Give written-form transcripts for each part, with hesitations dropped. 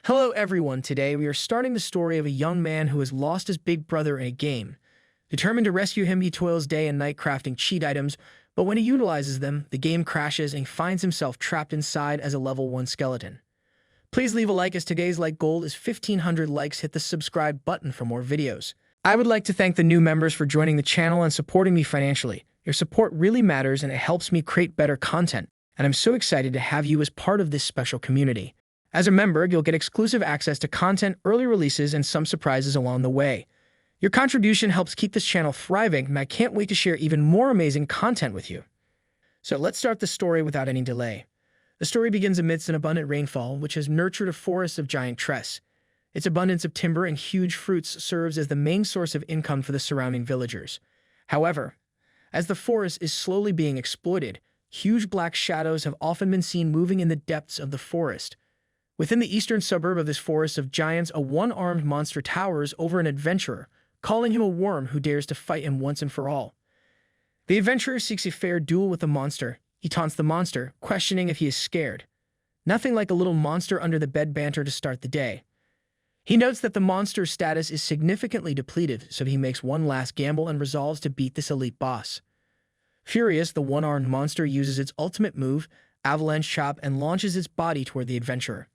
Hello everyone, today we are starting the story of a young man who has lost his big brother in a game. Determined to rescue him, he toils day and night crafting cheat items, but when he utilizes them, the game crashes and he finds himself trapped inside as a level 1 skeleton. Please leave a like as today's like goal is 1500 likes. Hit the subscribe button for more videos. I would like to thank the new members for joining the channel and supporting me financially. Your support really matters and it helps me create better content, and I'm so excited to have you as part of this special community. As a member, you'll get exclusive access to content, early releases, and some surprises along the way. Your contribution helps keep this channel thriving, and I can't wait to share even more amazing content with you. So let's start the story without any delay. The story begins amidst an abundant rainfall, which has nurtured a forest of giant trees. Its abundance of timber and huge fruits serves as the main source of income for the surrounding villagers. However, as the forest is slowly being exploited, huge black shadows have often been seen moving in the depths of the forest. Within the eastern suburb of this forest of giants, a one-armed monster towers over an adventurer, calling him a worm who dares to fight him once and for all. The adventurer seeks a fair duel with the monster. He taunts the monster, questioning if he is scared. Nothing like a little monster under the bed banter to start the day. He notes that the monster's status is significantly depleted, so he makes one last gamble and resolves to beat this elite boss. Furious, the one-armed monster uses its ultimate move, Avalanche Chop, and launches its body toward the adventurer.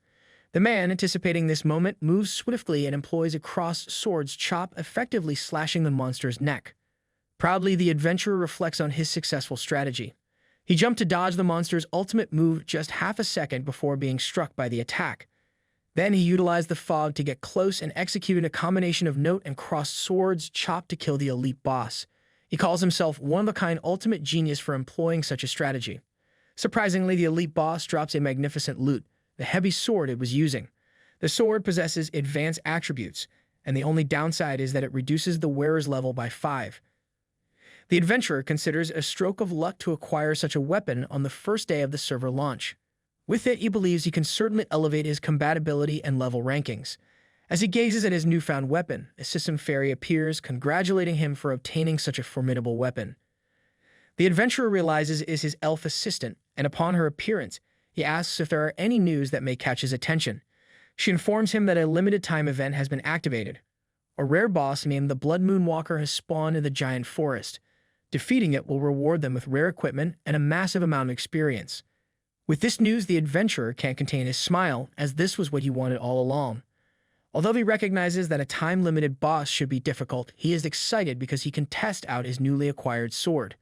The man, anticipating this moment, moves swiftly and employs a crossed sword's chop, effectively slashing the monster's neck. Proudly, the adventurer reflects on his successful strategy. He jumped to dodge the monster's ultimate move just half a second before being struck by the attack. Then he utilized the fog to get close and executed a combination of note and crossed sword's chop to kill the elite boss. He calls himself one-of-a-kind ultimate genius for employing such a strategy. Surprisingly, the elite boss drops a magnificent loot, the heavy sword it was using. The sword possesses advanced attributes, and the only downside is that it reduces the wearer's level by 5. The adventurer considers it a stroke of luck to acquire such a weapon on the first day of the server launch. With it, he believes he can certainly elevate his compatibility and level rankings. As he gazes at his newfound weapon, a system fairy appears, congratulating him for obtaining such a formidable weapon. The adventurer realizes it is his elf assistant, and upon her appearance, he asks if there are any news that may catch his attention. She informs him that a limited-time event has been activated. A rare boss named the Blood Moonwalker has spawned in the giant forest. Defeating it will reward them with rare equipment and a massive amount of experience. With this news, the adventurer can't contain his smile, as this was what he wanted all along. Although he recognizes that a time-limited boss should be difficult, he is excited because he can test out his newly acquired sword.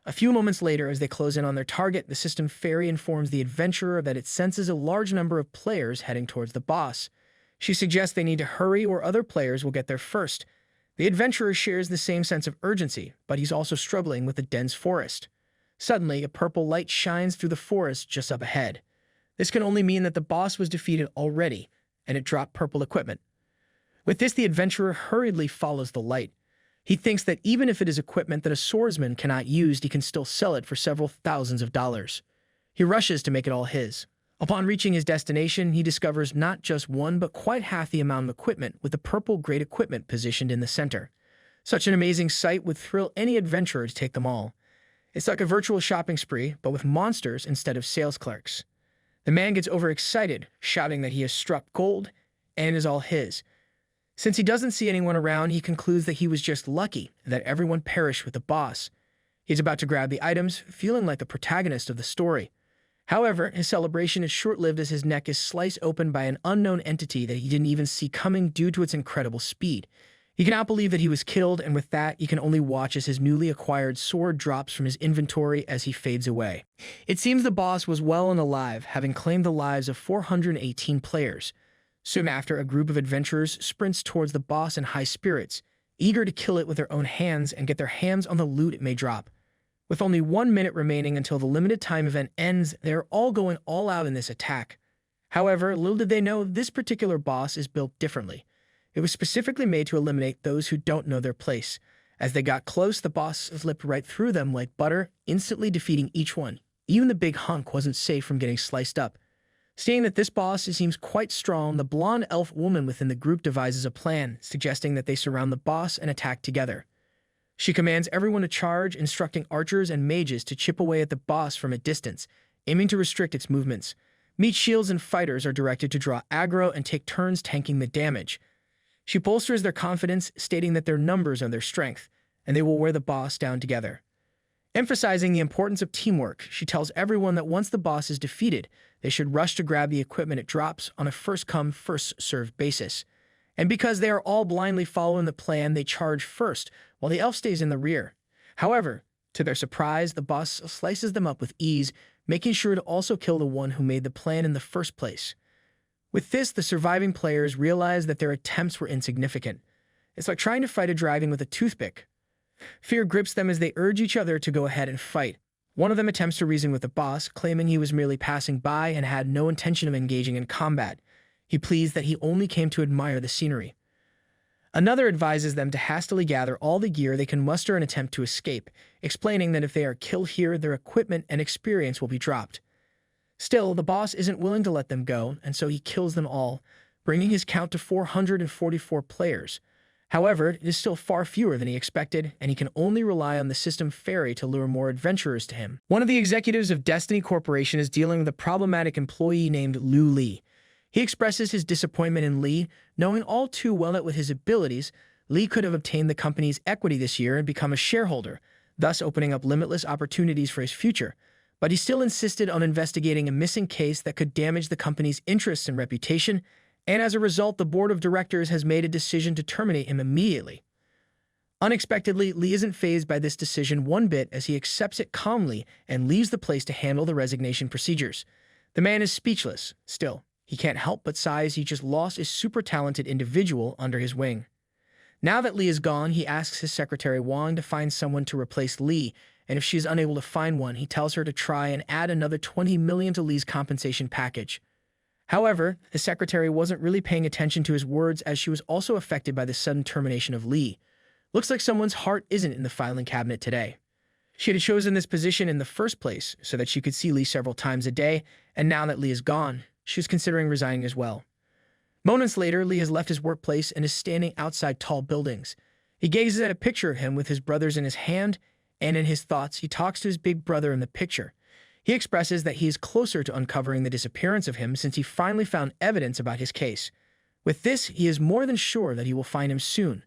A few moments later, as they close in on their target, the system fairy informs the adventurer that it senses a large number of players heading towards the boss. She suggests they need to hurry or other players will get there first. The adventurer shares the same sense of urgency, but he's also struggling with the dense forest. Suddenly, a purple light shines through the forest just up ahead. This can only mean that the boss was defeated already, and it dropped purple equipment. With this, the adventurer hurriedly follows the light. He thinks that even if it is equipment that a swordsman cannot use, he can still sell it for several thousands of dollars. He rushes to make it all his. Upon reaching his destination, he discovers not just one but quite half the amount of equipment, with the purple great equipment positioned in the center. Such an amazing sight would thrill any adventurer to take them all. It's like a virtual shopping spree, but with monsters instead of sales clerks. The man gets overexcited, shouting that he has struck gold and is all his. Since he doesn't see anyone around, he concludes that he was just lucky and that everyone perished with the boss. He's about to grab the items, feeling like the protagonist of the story. However, his celebration is short-lived as his neck is sliced open by an unknown entity that he didn't even see coming due to its incredible speed. He cannot believe that he was killed, and with that, he can only watch as his newly acquired sword drops from his inventory as he fades away. It seems the boss was well and alive, having claimed the lives of 418 players. Soon after, a group of adventurers sprints towards the boss in high spirits, eager to kill it with their own hands and get their hands on the loot it may drop. With only 1 minute remaining until the limited time event ends, they are all going all out in this attack. However, little did they know this particular boss is built differently. It was specifically made to eliminate those who don't know their place. As they got close, the boss slipped right through them like butter, instantly defeating each one. Even the big hunk wasn't safe from getting sliced up. Seeing that this boss seems quite strong, the blonde elf woman within the group devises a plan, suggesting that they surround the boss and attack together. She commands everyone to charge, instructing archers and mages to chip away at the boss from a distance, aiming to restrict its movements. Meat shields and fighters are directed to draw aggro and take turns tanking the damage. She bolsters their confidence, stating that their numbers are their strength, and they will wear the boss down together. Emphasizing the importance of teamwork, she tells everyone that once the boss is defeated, they should rush to grab the equipment it drops on a first-come, first-served basis. And because they are all blindly following the plan, they charge first, while the elf stays in the rear. However, to their surprise, the boss slices them up with ease, making sure to also kill the one who made the plan in the first place. With this, the surviving players realize that their attempts were insignificant. It's like trying to fight a dragon with a toothpick. Fear grips them as they urge each other to go ahead and fight. One of them attempts to reason with the boss, claiming he was merely passing by and had no intention of engaging in combat. He pleads that he only came to admire the scenery. Another advises them to hastily gather all the gear they can muster and attempt to escape, explaining that if they are killed here, their equipment and experience will be dropped. Still, the boss isn't willing to let them go, and so he kills them all, bringing his count to 444 players. However, it is still far fewer than he expected, and he can only rely on the system fairy to lure more adventurers to him. One of the executives of Destiny Corporation is dealing with a problematic employee named Liu Li. He expresses his disappointment in Li, knowing all too well that with his abilities, Li could have obtained the company's equity this year and become a shareholder, thus opening up limitless opportunities for his future. But he still insisted on investigating a missing case that could damage the company's interests and reputation, and as a result, the board of directors has made a decision to terminate him immediately. Unexpectedly, Li isn't fazed by this decision one bit as he accepts it calmly and leaves the place to handle the resignation procedures. The man is speechless. Still, he can't help but sigh as he just lost a super talented individual under his wing. Now that Li is gone, he asks his secretary Wang to find someone to replace Li, and if she is unable to find one, he tells her to try and add another 20 million to Li's compensation package. However, the secretary wasn't really paying attention to his words as she was also affected by the sudden termination of Li. Looks like someone's heart isn't in the filing cabinet today. She had chosen this position in the first place so that she could see Li several times a day, and now that Li is gone, she was considering resigning as well. Moments later, Li has left his workplace and is standing outside tall buildings. He gazes at a picture of him with his brothers in his hand, and in his thoughts, he talks to his big brother in the picture. He expresses that he is closer to uncovering the disappearance of him since he finally found evidence about his case. With this, he is more than sure that he will find him soon.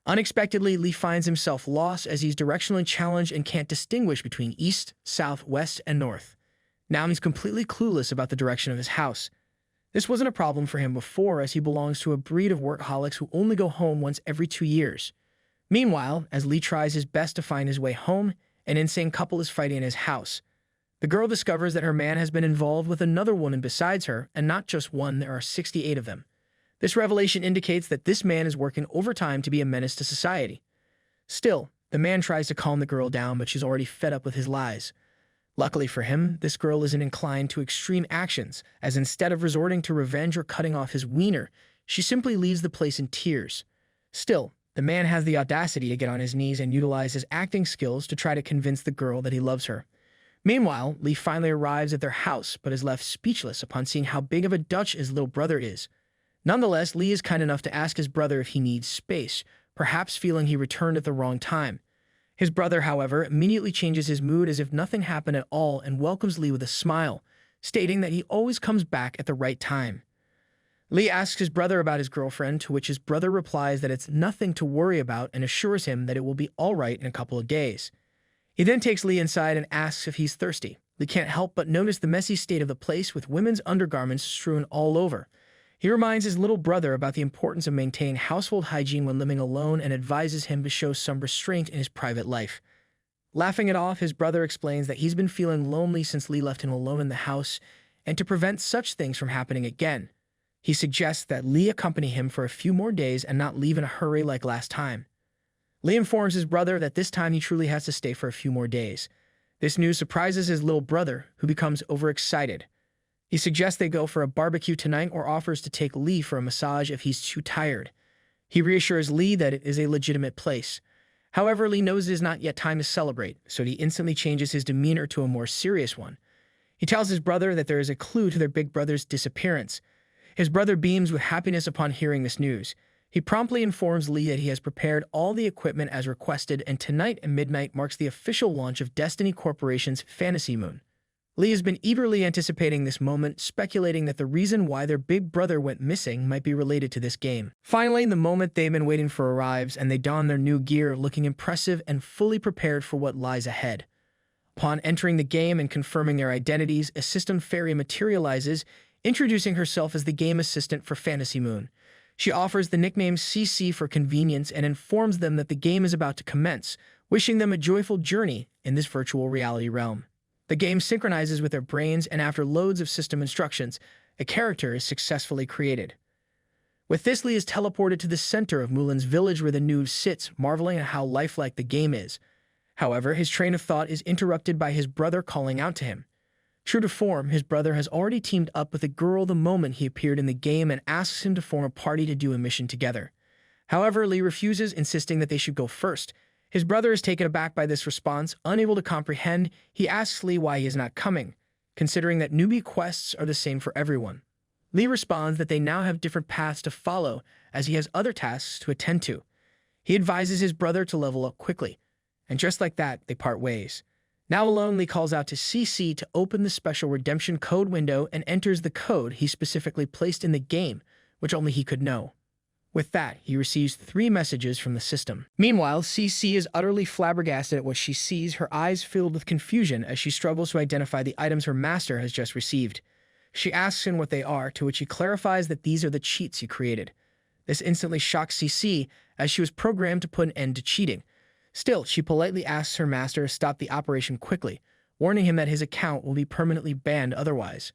Unexpectedly, Li finds himself lost as he's directionally challenged and can't distinguish between east, south, west, and north. Now he's completely clueless about the direction of his house. This wasn't a problem for him before, as he belongs to a breed of workaholics who only go home once every 2 years. Meanwhile, as Li tries his best to find his way home, an insane couple is fighting in his house. The girl discovers that her man has been involved with another woman besides her, and not just one, there are 68 of them. This revelation indicates that this man is working overtime to be a menace to society. Still, the man tries to calm the girl down, but she's already fed up with his lies. Luckily for him, this girl isn't inclined to extreme actions, as instead of resorting to revenge or cutting off his wiener, she simply leaves the place in tears. Still, the man has the audacity to get on his knees and utilize his acting skills to try to convince the girl that he loves her. Meanwhile, Li finally arrives at their house, but is left speechless upon seeing how big of a Dutch his little brother is. Nonetheless, Li is kind enough to ask his brother if he needs space, perhaps feeling he returned at the wrong time. His brother, however, immediately changes his mood as if nothing happened at all and welcomes Li with a smile, stating that he always comes back at the right time. Li asks his brother about his girlfriend, to which his brother replies that it's nothing to worry about and assures him that it will be all right in a couple of days. He then takes Li inside and asks if he's thirsty. Li can't help but notice the messy state of the place with women's undergarments strewn all over. He reminds his little brother about the importance of maintaining household hygiene when living alone and advises him to show some restraint in his private life. Laughing it off, his brother explains that he's been feeling lonely since Li left him alone in the house, and to prevent such things from happening again, he suggests that Li accompany him for a few more days and not leave in a hurry like last time. Li informs his brother that this time he truly has to stay for a few more days. This news surprises his little brother, who becomes overexcited. He suggests they go for a barbecue tonight or offers to take Li for a massage if he's too tired. He reassures Li that it is a legitimate place. However, Li knows it is not yet time to celebrate, so he instantly changes his demeanor to a more serious one. He tells his brother that there is a clue to their big brother's disappearance. His brother beams with happiness upon hearing this news. He promptly informs Li that he has prepared all the equipment as requested, and tonight at midnight marks the official launch of Destiny Corporation's Fantasy Moon. Lee has been eagerly anticipating this moment, speculating that the reason why their big brother went missing might be related to this game. Finally, the moment they've been waiting for arrives, and they don their new gear, looking impressive and fully prepared for what lies ahead. Upon entering the game and confirming their identities, a system fairy materializes, introducing herself as the game assistant for Fantasy Moon. She offers the nickname CC for convenience and informs them that the game is about to commence, wishing them a joyful journey in this virtual reality realm. The game synchronizes with their brains, and after loads of system instructions, a character is successfully created. With this, Lee is teleported to the center of Mulan's village where the noob sits, marveling at how lifelike the game is. However, his train of thought is interrupted by his brother calling out to him. True to form, his brother has already teamed up with a girl the moment he appeared in the game and asks him to form a party to do a mission together. However, Lee refuses, insisting that they should go first. His brother is taken aback by this response. Unable to comprehend, he asks Lee why he is not coming, considering that newbie quests are the same for everyone. Lee responds that they now have different paths to follow, as he has other tasks to attend to. He advises his brother to level up quickly, and just like that, they part ways. Now alone, Lee calls out to CC to open the special redemption code window and enters the code he specifically placed in the game, which only he could know. With that, he receives 3 messages from the system. Meanwhile, CC is utterly flabbergasted at what she sees, her eyes filled with confusion as she struggles to identify the items her master has just received. She asks him what they are, to which he clarifies that these are the cheats he created. This instantly shocks CC, as she was programmed to put an end to cheating. Still, she politely asks her master to stop the operation quickly, warning him that his account will be permanently banned otherwise.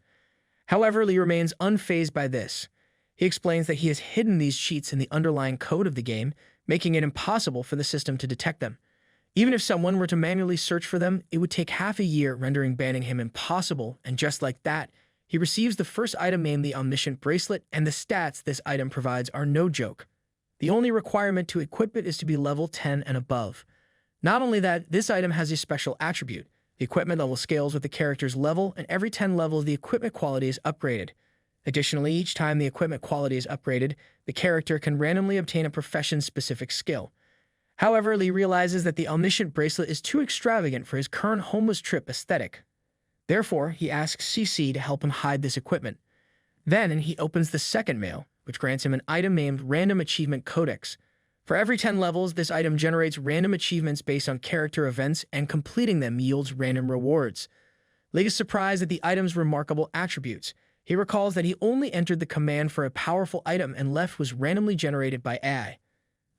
However, Lee remains unfazed by this. He explains that he has hidden these cheats in the underlying code of the game, making it impossible for the system to detect them. Even if someone were to manually search for them, it would take half a year, rendering banning him impossible, and just like that, he receives the first item named the Omniscient Bracelet, and the stats this item provides are no joke. The only requirement to equip it is to be level 10 and above. Not only that, this item has a special attribute. The equipment level scales with the character's level, and every 10 levels the equipment quality is upgraded. Additionally, each time the equipment quality is upgraded, the character can randomly obtain a profession-specific skill. However, Lee realizes that the Omniscient Bracelet is too extravagant for his current homeless trip aesthetic. Therefore, he asks CC to help him hide this equipment. Then, he opens the second mail, which grants him an item named Random Achievement Codex. For every 10 levels, this item generates random achievements based on character events, and completing them yields random rewards. Lee is surprised at the item's remarkable attributes. He recalls that he only entered the command for a powerful item and left was randomly generated by AI.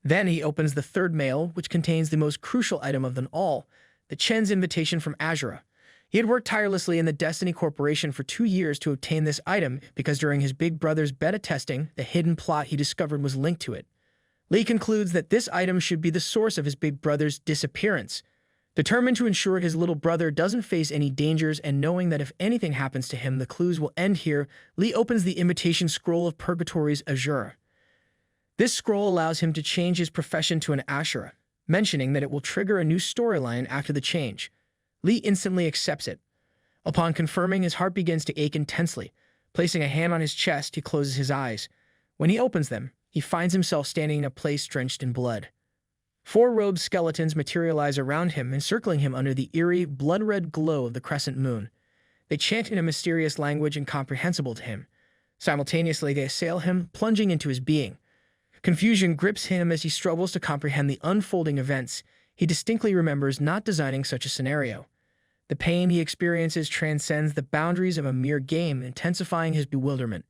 Then he opens the third mail, which contains the most crucial item of them all, the Chen's invitation from Azura. He had worked tirelessly in the Destiny Corporation for 2 years to obtain this item because during his big brother's beta testing, the hidden plot he discovered was linked to it. Lee concludes that this item should be the source of his big brother's disappearance. Determined to ensure his little brother doesn't face any dangers and knowing that if anything happens to him, the clues will end here, Lee opens the invitation scroll of Purgatory's Azura. This scroll allows him to change his profession to an Ashura, mentioning that it will trigger a new storyline after the change. Lee instantly accepts it. Upon confirming, his heart begins to ache intensely. Placing a hand on his chest, he closes his eyes. When he opens them, he finds himself standing in a place drenched in blood. 4 robed skeletons materialize around him, encircling him under the eerie, blood-red glow of the crescent moon. They chant in a mysterious language incomprehensible to him. Simultaneously, they assail him, plunging into his being. Confusion grips him as he struggles to comprehend the unfolding events. He distinctly remembers not designing such a scenario. The pain he experiences transcends the boundaries of a mere game, intensifying his bewilderment.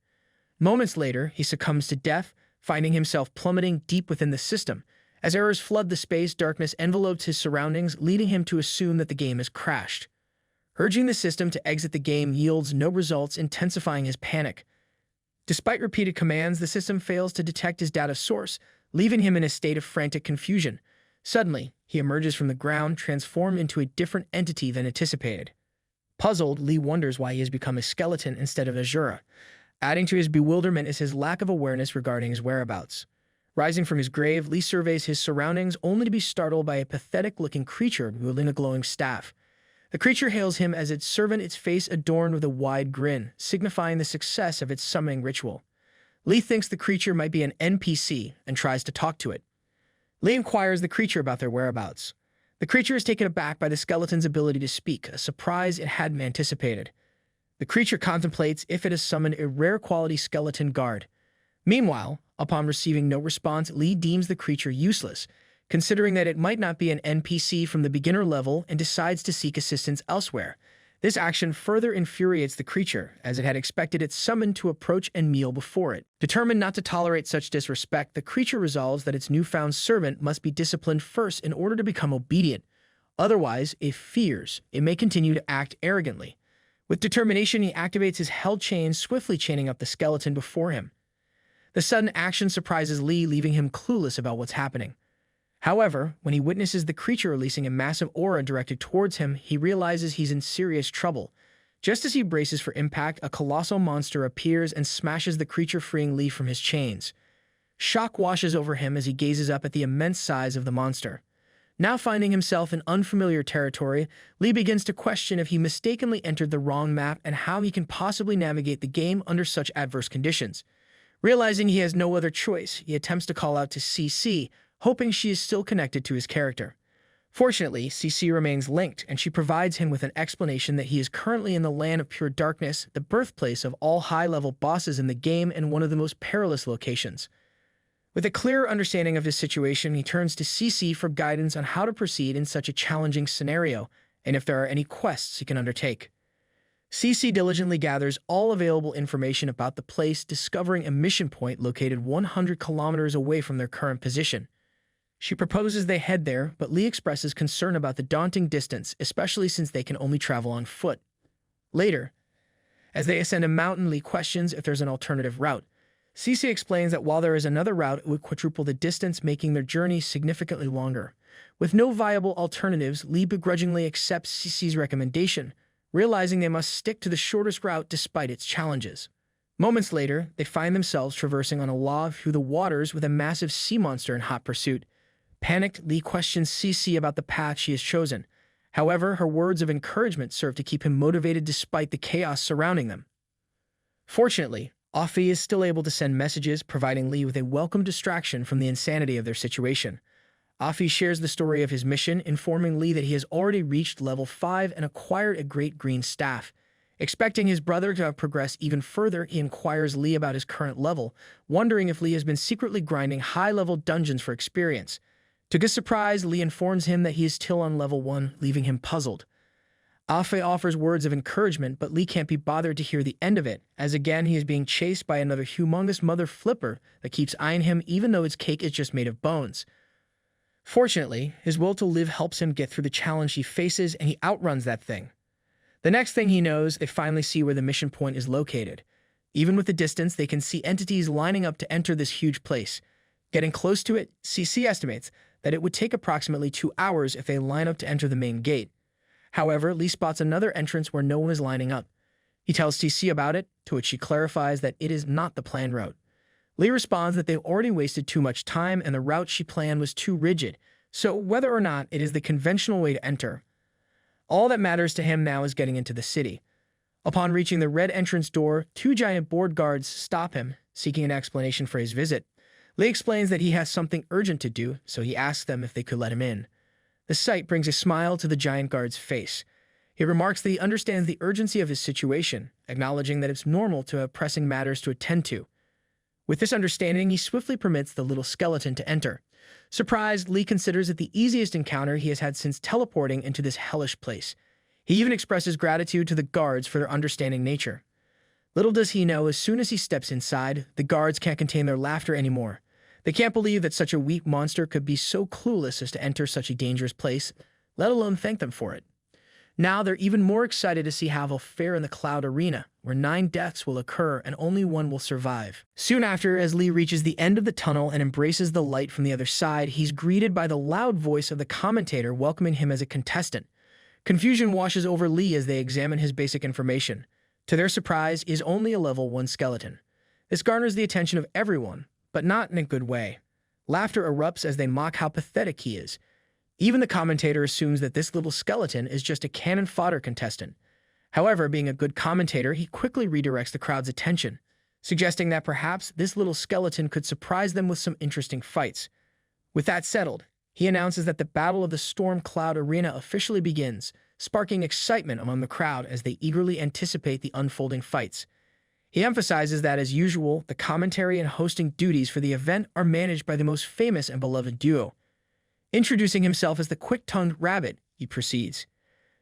Moments later, he succumbs to death, finding himself plummeting deep within the system. As errors flood the space, darkness envelopes his surroundings, leading him to assume that the game has crashed. Urging the system to exit the game yields no results, intensifying his panic. Despite repeated commands, the system fails to detect his data source, leaving him in a state of frantic confusion. Suddenly, he emerges from the ground, transformed into a different entity than anticipated. Puzzled, Lee wonders why he has become a skeleton instead of Azura. Adding to his bewilderment is his lack of awareness regarding his whereabouts. Rising from his grave, Lee surveys his surroundings only to be startled by a pathetic-looking creature wielding a glowing staff. The creature hails him as its servant, its face adorned with a wide grin, signifying the success of its summoning ritual. Lee thinks the creature might be an NPC and tries to talk to it. Lee inquires the creature about their whereabouts. The creature is taken aback by the skeleton's ability to speak, a surprise it hadn't anticipated. The creature contemplates if it has summoned a rare quality skeleton guard. Meanwhile, upon receiving no response, Lee deems the creature useless, considering that it might not be an NPC from the beginner level, and decides to seek assistance elsewhere. This action further infuriates the creature, as it had expected its summon to approach and kneel before it. Determined not to tolerate such disrespect, the creature resolves that its newfound servant must be disciplined first in order to become obedient. Otherwise, it fears it may continue to act arrogantly. With determination, he activates his held chain, swiftly chaining up the skeleton before him. The sudden action surprises Lee, leaving him clueless about what's happening. However, when he witnesses the creature releasing a massive aura directed towards him, he realizes he's in serious trouble. Just as he braces for impact, a colossal monster appears and smashes the creature, freeing Lee from his chains. Shock washes over him as he gazes up at the immense size of the monster. Now finding himself in unfamiliar territory, Lee begins to question if he mistakenly entered the wrong map and how he can possibly navigate the game under such adverse conditions. Realizing he has no other choice, he attempts to call out to CC, hoping she is still connected to his character. Fortunately, CC remains linked, and she provides him with an explanation that he is currently in the land of pure darkness, the birthplace of all high-level bosses in the game and one of the most perilous locations. With a clearer understanding of his situation, he turns to CC for guidance on how to proceed in such a challenging scenario, and if there are any quests he can undertake. CC diligently gathers all available information about the place, discovering a mission point located 100 kilometers away from their current position. She proposes they head there, but Lee expresses concern about the daunting distance, especially since they can only travel on foot. Later, as they ascend a mountain, Lee questions if there's an alternative route. CC explains that while there is another route, it would quadruple the distance, making their journey significantly longer. With no viable alternatives, Lee begrudgingly accepts CC's recommendation, realizing they must stick to the shortest route despite its challenges. Moments later, they find themselves traversing on a log through the waters with a massive sea monster in hot pursuit. Panicked, Lee questions CC about the path she has chosen. However, her words of encouragement serve to keep him motivated despite the chaos surrounding them. Fortunately, Afi is still able to send messages, providing Lee with a welcome distraction from the insanity of their situation. Afi shares the story of his mission, informing Lee that he has already reached level 5 and acquired a great green staff. Expecting his brother to have progressed even further, he inquires Lee about his current level, wondering if Lee has been secretly grinding high-level dungeons for experience. To his surprise, Lee informs him that he is still on level 1, leaving him puzzled. Afe offers words of encouragement, but Lee can't be bothered to hear the end of it, as again he is being chased by another humongous mother flipper that keeps eyeing him even though its cake is just made of bones. Fortunately, his will to live helps him get through the challenge he faces, and he outruns that thing. The next thing he knows, they finally see where the mission point is located. Even with the distance, they can see entities lining up to enter this huge place. Getting close to it, CC estimates that it would take approximately 2 hours if they line up to enter the main gate. However, Lee spots another entrance where no one is lining up. He tells CC about it, to which she clarifies that it is not the planned route. Lee responds that they've already wasted too much time and the route she planned was too rigid, so whether or not it is the conventional way to enter, all that matters to him now is getting into the city. Upon reaching the red entrance door, 2 giant board guards stop him, seeking an explanation for his visit. Lee explains that he has something urgent to do, so he asks them if they could let him in. The sight brings a smile to the giant guard's face. He remarks that he understands the urgency of his situation, acknowledging that it's normal to have pressing matters to attend to. With this understanding, he swiftly permits the little skeleton to enter. Surprised, Lee considers it the easiest encounter he has had since teleporting into this hellish place. He even expresses gratitude to the guards for their understanding nature. Little does he know, as soon as he steps inside, the guards can't contain their laughter anymore. They can't believe that such a weak monster could be so clueless as to enter such a dangerous place, let alone thank them for it. Now they're even more excited to see how they'll fare in the Cloud Arena, where 9 deaths will occur and only 1 will survive. Soon after, as Lee reaches the end of the tunnel and embraces the light from the other side, he's greeted by the loud voice of the commentator welcoming him as a contestant. Confusion washes over Lee as they examine his basic information. To their surprise, he is only a level 1 skeleton. This garners the attention of everyone, but not in a good way. Laughter erupts as they mock how pathetic he is. Even the commentator assumes that this little skeleton is just a cannon fodder contestant. However, being a good commentator, he quickly redirects the crowd's attention, suggesting that perhaps this little skeleton could surprise them with some interesting fights. With that settled, he announces that the Battle of the Storm Cloud Arena officially begins, sparking excitement among the crowd as they eagerly anticipate the unfolding fights. He emphasizes that, as usual, the commentary and hosting duties for the event are managed by the most famous and beloved duo. Introducing himself as the quick-tongued rabbit, he proceeds.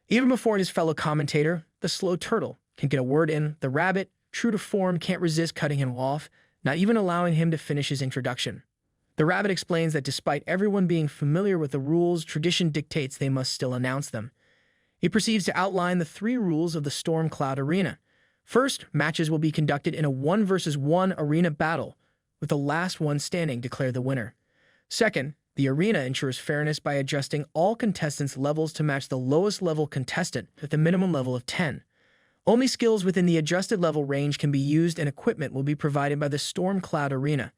Even before his fellow commentator, the slow turtle, can get a word in, the rabbit, true to form, can't resist cutting him off, not even allowing him to finish his introduction. The rabbit explains that despite everyone being familiar with the rules, tradition dictates they must still announce them. He proceeds to outline the 3 rules of the Storm Cloud Arena. First, matches will be conducted in a 1-versus-1 arena battle, with the last one standing declare the winner. Second, the arena ensures fairness by adjusting all contestants' levels to match the lowest level contestant at the minimum level of 10. Only skills within the adjusted level range can be used and equipment will be provided by the Storm Cloud Arena.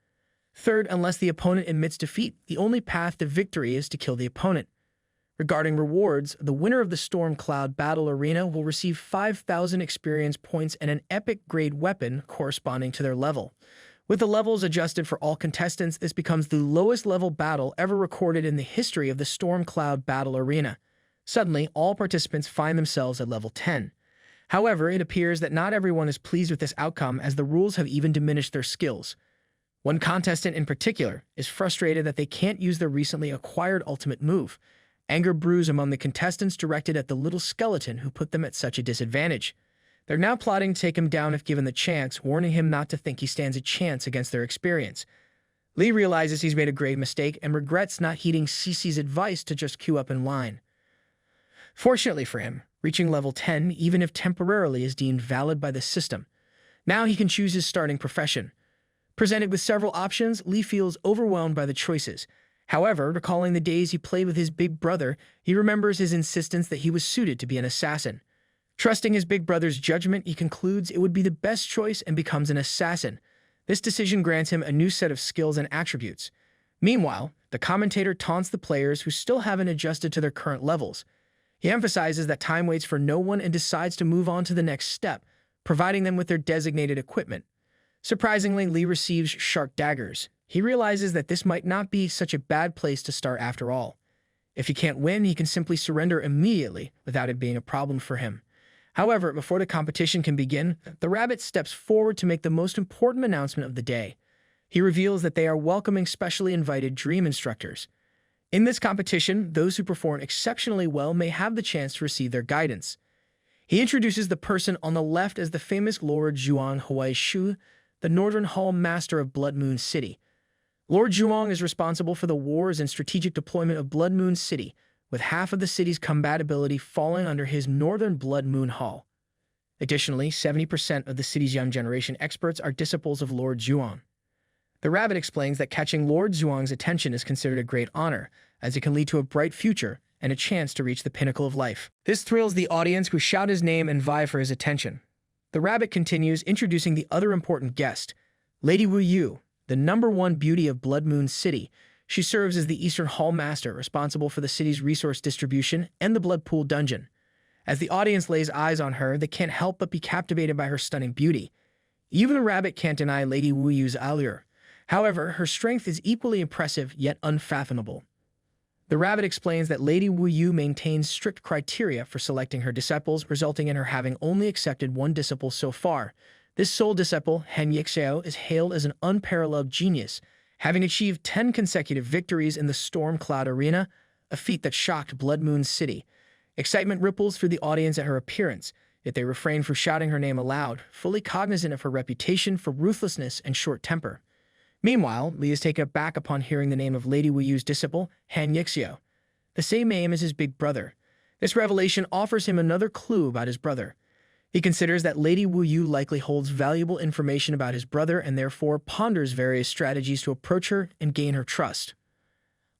Third, unless the opponent admits defeat, the only path to victory is to kill the opponent. Regarding rewards, the winner of the Storm Cloud Battle Arena will receive 5,000 experience points and an epic-grade weapon corresponding to their level. With the levels adjusted for all contestants, this becomes the lowest level battle ever recorded in the history of the Storm Cloud Battle Arena. Suddenly, all participants find themselves at level 10. However, it appears that not everyone is pleased with this outcome, as the rules have even diminished their skills. One contestant in particular is frustrated that they can't use their recently acquired ultimate move. Anger brews among the contestants, directed at the little skeleton who put them at such a disadvantage. They're now plotting to take him down if given the chance, warning him not to think he stands a chance against their experience. Lee realizes he's made a grave mistake and regrets not heeding Cece's advice to just queue up in line. Fortunately for him, reaching level 10, even if temporarily, is deemed valid by the system. Now he can choose his starting profession. Presented with several options, Lee feels overwhelmed by the choices. However, recalling the days he played with his big brother, he remembers his insistence that he was suited to be an assassin. Trusting his big brother's judgment, he concludes it would be the best choice and becomes an assassin. This decision grants him a new set of skills and attributes. Meanwhile, the commentator taunts the players who still haven't adjusted to their current levels. He emphasizes that time waits for no one and decides to move on to the next step, providing them with their designated equipment. Surprisingly, Lee receives sharp daggers. He realizes that this might not be such a bad place to start after all. If he can't win, he can simply surrender immediately without it being a problem for him. However, before the competition can begin, the rabbit steps forward to make the most important announcement of the day. He reveals that they are welcoming specially invited dream instructors. In this competition, those who perform exceptionally well may have the chance to receive their guidance. He introduces the person on the left as the famous Lord Zhuang Huaishu, the Northern Hall Master of Blood Moon City. Lord Zhuang is responsible for the wars and strategic deployment of Blood Moon City, with half of the city's combat ability falling under his Northern Blood Moon Hall. Additionally, 70% of the city's young generation experts are disciples of Lord Zhuang. The rabbit explains that catching Lord Zhuang's attention is considered a great honor, as it can lead to a bright future and a chance to reach the pinnacle of life. This thrills the audience, who shout his name and vie for his attention. The rabbit continues, introducing the other important guest, Lady Wu Yu, the #1 beauty of Blood Moon City. She serves as the Eastern Hall Master, responsible for the city's resource distribution and the Bloodpool dungeon. As the audience lays eyes on her, they can't help but be captivated by her stunning beauty. Even the rabbit can't deny Lady Wu Yu's allure. However, her strength is equally impressive, yet unfathomable. The rabbit explains that Lady Wu Yu maintains strict criteria for selecting her disciples, resulting in her having only accepted one disciple so far. This sole disciple, Han Yixiao, is hailed as an unparalleled genius, having achieved 10 consecutive victories in the Storm Cloud Arena, a feat that shocked Blood Moon City. Excitement ripples through the audience at her appearance, yet they refrain from shouting her name aloud, fully cognizant of her reputation for ruthlessness and short temper. Meanwhile, Lee is taken aback upon hearing the name of Lady Wu Yu's disciple, Han Yixiao, the same name as his big brother. This revelation offers him another clue about his brother. He considers that Lady Wu Yu likely holds valuable information about his brother and therefore ponders various strategies to approach her and gain her trust.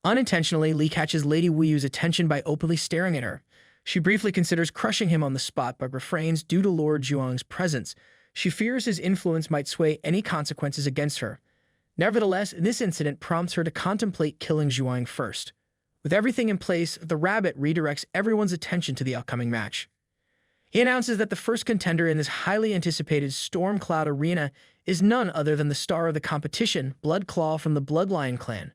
Unintentionally, Lee catches Lady Wu Yu's attention by openly staring at her. She briefly considers crushing him on the spot but refrains due to Lord Zhuang's presence. She fears his influence might sway any consequences against her. Nevertheless, this incident prompts her to contemplate killing Zhuang first. With everything in place, the rabbit redirects everyone's attention to the upcoming match. He announces that the first contender in this highly anticipated Storm Cloud Arena is none other than the star of the competition, Bloodclaw from the Bloodline clan.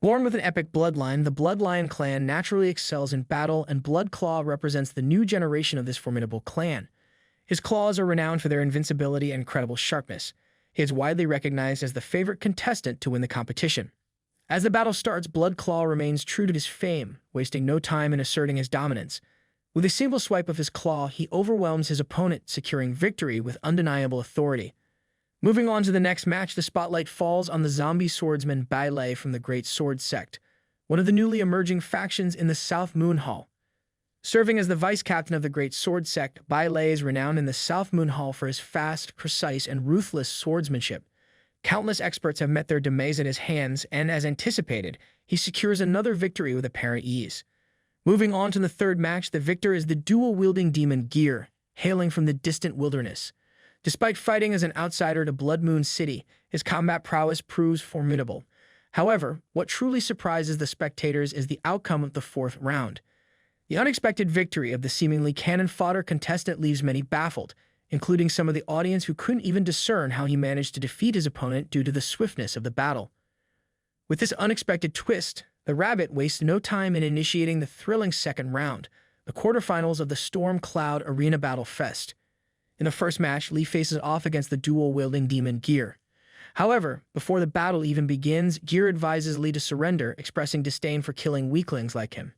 Born with an epic bloodline, the Bloodline clan naturally excels in battle, and Bloodclaw represents the new generation of this formidable clan. His claws are renowned for their invincibility and incredible sharpness. He is widely recognized as the favorite contestant to win the competition. As the battle starts, Bloodclaw remains true to his fame, wasting no time in asserting his dominance. With a single swipe of his claw, he overwhelms his opponent, securing victory with undeniable authority. Moving on to the next match, the spotlight falls on the zombie swordsman Bailey from the Great Sword Sect, one of the newly emerging factions in the South Moon Hall. Serving as the vice captain of the Great Sword Sect, Bailey is renowned in the South Moon Hall for his fast, precise, and ruthless swordsmanship. Countless experts have met their demise at his hands, and as anticipated, he secures another victory with apparent ease. Moving on to the third match, the victor is the dual-wielding demon Gear, hailing from the distant wilderness. Despite fighting as an outsider to Blood Moon City, his combat prowess proves formidable. However, what truly surprises the spectators is the outcome of the fourth round. The unexpected victory of the seemingly cannon fodder contestant leaves many baffled, including some of the audience who couldn't even discern how he managed to defeat his opponent due to the swiftness of the battle. With this unexpected twist, the Rabbit wastes no time in initiating the thrilling second round, the quarterfinals of the Storm Cloud Arena Battle Fest. In the first match, Lee faces off against the dual-wielding demon Gear. However, before the battle even begins, Gear advises Lee to surrender, expressing disdain for killing weaklings like him.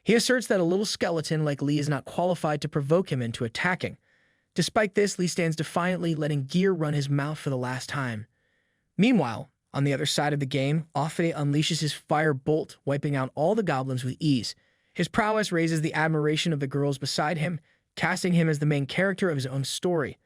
He asserts that a little skeleton like Lee is not qualified to provoke him into attacking. Despite this, Lee stands defiantly, letting Gear run his mouth for the last time. Meanwhile, on the other side of the game, Afe unleashes his fire bolt, wiping out all the goblins with ease. His prowess raises the admiration of the girls beside him, casting him as the main character of his own story.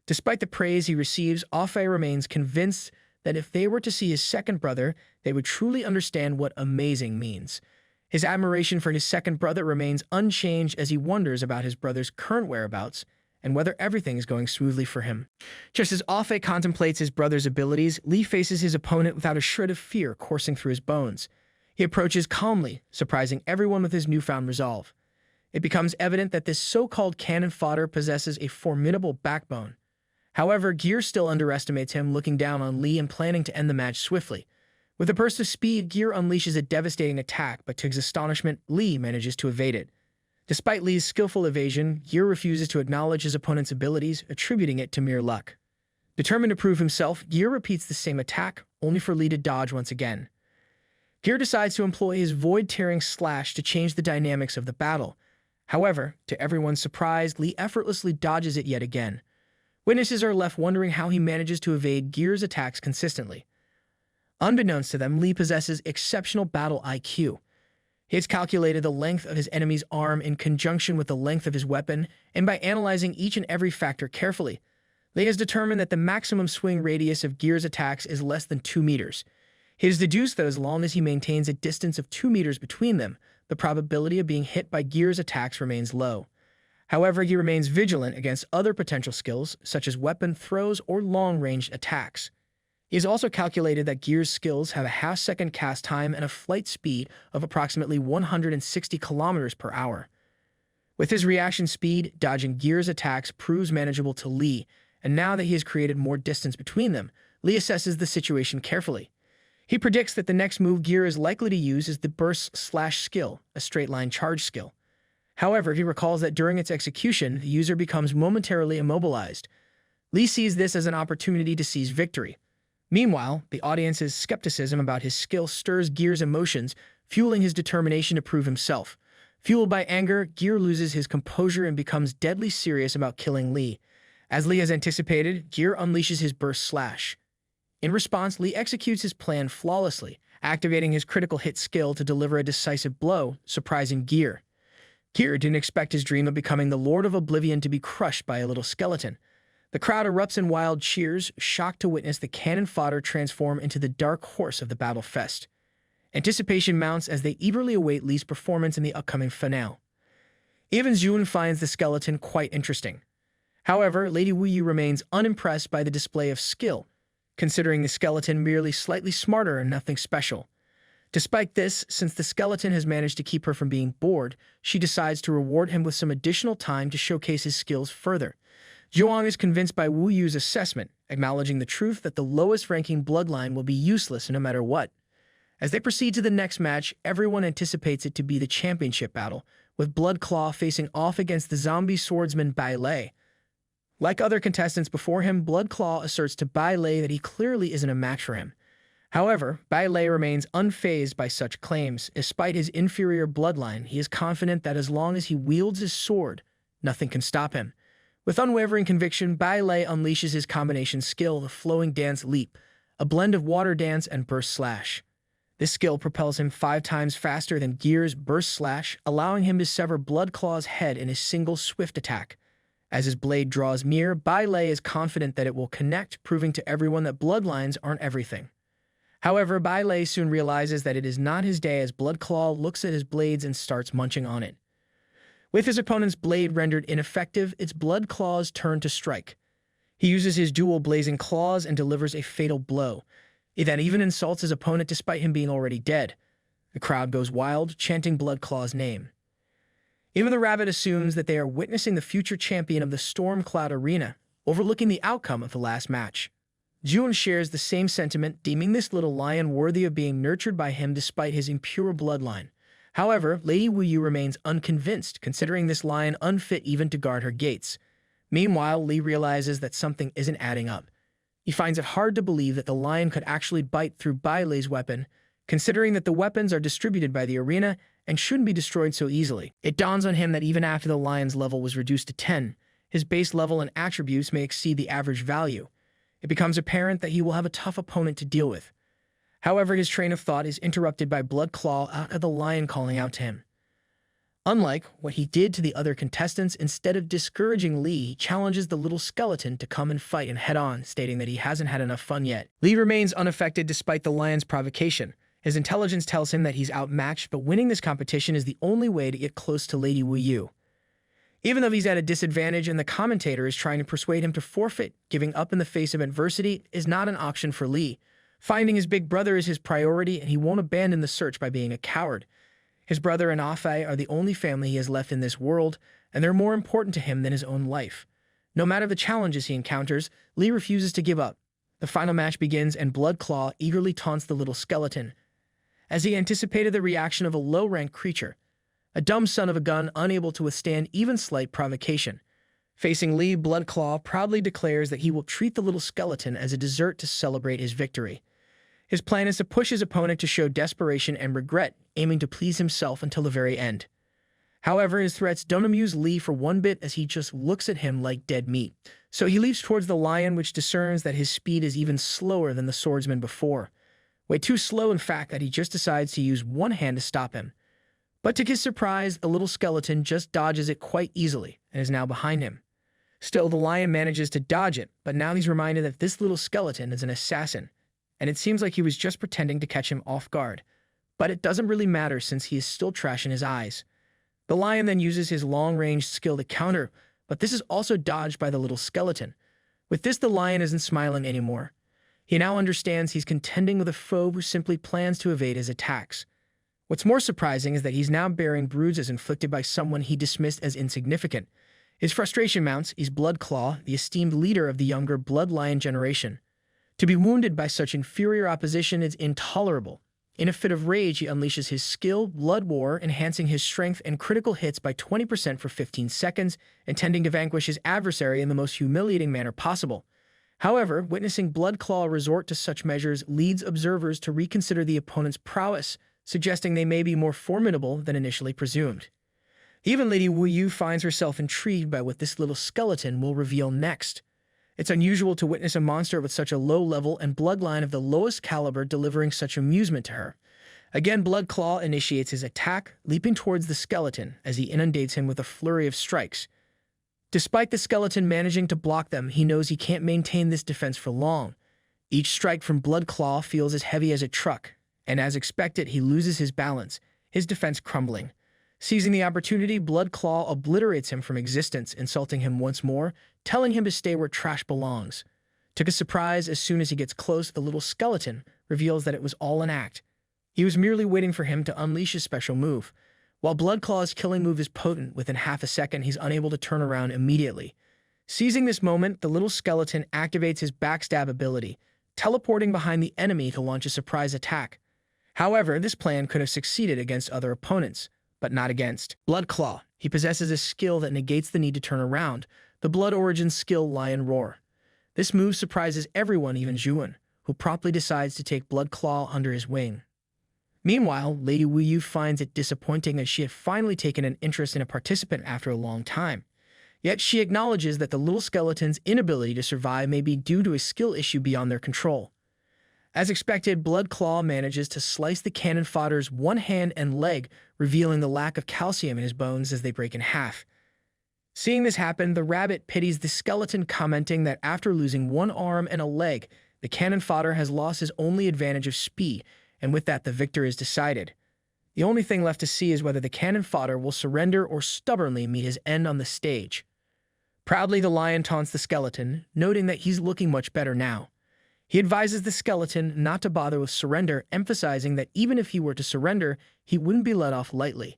Despite the praise he receives, Afe remains convinced that if they were to see his second brother, they would truly understand what amazing means. His admiration for his second brother remains unchanged as he wonders about his brother's current whereabouts and whether everything is going smoothly for him. Just as Afe contemplates his brother's abilities, Lee faces his opponent without a shred of fear coursing through his bones. He approaches calmly, surprising everyone with his newfound resolve. It becomes evident that this so-called cannon fodder possesses a formidable backbone. However, Gear still underestimates him, looking down on Lee and planning to end the match swiftly. With a burst of speed, Gear unleashes a devastating attack, but to his astonishment, Lee manages to evade it. Despite Lee's skillful evasion, Gear refuses to acknowledge his opponent's abilities, attributing it to mere luck. Determined to prove himself, Gear repeats the same attack, only for Lee to dodge once again. Gear decides to employ his void-tearing slash to change the dynamics of the battle. However, to everyone's surprise, Lee effortlessly dodges it yet again. Witnesses are left wondering how he manages to evade Gear's attacks consistently. Unbeknownst to them, Lee possesses exceptional battle IQ. He has calculated the length of his enemy's arm in conjunction with the length of his weapon, and by analyzing each and every factor carefully, Lee has determined that the maximum swing radius of Gear's attacks is less than 2 meters. He has deduced that as long as he maintains a distance of 2 meters between them, the probability of being hit by Gear's attacks remains low. However, he remains vigilant against other potential skills, such as weapon throws or long-ranged attacks. He has also calculated that Gear's skills have a half-second cast time and a flight speed of approximately 160 kilometers per hour. With his reaction speed, dodging Gear's attacks proves manageable to Lee, and now that he has created more distance between them, Lee assesses the situation carefully. He predicts that the next move Gear is likely to use is the burst slash skill, a straight-line charge skill. However, he recalls that during its execution, the user becomes momentarily immobilized. Lee sees this as an opportunity to seize victory. Meanwhile, the audience's skepticism about his skill stirs Gear's emotions, fueling his determination to prove himself. Fueled by anger, Gear loses his composure and becomes deadly serious about killing Lee. As Lee has anticipated, Gear unleashes his burst slash. In response, Lee executes his plan flawlessly, activating his critical hit skill to deliver a decisive blow, surprising Gear. Gear didn't expect his dream of becoming the Lord of Oblivion to be crushed by a little skeleton. The crowd erupts in wild cheers, shocked to witness the cannon fodder transform into the dark horse of the battle fest. Anticipation mounts as they eagerly await Lee's performance in the upcoming finale. Even Jun finds the skeleton quite interesting. However, Lady Wu Yu remains unimpressed by the display of skill, considering the skeleton merely slightly smarter and nothing special. Despite this, since the skeleton has managed to keep her from being bored, she decides to reward him with some additional time to showcase his skills further. Zhuang is convinced by Wu Yu's assessment, acknowledging the truth that the lowest-ranking bloodline will be useless no matter what. As they proceed to the next match, everyone anticipates it to be the championship battle, with Bloodclaw facing off against the zombie swordsman Bailey. Like other contestants before him, Bloodclaw asserts to Bailey that he clearly isn't a match for him. However, Bailey remains unfazed by such claims. Despite his inferior bloodline, he is confident that as long as he wields his sword, nothing can stop him. With unwavering conviction, Bailey unleashes his combination skill, the Flowing Dance Leap, a blend of water dance and burst slash. This skill propels him 5 times faster than Gear's burst slash, allowing him to sever Bloodclaw's head in a single swift attack. As his blade draws near, Bailey is confident that it will connect, proving to everyone that bloodlines aren't everything. However, Bailey soon realizes that it is not his day as Bloodclaw looks at his blades and starts munching on it. With his opponent's blade rendered ineffective, it's Bloodclaw's turn to strike. He uses his dual blazing claws and delivers a fatal blow. He then even insults his opponent despite him being already dead. The crowd goes wild, chanting Bloodclaw's name. Even the rabbit assumes that they are witnessing the future champion of the Stormcloud Arena, overlooking the outcome of the last match. June shares the same sentiment, deeming this little lion worthy of being nurtured by him despite his impure bloodline. However, Lady Wuyu remains unconvinced, considering this lion unfit even to guard her gates. Meanwhile, Lee realizes that something isn't adding up. He finds it hard to believe that the lion could actually bite through Bailey's weapon, considering that the weapons are distributed by the arena and shouldn't be destroyed so easily. It dawns on him that even after the lion's level was reduced to 10, his base level and attributes may exceed the average value. It becomes apparent that he will have a tough opponent to deal with. However, his train of thought is interrupted by Bloodclaw out of the lion calling out to him. Unlike what he did to the other contestants, instead of discouraging Lee, he challenges the little skeleton to come and fight and head on, stating that he hasn't had enough fun yet. Lee remains unaffected despite the lion's provocation. His intelligence tells him that he's outmatched, but winning this competition is the only way to get close to Lady Wuyu. Even though he's at a disadvantage and the commentator is trying to persuade him to forfeit, giving up in the face of adversity is not an option for Lee. Finding his big brother is his priority, and he won't abandon the search by being a coward. His brother and Afei are the only family he has left in this world, and they're more important to him than his own life. No matter the challenges he encounters, Lee refuses to give up. The final match begins, and Bloodclaw eagerly taunts the little skeleton, as he anticipated the reaction of a low-ranked creature, a dumb son of a gun unable to withstand even slight provocation. Facing Lee, Bloodclaw proudly declares that he will treat the little skeleton as a dessert to celebrate his victory. His plan is to push his opponent to show desperation and regret, aiming to please himself until the very end. However, his threats don't amuse Lee for one bit, as he just looks at him like dead meat. So he leaps towards the lion, which discerns that his speed is even slower than the swordsman before. Way too slow, in fact, that he just decides to use one hand to stop him. But to his surprise, the little skeleton just dodges it quite easily and is now behind him. Still, the lion manages to dodge it, but now he's reminded that this little skeleton is an assassin, and it seems like he was just pretending to catch him off guard. But it doesn't really matter since he is still trash in his eyes. The lion then uses his long-range skill to counter, but this is also dodged by the little skeleton. With this, the lion isn't smiling anymore. He now understands he's contending with a foe who simply plans to evade his attacks. What's more surprising is that he's now bearing bruises inflicted by someone he dismissed as insignificant. His frustration mounts. He's Bloodclaw, the esteemed leader of the younger Blood Lion generation. To be wounded by such inferior opposition is intolerable. In a fit of rage, he unleashes his skill, Blood War, enhancing his strength and critical hits by 20% for 15 seconds, intending to vanquish his adversary in the most humiliating manner possible. However, witnessing Bloodclaw resort to such measures leads observers to reconsider the opponent's prowess, suggesting they may be more formidable than initially presumed. Even Lady Wuyu finds herself intrigued by what this little skeleton will reveal next. It's unusual to witness a monster with such a low level and bloodline of the lowest caliber delivering such amusement to her. Again, Bloodclaw initiates his attack, leaping towards the skeleton as he inundates him with a flurry of strikes. Despite the skeleton managing to block them, he knows he can't maintain this defense for long. Each strike from Bloodclaw feels as heavy as a truck, and as expected, he loses his balance, his defense crumbling. Seizing the opportunity, Bloodclaw obliterates him from existence, insulting him once more, telling him to stay where trash belongs. To his surprise, as soon as he gets close, the little skeleton reveals that it was all an act. He was merely waiting for him to unleash his special move. While Bloodclaw's killing move is potent, within half a second he's unable to turn around immediately. Seizing this moment, the little skeleton activates his backstab ability, teleporting behind the enemy to launch a surprise attack. However, this plan could have succeeded against other opponents, but not against Bloodclaw. He possesses a skill that negates the need to turn around, the Blood Origin skill Lion Roar. This move surprises everyone, even Juan, who promptly decides to take Bloodclaw under his wing. Meanwhile, Lady Wuyu finds it disappointing as she had finally taken an interest in a participant after a long time. Yet she acknowledges that the little skeleton's inability to survive may be due to a skill issue beyond their control. As expected, Bloodclaw manages to slice the cannon fodder's one hand and leg, revealing the lack of calcium in his bones as they break in half. Seeing this happen, the rabbit pities the skeleton, commenting that after losing one arm and a leg, the cannon fodder has lost his only advantage of speed, and with that the victor is decided. The only thing left to see is whether the cannon fodder will surrender or stubbornly meet his end on the stage. Proudly, the lion taunts the skeleton, noting that he's looking much better now. He advises the skeleton not to bother with surrender, emphasizing that even if he were to surrender, he wouldn't be let off lightly.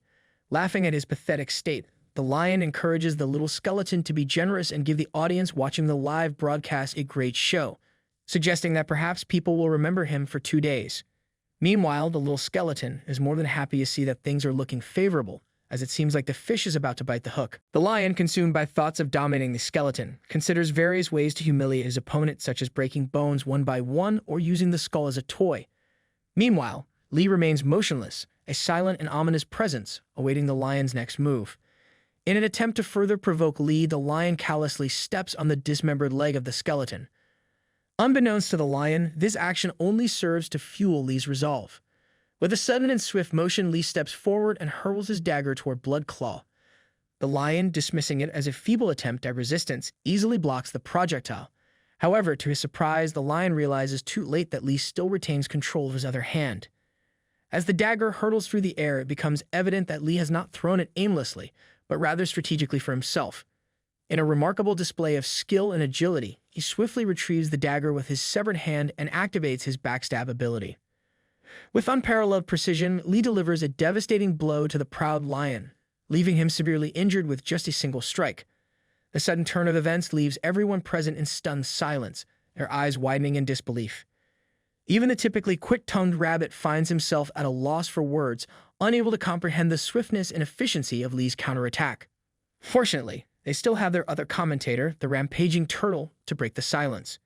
Laughing at his pathetic state, the lion encourages the little skeleton to be generous and give the audience watching the live broadcast a great show, suggesting that perhaps people will remember him for 2 days. Meanwhile, the little skeleton is more than happy to see that things are looking favorable, as it seems like the fish is about to bite the hook. The lion, consumed by thoughts of dominating the skeleton, considers various ways to humiliate his opponent, such as breaking bones one by one or using the skull as a toy. Meanwhile, Lee remains motionless, a silent and ominous presence, awaiting the lion's next move. In an attempt to further provoke Lee, the lion callously steps on the dismembered leg of the skeleton. Unbeknownst to the lion, this action only serves to fuel Lee's resolve. With a sudden and swift motion, Lee steps forward and hurls his dagger toward Bloodclaw. The lion, dismissing it as a feeble attempt at resistance, easily blocks the projectile. However, to his surprise, the lion realizes too late that Lee still retains control of his other hand. As the dagger hurtles through the air, it becomes evident that Lee has not thrown it aimlessly, but rather strategically for himself. In a remarkable display of skill and agility, he swiftly retrieves the dagger with his severed hand and activates his backstab ability. With unparalleled precision, Lee delivers a devastating blow to the proud lion, leaving him severely injured with just a single strike. The sudden turn of events leaves everyone present in stunned silence, their eyes widening in disbelief. Even the typically quick-tongued rabbit finds himself at a loss for words, unable to comprehend the swiftness and efficiency of Lee's counterattack. Fortunately, they still have their other commentator, the rampaging turtle, to break the silence.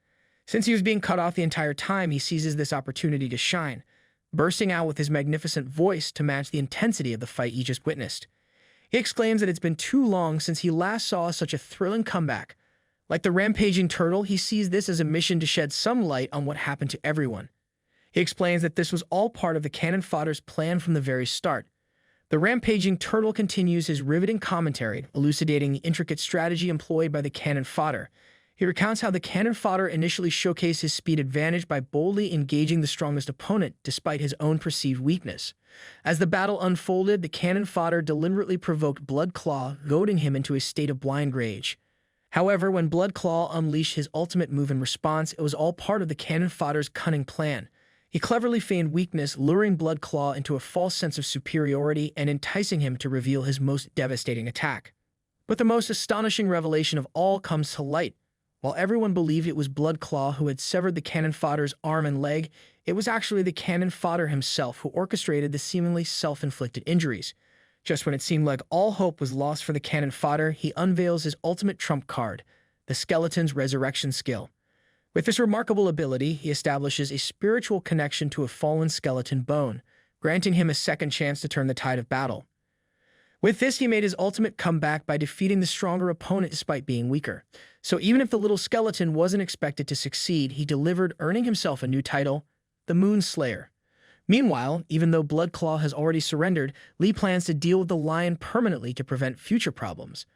Since he was being cut off the entire time, he seizes this opportunity to shine, bursting out with his magnificent voice to match the intensity of the fight he just witnessed. He exclaims that it's been too long since he last saw such a thrilling comeback. Like the rampaging turtle, he sees this as a mission to shed some light on what happened to everyone. He explains that this was all part of the cannon fodder's plan from the very start. The rampaging turtle continues his riveting commentary, elucidating the intricate strategy employed by the cannon fodder. He recounts how the cannon fodder initially showcased his speed advantage by boldly engaging the strongest opponent despite his own perceived weakness. As the battle unfolded, the cannon fodder deliberately provoked Bloodclaw, goading him into a state of blind rage. However, when Bloodclaw unleashed his ultimate move in response, it was all part of the cannon fodder's cunning plan. He cleverly feigned weakness, luring Bloodclaw into a false sense of superiority and enticing him to reveal his most devastating attack. But the most astonishing revelation of all comes to light. While everyone believed it was Bloodclaw who had severed the cannon fodder's arm and leg, it was actually the cannon fodder himself who orchestrated the seemingly self-inflicted injuries. Just when it seemed like all hope was lost for the cannon fodder, he unveils his ultimate trump card, the skeleton's resurrection skill. With this remarkable ability, he establishes a spiritual connection to a fallen skeleton bone, granting him a second chance to turn the tide of battle. With this, he made his ultimate comeback by defeating the stronger opponent despite being weaker. So even if the little skeleton wasn't expected to succeed, he delivered, earning himself a new title, the Moon Slayer. Meanwhile, even though Bloodclaw has already surrendered, Lee plans to deal with the lion permanently to prevent future problems.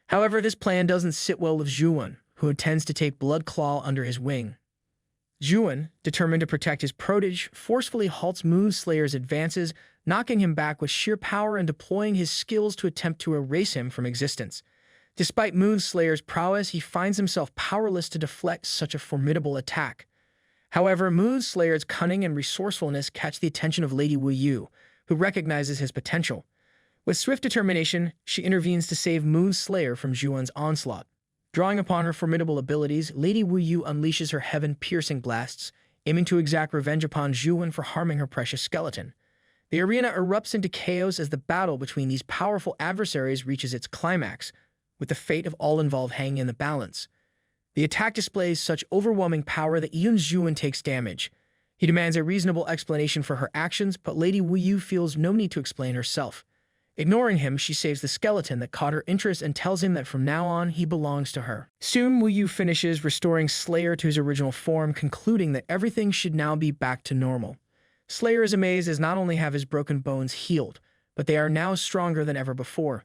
However, this plan doesn't sit well with Juan, who intends to take Bloodclaw under his wing. Juan, determined to protect his protege, forcefully halts Moon Slayer's advances, knocking him back with sheer power and deploying his skills to attempt to erase him from existence. Despite Moon Slayer's prowess, he finds himself powerless to deflect such a formidable attack. However, Moon Slayer's cunning and resourcefulness catch the attention of Lady Wuyu, who recognizes his potential. With swift determination, she intervenes to save Moon Slayer from Juan's onslaught. Drawing upon her formidable abilities, Lady Wuyu unleashes her heaven-piercing blasts, aiming to exact revenge upon Zhuan for harming her precious skeleton. The arena erupts into chaos as the battle between these powerful adversaries reaches its climax, with the fate of all involved hanging in the balance. The attack displays such overwhelming power that even Zhuan takes damage. He demands a reasonable explanation for her actions, but Lady Wu Yu feels no need to explain herself. Ignoring him, she saves the skeleton that caught her interest and tells him that from now on, he belongs to her. Soon, Wu Yu finishes, restoring Slayer to his original form, concluding that everything should now be back to normal. Slayer is amazed as not only have his broken bones healed, but they are now stronger than ever before.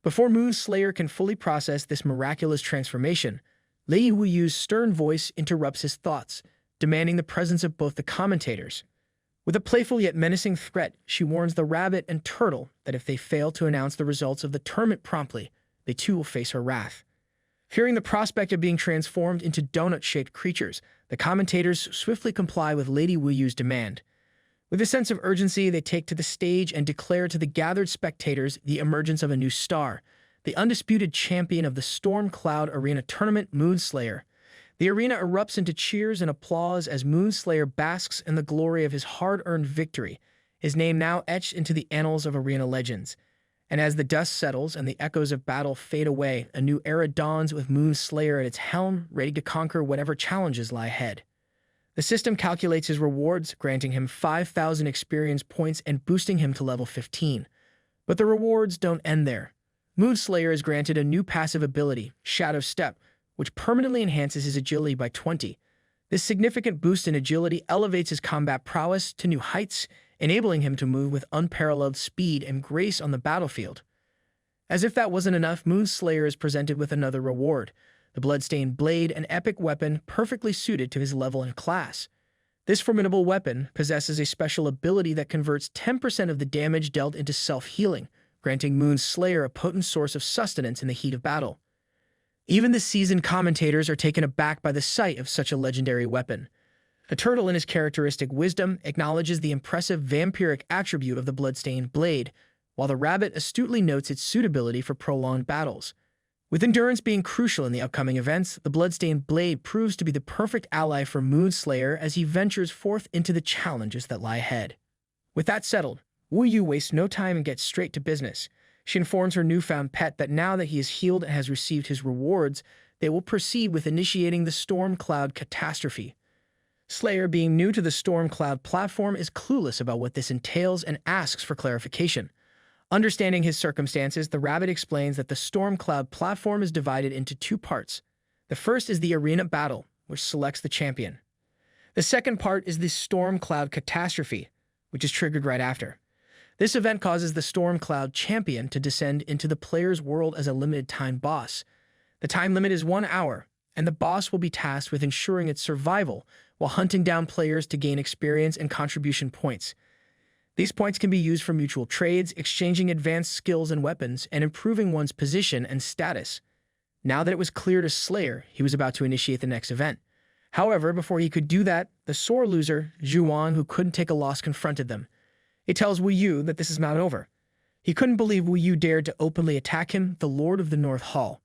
Before Moon Slayer can fully process this miraculous transformation, Lady Wu Yu's stern voice interrupts his thoughts, demanding the presence of both the commentators. With a playful yet menacing threat, she warns the rabbit and turtle that if they fail to announce the results of the tournament promptly, they too will face her wrath. Fearing the prospect of being transformed into donut-shaped creatures, the commentators swiftly comply with Lady Wu Yu's demand. With a sense of urgency, they take to the stage and declare to the gathered spectators the emergence of a new star, the undisputed champion of the Storm Cloud Arena Tournament, Moonslayer. The arena erupts into cheers and applause as Moonslayer basks in the glory of his hard-earned victory, his name now etched into the annals of arena legends. And as the dust settles and the echoes of battle fade away, a new era dawns with Moonslayer at its helm, ready to conquer whatever challenges lie ahead. The system calculates his rewards, granting him 5,000 experience points and boosting him to level 15. But the rewards don't end there. Moonslayer is granted a new passive ability, Shadow Step, which permanently enhances his agility by 20. This significant boost in agility elevates his combat prowess to new heights, enabling him to move with unparalleled speed and grace on the battlefield. As if that wasn't enough, Moonslayer is presented with another reward, the Bloodstained Blade, an epic weapon perfectly suited to his level and class. This formidable weapon possesses a special ability that converts 10% of the damage dealt into self-healing, granting Moonslayer a potent source of sustenance in the heat of battle. Even the seasoned commentators are taken aback by the sight of such a legendary weapon. The turtle, in his characteristic wisdom, acknowledges the impressive vampiric attribute of the Bloodstained Blade, while the rabbit astutely notes its suitability for prolonged battles. With endurance being crucial in the upcoming events, the Bloodstained Blade proves to be the perfect ally for Moonslayer as he ventures forth into the challenges that lie ahead. With that settled, Wu Yu wastes no time and gets straight to business. She informs her newfound pet that now that he is healed and has received his rewards, they will proceed with initiating the Storm Cloud Catastrophe. Slayer, being new to the Storm Cloud platform, is clueless about what this entails and asks for clarification. Understanding his circumstances, the rabbit explains that the Storm Cloud platform is divided into two parts. The first is the arena battle, which selects the champion. The second part is the Storm Cloud Catastrophe, which is triggered right after. This event causes the Storm Cloud champion to descend into the player's world as a limited-time boss. The time limit is 1 hour, and the boss will be tasked with ensuring its survival while hunting down players to gain experience and contribution points. These points can be used for mutual trades, exchanging advanced skills and weapons, and improving one's position and status. Now that it was clear to Slayer, he was about to initiate the next event. However, before he could do that, the sore loser, Zhuan, who couldn't take a loss, confronted them. He tells Wu Yu that this is not over. He couldn't believe Wu Yu dared to openly attack him, the Lord of the North Hall.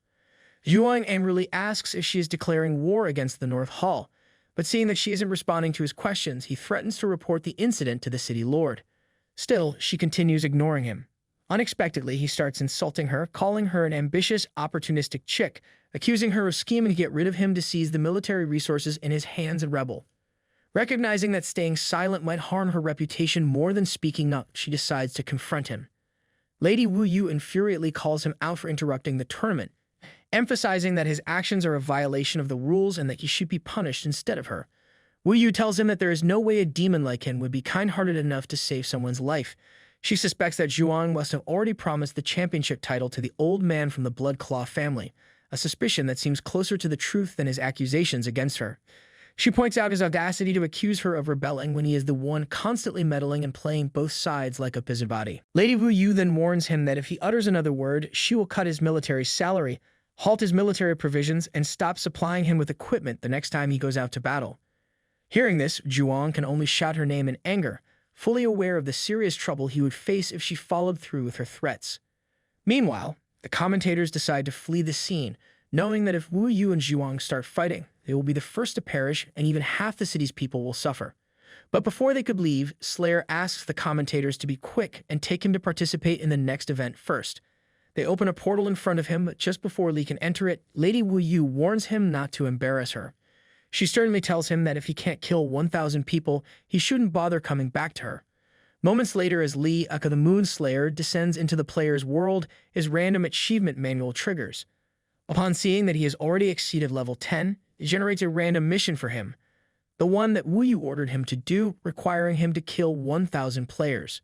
Zhuan angrily asks if she is declaring war against the North Hall, but seeing that she isn't responding to his questions, he threatens to report the incident to the city lord. Still, she continues ignoring him. Unexpectedly, he starts insulting her, calling her an ambitious, opportunistic chick, accusing her of scheming to get rid of him to seize the military resources in his hands and rebel. Recognizing that staying silent might harm her reputation more than speaking up, she decides to confront him. Lady Wu Yu infuriately calls him out for interrupting the tournament, emphasizing that his actions are a violation of the rules and that he should be punished instead of her. Wu Yu tells him that there is no way a demon like him would be kind-hearted enough to save someone's life. She suspects that Zhuan must have already promised the championship title to the old man from the Blood Claw family, a suspicion that seems closer to the truth than his accusations against her. She points out his audacity to accuse her of rebelling when he is the one constantly meddling and playing both sides like a busybody. Lady Wu Yu then warns him that if he utters another word, she will cut his military salary, halt his military provisions, and stop supplying him with equipment the next time he goes out to battle. Hearing this, Zhuan can only shout her name in anger, fully aware of the serious trouble he would face if she followed through with her threats. Meanwhile, the commentators decide to flee the scene, knowing that if Wu Yu and Zhuan start fighting, they will be the first to perish, and even half the city's people will suffer. But before they could leave, Slayer asks the commentators to be quick and take him to participate in the next event first. They open a portal in front of him, but just before Lee can enter it, Lady Wu Yu warns him not to embarrass her. She sternly tells him that if he can't kill 1,000 people, he shouldn't bother coming back to her. Moments later, as Lee, aka the Moon Slayer, descends into the player's world, his random achievement manual triggers. Upon seeing that he has already exceeded level 10, it generates a random mission for him, the one that Wu Yu ordered him to do, requiring him to kill 1,000 players.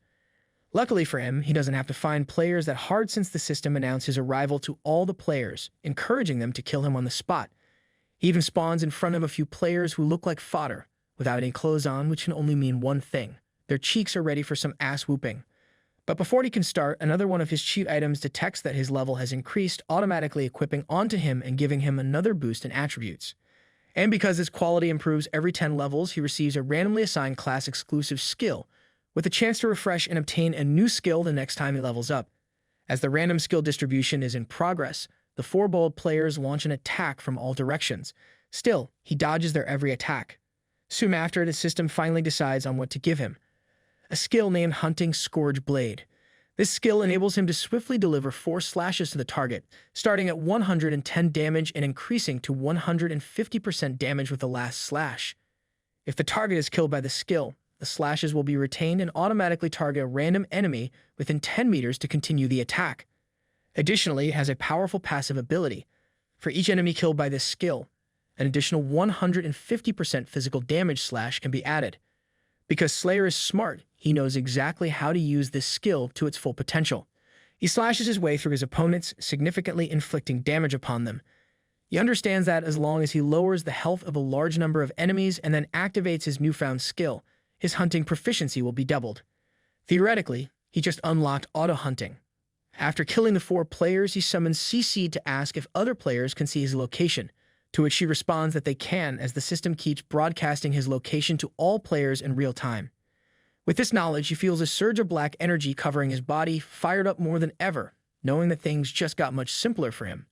Luckily for him, he doesn't have to find players that hard since the system announced his arrival to all the players, encouraging them to kill him on the spot. He even spawns in front of a few players who look like fodder, without any clothes on, which can only mean one thing: their cheeks are ready for some ass whooping. But before he can start, another one of his cheat items detects that his level has increased, automatically equipping onto him and giving him another boost in attributes. And because his quality improves every 10 levels, he receives a randomly assigned class-exclusive skill, with a chance to refresh and obtain a new skill the next time he levels up. As the random skill distribution is in progress, the four bold players launch an attack from all directions. Still, he dodges their every attack. Soon after, the system finally decides on what to give him: a skill named Hunting Scourge Blade. This skill enables him to swiftly deliver 4 slashes to the target, starting at 110 damage and increasing to 150% damage with the last slash. If the target is killed by the skill, the slashes will be retained and automatically target a random enemy within 10 meters to continue the attack. Additionally, it has a powerful passive ability. For each enemy killed by this skill, an additional 150% physical damage slash can be added. Because Slayer is smart, he knows exactly how to use this skill to its full potential. He slashes his way through his opponents, significantly inflicting damage upon them. He understands that as long as he lowers the health of a large number of enemies and then activates his newfound skill, his hunting proficiency will be doubled. Theoretically, he just unlocked auto-hunting. After killing the 4 players, he summons CC to ask if other players can see his location, to which she responds that they can, as the system keeps broadcasting his location to all players in real time. With this knowledge, he feels a surge of black energy covering his body, fired up more than ever, knowing that things just got much simpler for him.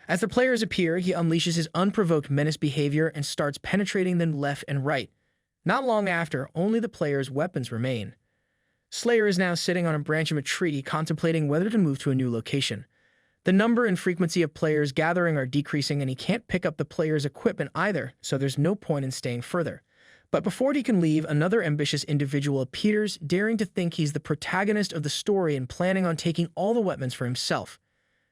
As the players appear, he unleashes his unprovoked menace behavior and starts penetrating them left and right. Not long after, only the players' weapons remain. Slayer is now sitting on a branch of a tree, contemplating whether to move to a new location. The number and frequency of players gathering are decreasing, and he can't pick up the players' equipment either, so there's no point in staying further. But before he can leave, another ambitious individual appears, daring to think he's the protagonist of the story and planning on taking all the weapons for himself.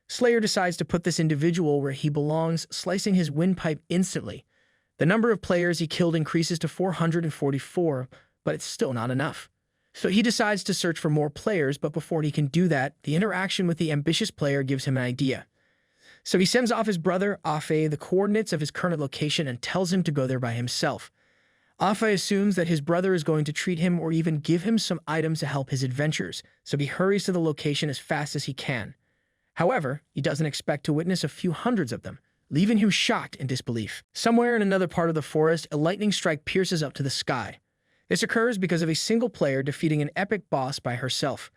Slayer decides to put this individual where he belongs, slicing his windpipe instantly. The number of players he killed increases to 444, but it's still not enough. So he decides to search for more players, but before he can do that, the interaction with the ambitious player gives him an idea. So he sends off his brother, Afe, the coordinates of his current location and tells him to go there by himself. Afe assumes that his brother is going to treat him or even give him some items to help his adventures, so he hurries to the location as fast as he can. However, he doesn't expect to witness a few hundreds of them, leaving him shocked in disbelief. Somewhere in another part of the forest, a lightning strike pierces up to the sky. This occurs because of a single player defeating an epic boss by herself.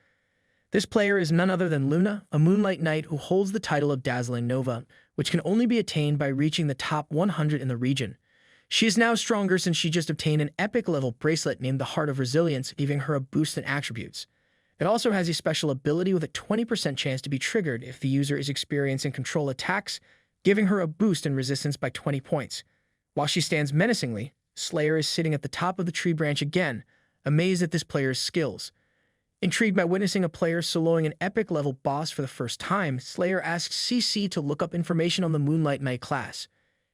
This player is none other than Luna, a Moonlight Knight who holds the title of Dazzling Nova, which can only be attained by reaching the top 100 in the region. She is now stronger since she just obtained an epic-level bracelet named the Heart of Resilience, giving her a boost in attributes. It also has a special ability with a 20% chance to be triggered if the user is experiencing control attacks, giving her a boost in resistance by 20 points. While she stands menacingly, Slayer is sitting at the top of the tree branch again, amazed at this player's skills. Intrigued by witnessing a player soloing an epic-level boss for the first time, Slayer asks CC to look up information on the Moonlight Knight class.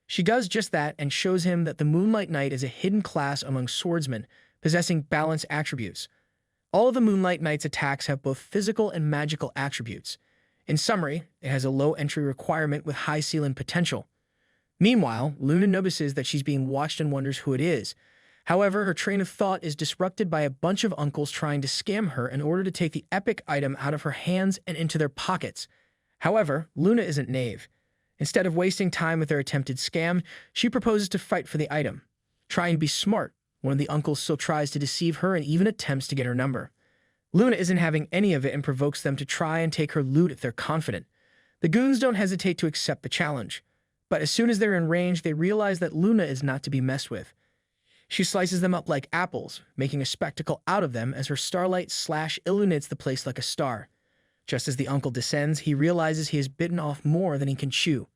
She does just that and shows him that the Moonlight Knight is a hidden class among swordsmen, possessing balanced attributes. All of the Moonlight Knight's attacks have both physical and magical attributes. In summary, it has a low entry requirement with high ceiling potential. Meanwhile, Luna notices that she's being watched and wonders who it is. However, her train of thought is disrupted by a bunch of uncles trying to scam her in order to take the epic item out of her hands and into their pockets. However, Luna isn't naive. Instead of wasting time with their attempted scam, she proposes to fight for the item. Try and be smart. One of the uncles still tries to deceive her and even attempts to get her number. Luna isn't having any of it and provokes them to try and take her loot if they're confident. The goons don't hesitate to accept the challenge. But as soon as they're in range, they realize that Luna is not to be messed with. She slices them up like apples, making a spectacle out of them as her starlight slash illuminates the place like a star. Just as the uncle descends, he realizes he has bitten off more than he can chew.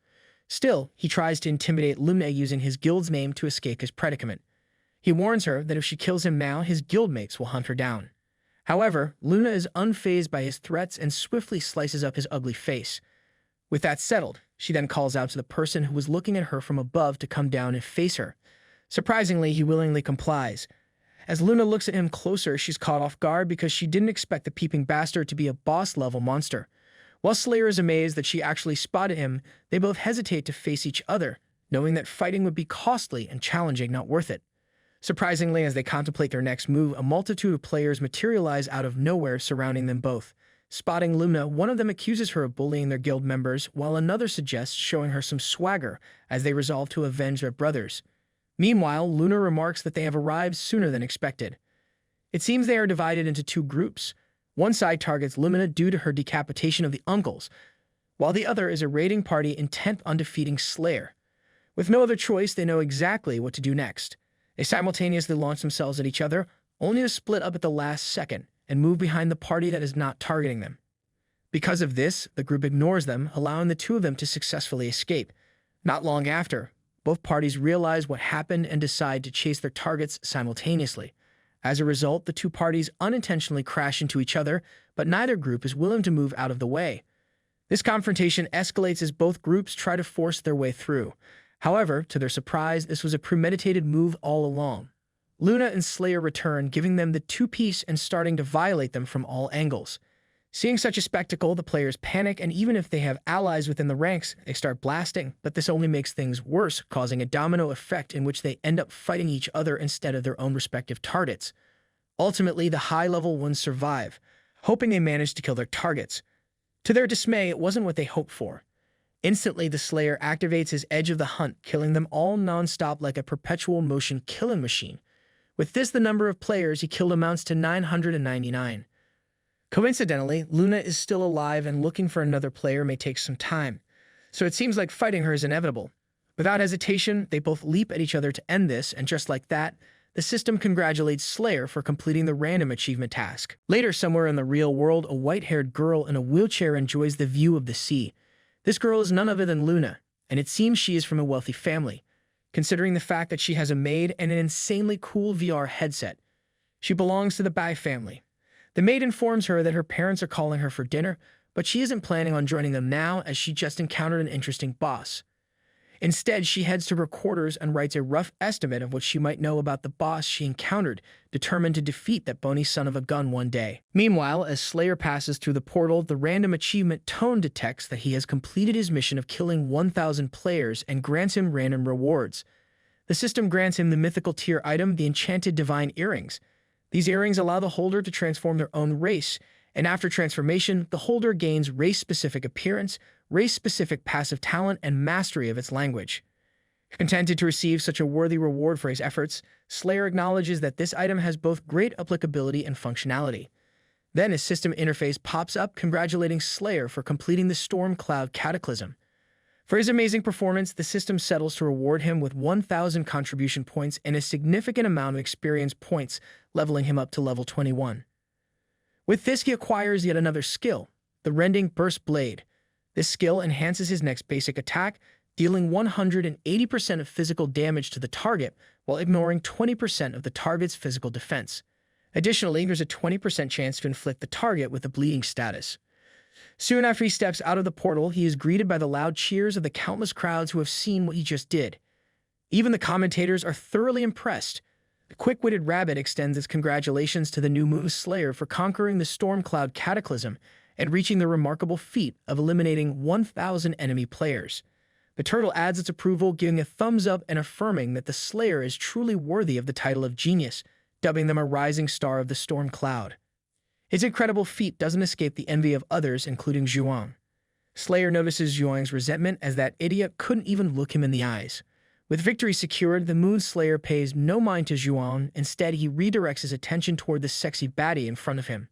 Still, he tries to intimidate Luna using his guild's name to escape his predicament. He warns her that if she kills him now, his guildmates will hunt her down. However, Luna is unfazed by his threats and swiftly slices up his ugly face. With that settled, she then calls out to the person who was looking at her from above to come down and face her. Surprisingly, he willingly complies. As Luna looks at him closer, she's caught off guard because she didn't expect the peeping bastard to be a boss-level monster. While Slayer is amazed that she actually spotted him, they both hesitate to face each other, knowing that fighting would be costly and challenging, not worth it. Surprisingly, as they contemplate their next move, a multitude of players materialize out of nowhere surrounding them both. Spotting Luna, one of them accuses her of bullying their guild members, while another suggests showing her some swagger as they resolve to avenge their brothers. Meanwhile, Luna remarks that they have arrived sooner than expected. It seems they are divided into two groups. One side targets Luna due to her decapitation of the uncles, while the other is a raiding party intent on defeating Slayer. With no other choice, they know exactly what to do next. They simultaneously launch themselves at each other, only to split up at the last second and move behind the party that is not targeting them. Because of this, the group ignores them, allowing the two of them to successfully escape. Not long after, both parties realize what happened and decide to chase their targets simultaneously. As a result, the two parties unintentionally crash into each other, but neither group is willing to move out of the way. This confrontation escalates as both groups try to force their way through. However, to their surprise, this was a premeditated move all along. Luna and Slayer return, giving them the two-piece and starting to violate them from all angles. Seeing such a spectacle, the players panic, and even if they have allies within the ranks, they start blasting, but this only makes things worse, causing a domino effect in which they end up fighting each other instead of their own respective targets. Ultimately, the high-level ones survive, hoping they manage to kill their targets. To their dismay, it wasn't what they hoped for. Instantly, the Slayer activates his edge of the hunt, killing them all non-stop like a perpetual motion killing machine. With this, the number of players he killed amounts to 999. Coincidentally, Luna is still alive and looking for another player may take some time, so it seems like fighting her is inevitable. Without hesitation, they both leap at each other to end this, and just like that, the system congratulates Slayer for completing the random achievement task. Later, somewhere in the real world, a white-haired girl in a wheelchair enjoys the view of the sea. This girl is none other than Luna, and it seems she is from a wealthy family, considering the fact that she has a maid and an insanely cool VR headset. She belongs to the Bai family. The maid informs her that her parents are calling her for dinner, but she isn't planning on joining them now as she just encountered an interesting boss. Instead, she heads to her quarters and writes a rough estimate of what she might know about the boss she encountered, determined to defeat that bony son of a gun one day. Meanwhile, as Slayer passes through the portal, the random achievement tone detects that he has completed his mission of killing 1,000 players and grants him random rewards. The system grants him the mythical tier item, the enchanted divine earrings. These earrings allow the holder to transform their own race, and after transformation, the holder gains race-specific appearance, race-specific passive talent, and mastery of its language. Contented to receive such a worthy reward for his efforts, Slayer acknowledges that this item has both great applicability and functionality. Then his system interface pops up congratulating Slayer for completing the Storm Cloud Cataclysm. For his amazing performance, the system settles to reward him with 1,000 contribution points and a significant amount of experience points, leveling him up to level 21. With this, he acquires yet another skill, the Rending Burst Blade. This skill enhances his next basic attack, dealing 180% of physical damage to the target while ignoring 20% of the target's physical defense. Additionally, there's a 20% chance to inflict the target with a bleeding status. Soon after he steps out of the portal, he is greeted by the loud cheers of the countless crowds who have seen what he just did. Even the commentators are thoroughly impressed. The quick-witted rabbit extends its congratulations to the new Moon Slayer for conquering the Storm Cloud Cataclysm and reaching the remarkable feat of eliminating 1,000 enemy players. The turtle adds its approval, giving a thumbs up and affirming that the Slayer is truly worthy of the title of genius, dubbing them a rising star of the Storm Cloud. His incredible feat doesn't escape the envy of others, including Zhuang. Slayer notices Zhuang's resentment as that idiot couldn't even look him in the eyes. With victory secured, the Moon Slayer pays no mind to Zhuang. Instead, he redirects his attention toward the sexy baddie in front of him.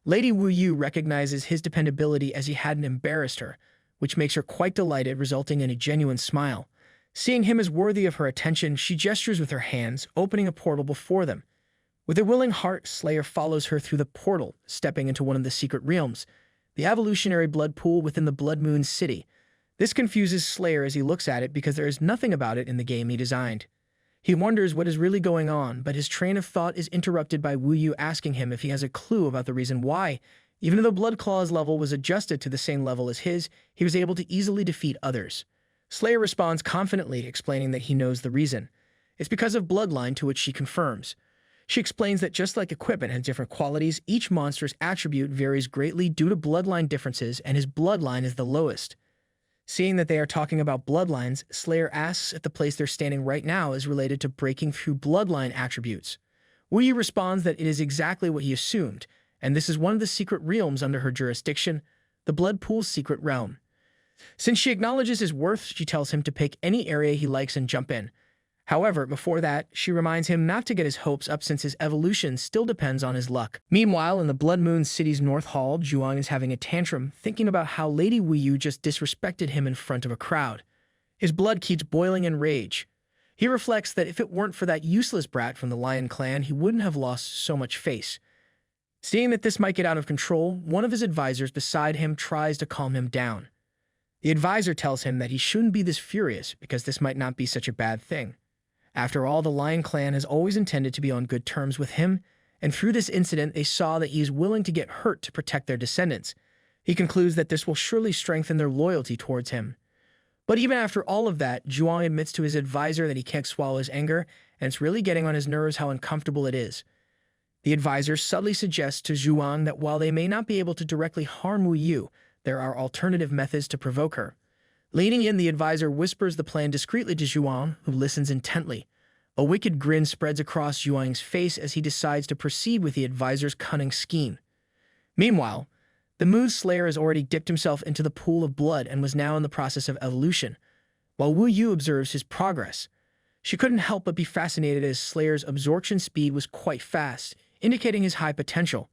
Lady Wu Yu recognizes his dependability as he hadn't embarrassed her. which makes her quite delighted, resulting in a genuine smile. Seeing him as worthy of her attention, she gestures with her hands, opening a portal before them. With a willing heart, Slayer follows her through the portal, stepping into one of the secret realms, the evolutionary blood pool within the Blood Moon City. This confuses Slayer as he looks at it because there is nothing about it in the game he designed. He wonders what is really going on, but his train of thought is interrupted by Wu Yu asking him if he has a clue about the reason why. Even though Blood Claw's level was adjusted to the same level as his, he was able to easily defeat others. Slayer responds confidently, explaining that he knows the reason. It's because of bloodline, to which she confirms. She explains that just like equipment has different qualities, each monster's attribute varies greatly due to bloodline differences, and his bloodline is the lowest. Seeing that they are talking about bloodlines, Slayer asks if the place they're standing right now is related to breaking through bloodline attributes. Wu Yu responds that it is exactly what he assumed, and this is one of the secret realms under her jurisdiction, the Bloodpool's secret realm. Since she acknowledges his worth, she tells him to pick any area he likes and jump in. However, before that, she reminds him not to get his hopes up since his evolution still depends on his luck. Meanwhile, in the Blood Moon City's North Hall, Zhuang is having a tantrum, thinking about how Lady Wu Yu just disrespected him in front of a crowd. His blood keeps boiling in rage. He reflects that if it weren't for that useless brat from the Lion clan, he wouldn't have lost so much face. Seeing that this might get out of control, one of his advisors beside him tries to calm him down. The advisor tells him that he shouldn't be this furious because this might not be such a bad thing. After all, the Lion clan has always intended to be on good terms with him, and through this incident they saw that he is willing to get hurt to protect their descendants. He concludes that this will surely strengthen their loyalty towards him. But even after all of that, Zhuang admits to his advisor that he can't swallow his anger, and it's really getting on his nerves how uncomfortable it is. The advisor subtly suggests to Zhuang that while they may not be able to directly harm Wu Yu, there are alternative methods to provoke her. Leaning in, the advisor whispers the plan discreetly to Zhuang, who listens intently. A wicked grin spreads across Zhuang's face as he decides to proceed with the advisor's cunning scheme. Meanwhile, the Moon Slayer has already dipped himself into the pool of blood and was now in the process of evolution, while Wu Yu observes his progress. She couldn't help but be fascinated as Slayer's absorption speed was quite fast, indicating his high potential.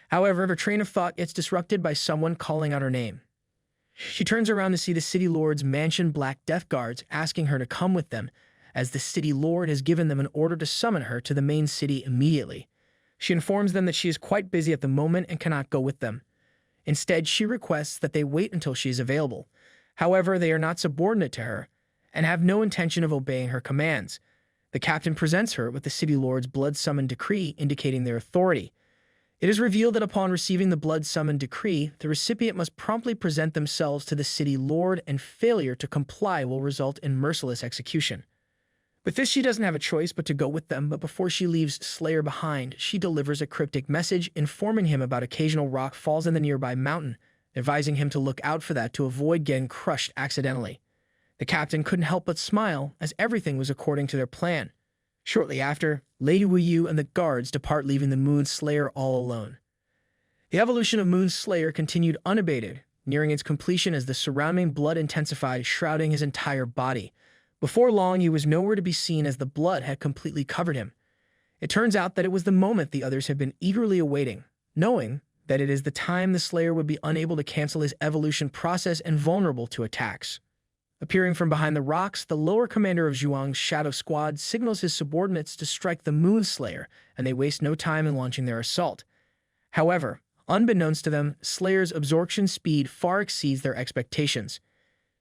However, her train of thought gets disrupted by someone calling out her name. She turns around to see the City Lord's mansion Black Death Guards asking her to come with them, as the City Lord has given them an order to summon her to the main city immediately. She informs them that she is quite busy at the moment and cannot go with them. Instead, she requests that they wait until she is available. However, they are not subordinate to her and have no intention of obeying her commands. The captain presents her with the City Lord's blood summon decree indicating their authority. It is revealed that upon receiving the blood summon decree, the recipient must promptly present themselves to the City Lord, and failure to comply will result in merciless execution. With this, she doesn't have a choice but to go with them, but before she leaves Slayer behind, she delivers a cryptic message informing him about occasional rock falls in the nearby mountain, advising him to look out for that to avoid getting crushed accidentally. The captain couldn't help but smile, as everything was according to their plan. Shortly after, Lady Wu Yu and the guards depart, leaving the Moon Slayer all alone. The evolution of Moon Slayer continued unabated, nearing its completion as the surrounding blood intensified, shrouding his entire body. Before long, he was nowhere to be seen as the blood had completely covered him. It turns out that it was the moment the others had been eagerly awaiting, knowing that it is the time the Slayer would be unable to cancel his evolution process and vulnerable to attacks. Appearing from behind the rocks, the lower commander of Zhuang's Shadow Squad signals his subordinates to strike the Moon Slayer, and they waste no time in launching their assault. However, unbeknownst to them, Slayer's absorption speed far exceeds their expectations.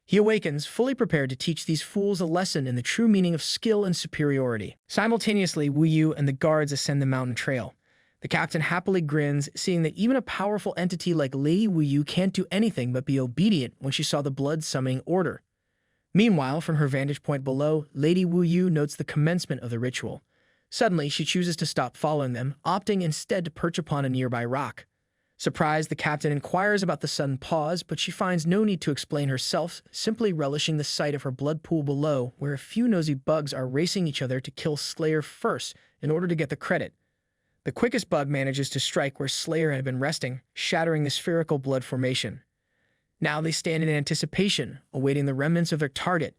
He awakens, fully prepared to teach these fools a lesson in the true meaning of skill and superiority. Simultaneously, Wu Yu and the guards ascend the mountain trail. The captain happily grins, seeing that even a powerful entity like Lady Wu Yu can't do anything but be obedient when she saw the blood summoning order. Meanwhile, from her vantage point below, Lady Wu Yu notes the commencement of the ritual. Suddenly, she chooses to stop following them, opting instead to perch upon a nearby rock. Surprised, the captain inquires about the sudden pause, but she finds no need to explain herself, simply relishing the sight of her blood pool below, where a few nosy bugs are racing each other to kill Slayer first in order to get the credit. The quickest bug manages to strike where Slayer had been resting, shattering the spherical blood formation. Now they stand in anticipation, awaiting the remnants of their target.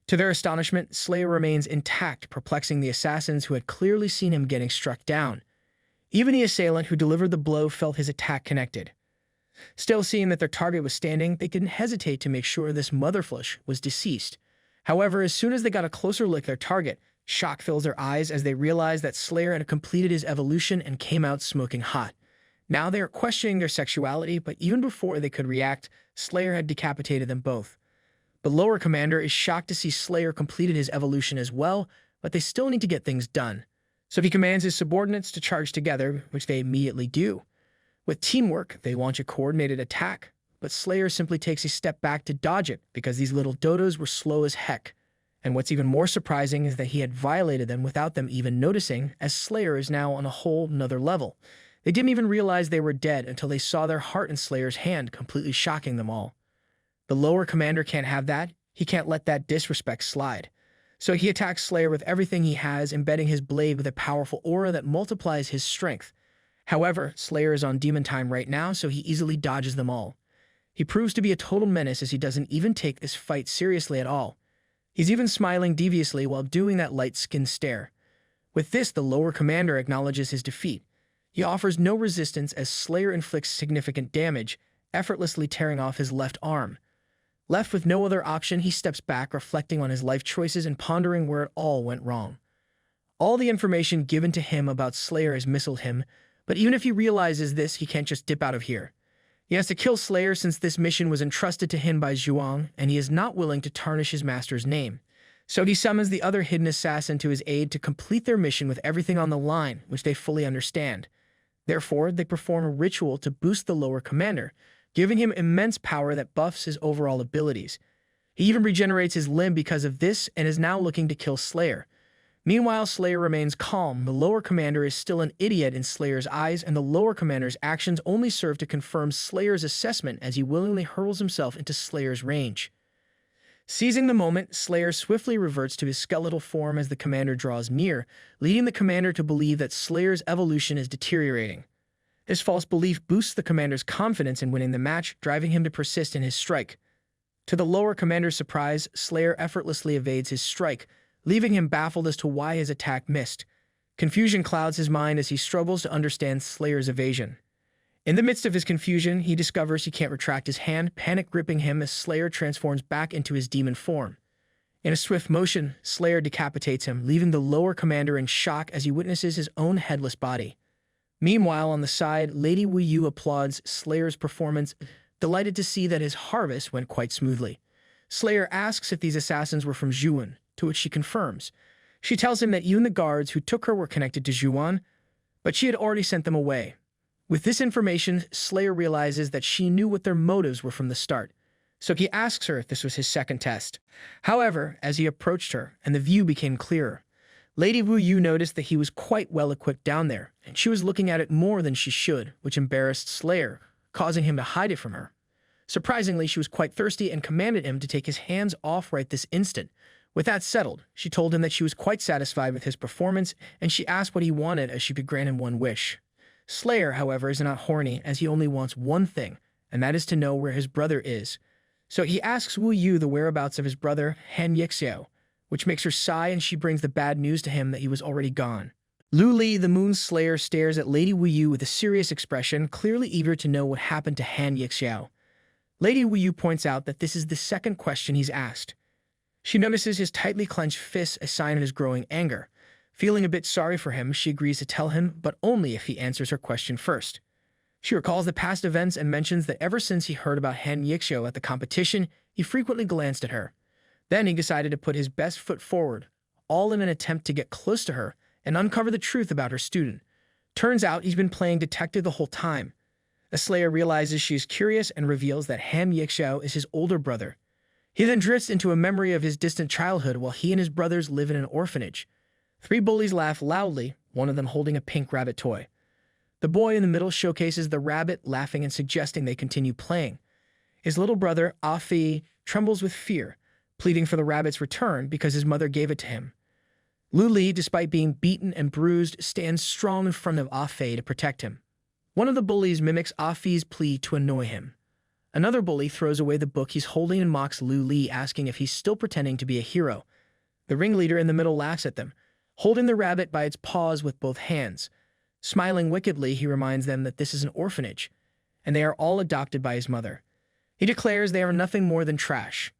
To their astonishment, Slayer remains intact, perplexing the assassins who had clearly seen him getting struck down. Even the assailant who delivered the blow felt his attack connected. Still, seeing that their target was standing, they didn't hesitate to make sure this motherflush was deceased. However, as soon as they got a closer look at their target, shock fills their eyes as they realized that Slayer had completed his evolution and came out smoking hot. Now they are questioning their sexuality, but even before they could react, Slayer had decapitated them both. The lower commander is shocked to see Slayer completed his evolution as well, but they still need to get things done. So he commands his subordinates to charge together, which they immediately do. With teamwork, they launch a coordinated attack, but Slayer simply takes a step back to dodge it because these little dodos were slow as heck. And what's even more surprising is that he had violated them without them even noticing, as Slayer is now on a whole nother level. They didn't even realize they were dead until they saw their heart in Slayer's hand, completely shocking them all. The lower commander can't have that. He can't let that disrespect slide. So he attacks Slayer with everything he has, embedding his blade with a powerful aura that multiplies his strength. However, Slayer is on demon time right now, so he easily dodges them all. He proves to be a total menace as he doesn't even take this fight seriously at all. He's even smiling deviously while doing that light-skinned stare. With this, the lower commander acknowledges his defeat. He offers no resistance as Slayer inflicts significant damage, effortlessly tearing off his left arm. Left with no other option, he steps back, reflecting on his life choices and pondering where it all went wrong. All the information given to him about Slayer has misled him, but even if he realizes this, he can't just dip out of here. He has to kill Slayer since this mission was entrusted to him by Zhuang, and he is not willing to tarnish his master's name. So he summons the other hidden assassin to his aid to complete their mission with everything on the line, which they fully understand. Therefore, they perform a ritual to boost the lower commander, giving him immense power that buffs his overall abilities. He even regenerates his limb because of this and is now looking to kill Slayer. Meanwhile, Slayer remains calm. The lower commander is still an idiot in Slayer's eyes, and the lower commander's actions only serve to confirm Slayer's assessment as he willingly hurls himself into Slayer's range. Seizing the moment, Slayer swiftly reverts to his skeletal form as the commander draws near, leading the commander to believe that Slayer's evolution is deteriorating. This false belief boosts the commander's confidence in winning the match, driving him to persist in his strike. To the lower commander's surprise, Slayer effortlessly evades his strike, leaving him baffled as to why his attack missed. Confusion clouds his mind as he struggles to understand Slayer's evasion. In the midst of his confusion, he discovers he can't retract his hand, panic gripping him as Slayer transforms back into his demon form. In a swift motion, Slayer decapitates him, leaving the lower commander in shock as he witnesses his own headless body. Meanwhile, on the side, Lady Wu Yu applauds Slayer's performance, delighted to see that his harvest went quite smoothly. Slayer asks if these assassins were from Zhuan, to which she confirms. She tells him that even the guards who took her were connected to Zhuan, but she had already sent them away. With this information, Slayer realizes that she knew what their motives were from the start, so he asks her if this was his second test. However, as he approached her and the view became clearer, Lady Wu Yu noticed that he was quite well equipped down there, and she was looking at it more than she should, which embarrassed Slayer, causing him to hide it from her. Surprisingly, she was quite thirsty and commanded him to take his hands off right this instant. With that settled, she told him that she was quite satisfied with his performance, and she asked what he wanted as she could grant him one wish. Slayer, however, is not horny, as he only wants one thing, and that is to know where his brother is. So he asks Wu Yu the whereabouts of his brother, Han Yixiao, which makes her sigh, and she brings the bad news to him that he was already gone. Lu Li, the Moon Slayer, stares at Lady Wu Yu with a serious expression, clearly eager to know what happened to Han Yixiao. Lady Wu Yu points out that this is the second question he's asked. She notices his tightly clenched fists, a sign of his growing anger. Feeling a bit sorry for him, she agrees to tell him, but only if he answers her question first. She recalls the past events and mentions that ever since he heard about Han Yixiao at the competition, he frequently glanced at her. Then he decided to put his best foot forward, all in an attempt to get close to her and uncover the truth about her student. Turns out he's been playing detective the whole time. The Slayer realizes she is curious and reveals that Han Yixiao is his older brother. He then drifts into a memory of his distant childhood while he and his brothers live in an orphanage. 3 bullies laugh loudly, one of them holding a pink rabbit toy. The boy in the middle showcases the rabbit, laughing and suggesting they continue playing. His little brother, Afi, trembles with fear, pleading for the rabbit's return because his mother gave it to him. Lu Li, despite being beaten and bruised, stands strong in front of Afi to protect him. One of the bullies mimics Afi's plea to annoy him. Another bully throws away the book he's holding and mocks Lu Li, asking if he's still pretending to be a hero. The ringleader in the middle laughs at them, holding the rabbit by its paws with both hands. Smiling wickedly, he reminds them that this is an orphanage, and they are all adopted by his mother. He declares they are nothing more than trash.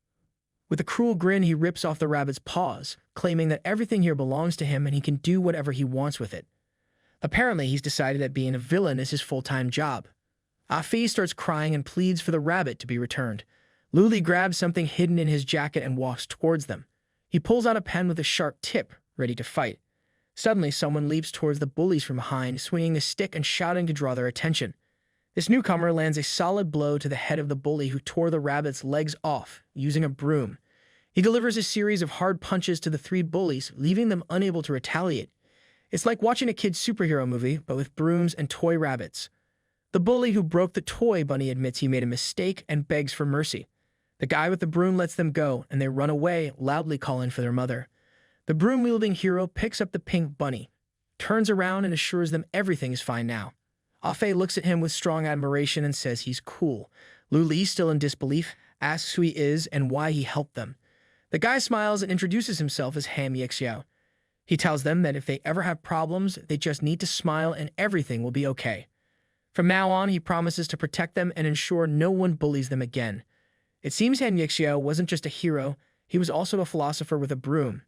With a cruel grin, he rips off the rabbit's paws, claiming that everything here belongs to him and he can do whatever he wants with it. Apparently, he's decided that being a villain is his full-time job. Afi starts crying and pleads for the rabbit to be returned. Luli grabs something hidden in his jacket and walks towards them. He pulls out a pen with a sharp tip, ready to fight. Suddenly, someone leaps towards the bullies from behind, swinging a stick and shouting to draw their attention. This newcomer lands a solid blow to the head of the bully who tore the rabbit's legs off, using a broom. He delivers a series of hard punches to the three bullies, leaving them unable to retaliate. It's like watching a kid's superhero movie, but with brooms and toy rabbits. The bully who broke the toy bunny admits he made a mistake and begs for mercy. The guy with the broom lets them go, and they run away, loudly calling for their mother. The broom-wielding hero picks up the pink bunny, turns around and assures them everything is fine now. Afe looks at him with strong admiration and says he's cool. Luli, still in disbelief, asks who he is and why he helped them. The guy smiles and introduces himself as Han Yixiao. He tells them that if they ever have problems, they just need to smile and everything will be okay. From now on, he promises to protect them and ensure no one bullies them again. It seems Han Yixiao wasn't just a hero, he was also a philosopher with a broom.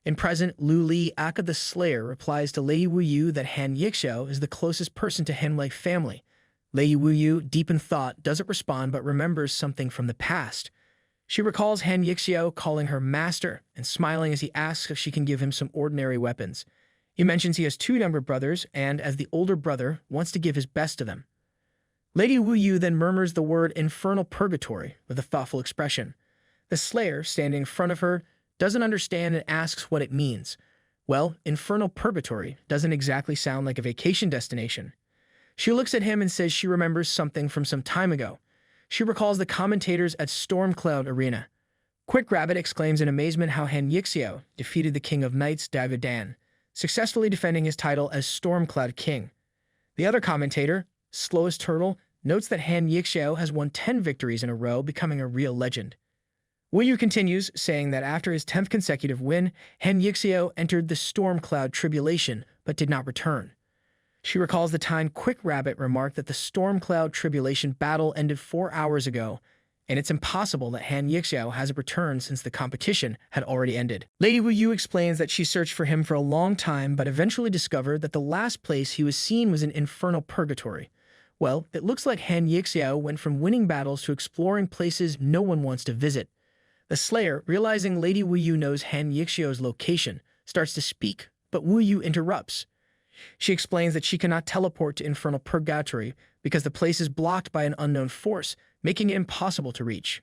In present, Lu Li, Aka the Slayer, replies to Lady Wu Yu that Han Yixiao is the closest person to him like family. Lady Wu Yu, deep in thought, doesn't respond but remembers something from the past. She recalls Han Yixiao calling her master and smiling as he asks if she can give him some ordinary weapons. He mentions he has two younger brothers and, as the older brother, wants to give his best to them. Lady Wu Yu then murmurs the word infernal purgatory with a thoughtful expression. The Slayer, standing in front of her, doesn't understand and asks what it means. Well, infernal purgatory doesn't exactly sound like a vacation destination. She looks at him and says she remembers something from some time ago. She recalls the commentators at Stormcloud Arena. Quick Rabbit exclaims in amazement how Han Yixiao defeated the King of Knights, Davidan, successfully defending his title as Stormcloud King. The other commentator, Slowest Turtle, notes that Han Yixiao has won 10 victories in a row, becoming a real legend. Wu Yu continues, saying that after his 10th consecutive win, Han Yixiao entered the Stormcloud Tribulation, but did not return. She recalls the time Quick Rabbit remarked that the Stormcloud Tribulation battle ended 4 hours ago, and it's impossible that Han Yixiao hasn't returned since the competition had already ended. Lady Wu Yu explains that she searched for him for a long time, but eventually discovered that the last place he was seen was in infernal purgatory. Well, it looks like Han Yixiao went from winning battles to exploring places no one wants to visit. The Slayer, realizing Lady Wu Yu knows Han Yixiao's location, starts to speak, but Wu Yu interrupts. She explains that she cannot teleport to infernal purgatory because the place is blocked by an unknown force, making it impossible to reach.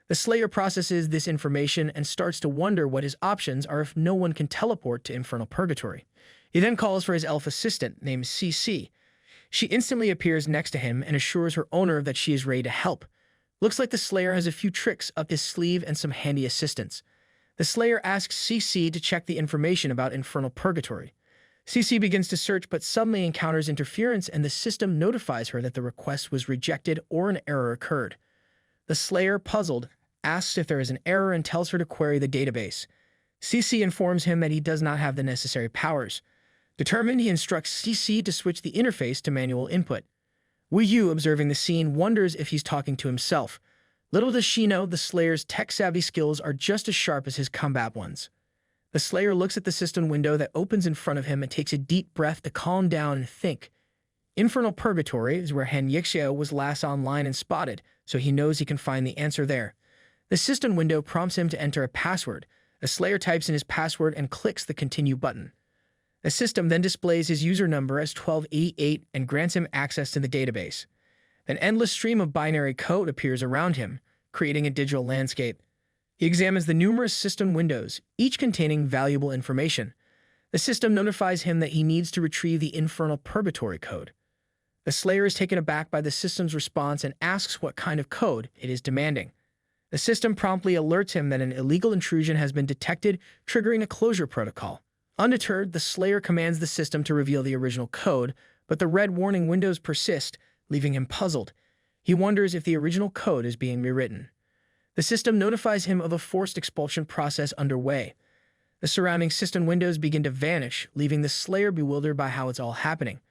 The Slayer processes this information and starts to wonder what his options are if no one can teleport to infernal purgatory. He then calls for his elf assistant, named CC. She instantly appears next to him and assures her owner that she is ready to help. Looks like the Slayer has a few tricks up his sleeve and some handy assistance. The Slayer asks CC to check the information about infernal purgatory. CC begins to search but suddenly encounters interference and the system notifies her that the request was rejected or an error occurred. The Slayer, puzzled, asks if there is an error and tells her to query the database. CC informs him that he does not have the necessary powers. Determined, he instructs CC to switch the interface to manual input. Wu Yu, observing the scene, wonders if he's talking to himself. Little does she know the Slayer's tech-savvy skills are just as sharp as his combat ones. The Slayer looks at the system window that opens in front of him and takes a deep breath to calm down and think. Infernal Purgatory is where Han Yixiao was last online and spotted, so he knows he can find the answer there. The system window prompts him to enter a password. The Slayer types in his password and clicks the Continue button. The system then displays his user number as 1288 and grants him access to the database. An endless stream of binary code appears around him, creating a digital landscape. He examines the numerous system windows, each containing valuable information. The system notifies him that he needs to retrieve the infernal purgatory code. The Slayer is taken aback by the system's response and asks what kind of code it is demanding. The system promptly alerts him that an illegal intrusion has been detected, triggering a closure protocol. Undeterred, the Slayer commands the system to reveal the original code, but the red warning windows persist, leaving him puzzled. He wonders if the original code is being rewritten. The system notifies him of a forced expulsion process underway. The surrounding system windows begin to vanish, leaving the Slayer bewildered by how it's all happening.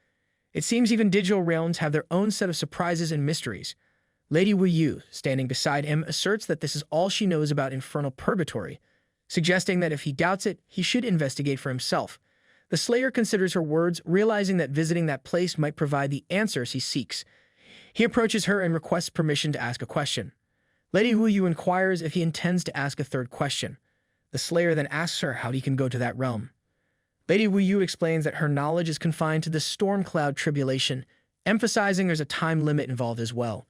It seems even digital realms have their own set of surprises and mysteries. Lady Wu Yu, standing beside him, asserts that this is all she knows about infernal purgatory, suggesting that if he doubts it, he should investigate for himself. The Slayer considers her words, realizing that visiting that place might provide the answers he seeks. He approaches her and requests permission to ask a question. Lady Wu Yu inquires if he intends to ask a third question. The Slayer then asks her how he can go to that realm. Lady Wu Yu explains that her knowledge is confined to the storm cloud tribulation, emphasizing there's a time limit involved as well.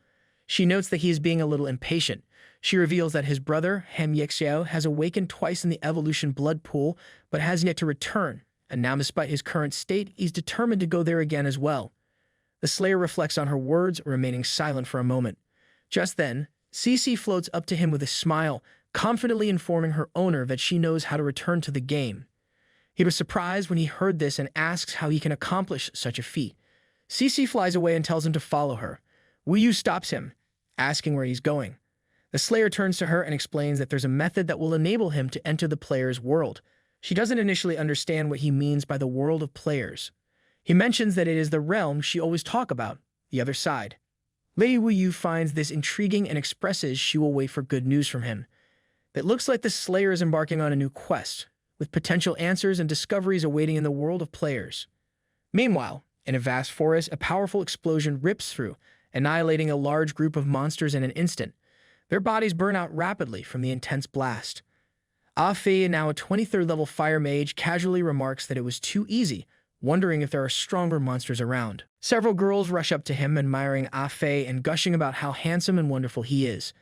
She notes that he is being a little impatient. She reveals that his brother, Hem Yexiao, has awakened twice in the evolution Bloodpool, but has yet to return, and now despite his current state, he's determined to go there again as well. The Slayer reflects on her words, remaining silent for a moment. Just then, Cece floats up to him with a smile, confidently informing her owner that she knows how to return to the game. He was surprised when he heard this and asks how he can accomplish such a feat. Cece flies away and tells him to follow her. Wu Yu stops him, asking where he's going. The Slayer turns to her and explains that there's a method that will enable him to enter the player's world. She doesn't initially understand what he means by the world of players. He mentions that it is the realm she always talks about, the other side. Lady Wu Yu finds this intriguing and expresses she will wait for good news from him. It looks like the Slayer is embarking on a new quest, with potential answers and discoveries awaiting in the world of players. Meanwhile, in a vast forest, a powerful explosion rips through, annihilating a large group of monsters in an instant. Their bodies burn out rapidly from the intense blast. Ah Fei, now a 23rd level fire mage, casually remarks that it was too easy, wondering if there are stronger monsters around. Several girls rush up to him, admiring Ah Fei and gushing about how handsome and wonderful he is.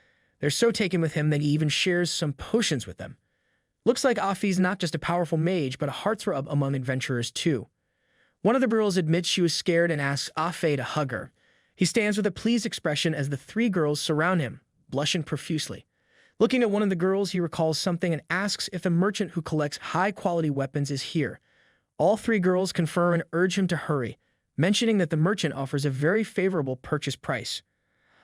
They're so taken with him that he even shares some potions with them. Looks like Ah Fei's not just a powerful mage, but a heartthrob among adventurers too. One of the girls admits she was scared and asks Ah Fei to hug her. He stands with a pleased expression as the three girls surround him, blushing profusely. Looking at one of the girls, he recalls something and asks if the merchant who collects high-quality weapons is here. All three girls confirm and urge him to hurry, mentioning that the merchant offers a very favorable purchase price.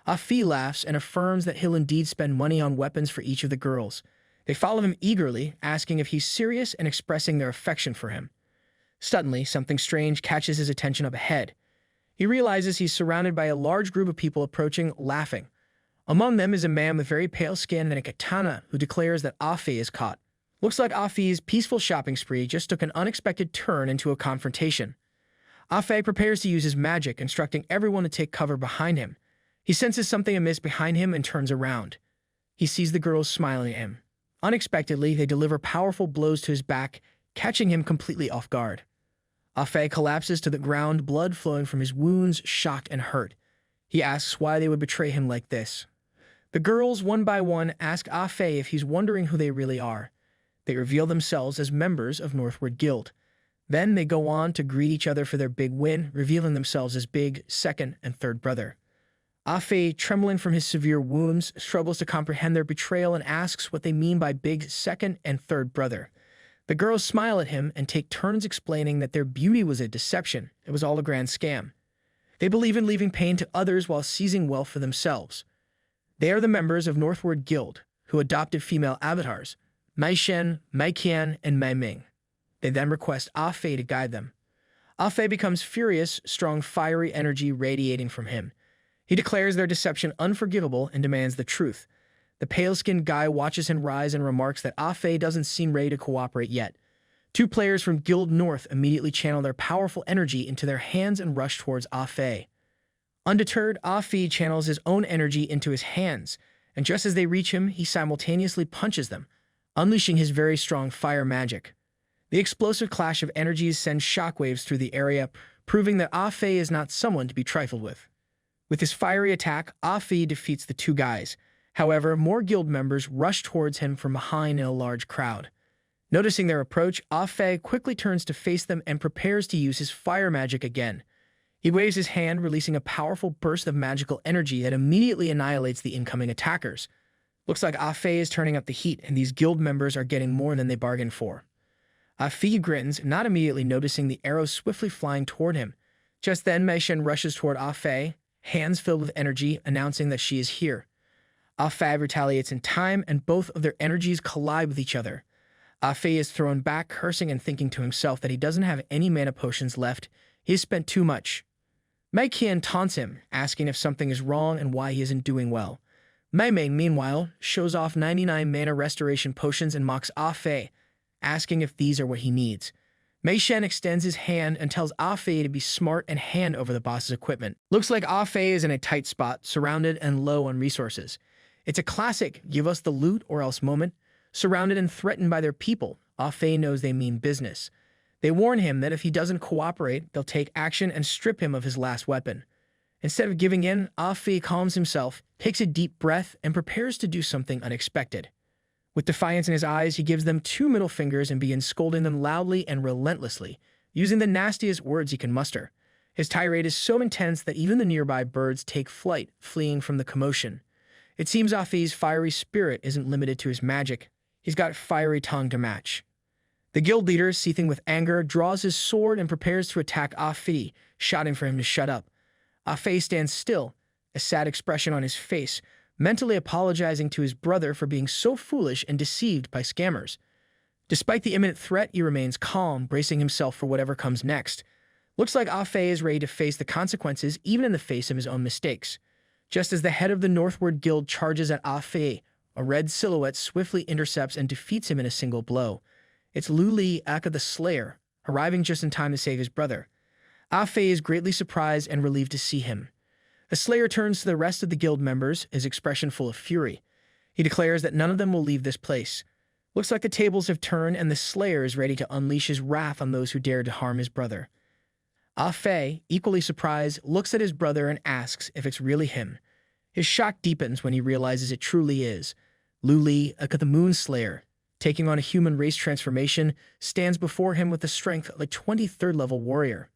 Ah Fei laughs and affirms that he'll indeed spend money on weapons for each of the girls. They follow him eagerly, asking if he's serious and expressing their affection for him. Suddenly, something strange catches his attention up ahead. He realizes he's surrounded by a large group of people approaching, laughing. Among them is a man with very pale skin and a katana who declares that Ah Fei is caught. Looks like Ah Fei's peaceful shopping spree just took an unexpected turn into a confrontation. Ah Fei prepares to use his magic, instructing everyone to take cover behind him. He senses something amiss behind him and turns around. He sees the girls smiling at him. Unexpectedly, they deliver powerful blows to his back, catching him completely off guard. Ah Fei collapses to the ground, blood flowing from his wounds, shocked and hurt. He asks why they would betray him like this. The girls, one by one, ask Ah Fei if he's wondering who they really are. They reveal themselves as members of Northward Guild. Then they go on to greet each other for their big win, revealing themselves as big, second, and third brother. Ah Fei, trembling from his severe wounds, struggles to comprehend their betrayal and asks what they mean by big, second, and third brother. The girls smile at him and take turns explaining that their beauty was a deception. It was all a grand scam. They believe in leaving pain to others while seizing wealth for themselves. They are the members of Northward Guild, who adopted female avatars, Mai Shen, Mai Qian, and Mai Ming. They then request Ah Fei to guide them. Ah Fei becomes furious, strong fiery energy radiating from him. He declares their deception unforgivable and demands the truth. The pale-skinned guy watches him rise and remarks that Ah Fei doesn't seem ready to cooperate yet. Two players from Guild North immediately channel their powerful energy into their hands and rush towards Ah Fei. Undeterred, Ah Fei channels his own energy into his hands, and just as they reach him, he simultaneously punches them, unleashing his very strong fire magic. The explosive clash of energies sends shockwaves through the area, proving that Ah Fei is not someone to be trifled with. With his fiery attack, Ah Fei defeats the two guys. However, more guild members rush towards him from behind in a large crowd. Noticing their approach, Ah Fei quickly turns to face them and prepares to use his fire magic again. He waves his hand, releasing a powerful burst of magical energy that immediately annihilates the incoming attackers. Looks like Ah Fei is turning up the heat, and these guild members are getting more than they bargained for. Ah Fei grins, not immediately noticing the arrows swiftly flying toward him. Just then, Mei Shen rushes toward Ah Fei, hands filled with energy, announcing that she is here. Ah Fei retaliates in time, and both of their energies collide with each other. Ah Fei is thrown back, cursing and thinking to himself that he doesn't have any mana potions left. He has spent too much. Mei Qian taunts him, asking if something is wrong and why he isn't doing well. Mei Ming, meanwhile, shows off 99 mana restoration potions and mocks Ah Fei, asking if these are what he needs. Mei Shen extends his hand and tells Ah Fei to be smart and hand over the boss's equipment. Looks like Ah Fei is in a tight spot, surrounded and low on resources. It's a classic give us the loot or else moment. Surrounded and threatened by their people, Ah Fei knows they mean business. They warn him that if he doesn't cooperate, they'll take action and strip him of his last weapon. Instead of giving in, Ah Fei calms himself, takes a deep breath, and prepares to do something unexpected. With defiance in his eyes, he gives them 2 middle fingers and begins scolding them loudly and relentlessly, using the nastiest words he can muster. His tirade is so intense that even the nearby birds take flight, fleeing from the commotion. It seems Ah Fei's fiery spirit isn't limited to his magic. He's got fiery tongue to match. The guild leader, seething with anger, draws his sword and prepares to attack Ah Fei, shouting for him to shut up. Ah Fei stands still, a sad expression on his face, mentally apologizing to his brother for being so foolish and deceived by scammers. Despite the imminent threat, he remains calm, bracing himself for whatever comes next. Looks like Ah Fei is ready to face the consequences even in the face of his own mistakes. Just as the head of the Northward Guild charges at Ah Fei, a red silhouette swiftly intercepts and defeats him in a single blow. It's Lu Li, Aka the Slayer, arriving just in time to save his brother. Ah Fei is greatly surprised and relieved to see him. The Slayer turns to the rest of the guild members, his expression full of fury. He declares that none of them will leave this place. Looks like the tables have turned and the Slayer is ready to unleash his wrath on those who dared to harm his brother. Ah Fei, equally surprised, looks at his brother and asks if it's really him. His shock deepens when he realizes it truly is. Lu Li, Aka the Moon Slayer, taking on a human race transformation, stands before him with the strength of a 23rd level warrior.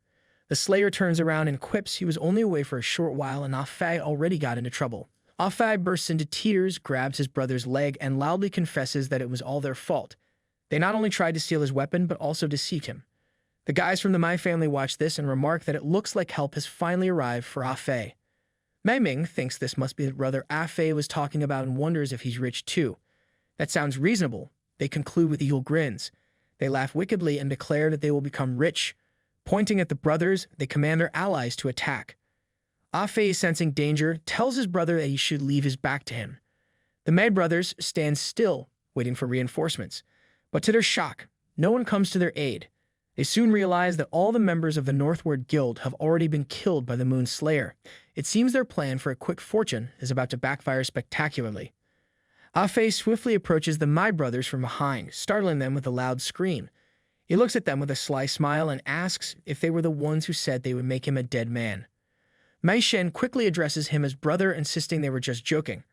The Slayer turns around and quips he was only away for a short while and Ah Fei already got into trouble. Ah Fei bursts into tears, grabs his brother's leg, and loudly confesses that it was all their fault. They not only tried to steal his weapon, but also deceived him. The guys from the Mai family watch this and remark that it looks like help has finally arrived for Ah Fei. Mei Ming thinks this must be the brother Ah Fei was talking about and wonders if he's rich too. That sounds reasonable. They conclude with evil grins. They laugh wickedly and declare that they will become rich. Pointing at the brothers, they command their allies to attack. Ah Fei, sensing danger, tells his brother that he should leave his back to him. The Mei brothers stand still, waiting for reinforcements. But to their shock, no one comes to their aid. They soon realize that all the members of the Northward Guild have already been killed by the Moon Slayer. It seems their plan for a quick fortune is about to backfire spectacularly. Ah Fei swiftly approaches the Mai brothers from behind, startling them with a loud scream. He looks at them with a sly smile and asks if they were the ones who said they would make him a dead man. Mei Shen quickly addresses him as brother, insisting they were just joking.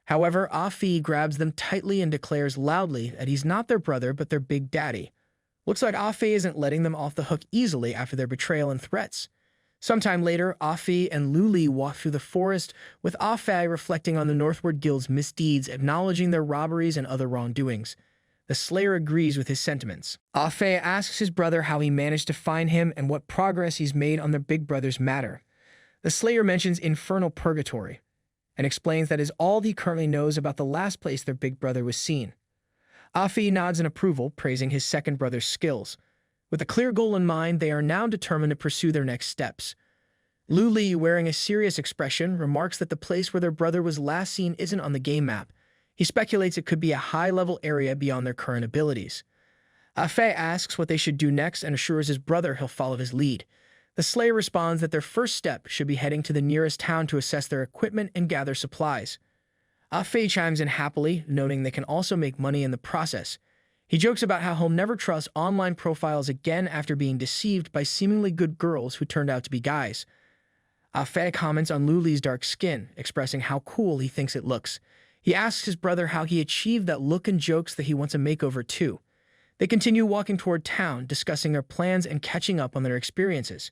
However, Ah Fei grabs them tightly and declares loudly that he's not their brother but their big daddy. Looks like Ah Fei isn't letting them off the hook easily after their betrayal and threats. Sometime later, Ah Fei and Lu Li walk through the forest, with Ah Fei reflecting on the Northward Guild's misdeeds, acknowledging their robberies and other wrongdoings. The Slayer agrees with his sentiments. Ah Fei asks his brother how he managed to find him and what progress he's made on their big brother's matter. The Slayer mentions infernal purgatory and explains that is all he currently knows about the last place their big brother was seen. Ah Fei nods in approval, praising his second brother's skills. With a clear goal in mind, they are now determined to pursue their next steps. Lu Li, wearing a serious expression, remarks that the place where their brother was last seen isn't on the game map. He speculates it could be a high-level area beyond their current abilities. Ah Fei asks what they should do next and assures his brother he'll follow his lead. The Slayer responds that their first step should be heading to the nearest town to assess their equipment and gather supplies. Ah Fei chimes in happily, noting they can also make money in the process. He jokes about how he'll never trust online profiles again after being deceived by seemingly good girls who turned out to be guys. Ah Fei comments on Lu Li's dark skin, expressing how cool he thinks it looks. He asks his brother how he achieved that look and jokes that he wants a makeover too. They continue walking toward town, discussing their plans and catching up on their experiences.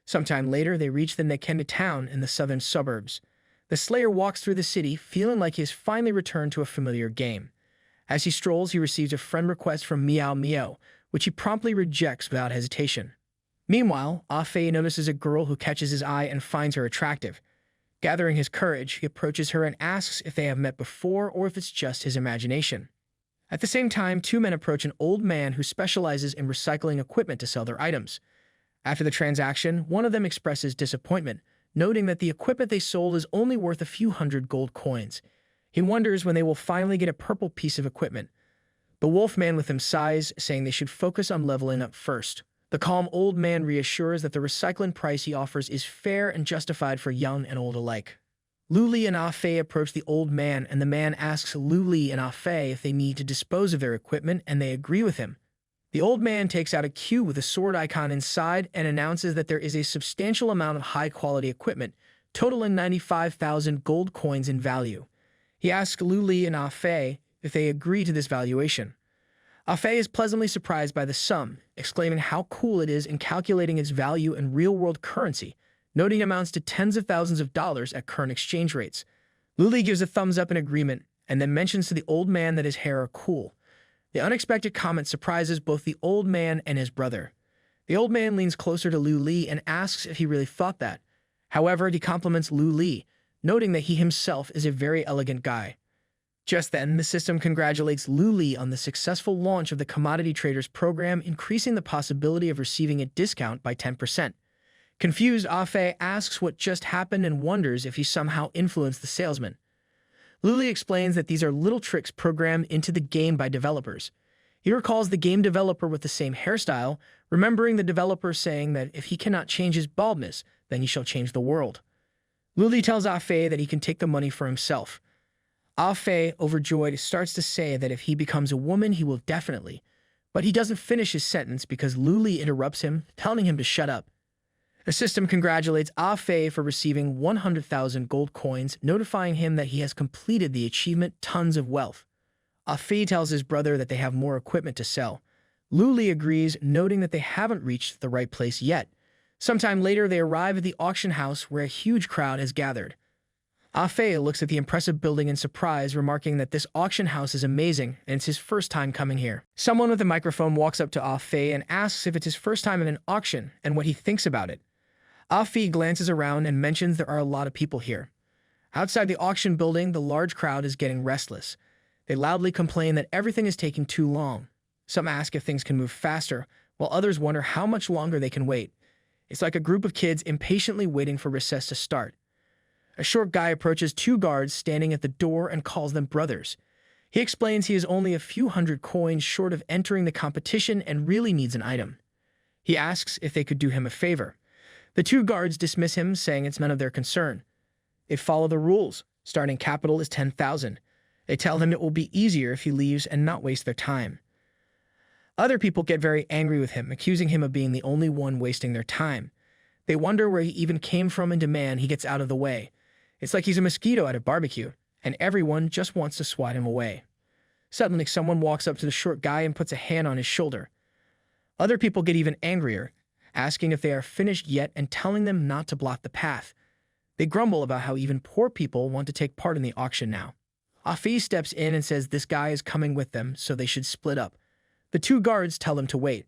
Sometime later, they reach the Nekenda town in the southern suburbs. The Slayer walks through the city, feeling like he has finally returned to a familiar game. As he strolls, he receives a friend request from Miao Miao, which he promptly rejects without hesitation. Meanwhile, Ah Fei notices a girl who catches his eye and finds her attractive. Gathering his courage, he approaches her and asks if they have met before or if it's just his imagination. At the same time, 2 men approach an old man who specializes in recycling equipment to sell their items. After the transaction, one of them expresses disappointment, noting that the equipment they sold is only worth a few hundred gold coins. He wonders when they will finally get a purple piece of equipment. The wolf man with him sighs, saying they should focus on leveling up first. The calm old man reassures that the recycling price he offers is fair and justified for young and old alike. Luli and Afe approach the old man, and the man asks Luli and Afe if they need to dispose of their equipment, and they agree with him. The old man takes out a cube with a sword icon inside and announces that there is a substantial amount of high-quality equipment, totaling 95,000 gold coins in value. He asks Luli and Afe if they agree to this valuation. Afe is pleasantly surprised by the sum, exclaiming how cool it is in calculating its value in real-world currency, noting it amounts to tens of thousands of dollars at current exchange rates. Luli gives a thumbs up in agreement and then mentions to the old man that his hair are cool. The unexpected comment surprises both the old man and his brother. The old man leans closer to Luli and asks if he really thought that. However, he compliments Luli, noting that he himself is a very elegant guy. Just then, the system congratulates Luli on the successful launch of the Commodity Traders program, increasing the possibility of receiving a discount by 10%. Confused, Afe asks what just happened and wonders if he somehow influenced the salesman. Luli explains that these are little tricks programmed into the game by developers. He recalls the game developer with the same hairstyle, remembering the developer saying that if he cannot change his baldness, then he shall change the world. Luli tells Afe that he can take the money for himself. Afe, overjoyed, starts to say that if he becomes a woman, he will definitely. But he doesn't finish his sentence because Luli interrupts him, telling him to shut up. The system congratulates Afe for receiving 100,000 gold coins, notifying him that he has completed the achievement Tons of Wealth. Afe tells his brother that they have more equipment to sell. Luli agrees, noting that they haven't reached the right place yet. Sometime later, they arrive at the auction house where a huge crowd has gathered. Afe looks at the impressive building in surprise, remarking that this auction house is amazing and it's his first time coming here. Someone with a microphone walks up to Afe and asks if it's his first time at an auction and what he thinks about it. Afe glances around and mentions there are a lot of people here. Outside the auction building, the large crowd is getting restless. They loudly complain that everything is taking too long. Some ask if things can move faster, while others wonder how much longer they can wait. It's like a group of kids impatiently waiting for recess to start. A short guy approaches two guards standing at the door and calls them brothers. He explains he is only a few hundred coins short of entering the competition and really needs an item. He asks if they could do him a favor. The two guards dismiss him, saying it's none of their concern. They follow the rules. Starting capital is 10,000. They tell him it will be easier if he leaves and not waste their time. Other people get very angry with him, accusing him of being the only one wasting their time. They wonder where he even came from and demand he gets out of the way. It's like he's a mosquito at a barbecue, and everyone just wants to swat him away. Suddenly, someone walks up to the short guy and puts a hand on his shoulder. Other people get even angrier, asking if they are finished yet and telling them not to block the path. They grumble about how even poor people want to take part in the auction now. Afi steps in and says this guy is coming with them, so they should split up. The two guards tell them to wait.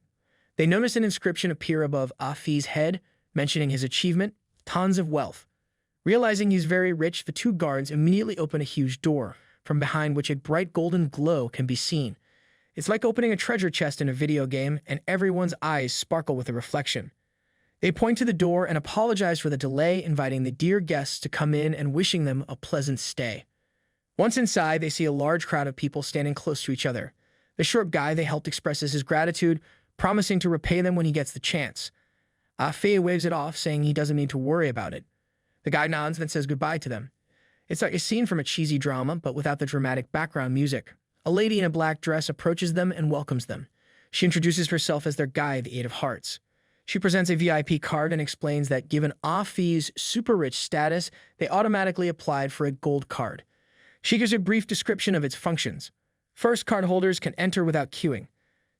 They notice an inscription appear above Afi's head, mentioning his achievement, Tons of Wealth. Realizing he's very rich, the two guards immediately open a huge door, from behind which a bright golden glow can be seen. It's like opening a treasure chest in a video game, and everyone's eyes sparkle with a reflection. They point to the door and apologize for the delay, inviting the dear guests to come in and wishing them a pleasant stay. Once inside, they see a large crowd of people standing close to each other. The short guy they helped expresses his gratitude, promising to repay them when he gets the chance. Afe waves it off, saying he doesn't need to worry about it. The guy nods and says goodbye to them. It's like a scene from a cheesy drama, but without the dramatic background music. A lady in a black dress approaches them and welcomes them. She introduces herself as their guide, the Eight of Hearts. She presents a VIP card and explains that given Afe's super rich status, they automatically applied for a gold card. She gives a brief description of its functions. First, card holders can enter without queuing.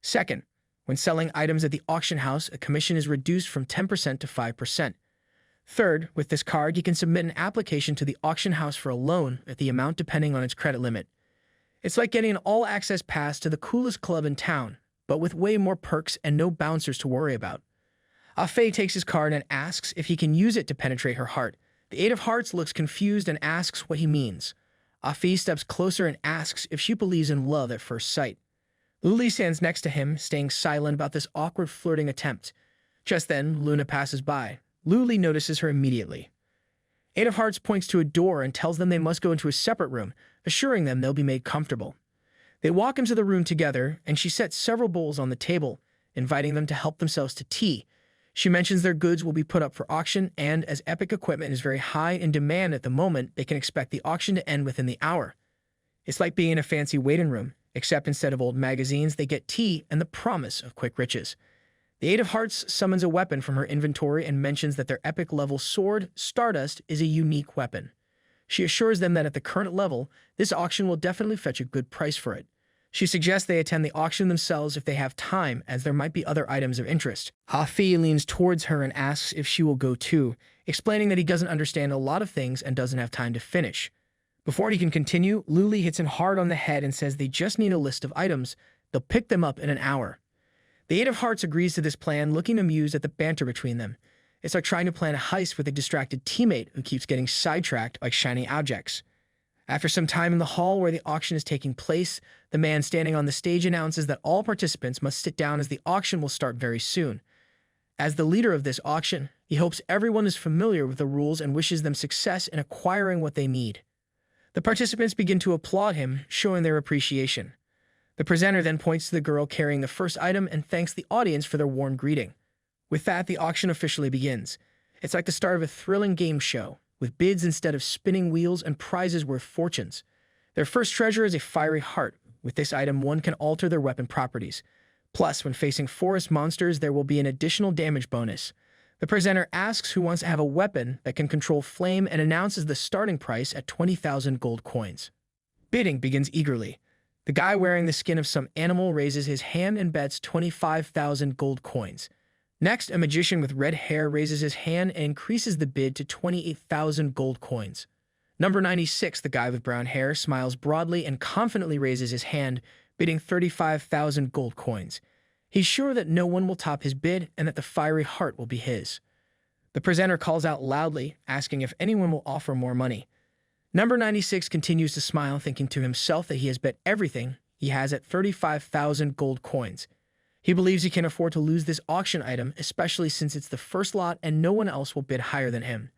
Second, when selling items at the auction house, a commission is reduced from 10% to 5%. Third, with this card, you can submit an application to the auction house for a loan at the amount depending on its credit limit. It's like getting an all-access pass to the coolest club in town, but with way more perks and no bouncers to worry about. Afe takes his card and asks if he can use it to penetrate her heart. The Eight of Hearts looks confused and asks what he means. Afe steps closer and asks if she believes in love at first sight. Luli stands next to him, staying silent about this awkward flirting attempt. Just then, Luna passes by. Luli notices her immediately. Eight of Hearts points to a door and tells them they must go into a separate room, assuring them they'll be made comfortable. They walk into the room together, and she sets several bowls on the table, inviting them to help themselves to tea. She mentions their goods will be put up for auction, and as epic equipment is very high in demand at the moment, they can expect the auction to end within the hour. It's like being in a fancy waiting room, except instead of old magazines, they get tea and the promise of quick riches. The Eight of Hearts summons a weapon from her inventory and mentions that their epic level sword, Stardust, is a unique weapon. She assures them that at the current level, this auction will definitely fetch a good price for it. She suggests they attend the auction themselves if they have time, as there might be other items of interest. Afi leans towards her and asks if she will go too, explaining that he doesn't understand a lot of things and doesn't have time to finish. Before he can continue, Luli hits him hard on the head and says they just need a list of items. They'll pick them up in an hour. The Eight of Hearts agrees to this plan, looking amused at the banter between them. It's like trying to plan a heist with a distracted teammate who keeps getting sidetracked like shiny objects. After some time in the hall where the auction is taking place, the man standing on the stage announces that all participants must sit down as the auction will start very soon. As the leader of this auction, he hopes everyone is familiar with the rules and wishes them success in acquiring what they need. The participants begin to applaud him, showing their appreciation. The presenter then points to the girl carrying the first item and thanks the audience for their warm greeting. With that, the auction officially begins. It's like the start of a thrilling game show, with bids instead of spinning wheels and prizes worth fortunes. Their first treasure is a fiery heart. With this item, one can alter their weapon properties. Plus, when facing forest monsters, there will be an additional damage bonus. The presenter asks who wants to have a weapon that can control flame and announces the starting price at 20,000 gold coins. Bidding begins eagerly. The guy wearing the skin of some animal raises his hand and bets 25,000 gold coins. Next, a magician with red hair raises his hand and increases the bid to 28,000 gold coins. Number 96, the guy with brown hair, smiles broadly and confidently raises his hand, bidding 35,000 gold coins. He's sure that no one will top his bid and that the fiery heart will be his. The presenter calls out loudly, asking if anyone will offer more money. Number 96 continues to smile, thinking to himself that he has bet everything he has at 35,000 gold coins. He believes he can afford to lose this auction item, especially since it's the first lot and no one else will bid higher than him.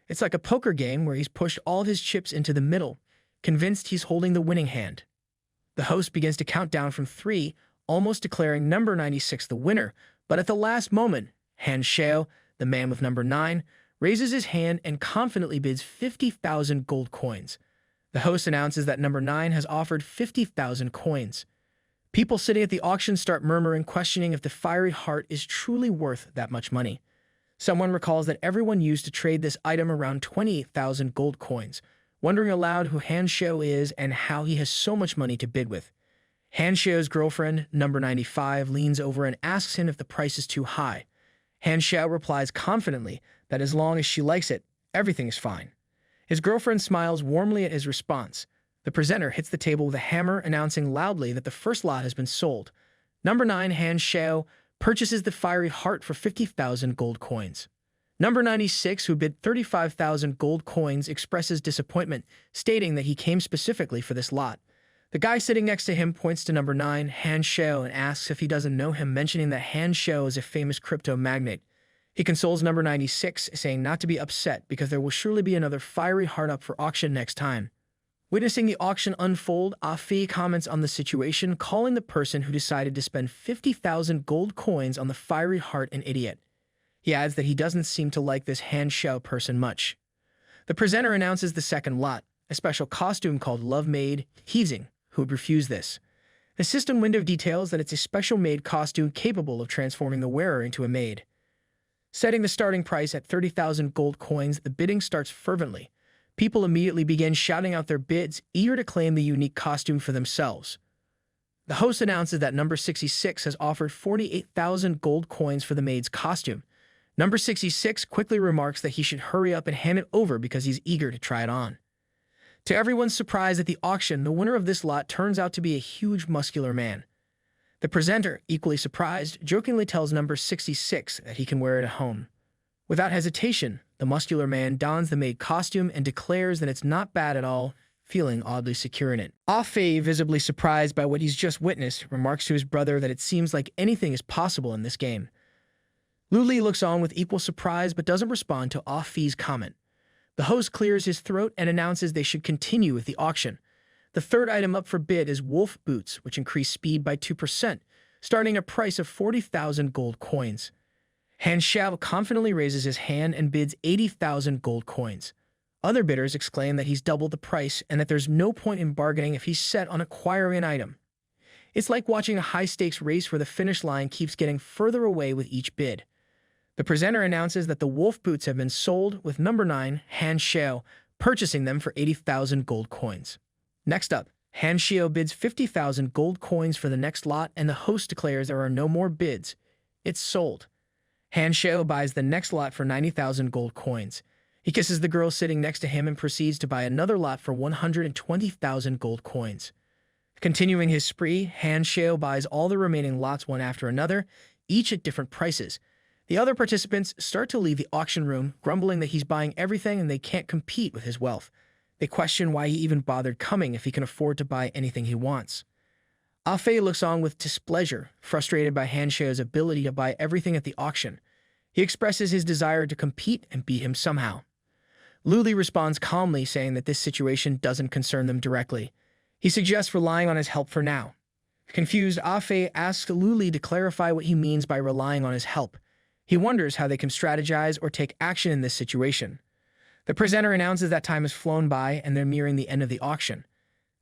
It's like a poker game where he's pushed all of his chips into the middle, convinced he's holding the winning hand. The host begins to count down from 3, almost declaring number 96 the winner, but at the last moment, Han Shao, the man with number 9, raises his hand and confidently bids 50,000 gold coins. The host announces that number 9 has offered 50,000 coins. People sitting at the auction start murmuring, questioning if the fiery heart is truly worth that much money. Someone recalls that everyone used to trade this item around 28,000 gold coins, wondering aloud who Han Shao is and how he has so much money to bid with. Han Shao's girlfriend, number 95, leans over and asks him if the price is too high. Han Shao replies confidently that as long as she likes it, everything is fine. His girlfriend smiles warmly at his response. The presenter hits the table with a hammer, announcing loudly that the first lot has been sold. Number 9, Han Shao, purchases the fiery heart for 50,000 gold coins. Number 96, who bid 35,000 gold coins, expresses disappointment, stating that he came specifically for this lot. The guy sitting next to him points to number 9, Han Shao, and asks if he doesn't know him, mentioning that Han Shao is a famous crypto magnate. He consoles number 96, saying not to be upset because there will surely be another fiery heart up for auction next time. Witnessing the auction unfold, Afi comments on the situation, calling the person who decided to spend 50,000 gold coins on the fiery heart an idiot. He adds that he doesn't seem to like this Han Shao person much. The presenter announces the second lot, a special costume called Love Maid, Heaving, who would refuse this. The system window details that it's a special maid costume capable of transforming the wearer into a maid. Setting the starting price at 30,000 gold coins, the bidding starts fervently. People immediately begin shouting out their bids, eager to claim the unique costume for themselves. The host announces that number 66 has offered 48,000 gold coins for the maid's costume. Number 66 quickly remarks that he should hurry up and hand it over because he's eager to try it on. To everyone's surprise at the auction, the winner of this lot turns out to be a huge muscular man. The presenter, equally surprised, jokingly tells number 66 that he can wear it at home. Without hesitation, the muscular man dons the maid costume and declares that it's not bad at all, feeling oddly secure in it. Afe, visibly surprised by what he's just witnessed, remarks to his brother that it seems like anything is possible in this game. Luli looks on with equal surprise but doesn't respond to Afe's comment. The host clears his throat and announces they should continue with the auction. The third item up for bid is wolf boots, which increase speed by 2%, starting at a price of 40,000 gold coins. Han Xiao confidently raises his hand and bids 80,000 gold coins. Other bidders exclaim that he's doubled the price and that there's no point in bargaining if he's set on acquiring an item. It's like watching a high-stakes race where the finish line keeps getting further away with each bid. The presenter announces that the wolf boots have been sold, with number 9, Han Xiao, purchasing them for 80,000 gold coins. Next up, Han Xiao bids 50,000 gold coins for the next lot, and the host declares there are no more bids. It's sold. Han Xiao buys the next lot for 90,000 gold coins. He kisses the girl sitting next to him and proceeds to buy another lot for 120,000 gold coins. Continuing his spree, Han Xiao buys all the remaining lots one after another, each at different prices. The other participants start to leave the auction room, grumbling that he's buying everything and they can't compete with his wealth. They question why he even bothered coming if he can afford to buy anything he wants. Ah Fei looks on with displeasure, frustrated by Han Xiao's ability to buy everything at the auction. He expresses his desire to compete and beat him somehow. Lu Li responds calmly, saying that this situation doesn't concern them directly. He suggests relying on his help for now. Confused, Ah Fei asks Lu Li to clarify what he means by relying on his help. He wonders how they can strategize or take action in this situation. The presenter announces that time has flown by and they're nearing the end of the auction.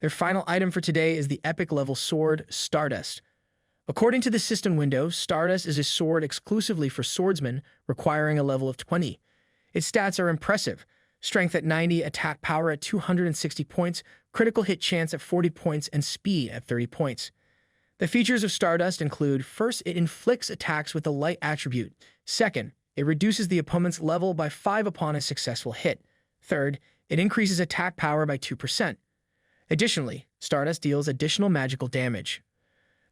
Their final item for today is the epic-level sword, Stardust. According to the system window, Stardust is a sword exclusively for swordsmen, requiring a level of 20. Its stats are impressive. Strength at 90, attack power at 260 points, critical hit chance at 40 points, and speed at 30 points. The features of Stardust include: first, it inflicts attacks with the light attribute. Second, it reduces the opponent's level by 5 upon a successful hit. Third, it increases attack power by 2%. Additionally, Stardust deals additional magical damage.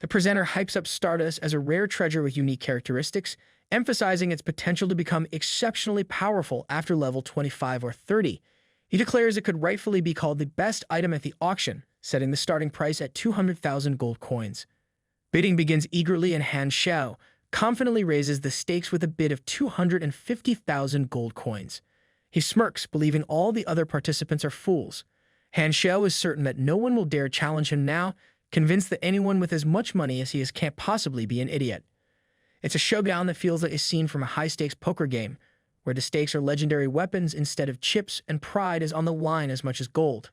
The presenter hypes up Stardust as a rare treasure with unique characteristics, emphasizing its potential to become exceptionally powerful after level 25 or 30. He declares it could rightfully be called the best item at the auction, setting the starting price at 200,000 gold coins. Bidding begins eagerly, and Han Xiao confidently raises the stakes with a bid of 250,000 gold coins. He smirks, believing all the other participants are fools. Han Xiao is certain that no one will dare challenge him now, convinced that anyone with as much money as he is can't possibly be an idiot. It's a showdown that feels like a scene from a high-stakes poker game, where the stakes are legendary weapons instead of chips and pride is on the line as much as gold.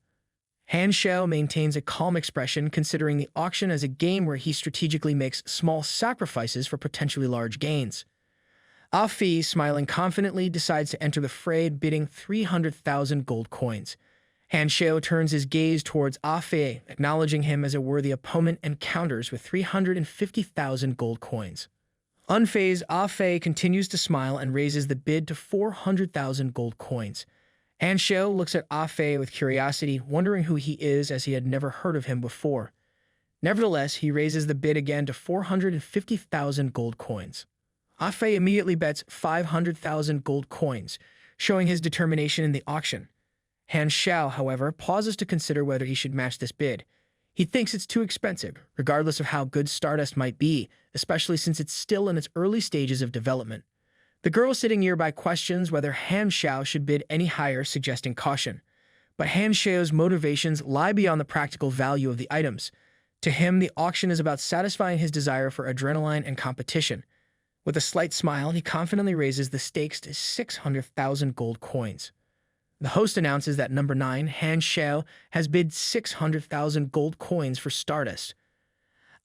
Han Xiao maintains a calm expression, considering the auction as a game where he strategically makes small sacrifices for potentially large gains. Ah Fei, smiling confidently, decides to enter the fray, bidding 300,000 gold coins. Han Xiao turns his gaze towards Ah Fei, acknowledging him as a worthy opponent, and counters with 350,000 gold coins. Unfazed, Ah Fei continues to smile and raises the bid to 400,000 gold coins. Han Xiao looks at Ah Fei with curiosity, wondering who he is, as he had never heard of him before. Nevertheless, he raises the bid again to 450,000 gold coins. Ah Fei immediately bets 500,000 gold coins, showing his determination in the auction. Han Xiao, however, pauses to consider whether he should match this bid. He thinks it's too expensive, regardless of how good Stardust might be, especially since it's still in its early stages of development. The girl sitting nearby questions whether Han Xiao should bid any higher, suggesting caution. But Han Xiao's motivations lie beyond the practical value of the items. To him, the auction is about satisfying his desire for adrenaline and competition. With a slight smile, he confidently raises the stakes to 600,000 gold coins. The host announces that number 9, Han Xiao, has bid 600,000 gold coins for Stardust.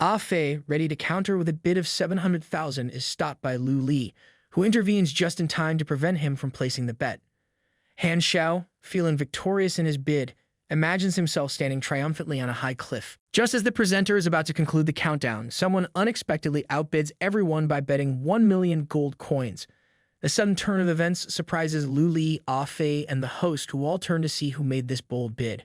Ah Fei, ready to counter with a bid of 700,000, is stopped by Lu Li, who intervenes just in time to prevent him from placing the bet. Han Xiao, feeling victorious in his bid, imagines himself standing triumphantly on a high cliff. Just as the presenter is about to conclude the countdown, someone unexpectedly outbids everyone by betting 1 million gold coins. The sudden turn of events surprises Lu Li, Ah Fei, and the host, who all turn to see who made this bold bid.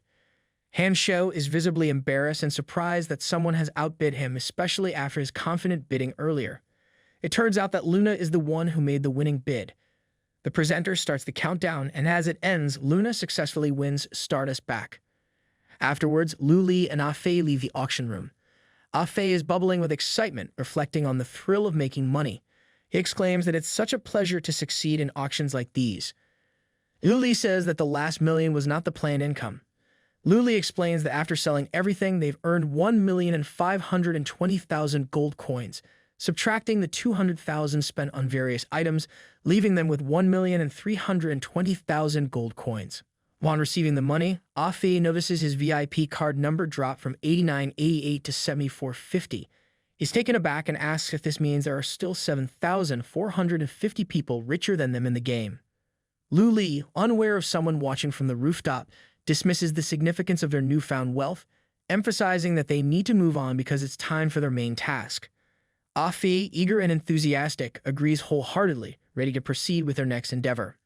Han Xiao is visibly embarrassed and surprised that someone has outbid him, especially after his confident bidding earlier. It turns out that Luna is the one who made the winning bid. The presenter starts the countdown, and as it ends, Luna successfully wins Stardust back. Afterwards, Lu Li and Ah Fei leave the auction room. Ah Fei is bubbling with excitement, reflecting on the thrill of making money. He exclaims that it's such a pleasure to succeed in auctions like these. Luli says that the last million was not the planned income. Luli explains that after selling everything, they've earned 1,520,000 gold coins, subtracting the 200,000 spent on various items, leaving them with 1,320,000 gold coins. Upon receiving the money, Afi notices his VIP card number drop from 8988 to 7450. He's taken aback and asks if this means there are still 7,450 people richer than them in the game. Luli, unaware of someone watching from the rooftop, dismisses the significance of their newfound wealth, emphasizing that they need to move on because it's time for their main task. Afi, eager and enthusiastic, agrees wholeheartedly, ready to proceed with their next endeavor.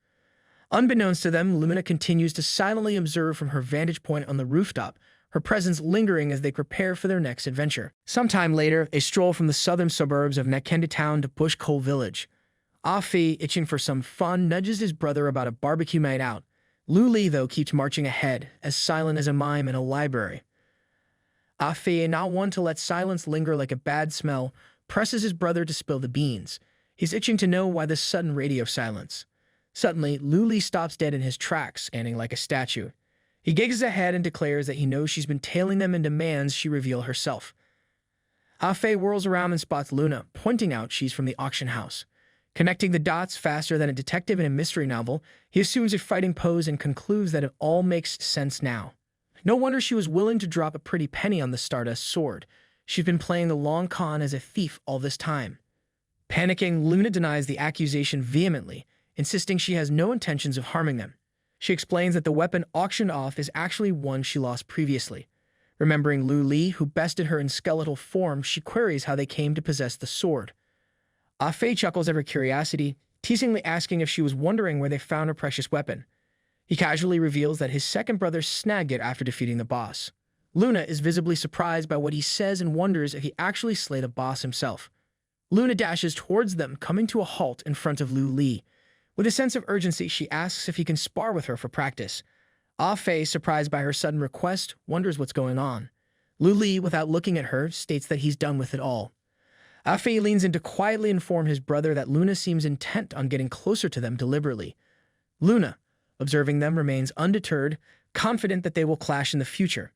Unbeknownst to them, Lumina continues to silently observe from her vantage point on the rooftop, her presence lingering as they prepare for their next adventure. Sometime later, a stroll from the southern suburbs of Nekenda town to Bush Coal Village. Afi, itching for some fun, nudges his brother about a barbecue night out. Luli, though, keeps marching ahead, as silent as a mime in a library. Afi, not one to let silence linger like a bad smell, presses his brother to spill the beans. He's itching to know why this sudden radio silence. Suddenly, Luli stops dead in his tracks, standing like a statue. He gigs ahead and declares that he knows she's been tailing them and demands she reveal herself. Afe whirls around and spots Luna, pointing out she's from the auction house. Connecting the dots faster than a detective in a mystery novel, he assumes a fighting pose and concludes that it all makes sense now. No wonder she was willing to drop a pretty penny on the Stardust sword. She's been playing the long con as a thief all this time. Panicking, Luna denies the accusation vehemently, insisting she has no intentions of harming them. She explains that the weapon auctioned off is actually one she lost previously. Remembering Lu Li, who bested her in skeletal form, she queries how they came to possess the sword. Afe chuckles at her curiosity, teasingly asking if she was wondering where they found her precious weapon. He casually reveals that his second brother snagged it after defeating the boss. Luna is visibly surprised by what he says and wonders if he actually slayed the boss himself. Luna dashes towards them, coming to a halt in front of Lu Li. With a sense of urgency, she asks if he can spar with her for practice. Afe, surprised by her sudden request, wonders what's going on. Lu Li, without looking at her, states that he's done with it all. Afe leans in to quietly inform his brother that Luna seems intent on getting closer to them deliberately. Luna, observing them, remains undeterred, confident that they will clash in the future.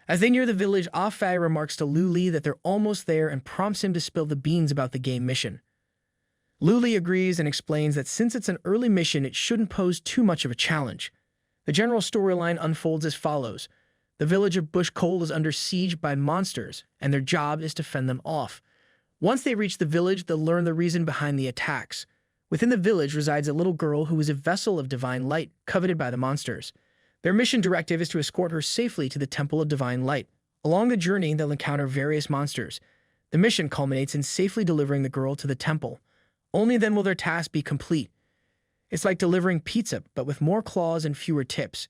As they near the village, Afe remarks to Lu Li that they're almost there and prompts him to spill the beans about the game mission. Lu Li agrees and explains that since it's an early mission, it shouldn't pose too much of a challenge. The general storyline unfolds as follows. The village of Bush Coal is under siege by monsters, and their job is to fend them off. Once they reach the village, they'll learn the reason behind the attacks. Within the village resides a little girl who is a vessel of divine light, coveted by the monsters. Their mission directive is to escort her safely to the Temple of Divine Light. Along the journey, they'll encounter various monsters. The mission culminates in safely delivering the girl to the temple. Only then will their task be complete. It's like delivering pizza, but with more claws and fewer tips.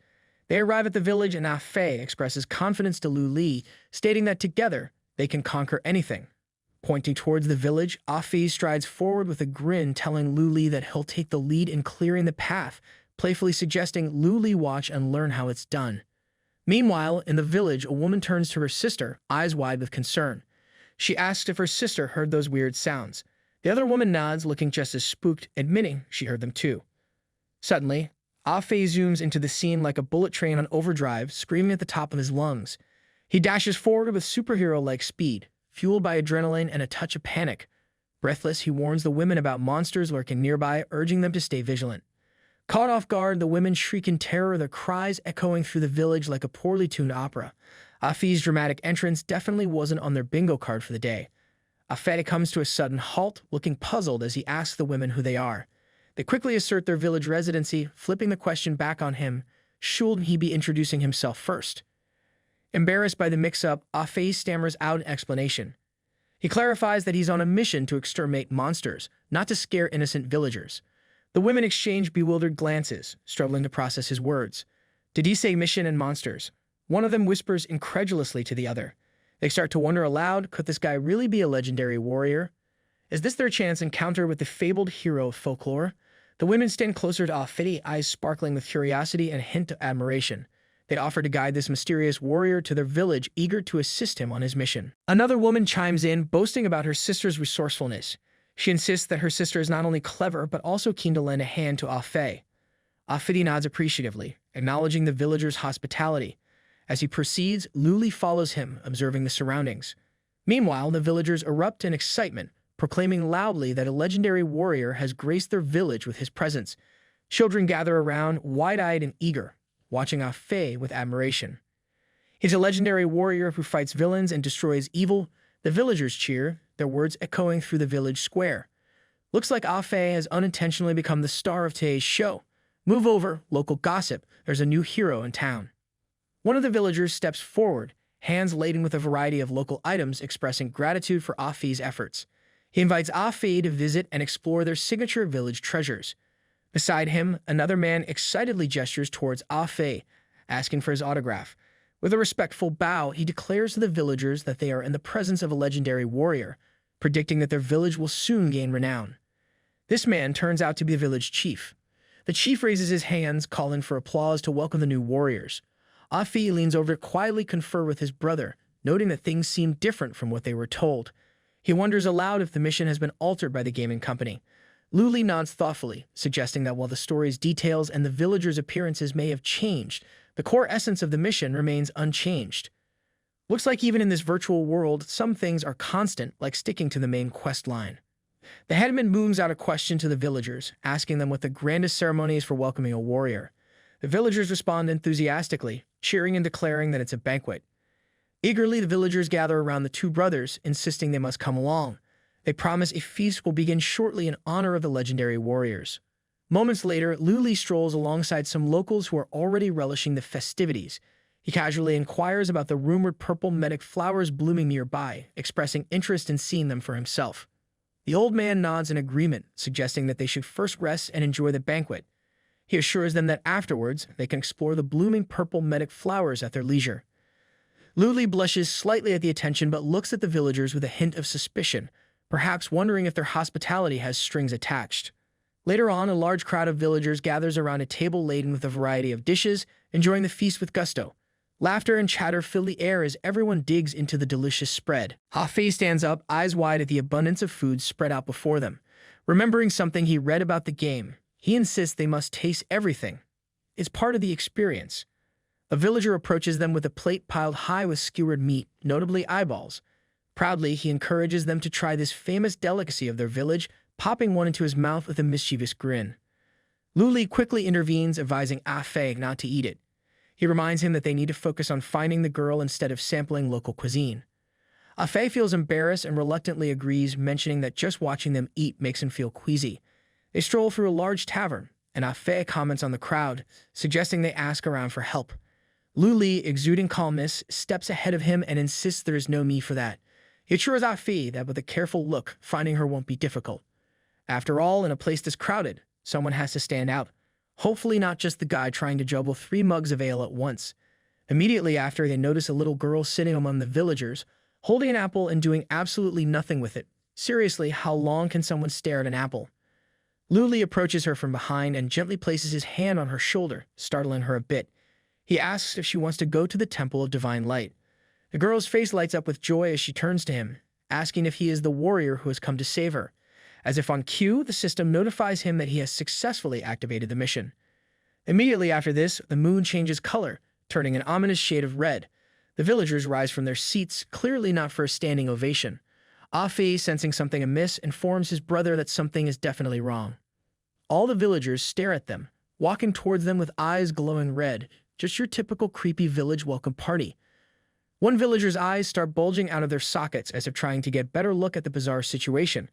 They arrive at the village and Afe expresses confidence to Lu Li, stating that together they can conquer anything. Pointing towards the village, Afe strides forward with a grin, telling Lu Li that he'll take the lead in clearing the path, playfully suggesting Lu Li watch and learn how it's done. Meanwhile, in the village, a woman turns to her sister, eyes wide with concern. She asks if her sister heard those weird sounds. The other woman nods, looking just as spooked, admitting she heard them too. Suddenly, Afe zooms into the scene like a bullet train on overdrive, screaming at the top of his lungs. He dashes forward with superhero-like speed, fueled by adrenaline and a touch of panic. Breathless, he warns the women about monsters lurking nearby, urging them to stay vigilant. Caught off guard, the women shriek in terror, their cries echoing through the village like a poorly tuned opera. Afe's dramatic entrance definitely wasn't on their bingo card for the day. Afe comes to a sudden halt, looking puzzled as he asks the women who they are. They quickly assert their village residency, flipping the question back on him. Should he be introducing himself first? Embarrassed by the mix-up, Afe stammers out an explanation. He clarifies that he's on a mission to exterminate monsters, not to scare innocent villagers. The women exchange bewildered glances, struggling to process his words. Did he say mission and monsters? One of them whispers incredulously to the other. They start to wonder aloud, could this guy really be a legendary warrior? Is this their chance encounter with the fabled hero of folklore? The women stand closer to Afe, eyes sparkling with curiosity and a hint of admiration. They offer to guide this mysterious warrior to their village, eager to assist him on his mission. Another woman chimes in, boasting about her sister's resourcefulness. She insists that her sister is not only clever, but also keen to lend a hand to Afe. Afe nods appreciatively, acknowledging the villager's hospitality. As he proceeds, Luli follows him, observing the surroundings. Meanwhile, the villagers erupt in excitement, proclaiming loudly that a legendary warrior has graced their village with his presence. Children gather around, wide-eyed and eager, watching Afe with admiration. He's a legendary warrior who fights villains and destroys evil. The villagers cheer, their words echoing through the village square. Looks like Afe has unintentionally become the star of today's show. Move over, local gossip. There's a new hero in town. One of the villagers steps forward, hands laden with a variety of local items expressing gratitude for Afe's efforts. He invites Afe to visit and explore their signature village treasures. Beside him, another man excitedly gestures towards Afe, asking for his autograph. With a respectful bow, he declares to the villagers that they are in the presence of a legendary warrior, predicting that their village will soon gain renown. This man turns out to be the village chief. The chief raises his hands, calling for applause to welcome the new warriors. Afe leans over to quietly confer with his brother, noting that things seem different from what they were told. He wonders aloud if the mission has been altered by the gaming company. Luli nods thoughtfully, suggesting that while the story's details and the villagers' appearances may have changed, the core essence of the mission remains unchanged. Looks like even in this virtual world, some things are constant, like sticking to the main quest line. The headman booms out a question to the villagers, asking them what the grandest ceremony is for welcoming a warrior. The villagers respond enthusiastically, cheering and declaring that it's a banquet. Eagerly, the villagers gather around the two brothers, insisting they must come along. They promise a feast will begin shortly in honor of the legendary warriors. Moments later, Luli strolls alongside some locals who are already relishing the festivities. He casually inquires about the rumored purple medic flowers blooming nearby, expressing interest in seeing them for himself. The old man nods in agreement, suggesting that they should first rest and enjoy the banquet. He assures them that afterwards, they can explore the blooming purple medic flowers at their leisure. Luli blushes slightly at the attention but looks at the villagers with a hint of suspicion, perhaps wondering if their hospitality has strings attached. Later on, a large crowd of villagers gathers around a table laden with a variety of dishes, enjoying the feast with gusto. Laughter and chatter fill the air as everyone digs into the delicious spread. Afe stands up, eyes wide at the abundance of food spread out before them. Remembering something he read about the game, he insists they must taste everything. It's part of the experience. A villager approaches them with a plate piled high with skewered meat, notably eyeballs. Proudly, he encourages them to try this famous delicacy of their village, popping one into his mouth with a mischievous grin. Luli quickly intervenes, advising Afe not to eat it. He reminds him that they need to focus on finding the girl instead of sampling local cuisine. Afe feels embarrassed and reluctantly agrees, mentioning that just watching them eat makes him feel queasy. They stroll through a large tavern, and Afe comments on the crowd, suggesting they ask around for help. Luli, exuding calmness, steps ahead of him and insists there is no me for that. He assures Afe that with a careful look, finding her won't be difficult. After all, in a place this crowded, someone has to stand out. Hopefully not just the guy trying to juggle 3 mugs of ale at once. Immediately after, they notice a little girl sitting among the villagers, holding an apple and doing absolutely nothing with it. Seriously, how long can someone stare at an apple? Luli approaches her from behind and gently places his hand on her shoulder, startling her a bit. He asks if she wants to go to the Temple of Divine Light. The girl's face lights up with joy as she turns to him, asking if he is the warrior who has come to save her. As if on cue, the system notifies him that he has successfully activated the mission. Immediately after this, the moon changes color, turning an ominous shade of red. The villagers rise from their seats, clearly not for a standing ovation. Afe, sensing something amiss, informs his brother that something is definitely wrong. All the villagers stare at them, walking towards them with eyes glowing red, just your typical creepy village welcome party. One villager's eyes start bulging out of their sockets as if trying to get a better look at the bizarre situation,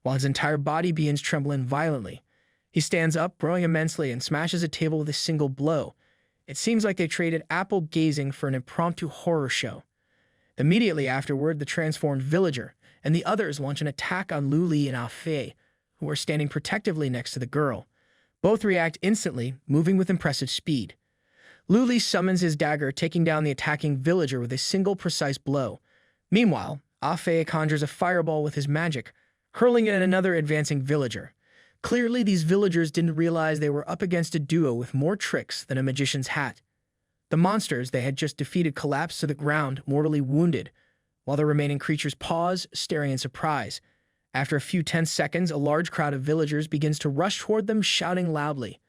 while his entire body begins trembling violently. He stands up, growing immensely, and smashes a table with a single blow. It seems like they traded apple gazing for an impromptu horror show. Immediately afterward, the transformed villager and the others launch an attack on Luli and Afe, who are standing protectively next to the girl. Both react instantly, moving with impressive speed. Luli summons his dagger, taking down the attacking villager with a single precise blow. Meanwhile, Afe conjures a fireball with his magic, hurling it at another advancing villager. Clearly, these villagers didn't realize they were up against a duo with more tricks than a magician's hat. The monsters they had just defeated collapsed to the ground, mortally wounded, while the remaining creatures pause, staring in surprise. After a few tense seconds, a large crowd of villagers begins to rush toward them, shouting loudly.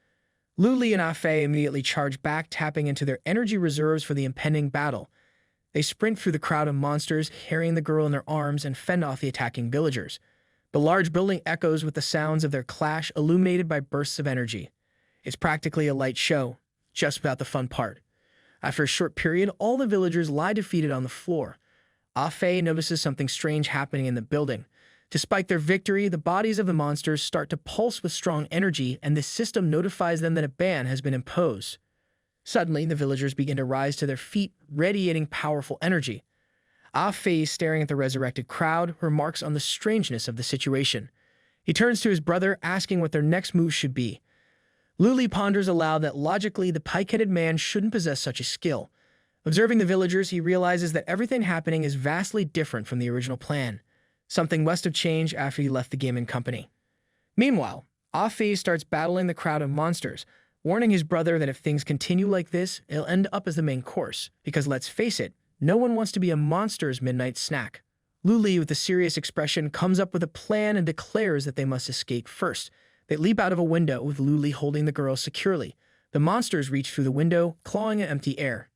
Luli and Afe immediately charge back, tapping into their energy reserves for the impending battle. They sprint through the crowd of monsters, carrying the girl in their arms and fend off the attacking villagers. The large building echoes with the sounds of their clash, illuminated by bursts of energy. It's practically a light show, just without the fun part. After a short period, all the villagers lie defeated on the floor. Afe notices something strange happening in the building. Despite their victory, the bodies of the monsters start to pulse with strong energy, and this system notifies them that a ban has been imposed. Suddenly, the villagers begin to rise to their feet, radiating powerful energy. Afe, staring at the resurrected crowd, remarks on the strangeness of the situation. He turns to his brother, asking what their next move should be. Luli ponders aloud that logically the pike-headed man shouldn't possess such a skill. Observing the villagers, he realizes that everything happening is vastly different from the original plan. Something must have changed after he left the gaming company. Meanwhile, Afe starts battling the crowd of monsters, warning his brother that if things continue like this, it'll end up as the main course, because let's face it, no one wants to be a monster's midnight snack. Luli, with a serious expression, comes up with a plan and declares that they must escape first. They leap out of a window, with Luli holding the girl securely. The monsters reach through the window, clawing at empty air.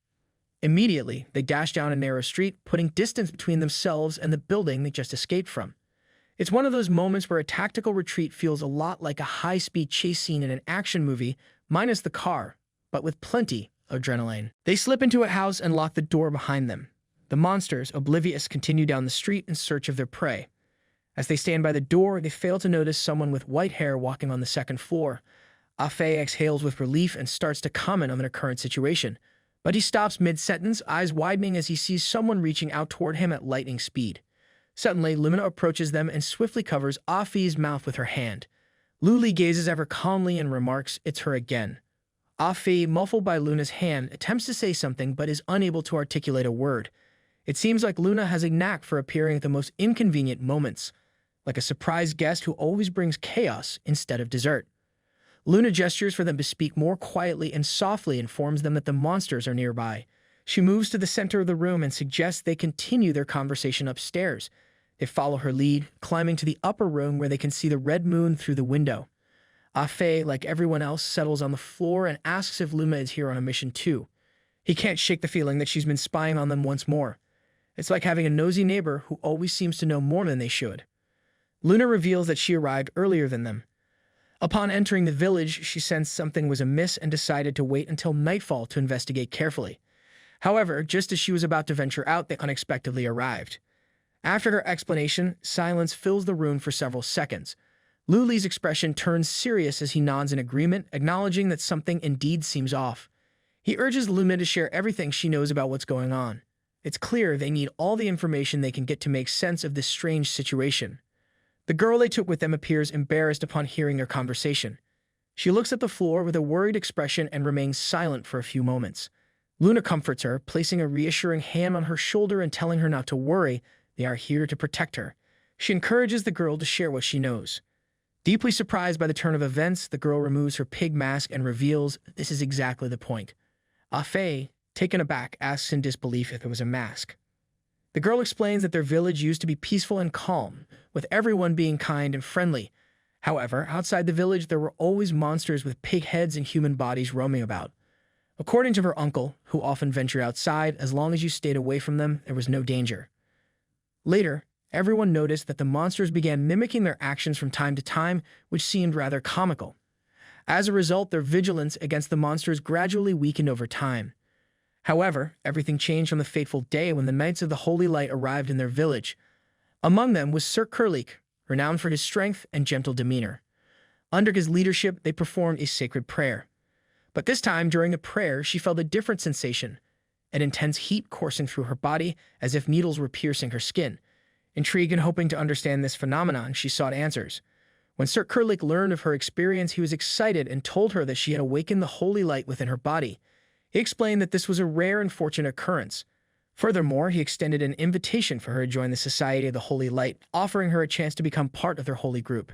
Immediately, they dash down a narrow street, putting distance between themselves and the building they just escaped from. It's one of those moments where a tactical retreat feels a lot like a high-speed chase scene in an action movie, minus the car, but with plenty of adrenaline. They slip into a house and lock the door behind them. The monsters, oblivious, continue down the street in search of their prey. As they stand by the door, they fail to notice someone with white hair walking on the second floor. Afe exhales with relief and starts to comment on their current situation. But he stops mid-sentence, eyes widening as he sees someone reaching out toward him at lightning speed. Suddenly, Lumina approaches them and swiftly covers Afe's mouth with her hand. Luli gazes at her calmly and remarks, "It's her again." Afe, muffled by Luna's hand, attempts to say something but is unable to articulate a word. It seems like Luna has a knack for appearing at the most inconvenient moments, like a surprise guest who always brings chaos instead of dessert. Luna gestures for them to speak more quietly and softly informs them that the monsters are nearby. She moves to the center of the room and suggests they continue their conversation upstairs. They follow her lead, climbing to the upper room where they can see the red moon through the window. Afe, like everyone else, settles on the floor and asks if Luna is here on a mission too. He can't shake the feeling that she's been spying on them once more. It's like having a nosy neighbor who always seems to know more than they should. Luna reveals that she arrived earlier than them. Upon entering the village, she sensed something was amiss and decided to wait until nightfall to investigate carefully. However, just as she was about to venture out, they unexpectedly arrived. After her explanation, silence fills the room for several seconds. Luli's expression turns serious as he nods in agreement, acknowledging that something indeed seems off. He urges Luna to share everything she knows about what's going on. It's clear they need all the information they can get to make sense of this strange situation. The girl they took with them appears embarrassed upon hearing their conversation. She looks at the floor with a worried expression and remains silent for a few moments. Luna comforts her, placing a reassuring hand on her shoulder and telling her not to worry, they are here to protect her. She encourages the girl to share what she knows. Deeply surprised by the turn of events, the girl removes her pig mask and reveals this is exactly the point. Afe, taken aback, asks in disbelief if it was a mask. The girl explains that their village used to be peaceful and calm, with everyone being kind and friendly. However, outside the village, there were always monsters with pig heads and human bodies roaming about. According to her uncle, who often ventured outside, as long as you stayed away from them, there was no danger. Later, everyone noticed that the monsters began mimicking their actions from time to time, which seemed rather comical. As a result, their vigilance against the monsters gradually weakened over time. However, everything changed on the fateful day when the Knights of the Holy Light arrived in their village. Among them was Sir Kurlik, renowned for his strength and gentle demeanor. Under his leadership, they performed a sacred prayer. But this time, during the prayer, she felt a different sensation, an intense heat coursing through her body as if needles were piercing her skin. Intrigued and hoping to understand this phenomenon, she sought answers. When Sir Kurlik learned of her experience, he was excited and told her that she had awakened the holy light within her body. He explained that this was a rare and fortunate occurrence. Furthermore, he extended an invitation for her to join the Society of the Holy Light, offering her a chance to become part of their holy group.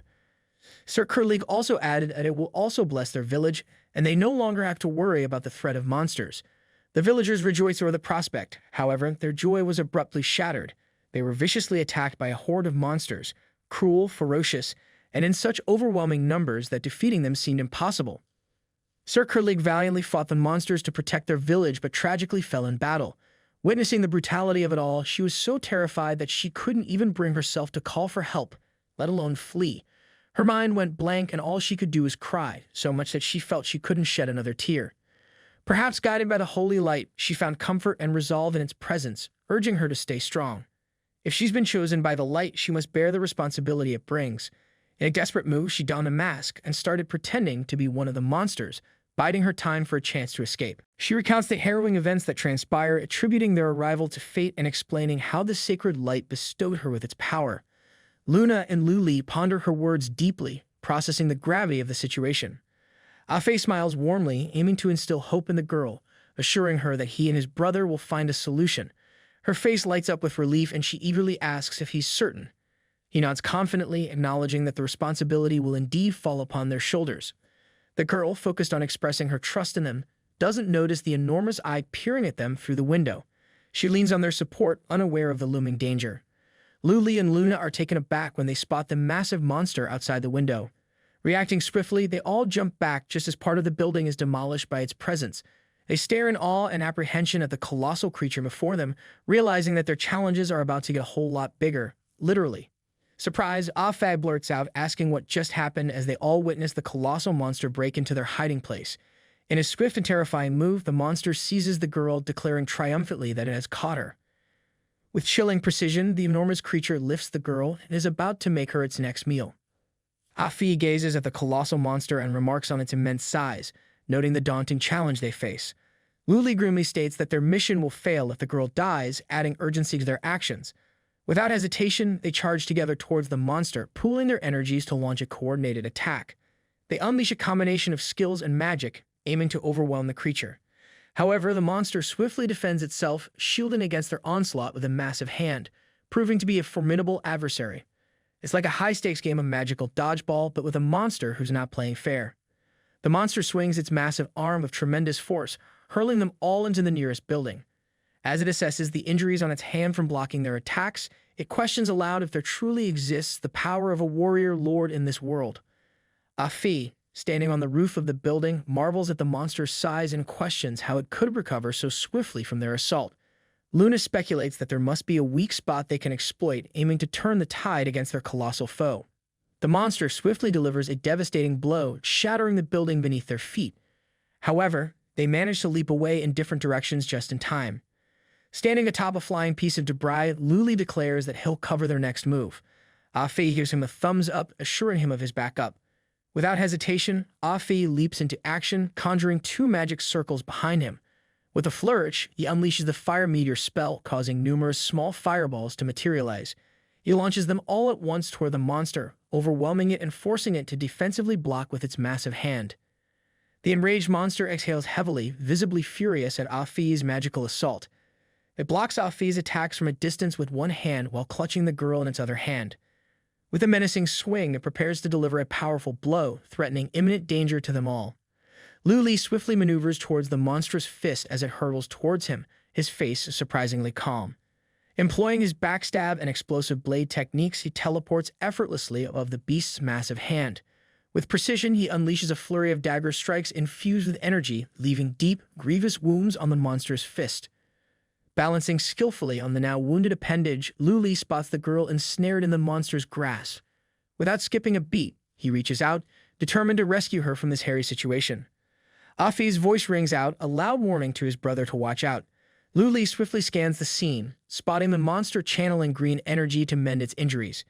Sir Kurlig also added that it will also bless their village, and they no longer have to worry about the threat of monsters. The villagers rejoiced over the prospect. However, their joy was abruptly shattered. They were viciously attacked by a horde of monsters, cruel, ferocious, and in such overwhelming numbers that defeating them seemed impossible. Sir Kurlig valiantly fought the monsters to protect their village but tragically fell in battle. Witnessing the brutality of it all, she was so terrified that she couldn't even bring herself to call for help, let alone flee. Her mind went blank and all she could do was cry, so much that she felt she couldn't shed another tear. Perhaps guided by the holy light, she found comfort and resolve in its presence, urging her to stay strong. If she's been chosen by the light, she must bear the responsibility it brings. In a desperate move, she donned a mask and started pretending to be one of the monsters, biding her time for a chance to escape. She recounts the harrowing events that transpire, attributing their arrival to fate and explaining how the sacred light bestowed her with its power. Luna and Luli ponder her words deeply, processing the gravity of the situation. Afe smiles warmly, aiming to instill hope in the girl, assuring her that he and his brother will find a solution. Her face lights up with relief and she eagerly asks if he's certain. He nods confidently, acknowledging that the responsibility will indeed fall upon their shoulders. The girl, focused on expressing her trust in them, doesn't notice the enormous eye peering at them through the window. She leans on their support, unaware of the looming danger. Luli and Luna are taken aback when they spot the massive monster outside the window. Reacting swiftly, they all jump back just as part of the building is demolished by its presence. They stare in awe and apprehension at the colossal creature before them, realizing that their challenges are about to get a whole lot bigger, literally. Surprised, Afag blurts out, asking what just happened as they all witness the colossal monster break into their hiding place. In a swift and terrifying move, the monster seizes the girl, declaring triumphantly that it has caught her. With chilling precision, the enormous creature lifts the girl and is about to make her its next meal. Afi gazes at the colossal monster and remarks on its immense size, noting the daunting challenge they face. Luli grimly states that their mission will fail if the girl dies, adding urgency to their actions. Without hesitation, they charge together towards the monster, pooling their energies to launch a coordinated attack. They unleash a combination of skills and magic, aiming to overwhelm the creature. However, the monster swiftly defends itself, shielding against their onslaught with a massive hand, proving to be a formidable adversary. It's like a high-stakes game of magical dodgeball, but with a monster who's not playing fair. The monster swings its massive arm with tremendous force, hurling them all into the nearest building. As it assesses the injuries on its hand from blocking their attacks, it questions aloud if there truly exists the power of a warrior lord in this world. Afi, standing on the roof of the building, marvels at the monster's size and questions how it could recover so swiftly from their assault. Luna speculates that there must be a weak spot they can exploit, aiming to turn the tide against their colossal foe. The monster swiftly delivers a devastating blow, shattering the building beneath their feet. However, they manage to leap away in different directions just in time. Standing atop a flying piece of debris, Luli declares that he'll cover their next move. Afi gives him a thumbs up, assuring him of his backup. Without hesitation, Afi leaps into action, conjuring 2 magic circles behind him. With a flourish, he unleashes the fire meteor spell, causing numerous small fireballs to materialize. He launches them all at once toward the monster, overwhelming it and forcing it to defensively block with its massive hand. The enraged monster exhales heavily, visibly furious at Afi's magical assault. It blocks Afi's attacks from a distance with one hand while clutching the girl in its other hand. With a menacing swing, it prepares to deliver a powerful blow, threatening imminent danger to them all. Luli swiftly maneuvers towards the monstrous fist as it hurtles towards him, his face surprisingly calm. Employing his backstab and explosive blade techniques, he teleports effortlessly above the beast's massive hand. With precision, he unleashes a flurry of dagger strikes infused with energy, leaving deep, grievous wounds on the monster's fist. Balancing skillfully on the now wounded appendage, Luli spots the girl ensnared in the monster's grasp. Without skipping a beat, he reaches out, determined to rescue her from this hairy situation. Afi's voice rings out, a loud warning to his brother to watch out. Luli swiftly scans the scene, spotting the monster channeling green energy to mend its injuries.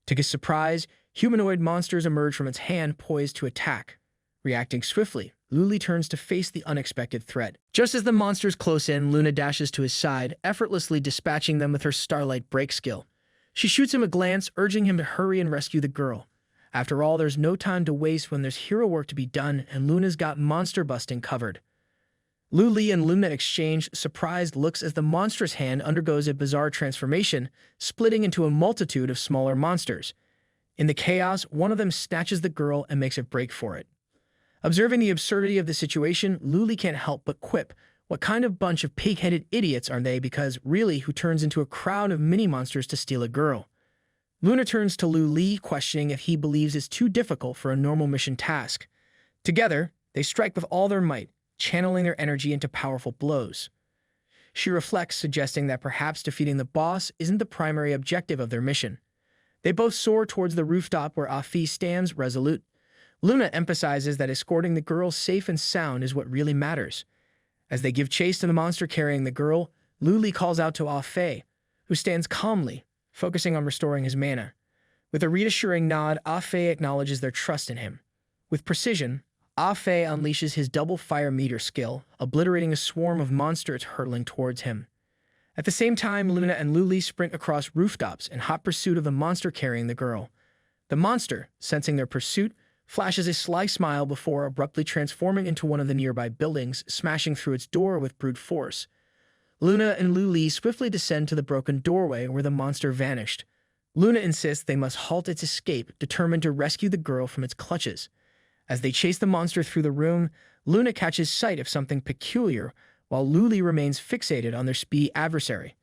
To his surprise, humanoid monsters emerge from its hand, poised to attack. Reacting swiftly, Luli turns to face the unexpected threat. Just as the monsters close in, Luna dashes to his side, effortlessly dispatching them with her Starlight Break skill. She shoots him a glance, urging him to hurry and rescue the girl. After all, there's no time to waste when there's hero work to be done, and Luna's got monster busting covered. Luli and Luna exchange surprised looks as the monstrous hand undergoes a bizarre transformation, splitting into a multitude of smaller monsters. In the chaos, one of them snatches the girl and makes a break for it. Observing the absurdity of the situation, Luli can't help but quip, what kind of bunch of pig-headed idiots are they, because really, who turns into a crowd of mini-monsters to steal a girl? Luna turns to Luli, questioning if he believes it's too difficult for a normal mission task. Together, They strike with all their might, channeling their energy into powerful blows. She reflects, suggesting that perhaps defeating the boss isn't the primary objective of their mission. They both soar towards the rooftop where Afi stands resolute. Luna emphasizes that escorting the girl safe and sound is what really matters. As they give chase to the monster carrying the girl, Luli calls out to Afe, who stands calmly, focusing on restoring his mana. With a reassuring nod, Afe acknowledges their trust in him. With precision, Afe unleashes his double fire meter skill, obliterating a swarm of monsters hurtling towards him. At the same time, Luna and Luli sprint across rooftops in hot pursuit of the monster carrying the girl. The monster, sensing their pursuit, flashes a sly smile before abruptly transforming into one of the nearby buildings, smashing through its door with brute force. Luna and Luli swiftly descend to the broken doorway where the monster vanished. Luna insists they must halt its escape, determined to rescue the girl from its clutches. As they chase the monster through the room, Luna catches sight of something peculiar, while Luli remains fixated on their speedy adversary.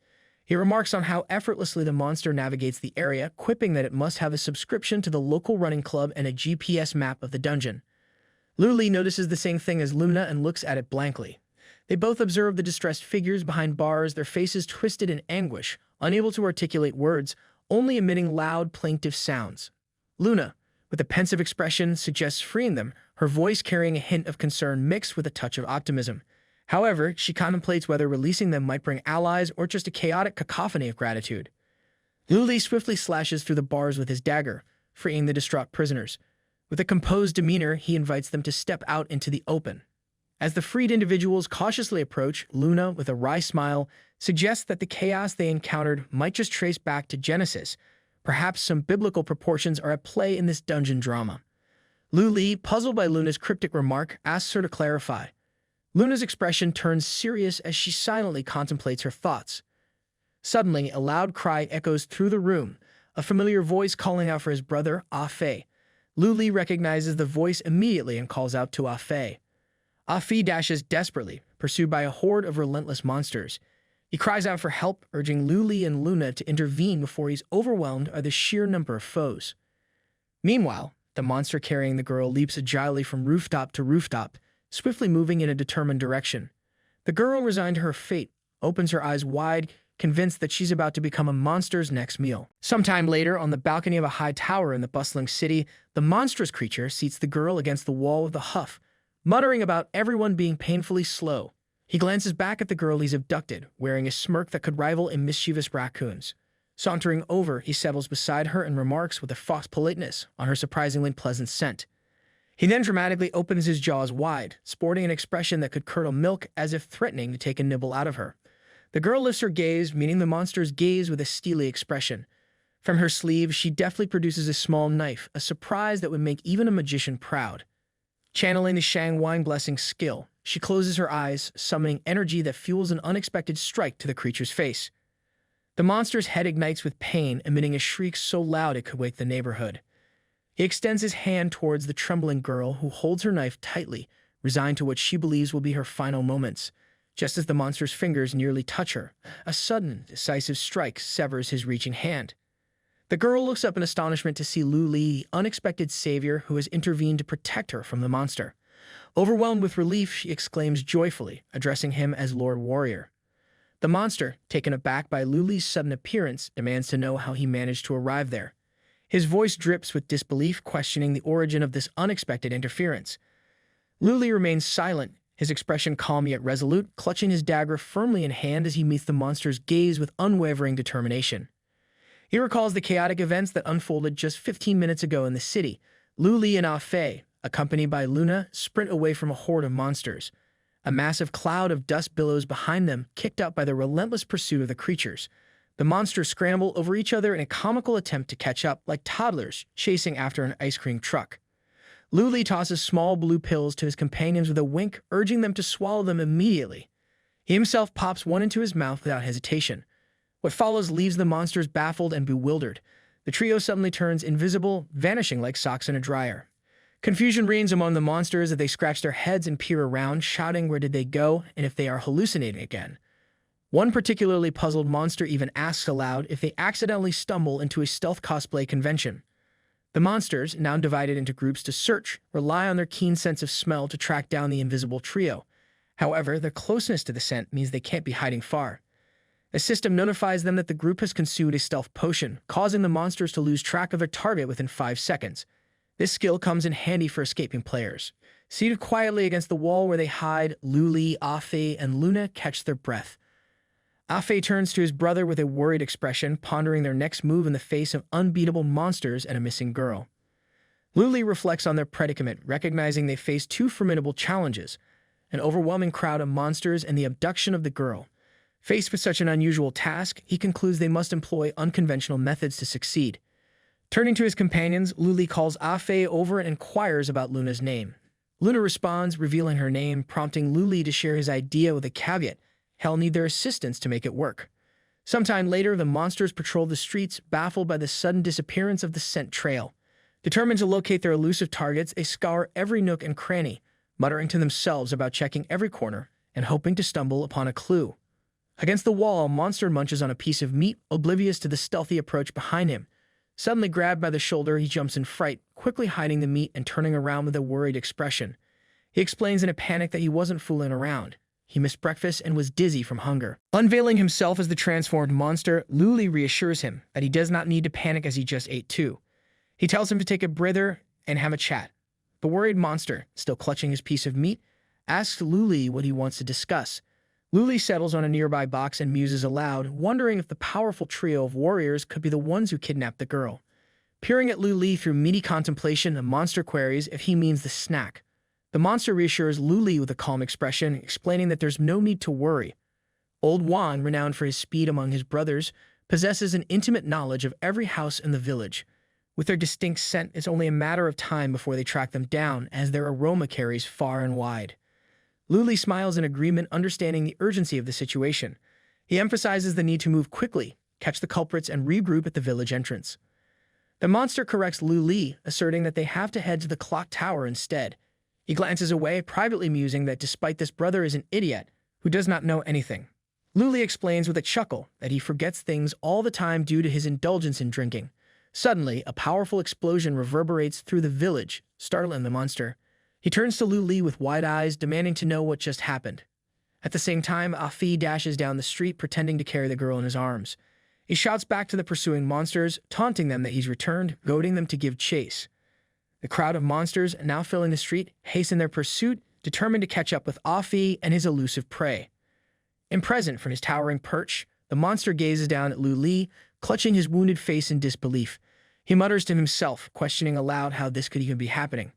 He remarks on how effortlessly the monster navigates the area, quipping that it must have a subscription to the local running club and a GPS map of the dungeon. Luli notices the same thing as Luna and looks at it blankly. They both observe the distressed figures behind bars, their faces twisted in anguish, unable to articulate words, only emitting loud, plaintive sounds. Luna, with a pensive expression, suggests freeing them, her voice carrying a hint of concern mixed with a touch of optimism. However, she contemplates whether releasing them might bring allies or just a chaotic cacophony of gratitude. Luli swiftly slashes through the bars with his dagger, freeing the distraught prisoners. With a composed demeanor, he invites them to step out into the open. As the freed individuals cautiously approach, Luna, with a wry smile, suggests that the chaos they encountered might just trace back to Genesis. Perhaps some biblical proportions are at play in this dungeon drama. Luli, puzzled by Luna's cryptic remark, asks her to clarify. Luna's expression turns serious as she silently contemplates her thoughts. Suddenly, a loud cry echoes through the room, a familiar voice calling out for his brother, Afe. Luli recognizes the voice immediately and calls out to Afe. Afe dashes desperately, pursued by a horde of relentless monsters. He cries out for help, urging Luli and Luna to intervene before he's overwhelmed by the sheer number of foes. Meanwhile, the monster carrying the girl leaps agilely from rooftop to rooftop, swiftly moving in a determined direction. The girl, resigned to her fate, opens her eyes wide, convinced that she's about to become a monster's next meal. Sometime later, on the balcony of a high tower in the bustling city, the monstrous creature seats the girl against the wall with a huff, muttering about everyone being painfully slow. He glances back at the girl he's abducted, wearing a smirk that could rival a mischievous raccoon's. Sauntering over, he settles beside her and remarks with a false politeness on her surprisingly pleasant scent. He then dramatically opens his jaws wide, sporting an expression that could curdle milk, as if threatening to take a nibble out of her. The girl lifts her gaze, meeting the monster's gaze with a steely expression. From her sleeve, she deftly produces a small knife, a surprise that would make even a magician proud. Channeling the Shang Wine blessing skill, she closes her eyes, summoning energy that fuels an unexpected strike to the creature's face. The monster's head ignites with pain, emitting a shriek so loud it could wake the neighborhood. He extends his hand towards the trembling girl, who holds her knife tightly, resigned to what she believes will be her final moments. Just as the monster's fingers nearly touch her, a sudden, decisive strike severs his reaching hand. The girl looks up in astonishment to see Luli, the unexpected savior who has intervened to protect her from the monster. Overwhelmed with relief, she exclaims joyfully, addressing him as Lord Warrior. The monster, taken aback by Luli's sudden appearance, demands to know how he managed to arrive there. His voice drips with disbelief, questioning the origin of this unexpected interference. Luli remains silent, his expression calm yet resolute, clutching his dagger firmly in hand as he meets the monster's gaze with unwavering determination. He recalls the chaotic events that unfolded just 15 minutes ago in the city. Luli and Afe, accompanied by Luna, sprint away from a horde of monsters. A massive cloud of dust billows behind them, kicked up by the relentless pursuit of the creatures. The monsters scramble over each other in a comical attempt to catch up, like toddlers chasing after an ice cream truck. Luli tosses small blue pills to his companions with a wink, urging them to swallow them immediately. He himself pops one into his mouth without hesitation. What follows leaves the monsters baffled and bewildered. The trio suddenly turns invisible, vanishing like socks in a dryer. Confusion reigns among the monsters as they scratch their heads and peer around, shouting where did they go and if they are hallucinating again. One particularly puzzled monster even asks aloud if they accidentally stumble into a stealth cosplay convention. The monsters, now divided into groups to search, rely on their keen sense of smell to track down the invisible trio. However, their closeness to the scent means they can't be hiding far. The system notifies them that the group has consumed a stealth potion, causing the monsters to lose track of their target within 5 seconds. This skill comes in handy for escaping players. Seated quietly against the wall where they hide, Luli, Afe, and Luna catch their breath. Afe turns to his brother with a worried expression, pondering their next move in the face of unbeatable monsters and a missing girl. Luli reflects on their predicament, recognizing they face 2 formidable challenges: an overwhelming crowd of monsters and the abduction of the girl. Faced with such an unusual task, he concludes they must employ unconventional methods to succeed. Turning to his companions, Luli calls Afe over and inquires about Luna's name. Luna responds, revealing her name, prompting Luli to share his idea with a caveat: he'll need their assistance to make it work. Sometime later, the monsters patrol the streets, baffled by the sudden disappearance of the scent trail. Determined to locate their elusive targets, they scour every nook and cranny, muttering to themselves about checking every corner and hoping to stumble upon a clue. Against the wall, a monster munches on a piece of meat, oblivious to the stealthy approach behind him. Suddenly grabbed by the shoulder, he jumps in fright, quickly hiding the meat and turning around with a worried expression. He explains in a panic that he wasn't fooling around. He missed breakfast and was dizzy from hunger. Unveiling himself as the transformed monster, Luli reassures him that he does not need to panic as he just ate too. He tells him to take a breather and have a chat. The worried monster, still clutching his piece of meat, asks Luli what he wants to discuss. Luli settles on a nearby box and muses aloud, wondering if the powerful trio of warriors could be the ones who kidnapped the girl. Peering at Luli through meaty contemplation, the monster queries if he means the snack. The monster reassures Luli with a calm expression, explaining that there's no need to worry. Old Juan, renowned for his speed among his brothers, possesses an intimate knowledge of every house in the village. With their distinct scent, it's only a matter of time before they track them down, as their aroma carries far and wide. Luli smiles in agreement, understanding the urgency of the situation. He emphasizes the need to move quickly, catch the culprits, and regroup at the village entrance. The monster corrects Luli, asserting that they have to head to the clock tower instead. He glances away, privately musing that despite this brother is an idiot who does not know anything. Luli explains with a chuckle that he forgets things all the time due to his indulgence in drinking. Suddenly, a powerful explosion reverberates through the village, startling the monster. He turns to Luli with wide eyes, demanding to know what just happened. At the same time, Afi dashes down the street, pretending to carry the girl in his arms. He shouts back to the pursuing monsters, taunting them that he's returned, goading them to give chase. The crowd of monsters, now filling the street, hasten their pursuit, determined to catch up with Afi and his elusive prey. Imprisoned from his towering perch, the monster gazes down at Luli, clutching his wounded face in disbelief. He mutters to himself, questioning aloud how this could even be happening.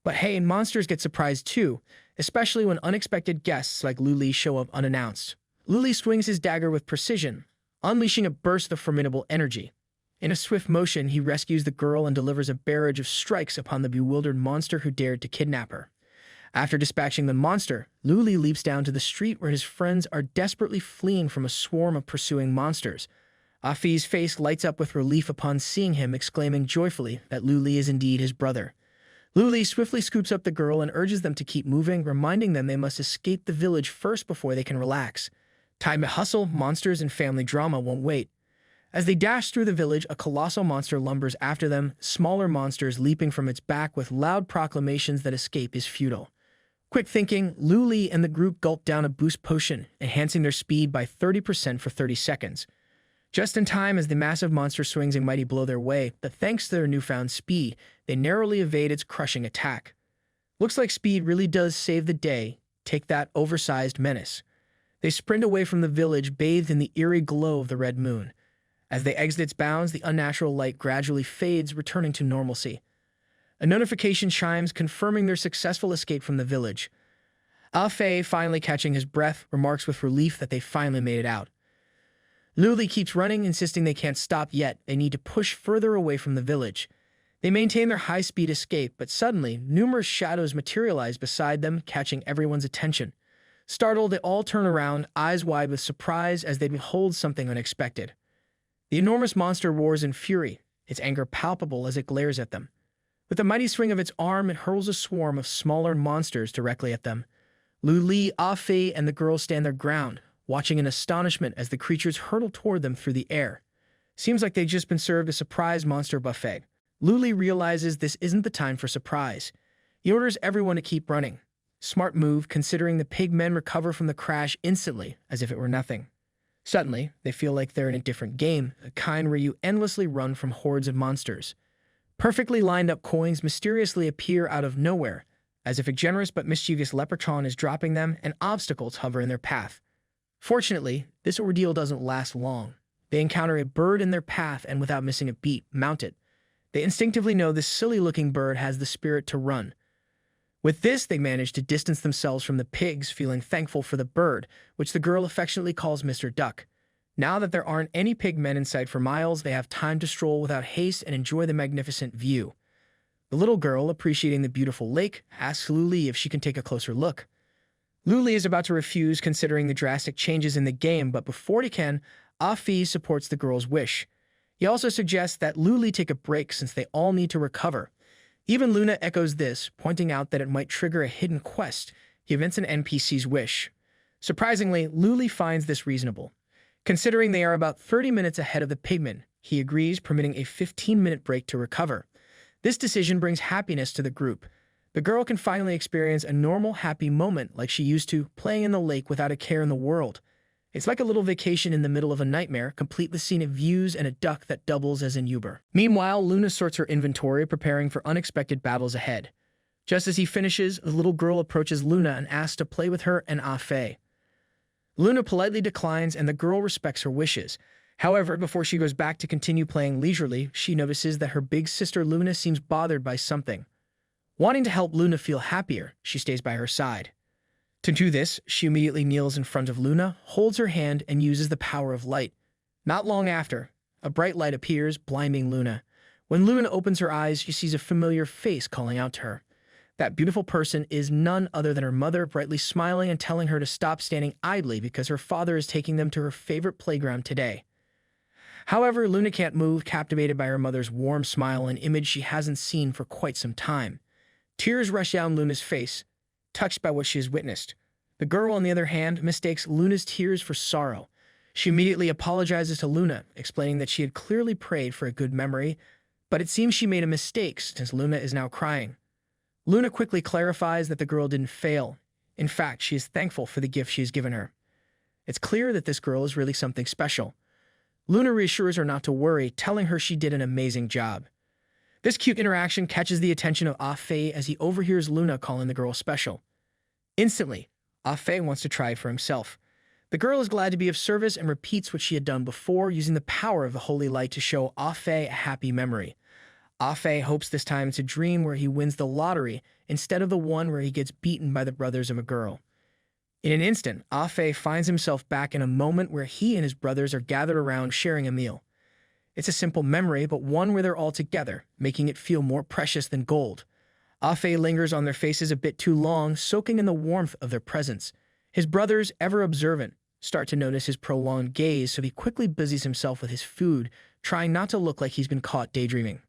But hey, monsters get surprised too, especially when unexpected guests like Luli show up unannounced. Luli swings his dagger with precision, unleashing a burst of formidable energy. In a swift motion, he rescues the girl and delivers a barrage of strikes upon the bewildered monster who dared to kidnap her. After dispatching the monster, Luli leaps down to the street where his friends are desperately fleeing from a swarm of pursuing monsters. Afi's face lights up with relief upon seeing him, exclaiming joyfully that Luli is indeed his brother. Luli swiftly scoops up the girl and urges them to keep moving, reminding them they must escape the village first before they can relax. Time to hustle, monsters and family drama won't wait. As they dash through the village, a colossal monster lumbers after them, smaller monsters leaping from its back with loud proclamations that escape is futile. Quick thinking, Luli and the group gulp down a boost potion, enhancing their speed by 30% for 30 seconds. Just in time as the massive monster swings a mighty blow their way, but thanks to their newfound speed, they narrowly evade its crushing attack. Looks like speed really does save the day. Take that, oversized menace. They sprint away from the village, bathed in the eerie glow of the red moon. As they exit its bounds, the unnatural light gradually fades, returning to normalcy. A notification chimes, confirming their successful escape from the village. Afe, finally catching his breath, remarks with relief that they finally made it out. Luli keeps running, insisting they can't stop yet. They need to push further away from the village. They maintain their high-speed escape, but suddenly, numerous shadows materialize beside them, catching everyone's attention. Startled, they all turn around, eyes wide with surprise as they behold something unexpected. The enormous monster roars in fury, its anger palpable as it glares at them. With a mighty swing of its arm, it hurls a swarm of smaller monsters directly at them. Luli, Afe, and the girl stand their ground, watching in astonishment as the creatures hurtle toward them through the air. Seems like they've just been served a surprise monster buffet. Luli realizes this isn't the time for surprise. He orders everyone to keep running. Smart move, considering the pigmen recover from the crash instantly, as if it were nothing. Suddenly, they feel like they're in a different game, a kind where you endlessly run from hordes of monsters. Perfectly lined up coins mysteriously appear out of nowhere, as if a generous but mischievous leprechaun is dropping them and obstacles hover in their path. Fortunately, this ordeal doesn't last long. They encounter a bird in their path and without missing a beat, mount it. They instinctively know this silly-looking bird has the spirit to run. With this, they manage to distance themselves from the pigs, feeling thankful for the bird, which the girl affectionately calls Mr. Duck. Now that there aren't any pigmen in sight for miles, they have time to stroll without haste and enjoy the magnificent view. The little girl, appreciating the beautiful lake, asks Luli if she can take a closer look. Luli is about to refuse, considering the drastic changes in the game, but before he can, Afi supports the girl's wish. He also suggests that Luli take a break since they all need to recover. Even Luna echoes this, pointing out that it might trigger a hidden quest. He invents an NPC's wish. Surprisingly, Luli finds this reasonable. Considering they are about 30 minutes ahead of the pigmen, he agrees, permitting a 15-minute break to recover. This decision brings happiness to the group. The girl can finally experience a normal, happy moment like she used to, playing in the lake without a care in the world. It's like a little vacation in the middle of a nightmare, complete with scenic views and a duck that doubles as an Uber. Meanwhile, Luna sorts her inventory, preparing for unexpected battles ahead. Just as he finishes, the little girl approaches Luna and asks to play with her and Afe. Luna politely declines, and the girl respects her wishes. However, before she goes back to continue playing leisurely, she notices that her big sister Luna seems bothered by something. Wanting to help Luna feel happier, she stays by her side. To do this, she immediately kneels in front of Luna, holds her hand, and uses the power of light. Not long after, a bright light appears, blinding Luna. When Luna opens her eyes, she sees a familiar face calling out to her. That beautiful person is none other than her mother, brightly smiling and telling her to stop standing idly because her father is taking them to her favorite playground today. However, Luna can't move, captivated by her mother's warm smile, an image she hasn't seen for quite some time. Tears rush down Luna's face, touched by what she has witnessed. The girl, on the other hand, mistakes Luna's tears for sorrow. She immediately apologizes to Luna, explaining that she had clearly prayed for a good memory, but it seems she made a mistake since Luna is now crying. Luna quickly clarifies that the girl didn't fail. In fact, she is thankful for the gift she has given her. It's clear that this girl is really something special. Luna reassures her not to worry, telling her she did an amazing job. This cute interaction catches the attention of Afe as he overhears Luna calling the girl special. Instantly, Afe wants to try it for himself. The girl is glad to be of service and repeats what she had done before, using the power of the holy light to show Afe a happy memory. Afe hopes this time it's a dream where he wins the lottery instead of the one where he gets beaten by the brothers of a girl. In an instant, Afe finds himself back in a moment where he and his brothers are gathered around sharing a meal. It's a simple memory, but one where they're all together, making it feel more precious than gold. Afe lingers on their faces a bit too long, soaking in the warmth of their presence. His brothers, ever observant, start to notice his prolonged gaze, so he quickly busies himself with his food, trying not to look like he's been caught daydreaming.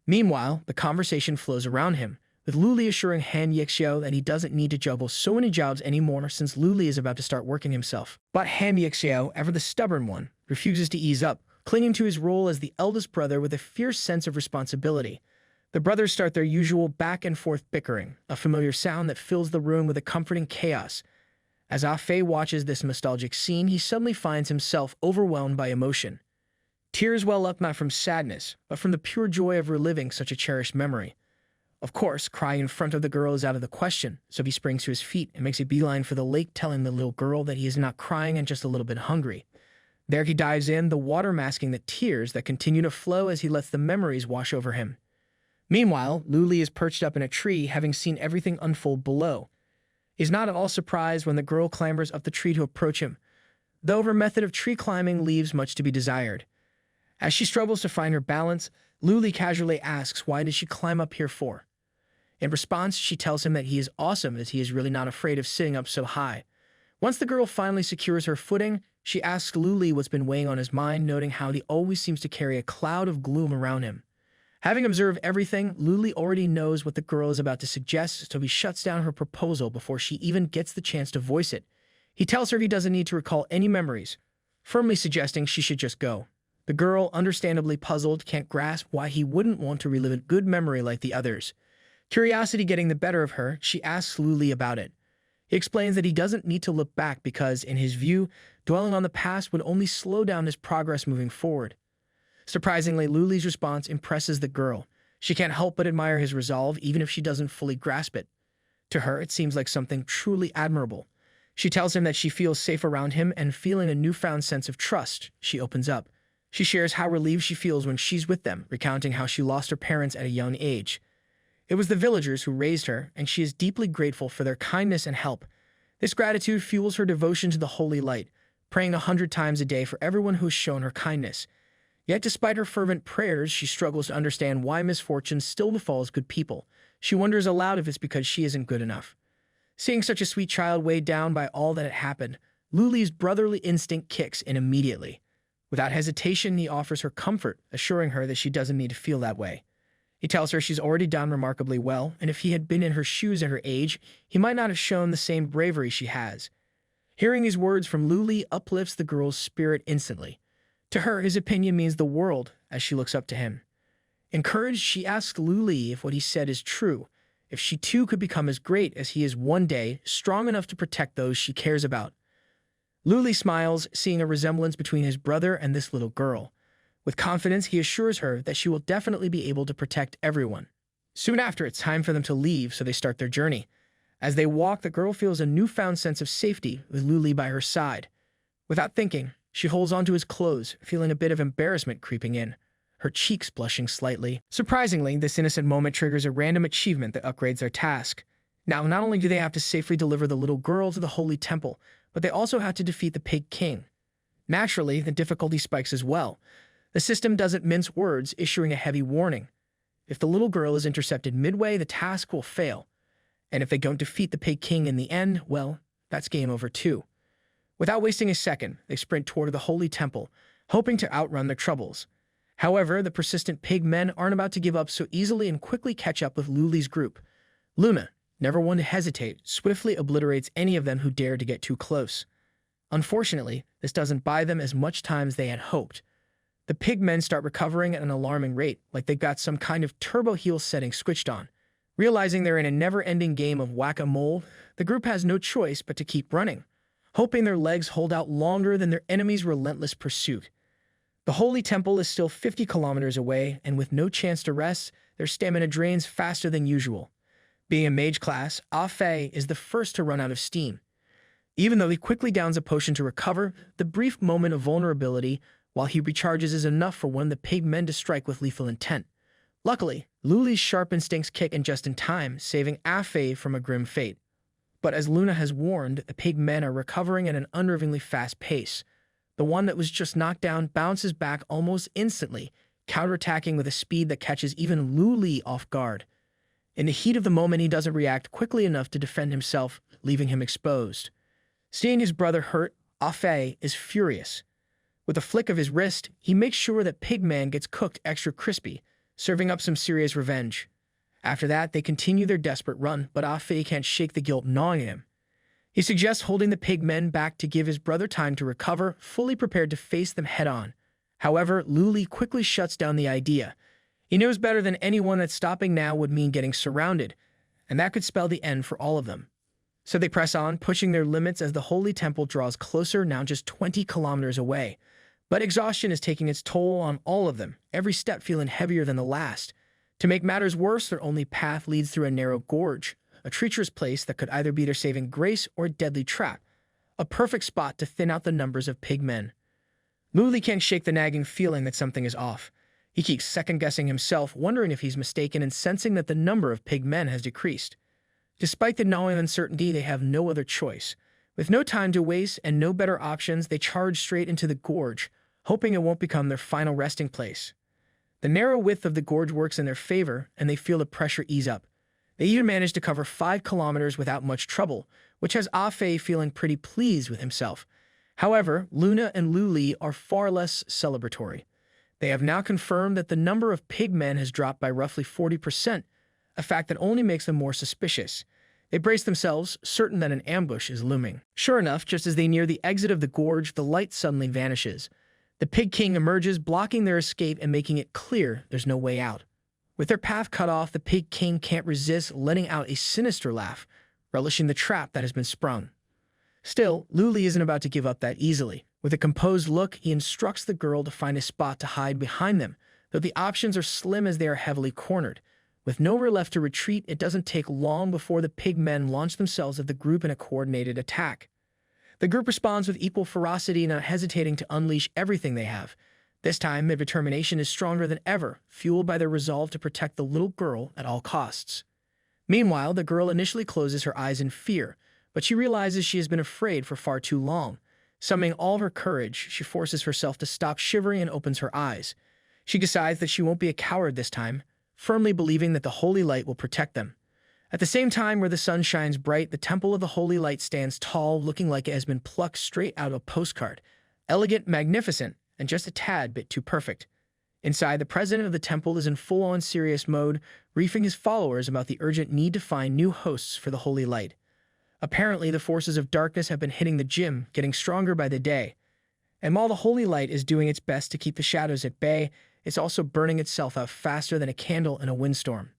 Meanwhile, the conversation flows around him, with Luli assuring Han Yixiao that he doesn't need to juggle so many jobs anymore since Luli is about to start working himself. But Han Yixiao, ever the stubborn one, refuses to ease up, clinging to his role as the eldest brother with a fierce sense of responsibility. The brothers start their usual back-and-forth bickering, a familiar sound that fills the room with a comforting chaos. As Afe watches this nostalgic scene, he suddenly finds himself overwhelmed by emotion. Tears well up not from sadness, but from the pure joy of reliving such a cherished memory. Of course, crying in front of the girl is out of the question, so he springs to his feet and makes a beeline for the lake, telling the little girl that he is not crying and just a little bit hungry. There he dives in, the water masking the tears that continue to flow as he lets the memories wash over him. Meanwhile, Luli is perched up in a tree, having seen everything unfold below. He's not at all surprised when the girl clambers up the tree to approach him, though her method of tree climbing leaves much to be desired. As she struggles to find her balance, Luli casually asks why did she climb up here for. In response, she tells him that he is awesome as he is really not afraid of sitting up so high. Once the girl finally secures her footing, she asks Luli what's been weighing on his mind, noting how he always seems to carry a cloud of gloom around him. Having observed everything, Luli already knows what the girl is about to suggest, so he shuts down her proposal before she even gets the chance to voice it. He tells her he doesn't need to recall any memories, firmly suggesting she should just go. The girl, understandably puzzled, can't grasp why he wouldn't want to relive a good memory like the others. Curiosity getting the better of her, she asks Luli about it. He explains that he doesn't need to look back because, in his view, dwelling on the past would only slow down his progress moving forward. Surprisingly, Luli's response impresses the girl. She can't help but admire his resolve, even if she doesn't fully grasp it. To her, it seems like something truly admirable. She tells him that she feels safe around him, and feeling a newfound sense of trust, she opens up. She shares how relieved she feels when she's with them, recounting how she lost her parents at a young age. It was the villagers who raised her, and she is deeply grateful for their kindness and help. This gratitude fuels her devotion to the holy light, praying 100 times a day for everyone who has shown her kindness. Yet despite her fervent prayers, she struggles to understand why misfortune still befalls good people. She wonders aloud if it's because she isn't good enough. Seeing such a sweet child weighed down by all that had happened, Luli's brotherly instinct kicks in immediately. Without hesitation, he offers her comfort, assuring her that she doesn't need to feel that way. He tells her she's already done remarkably well, and if he had been in her shoes at her age, he might not have shown the same bravery she has. Hearing these words from Luli uplifts the girl's spirit instantly. To her, his opinion means the world as she looks up to him. Encouraged, she asks Luli if what he said is true, if she too could become as great as he is one day, strong enough to protect those she cares about. Luli smiles, seeing a resemblance between his brother and this little girl. With confidence, he assures her that she will definitely be able to protect everyone. Soon after, it's time for them to leave, so they start their journey. As they walk, the girl feels a newfound sense of safety with Luli by her side. Without thinking, she holds onto his clothes, feeling a bit of embarrassment creeping in, her cheeks blushing slightly. Surprisingly, this innocent moment triggers a random achievement that upgrades their task. Now, not only do they have to safely deliver the little girl to the holy temple, but they also have to defeat the Pig King. Naturally, the difficulty spikes as well. The system doesn't mince words, issuing a heavy warning. If the little girl is intercepted midway, the task will fail. And if they don't defeat the Pig King in the end, well, that's game over too. Without wasting a second, they sprint toward the holy temple, hoping to outrun their troubles. However, the persistent pig men aren't about to give up so easily and quickly catch up with Luli's group. Luna, never one to hesitate, swiftly obliterates any of them who dare to get too close. Unfortunately, this doesn't buy them as much time as they had hoped. The pig men start recovering at an alarming rate, like they've got some kind of turbo heal setting switched on. Realizing they're in a never-ending game of whack-a-mole, the group has no choice but to keep running, hoping their legs hold out longer than their enemy's relentless pursuit. The Holy Temple is still 50 kilometers away, and with no chance to rest, their stamina drains faster than usual. Being a mage class, Ah-Fei is the first to run out of steam. Even though he quickly downs a potion to recover, the brief moment of vulnerability while he recharges is enough for one of the pig men to strike with lethal intent. Luckily, Luli's sharp instincts kick in just in time, saving Ah-Fei from a grim fate. But as Luna has warned, the pig men are recovering at an unnervingly fast pace. The one that was just knocked down bounces back almost instantly, counterattacking with a speed that catches even Luli off guard. In the heat of the moment, he doesn't react quickly enough to defend himself, leaving him exposed. Seeing his brother hurt, Ah-Fei is furious. With a flick of his wrist, he makes sure that Pigman gets cooked extra crispy, serving up some serious revenge. After that, they continue their desperate run, but Ah-Fei can't shake the guilt gnawing him. He suggests holding the pigmen back to give his brother time to recover, fully prepared to face them head-on. However, Luli quickly shuts down the idea. He knows better than anyone that stopping now would mean getting surrounded, and that could spell the end for all of them. So they press on, pushing their limits as the Holy Temple draws closer, now just 20 kilometers away. But exhaustion is taking its toll on all of them, every step feeling heavier than the last. To make matters worse, their only path leads through a narrow gorge, a treacherous place that could either be their saving grace or a deadly trap, a perfect spot to thin out the numbers of pigmen. Luli can't shake the nagging feeling that something is off. He keeps second-guessing himself, wondering if he's mistaken and sensing that the number of pigmen has decreased. Despite the gnawing uncertainty, they have no other choice. With no time to waste and no better options, they charge straight into the gorge, hoping it won't become their final resting place. The narrow width of the gorge works in their favor, and they feel the pressure ease up. They even manage to cover 5 kilometers without much trouble, which has Ah-Fei feeling pretty pleased with himself. However, Luna and Luli are far less celebratory. They have now confirmed that the number of pigmen has dropped by roughly 40%, a fact that only makes them more suspicious. They brace themselves, certain that an ambush is looming. Sure enough, just as they near the exit of the gorge, the light suddenly vanishes. The Pig King emerges, blocking their escape and making it clear there's no way out. With their path cut off, the Pig King can't resist letting out a sinister laugh, relishing the trap that has been sprung. Still, Luli isn't about to give up that easily. With a composed look, he instructs the girl to find a spot to hide behind them, though the options are slim as they are heavily cornered. With nowhere left to retreat, it doesn't take long before the pig men launch themselves at the group in a coordinated attack. The group responds with equal ferocity, not hesitating to unleash everything they have. This time, their determination is stronger than ever, fueled by their resolve to protect the little girl at all costs. Meanwhile, the girl initially closes her eyes in fear, but she realizes she has been afraid for far too long. Summoning all her courage, she forces herself to stop shivering and opens her eyes. She decides that she won't be a coward this time, firmly believing that the holy light will protect them. At the same time, where the sun shines bright, the temple of the holy light stands tall, looking like it has been plucked straight out of a postcard. Elegant, magnificent, and just a tad bit too perfect. Inside, the president of the temple is in full-on serious mode, briefing his followers about the urgent need to find new hosts for the holy light. Apparently, the forces of darkness have been hitting the gym, getting stronger by the day. And while the holy light is doing its best to keep the shadows at bay, it's also burning itself out faster than a candle in a windstorm.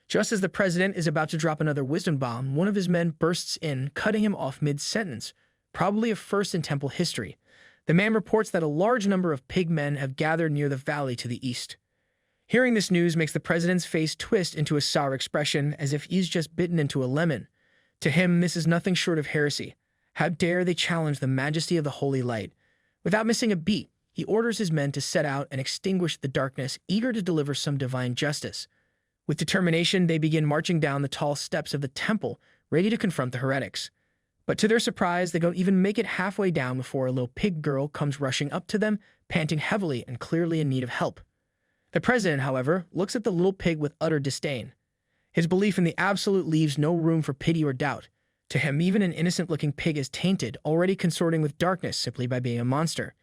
Just as the president is about to drop another wisdom bomb, one of his men bursts in, cutting him off mid-sentence, probably a first in temple history. The man reports that a large number of pig men have gathered near the valley to the east. Hearing this news makes the president's face twist into a sour expression, as if he's just bitten into a lemon. To him, this is nothing short of heresy. How dare they challenge the majesty of the holy light? Without missing a beat, he orders his men to set out and extinguish the darkness, eager to deliver some divine justice. With determination, they begin marching down the tall steps of the temple, ready to confront the heretics. But to their surprise, they don't even make it halfway down before a little pig girl comes rushing up to them, panting heavily and clearly in need of help. The president, however, looks at the little pig with utter disdain. His belief in the absolute leaves no room for pity or doubt. To him, even an innocent-looking pig is tainted, already consorting with darkness simply by being a monster.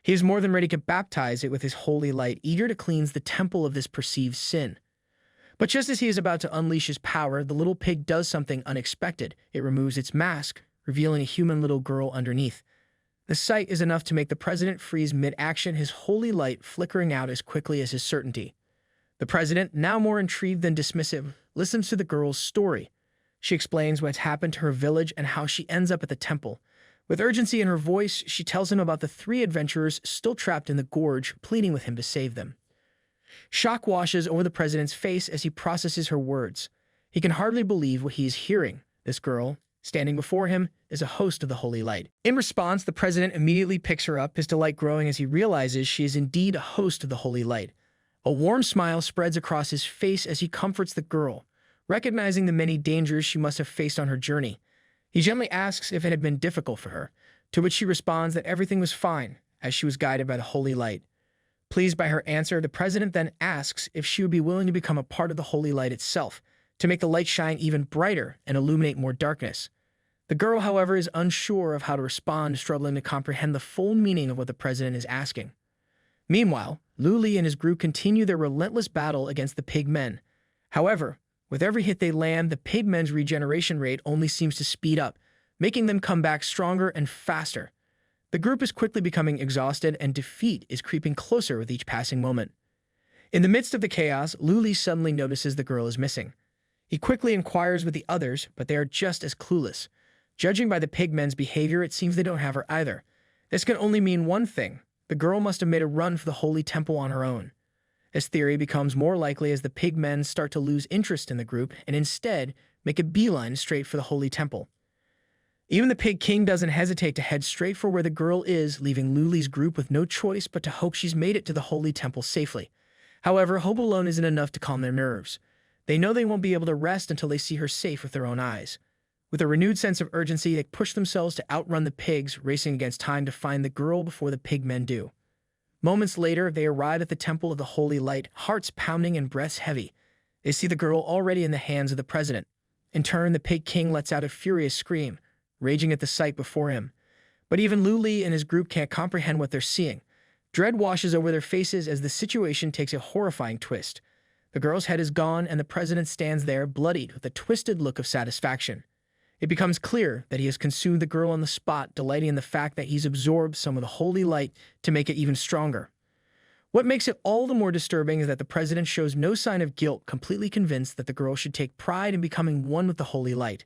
He is more than ready to baptize it with his holy light, eager to cleanse the temple of this perceived sin. But just as he is about to unleash his power, the little pig does something unexpected. It removes its mask, revealing a human little girl underneath. The sight is enough to make the president freeze mid-action, his holy light flickering out as quickly as his certainty. The president, now more intrigued than dismissive, listens to the girl's story. She explains what's happened to her village and how she ends up at the temple. With urgency in her voice, she tells him about the 3 adventurers still trapped in the gorge, pleading with him to save them. Shock washes over the president's face as he processes her words. He can hardly believe what he is hearing. This girl, standing before him, is a host of the holy light. In response, the president immediately picks her up, his delight growing as he realizes she is indeed a host of the holy light. A warm smile spreads across his face as he comforts the girl, recognizing the many dangers she must have faced on her journey. He gently asks if it had been difficult for her, to which she responds that everything was fine, as she was guided by the holy light. Pleased by her answer, the president then asks if she would be willing to become a part of the holy light itself, to make the light shine even brighter and illuminate more darkness. The girl, however, is unsure of how to respond, struggling to comprehend the full meaning of what the president is asking. Meanwhile, Luli and his group continue their relentless battle against the pig men. However, with every hit they land, the pig men's regeneration rate only seems to speed up, making them come back stronger and faster. The group is quickly becoming exhausted, and defeat is creeping closer with each passing moment. In the midst of the chaos, Luli suddenly notices the girl is missing. He quickly inquires with the others, but they are just as clueless. Judging by the pig men's behavior, it seems they don't have her either. This can only mean one thing. The girl must have made a run for the holy temple on her own. This theory becomes more likely as the pig men start to lose interest in the group and instead make a beeline straight for the holy temple. Even the Pig King doesn't hesitate to head straight for where the girl is, leaving Luli's group with no choice but to hope she's made it to the holy temple safely. However, hope alone isn't enough to calm their nerves. They know they won't be able to rest until they see her safe with their own eyes. With a renewed sense of urgency, they push themselves to outrun the pigs, racing against time to find the girl before the pig men do. Moments later, they arrive at the temple of the holy light, hearts pounding and breaths heavy. They see the girl already in the hands of the president. In turn, the Pig King lets out a furious scream, raging at the sight before him. But even Luli and his group can't comprehend what they're seeing. Dread washes over their faces as the situation takes a horrifying twist. The girl's head is gone, and the president stands there, bloodied, with a twisted look of satisfaction. It becomes clear that he has consumed the girl on the spot, delighting in the fact that he's absorbed some of the holy light to make it even stronger. What makes it all the more disturbing is that the president shows no sign of guilt, completely convinced that the girl should take pride in becoming one with the holy light.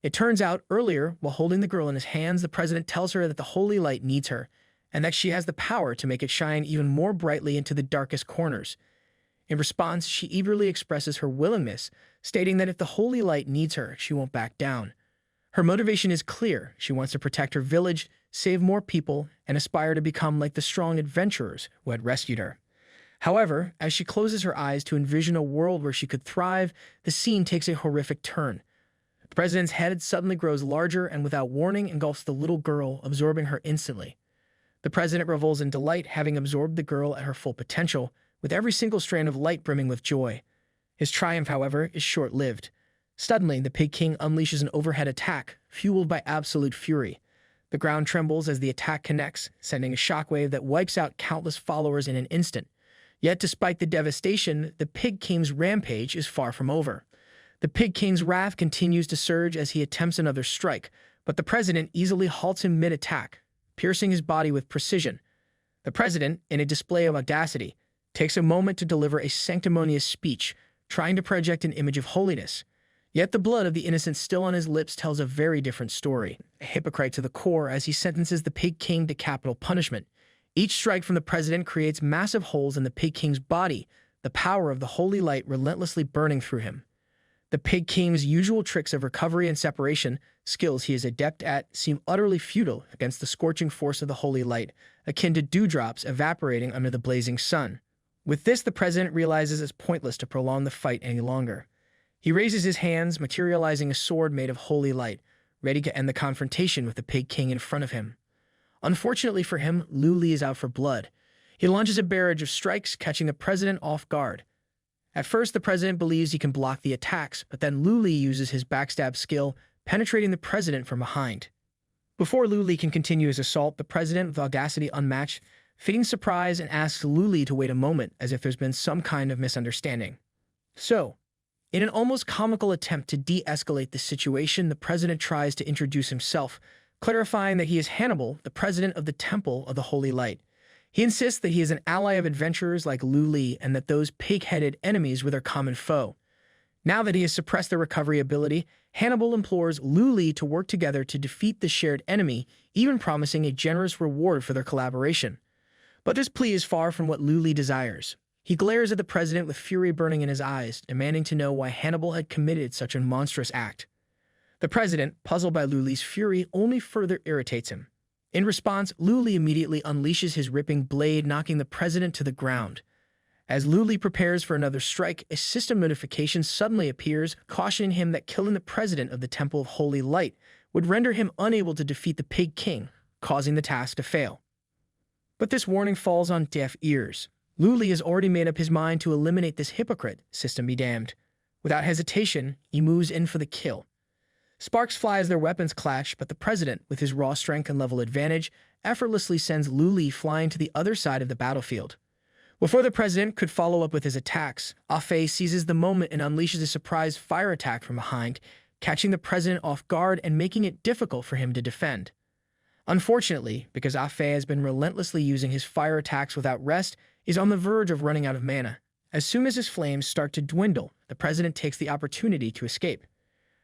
It turns out, earlier, while holding the girl in his hands, the president tells her that the holy light needs her, and that she has the power to make it shine even more brightly into the darkest corners. In response, she eagerly expresses her willingness, stating that if the holy light needs her, she won't back down. Her motivation is clear. She wants to protect her village, save more people, and aspire to become like the strong adventurers who had rescued her. However, as she closes her eyes to envision a world where she could thrive, the scene takes a horrific turn. The president's head suddenly grows larger and without warning engulfs the little girl, absorbing her instantly. The president revels in delight, having absorbed the girl at her full potential, with every single strand of light brimming with joy. His triumph, however, is short-lived. Suddenly, the Pig King unleashes an overhead attack, fueled by absolute fury. The ground trembles as the attack connects, sending a shockwave that wipes out countless followers in an instant. Yet, despite the devastation, the Pig King's rampage is far from over. The Pig King's wrath continues to surge as he attempts another strike, but the president easily halts him mid-attack, piercing his body with precision. The president, in a display of audacity, takes a moment to deliver a sanctimonious speech, trying to project an image of holiness. Yet the blood of the innocent still on his lips tells a very different story, a hypocrite to the core as he sentences the Pig King to capital punishment. Each strike from the president creates massive holes in the Pig King's body, the power of the holy light relentlessly burning through him. The Pig King's usual tricks of recovery and separation, skills he is adept at, seem utterly futile against the scorching force of the holy light, akin to dewdrops evaporating under the blazing sun. With this, the president realizes it's pointless to prolong the fight any longer. He raises his hands, materializing a sword made of holy light, ready to end the confrontation with the Pig King in front of him. Unfortunately for him, Luli is out for blood. He launches a barrage of strikes, catching the president off guard. At first, the president believes he can block the attacks, but then Luli uses his backstab skill, penetrating the president from behind. Before Luli can continue his assault, the president, with audacity unmatched, feigns surprise and asks Luli to wait a moment, as if there's been some kind of misunderstanding. So, in an almost comical attempt to de-escalate the situation, the president tries to introduce himself, clarifying that he is Hannibal, the president of the Temple of the Holy Light. He insists that he is an ally of adventurers like Luli and that those pig-headed enemies were their common foe. Now that he has suppressed their recovery ability, Hannibal implores Luli to work together to defeat the shared enemy, even promising a generous reward for their collaboration. But this plea is far from what Luli desires. He glares at the president with fury burning in his eyes, demanding to know why Hannibal had committed such a monstrous act. The president, puzzled by Luli's fury, only further irritates him. In response, Luli immediately unleashes his ripping blade, knocking the president to the ground. As Luli prepares for another strike, a system notification suddenly appears, cautioning him that killing the president of the Temple of Holy Light would render him unable to defeat the Pig King, causing the task to fail. But this warning falls on deaf ears. Luli has already made up his mind to eliminate this hypocrite, system be damned. Without hesitation, he moves in for the kill. Sparks fly as their weapons clash, but the president, with his raw strength and level advantage, effortlessly sends Luli flying to the other side of the battlefield. Before the president could follow up with his attacks, Afe seizes the moment and unleashes a surprise fire attack from behind, catching the president off guard and making it difficult for him to defend. Unfortunately, because Afe has been relentlessly using his fire attacks without rest, is on the verge of running out of mana. As soon as his flames start to dwindle, the president takes the opportunity to escape.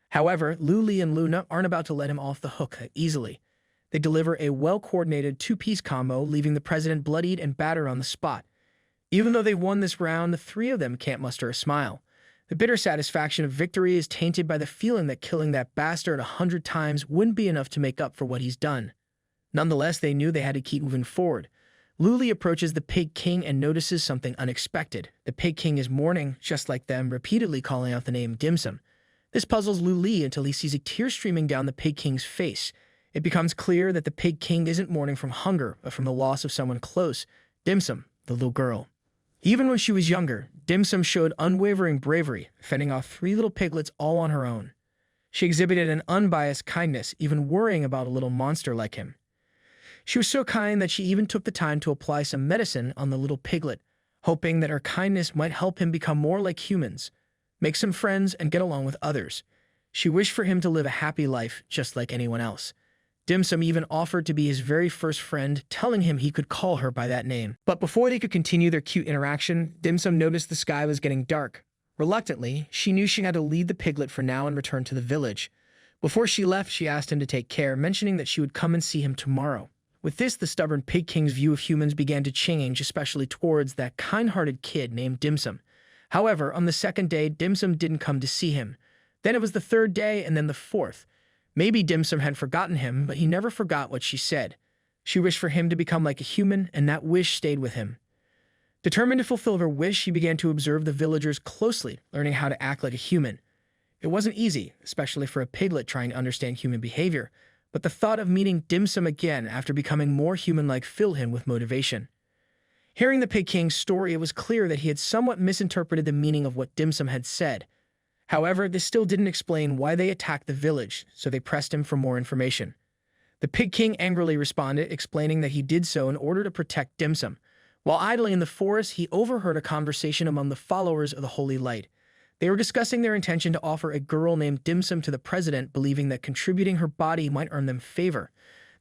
However, Luli and Luna aren't about to let him off the hook that easily. They deliver a well-coordinated two-piece combo, leaving the president bloodied and battered on the spot. Even though they won this round, the three of them can't muster a smile. The bitter satisfaction of victory is tainted by the feeling that killing that bastard 100 times wouldn't be enough to make up for what he's done. Nonetheless, they knew they had to keep moving forward. Luli approaches the Pig King and notices something unexpected. The Pig King is mourning, just like them, repeatedly calling out the name Dim Sum. This puzzles Luli until he sees a tear streaming down the Pig King's face. It becomes clear that the Pig King isn't mourning from hunger, but from the loss of someone close, Dim Sum, the little girl. Even when she was younger, Dim Sum showed unwavering bravery, fending off 3 little piglets all on her own. She exhibited an unbiased kindness, even worrying about a little monster like him. She was so kind that she even took the time to apply some medicine on the little piglet, hoping that her kindness might help him become more like humans, make some friends, and get along with others. She wished for him to live a happy life just like anyone else. Dim Sum even offered to be his very first friend, telling him he could call her by that name. But before they could continue their cute interaction, Dim Sum noticed the sky was getting dark. Reluctantly, she knew she had to lead the piglet for now and return to the village. Before she left, she asked him to take care, mentioning that she would come and see him tomorrow. With this, the stubborn Pig King's view of humans began to change, especially towards that kind-hearted kid named Dim Sum. However, on the second day, Dim Sum didn't come to see him. Then it was the third day, and then the fourth. Maybe Dim Sum had forgotten him, but he never forgot what she said. She wished for him to become like a human, and that wish stayed with him. Determined to fulfill her wish, she began to observe the villagers closely, learning how to act like a human. It wasn't easy, especially for a piglet trying to understand human behavior, but the thought of meeting Dim Sum again after becoming more human-like filled him with motivation. Hearing the Pig King's story, it was clear that he had somewhat misinterpreted the meaning of what Dim Sum had said. However, this still didn't explain why they attacked the village, so they pressed him for more information. The Pig King angrily responded, explaining that he did so in order to protect Dim Sum. While idling in the forest, he overheard a conversation among the followers of the Holy Light. They were discussing their intention to offer a girl named Dim Sum to the president, believing that contributing her body might earn them favor.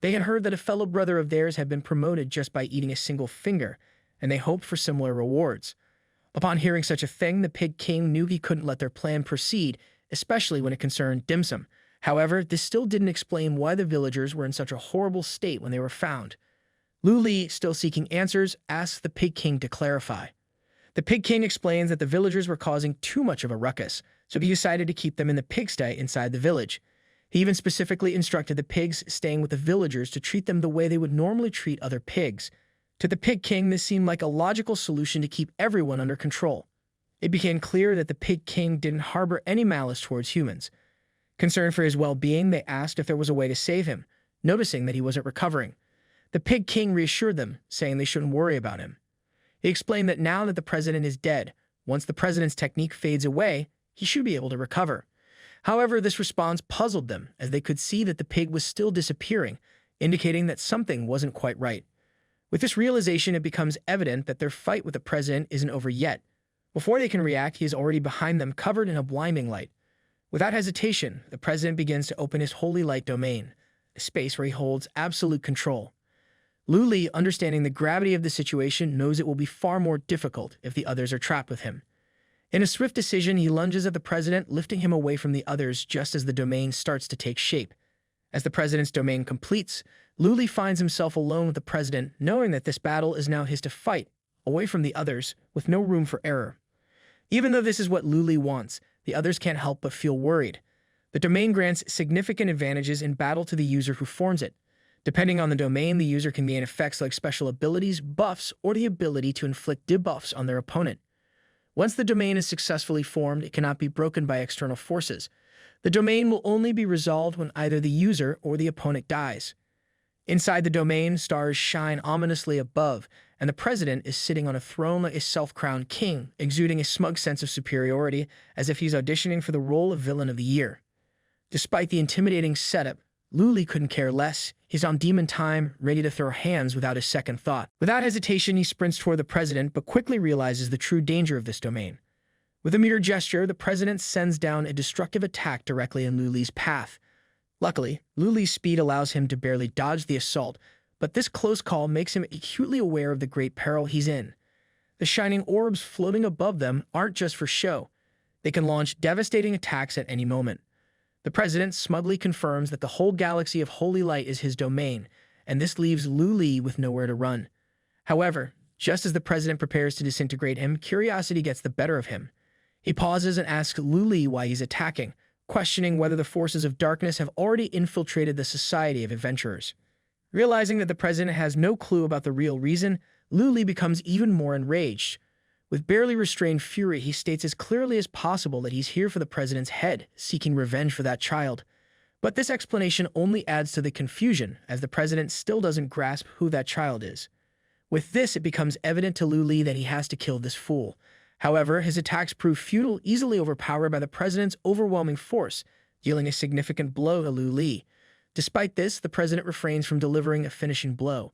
They had heard that a fellow brother of theirs had been promoted just by eating a single finger, and they hoped for similar rewards. Upon hearing such a thing, the Pig King knew he couldn't let their plan proceed, especially when it concerned Dim Sum. However, this still didn't explain why the villagers were in such a horrible state when they were found. Lu Li, still seeking answers, asks the Pig King to clarify. The Pig King explains that the villagers were causing too much of a ruckus, so he decided to keep them in the pigsty inside the village. He even specifically instructed the pigs staying with the villagers to treat them the way they would normally treat other pigs. To the Pig King, this seemed like a logical solution to keep everyone under control. It became clear that the Pig King didn't harbor any malice towards humans. Concerned for his well-being, they asked if there was a way to save him, noticing that he wasn't recovering. The Pig King reassured them, saying they shouldn't worry about him. He explained that now that the president is dead, once the president's technique fades away, he should be able to recover. However, this response puzzled them, as they could see that the pig was still disappearing, indicating that something wasn't quite right. With this realization, it becomes evident that their fight with the president isn't over yet. Before they can react, he is already behind them, covered in a blinding light. Without hesitation, the president begins to open his holy light domain, a space where he holds absolute control. Lu Li, understanding the gravity of the situation, knows it will be far more difficult if the others are trapped with him. In a swift decision, he lunges at the president, lifting him away from the others just as the domain starts to take shape. As the president's domain completes, Lu Li finds himself alone with the president, knowing that this battle is now his to fight, away from the others, with no room for error. Even though this is what Lu Li wants, the others can't help but feel worried. The domain grants significant advantages in battle to the user who forms it. Depending on the domain, the user can gain effects like special abilities, buffs, or the ability to inflict debuffs on their opponent. Once the domain is successfully formed, it cannot be broken by external forces. The domain will only be resolved when either the user or the opponent dies. Inside the domain, stars shine ominously above, and the president is sitting on a throne like a self-crowned king, exuding a smug sense of superiority, as if he's auditioning for the role of villain of the year. Despite the intimidating setup, Lu Li couldn't care less. He's on demon time, ready to throw hands without a second thought. Without hesitation, he sprints toward the president, but quickly realizes the true danger of this domain. With a mere gesture, the president sends down a destructive attack directly in Lu Li's path. Luckily, Lu Li's speed allows him to barely dodge the assault, but this close call makes him acutely aware of the great peril he's in. The shining orbs floating above them aren't just for show. They can launch devastating attacks at any moment. The president smugly confirms that the whole galaxy of holy light is his domain, and this leaves Lu Li with nowhere to run. However, just as the president prepares to disintegrate him, curiosity gets the better of him. He pauses and asks Lu Li why he's attacking, questioning whether the forces of darkness have already infiltrated the society of adventurers. Realizing that the president has no clue about the real reason, Lu Li becomes even more enraged. With barely restrained fury, he states as clearly as possible that he's here for the president's head, seeking revenge for that child. But this explanation only adds to the confusion, as the president still doesn't grasp who that child is. With this, it becomes evident to Lu Li that he has to kill this fool. However, his attacks prove futile, easily overpowered by the president's overwhelming force, dealing a significant blow to Lu Li. Despite this, the president refrains from delivering a finishing blow.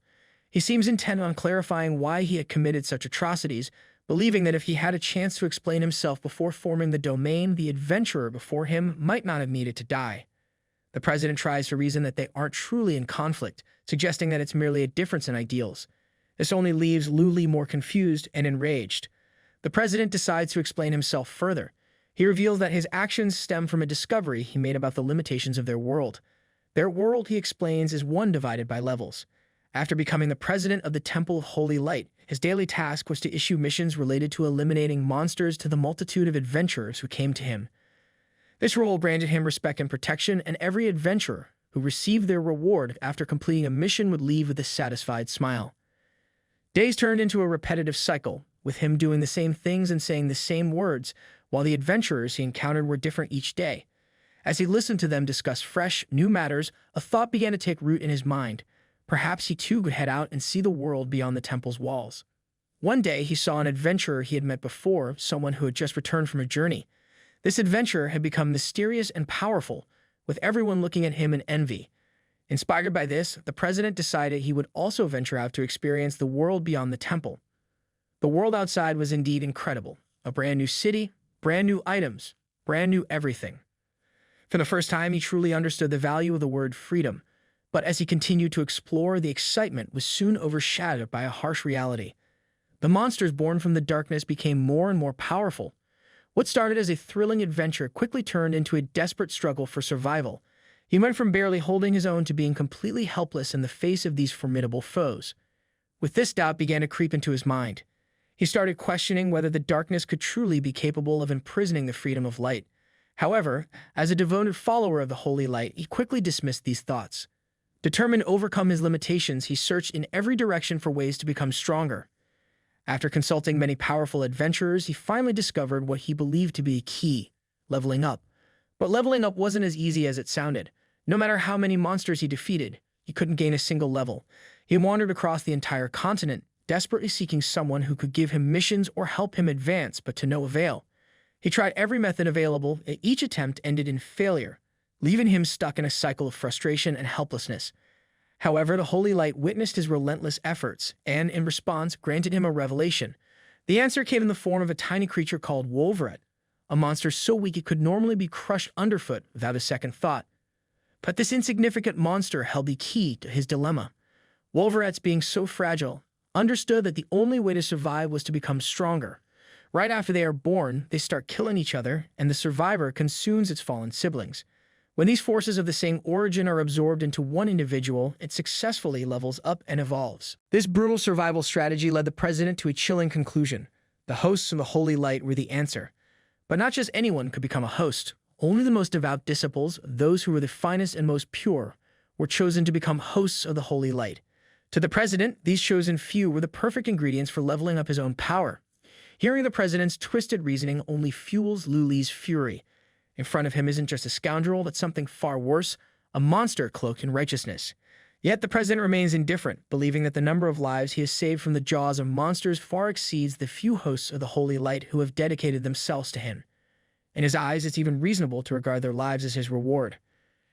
He seems intent on clarifying why he had committed such atrocities, believing that if he had a chance to explain himself before forming the domain, the adventurer before him might not have needed to die. The president tries to reason that they aren't truly in conflict, suggesting that it's merely a difference in ideals. This only leaves Lu Li more confused and enraged. The president decides to explain himself further. He reveals that his actions stem from a discovery he made about the limitations of their world. Their world, he explains, is one divided by levels. After becoming the president of the Temple of Holy Light, his daily task was to issue missions related to eliminating monsters to the multitude of adventurers who came to him. This role granted him respect and protection, and every adventurer who received their reward after completing a mission would leave with a satisfied smile. Days turned into a repetitive cycle, with him doing the same things and saying the same words, while the adventurers he encountered were different each day. As he listened to them discuss fresh, new matters, a thought began to take root in his mind. Perhaps he too could head out and see the world beyond the temple's walls. One day he saw an adventurer he had met before, someone who had just returned from a journey. This adventurer had become mysterious and powerful, with everyone looking at him in envy. Inspired by this, the president decided he would also venture out to experience the world beyond the temple. The world outside was indeed incredible. A brand new city, brand new items, brand new everything. For the first time, he truly understood the value of the word freedom. But as he continued to explore, the excitement was soon overshadowed by a harsh reality. The monsters born from the darkness became more and more powerful. What started as a thrilling adventure quickly turned into a desperate struggle for survival. He went from barely holding his own to being completely helpless in the face of these formidable foes. With this, doubt began to creep into his mind. He started questioning whether the darkness could truly be capable of imprisoning the freedom of light. However, as a devoted follower of the Holy Light, he quickly dismissed these thoughts. Determined to overcome his limitations, he searched in every direction for ways to become stronger. After consulting many powerful adventurers, he finally discovered what he believed to be key: leveling up. But leveling up wasn't as easy as it sounded. No matter how many monsters he defeated, he couldn't gain a single level. He wandered across the entire continent, desperately seeking someone who could give him missions or help him advance, but to no avail. He tried every method available, and each attempt ended in failure, leaving him stuck in a cycle of frustration and helplessness. However, the Holy Light witnessed his relentless efforts and, in response, granted him a revelation. The answer came in the form of a tiny creature called Wolverine, a monster so weak it could normally be crushed underfoot without a second thought. But this insignificant monster held the key to his dilemma. Wolverines, being so fragile, understood that the only way to survive was to become stronger. Right after they are born, they start killing each other, and the survivor consumes its fallen siblings. When these forces of the same origin are absorbed into one individual, it successfully levels up and evolves. This brutal survival strategy led the president to a chilling conclusion. The hosts of the Holy Light were the answer. But not just anyone could become a host. Only the most devout disciples, those who were the finest and most pure, were chosen to become hosts of the Holy Light. To the president, these chosen few were the perfect ingredients for leveling up his own power. Hearing the president's twisted reasoning only fuels Lu Li's fury. In front of him isn't just a scoundrel, but something far worse, a monster cloaked in righteousness. Yet the president remains indifferent, believing that the number of lives he has saved from the jaws of monsters far exceeds the few hosts of the Holy Light who have dedicated themselves to him. In his eyes, it's even reasonable to regard their lives as his reward.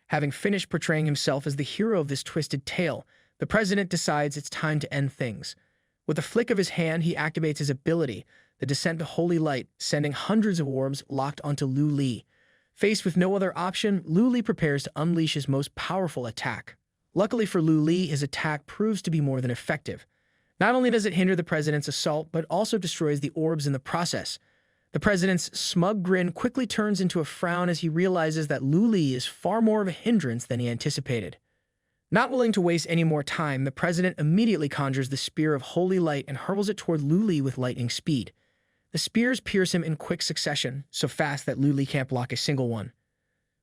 Having finished portraying himself as the hero of this twisted tale, the president decides it's time to end things. With a flick of his hand, he activates his ability, the Descent to Holy Light, sending hundreds of orbs locked onto Lu Li. Faced with no other option, Lu Li prepares to unleash his most powerful attack. Luckily for Lu Li, his attack proves to be more than effective. Not only does it hinder the president's assault, but also destroys the orbs in the process. The president's smug grin quickly turns into a frown as he realizes that Lu Li is far more of a hindrance than he anticipated. Not willing to waste any more time, the president immediately conjures the Spear of Holy Light and hurls it toward Lu Li with lightning speed. The spears pierce him in quick succession, so fast that Lu Li can't block a single one.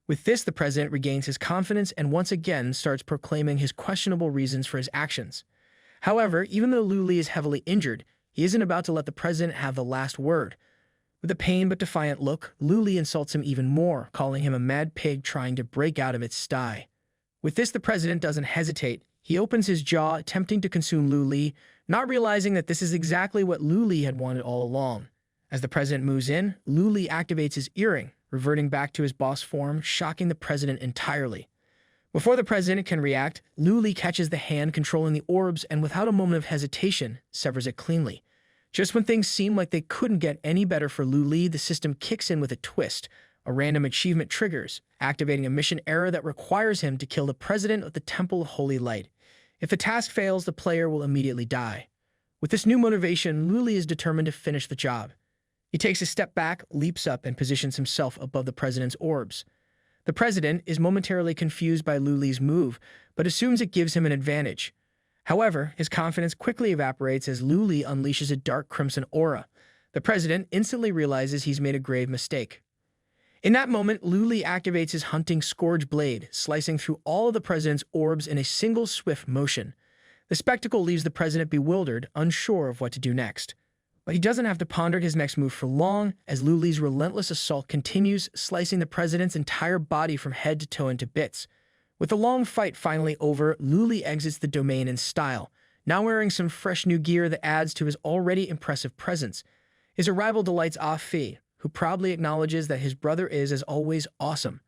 With this, the president regains his confidence and once again starts proclaiming his questionable reasons for his actions. However, even though Lu Li is heavily injured, he isn't about to let the president have the last word. With a pained but defiant look, Lu Li insults him even more, calling him a mad pig trying to break out of its sty. With this, the president doesn't hesitate. He opens his jaw, attempting to consume Lu Li, not realizing that this is exactly what Lu Li had wanted all along. As the president moves in, Lu Li activates his earring, reverting back to his boss form, shocking the president entirely. Before the president can react, Lu Li catches the hand controlling the orbs and without a moment of hesitation, severs it cleanly. Just when things seem like they couldn't get any better for Lu Li, the system kicks in with a twist. A random achievement triggers, activating a mission error that requires him to kill the president of the Temple of Holy Light. If the task fails, the player will immediately die. With this new motivation, Lu Li is determined to finish the job. He takes a step back, leaps up, and positions himself above the president's orbs. The president is momentarily confused by Lu Li's move, but assumes it gives him an advantage. However, his confidence quickly evaporates as Lu Li unleashes a dark crimson aura. The president instantly realizes he's made a grave mistake. In that moment, Lu Li activates his hunting scourge blade, slicing through all of the president's orbs in a single swift motion. The spectacle leaves the president bewildered, unsure of what to do next. But he doesn't have to ponder his next move for long, as Lu Li's relentless assault continues, slicing the president's entire body from head to toe into bits. With the long fight finally over, Lu Li exits the domain in style, now wearing some fresh new gear that adds to his already impressive presence. His arrival delights Ah Fi, who proudly acknowledges that his brother is, as always, awesome.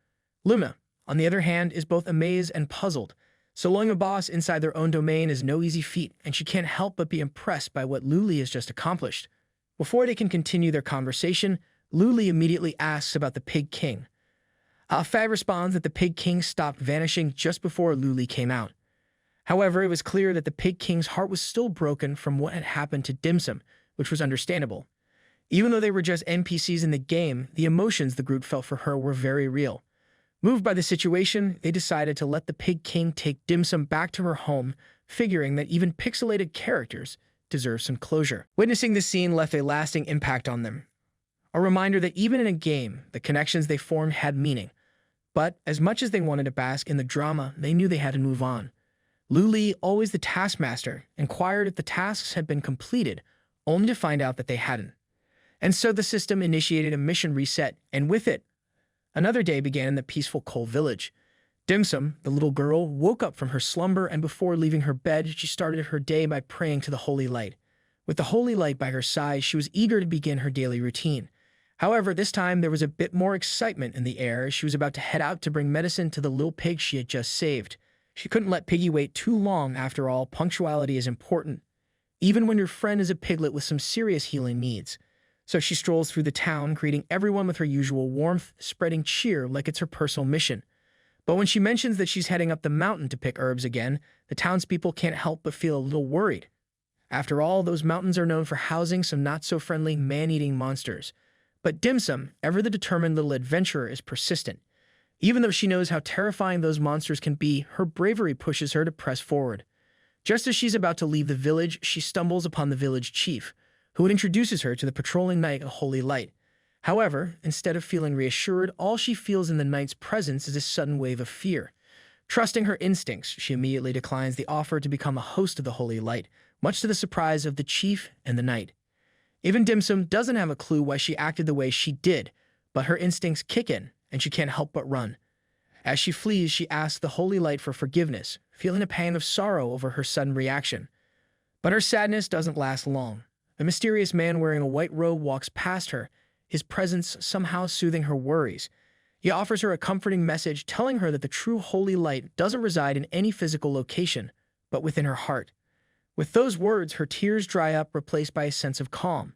Luma, on the other hand, is both amazed and puzzled. Soloing a boss inside their own domain is no easy feat, and she can't help but be impressed by what Lu Li has just accomplished. Before they can continue their conversation, Lu Li immediately asks about the Pig King. Ah Fi responds that the Pig King stopped vanishing just before Lu Li came out. However, it was clear that the Pig King's heart was still broken from what had happened to Dim Sum, which was understandable. Even though they were just NPCs in the game, the emotions the group felt for her were very real. Moved by the situation, they decided to let the Pig King take Dim Sum back to her home, figuring that even pixelated characters deserve some closure. Witnessing this scene left a lasting impact on them. A reminder that even in a game, the connections they formed had meaning. But as much as they wanted to bask in the drama, they knew they had to move on. Lu Li, always the taskmaster, inquired if the tasks had been completed, only to find out that they hadn't. And so the system initiated a mission reset, and with it, another day began in the peaceful Coal Village. Dim Sum, the little girl, woke up from her slumber, and before leaving her bed, she started her day by praying to the Holy Light. With the Holy Light by her side, she was eager to begin her daily routine. However, this time there was a bit more excitement in the air as she was about to head out to bring medicine to the little pig she had just saved. She couldn't let Piggy wait too long. After all, punctuality is important, even when your friend is a piglet with some serious healing needs. So she strolls through the town, greeting everyone with her usual warmth, spreading cheer like it's her personal mission. But when she mentions that she's heading up the mountain to pick herbs again, the townspeople can't help but feel a little worried. After all, those mountains are known for housing some not-so-friendly man-eating monsters. But Dim Sum, ever the determined little adventurer, is persistent. Even though she knows how terrifying those monsters can be, her bravery pushes her to press forward. Just as she's about to leave the village, she stumbles upon the village chief, who introduces her to the patrolling knight of Holy Light. However, instead of feeling reassured, all she feels in the knight's presence is a sudden wave of fear. Trusting her instincts, she immediately declines the offer to become a host of the Holy Light, much to the surprise of the chief and the knight. Even Dim Sum doesn't have a clue why she acted the way she did, but her instincts kick in, and she can't help but run. As she flees, she asks the Holy Light for forgiveness, feeling a pang of sorrow over her sudden reaction. But her sadness doesn't last long. A mysterious man wearing a white robe walks past her, his presence somehow soothing her worries. He offers her a comforting message, telling her that the true Holy Light doesn't reside in any physical location, but within her heart. With those words, her tears dry up, replaced by a sense of calm.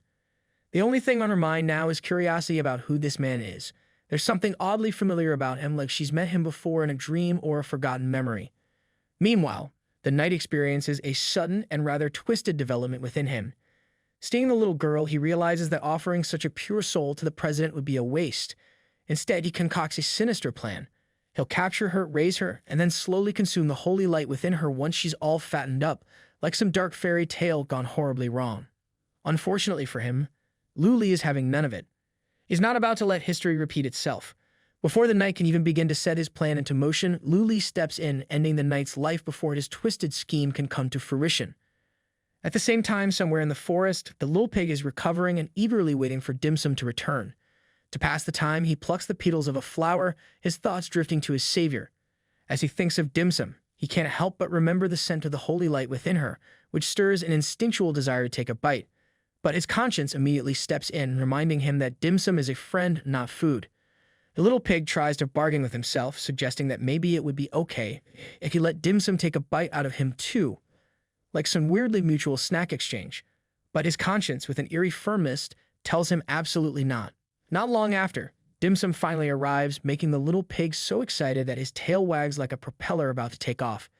The only thing on her mind now is curiosity about who this man is. There's something oddly familiar about him, like she's met him before in a dream or a forgotten memory. Meanwhile, the knight experiences a sudden and rather twisted development within him. Seeing the little girl, he realizes that offering such a pure soul to the president would be a waste. Instead, he concocts a sinister plan. He'll capture her, raise her, and then slowly consume the holy light within her once she's all fattened up, like some dark fairy tale gone horribly wrong. Unfortunately for him, Lu Li is having none of it. He's not about to let history repeat itself. Before the knight can even begin to set his plan into motion, Lu Li steps in, ending the knight's life before his twisted scheme can come to fruition. At the same time, somewhere in the forest, the little pig is recovering and eagerly waiting for Dim Sum to return. To pass the time, he plucks the petals of a flower, his thoughts drifting to his savior. As he thinks of Dim Sum, he can't help but remember the scent of the holy light within her, which stirs an instinctual desire to take a bite. But his conscience immediately steps in, reminding him that Dim Sum is a friend, not food. The little pig tries to bargain with himself, suggesting that maybe it would be okay if he let Dim Sum take a bite out of him too, like some weirdly mutual snack exchange. But his conscience, with an eerie firmness, tells him absolutely not. Not long after, Dim Sum finally arrives, making the little pig so excited that his tail wags like a propeller about to take off.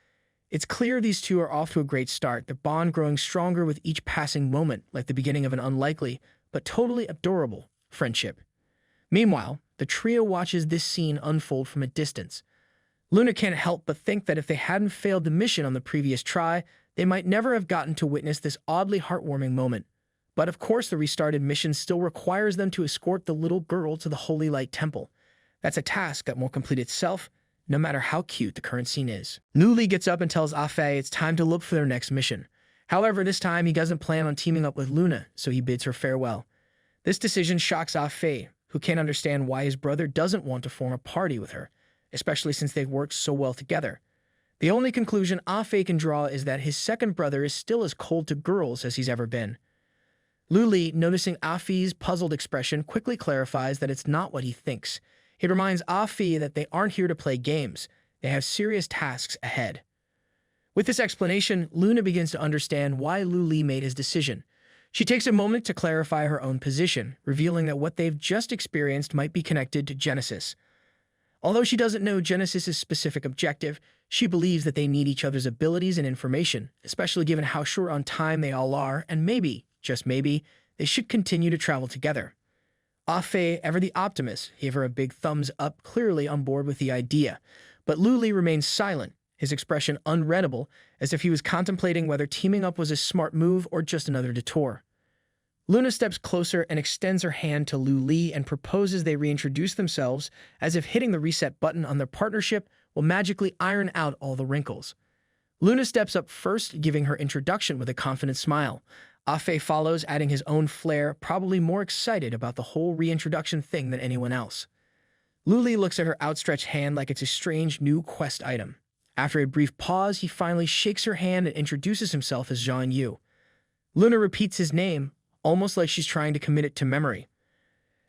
It's clear these two are off to a great start, their bond growing stronger with each passing moment, like the beginning of an unlikely, but totally adorable, friendship. Meanwhile, the trio watches this scene unfold from a distance. Luna can't help but think that if they hadn't failed the mission on the previous try, they might never have gotten to witness this oddly heartwarming moment. But of course, the restarted mission still requires them to escort the little girl to the Holy Light Temple. That's a task that won't complete itself, no matter how cute the current scene is. Luli gets up and tells Afe it's time to look for their next mission. However, this time he doesn't plan on teaming up with Luna, so he bids her farewell. This decision shocks Afe, who can't understand why his brother doesn't want to form a party with her, especially since they've worked so well together. The only conclusion Afe can draw is that his second brother is still as cold to girls as he's ever been. Luli, noticing Afe's puzzled expression, quickly clarifies that it's not what he thinks. He reminds Afe that they aren't here to play games. They have serious tasks ahead. With this explanation, Luna begins to understand why Luli made his decision. She takes a moment to clarify her own position, revealing that what they've just experienced might be connected to Genesis. Although she doesn't know Genesis's specific objective, she believes that they need each other's abilities and information, especially given how short on time they all are, and maybe, just maybe, they should continue to travel together. Afe, ever the optimist, gave her a big thumbs up, clearly on board with the idea, but Luli remains silent, his expression unreadable, as if he was contemplating whether teaming up was a smart move or just another detour. Luna steps closer and extends her hand to Luli and proposes they reintroduce themselves, as if hitting the reset button on their partnership will magically iron out all the wrinkles. Luna steps up first, giving her introduction with a confident smile. Afe follows, adding his own flair, probably more excited about the whole reintroduction thing than anyone else. Luli looks at her outstretched hand like it's a strange new quest item. After a brief pause, he finally shakes her hand and introduces himself as Jean Yu. Luna repeats his name, almost like she's trying to commit it to memory.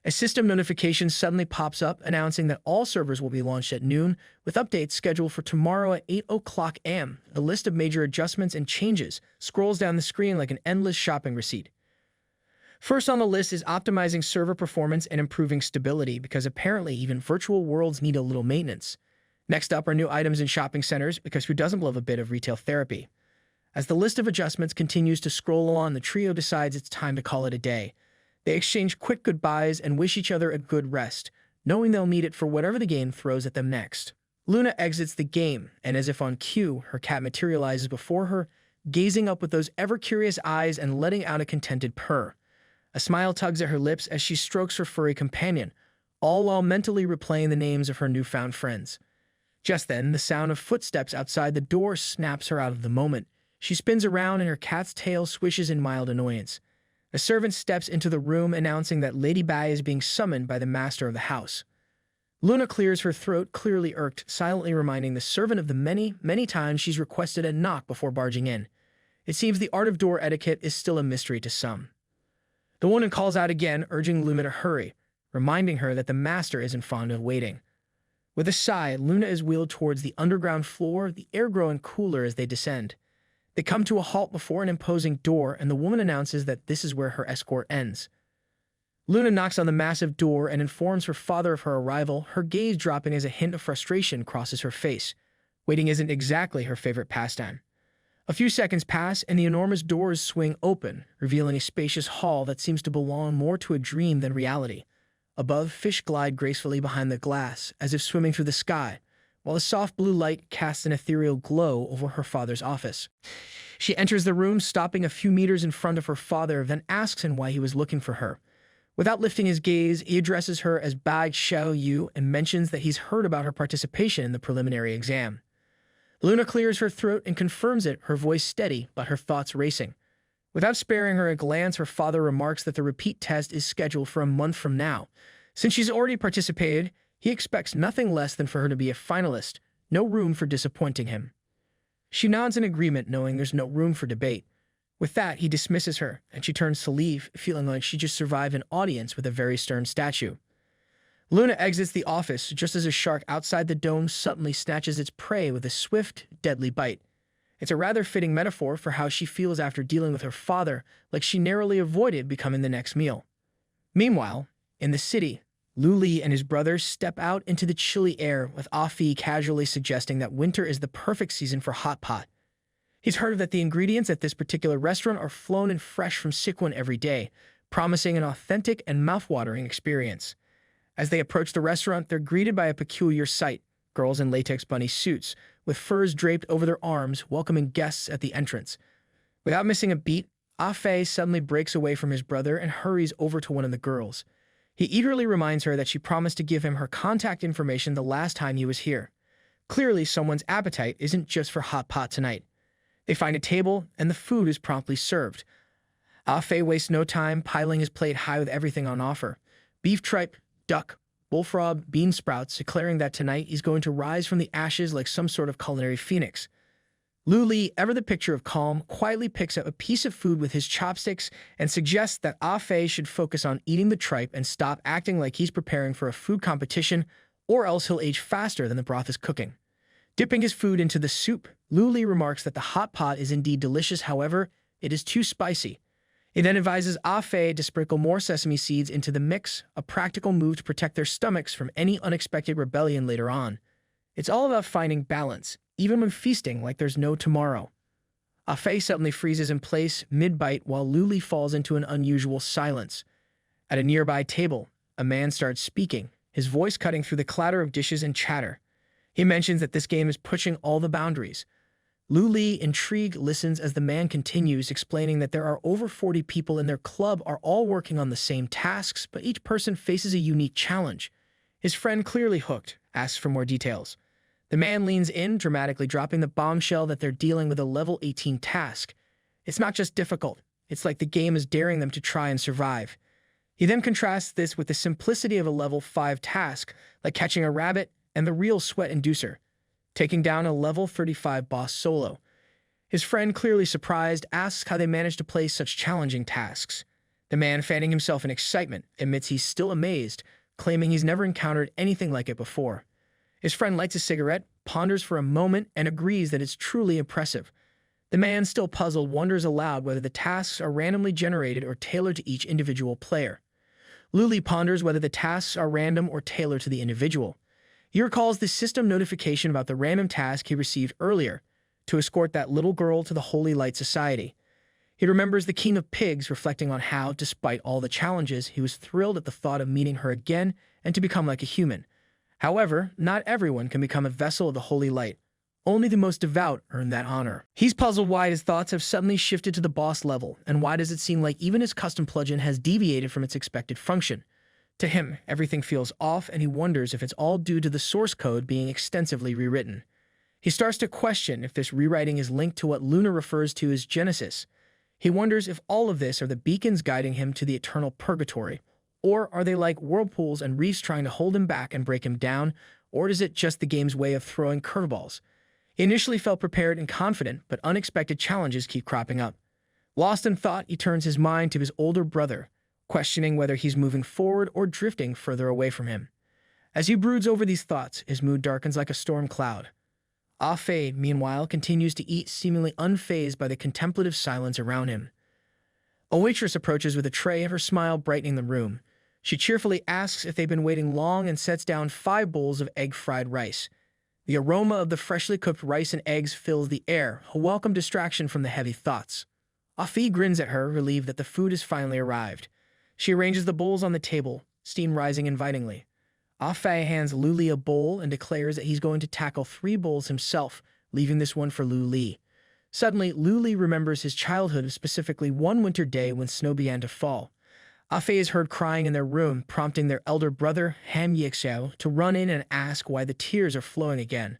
A system notification suddenly pops up, announcing that all servers will be launched at noon, with updates scheduled for tomorrow at 8 a.m. A list of major adjustments and changes scrolls down the screen like an endless shopping receipt. First on the list is optimizing server performance and improving stability, because apparently even virtual worlds need a little maintenance. Next up are new items in shopping centers, because who doesn't love a bit of retail therapy? As the list of adjustments continues to scroll on, the trio decides it's time to call it a day. They exchange quick goodbyes and wish each other a good rest, knowing they'll need it for whatever the game throws at them next. Luna exits the game, and as if on cue, her cat materializes before her, gazing up with those ever-curious eyes and letting out a contented purr. A smile tugs at her lips as she strokes her furry companion, all while mentally replaying the names of her newfound friends. Just then, the sound of footsteps outside the door snaps her out of the moment. She spins around and her cat's tail swishes in mild annoyance. A servant steps into the room, announcing that Lady Bai is being summoned by the master of the house. Luna clears her throat, clearly irked, silently reminding the servant of the many, many times she's requested a knock before barging in. It seems the art of door etiquette is still a mystery to some. The woman calls out again, urging Luna to hurry, reminding her that the master isn't fond of waiting. With a sigh, Luna is wheeled towards the underground floor, the air growing cooler as they descend. They come to a halt before an imposing door, and the woman announces that this is where her escort ends. Luna knocks on the massive door and informs her father of her arrival, her gaze dropping as a hint of frustration crosses her face. Waiting isn't exactly her favorite pastime. A few seconds pass, and the enormous doors swing open, revealing a spacious hall that seems to belong more to a dream than reality. Above, fish glide gracefully behind the glass, as if swimming through the sky, while a soft blue light casts an ethereal glow over her father's office. She enters the room, stopping a few meters in front of her father, then asks him why he was looking for her. Without lifting his gaze, he addresses her as Bai Xiao Yu and mentions that he's heard about her participation in the preliminary exam. Luna clears her throat and confirms it, her voice steady, but her thoughts racing. Without sparing her a glance, her father remarks that the repeat test is scheduled for a month from now. Since she's already participated, he expects nothing less than for her to be a finalist, no room for disappointing him. She nods in agreement, knowing there's no room for debate. With that, he dismisses her, and she turns to leave, feeling like she just survived an audience with a very stern statue. Luna exits the office just as a shark outside the dome suddenly snatches its prey with a swift, deadly bite. It's a rather fitting metaphor for how she feels after dealing with her father, like she narrowly avoided becoming the next meal. Meanwhile, in the city, Luli and his brothers step out into the chilly air, with Afi casually suggesting that winter is the perfect season for hot pot. He's heard that the ingredients at this particular restaurant are flown in fresh from Sikwon every day, promising an authentic and mouthwatering experience. As they approach the restaurant, they're greeted by a peculiar sight: girls in latex bunny suits, with furs draped over their arms, welcoming guests at the entrance. Without missing a beat, Afe suddenly breaks away from his brother and hurries over to one of the girls. He eagerly reminds her that she promised to give him her contact information the last time he was here. Clearly, someone's appetite isn't just for hot pot tonight. They find a table, and the food is promptly served. Afe wastes no time, piling his plate high with everything on offer: beef tripe, duck, bullfrog, bean sprouts, declaring that tonight he's going to rise from the ashes like some sort of culinary phoenix. Luli, ever the picture of calm, quietly picks up a piece of food with his chopsticks and suggests that Afe should focus on eating the tripe and stop acting like he's preparing for a food competition, or else he'll age faster than the broth is cooking. Dipping his food into the soup, Luli remarks that the hot pot is indeed delicious, however, it is too spicy. He then advises Afe to sprinkle more sesame seeds into the mix, a practical move to protect their stomachs from any unexpected rebellion later on. It's all about finding balance, even when feasting like there's no tomorrow. Afe suddenly freezes in place mid-bite while Luli falls into an unusual silence. At a nearby table, a man starts speaking, his voice cutting through the clatter of dishes and chatter. He mentions that this game is pushing all the boundaries. Luli, intrigued, listens as the man continues, explaining that there are over 40 people in their club are all working on the same tasks, but each person faces a unique challenge. His friend, clearly hooked, asks for more details. The man leans in, dramatically dropping the bombshell that they're dealing with a level 18 task. It's not just difficult, it's like the game is daring them to try and survive. He then contrasts this with the simplicity of a level 5 task, like catching a rabbit, and the real sweat inducer: taking down a level 35 boss solo. His friend, clearly surprised, asks how they managed to play such challenging tasks. The man, fanning himself in excitement, admits he's still amazed, claiming he's never encountered anything like it before. His friend lights a cigarette, ponders for a moment, and agrees that it's truly impressive. The man, still puzzled, wonders aloud whether the tasks are randomly generated or tailored to each individual player. Luli ponders whether the tasks are random or tailored to the individual. He recalls the system notification about the random task he received earlier: to escort that little girl to the Holy Light Society. He remembers the King of Pigs reflecting on how, despite all the challenges, he was thrilled at the thought of meeting her again and to become like a human. However, not everyone can become a vessel of the Holy Light. Only the most devout earn that honor. He's puzzled why his thoughts have suddenly shifted to the boss level, and why does it seem like even his custom plugin has deviated from its expected function. To him, everything feels off, and he wonders if it's all due to the source code being extensively rewritten. He starts to question if this rewriting is linked to what Luna refers to as Genesis. He wonders if all of this are the beacons guiding him to the eternal purgatory, or are they like whirlpools and reefs trying to hold him back and break him down, or is it just the game's way of throwing curveballs? He initially felt prepared and confident, but unexpected challenges keep cropping up. Lost in thought, he turns his mind to his older brother, questioning whether he's moving forward or drifting further away from him. As he broods over these thoughts, his mood darkens like a storm cloud. Afe, meanwhile, continues to eat, seemingly unfazed by the contemplative silence around him. A waitress approaches with a tray, her smile brightening the room. She cheerfully asks if they've been waiting long and sets down 5 bowls of egg-fried rice. The aroma of the freshly cooked rice and eggs fills the air, a welcome distraction from the heavy thoughts. Afi grins at her, relieved that the food has finally arrived. She arranges the bowls on the table, steam rising invitingly. Afe hands Luli a bowl and declares that he's going to tackle 3 bowls himself, leaving this one for Luli. Suddenly, Luli remembers his childhood, specifically one winter day when snow began to fall. Afe is heard crying in their room, prompting their elder brother, Ham Yixiao, to run in and ask why the tears are flowing again.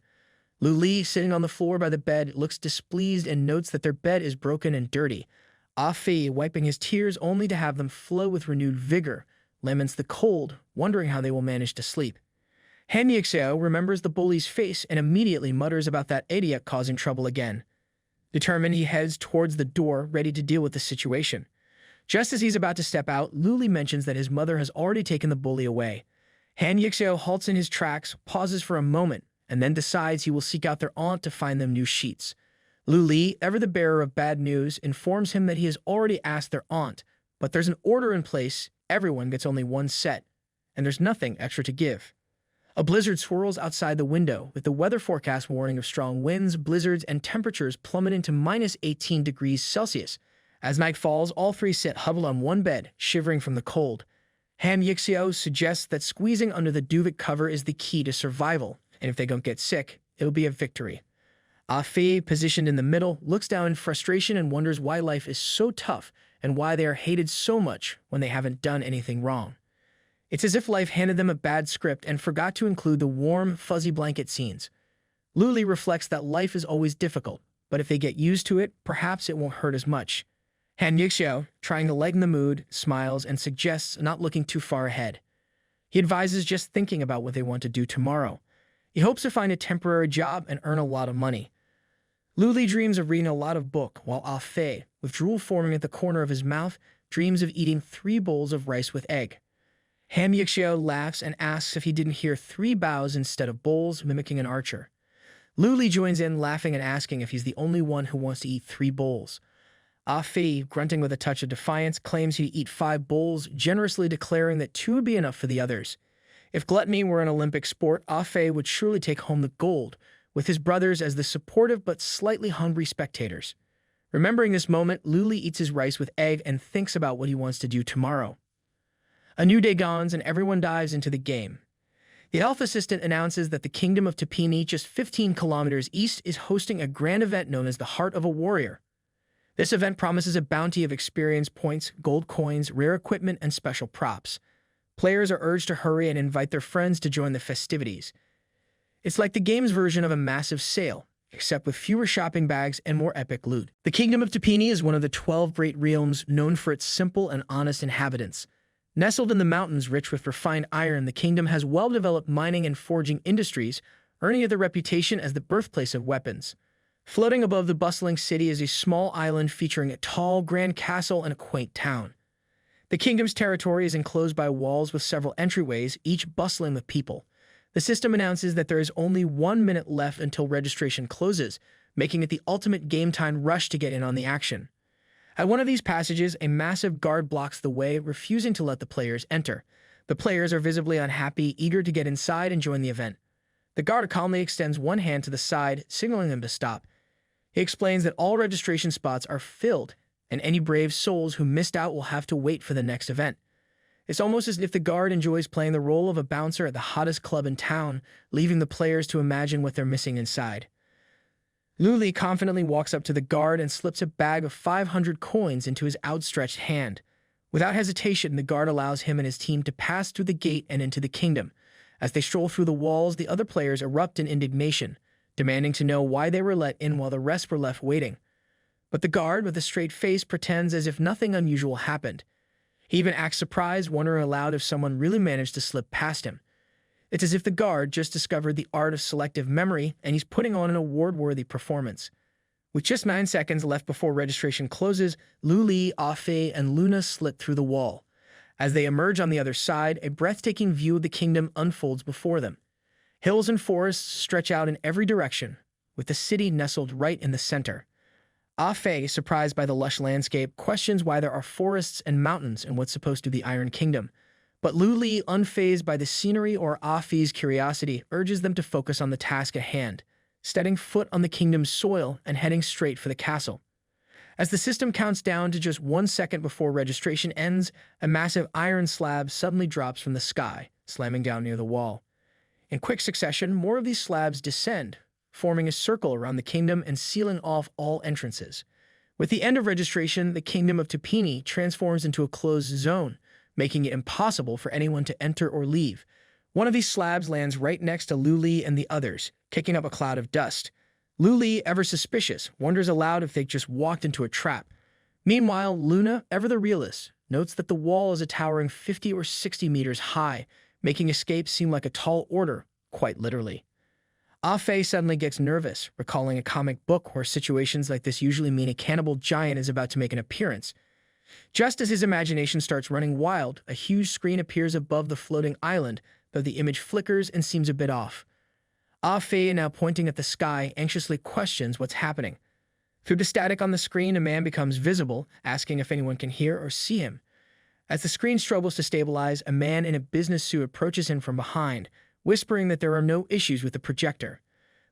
Luli, sitting on the floor by the bed, looks displeased and notes that their bed is broken and dirty. Afe, wiping his tears only to have them flow with renewed vigor, laments the cold, wondering how they will manage to sleep. Han Yixiao remembers the bully's face and immediately mutters about that idiot causing trouble again. Determined, he heads towards the door, ready to deal with the situation. Just as he's about to step out, Luli mentions that his mother has already taken the bully away. Han Yixiao halts in his tracks, pauses for a moment, and then decides he will seek out their aunt to find them new sheets. Lu Li, ever the bearer of bad news, informs him that he has already asked their aunt, but there's an order in place, everyone gets only one set, and there's nothing extra to give. A blizzard swirls outside the window, with the weather forecast warning of strong winds, blizzards, and temperatures plummeting to minus 18 degrees Celsius. As night falls, all three sit huddled on one bed, shivering from the cold. Han Yixio suggests that squeezing under the duvet cover is the key to survival, and if they don't get sick, it'll be a victory. Ah Fei, positioned in the middle, looks down in frustration and wonders why life is so tough and why they are hated so much when they haven't done anything wrong. It's as if life handed them a bad script and forgot to include the warm, fuzzy blanket scenes. Lu Li reflects that life is always difficult, but if they get used to it, perhaps it won't hurt as much. Han Yixiao, trying to lighten the mood, smiles and suggests not looking too far ahead. He advises just thinking about what they want to do tomorrow. He hopes to find a temporary job and earn a lot of money. Lu Li dreams of reading a lot of book, while Ah Fei, with drool forming at the corner of his mouth, dreams of eating 3 bowls of rice with egg. Han Yixiao laughs and asks if he didn't hear 3 bows instead of bowls, mimicking an archer. Lu Li joins in, laughing and asking if he's the only one who wants to eat 3 bowls. Ah Fei, grunting with a touch of defiance, claims he'd eat 5 bowls, generously declaring that 2 would be enough for the others. If gluttony were an Olympic sport, Ah Fei would surely take home the gold, with his brothers as the supportive but slightly hungry spectators. Remembering this moment, Lu Li eats his rice with egg and thinks about what he wants to do tomorrow. A new day dawns and everyone dives into the game. The health assistant announces that the Kingdom of Tapini, just 15 kilometers east, is hosting a grand event known as the Heart of a Warrior. This event promises a bounty of experience points, gold coins, rare equipment, and special props. Players are urged to hurry and invite their friends to join the festivities. It's like the game's version of a massive sale, except with fewer shopping bags and more epic loot. The Kingdom of Tapini is one of the 12 great realms known for its simple and honest inhabitants. Nestled in the mountains rich with refined iron, the kingdom has well-developed mining and forging industries, earning it the reputation as the birthplace of weapons. Floating above the bustling city is a small island featuring a tall, grand castle and a quaint town. The kingdom's territory is enclosed by walls with several entryways, each bustling with people. The system announces that there is only 1 minute left until registration closes, making it the ultimate game-time rush to get in on the action. At one of these passages, a massive guard blocks the way, refusing to let the players enter. The players are visibly unhappy, eager to get inside and join the event. The guard calmly extends one hand to the side, signaling them to stop. He explains that all registration spots are filled, and any brave souls who missed out will have to wait for the next event. It's almost as if the guard enjoys playing the role of a bouncer at the hottest club in town, leaving the players to imagine what they're missing inside. Lu Li confidently walks up to the guard and slips a bag of 500 coins into his outstretched hand. Without hesitation, the guard allows him and his team to pass through the gate and into the kingdom. As they stroll through the walls, the other players erupt in indignation, demanding to know why they were let in while the rest were left waiting. But the guard, with a straight face, pretends as if nothing unusual happened. He even acts surprised, wondering aloud if someone really managed to slip past him. It's as if the guard just discovered the art of selective memory and he's putting on an award-worthy performance. With just 9 seconds left before registration closes, Lu Li, Ah Fei, and Luna slip through the wall. As they emerge on the other side, a breathtaking view of the kingdom unfolds before them. Hills and forests stretch out in every direction, with the city nestled right in the center. Ah Fei, surprised by the lush landscape, questions why there are forests and mountains in what's supposed to be the Iron Kingdom. But Lu Li, unfazed by the scenery or Ah Fei's curiosity, urges them to focus on the task at hand, stepping foot on the kingdom's soil and heading straight for the castle. As the system counts down to just 1 second before registration ends, a massive iron slab suddenly drops from the sky, slamming down near the wall. In quick succession, more of these slabs descend, forming a circle around the kingdom and sealing off all entrances. With the end of registration, the Kingdom of Tapini transforms into a closed zone, making it impossible for anyone to enter or leave. One of these slabs lands right next to Lu Li and the others, kicking up a cloud of dust. Lu Li, ever suspicious, wonders aloud if they just walked into a trap. Meanwhile, Luna, ever the realist, notes that the wall is a towering 50 or 60 meters high, making escape seem like a tall order, quite literally. Ah Fei suddenly gets nervous, recalling a comic book where situations like this usually mean a cannibal giant is about to make an appearance. Just as his imagination starts running wild, a huge screen appears above the floating island, though the image flickers and seems a bit off. Ah Fei, now pointing at the sky, anxiously questions what's happening. Through the static on the screen, a man becomes visible, asking if anyone can hear or see him. As the screen struggles to stabilize, a man in a business suit approaches him from behind, whispering that there are no issues with the projector.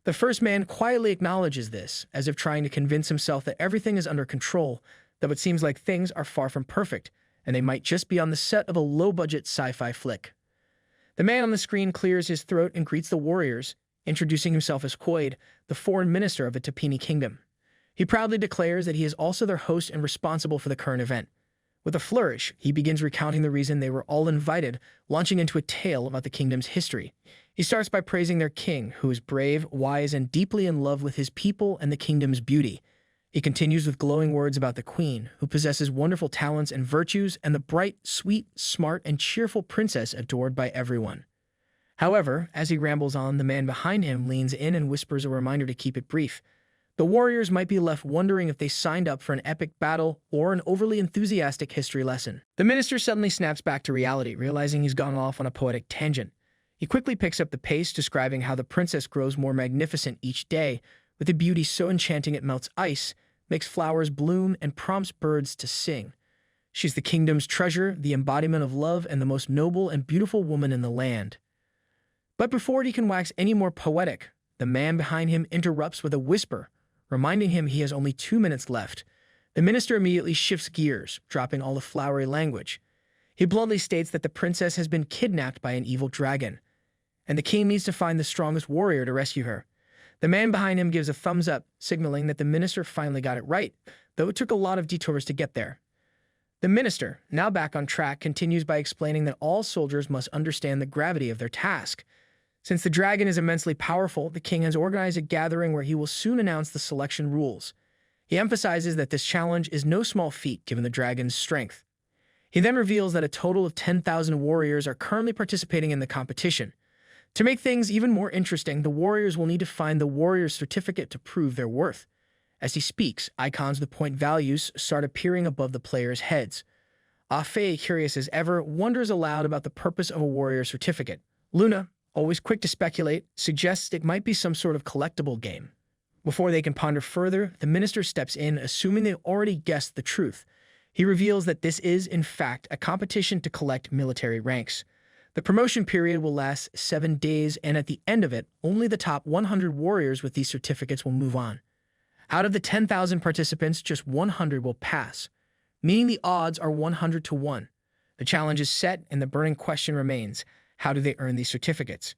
The first man quietly acknowledges this, as if trying to convince himself that everything is under control, though it seems like things are far from perfect, and they might just be on the set of a low-budget sci-fi flick. The man on the screen clears his throat and greets the warriors, introducing himself as Quaid, the foreign minister of the Tini Kingdom. He proudly declares that he is also their host and responsible for the current event. With a flourish, he begins recounting the reason they were all invited, launching into a tale about the kingdom's history. He starts by praising their king, who is brave, wise, and deeply in love with his people and the kingdom's beauty. He continues with glowing words about the queen, who possesses wonderful talents and virtues, and the bright, sweet, smart, and cheerful princess adored by everyone. However, as he rambles on, the man behind him leans in and whispers a reminder to keep it brief. The warriors might be left wondering if they signed up for an epic battle or an overly enthusiastic history lesson. The minister suddenly snaps back to reality, realizing he's gone off on a poetic tangent. He quickly picks up the pace, describing how the princess grows more magnificent each day, with a beauty so enchanting it melts ice, makes flowers bloom, and prompts birds to sing. She's the kingdom's treasure, the embodiment of love, and the most noble and beautiful woman in the land. But before he can wax any more poetic, the man behind him interrupts with a whisper, reminding him he has only 2 minutes left. The minister immediately shifts gears, dropping all the flowery language. He bluntly states that the princess has been kidnapped by an evil dragon, and the king needs to find the strongest warrior to rescue her. The man behind him gives a thumbs up, signaling that the minister finally got it right, though it took a lot of detours to get there. The minister, now back on track, continues by explaining that all soldiers must understand the gravity of their task. Since the dragon is immensely powerful, the king has organized a gathering where he will soon announce the selection rules. He emphasizes that this challenge is no small feat given the dragon's strength. He then reveals that a total of 10,000 warriors are currently participating in the competition. To make things even more interesting, the warriors will need to find the warrior's certificate to prove their worth. As he speaks, icons with point values start appearing above the players' heads. Afe, curious as ever, wonders aloud about the purpose of a warrior certificate. Luna, always quick to speculate, suggests it might be some sort of collectible game. Before they can ponder further, the minister steps in, assuming they've already guessed the truth. He reveals that this is, in fact, a competition to collect military ranks. The promotion period will last 7 days, and at the end of it, only the top 100 warriors with these certificates will move on. Out of the 10,000 participants, just 100 will pass, meaning the odds are 100 to 1. The challenge is set, and the burning question remains: how do they earn these certificates?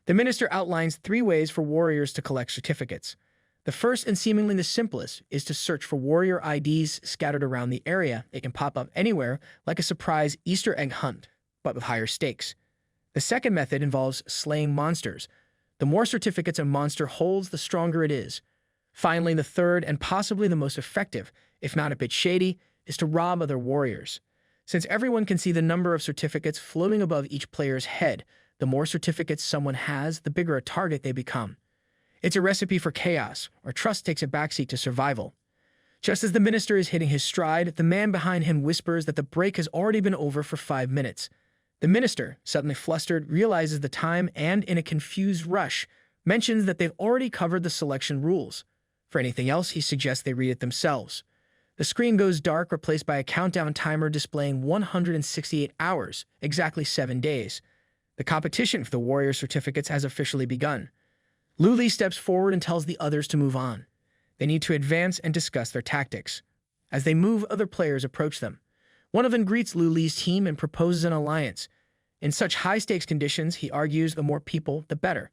The minister outlines 3 ways for warriors to collect certificates. The first, and seemingly the simplest, is to search for warrior IDs scattered around the area. It can pop up anywhere, like a surprise Easter egg hunt, but with higher stakes. The second method involves slaying monsters. The more certificates a monster holds, the stronger it is. Finally, the third, and possibly the most effective, if not a bit shady, is to rob other warriors. Since everyone can see the number of certificates floating above each player's head, the more certificates someone has, the bigger a target they become. It's a recipe for chaos, where trust takes a backseat to survival. Just as the minister is hitting his stride, the man behind him whispers that the break has already been over for 5 minutes. The minister, suddenly flustered, realizes the time and, in a confused rush, mentions that they've already covered the selection rules. For anything else, he suggests they read it themselves. The screen goes dark, replaced by a countdown timer displaying 168 hours, exactly 7 days. The competition for the warrior certificates has officially begun. Luli steps forward and tells the others to move on. They need to advance and discuss their tactics. As they move, other players approach them. One of them greets Luli's team and proposes an alliance. In such high-stakes conditions, he argues the more people, the better.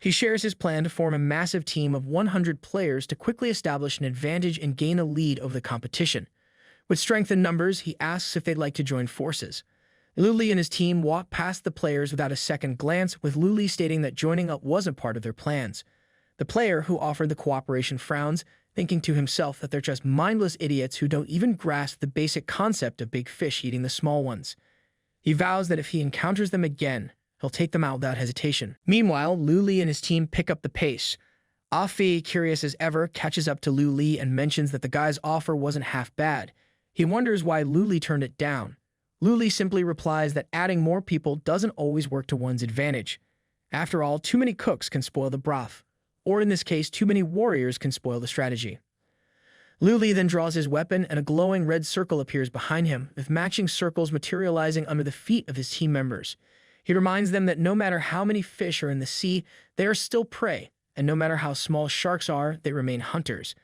He shares his plan to form a massive team of 100 players to quickly establish an advantage and gain a lead over the competition. With strength in numbers, he asks if they'd like to join forces. Luli and his team walk past the players without a second glance, with Luli stating that joining up wasn't part of their plans. The player who offered the cooperation frowns, thinking to himself that they're just mindless idiots who don't even grasp the basic concept of big fish eating the small ones. He vows that if he encounters them again, he'll take them out without hesitation. Meanwhile, Luli and his team pick up the pace. Afi, curious as ever, catches up to Luli and mentions that the guy's offer wasn't half bad. He wonders why Luli turned it down. Luli simply replies that adding more people doesn't always work to one's advantage. After all, too many cooks can spoil the broth. Or in this case, too many warriors can spoil the strategy. Luli then draws his weapon and a glowing red circle appears behind him, with matching circles materializing under the feet of his team members. He reminds them that no matter how many fish are in the sea, they are still prey, and no matter how small sharks are, they remain hunters.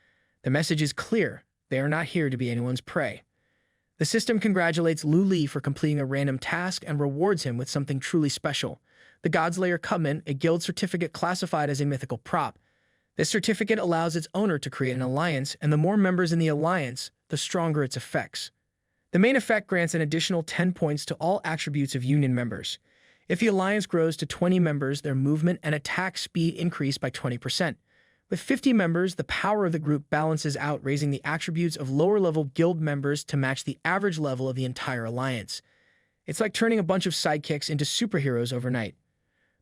The message is clear: they are not here to be anyone's prey. The system congratulates Luli for completing a random task and rewards him with something truly special: the Godslayer Covenant, a guild certificate classified as a mythical prop. This certificate allows its owner to create an alliance, and the more members in the alliance, the stronger its effects. The main effect grants an additional 10 points to all attributes of Union members. If the alliance grows to 20 members, their movement and attack speed increase by 20%. With 50 members, the power of the group balances out, raising the attributes of lower-level guild members to match the average level of the entire alliance. It's like turning a bunch of sidekicks into superheroes overnight.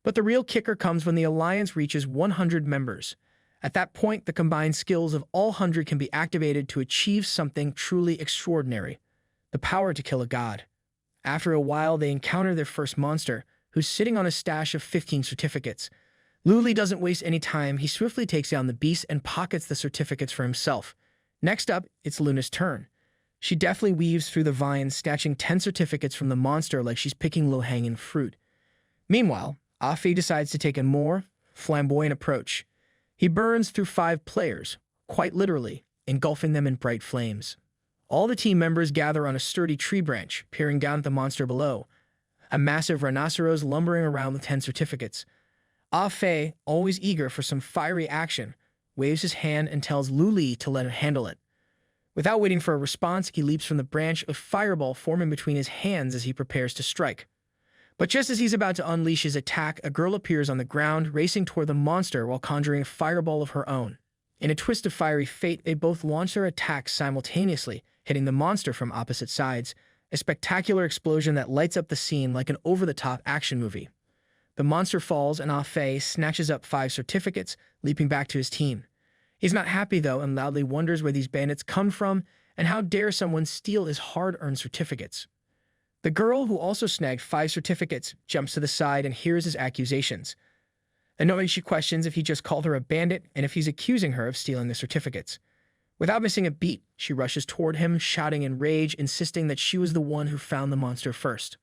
But the real kicker comes when the alliance reaches 100 members. At that point, the combined skills of all 100 can be activated to achieve something truly extraordinary: the power to kill a god. After a while, they encounter their first monster, who's sitting on a stash of 15 certificates. Luli doesn't waste any time. He swiftly takes down the beast and pockets the certificates for himself. Next up, it's Luna's turn. She deftly weaves through the vines, snatching 10 certificates from the monster like she's picking low-hanging fruit. Meanwhile, Afi decides to take a more flamboyant approach. He burns through 5 players, quite literally, engulfing them in bright flames. All the team members gather on a sturdy tree branch, peering down at the monster below, a massive rhinoceros lumbering around with 10 certificates. Ah Fei, always eager for some fiery action, waves his hand and tells Luli to let him handle it. Without waiting for a response, he leaps from the branch, a fireball forming between his hands as he prepares to strike. But just as he's about to unleash his attack, a girl appears on the ground, racing toward the monster while conjuring a fireball of her own. In a twist of fiery fate, they both launch their attacks simultaneously, hitting the monster from opposite sides, a spectacular explosion that lights up the scene like an over-the-top action movie. The monster falls, and Ah Fei snatches up 5 certificates, leaping back to his team. He's not happy, though, and loudly wonders where these bandits come from and how dare someone steal his hard-earned certificates. The girl, who also snagged 5 certificates, jumps to the side and hears his accusations. Annoyed, she questions if he just called her a bandit and if he's accusing her of stealing the certificates. Without missing a beat, she rushes toward him, shouting in rage, insisting that she was the one who found the monster first.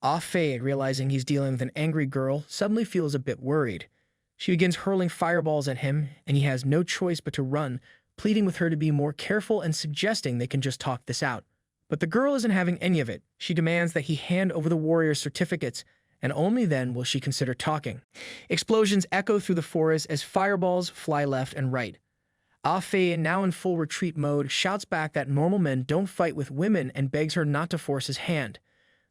Ah Fei, realizing he's dealing with an angry girl, suddenly feels a bit worried. She begins hurling fireballs at him, and he has no choice but to run, pleading with her to be more careful and suggesting they can just talk this out. But the girl isn't having any of it. She demands that he hand over the warrior's certificates, and only then will she consider talking. Explosions echo through the forest as fireballs fly left and right. Ah Fei, now in full retreat mode, shouts back that normal men don't fight with women and begs her not to force his hand.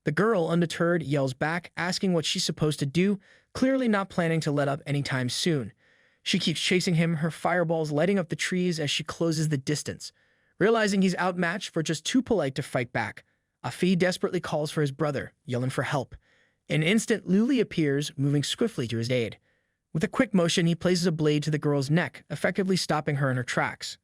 The girl, undeterred, yells back, asking what she's supposed to do, clearly not planning to let up anytime soon. She keeps chasing him, her fireballs lighting up the trees as she closes the distance. Realizing he's outmatched for just too polite to fight back, Afi desperately calls for his brother, yelling for help. In an instant, Luli appears, moving swiftly to his aid. With a quick motion, he places a blade to the girl's neck, effectively stopping her in her tracks.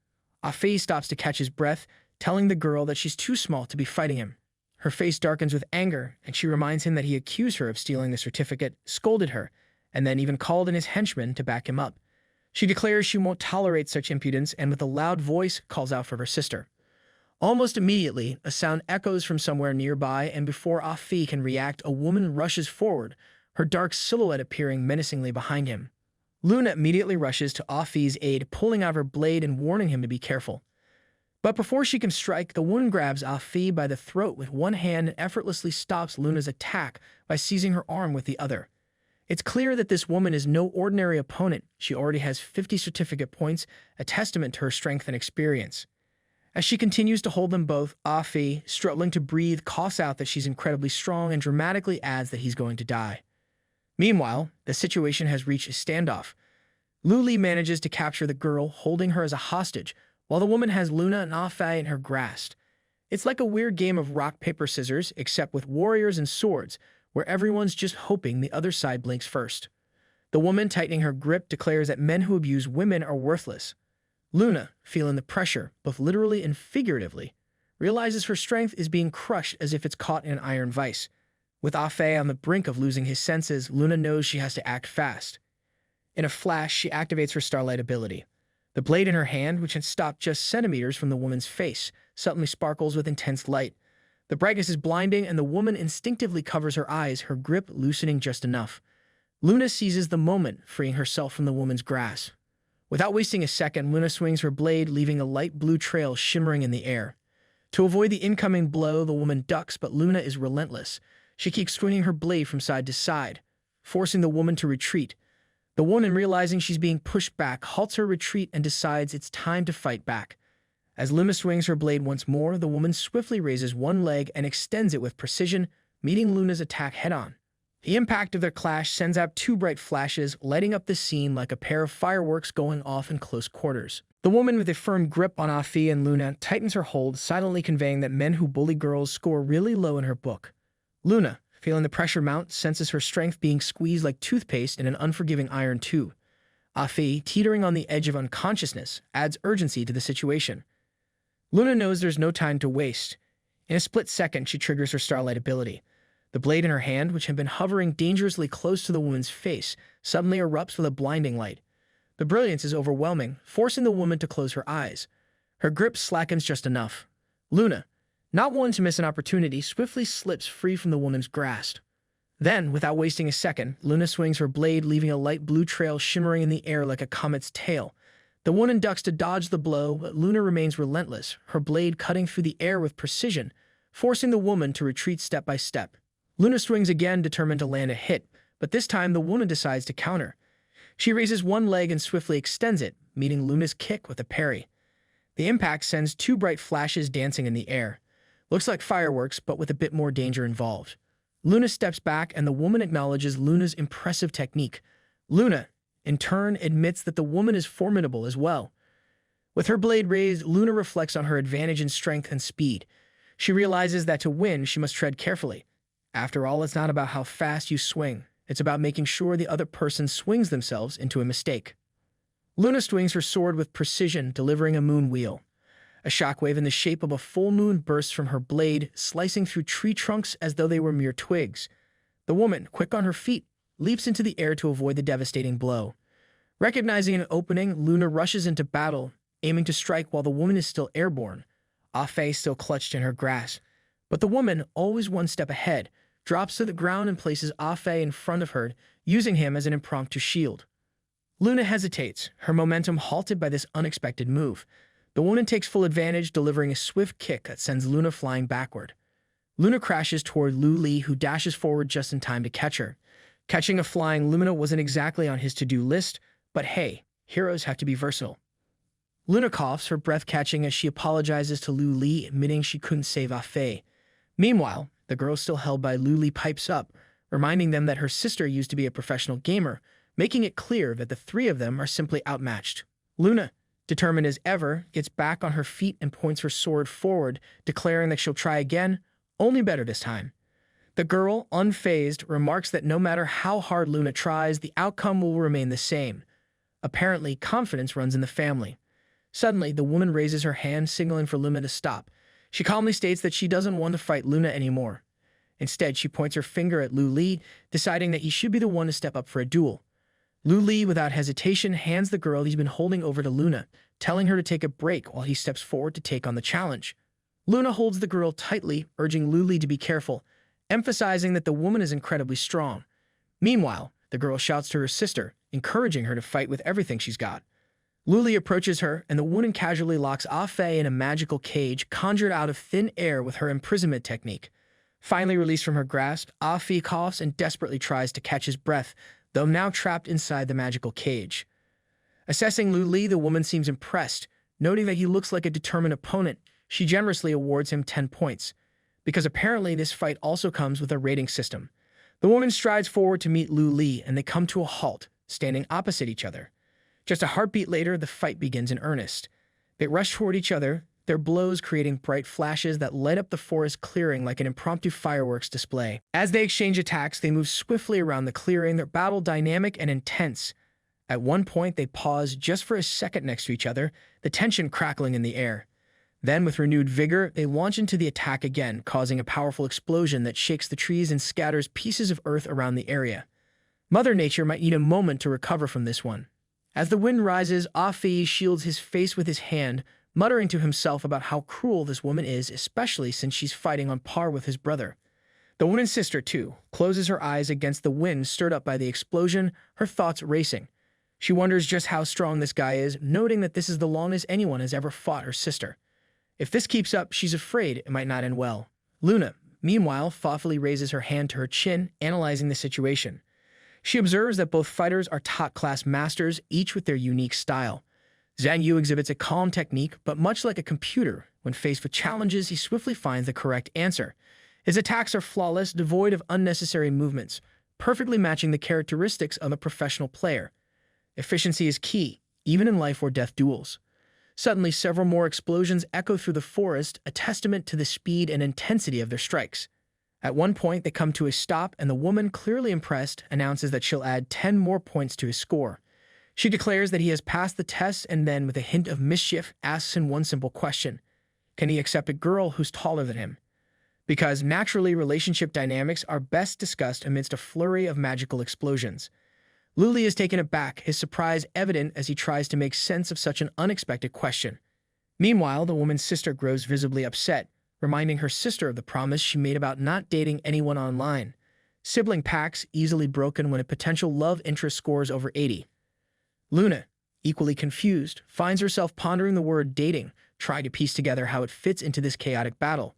Afi stops to catch his breath, telling the girl that she's too small to be fighting him. Her face darkens with anger, and she reminds him that he accused her of stealing the certificate, scolded her, and then even called in his henchmen to back him up. She declares she won't tolerate such impudence and with a loud voice calls out for her sister. Almost immediately, a sound echoes from somewhere nearby, and before Afi can react, a woman rushes forward, her dark silhouette appearing menacingly behind him. Luna immediately rushes to Afi's aid, pulling out her blade and warning him to be careful. But before she can strike, the woman grabs Afi by the throat with one hand and effortlessly stops Luna's attack by seizing her arm with the other. It's clear that this woman is no ordinary opponent. She already has 50 certificate points, a testament to her strength and experience. As she continues to hold them both, Afi, struggling to breathe, coughs out that she's incredibly strong and dramatically adds that he's going to die. Meanwhile, the situation has reached a standoff. Luli manages to capture the girl, holding her as a hostage, while the woman has Luna and Afi in her grasp. It's like a weird game of rock, paper, scissors, except with warriors and swords, where everyone's just hoping the other side blinks first. The woman, tightening her grip, declares that men who abuse women are worthless. Luna, feeling the pressure, both literally and figuratively, realizes her strength is being crushed as if it's caught in an iron vise. With Afi on the brink of losing his senses, Luna knows she has to act fast. In a flash, she activates her Starlight ability. The blade in her hand, which had stopped just centimeters from the woman's face, suddenly sparkles with intense light. The brightness is blinding, and the woman instinctively covers her eyes, her grip loosening just enough. Luna seizes the moment, freeing herself from the woman's grasp. Without wasting a second, Luna swings her blade, leaving a light blue trail shimmering in the air. To avoid the incoming blow, the woman ducks, but Luna is relentless. She keeps swinging her blade from side to side, forcing the woman to retreat. The woman, realizing she's being pushed back, halts her retreat and decides it's time to fight back. As Luna swings her blade once more, the woman swiftly raises one leg and extends it with precision, meeting Luna's attack head-on. The impact of their clash sends out two bright flashes, lighting up the scene like a pair of fireworks going off in close quarters. The woman, with a firm grip on Afi and Luna, tightens her hold, silently conveying that men who bully girls score really low in her book. Luna, feeling the pressure mount, senses her strength being squeezed like toothpaste in an unforgiving iron tube. Afi, teetering on the edge of unconsciousness, adds urgency to the situation. Luna knows there's no time to waste. In a split second, she triggers her starlight ability. The blade in her hand, which had been hovering dangerously close to the woman's face, suddenly erupts with a blinding light. The brilliance is overwhelming, forcing the woman to close her eyes. Her grip slackens just enough. Luna, not one to miss an opportunity, swiftly slips free from the woman's grasp. Then, without wasting a second, Luna swings her blade, leaving a light blue trail shimmering in the air like a comet's tail. The woman ducks to dodge the blow, but Luna remains relentless, her blade cutting through the air with precision, forcing the woman to retreat step by step. Luna swings again, determined to land a hit, but this time the woman decides to counter. She raises one leg and swiftly extends it, meeting Luna's kick with a parry. The impact sends two bright flashes dancing in the air. Looks like fireworks, but with a bit more danger involved. Luna steps back, and the woman acknowledges Luna's impressive technique. Luna, in turn, admits that the woman is formidable as well. With her blade raised, Luna reflects on her advantage in strength and speed. She realizes that to win, she must tread carefully. After all, it's not about how fast you swing. It's about making sure the other person swings themselves into a mistake. Luna swings her sword with precision, delivering a moon wheel. A shockwave in the shape of a full moon bursts from her blade, slicing through tree trunks as though they were mere twigs. The woman, quick on her feet, leaps into the air to avoid the devastating blow. Recognizing an opening, Luna rushes into battle, aiming to strike while the woman is still airborne, Afe still clutched in her grasp. But the woman, always one step ahead, drops to the ground and places Afe in front of her, using him as an impromptu shield. Luna hesitates, her momentum halted by this unexpected move. The woman takes full advantage, delivering a swift kick that sends Luna flying backward. Luna crashes toward Lu Li, who dashes forward just in time to catch her. Catching a flying Luna wasn't exactly on his to-do list, but hey, heroes have to be versatile. Luna coughs, her breath catching as she apologizes to Lu Li, admitting she couldn't save Afe. Meanwhile, the girl still held by Lu Li pipes up, reminding them that her sister used to be a professional gamer, making it clear that the three of them are simply outmatched. Luna, determined as ever, gets back on her feet and points her sword forward, declaring that she'll try again, only better this time. The girl, unfazed, remarks that no matter how hard Luna tries, the outcome will remain the same. Apparently, confidence runs in the family. Suddenly, the woman raises her hand, signaling for Luna to stop. She calmly states that she doesn't want to fight Luna anymore. Instead, she points her finger at Lu Li, deciding that he should be the one to step up for a duel. Lu Li, without hesitation, hands the girl he's been holding over to Luna, telling her to take a break while he steps forward to take on the challenge. Luna holds the girl tightly, urging Lu Li to be careful, emphasizing that the woman is incredibly strong. Meanwhile, the girl shouts to her sister, encouraging her to fight with everything she's got. Lu Li approaches her, and the woman casually locks Afe in a magical cage conjured out of thin air with her imprisonment technique. Finally released from her grasp, Afe coughs and desperately tries to catch his breath, though now trapped inside the magical cage. Assessing Lu Li, the woman seems impressed. Noting that he looks like a determined opponent, she generously awards him 10 points. Because apparently this fight also comes with a rating system. The woman strides forward to meet Lu Li, and they come to a halt, standing opposite each other. Just a heartbeat later, the fight begins in earnest. They rush toward each other, their blows creating bright flashes that light up the forest clearing like an impromptu fireworks display. As they exchange attacks, they move swiftly around the clearing, their battle dynamic and intense. At one point, they pause just for a second next to each other, the tension crackling in the air. Then, with renewed vigor, they launch into the attack again, causing a powerful explosion that shakes the trees and scatters pieces of earth around the area. Mother Nature might need a moment to recover from this one. As the wind rises, Afi shields his face with his hand, muttering to himself about how cruel this woman is, especially since she's fighting on par with his brother. The woman's sister, too, closes her eyes against the wind stirred up by the explosion, her thoughts racing. She wonders just how strong this guy is, noting that this is the longest anyone has ever fought her sister. If this keeps up, she's afraid it might not end well. Luna, meanwhile, thoughtfully raises her hand to her chin, analyzing the situation. She observes that both fighters are top-class masters, each with their unique style. Zhang Yu exhibits a calm technique, but much like a computer, when faced with challenges, he swiftly finds the correct answer. His attacks are flawless, devoid of unnecessary movements, perfectly matching the characteristics of a professional player. Efficiency is key, even in life-or-death duels. Suddenly, several more explosions echo through the forest, a testament to the speed and intensity of their strikes. At one point, they come to a stop, and the woman, clearly impressed, announces that she'll add 10 more points to his score. She declares that he has passed the test and then, with a hint of mischief, asks him one simple question. Can he accept a girl who's taller than him? Because, naturally, relationship dynamics are best discussed amidst a flurry of magical explosions. Luli is taken aback, his surprise evident as he tries to make sense of such an unexpected question. Meanwhile, the woman's sister grows visibly upset, reminding her sister of the promise she made about not dating anyone online. Sibling pacts easily broken when a potential love interest scores over 80. Luna, equally confused, finds herself pondering the word dating, trying to piece together how it fits into this chaotic battle.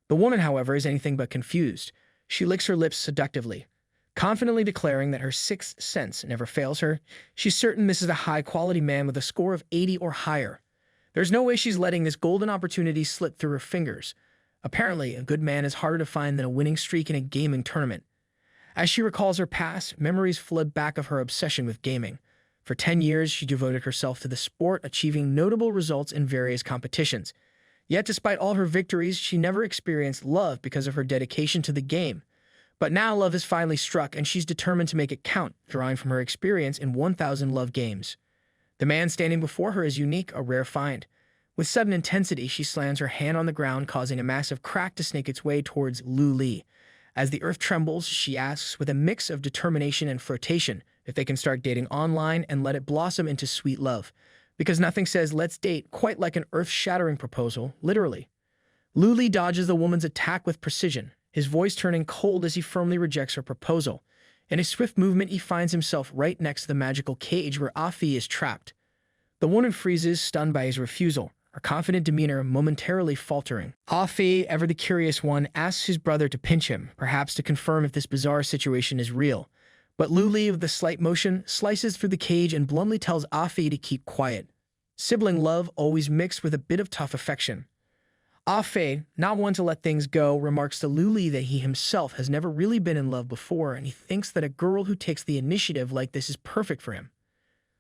The woman, however, is anything but confused. She licks her lips seductively, confidently declaring that her sixth sense never fails her. She's certain this is a high-quality man with a score of 80 or higher. There's no way she's letting this golden opportunity slip through her fingers. Apparently, a good man is harder to find than a winning streak in a gaming tournament. As she recalls her past, memories flood back of her obsession with gaming. For 10 years, she devoted herself to the sport, achieving notable results in various competitions. Yet, despite all her victories, she never experienced love because of her dedication to the game. But now love has finally struck, and she's determined to make it count, drawing from her experience in 1,000 love games. The man standing before her is unique, a rare find. With sudden intensity, she slams her hand on the ground, causing a massive crack to snake its way towards Lu Li. As the earth trembles, she asks, with a mix of determination and flirtation, if they can start dating online and let it blossom into sweet love. Because nothing says let's date quite like an earth-shattering proposal, literally. Lu Li dodges the woman's attack with precision, his voice turning cold as he firmly rejects her proposal. In a swift movement, he finds himself right next to the magical cage where Afi is trapped. The woman freezes, stunned by his refusal, her confident demeanor momentarily faltering. Afi, ever the curious one, asks his brother to pinch him, perhaps to confirm if this bizarre situation is real. But Lu Li, with a slight motion, slices through the cage and bluntly tells Afi to keep quiet. Sibling love always mixed with a bit of tough affection. Afi, not one to let things go, remarks to Lu Li that he himself has never really been in love before, and he thinks that a girl who takes the initiative like this is perfect for him.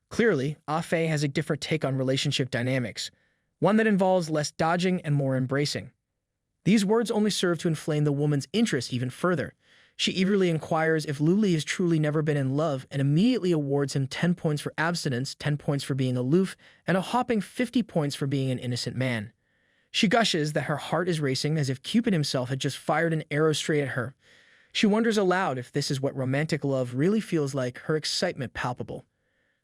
Clearly, Afi has a different take on relationship dynamics, one that involves less dodging and more embracing. These words only serve to inflame the woman's interest even further. She eagerly inquires if Lu Li has truly never been in love and immediately awards him 10 points for abstinence, 10 points for being aloof, and a whopping 50 points for being an innocent man. She gushes that her heart is racing as if Cupid himself had just fired an arrow straight at her. She wonders aloud if this is what romantic love really feels like, her excitement palpable.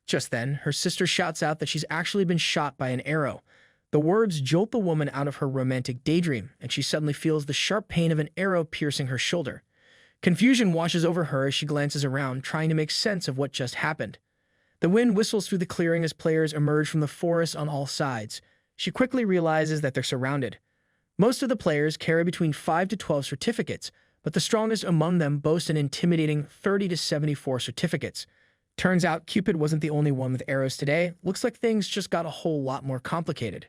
Just then, her sister shouts out that she's actually been shot by an arrow. The words jolt the woman out of her romantic daydream, and she suddenly feels the sharp pain of an arrow piercing her shoulder. Confusion washes over her as she glances around, trying to make sense of what just happened. The wind whistles through the clearing as players emerge from the forest on all sides. She quickly realizes that they're surrounded. Most of the players carry between 5 to 12 certificates, but the strongest among them boast an intimidating 30 to 74 certificates. Turns out Cupid wasn't the only one with arrows today. Looks like things just got a whole lot more complicated.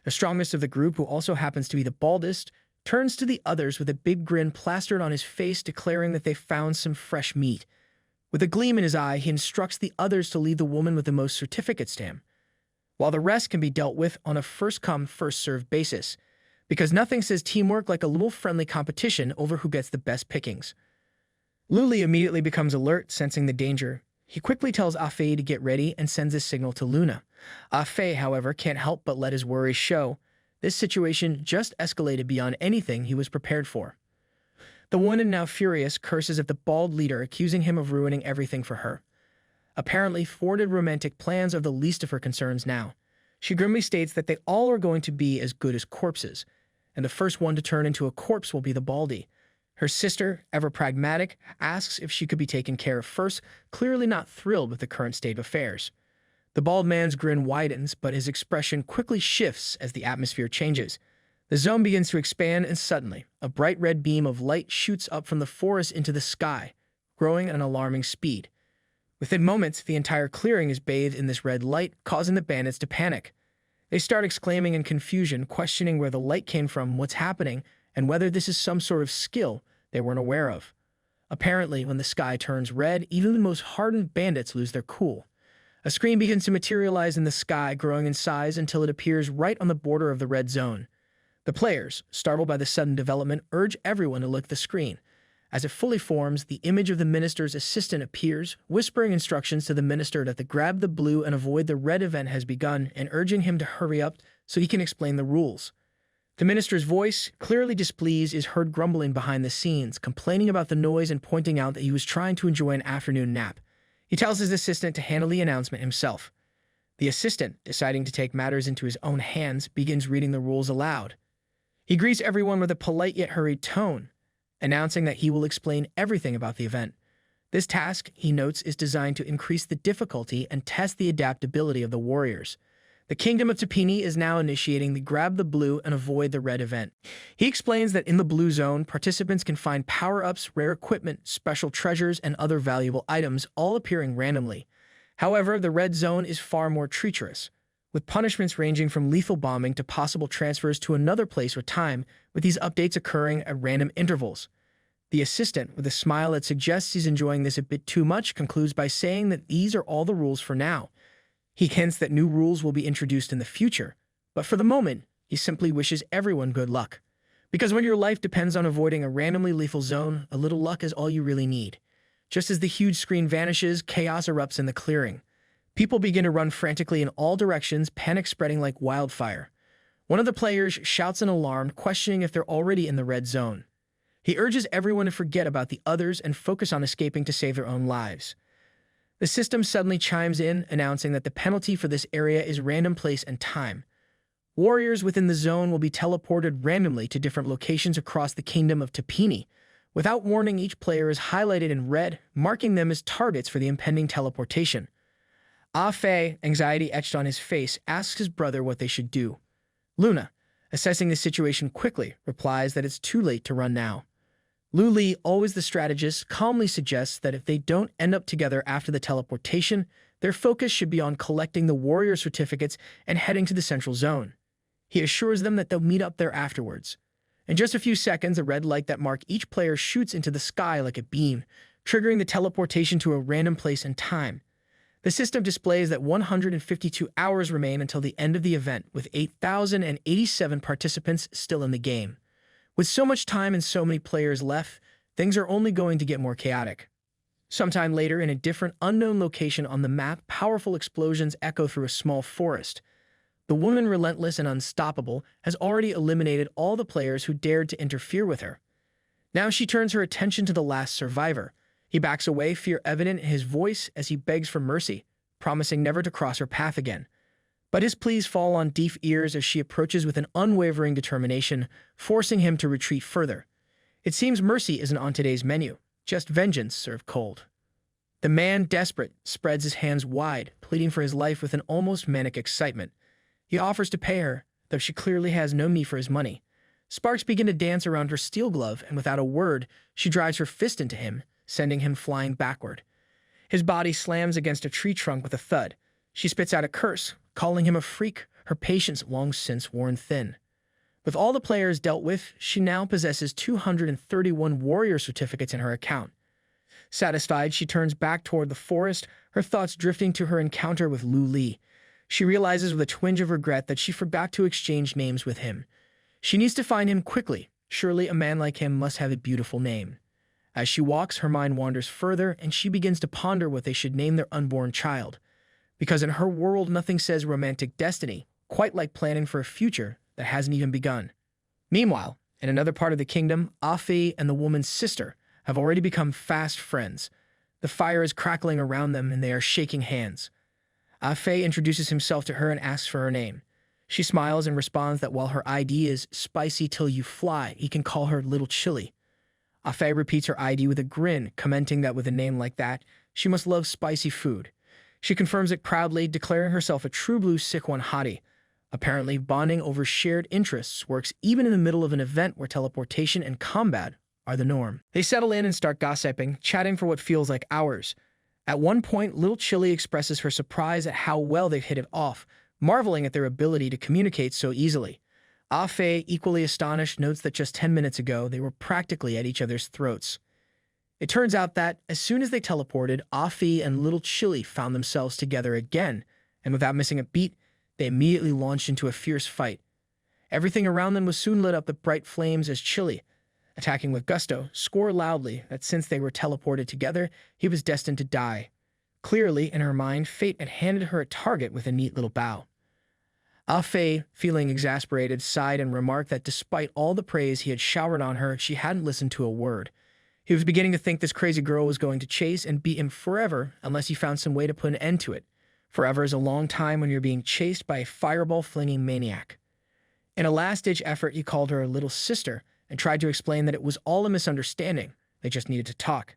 The strongest of the group, who also happens to be the baldest, turns to the others with a big grin plastered on his face, declaring that they found some fresh meat. With a gleam in his eye, he instructs the others to leave the woman with the most certificates to him, while the rest can be dealt with on a first-come, first-served basis, because nothing says teamwork like a little friendly competition over who gets the best pickings. Lu Li immediately becomes alert, sensing the danger. He quickly tells Afi to get ready and sends a signal to Luna. Afi, however, can't help but let his worries show. This situation just escalated beyond anything he was prepared for. The woman, now furious, curses at the bald leader, accusing him of ruining everything for her. Apparently, thwarted romantic plans are the least of her concerns now. She grimly states that they all are going to be as good as corpses, and the first one to turn into a corpse will be the Baldy. Her sister, ever pragmatic, asks if she could be taken care of first, clearly not thrilled with the current state of affairs. The bald man's grin widens, but his expression quickly shifts as the atmosphere changes. The zone begins to expand, and suddenly, a bright red beam of light shoots up from the forest into the sky, growing at an alarming speed. Within moments, the entire clearing is bathed in this red light, causing the bandits to panic. They start exclaiming in confusion, questioning where the light came from, what's happening, and whether this is some sort of skill they weren't aware of. Apparently, when the sky turns red, even the most hardened bandits lose their cool. A screen begins to materialize in the sky, growing in size until it appears right on the border of the red zone. The players, startled by the sudden development, urge everyone to look at the screen. As it fully forms, the image of the minister's assistant appears, whispering instructions to the minister that to grab the blue and avoid the red event has begun, and urging him to hurry up so he can explain the rules. The minister's voice, clearly displeased, is heard grumbling behind the scenes, complaining about the noise and pointing out that he was trying to enjoy an afternoon nap. He tells his assistant to handle the announcement himself. The assistant, deciding to take matters into his own hands, begins reading the rules aloud. He greets everyone with a polite yet hurried tone, announcing that he will explain everything about the event. This task, he notes, is designed to increase the difficulty and test the adaptability of the warriors. The Kingdom of Tini is now initiating the grab the blue and avoid the red event. He explains that in the blue zone, participants can find power-ups, rare equipment, special treasures, and other valuable items, all appearing randomly. However, the red zone is far more treacherous, with punishments ranging from lethal bombing to possible transfers to another place or time, with these updates occurring at random intervals. The assistant, with a smile that suggests he's enjoying this a bit too much, concludes by saying that these are all the rules for now. He hints that new rules will be introduced in the future, but for the moment, he simply wishes everyone good luck. Because when your life depends on avoiding a randomly lethal zone, a little luck is all you really need. Just as the huge screen vanishes, chaos erupts in the clearing. People begin to run frantically in all directions, panic spreading like wildfire. One of the players shouts an alarm, questioning if they're already in the red zone. He urges everyone to forget about the others and focus on escaping to save their own lives. The system suddenly chimes in, announcing that the penalty for this area is random place and time. Warriors within the zone will be teleported randomly to different locations across the Kingdom of Tini. Without warning, each player is highlighted in red, marking them as targets for the impending teleportation. Ah Fei, anxiety etched on his face, asks his brother what they should do. Luna, assessing the situation quickly, replies that it's too late to run now. Lu Li, always the strategist, calmly suggests that if they don't end up together after the teleportation, their focus should be on collecting the warrior certificates and heading to the central zone. He assures them that they'll meet up there afterwards. In just a few seconds, a red light that marks each player shoots into the sky like a beam, triggering the teleportation to a random place and time. The system displays that 152 hours remain until the end of the event, with 8,087 participants still in the game. With so much time and so many players left, things are only going to get more chaotic. Sometime later, in a different, unknown location on the map, powerful explosions echo through a small forest. The woman, relentless and unstoppable, has already eliminated all the players who dared to interfere with her. Now she turns her attention to the last survivor. He backs away, fear evident in his voice as he begs for mercy, promising never to cross her path again. But his pleas fall on deaf ears as she approaches with an unwavering determination, forcing him to retreat further. It seems mercy isn't on today's menu, just vengeance served cold. The man, desperate, spreads his hands wide, pleading for his life with an almost manic excitement. He offers to pay her, though she clearly has no need for his money. Sparks begin to dance around her steel glove, and without a word, she drives her fist into him, sending him flying backward. His body slams against a tree trunk with a thud. She spits out a curse, calling him a freak, her patience long since worn thin. With all the players dealt with, she now possesses 231 warrior certificates in her account. Satisfied, she turns back toward the forest, her thoughts drifting to her encounter with Lu Li. She realizes with a twinge of regret that she forgot to exchange names with him. She needs to find him quickly. Surely a man like him must have a beautiful name. As she walks, her mind wanders further, and she begins to ponder what they should name their unborn child. Because in her world, nothing says romantic destiny, quite like planning for a future that hasn't even begun. Meanwhile, in another part of the kingdom, Afi and the woman's sister have already become fast friends. The fire is crackling around them and they are shaking hands. Afe introduces himself to her and asks for her name. She smiles and responds that while her ID is spicy till you fly, he can call her Little Chile. Afe repeats her ID with a grin, commenting that with a name like that, she must love spicy food. She confirms it proudly, declaring herself a true blue Sikwan hottie. Apparently, bonding over shared interests works even in the middle of an event where teleportation and combat are the norm. They settle in and start gossiping, chatting for what feels like hours. At one point, Little Chile expresses her surprise at how well they've hit it off, marveling at their ability to communicate so easily. Afe, equally astonished, notes that just 10 minutes ago, they were practically at each other's throats. It turns out that, as soon as they teleported, Afe and Little Chile found themselves together again, and without missing a beat, they immediately launched into a fierce fight. Everything around them was soon lit up with bright flames as Chile, attacking with gusto, swore loudly that since they were teleported together, he was destined to die. Clearly, in her mind, fate had handed her a target with a neat little bow. Afe, feeling exasperated, sighed and remarked that despite all the praise he had showered on her, she hadn't listened to a word. He was beginning to think this crazy girl was going to chase and beat him forever unless he found some way to put an end to it. Forever is a long time when you're being chased by a fireball-flinging maniac. In a last-ditch effort, he called her a little sister and tried to explain that it was all a misunderstanding. They just needed to talk.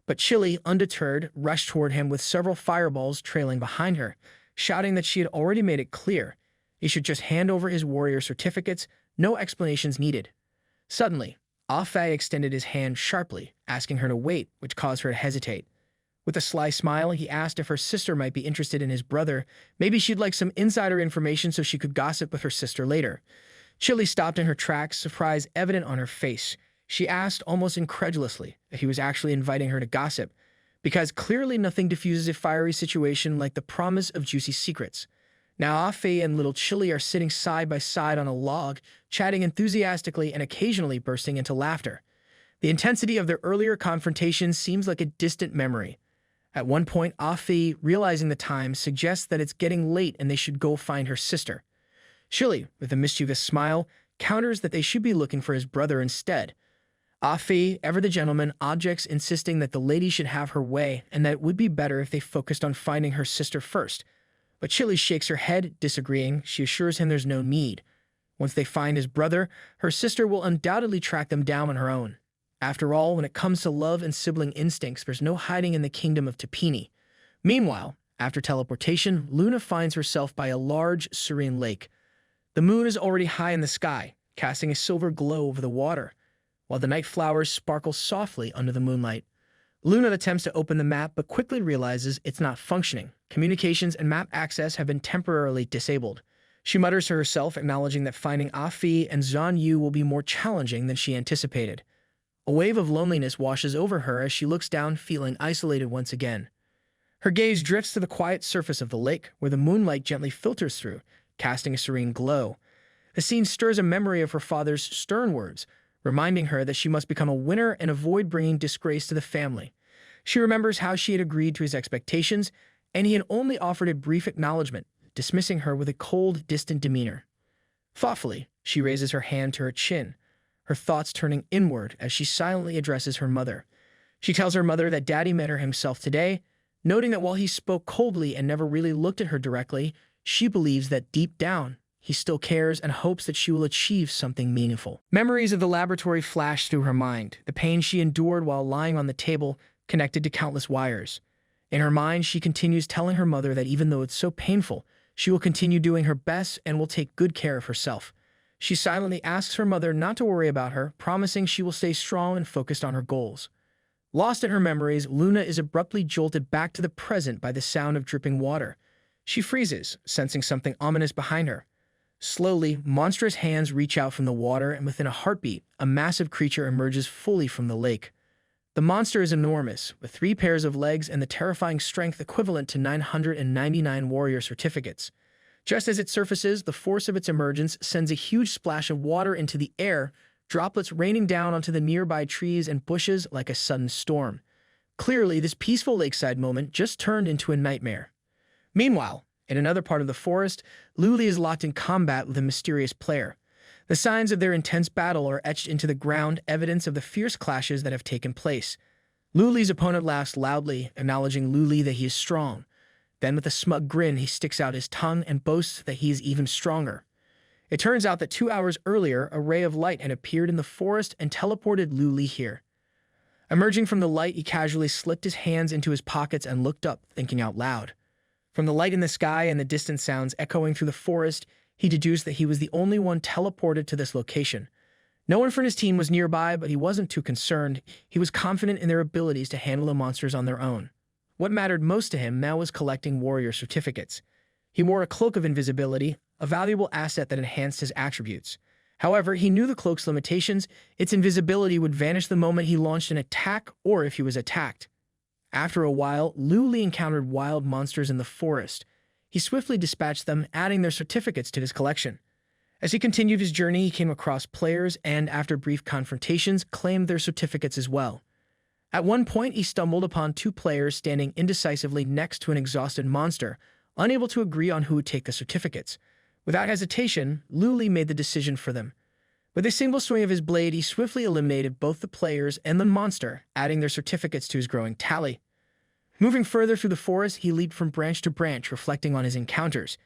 But Chile, undeterred, rushed toward him with several fireballs trailing behind her, shouting that she had already made it clear he should just hand over his warrior certificates, no explanations needed. Suddenly, Afe extended his hand sharply, asking her to wait, which caused her to hesitate. With a sly smile, he asked if her sister might be interested in his brother. Maybe she'd like some insider information so she could gossip with her sister later. Chile stopped in her tracks, surprise evident on her face. She asked almost incredulously if he was actually inviting her to gossip, because clearly nothing diffuses a fiery situation like the promise of juicy secrets. Now Afe and Little Chile are sitting side by side on a log, chatting enthusiastically and occasionally bursting into laughter. The intensity of their earlier confrontation seems like a distant memory. At one point, Afe, realizing the time, suggests that it's getting late and they should go find her sister. Chile, with a mischievous smile, counters that they should be looking for his brother instead. Afe, ever the gentleman, objects, insisting that the lady should have her way and that it would be better if they focused on finding her sister first. But Chile shakes her head, disagreeing. She assures him there's no need. Once they find his brother, her sister will undoubtedly track them down on her own. After all, when it comes to love and sibling instincts, there's no hiding in the kingdom of Tini. Meanwhile, after teleportation, Luna finds herself by a large, serene lake. The moon is already high in the sky, casting a silver glow over the water, while the night flowers sparkle softly under the moonlight. Luna attempts to open the map, but quickly realizes it's not functioning. Communications and map access have been temporarily disabled. She mutters to herself, acknowledging that finding Afe and Zhan Yu will be more challenging than she anticipated. A wave of loneliness washes over her as she looks down, feeling isolated once again. Her gaze drifts to the quiet surface of the lake, where the moonlight gently filters through, casting a serene glow. The scene stirs a memory of her father's stern words, reminding her that she must become a winner and avoid bringing disgrace to the family. She remembers how she had agreed to his expectations, and he had only offered a brief acknowledgement, dismissing her with a cold, distant demeanor. Thoughtfully, she raises her hand to her chin, her thoughts turning inward as she silently addresses her mother. She tells her mother that Daddy met her himself today, noting that while he spoke coldly and never really looked at her directly, she believes that deep down, he still cares and hopes that she will achieve something meaningful. Memories of the laboratory flash through her mind, the pain she endured while lying on the table, connected to countless wires. In her mind, she continues telling her mother that even though it's so painful, she will continue doing her best and will take good care of herself. She silently asks her mother not to worry about her, promising she will stay strong and focused on her goals. Lost in her memories, Luna is abruptly jolted back to the present by the sound of dripping water. She freezes, sensing something ominous behind her. Slowly, monstrous hands reach out from the water, and within a heartbeat, a massive creature emerges fully from the lake. The monster is enormous, with 3 pairs of legs and the terrifying strength equivalent to 999 warrior certificates. Just as it surfaces, the force of its emergence sends a huge splash of water into the air, droplets raining down onto the nearby trees and bushes like a sudden storm. Clearly, this peaceful lakeside moment just turned into a nightmare. Meanwhile, in another part of the forest, Luli is locked in combat with a mysterious player. The signs of their intense battle are etched into the ground, evidence of the fierce clashes that have taken place. Luli's opponent laughs loudly, acknowledging Luli that he is strong. Then with a smug grin, he sticks out his tongue and boasts that he is even stronger. It turns out that 2 hours earlier, a ray of light had appeared in the forest and teleported Luli here. Emerging from the light, he casually slipped his hands into his pockets and looked up, thinking out loud. From the light in the sky and the distant sounds echoing through the forest, he deduced that he was the only one teleported to this location. No one from his team was nearby, but he wasn't too concerned. He was confident in their abilities to handle the monsters on their own. What mattered most to him now was collecting warrior certificates. He wore a cloak of invisibility, a valuable asset that enhanced his attributes. However, he knew the cloak's limitations. Its invisibility would vanish the moment he launched an attack or if he was attacked. After a while, Luli encountered wild monsters in the forest. He swiftly dispatched them, adding their certificates to his collection. As he continued his journey, he came across players and, after brief confrontations, claimed their certificates as well. At one point, he stumbled upon 2 players standing indecisively next to an exhausted monster, unable to agree on who would take the certificates. Without hesitation, Luli made the decision for them. With a single swing of his blade, he swiftly eliminated both the players and the monster, adding their certificates to his growing tally. Moving further through the forest, he leaped from branch to branch, reflecting on his encounters.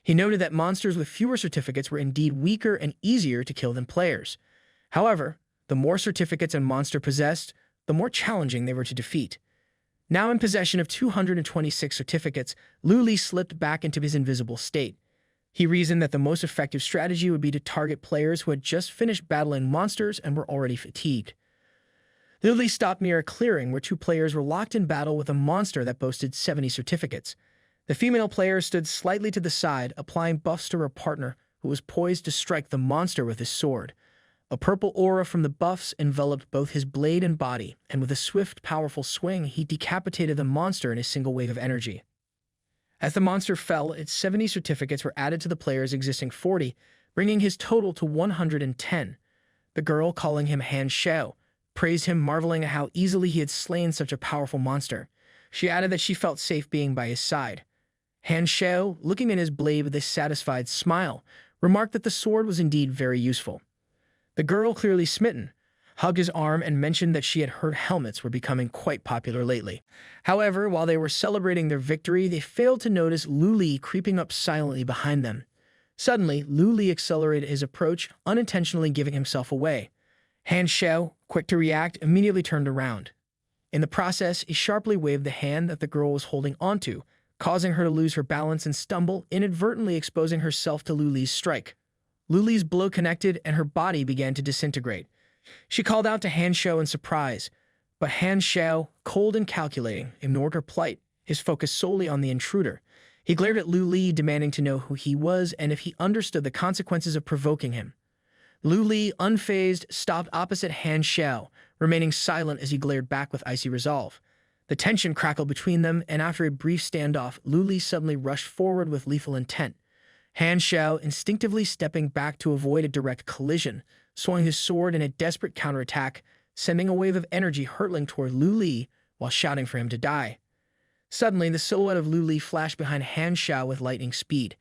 He noted that monsters with fewer certificates were indeed weaker and easier to kill than players. However, the more certificates a monster possessed, the more challenging they were to defeat. Now in possession of 226 certificates, Luli slipped back into his invisible state. He reasoned that the most effective strategy would be to target players who had just finished battling monsters and were already fatigued. Luli stopped near a clearing where 2 players were locked in battle with a monster that boasted 70 certificates. The female player stood slightly to the side, applying buffs to her partner, who was poised to strike the monster with his sword. A purple aura from the buffs enveloped both his blade and body, and with a swift, powerful swing, he decapitated the monster in a single wave of energy. As the monster fell, its 70 certificates were added to the player's existing 40, bringing his total to 110. The girl, calling him Han Shao, praised him, marveling at how easily he had slain such a powerful monster. She added that she felt safe being by his side. Han Shao, looking at his blade with a satisfied smile, remarked that the sword was indeed very useful. The girl, clearly smitten, hugged his arm and mentioned that she had heard helmets were becoming quite popular lately. However, while they were celebrating their victory, they failed to notice Luli creeping up silently behind them. Suddenly, Luli accelerated his approach, unintentionally giving himself away. Han Shao, quick to react, immediately turned around. In the process, he sharply waved the hand that the girl was holding onto, causing her to lose her balance and stumble, inadvertently exposing herself to Luli's strike. Luli's blow connected and her body began to disintegrate. She called out to Han Shao in surprise, but Han Shao, cold and calculating, ignored her plight, his focus solely on the intruder. He glared at Luli, demanding to know who he was and if he understood the consequences of provoking him. Luli, unfazed, stopped opposite Han Shao, remaining silent as he glared back with icy resolve. The tension crackled between them, and after a brief standoff, Luli suddenly rushed forward with lethal intent. Han Shao, instinctively stepping back to avoid a direct collision, swung his sword in a desperate counterattack, sending a wave of energy hurtling toward Luli while shouting for him to die. Suddenly, the silhouette of Luli flashed behind Han Shao with lightning speed.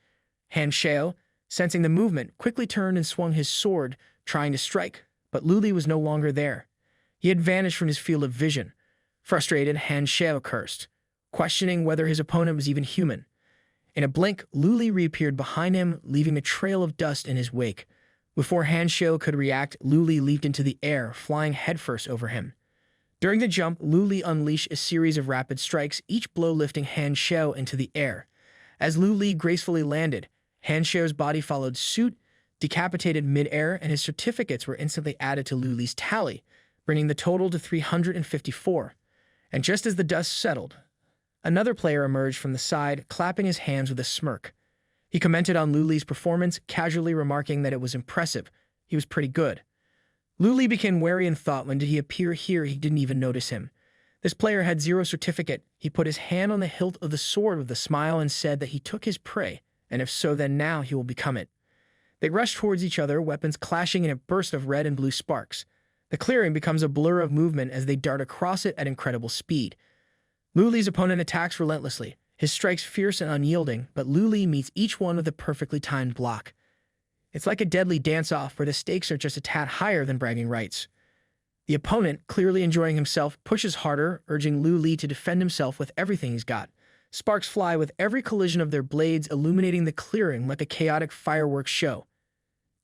Han Shao, sensing the movement, quickly turned and swung his sword, trying to strike, but Luli was no longer there. He had vanished from his field of vision. Frustrated, Han Shao cursed, questioning whether his opponent was even human. In a blink, Luli reappeared behind him, leaving a trail of dust in his wake. Before Han Shao could react, Luli leaped into the air, flying headfirst over him. During the jump, Luli unleashed a series of rapid strikes, each blow lifting Han Shao into the air. As Luli gracefully landed, Han Shao's body followed suit, decapitated mid-air, and his certificates were instantly added to Luli's tally, bringing the total to 354. And just as the dust settled, another player emerged from the side, clapping his hands with a smirk. He commented on Luli's performance, casually remarking that it was impressive. He was pretty good. Luli became wary and thought, when did he appear here? He didn't even notice him. This player had 0 certificate. He put his hand on the hilt of the sword with a smile and said that he took his prey, and if so, then now he will become it. They rushed towards each other, weapons clashing in a burst of red and blue sparks. The clearing becomes a blur of movement as they dart across it at incredible speed. Luli's opponent attacks relentlessly, his strikes fierce and unyielding, but Luli meets each one with a perfectly timed block. It's like a deadly dance-off where the stakes are just a tad higher than bragging rights. The opponent, clearly enjoying himself, pushes harder, urging Lu Li to defend himself with everything he's got. Sparks fly with every collision of their blades, illuminating the clearing like a chaotic fireworks show.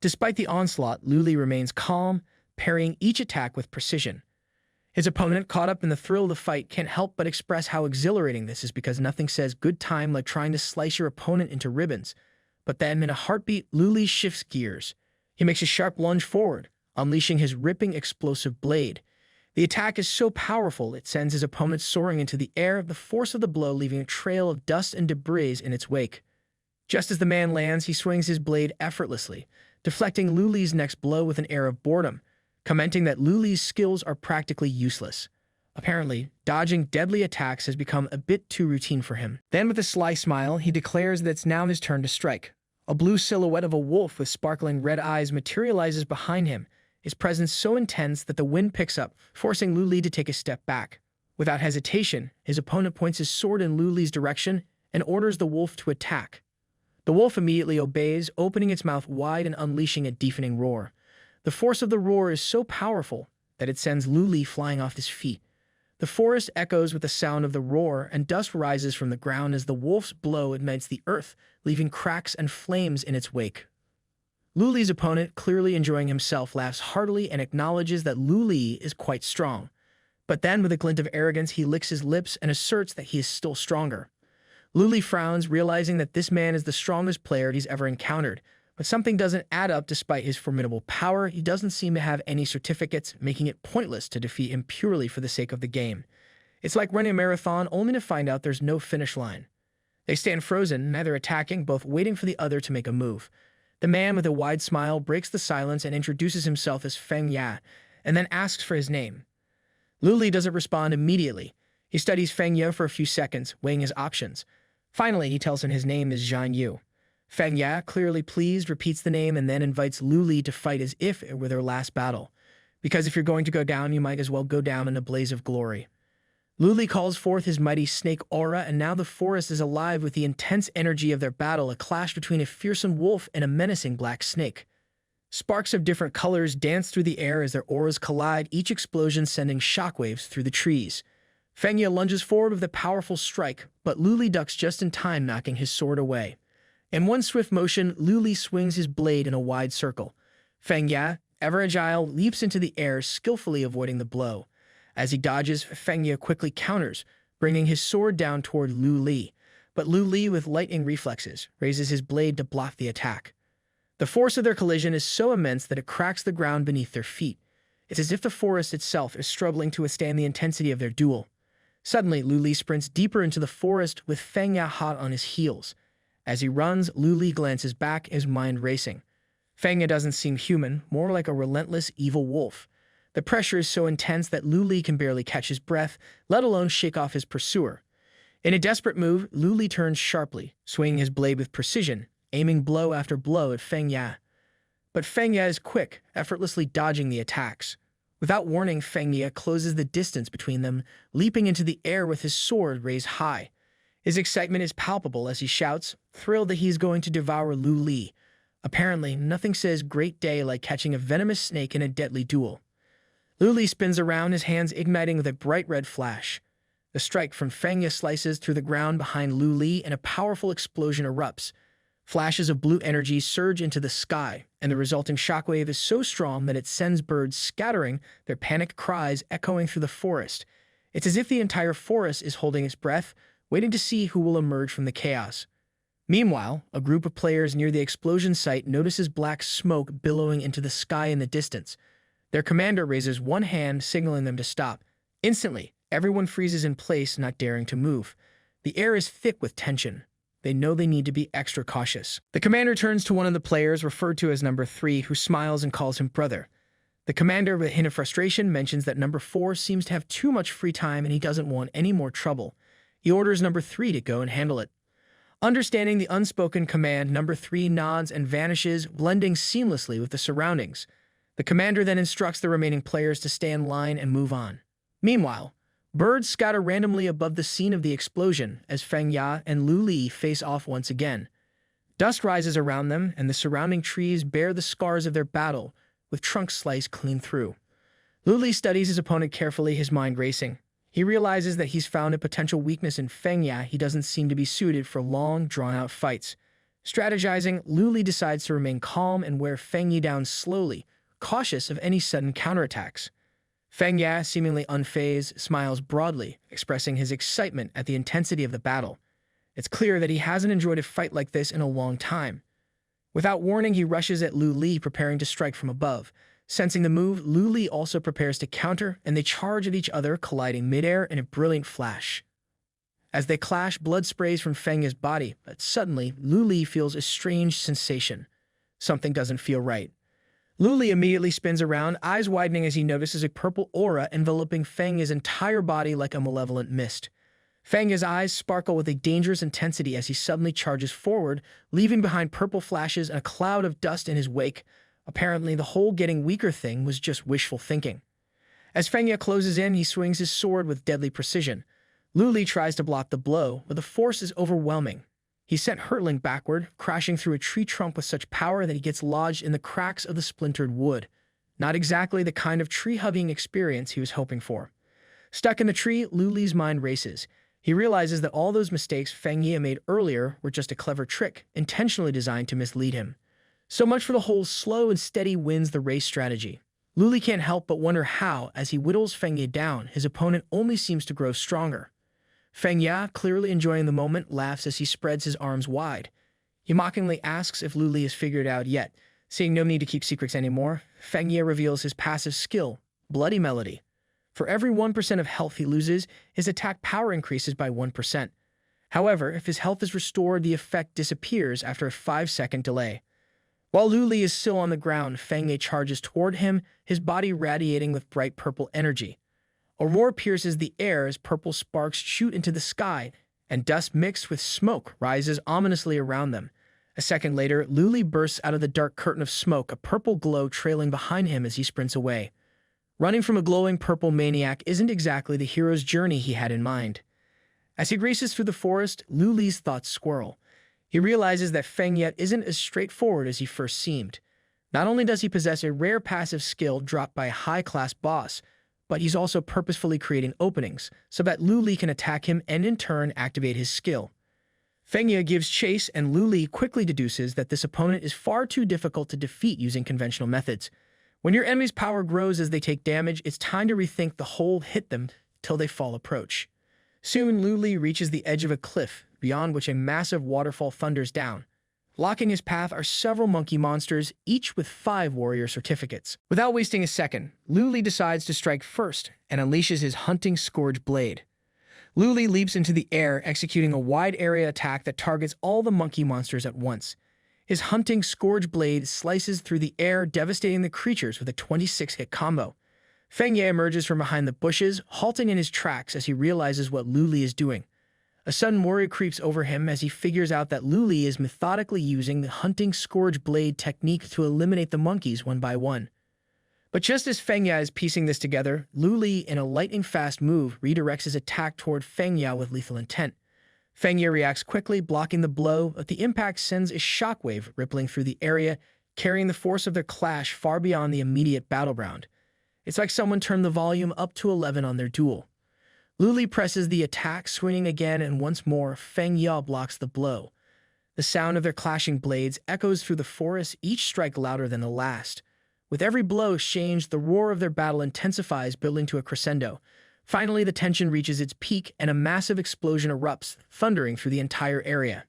Despite the onslaught, Lu Li remains calm, parrying each attack with precision. His opponent, caught up in the thrill of the fight, can't help but express how exhilarating this is, because nothing says good time like trying to slice your opponent into ribbons. But then, in a heartbeat, Lu Li shifts gears. He makes a sharp lunge forward, unleashing his ripping, explosive blade. The attack is so powerful it sends his opponent soaring into the air, the force of the blow leaving a trail of dust and debris in its wake. Just as the man lands, he swings his blade effortlessly, deflecting Lu Li's next blow with an air of boredom, commenting that Lu Li's skills are practically useless. Apparently, dodging deadly attacks has become a bit too routine for him. Then, with a sly smile, he declares that it's now his turn to strike. A blue silhouette of a wolf with sparkling red eyes materializes behind him, his presence so intense that the wind picks up, forcing Lu Li to take a step back. Without hesitation, his opponent points his sword in Lu Li's direction and orders the wolf to attack. The wolf immediately obeys, opening its mouth wide and unleashing a deafening roar. The force of the roar is so powerful that it sends Lu Li flying off his feet. The forest echoes with the sound of the roar, and dust rises from the ground as the wolf's blow ignites the earth, leaving cracks and flames in its wake. Lu Li's opponent, clearly enjoying himself, laughs heartily and acknowledges that Lu Li is quite strong. But then, with a glint of arrogance, he licks his lips and asserts that he is still stronger. Lu Li frowns, realizing that this man is the strongest player he's ever encountered. But something doesn't add up. Despite his formidable power, he doesn't seem to have any certificates, making it pointless to defeat him purely for the sake of the game. It's like running a marathon only to find out there's no finish line. They stand frozen, neither attacking, both waiting for the other to make a move. The man with a wide smile breaks the silence and introduces himself as Feng Ya, and then asks for his name. Lu Li doesn't respond immediately. He studies Feng Ya for a few seconds, weighing his options. Finally, he tells him his name is Zhang Yu. Feng Ya, clearly pleased, repeats the name and then invites Lu Li to fight as if it were their last battle. Because if you're going to go down, you might as well go down in a blaze of glory. Lu Li calls forth his mighty snake aura, and now the forest is alive with the intense energy of their battle, a clash between a fearsome wolf and a menacing black snake. Sparks of different colors dance through the air as their auras collide, each explosion sending shockwaves through the trees. Feng Ya lunges forward with a powerful strike, but Lu Li ducks just in time, knocking his sword away. In one swift motion, Lu Li swings his blade in a wide circle. Feng Ya, ever agile, leaps into the air, skillfully avoiding the blow. As he dodges, Feng Ya quickly counters, bringing his sword down toward Lu Li. But Lu Li, with lightning reflexes, raises his blade to block the attack. The force of their collision is so immense that it cracks the ground beneath their feet. It's as if the forest itself is struggling to withstand the intensity of their duel. Suddenly, Lu Li sprints deeper into the forest with Feng Ya hot on his heels. As he runs, Lu Li glances back, his mind racing. Feng Ya doesn't seem human, more like a relentless, evil wolf. The pressure is so intense that Lu Li can barely catch his breath, let alone shake off his pursuer. In a desperate move, Lu Li turns sharply, swinging his blade with precision, aiming blow after blow at Feng Ya. But Feng Ya is quick, effortlessly dodging the attacks. Without warning, Feng Ya closes the distance between them, leaping into the air with his sword raised high. His excitement is palpable as he shouts, thrilled that he is going to devour Lu Li. Apparently, nothing says great day like catching a venomous snake in a deadly duel. Lu Li spins around, his hands igniting with a bright red flash. The strike from Feng Ya slices through the ground behind Lu Li, and a powerful explosion erupts. Flashes of blue energy surge into the sky, and the resulting shockwave is so strong that it sends birds scattering, their panicked cries echoing through the forest. It's as if the entire forest is holding its breath, waiting to see who will emerge from the chaos. Meanwhile, a group of players near the explosion site notices black smoke billowing into the sky in the distance. Their commander raises one hand, signaling them to stop. Instantly, everyone freezes in place, not daring to move. The air is thick with tension. They know they need to be extra cautious. The commander turns to one of the players, referred to as number 3, who smiles and calls him brother. The commander, with a hint of frustration, mentions that number 4 seems to have too much free time and he doesn't want any more trouble. He orders number 3 to go and handle it. Understanding the unspoken command, number 3 nods and vanishes, blending seamlessly with the surroundings. The commander then instructs the remaining players to stay in line and move on. Meanwhile, birds scatter randomly above the scene of the explosion as Feng Ya and Lu Li face off once again. Dust rises around them, and the surrounding trees bear the scars of their battle, with trunks sliced clean through. Lu Li studies his opponent carefully, his mind racing. He realizes that he's found a potential weakness in Feng Ya. He doesn't seem to be suited for long, drawn-out fights. Strategizing, Lu Li decides to remain calm and wear Feng Yi down slowly, cautious of any sudden counterattacks. Feng Ya, seemingly unfazed, smiles broadly, expressing his excitement at the intensity of the battle. It's clear that he hasn't enjoyed a fight like this in a long time. Without warning, he rushes at Lu Li, preparing to strike from above. Sensing the move, Lu Li also prepares to counter, and they charge at each other, colliding midair in a brilliant flash. As they clash, blood sprays from Feng Ya's body, but suddenly, Lu Li feels a strange sensation. Something doesn't feel right. Lu Li immediately spins around, eyes widening as he notices a purple aura enveloping Feng Ya's entire body like a malevolent mist. Feng Ya's eyes sparkle with a dangerous intensity as he suddenly charges forward, leaving behind purple flashes and a cloud of dust in his wake. Apparently, the whole getting weaker thing was just wishful thinking. As Feng Ya closes in, he swings his sword with deadly precision. Lu Li tries to block the blow, but the force is overwhelming. He's sent hurtling backward, crashing through a tree trunk with such power that he gets lodged in the cracks of the splintered wood. Not exactly the kind of tree-hugging experience he was hoping for. Stuck in the tree, Lu Li's mind races. He realizes that all those mistakes Feng Yi made earlier were just a clever trick, intentionally designed to mislead him. So much for the whole slow and steady wins the race strategy. Lu Li can't help but wonder how, as he whittles Feng Yi down, his opponent only seems to grow stronger. Feng Ya, clearly enjoying the moment, laughs as he spreads his arms wide. He mockingly asks if Lu Li has figured it out yet. Seeing no need to keep secrets anymore, Feng Ya reveals his passive skill, Bloody Melody. For every 1% of health he loses, his attack power increases by 1%. However, if his health is restored, the effect disappears after a 5-second delay. While Lu Li is still on the ground, Feng Ya charges toward him, his body radiating with bright purple energy. A roar pierces the air as purple sparks shoot into the sky, and dust mixed with smoke rises ominously around them. A second later, Lu Li bursts out of the dark curtain of smoke, a purple glow trailing behind him as he sprints away. Running from a glowing purple maniac isn't exactly the hero's journey he had in mind. As he races through the forest, Lu Li's thoughts swirl. He realizes that Feng Ya isn't as straightforward as he first seemed. Not only does he possess a rare passive skill dropped by a high-class boss, but he's also purposefully creating openings so that Lu Li can attack him and in turn activate his skill. Feng Ya gives chase, and Lu Li quickly deduces that this opponent is far too difficult to defeat using conventional methods. When your enemy's power grows as they take damage, it's time to rethink the whole hit them till they fall approach. Soon, Lu Li reaches the edge of a cliff, beyond which a massive waterfall thunders down. Blocking his path are several monkey monsters, each with 5 warrior certificates. Without wasting a second, Lu Li decides to strike first and unleashes his hunting scourge blade. Lu Li leaps into the air, executing a wide-area attack that targets all the monkey monsters at once. His hunting scourge blade slices through the air, devastating the creatures with a 26-hit combo. Feng Ya emerges from behind the bushes, halting in his tracks as he realizes what Lu Li is doing. A sudden worry creeps over him as he figures out that Lu Li is methodically using the hunting scourge blade technique to eliminate the monkeys one by one. But just as Feng Ya is piecing this together, Lu Li, in a lightning-fast move, redirects his attack toward Feng Ya with lethal intent. Feng Ya reacts quickly, blocking the blow, but the impact sends a shockwave rippling through the area, carrying the force of their clash far beyond the immediate battleground. It's like someone turned the volume up to 11 on their duel. Lu Li presses the attack, swinging again, and once more, Feng Ya blocks the blow. The sound of their clashing blades echoes through the forest, each strike louder than the last. With every blow exchanged, the roar of their battle intensifies, building to a crescendo. Finally, the tension reaches its peak, and a massive explosion erupts, thundering through the entire area.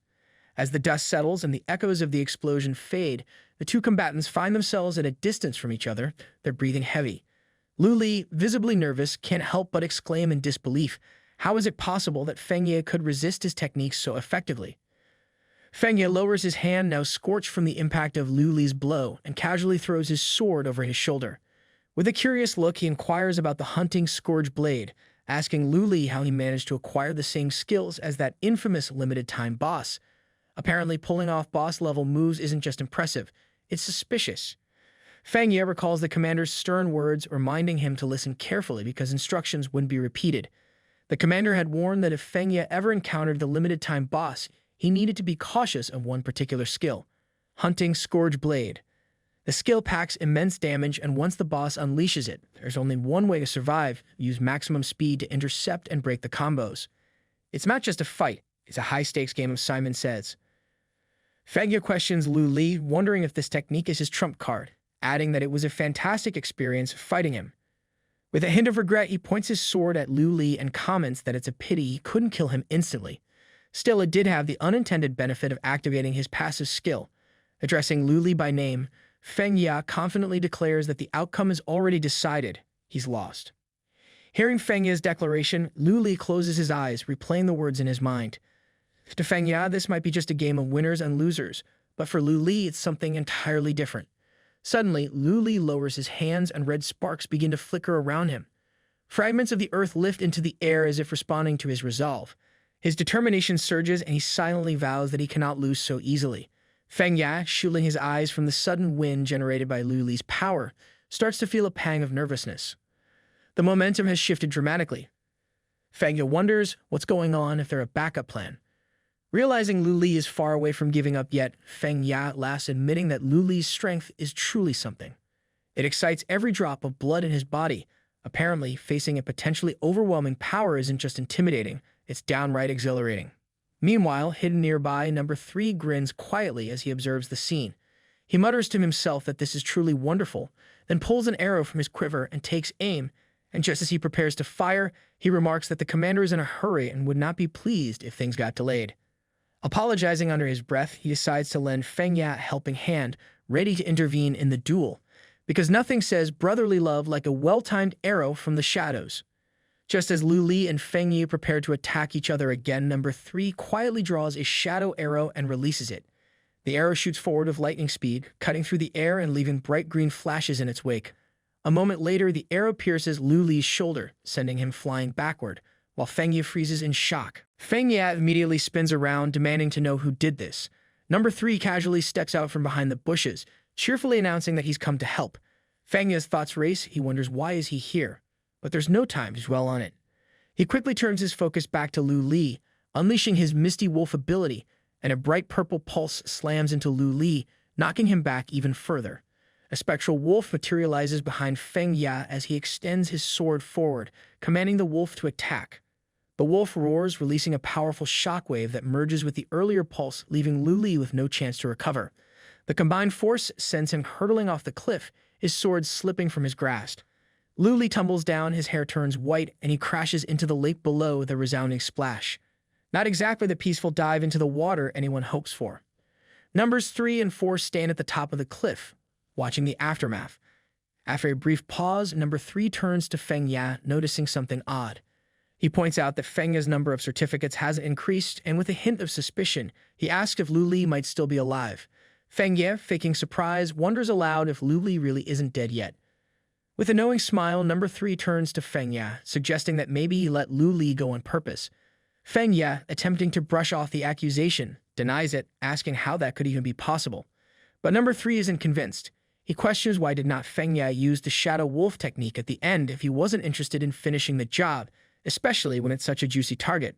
As the dust settles and the echoes of the explosion fade, the two combatants find themselves at a distance from each other, their breathing heavy. Lu Li, visibly nervous, can't help but exclaim in disbelief, how is it possible that Feng Ya could resist his techniques so effectively? Feng Ya lowers his hand, now scorched from the impact of Lu Li's blow, and casually throws his sword over his shoulder. With a curious look, he inquires about the hunting scourge blade, asking Lu Li how he managed to acquire the same skills as that infamous limited-time boss. Apparently, pulling off boss-level moves isn't just impressive, it's suspicious. Feng Ya recalls the commander's stern words, reminding him to listen carefully because instructions wouldn't be repeated. The commander had warned that if Feng Ya ever encountered the limited-time boss, he needed to be cautious of one particular skill, hunting scourge blade. The skill packs immense damage, and once the boss unleashes it, there's only one way to survive: use maximum speed to intercept and break the combos. It's not just a fight, it's a high-stakes game, Simon says. Fengya questions Lu Li, wondering if this technique is his trump card, adding that it was a fantastic experience fighting him. With a hint of regret, he points his sword at Lu Li and comments that it's a pity he couldn't kill him instantly. Still, it did have the unintended benefit of activating his passive skill. Addressing Lu Li by name, Fengya confidently declares that the outcome is already decided. He's lost. Hearing Fengya's declaration, Lu Li closes his eyes, replaying the words in his mind. To Fengya, this might be just a game of winners and losers, but for Lu Li, it's something entirely different. Suddenly, Lu Li lowers his hands and red sparks begin to flicker around him. Fragments of the earth lift into the air as if responding to his resolve. His determination surges and he silently vows that he cannot lose so easily. Fengya, shielding his eyes from the sudden wind generated by Lu Li's power, starts to feel a pang of nervousness. The momentum has shifted dramatically. Fengya wonders what's going on, if there's a backup plan. Realizing Lu Li is far away from giving up yet, Fengya at last admitting that Lu Li's strength is truly something. It excites every drop of blood in his body. Apparently, facing a potentially overwhelming power isn't just intimidating, it's downright exhilarating. Meanwhile, hidden nearby, number 3 grins quietly as he observes the scene. He mutters to himself that this is truly wonderful, then pulls an arrow from his quiver and takes aim, and just as he prepares to fire, he remarks that the commander is in a hurry and would not be pleased if things got delayed. Apologizing under his breath, he decides to lend Fengya a helping hand, ready to intervene in the duel, because nothing says brotherly love like a well-timed arrow from the shadows. Just as Lu Li and Fengya prepare to attack each other again, number 3 quietly draws a shadow arrow and releases it. The arrow shoots forward with lightning speed, cutting through the air and leaving bright green flashes in its wake. A moment later, the arrow pierces Lu Li's shoulder, sending him flying backward, while Fengya freezes in shock. Fengya immediately spins around, demanding to know who did this. Number 3 casually steps out from behind the bushes, cheerfully announcing that he's come to help. Fengya's thoughts race. He wonders why is he here, but there's no time to dwell on it. He quickly turns his focus back to Lu Li, unleashing his Misty Wolf ability, and a bright purple pulse slams into Lu Li, knocking him back even further. A spectral wolf materializes behind Fengya as he extends his sword forward, commanding the wolf to attack. The wolf roars, releasing a powerful shockwave that merges with the earlier pulse, leaving Lu Li with no chance to recover. The combined force sends him hurtling off the cliff, his sword slipping from his grasp. Lu Li tumbles down, his hair turns white, and he crashes into the lake below with a resounding splash. Not exactly the peaceful dive into the water anyone hopes for. Numbers 3 and 4 stand at the top of the cliff, watching the aftermath. After a brief pause, number 3 turns to Fengya, noticing something odd. He points out that Fengya's number of certificates hasn't increased, and with a hint of suspicion, he asks if Lu Li might still be alive. Fengya, faking surprise, wonders aloud if Lu Li really isn't dead yet. With a knowing smile, number 3 turns to Fengya, suggesting that maybe he let Lu Li go on purpose. Fengya, attempting to brush off the accusation, denies it, asking how that could even be possible. But number 3 isn't convinced. He questions why did not Fengya use the Shadow Wolf technique at the end if he wasn't interested in finishing the job, especially when it's such a juicy target.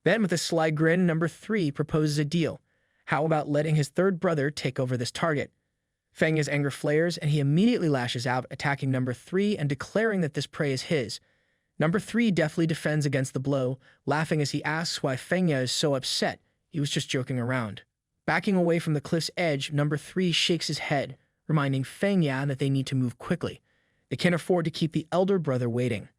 Then, with a sly grin, number 3 proposes a deal. How about letting his third brother take over this target? Fengya's anger flares, and he immediately lashes out, attacking number 3 and declaring that this prey is his. Number 3 deftly defends against the blow, laughing as he asks why Fengya is so upset. He was just joking around. Backing away from the cliff's edge, number 3 shakes his head, reminding Fengya that they need to move quickly. They can't afford to keep the elder brother waiting.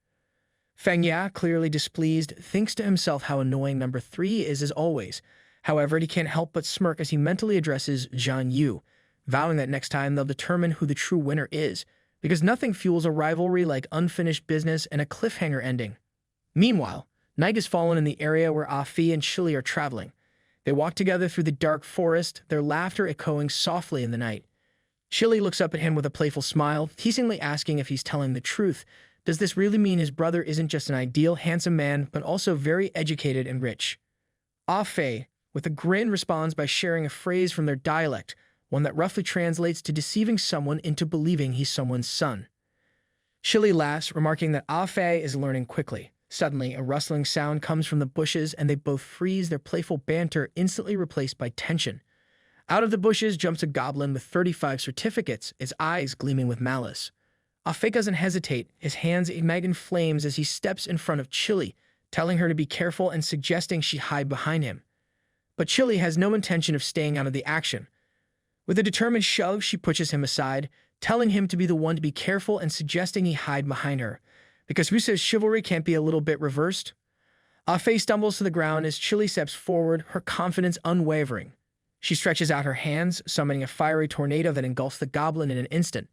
Fengya, clearly displeased, thinks to himself how annoying number 3 is as always. However, he can't help but smirk as he mentally addresses Zhang Yu, vowing that next time they'll determine who the true winner is, because nothing fuels a rivalry like unfinished business and a cliffhanger ending. Meanwhile, night has fallen in the area where Afi and Chile are traveling. They walk together through the dark forest, their laughter echoing softly in the night. Chile looks up at him with a playful smile, teasingly asking if he's telling the truth. Does this really mean his brother isn't just an ideal, handsome man, but also very educated and rich? Afi, with a grin, responds by sharing a phrase from their dialect, one that roughly translates to deceiving someone into believing he's someone's son. Chile laughs, remarking that Afi is learning quickly. Suddenly, a rustling sound comes from the bushes, and they both freeze, their playful banter instantly replaced by tension. Out of the bushes jumps a goblin with 35 certificates, his eyes gleaming with malice. Afe doesn't hesitate, his hands ignite in flames as he steps in front of Chile, telling her to be careful and suggesting she hide behind him. But Chile has no intention of staying out of the action. With a determined shove, she pushes him aside, telling him to be the one to be careful and suggesting he hide behind her. Because who says chivalry can't be a little bit reversed? Afe stumbles to the ground as Chile steps forward, her confidence unwavering. She stretches out her hands, summoning a fiery tornado that engulfs the goblin in an instant.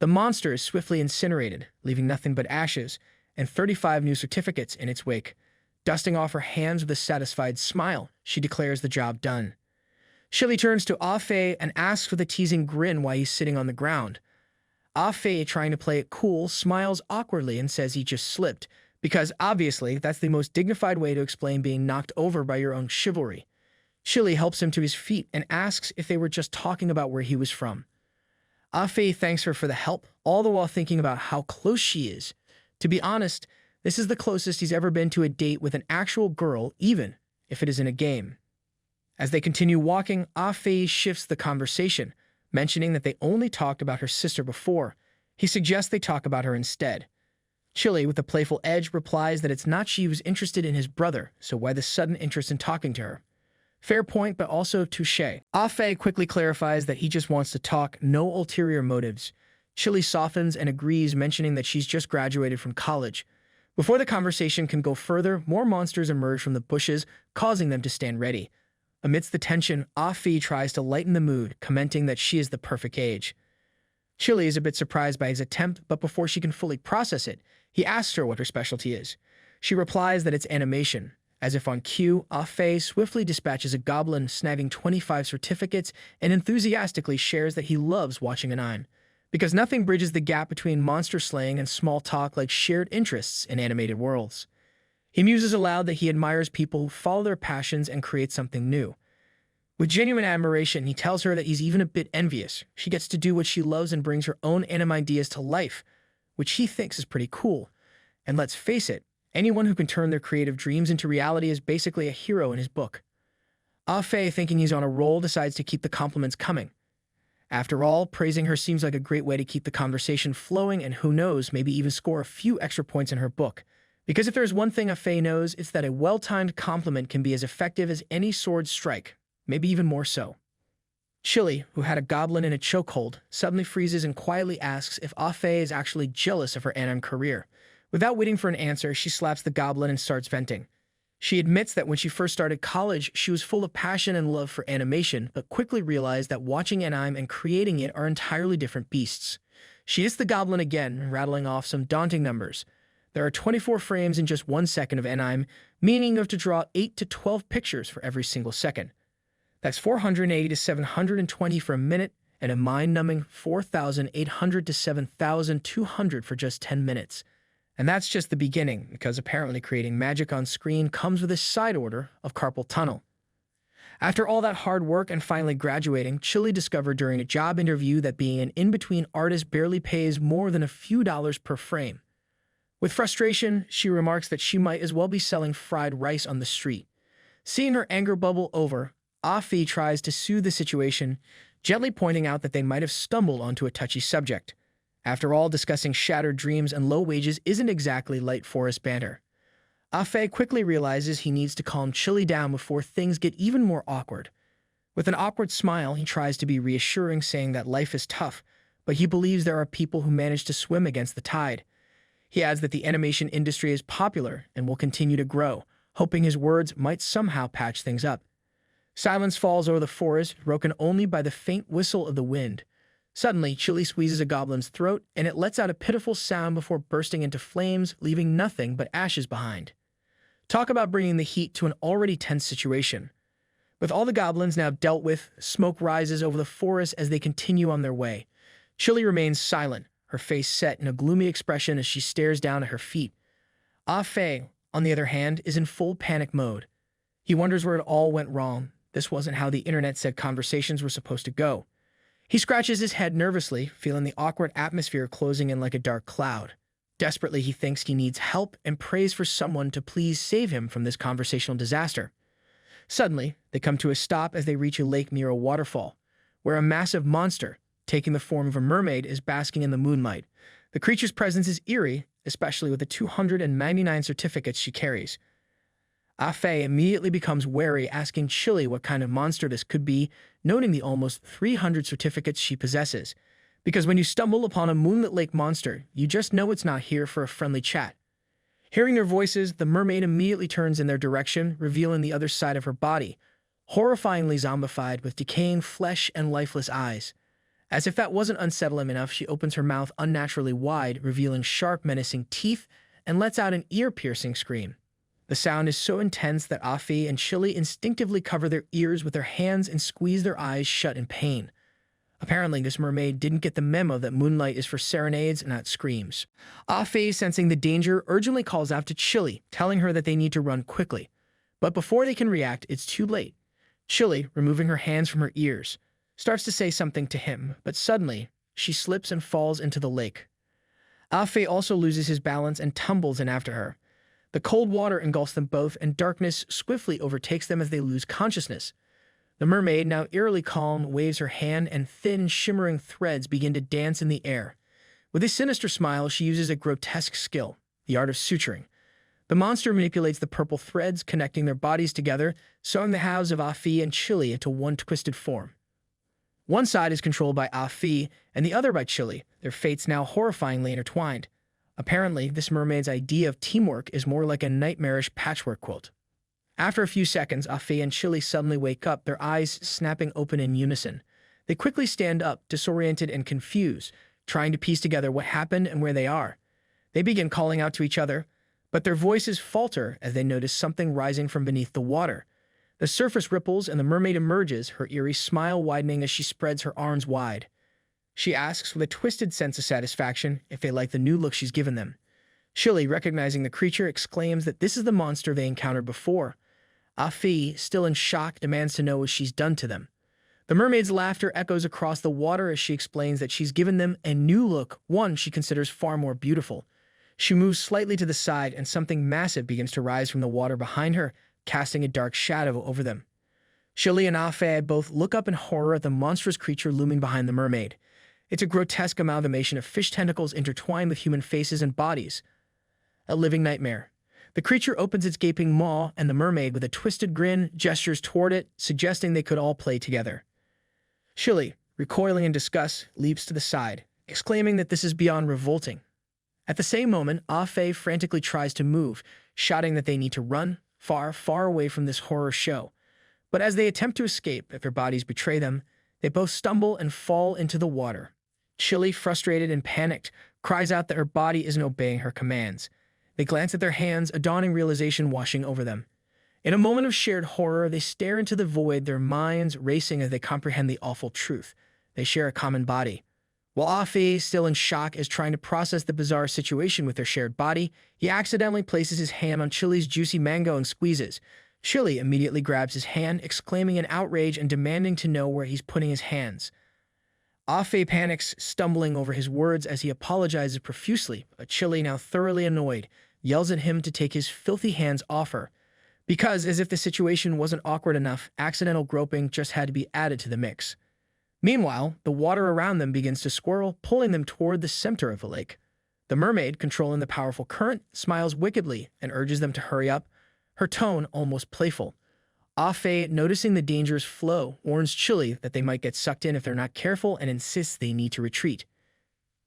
The monster is swiftly incinerated, leaving nothing but ashes, and 35 new certificates in its wake. Dusting off her hands with a satisfied smile, she declares the job done. Chile turns to Afe and asks with a teasing grin why he's sitting on the ground. Afe, trying to play it cool, smiles awkwardly and says he just slipped, because obviously that's the most dignified way to explain being knocked over by your own chivalry. Chile helps him to his feet and asks if they were just talking about where he was from. Afe thanks her for the help, all the while thinking about how close she is. To be honest, this is the closest he's ever been to a date with an actual girl, even if it is in a game. As they continue walking, Afe shifts the conversation, mentioning that they only talked about her sister before. He suggests they talk about her instead. Chile, with a playful edge, replies that it's not she who's interested in his brother, so why the sudden interest in talking to her? Fair point, but also touché. Afe quickly clarifies that he just wants to talk, no ulterior motives. Chile softens and agrees, mentioning that she's just graduated from college. Before the conversation can go further, more monsters emerge from the bushes, causing them to stand ready. Amidst the tension, Afe tries to lighten the mood, commenting that she is the perfect age. Chile is a bit surprised by his attempt, but before she can fully process it, he asks her what her specialty is. She replies that it's animation. As if on cue, Afe swiftly dispatches a goblin, snagging 25 certificates, and enthusiastically shares that he loves watching anime, because nothing bridges the gap between monster slaying and small talk like shared interests in animated worlds. He muses aloud that he admires people who follow their passions and create something new. With genuine admiration, he tells her that he's even a bit envious. She gets to do what she loves and brings her own anime ideas to life, which he thinks is pretty cool. And let's face it, anyone who can turn their creative dreams into reality is basically a hero in his book. Afe, thinking he's on a roll, decides to keep the compliments coming. After all, praising her seems like a great way to keep the conversation flowing and who knows, maybe even score a few extra points in her book. Because if there's one thing Afe knows, it's that a well-timed compliment can be as effective as any sword strike, maybe even more so. Chile, who had a goblin in a chokehold, suddenly freezes and quietly asks if Afe is actually jealous of her anime career. Without waiting for an answer, she slaps the goblin and starts venting. She admits that when she first started college, she was full of passion and love for animation, but quickly realized that watching anime and creating it are entirely different beasts. She hits the goblin again, rattling off some daunting numbers. There are 24 frames in just 1 second of anime, meaning you have to draw 8 to 12 pictures for every single second. That's 480 to 720 for a minute, and a mind-numbing 4,800 to 7,200 for just 10 minutes. And that's just the beginning, because apparently creating magic on screen comes with a side order of carpal tunnel. After all that hard work and finally graduating, Chile discovered during a job interview that being an in-between artist barely pays more than a few dollars per frame. With frustration, she remarks that she might as well be selling fried rice on the street. Seeing her anger bubble over, Afe tries to soothe the situation, gently pointing out that they might have stumbled onto a touchy subject. After all, discussing shattered dreams and low wages isn't exactly light forest banter. Afe quickly realizes he needs to calm Chile down before things get even more awkward. With an awkward smile, he tries to be reassuring, saying that life is tough, but he believes there are people who manage to swim against the tide. He adds that the animation industry is popular and will continue to grow, hoping his words might somehow patch things up. Silence falls over the forest, broken only by the faint whistle of the wind. Suddenly, Chile squeezes a goblin's throat, and it lets out a pitiful sound before bursting into flames, leaving nothing but ashes behind. Talk about bringing the heat to an already tense situation. With all the goblins now dealt with, smoke rises over the forest as they continue on their way. Chile remains silent, her face set in a gloomy expression as she stares down at her feet. Afe, on the other hand, is in full panic mode. He wonders where it all went wrong. This wasn't how the internet said conversations were supposed to go. He scratches his head nervously, feeling the awkward atmosphere closing in like a dark cloud. Desperately, he thinks he needs help and prays for someone to please save him from this conversational disaster. Suddenly, they come to a stop as they reach a lake near a waterfall. where a massive monster, taking the form of a mermaid, is basking in the moonlight. The creature's presence is eerie, especially with the 299 certificates she carries. Afe immediately becomes wary, asking Chile what kind of monster this could be, noting the almost 300 certificates she possesses. Because when you stumble upon a moonlit lake monster, you just know it's not here for a friendly chat. Hearing their voices, the mermaid immediately turns in their direction, revealing the other side of her body, horrifyingly zombified with decaying flesh and lifeless eyes. As if that wasn't unsettling enough, she opens her mouth unnaturally wide, revealing sharp, menacing teeth, and lets out an ear-piercing scream. The sound is so intense that Afi and Chile instinctively cover their ears with their hands and squeeze their eyes shut in pain. Apparently, this mermaid didn't get the memo that moonlight is for serenades, not screams. Afi, sensing the danger, urgently calls out to Chile, telling her that they need to run quickly. But before they can react, it's too late. Chile, removing her hands from her ears, starts to say something to him, but suddenly, she slips and falls into the lake. Afe also loses his balance and tumbles in after her. The cold water engulfs them both, and darkness swiftly overtakes them as they lose consciousness. The mermaid, now eerily calm, waves her hand, and thin, shimmering threads begin to dance in the air. With a sinister smile, she uses a grotesque skill, the art of suturing. The monster manipulates the purple threads, connecting their bodies together, sewing the halves of Afi and Chile into one twisted form. One side is controlled by Afi, and the other by Chile, their fates now horrifyingly intertwined. Apparently, this mermaid's idea of teamwork is more like a nightmarish patchwork quilt. After a few seconds, Afi and Chile suddenly wake up, their eyes snapping open in unison. They quickly stand up, disoriented and confused, trying to piece together what happened and where they are. They begin calling out to each other, but their voices falter as they notice something rising from beneath the water. The surface ripples and the mermaid emerges, her eerie smile widening as she spreads her arms wide. She asks with a twisted sense of satisfaction if they like the new look she's given them. Chile, recognizing the creature, exclaims that this is the monster they encountered before. Afi, still in shock, demands to know what she's done to them. The mermaid's laughter echoes across the water as she explains that she's given them a new look, one she considers far more beautiful. She moves slightly to the side, and something massive begins to rise from the water behind her, casting a dark shadow over them. Chile and Afe both look up in horror at the monstrous creature looming behind the mermaid. It's a grotesque amalgamation of fish tentacles intertwined with human faces and bodies. A living nightmare. The creature opens its gaping maw, and the mermaid, with a twisted grin, gestures toward it, suggesting they could all play together. Chile, recoiling in disgust, leaps to the side, exclaiming that this is beyond revolting. At the same moment, Afe frantically tries to move, shouting that they need to run far, far away from this horror show. But as they attempt to escape, if their bodies betray them, they both stumble and fall into the water. Chile, frustrated and panicked, cries out that her body isn't obeying her commands. They glance at their hands, a dawning realization washing over them. In a moment of shared horror, they stare into the void, their minds racing as they comprehend the awful truth. They share a common body. While Afi, still in shock, is trying to process the bizarre situation with their shared body, he accidentally places his hand on Chile's juicy mango and squeezes. Chile immediately grabs his hand, exclaiming in outrage and demanding to know where he's putting his hands. Afe panics, stumbling over his words as he apologizes profusely, but Chile, now thoroughly annoyed, yells at him to take his filthy hands off her. Because, as if the situation wasn't awkward enough, accidental groping just had to be added to the mix. Meanwhile, the water around them begins to swirl, pulling them toward the center of the lake. The mermaid, controlling the powerful current, smiles wickedly and urges them to hurry up, her tone almost playful. Afe, noticing the dangerous flow, warns Chile that they might get sucked in if they're not careful and insists they need to retreat.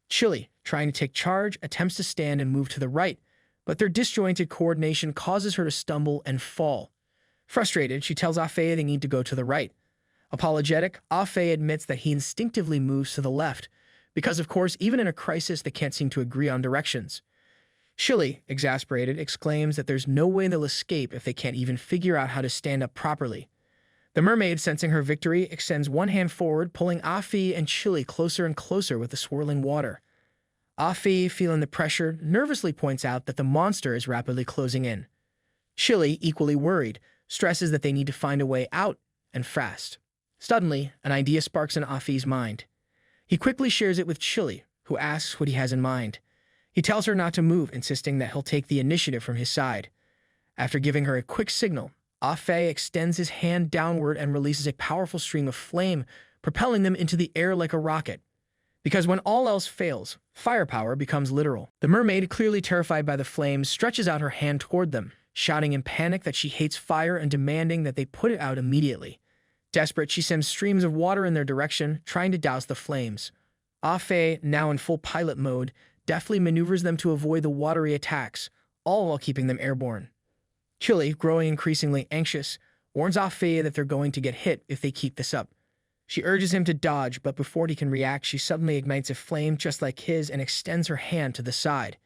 Chile, trying to take charge, attempts to stand and move to the right, but their disjointed coordination causes her to stumble and fall. Frustrated, she tells Afe they need to go to the right. Apologetic, Afe admits that he instinctively moves to the left, because of course, even in a crisis, they can't seem to agree on directions. Chile, exasperated, exclaims that there's no way they'll escape if they can't even figure out how to stand up properly. The mermaid, sensing her victory, extends one hand forward, pulling Afi and Chile closer and closer with the swirling water. Afi, feeling the pressure, nervously points out that the monster is rapidly closing in. Chile, equally worried, stresses that they need to find a way out, and fast. Suddenly, an idea sparks in Afi's mind. He quickly shares it with Chile, who asks what he has in mind. He tells her not to move, insisting that he'll take the initiative from his side. After giving her a quick signal, Afe extends his hand downward and releases a powerful stream of flame, propelling them into the air like a rocket. Because when all else fails, firepower becomes literal. The mermaid, clearly terrified by the flames, stretches out her hand toward them, shouting in panic that she hates fire and demanding that they put it out immediately. Desperate, she sends streams of water in their direction, trying to douse the flames. Ah-Fei, now in full pilot mode, deftly maneuvers them to avoid the watery attacks, all while keeping them airborne. Chile, growing increasingly anxious, warns Ah-Fei that they're going to get hit if they keep this up. She urges him to dodge, but before he can react, she suddenly ignites a flame just like his and extends her hand to the side.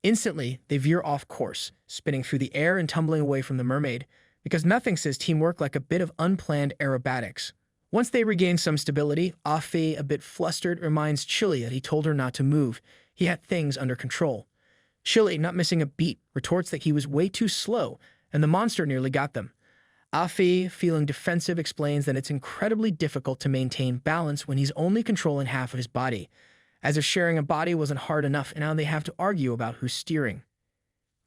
Instantly, they veer off course, spinning through the air and tumbling away from the mermaid, because nothing says teamwork like a bit of unplanned aerobatics. Once they regain some stability, Ah-Fei, a bit flustered, reminds Chile that he told her not to move. He had things under control. Chile, not missing a beat, retorts that he was way too slow, and the monster nearly got them. Ah-Fei, feeling defensive, explains that it's incredibly difficult to maintain balance when he's only controlling half of his body, as if sharing a body wasn't hard enough and now they have to argue about who's steering.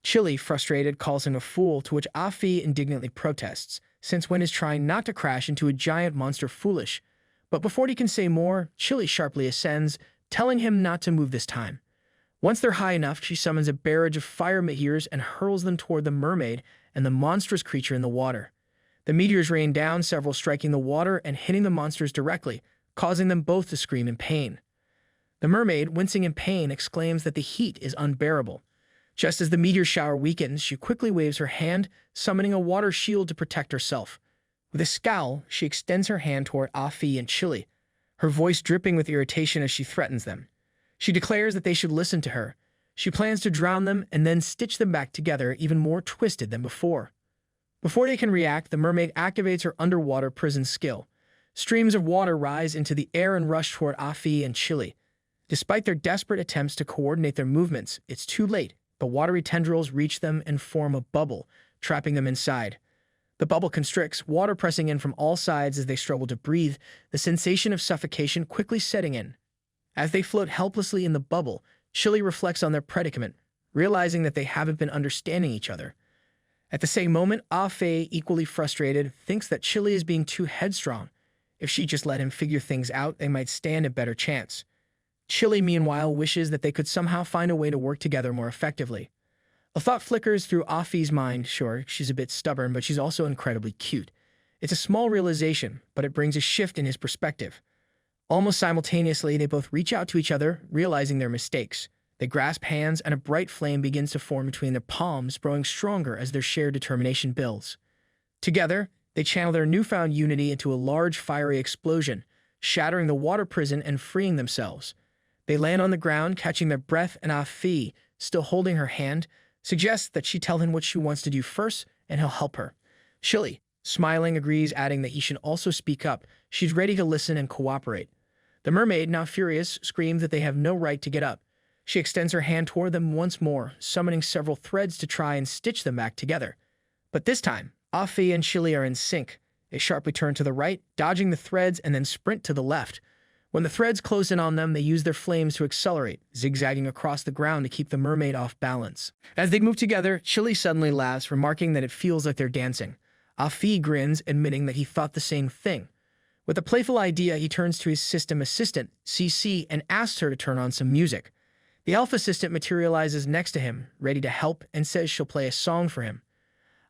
Chile, frustrated, calls him a fool, to which Ah-Fei indignantly protests, since when is trying not to crash into a giant monster foolish. But before he can say more, Chile sharply ascends, telling him not to move this time. Once they're high enough, she summons a barrage of fire meteors and hurls them toward the mermaid and the monstrous creature in the water. The meteors rain down, several striking the water and hitting the monsters directly, causing them both to scream in pain. The mermaid, wincing in pain, exclaims that the heat is unbearable. Just as the meteor shower weakens, she quickly waves her hand, summoning a water shield to protect herself. With a scowl, she extends her hand toward Ah-Fei and Chile, her voice dripping with irritation as she threatens them. She declares that they should listen to her. She plans to drown them and then stitch them back together, even more twisted than before. Before they can react, the mermaid activates her underwater prison skill. Streams of water rise into the air and rush toward Ah-Fei and Chile. Despite their desperate attempts to coordinate their movements, it's too late. The watery tendrils reach them and form a bubble, trapping them inside. The bubble constricts, water pressing in from all sides as they struggle to breathe, the sensation of suffocation quickly setting in. As they float helplessly in the bubble, Chile reflects on their predicament, realizing that they haven't been understanding each other. At the same moment, Ah-Fei, equally frustrated, thinks that Chile is being too headstrong. If she just let him figure things out, they might stand a better chance. Chile, meanwhile, wishes that they could somehow find a way to work together more effectively. A thought flickers through Ah-Fei's mind. Sure, she's a bit stubborn, but she's also incredibly cute. It's a small realization, but it brings a shift in his perspective. Almost simultaneously, they both reach out to each other, realizing their mistakes. They grasp hands, and a bright flame begins to form between their palms, growing stronger as their shared determination builds. Together, they channel their newfound unity into a large fiery explosion, shattering the water prison and freeing themselves. They land on the ground, catching their breath, and Ah-Fei, still holding her hand, suggests that she tell him what she wants to do first, and he'll help her. Chile, smiling, agrees, adding that he should also speak up. She's ready to listen and cooperate. The mermaid, now furious, screams that they have no right to get up. She extends her hand toward them once more, summoning several threads to try and stitch them back together. But this time, Ah-Fei and Chile are in sync. They sharply turn to the right, dodging the threads, and then sprint to the left. When the threads close in on them, they use their flames to accelerate, zigzagging across the ground to keep the mermaid off balance. As they move together, Chile suddenly laughs, remarking that it feels like they're dancing. Ah-Fei grins, admitting that he thought the same thing. With a playful idea, he turns to his system assistant, CC, and asks her to turn on some music. The elf assistant materializes next to him, ready to help, and says she'll play a song for him.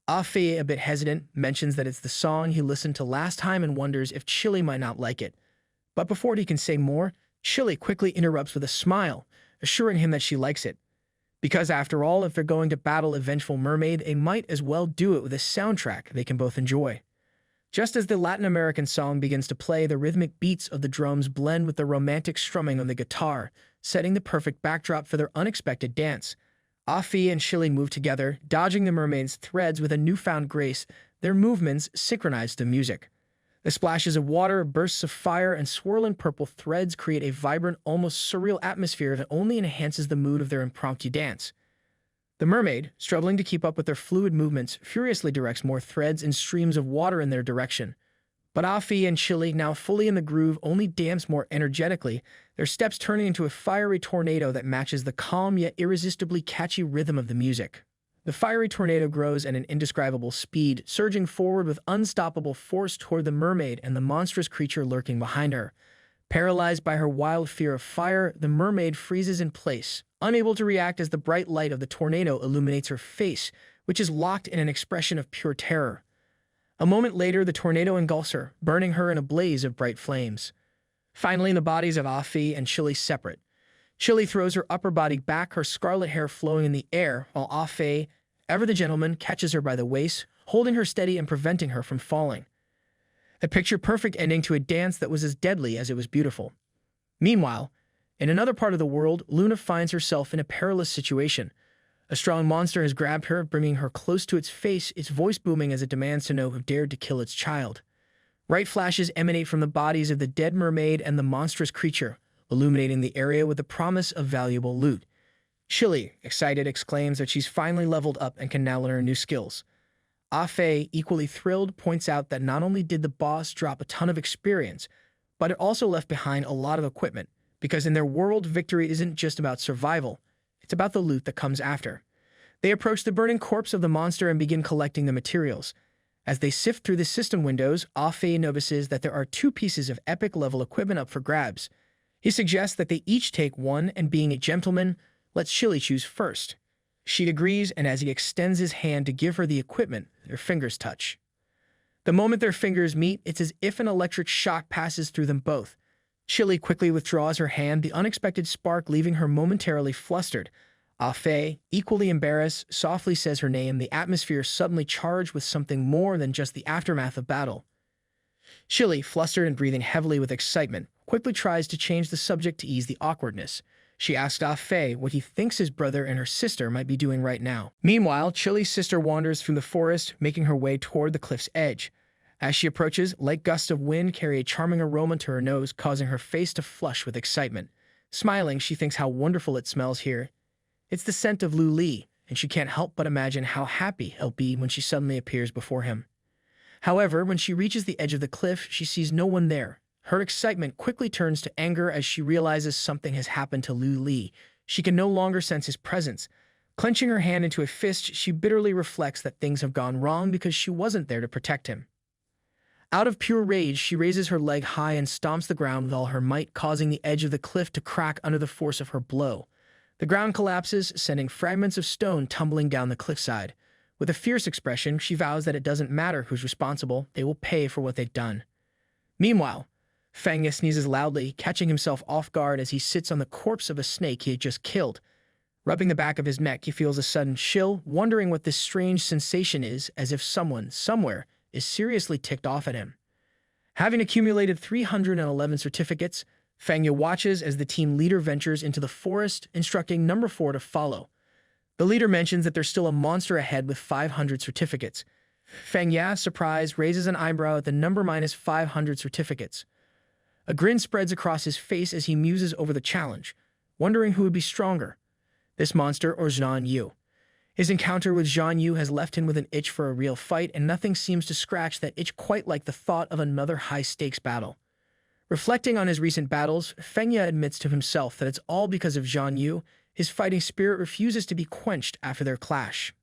Ah-Fei, a bit hesitant, mentions that it's the song he listened to last time and wonders if Chile might not like it. But before he can say more, Chile quickly interrupts with a smile, assuring him that she likes it. Because after all, if they're going to battle a vengeful mermaid, they might as well do it with a soundtrack they can both enjoy. Just as the Latin American song begins to play, the rhythmic beats of the drums blend with the romantic strumming of the guitar, setting the perfect backdrop for their unexpected dance. Ah-Fei and Chile move together, dodging the mermaid's threads with a newfound grace. Their movements synchronize the music. The splashes of water, bursts of fire, and swirling purple threads create a vibrant, almost surreal atmosphere that only enhances the mood of their impromptu dance. The mermaid, struggling to keep up with their fluid movements, furiously directs more threads and streams of water in their direction. But Ah-Fei and Chile, now fully in the groove, only dance more energetically, their steps turning into a fiery tornado that matches the calm yet irresistibly catchy rhythm of the music. The fiery tornado grows at an indescribable speed, surging forward with unstoppable force toward the mermaid and the monstrous creature lurking behind her. Paralyzed by her wild fear of fire, the mermaid freezes in place, unable to react as the bright light of the tornado illuminates her face, which is locked in an expression of pure terror. A moment later, the tornado engulfs her, burning her in a blaze of bright flames. Finally, the bodies of Afi and Chile separate. Chile throws her upper body back, her scarlet hair flowing in the air, while Afi, ever the gentleman, catches her by the waist, holding her steady and preventing her from falling. A picture-perfect ending to a dance that was as deadly as it was beautiful. Meanwhile, in another part of the world, Luna finds herself in a perilous situation. A strong monster has grabbed her, bringing her close to its face, its voice booming as it demands to know who dared to kill its child. Bright flashes emanate from the bodies of the dead mermaid and the monstrous creature, illuminating the area with the promise of valuable loot. Chile, excited, exclaims that she's finally leveled up and can now learn new skills. Afe, equally thrilled, points out that not only did the boss drop a ton of experience, but it also left behind a lot of equipment, because in their world, victory isn't just about survival, it's about the loot that comes after. They approach the burning corpse of the monster and begin collecting the materials. As they sift through the system windows, Afe notices that there are 2 pieces of epic-level equipment up for grabs. He suggests that they each take one, and being a gentleman, lets Chile choose first. She agrees, and as he extends his hand to give her the equipment, their fingers touch. The moment their fingers meet, it's as if an electric shock passes through them both. Chile quickly withdraws her hand, the unexpected spark leaving her momentarily flustered. Afe, equally embarrassed, softly says her name, the atmosphere suddenly charged with something more than just the aftermath of battle. Chile, flustered and breathing heavily with excitement, quickly tries to change the subject to ease the awkwardness. She asks Afe what he thinks his brother and her sister might be doing right now. Meanwhile, Chile's sister wanders through the forest, making her way toward the cliff's edge. As she approaches, light gusts of wind carry a charming aroma to her nose, causing her face to flush with excitement. Smiling, she thinks how wonderful it smells here. It's the scent of Lu Li, and she can't help but imagine how happy he'll be when she suddenly appears before him. However, when she reaches the edge of the cliff, she sees no one there. Her excitement quickly turns to anger as she realizes something has happened to Lu Li. She can no longer sense his presence. Clenching her hand into a fist, she bitterly reflects that things have gone wrong because she wasn't there to protect him. Out of pure rage, she raises her leg high and stomps the ground with all her might, causing the edge of the cliff to crack under the force of her blow. The ground collapses, sending fragments of stone tumbling down the cliffside. With a fierce expression, she vows that it doesn't matter who's responsible, they will pay for what they've done. Meanwhile, Fangya sneezes loudly, catching himself off guard as he sits on the corpse of a snake he had just killed. Rubbing the back of his neck, he feels a sudden chill, wondering what this strange sensation is, as if someone, somewhere, is seriously ticked off at him. Having accumulated 311 certificates, Fangya watches as the team leader ventures into the forest, instructing number 4 to follow. The leader mentions that there's still a monster ahead with 500 certificates. Fangya, surprised, raises an eyebrow at the number -500 certificates. A grin spreads across his face as he muses over the challenge, wondering who would be stronger, this monster or Zhang Yu. His encounter with Zhang Yu has left him with an itch for a real fight, and nothing seems to scratch that itch quite like the thought of another high-stakes battle. Reflecting on his recent battles, Fangya admits to himself that it's all because of Zhang Yu. His fighting spirit refuses to be quenched after their clash.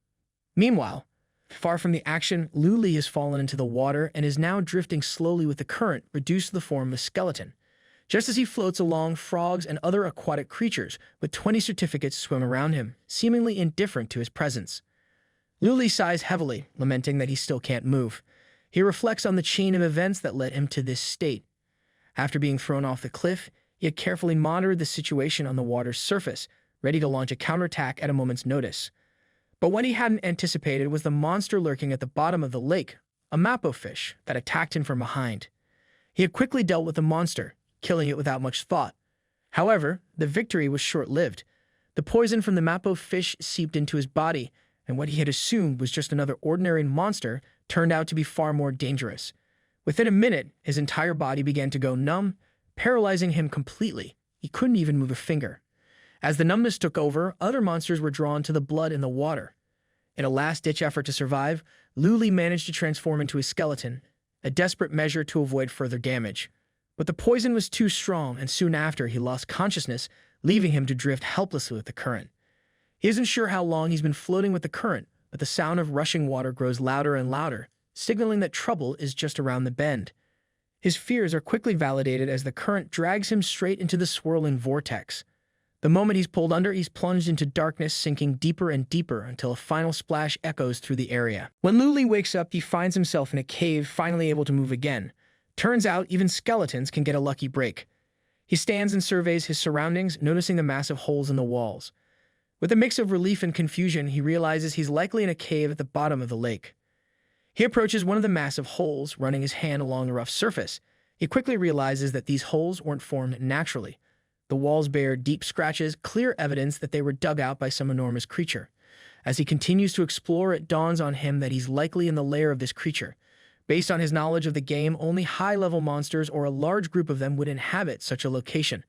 Meanwhile, far from the action, Lu Li has fallen into the water and is now drifting slowly with the current, reduced to the form of a skeleton. Just as he floats along, frogs and other aquatic creatures with 20 certificates swim around him, seemingly indifferent to his presence. Lu Li sighs heavily, lamenting that he still can't move. He reflects on the chain of events that led him to this state. After being thrown off the cliff, he had carefully monitored the situation on the water's surface, ready to launch a counterattack at a moment's notice. But what he hadn't anticipated was the monster lurking at the bottom of the lake, a mappo fish that attacked him from behind. He had quickly dealt with the monster, killing it without much thought. However, the victory was short-lived. The poison from the mappo fish seeped into his body, and what he had assumed was just another ordinary monster turned out to be far more dangerous. Within a minute, his entire body began to go numb, paralyzing him completely. He couldn't even move a finger. As the numbness took over, other monsters were drawn to the blood in the water. In a last-ditch effort to survive, Lu Li managed to transform into a skeleton, a desperate measure to avoid further damage. But the poison was too strong, and soon after he lost consciousness, leaving him to drift helplessly with the current. He isn't sure how long he's been floating with the current, but the sound of rushing water grows louder and louder, signaling that trouble is just around the bend. His fears are quickly validated as the current drags him straight into the swirling vortex. The moment he's pulled under, he's plunged into darkness, sinking deeper and deeper until a final splash echoes through the area. When Luli wakes up, he finds himself in a cave, finally able to move again. Turns out even skeletons can get a lucky break. He stands and surveys his surroundings, noticing the massive holes in the walls. With a mix of relief and confusion, he realizes he's likely in a cave at the bottom of the lake. He approaches one of the massive holes, running his hand along the rough surface. He quickly realizes that these holes weren't formed naturally. The walls bear deep scratches, clear evidence that they were dug out by some enormous creature. As he continues to explore, it dawns on him that he's likely in the lair of this creature. Based on his knowledge of the game, only high-level monsters or a large group of them would inhabit such a location.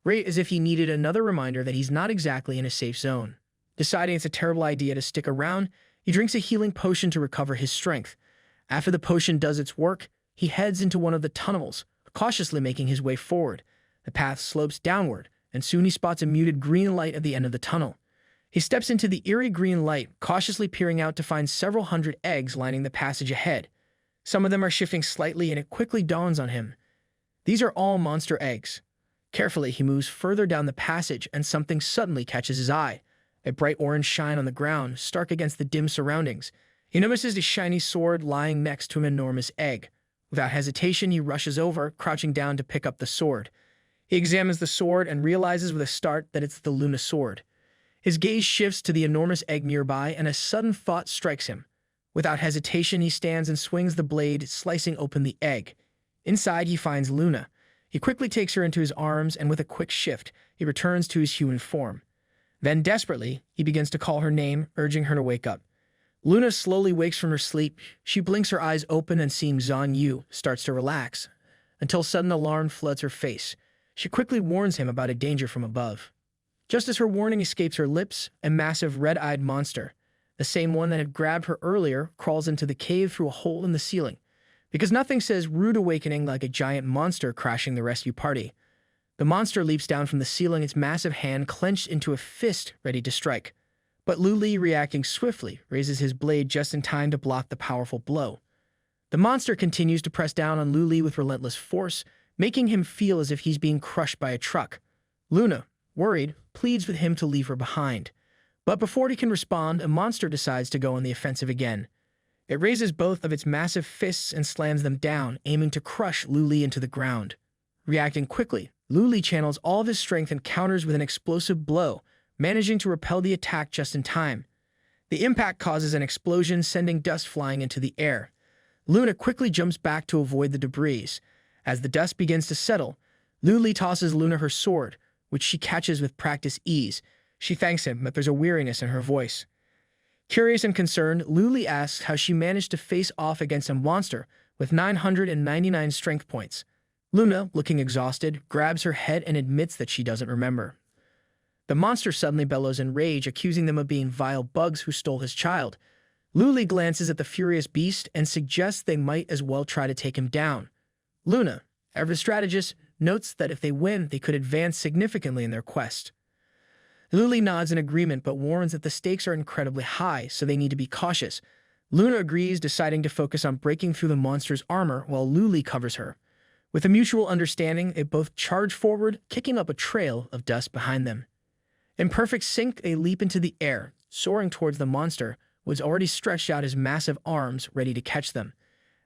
Right as if he needed another reminder that he's not exactly in a safe zone. Deciding it's a terrible idea to stick around, he drinks a healing potion to recover his strength. After the potion does its work, he heads into one of the tunnels, cautiously making his way forward. The path slopes downward, and soon he spots a muted green light at the end of the tunnel. He steps into the eerie green light, cautiously peering out to find several hundred eggs lining the passage ahead. Some of them are shifting slightly, and it quickly dawns on him. These are all monster eggs. Carefully, he moves further down the passage, and something suddenly catches his eye. A bright orange shine on the ground, stark against the dim surroundings. He notices a shiny sword lying next to an enormous egg. Without hesitation, he rushes over, crouching down to pick up the sword. He examines the sword and realizes with a start that it's the Luna sword. His gaze shifts to the enormous egg nearby, and a sudden thought strikes him. Without hesitation, he stands and swings the blade, slicing open the egg. Inside, he finds Luna. He quickly takes her into his arms, and with a quick shift, he returns to his human form. Then, desperately, he begins to call her name, urging her to wake up. Luna slowly wakes from her sleep. She blinks her eyes open and, seeing Zhang Yu, starts to relax, until sudden alarm floods her face. She quickly warns him about a danger from above. Just as her warning escapes her lips, a massive red-eyed monster, the same one that had grabbed her earlier, crawls into the cave through a hole in the ceiling. Because nothing says rude awakening like a giant monster crashing the rescue party. The monster leaps down from the ceiling, its massive hand clenched into a fist ready to strike. But Luli, reacting swiftly, raises his blade just in time to block the powerful blow. The monster continues to press down on Luli with relentless force, making him feel as if he's being crushed by a truck. Luna, worried, pleads with him to leave her behind. But before he can respond, a monster decides to go on the offensive again. It raises both of its massive fists and slams them down, aiming to crush Luli into the ground. Reacting quickly, Luli channels all of his strength and counters with an explosive blow, managing to repel the attack just in time. The impact causes an explosion, sending dust flying into the air. Luna quickly jumps back to avoid the debris. As the dust begins to settle, Luli tosses Luna her sword, which she catches with practiced ease. She thanks him, but there's a weariness in her voice. Curious and concerned, Luli asks how she managed to face off against a monster with 999 strength points. Luna, looking exhausted, grabs her head and admits that she doesn't remember. The monster suddenly bellows in rage, accusing them of being vile bugs who stole his child. Luli glances at the furious beast and suggests they might as well try to take him down. Luna, ever the strategist, notes that if they win, they could advance significantly in their quest. Luli nods in agreement but warns that the stakes are incredibly high, so they need to be cautious. Luna agrees, deciding to focus on breaking through the monster's armor while Luli covers her. With a mutual understanding, they both charge forward, kicking up a trail of dust behind them. In perfect sync, they leap into the air, soaring towards the monster, who has already stretched out his massive arms, ready to catch them.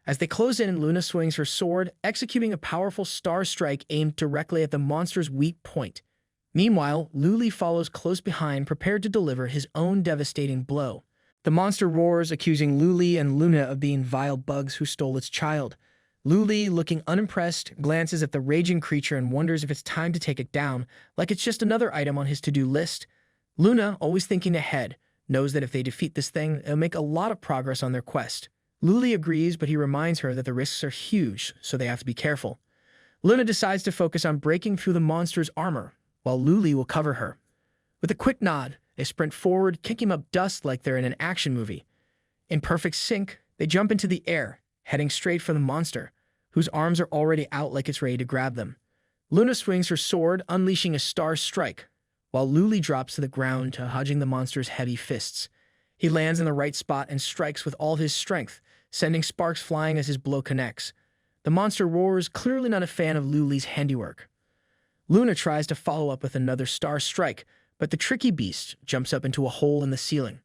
As they close in, Luna swings her sword, executing a powerful star strike aimed directly at the monster's weak point. Meanwhile, Luli follows close behind, prepared to deliver his own devastating blow. The monster roars, accusing Luli and Luna of being vile bugs who stole its child. Luli, looking unimpressed, glances at the raging creature and wonders if it's time to take it down, like it's just another item on his to-do list. Luna, always thinking ahead, knows that if they defeat this thing, it'll make a lot of progress on their quest. Luli agrees, but he reminds her that the risks are huge, so they have to be careful. Luna decides to focus on breaking through the monster's armor, while Luli will cover her. With a quick nod, they sprint forward, kicking up dust like they're in an action movie. In perfect sync, they jump into the air, heading straight for the monster, whose arms are already out like it's ready to grab them. Luna swings her sword, unleashing a star strike, while Luli drops to the ground, dodging the monster's heavy fists. He lands in the right spot and strikes with all his strength, sending sparks flying as his blow connects. The monster roars, clearly not a fan of Luli's handiwork. Luna tries to follow up with another star strike, but the tricky beast jumps up into a hole in the ceiling.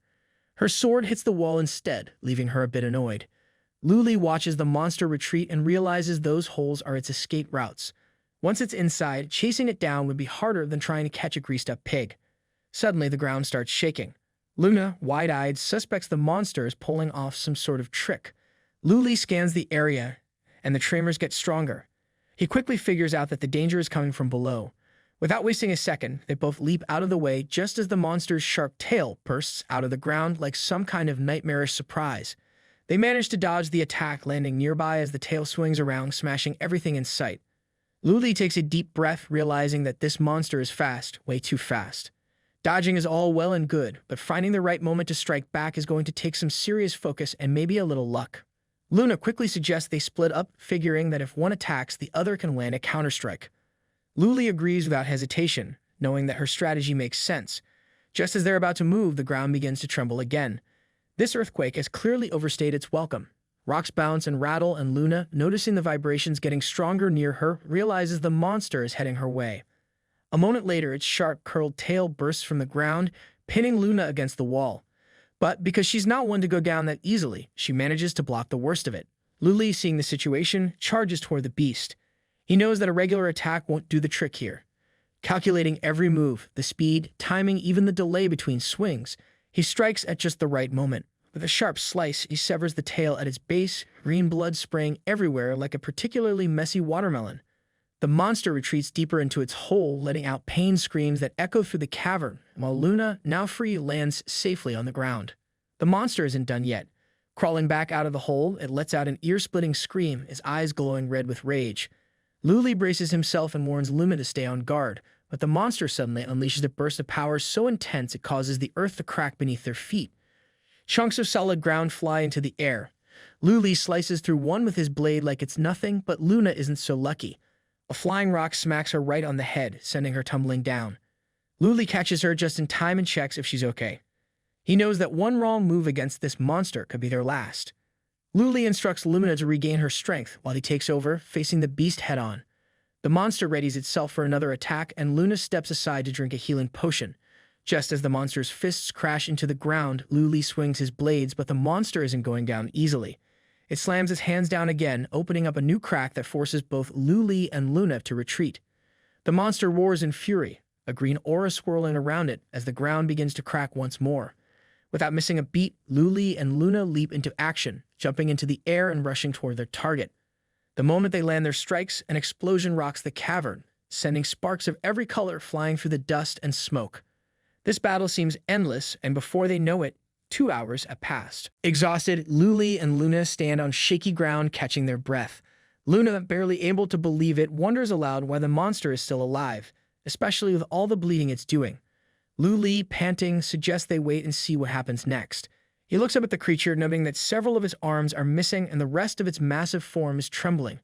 Her sword hits the wall instead, leaving her a bit annoyed. Luli watches the monster retreat and realizes those holes are its escape routes. Once it's inside, chasing it down would be harder than trying to catch a greased-up pig. Suddenly, the ground starts shaking. Luna, wide-eyed, suspects the monster is pulling off some sort of trick. Luli scans the area, and the tremors get stronger. He quickly figures out that the danger is coming from below. Without wasting a second, they both leap out of the way just as the monster's sharp tail bursts out of the ground like some kind of nightmarish surprise. They manage to dodge the attack, landing nearby as the tail swings around, smashing everything in sight. Luli takes a deep breath, realizing that this monster is fast, way too fast. Dodging is all well and good, but finding the right moment to strike back is going to take some serious focus and maybe a little luck. Luna quickly suggests they split up, figuring that if one attacks, the other can land a counterstrike. Luli agrees without hesitation, knowing that her strategy makes sense. Just as they're about to move, the ground begins to tremble again. This earthquake has clearly overstayed its welcome. Rocks bounce and rattle, and Luna, noticing the vibrations getting stronger near her, realizes the monster is heading her way. A moment later, its sharp, curled tail bursts from the ground, pinning Luna against the wall. But because she's not one to go down that easily, she manages to block the worst of it. Luli, seeing the situation, charges toward the beast. He knows that a regular attack won't do the trick here. Calculating every move, the speed, timing, even the delay between swings, he strikes at just the right moment. With a sharp slice, he severs the tail at its base, green blood spraying everywhere like a particularly messy watermelon. The monster retreats deeper into its hole, letting out pain screams that echo through the cavern, while Luna, now free, lands safely on the ground. The monster isn't done yet. Crawling back out of the hole, it lets out an ear-splitting scream, its eyes glowing red with rage. Luli braces himself and warns Luna to stay on guard, but the monster suddenly unleashes a burst of power so intense it causes the earth to crack beneath their feet. Chunks of solid ground fly into the air. Luli slices through one with his blade like it's nothing, but Luna isn't so lucky. A flying rock smacks her right on the head, sending her tumbling down. Luli catches her just in time and checks if she's okay. He knows that one wrong move against this monster could be their last. Luli instructs Luna to regain her strength while he takes over, facing the beast head-on. The monster readies itself for another attack, and Luna steps aside to drink a healing potion. Just as the monster's fists crash into the ground, Luli swings his blades, but the monster isn't going down easily. It slams its hands down again, opening up a new crack that forces both Luli and Luna to retreat. The monster roars in fury, a green aura swirling around it as the ground begins to crack once more. Without missing a beat, Luli and Luna leap into action, jumping into the air and rushing toward their target. The moment they land their strikes, an explosion rocks the cavern, sending sparks of every color flying through the dust and smoke. This battle seems endless, and before they know it, 2 hours have passed. Exhausted, Luli and Luna stand on shaky ground, catching their breath. Luna, barely able to believe it, wonders aloud why the monster is still alive, especially with all the bleeding it's doing. Luli, panting, suggests they wait and see what happens next. He looks up at the creature, noting that several of its arms are missing and the rest of its massive form is trembling.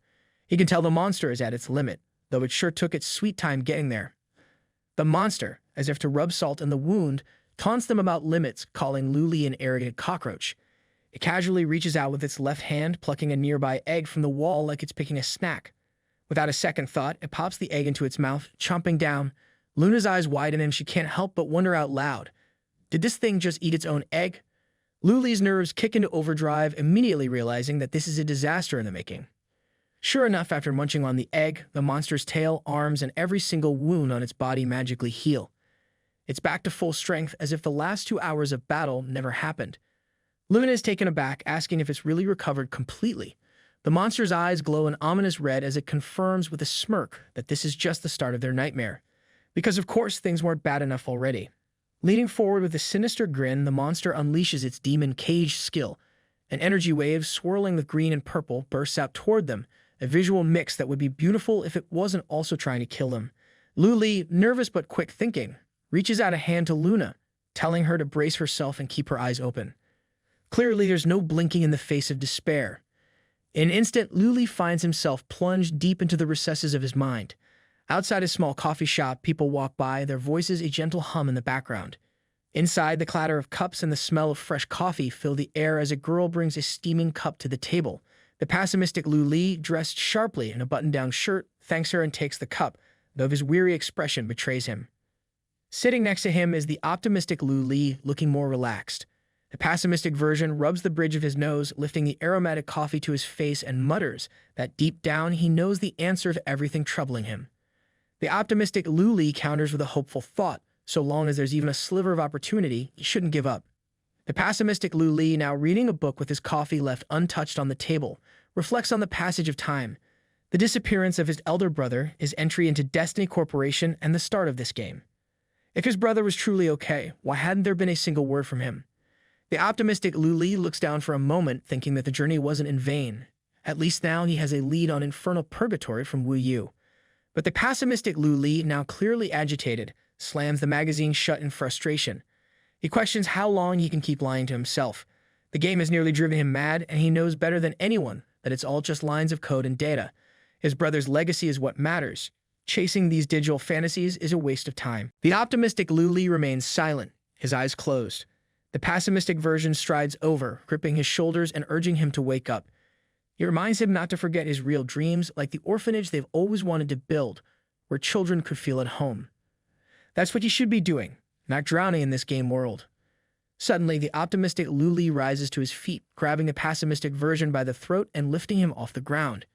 He can tell the monster is at its limit, though it sure took its sweet time getting there. The monster, as if to rub salt in the wound, taunts them about limits, calling Luli an arrogant cockroach. It casually reaches out with its left hand, plucking a nearby egg from the wall like it's picking a snack. Without a second thought, it pops the egg into its mouth, chomping down. Luna's eyes widen and she can't help but wonder out loud. Did this thing just eat its own egg? Luli's nerves kick into overdrive, immediately realizing that this is a disaster in the making. Sure enough, after munching on the egg, the monster's tail, arms, and every single wound on its body magically heal. It's back to full strength, as if the last 2 hours of battle never happened. Luna is taken aback, asking if it's really recovered completely. The monster's eyes glow an ominous red as it confirms with a smirk that this is just the start of their nightmare. Because of course things weren't bad enough already. Leaning forward with a sinister grin, the monster unleashes its demon cage skill. An energy wave swirling with green and purple bursts out toward them, a visual mix that would be beautiful if it wasn't also trying to kill them. Luli, nervous but quick thinking, reaches out a hand to Luna, telling her to brace herself and keep her eyes open. Clearly, there's no blinking in the face of despair. In an instant, Luli finds himself plunged deep into the recesses of his mind. Outside a small coffee shop, people walk by, their voices a gentle hum in the background. Inside, the clatter of cups and the smell of fresh coffee fill the air as a girl brings a steaming cup to the table. The pessimistic Lu Li, dressed sharply in a button-down shirt, thanks her and takes the cup, though his weary expression betrays him. Sitting next to him is the optimistic Lu Li, looking more relaxed. The pessimistic version rubs the bridge of his nose, lifting the aromatic coffee to his face and mutters that deep down he knows the answer to everything troubling him. The optimistic Lu Li counters with a hopeful thought, so long as there's even a sliver of opportunity, he shouldn't give up. The pessimistic Lu Li, now reading a book with his coffee left untouched on the table, reflects on the passage of time, the disappearance of his elder brother, his entry into Destiny Corporation, and the start of this game. If his brother was truly okay, why hadn't there been a single word from him? The optimistic Lu Li looks down for a moment, thinking that the journey wasn't in vain. At least now he has a lead on infernal purgatory from Wu Yu. But the pessimistic Lu Li, now clearly agitated, slams the magazine shut in frustration. He questions how long he can keep lying to himself. The game has nearly driven him mad, and he knows better than anyone that it's all just lines of code and data. His brother's legacy is what matters. Chasing these digital fantasies is a waste of time. The optimistic Lu Li remains silent, his eyes closed. The pessimistic version strides over, gripping his shoulders and urging him to wake up. He reminds him not to forget his real dreams, like the orphanage they've always wanted to build, where children could feel at home. That's what you should be doing, not drowning in this game world. Suddenly, the optimistic Lu Li rises to his feet, grabbing the pessimistic version by the throat and lifting him off the ground.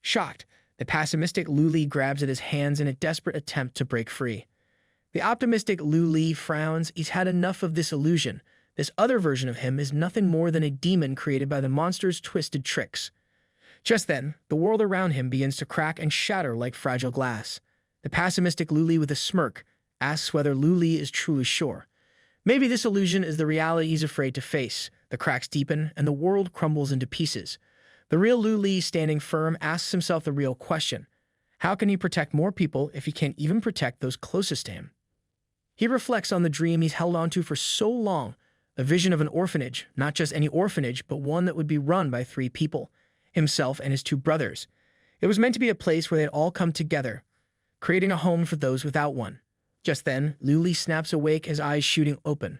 Shocked, the pessimistic Lu Li grabs at his hands in a desperate attempt to break free. The optimistic Lu Li frowns. He's had enough of this illusion. This other version of him is nothing more than a demon created by the monster's twisted tricks. Just then, the world around him begins to crack and shatter like fragile glass. The pessimistic Lu Li, with a smirk, asks whether Lu Li is truly sure. Maybe this illusion is the reality he's afraid to face. The cracks deepen, and the world crumbles into pieces. The real Lu Li, standing firm, asks himself the real question. How can he protect more people if he can't even protect those closest to him? He reflects on the dream he's held onto for so long, a vision of an orphanage, not just any orphanage, but one that would be run by 3 people, himself and his 2 brothers. It was meant to be a place where they'd all come together, creating a home for those without one. Just then, Lu Li snaps awake, his eyes shooting open.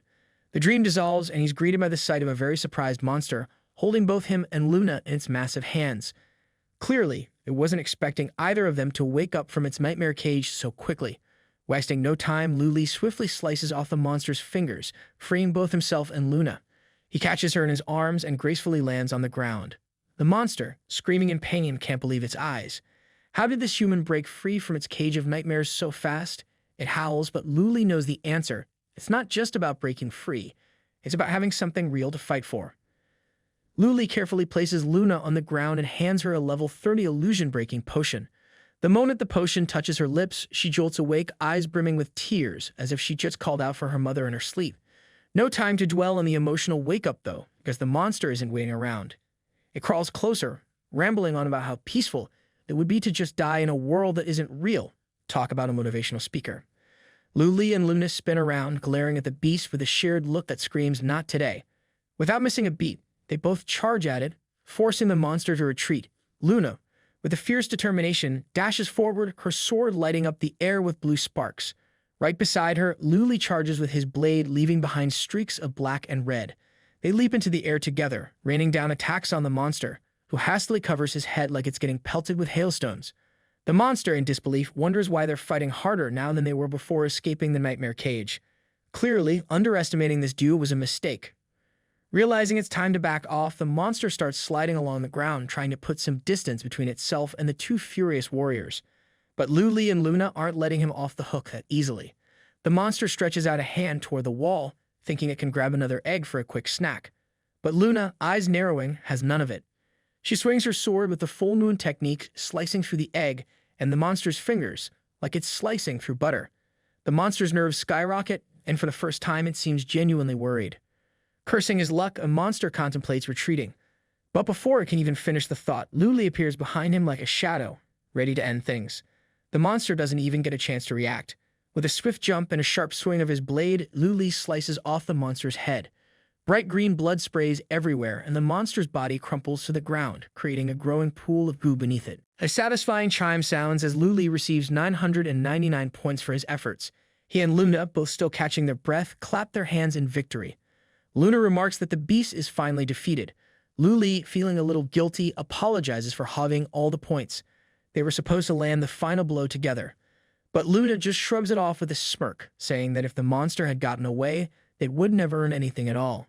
The dream dissolves, and he's greeted by the sight of a very surprised monster, holding both him and Luna in its massive hands. Clearly, it wasn't expecting either of them to wake up from its nightmare cage so quickly. Wasting no time, Lu Li swiftly slices off the monster's fingers, freeing both himself and Luna. He catches her in his arms and gracefully lands on the ground. The monster, screaming in pain, can't believe its eyes. How did this human break free from its cage of nightmares so fast? It howls, but Lu Li knows the answer. It's not just about breaking free. It's about having something real to fight for. Lu Li carefully places Luna on the ground and hands her a level 30 illusion-breaking potion. The moment the potion touches her lips, she jolts awake, eyes brimming with tears, as if she just called out for her mother in her sleep. No time to dwell on the emotional wake-up, though, because the monster isn't waiting around. It crawls closer, rambling on about how peaceful it would be to just die in a world that isn't real. Talk about a motivational speaker. Lu Li and Luna spin around, glaring at the beast with a shared look that screams, "Not today." Without missing a beat, they both charge at it, forcing the monster to retreat. Luna, with a fierce determination, dashes forward, her sword lighting up the air with blue sparks. Right beside her, Lu Li charges with his blade, leaving behind streaks of black and red. They leap into the air together, raining down attacks on the monster, who hastily covers his head like it's getting pelted with hailstones. The monster, in disbelief, wonders why they're fighting harder now than they were before escaping the nightmare cage. Clearly, underestimating this duo was a mistake. Realizing it's time to back off, the monster starts sliding along the ground, trying to put some distance between itself and the 2 furious warriors. But Lu Li and Luna aren't letting him off the hook that easily. The monster stretches out a hand toward the wall, thinking it can grab another egg for a quick snack. But Luna, eyes narrowing, has none of it. She swings her sword with the full moon technique, slicing through the egg and the monster's fingers, like it's slicing through butter. The monster's nerves skyrocket, and for the first time it seems genuinely worried. Cursing his luck, a monster contemplates retreating. But before it can even finish the thought, Lu Li appears behind him like a shadow, ready to end things. The monster doesn't even get a chance to react. With a swift jump and a sharp swing of his blade, Lu Li slices off the monster's head. Bright green blood sprays everywhere, and the monster's body crumples to the ground, creating a growing pool of goo beneath it. A satisfying chime sounds as Lu Li receives 999 points for his efforts. He and Luna, both still catching their breath, clap their hands in victory. Luna remarks that the beast is finally defeated. Luli, feeling a little guilty, apologizes for having all the points. They were supposed to land the final blow together. But Luna just shrugs it off with a smirk, saying that if the monster had gotten away, they wouldn't have earned anything at all.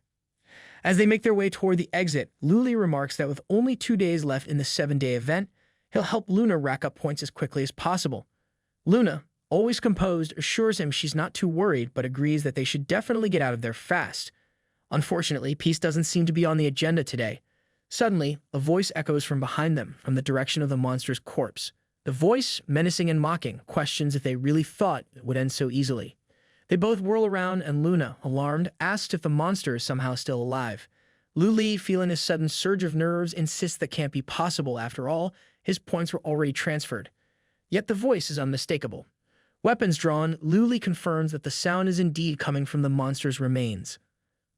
As they make their way toward the exit, Luli remarks that with only 2 days left in the 7-day event, he'll help Luna rack up points as quickly as possible. Luna, always composed, assures him she's not too worried, but agrees that they should definitely get out of there fast. Unfortunately, peace doesn't seem to be on the agenda today. Suddenly, a voice echoes from behind them, from the direction of the monster's corpse. The voice, menacing and mocking, questions if they really thought it would end so easily. They both whirl around, and Luna, alarmed, asks if the monster is somehow still alive. Luli, feeling a sudden surge of nerves, insists that can't be possible. After all, his points were already transferred. Yet the voice is unmistakable. Weapons drawn, Luli confirms that the sound is indeed coming from the monster's remains.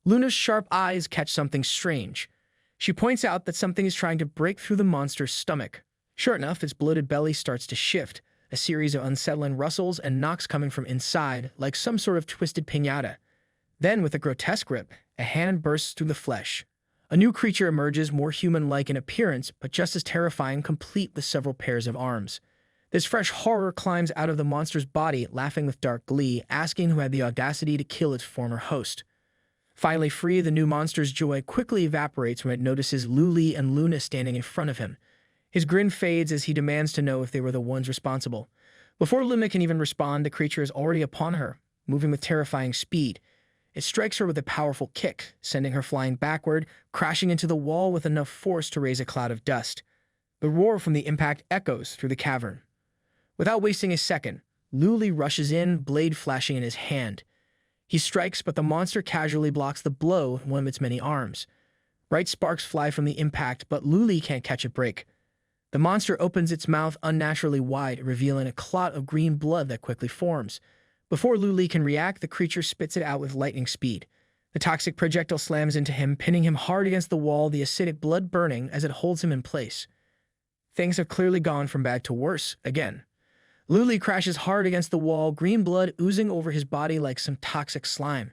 Luna's sharp eyes catch something strange. She points out that something is trying to break through the monster's stomach. Sure enough, its bloated belly starts to shift, a series of unsettling rustles and knocks coming from inside, like some sort of twisted piñata. Then, with a grotesque rip, a hand bursts through the flesh. A new creature emerges, more human-like in appearance, but just as terrifying, complete with several pairs of arms. This fresh horror climbs out of the monster's body, laughing with dark glee, asking who had the audacity to kill its former host. Finally free, the new monster's joy quickly evaporates when it notices Luli and Luna standing in front of him. His grin fades as he demands to know if they were the ones responsible. Before Luna can even respond, the creature is already upon her, moving with terrifying speed. It strikes her with a powerful kick, sending her flying backward, crashing into the wall with enough force to raise a cloud of dust. The roar from the impact echoes through the cavern. Without wasting a second, Luli rushes in, blade flashing in his hand. He strikes, but the monster casually blocks the blow with one of its many arms. Bright sparks fly from the impact, but Luli can't catch a break. The monster opens its mouth unnaturally wide, revealing a clot of green blood that quickly forms. Before Luli can react, the creature spits it out with lightning speed. The toxic projectile slams into him, pinning him hard against the wall, the acidic blood burning as it holds him in place. Things have clearly gone from bad to worse again. Luli crashes hard against the wall, green blood oozing over his body like some toxic slime.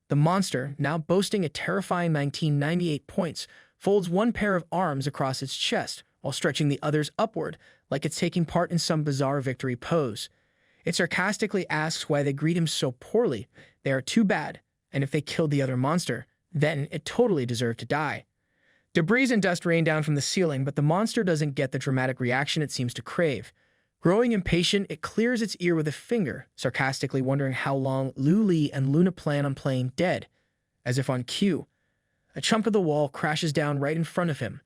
The monster, now boasting a terrifying 1998 points, folds one pair of arms across its chest, while stretching the others upward, like it's taking part in some bizarre victory pose. It sarcastically asks why they greet him so poorly. They are too bad, and if they killed the other monster, then it totally deserved to die. Debris and dust rain down from the ceiling, but the monster doesn't get the dramatic reaction it seems to crave. Growing impatient, it clears its ear with a finger, sarcastically wondering how long Luli and Luna plan on playing dead. As if on cue, a chunk of the wall crashes down right in front of him,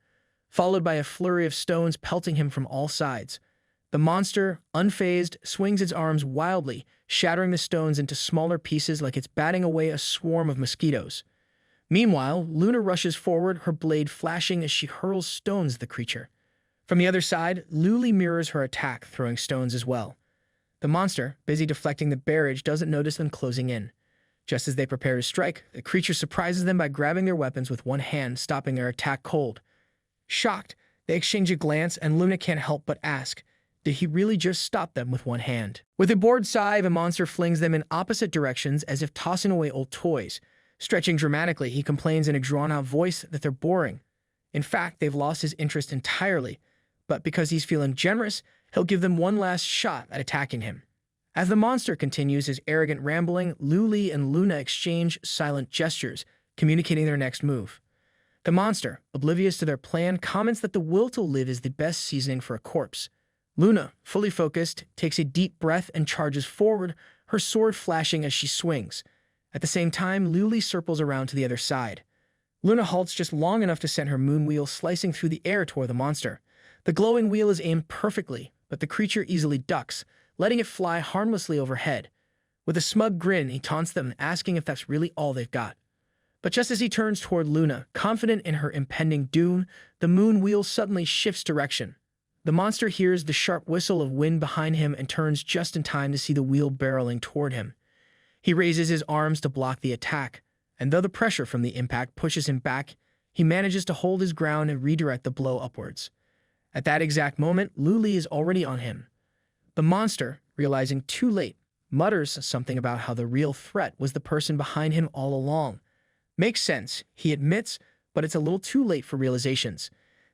followed by a flurry of stones pelting him from all sides. The monster, unfazed, swings its arms wildly, shattering the stones into smaller pieces like it's batting away a swarm of mosquitoes. Meanwhile, Luna rushes forward, her blade flashing as she hurls stones at the creature. From the other side, Luli mirrors her attack, throwing stones as well. The monster, busy deflecting the barrage, doesn't notice them closing in. Just as they prepare to strike, the creature surprises them by grabbing their weapons with one hand, stopping their attack cold. Shocked, they exchange a glance, and Luna can't help but ask, did he really just stop them with one hand? With a bored sigh, the monster flings them in opposite directions as if tossing away old toys. Stretching dramatically, he complains in a drawn-out voice that they're boring. In fact, they've lost his interest entirely, but because he's feeling generous, he'll give them one last shot at attacking him. As the monster continues his arrogant rambling, Luli and Luna exchange silent gestures, communicating their next move. The monster, oblivious to their plan, comments that the will to live is the best seasoning for a corpse. Luna, fully focused, takes a deep breath and charges forward, her sword flashing as she swings. At the same time, Luli circles around to the other side. Luna halts just long enough to send her moon wheel slicing through the air toward the monster. The glowing wheel is aimed perfectly, but the creature easily ducks, letting it fly harmlessly overhead. With a smug grin, he taunts them, asking if that's really all they've got. But just as he turns toward Luna, confident in her impending doom, the moon wheel suddenly shifts direction. The monster hears the sharp whistle of wind behind him and turns just in time to see the wheel barreling toward him. He raises his arms to block the attack, and though the pressure from the impact pushes him back, he manages to hold his ground and redirect the blow upwards. At that exact moment, Luli is already on him. The monster, realizing too late, mutters something about how the real threat was the person behind him all along. Makes sense, he admits, but it's a little too late for realizations.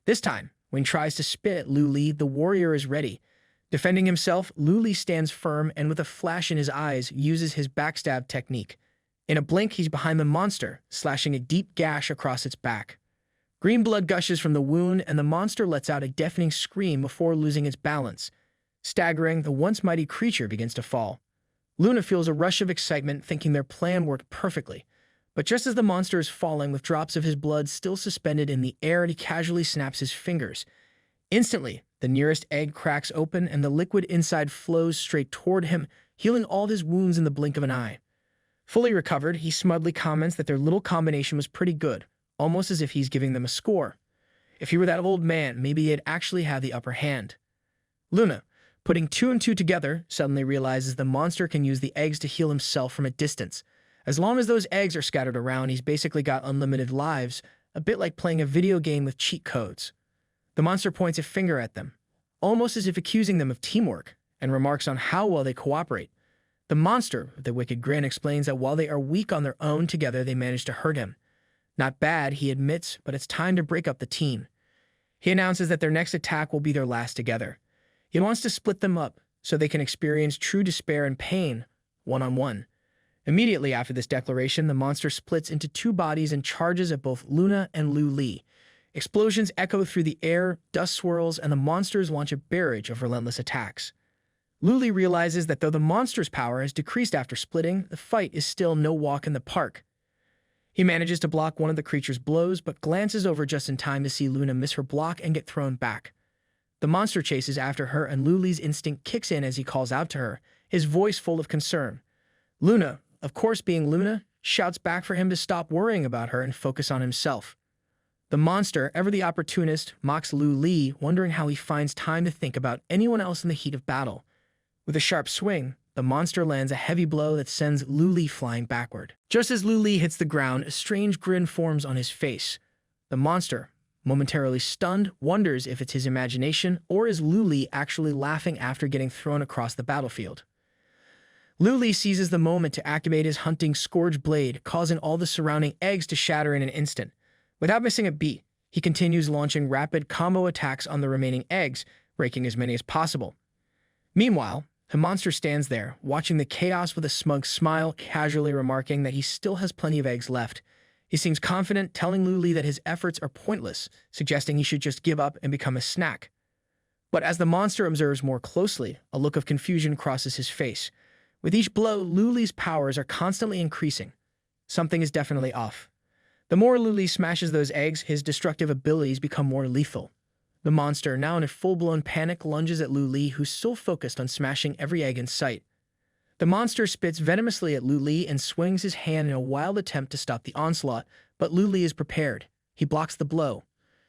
This time, when he tries to spit at Lu Li, the warrior is ready. Defending himself, Lu Li stands firm and with a flash in his eyes, uses his backstab technique. In a blink, he's behind the monster, slashing a deep gash across its back. Green blood gushes from the wound, and the monster lets out a deafening scream before losing its balance. Staggering, the once mighty creature begins to fall. Luna feels a rush of excitement, thinking their plan worked perfectly. But just as the monster is falling with drops of his blood still suspended in the air, he casually snaps his fingers. Instantly, the nearest egg cracks open and the liquid inside flows straight toward him, healing all his wounds in the blink of an eye. Fully recovered, he smugly comments that their little combination was pretty good, almost as if he's giving them a score. If he were that old man, maybe he'd actually have the upper hand. Luna, putting two and two together, suddenly realizes the monster can use the eggs to heal himself from a distance. As long as those eggs are scattered around, he's basically got unlimited lives, a bit like playing a video game with cheat codes. The monster points a finger at them, almost as if accusing them of teamwork, and remarks on how well they cooperate. The monster, with a wicked grin, explains that while they are weak on their own, together they manage to hurt him. Not bad, he admits, but it's time to break up the team. He announces that their next attack will be their last together. He wants to split them up so they can experience true despair and pain, one-on-one. Immediately after this declaration, the monster splits into two bodies and charges at both Luna and Lu Li. Explosions echo through the air, dust swirls, and the monsters launch a barrage of relentless attacks. Lu Li realizes that though the monster's power has decreased after splitting, the fight is still no walk in the park. He manages to block one of the creature's blows, but glances over just in time to see Luna miss her block and get thrown back. The monster chases after her, and Lu Li's instinct kicks in as he calls out to her, his voice full of concern. Luna, of course being Luna, shouts back for him to stop worrying about her and focus on himself. The monster, ever the opportunist, mocks Lu Li, wondering how he finds time to think about anyone else in the heat of battle. With a sharp swing, the monster lands a heavy blow that sends Lu Li flying backward. Just as Lu Li hits the ground, a strange grin forms on his face. The monster, momentarily stunned, wonders if it's his imagination or is Lu Li actually laughing after getting thrown across the battlefield. Lu Li seizes the moment to activate his hunting scourge blade, causing all the surrounding eggs to shatter in an instant. Without missing a beat, he continues launching rapid combo attacks on the remaining eggs, breaking as many as possible. Meanwhile, the monster stands there, watching the chaos with a smug smile, casually remarking that he still has plenty of eggs left. He seems confident, telling Lu Li that his efforts are pointless, suggesting he should just give up and become a snack. But as the monster observes more closely, a look of confusion crosses his face. With each blow, Lu Li's powers are constantly increasing. Something is definitely off. The more Lu Li smashes those eggs, his destructive abilities become more lethal. The monster, now in a full-blown panic, lunges at Lu Li, who's so focused on smashing every egg in sight. The monster spits venomously at Lu Li and swings his hand in a wild attempt to stop the onslaught, but Lu Li is prepared. He blocks the blow.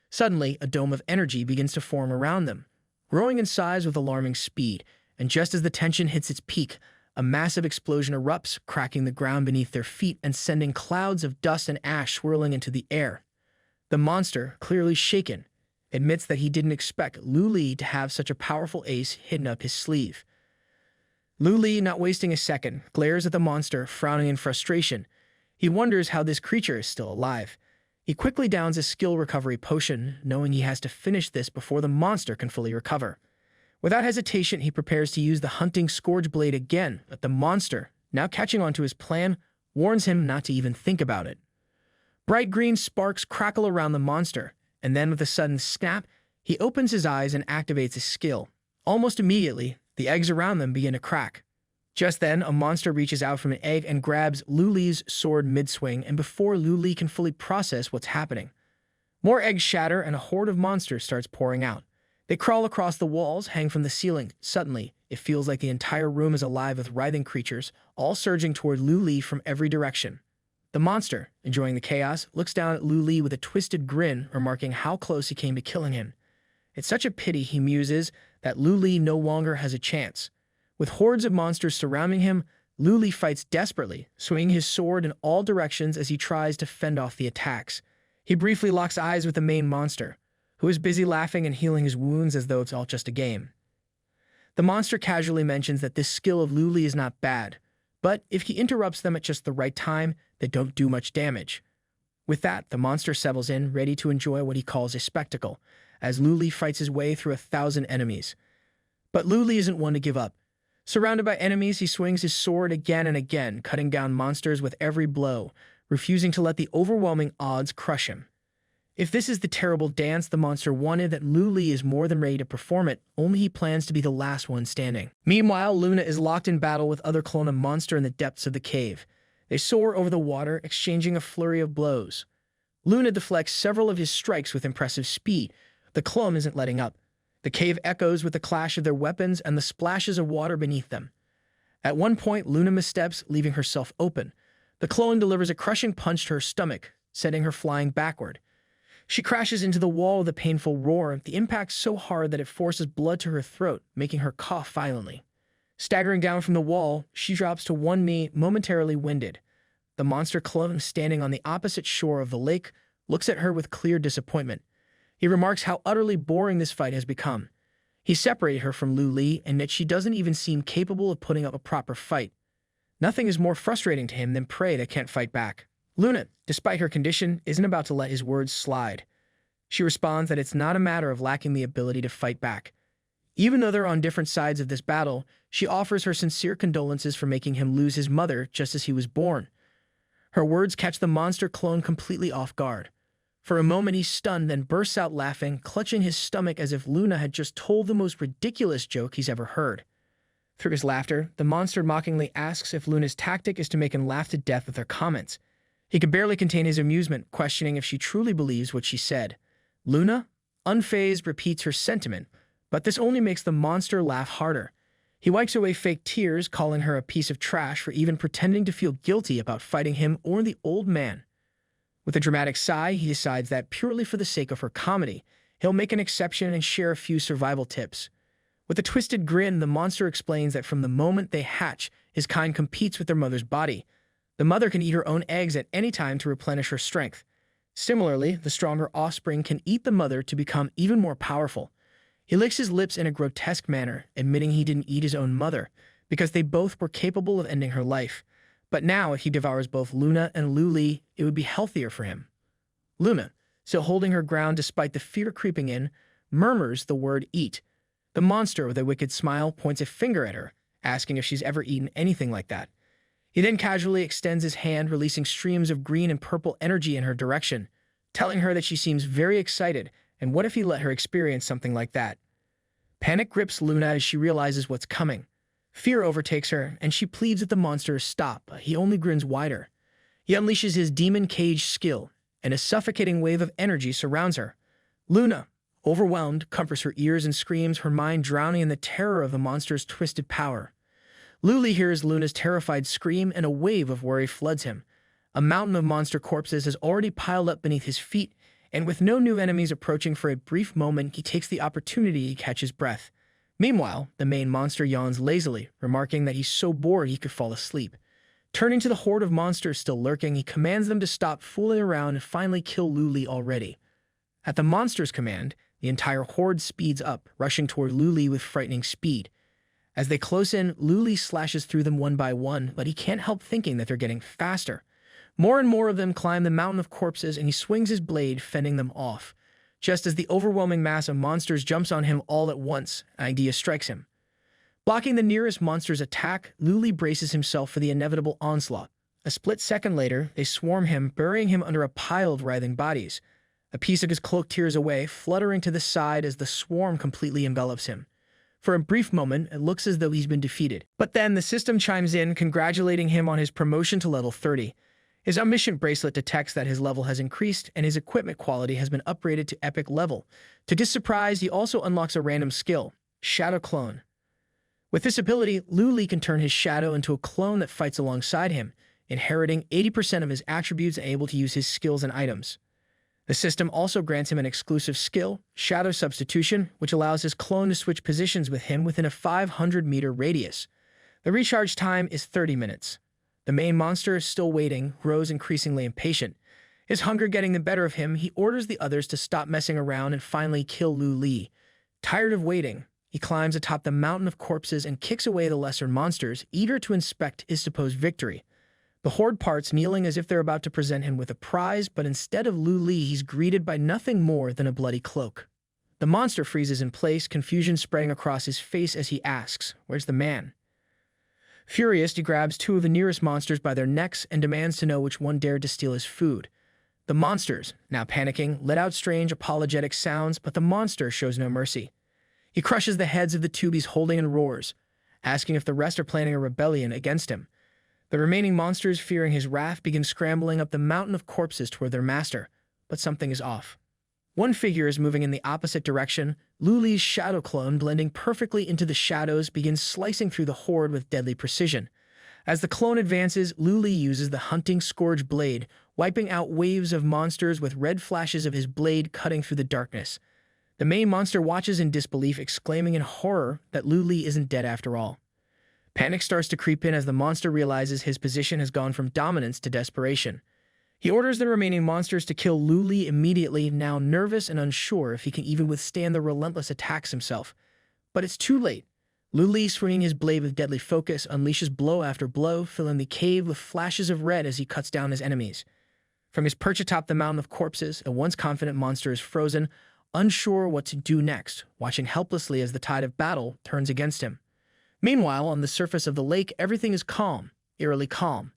Suddenly, a dome of energy begins to form around them, growing in size with alarming speed, and just as the tension hits its peak, a massive explosion erupts, cracking the ground beneath their feet and sending clouds of dust and ash swirling into the air. The monster, clearly shaken, admits that he didn't expect Lu Li to have such a powerful ace hidden up his sleeve. Lu Li, not wasting a second, glares at the monster, frowning in frustration. He wonders how this creature is still alive. He quickly downs a skill recovery potion, knowing he has to finish this before the monster can fully recover. Without hesitation, he prepares to use the hunting scourge blade again, but the monster, now catching on to his plan, warns him not to even think about it. Bright green sparks crackle around the monster, and then with a sudden snap, he opens his eyes and activates his skill. Almost immediately, the eggs around them begin to crack. Just then, a monster reaches out from an egg and grabs Lu Li's sword mid-swing, and before Lu Li can fully process what's happening, more eggs shatter and a horde of monsters starts pouring out. They crawl across the walls, hang from the ceiling. Suddenly, it feels like the entire room is alive with writhing creatures, all surging toward Lu Li from every direction. The monster, enjoying the chaos, looks down at Lu Li with a twisted grin, remarking how close he came to killing him. It's such a pity, he muses, that Lu Li no longer has a chance. With hordes of monsters surrounding him, Lu Li fights desperately, swinging his sword in all directions as he tries to fend off the attacks. He briefly locks eyes with the main monster, who is busy laughing and healing his wounds as though it's all just a game. The monster casually mentions that this skill of Luli is not bad, but if he interrupts them at just the right time, they don't do much damage. With that, the monster settles in, ready to enjoy what he calls a spectacle, as Luli fights his way through 1,000 enemies. But Luli isn't one to give up. Surrounded by enemies, he swings his sword again and again, cutting down monsters with every blow, refusing to let the overwhelming odds crush him. If this is the terrible dance the monster wanted, that Luli is more than ready to perform it, only he plans to be the last one standing. Meanwhile, Luna is locked in battle with other clone of monster in the depths of the cave. They soar over the water, exchanging a flurry of blows. Luna deflects several of his strikes with impressive speed. The clone isn't letting up. The cave echoes with the clash of their weapons and the splashes of water beneath them. At one point, Luna missteps, leaving herself open. The clone delivers a crushing punch to her stomach, sending her flying backward. She crashes into the wall with a painful roar, the impact so hard that it forces blood to her throat, making her cough violently. Staggering down from the wall, she drops to one knee, momentarily winded. The monster clone, standing on the opposite shore of the lake, looks at her with clear disappointment. He remarks how utterly boring this fight has become. He separated her from Luli, and yet she doesn't even seem capable of putting up a proper fight. Nothing is more frustrating to him than prey that can't fight back. Luna, despite her condition, isn't about to let his words slide. She responds that it's not a matter of lacking the ability to fight back. Even though they're on different sides of this battle, she offers her sincere condolences for making him lose his mother just as he was born. Her words catch the monster clone completely off guard. For a moment he's stunned, then bursts out laughing, clutching his stomach as if Luna had just told the most ridiculous joke he's ever heard. Through his laughter, the monster mockingly asks if Luna's tactic is to make him laugh to death with her comments. He could barely contain his amusement, questioning if she truly believes what she said. Luna, unfazed, repeats her sentiment, but this only makes the monster laugh harder. He wipes away fake tears, calling her a piece of trash for even pretending to feel guilty about fighting him or the old man. With a dramatic sigh, he decides that purely for the sake of her comedy, he'll make an exception and share a few survival tips. With a twisted grin, the monster explains that from the moment they hatch, his kind competes with their mother's body. The mother can eat her own eggs at any time to replenish her strength. Similarly, the stronger offspring can eat the mother to become even more powerful. He licks his lips in a grotesque manner, admitting he didn't eat his own mother, because they both were capable of ending her life. But now, if he devours both Luna and Luli, it would be healthier for him. Luna, still holding her ground despite the fear creeping in, murmurs the word eat. The monster, with a wicked smile, points a finger at her, asking if she's ever eaten anything like that. He then casually extends his hand, releasing streams of green and purple energy in her direction, telling her that she seems very excited, and what if he let her experience something like that? Panic grips Luna as she realizes what's coming. Fear overtakes her, and she pleads that the monster stop, but he only grins wider. He unleashes his demon cage skill, and a suffocating wave of energy surrounds her. Luna, overwhelmed, covers her ears and screams, her mind drowning in the terror of the monster's twisted power. Luli hears Luna's terrified scream, and a wave of worry floods him. A mountain of monster corpses has already piled up beneath his feet, and with no new enemies approaching for a brief moment, he takes the opportunity to catch his breath. Meanwhile, the main monster yawns lazily, remarking that he's so bored he could fall asleep. Turning to the horde of monsters still lurking, he commands them to stop fooling around and finally kill Luli already. At the monster's command, the entire horde speeds up, rushing toward Luli with frightening speed. As they close in, Luli slashes through them one by one, but he can't help thinking that they're getting faster. More and more of them climb the mountain of corpses, and he swings his blade, fending them off. Just as the overwhelming mass of monsters jumps on him all at once, an idea strikes him. Blocking the nearest monster's attack, Luli braces himself for the inevitable onslaught. A split second later, they swarm him, burying him under a pile of writhing bodies. A piece of his cloak tears away, fluttering to the side as the swarm completely envelops him. For a brief moment, it looks as though he's been defeated. But then the system chimes in, congratulating him on his promotion to level 30. His omniscient bracelet detects that his level has increased, and his equipment quality has been upgraded to epic level. To his surprise, he also unlocks a random skill, Shadow Clone. With this ability, Luli can turn his shadow into a clone that fights alongside him, inheriting 80% of his attributes and able to use his skills and items. The system also grants him an exclusive skill, Shadow Substitution, which allows his clone to switch positions with him within a 500-meter radius. The recharge time is 30 minutes. The main monster is still waiting, grows increasingly impatient. His hunger getting the better of him, he orders the others to stop messing around and finally kill Luli. Tired of waiting, He climbs atop the mountain of corpses and kicks away the lesser monsters, eager to inspect his supposed victory. The horde parts, kneeling as if they're about to present him with a prize, but instead of Lu Li, he's greeted by nothing more than a bloody cloak. The monster freezes in place, confusion spreading across his face as he asks, "Where's the man?" Furious, he grabs two of the nearest monsters by their necks and demands to know which one dared to steal his food. The monsters, now panicking, let out strange apologetic sounds, but the monster shows no mercy. He crushes the heads of the two he's holding and roars, asking if the rest are planning a rebellion against him. The remaining monsters, fearing his wrath, begin scrambling up the mountain of corpses toward their master, but something is off. One figure is moving in the opposite direction. Lu Li's shadow clone, blending perfectly into the shadows, begins slicing through the horde with deadly precision. As the clone advances, Lu Li uses the hunting scourge blade, wiping out waves of monsters with red flashes of his blade cutting through the darkness. The main monster watches in disbelief, exclaiming in horror that Lu Li isn't dead after all. Panic starts to creep in as the monster realizes his position has gone from dominance to desperation. He orders the remaining monsters to kill Lu Li immediately, now nervous and unsure if he can even withstand the relentless attacks himself. But it's too late. Lu Li, swinging his blade with deadly focus, unleashes blow after blow, filling the cave with flashes of red as he cuts down his enemies. From his perch atop the mountain of corpses, a once confident monster is frozen, unsure what to do next, watching helplessly as the tide of battle turns against him. Meanwhile, on the surface of the lake, everything is calm, eerily calm.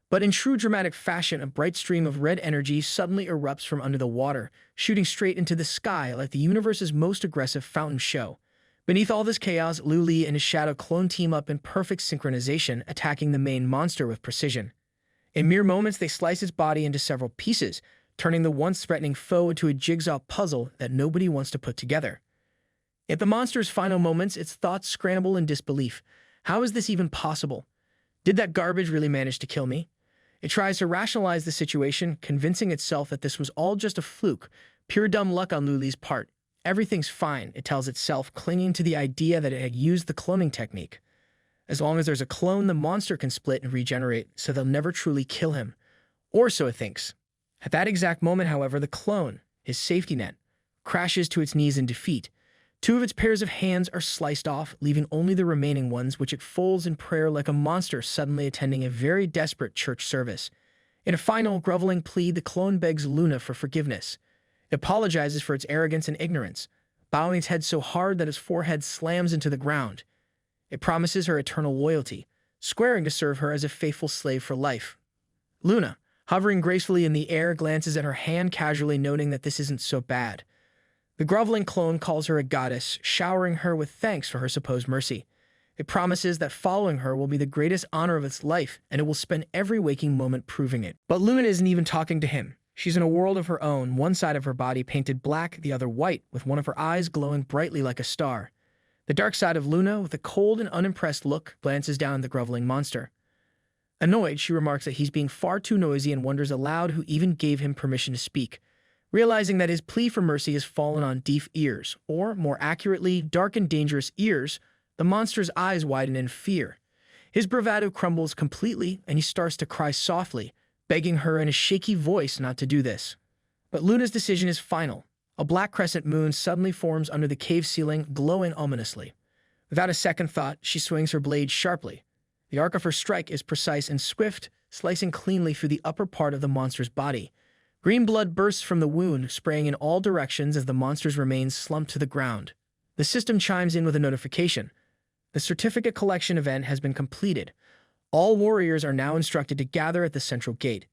But in true dramatic fashion, a bright stream of red energy suddenly erupts from under the water, shooting straight into the sky like the universe's most aggressive fountain show. Beneath all this chaos, Lu Li and his shadow clone team up in perfect synchronization, attacking the main monster with precision. In mere moments, they slice its body into several pieces, turning the once threatening foe into a jigsaw puzzle that nobody wants to put together. At the monster's final moments, its thoughts scramble in disbelief. How is this even possible? Did that garbage really manage to kill me? It tries to rationalize the situation, convincing itself that this was all just a fluke, pure dumb luck on Lu Li's part. Everything's fine, it tells itself, clinging to the idea that it had used the cloning technique. As long as there's a clone, the monster can split and regenerate, so they'll never truly kill him. Or so it thinks. At that exact moment, however, the clone, his safety net, crashes to its knees in defeat. Two of its pairs of hands are sliced off, leaving only the remaining ones, which it folds in prayer like a monster suddenly attending a very desperate church service. In a final, groveling plea, the clone begs Luna for forgiveness. It apologizes for its arrogance and ignorance, bowing its head so hard that its forehead slams into the ground. It promises her eternal loyalty, swearing to serve her as a faithful slave for life. Luna, hovering gracefully in the air, glances at her hand casually, noting that this isn't so bad. The groveling clone calls her a goddess, showering her with thanks for her supposed mercy. It promises that following her will be the greatest honor of its life, and it will spend every waking moment proving it. But Luna isn't even talking to him. She's in a world of her own, one side of her body painted black, the other white, with one of her eyes glowing brightly like a star. The dark side of Luna, with a cold and unimpressed look, glances down at the groveling monster. Annoyed, she remarks that he's being far too noisy and wonders aloud who even gave him permission to speak. Realizing that his plea for mercy has fallen on deaf ears, or, more accurately, dark and dangerous ears, the monster's eyes widen in fear. His bravado crumbles completely, and he starts to cry softly, begging her in a shaky voice not to do this. But Luna's decision is final. A black crescent moon suddenly forms under the cave ceiling, glowing ominously. Without a second thought, she swings her blade sharply. The arc of her strike is precise and swift, slicing cleanly through the upper part of the monster's body. Green blood bursts from the wound, spraying in all directions as the monster's remains slump to the ground. The system chimes in with a notification. The certificate collection event has been completed. All warriors are now instructed to gather at the central gate.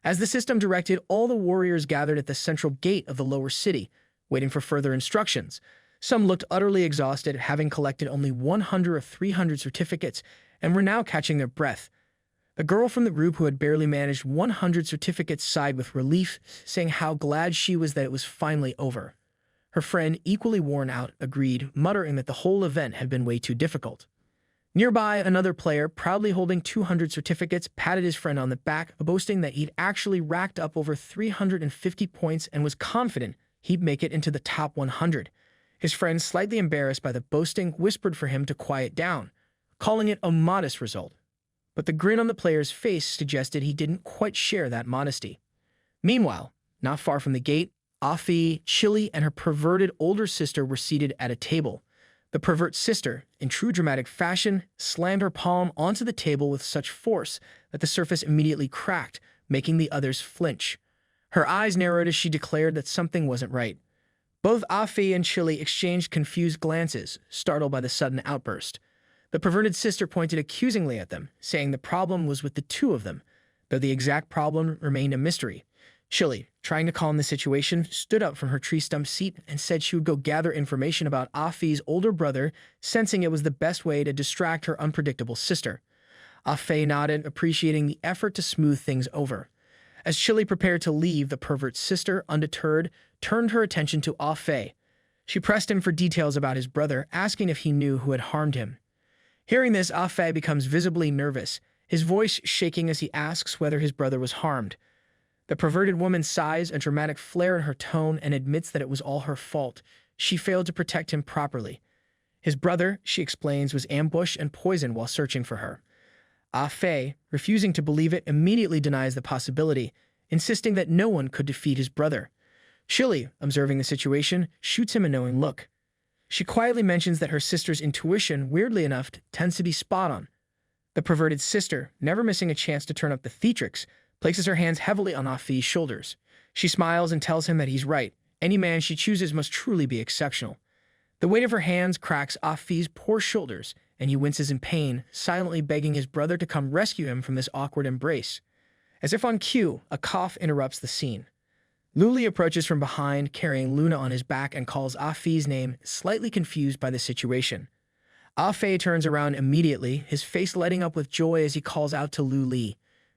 As the system directed, all the warriors gathered at the central gate of the lower city, waiting for further instructions. Some looked utterly exhausted, having collected only 100 of 300 certificates, and were now catching their breath. The girl from the group who had barely managed 100 certificates sighed with relief, saying how glad she was that it was finally over. Her friend, equally worn out, agreed, muttering that the whole event had been way too difficult. Nearby, another player, proudly holding 200 certificates, patted his friend on the back, boasting that he'd actually racked up over 350 points and was confident he'd make it into the top 100. His friend, slightly embarrassed by the boasting, whispered for him to quiet down, calling it a modest result. But the grin on the player's face suggested he didn't quite share that modesty. Meanwhile, not far from the gate, Afi, Chile, and her perverted older sister were seated at a table. The pervert sister, in true dramatic fashion, slammed her palm onto the table with such force that the surface immediately cracked, making the others flinch. Her eyes narrowed as she declared that something wasn't right. Both Afi and Chile exchanged confused glances, startled by the sudden outburst. The perverted sister pointed accusingly at them, saying the problem was with the two of them, though the exact problem remained a mystery. Chile, trying to calm the situation, stood up from her tree stump seat and said she would go gather information about Afi's older brother, sensing it was the best way to distract her unpredictable sister. Afi nodded, appreciating the effort to smooth things over. As Chile prepared to leave, the pervert sister, undeterred, turned her attention to Afi. She pressed him for details about his brother, asking if he knew who had harmed him. Hearing this, Afi becomes visibly nervous, his voice shaking as he asks whether his brother was harmed. The perverted woman sighs, a dramatic flare in her tone, and admits that it was all her fault. She failed to protect him properly. His brother, she explains, was ambushed and poisoned while searching for her. Afi, refusing to believe it, immediately denies the possibility, insisting that no one could defeat his brother. Chile, observing the situation, shoots him a knowing look. She quietly mentions that her sister's intuition, weirdly enough, tends to be spot on. The perverted sister, never missing a chance to turn up the theatrics, places her hands heavily on Afi's shoulders. She smiles and tells him that he's right. Any man she chooses must truly be exceptional. The weight of her hands cracks Afi's poor shoulders, and he winces in pain, silently begging his brother to come rescue him from this awkward embrace. As if on cue, a cough interrupts the scene. Luli approaches from behind, carrying Luna on his back, and calls Afi's name, slightly confused by the situation. Afi turns around immediately, his face lighting up with joy as he calls out to Luli.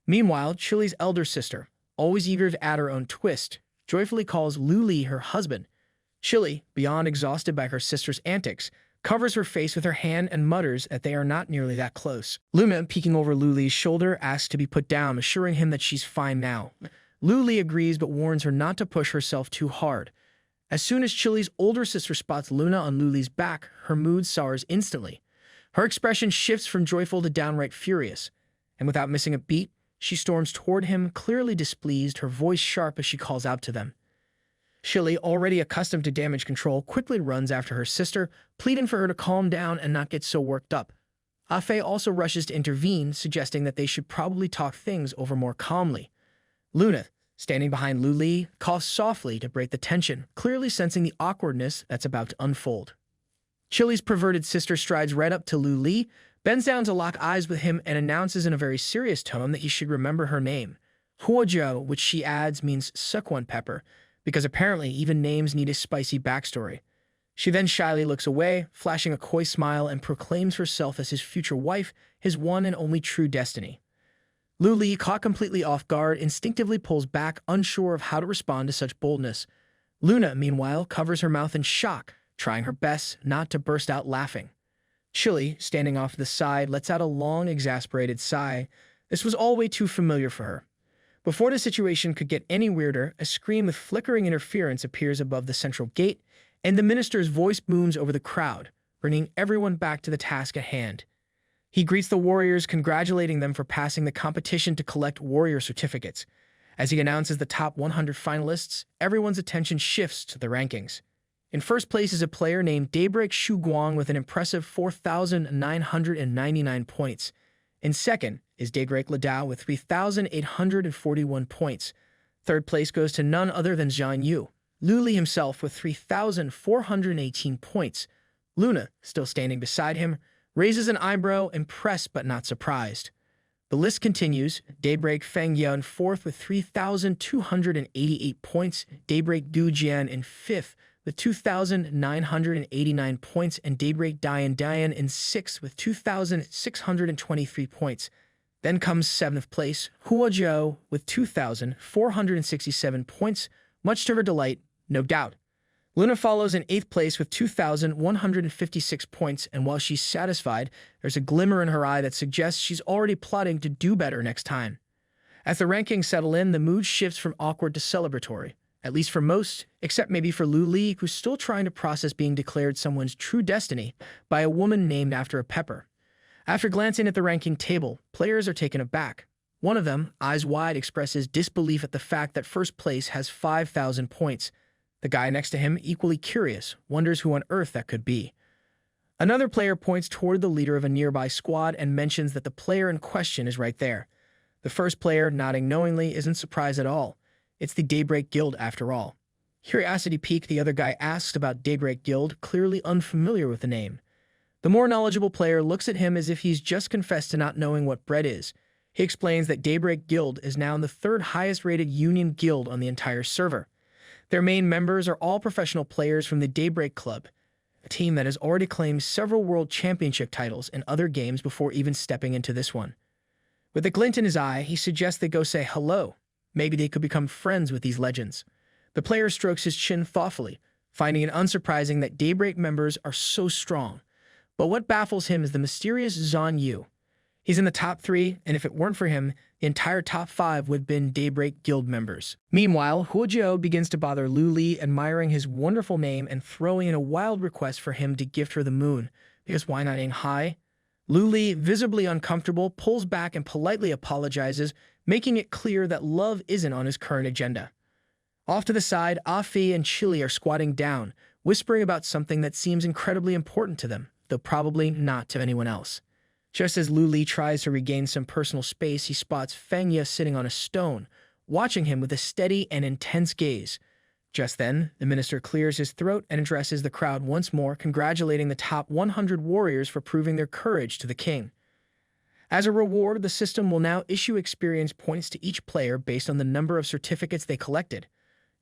Meanwhile, Chile's elder sister, always eager to add her own twist, joyfully calls Luli her husband. Chile, beyond exhausted by her sister's antics, covers her face with her hand and mutters that they are not nearly that close. Luna, peeking over Luli's shoulder, asks to be put down, assuring him that she's fine now. Luli agrees but warns her not to push herself too hard. As soon as Chile's older sister spots Luna on Luli's back, her mood sours instantly. Her expression shifts from joyful to downright furious, and without missing a beat, she storms toward him, clearly displeased, her voice sharp as she calls out to them. Chile, already accustomed to damage control, quickly runs after her sister, pleading for her to calm down and not get so worked up. Afi also rushes to intervene, suggesting that they should probably talk things over more calmly. Luna, standing behind Luli, coughs softly to break the tension, clearly sensing the awkwardness that's about to unfold. Chile's perverted sister strides right up to Luli, bends down to lock eyes with him, and announces in a very serious tone that he should remember her name. Huojiao, which she adds means suckwon pepper, because apparently even names need a spicy backstory. She then shyly looks away, flashing a coy smile, and proclaims herself as his future wife, his one and only true destiny. Luli, caught completely off guard, instinctively pulls back, unsure of how to respond to such boldness. Luna, meanwhile, covers her mouth in shock, trying her best not to burst out laughing. Chile, standing off to the side, lets out a long, exasperated sigh. This was all way too familiar for her. Before the situation could get any weirder, a scream with flickering interference appears above the central gate, and the minister's voice booms over the crowd, bringing everyone back to the task at hand. He greets the warriors, congratulating them for passing the competition to collect warrior certificates. As he announces the top 100 finalists, everyone's attention shifts to the rankings. In first place is a player named Daybreak Shu Guang with an impressive 4,999 points. In second is Daybreak Ladao with 3,841 points. Third place goes to none other than Zhang Yu, Luli himself with 3,418 points. Luna, still standing beside him, raises an eyebrow, impressed but not surprised. The list continues. Daybreak Feng Ye in fourth with 3,288 points. Daybreak Du Jian in fifth with 2,989 points, and Daybreak Dian in sixth with 2,623 points. Then comes seventh place, Huojiao with 2,467 points, much to her delight, no doubt. Luna follows in eighth place with 2,156 points, and while she's satisfied, there's a glimmer in her eye that suggests she's already plotting to do better next time. As the rankings settle in, the mood shifts from awkward to celebratory. At least for most, except maybe for Luli, who's still trying to process being declared someone's true destiny by a woman named after a pepper. After glancing at the ranking table, players are taken aback. One of them, eyes wide, expresses disbelief at the fact that first place has 5,000 points. The guy next to him, equally curious, wonders who on earth that could be. Another player points toward the leader of a nearby squad and mentions that the player in question is right there. The first player, nodding knowingly, isn't surprised at all. It's the Daybreak Guild after all. Curiosity piqued, the other guy asks about Daybreak Guild, clearly unfamiliar with the name. The more knowledgeable player looks at him as if he's just confessed to not knowing what bread is. He explains that Daybreak Guild is now the third highest rated union guild on the entire server. Their main members are all professional players from the Daybreak Club, a team that has already claimed several world championship titles in other games before even stepping into this one. With a glint in his eye, he suggests they go say hello. Maybe they could become friends with these legends. The player strokes his chin thoughtfully, finding it unsurprising that Daybreak members are so strong. But what baffles him is the mysterious Zhan Yu. He's in the top 3, and if it weren't for him, the entire top 5 would have been Daybreak Guild members. Meanwhile, Huojiao begins to bother Lu Li, admiring his wonderful name and throwing in a wild request for him to gift her the moon, because why not aim high? Lu Li, visibly uncomfortable, pulls back and politely apologizes, making it clear that love isn't on his current agenda. Off to the side, Afi and Chile are squatting down, whispering about something that seems incredibly important to them, though probably not to anyone else. Just as Lu Li tries to regain some personal space, he spots Feng Ye sitting on a stone, watching him with a steady and intense gaze. Just then, the minister clears his throat and addresses the crowd once more, congratulating the top 100 warriors for proving their courage to the king. As a reward, the system will now issue experience points to each player based on the number of certificates they collected.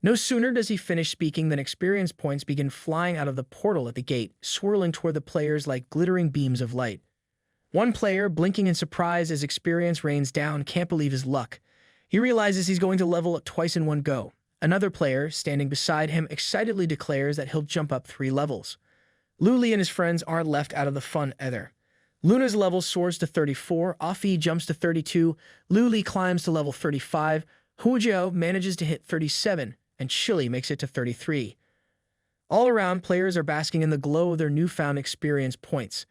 No sooner does he finish speaking than experience points begin flying out of the portal at the gate, swirling toward the players like glittering beams of light. One player, blinking in surprise as experience rains down, can't believe his luck. He realizes he's going to level up twice in one go. Another player, standing beside him, excitedly declares that he'll jump up 3 levels. Lu Li and his friends aren't left out of the fun either. Luna's level soars to 34, Afi jumps to 32, Lu Li climbs to level 35, Huojiao manages to hit 37, and Chile makes it to 33. All around, players are basking in the glow of their newfound experience points.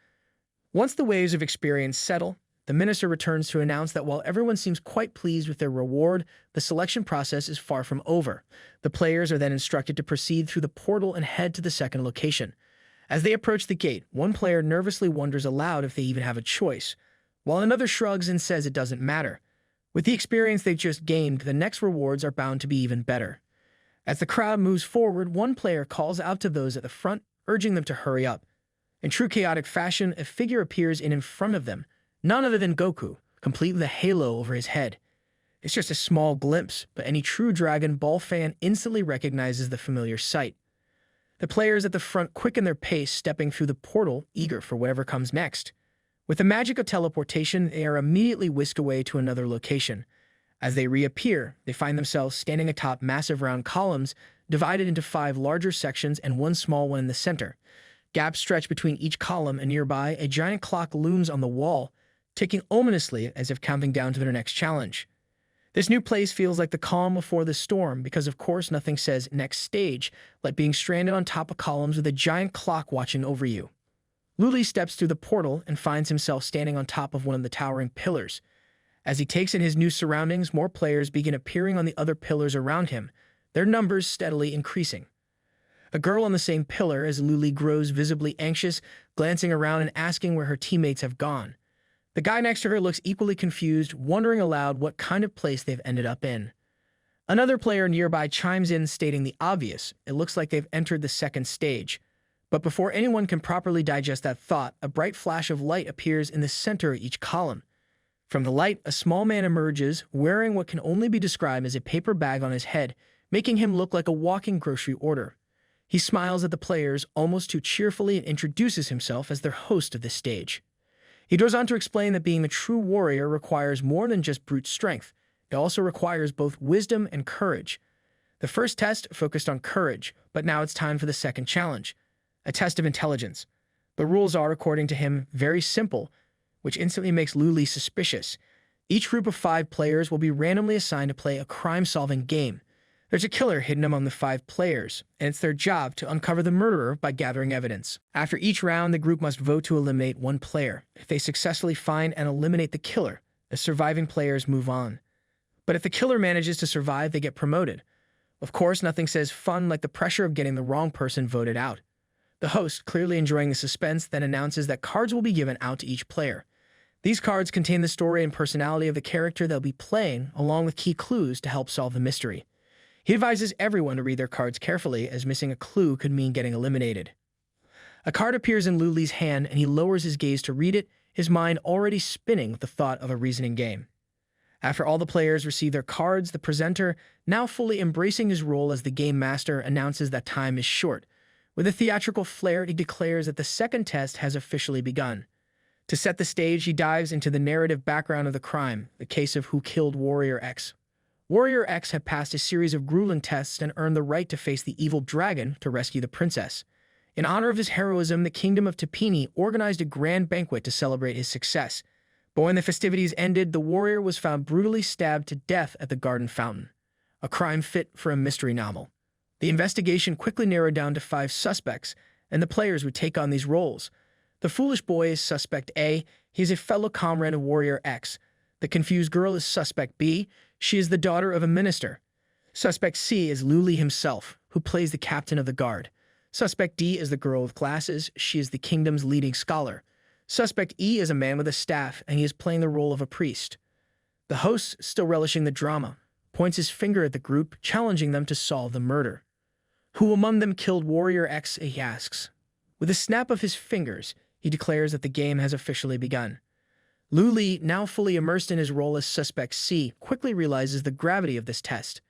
Once the waves of experience settle, the minister returns to announce that while everyone seems quite pleased with their reward, the selection process is far from over. The players are then instructed to proceed through the portal and head to the second location. As they approach the gate, one player nervously wonders aloud if they even have a choice, while another shrugs and says it doesn't matter. With the experience they've just gained, the next rewards are bound to be even better. As the crowd moves forward, one player calls out to those at the front, urging them to hurry up. In true chaotic fashion, a figure appears in front of them, none other than Goku, complete with a halo over his head. It's just a small glimpse, but any true Dragon Ball fan instantly recognizes the familiar sight. The players at the front quicken their pace, stepping through the portal, eager for whatever comes next. With the magic of teleportation, they are immediately whisked away to another location. As they reappear, they find themselves standing atop massive round columns, divided into 5 larger sections and one small one in the center. Gaps stretch between each column, and nearby, a giant clock looms on the wall, ticking ominously as if counting down to their next challenge. This new place feels like the calm before the storm, because of course nothing says next stage like being stranded on top of columns with a giant clock watching over you. Lu Li steps through the portal and finds himself standing on top of one of the towering pillars. As he takes in his new surroundings, more players begin appearing on the other pillars around him, their numbers steadily increasing. A girl on the same pillar as Lu Li grows visibly anxious, glancing around and asking where her teammates have gone. The guy next to her looks equally confused, wondering aloud what kind of place they've ended up in. Another player nearby chimes in, stating the obvious. It looks like they've entered the second stage. But before anyone can properly digest that thought, a bright flash of light appears in the center of each column. From the light, a small man emerges, wearing what can only be described as a paper bag on his head, making him look like a walking grocery order. He smiles at the players almost too cheerfully and introduces himself as their host of this stage. He goes on to explain that being a true warrior requires more than just brute strength. It also requires both wisdom and courage. The first test focused on courage, but now it's time for the second challenge, a test of intelligence. The rules are, according to him, very simple, which instantly makes Lu Li suspicious. Each group of 5 players will be randomly assigned to play a crime-solving game. There's a killer hidden among the 5 players, and it's their job to uncover the murderer by gathering evidence. After each round, the group must vote to eliminate one player. If they successfully find and eliminate the killer, the surviving players move on. But if the killer manages to survive, they get promoted. Of course, nothing says fun like the pressure of getting the wrong person voted out. The host, clearly enjoying the suspense, then announces that cards will be given out to each player. These cards contain the story and personality of the character they'll be playing, along with key clues to help solve the mystery. He advises everyone to read their cards carefully, as missing a clue could mean getting eliminated. A card appears in Luli's hand, and he lowers his gaze to read it, his mind already spinning with the thought of a reasoning game. After all the players receive their cards, the presenter, now fully embracing his role as the game master, announces that time is short. With a theatrical flair, he declares that the second test has officially begun. To set the stage, he dives into the narrative background of the crime, the case of who killed Warrior X. Warrior X had passed a series of grueling tests and earned the right to face the evil dragon to rescue the princess. In honor of his heroism, the Kingdom of Tini organized a grand banquet to celebrate his success. But when the festivities ended, the warrior was found brutally stabbed to death at the garden fountain. A crime fit for a mystery novel. The investigation quickly narrowed down to 5 suspects, and the players would take on these roles. The foolish boy is Suspect A. He is a fellow comrade of Warrior X. The confused girl is Suspect B. She is the daughter of a minister. Suspect C is Luli himself, who plays the captain of the guard. Suspect D is the girl with glasses. She is the kingdom's leading scholar. Suspect E is a man with a staff, and he is playing the role of a priest. The host, still relishing the drama, points his finger at the group, challenging them to solve the murder. Who among them killed Warrior X, he asks. With a snap of his fingers, he declares that the game has officially begun. Luli, now fully immersed in his role as Suspect C, quickly realizes the gravity of this test.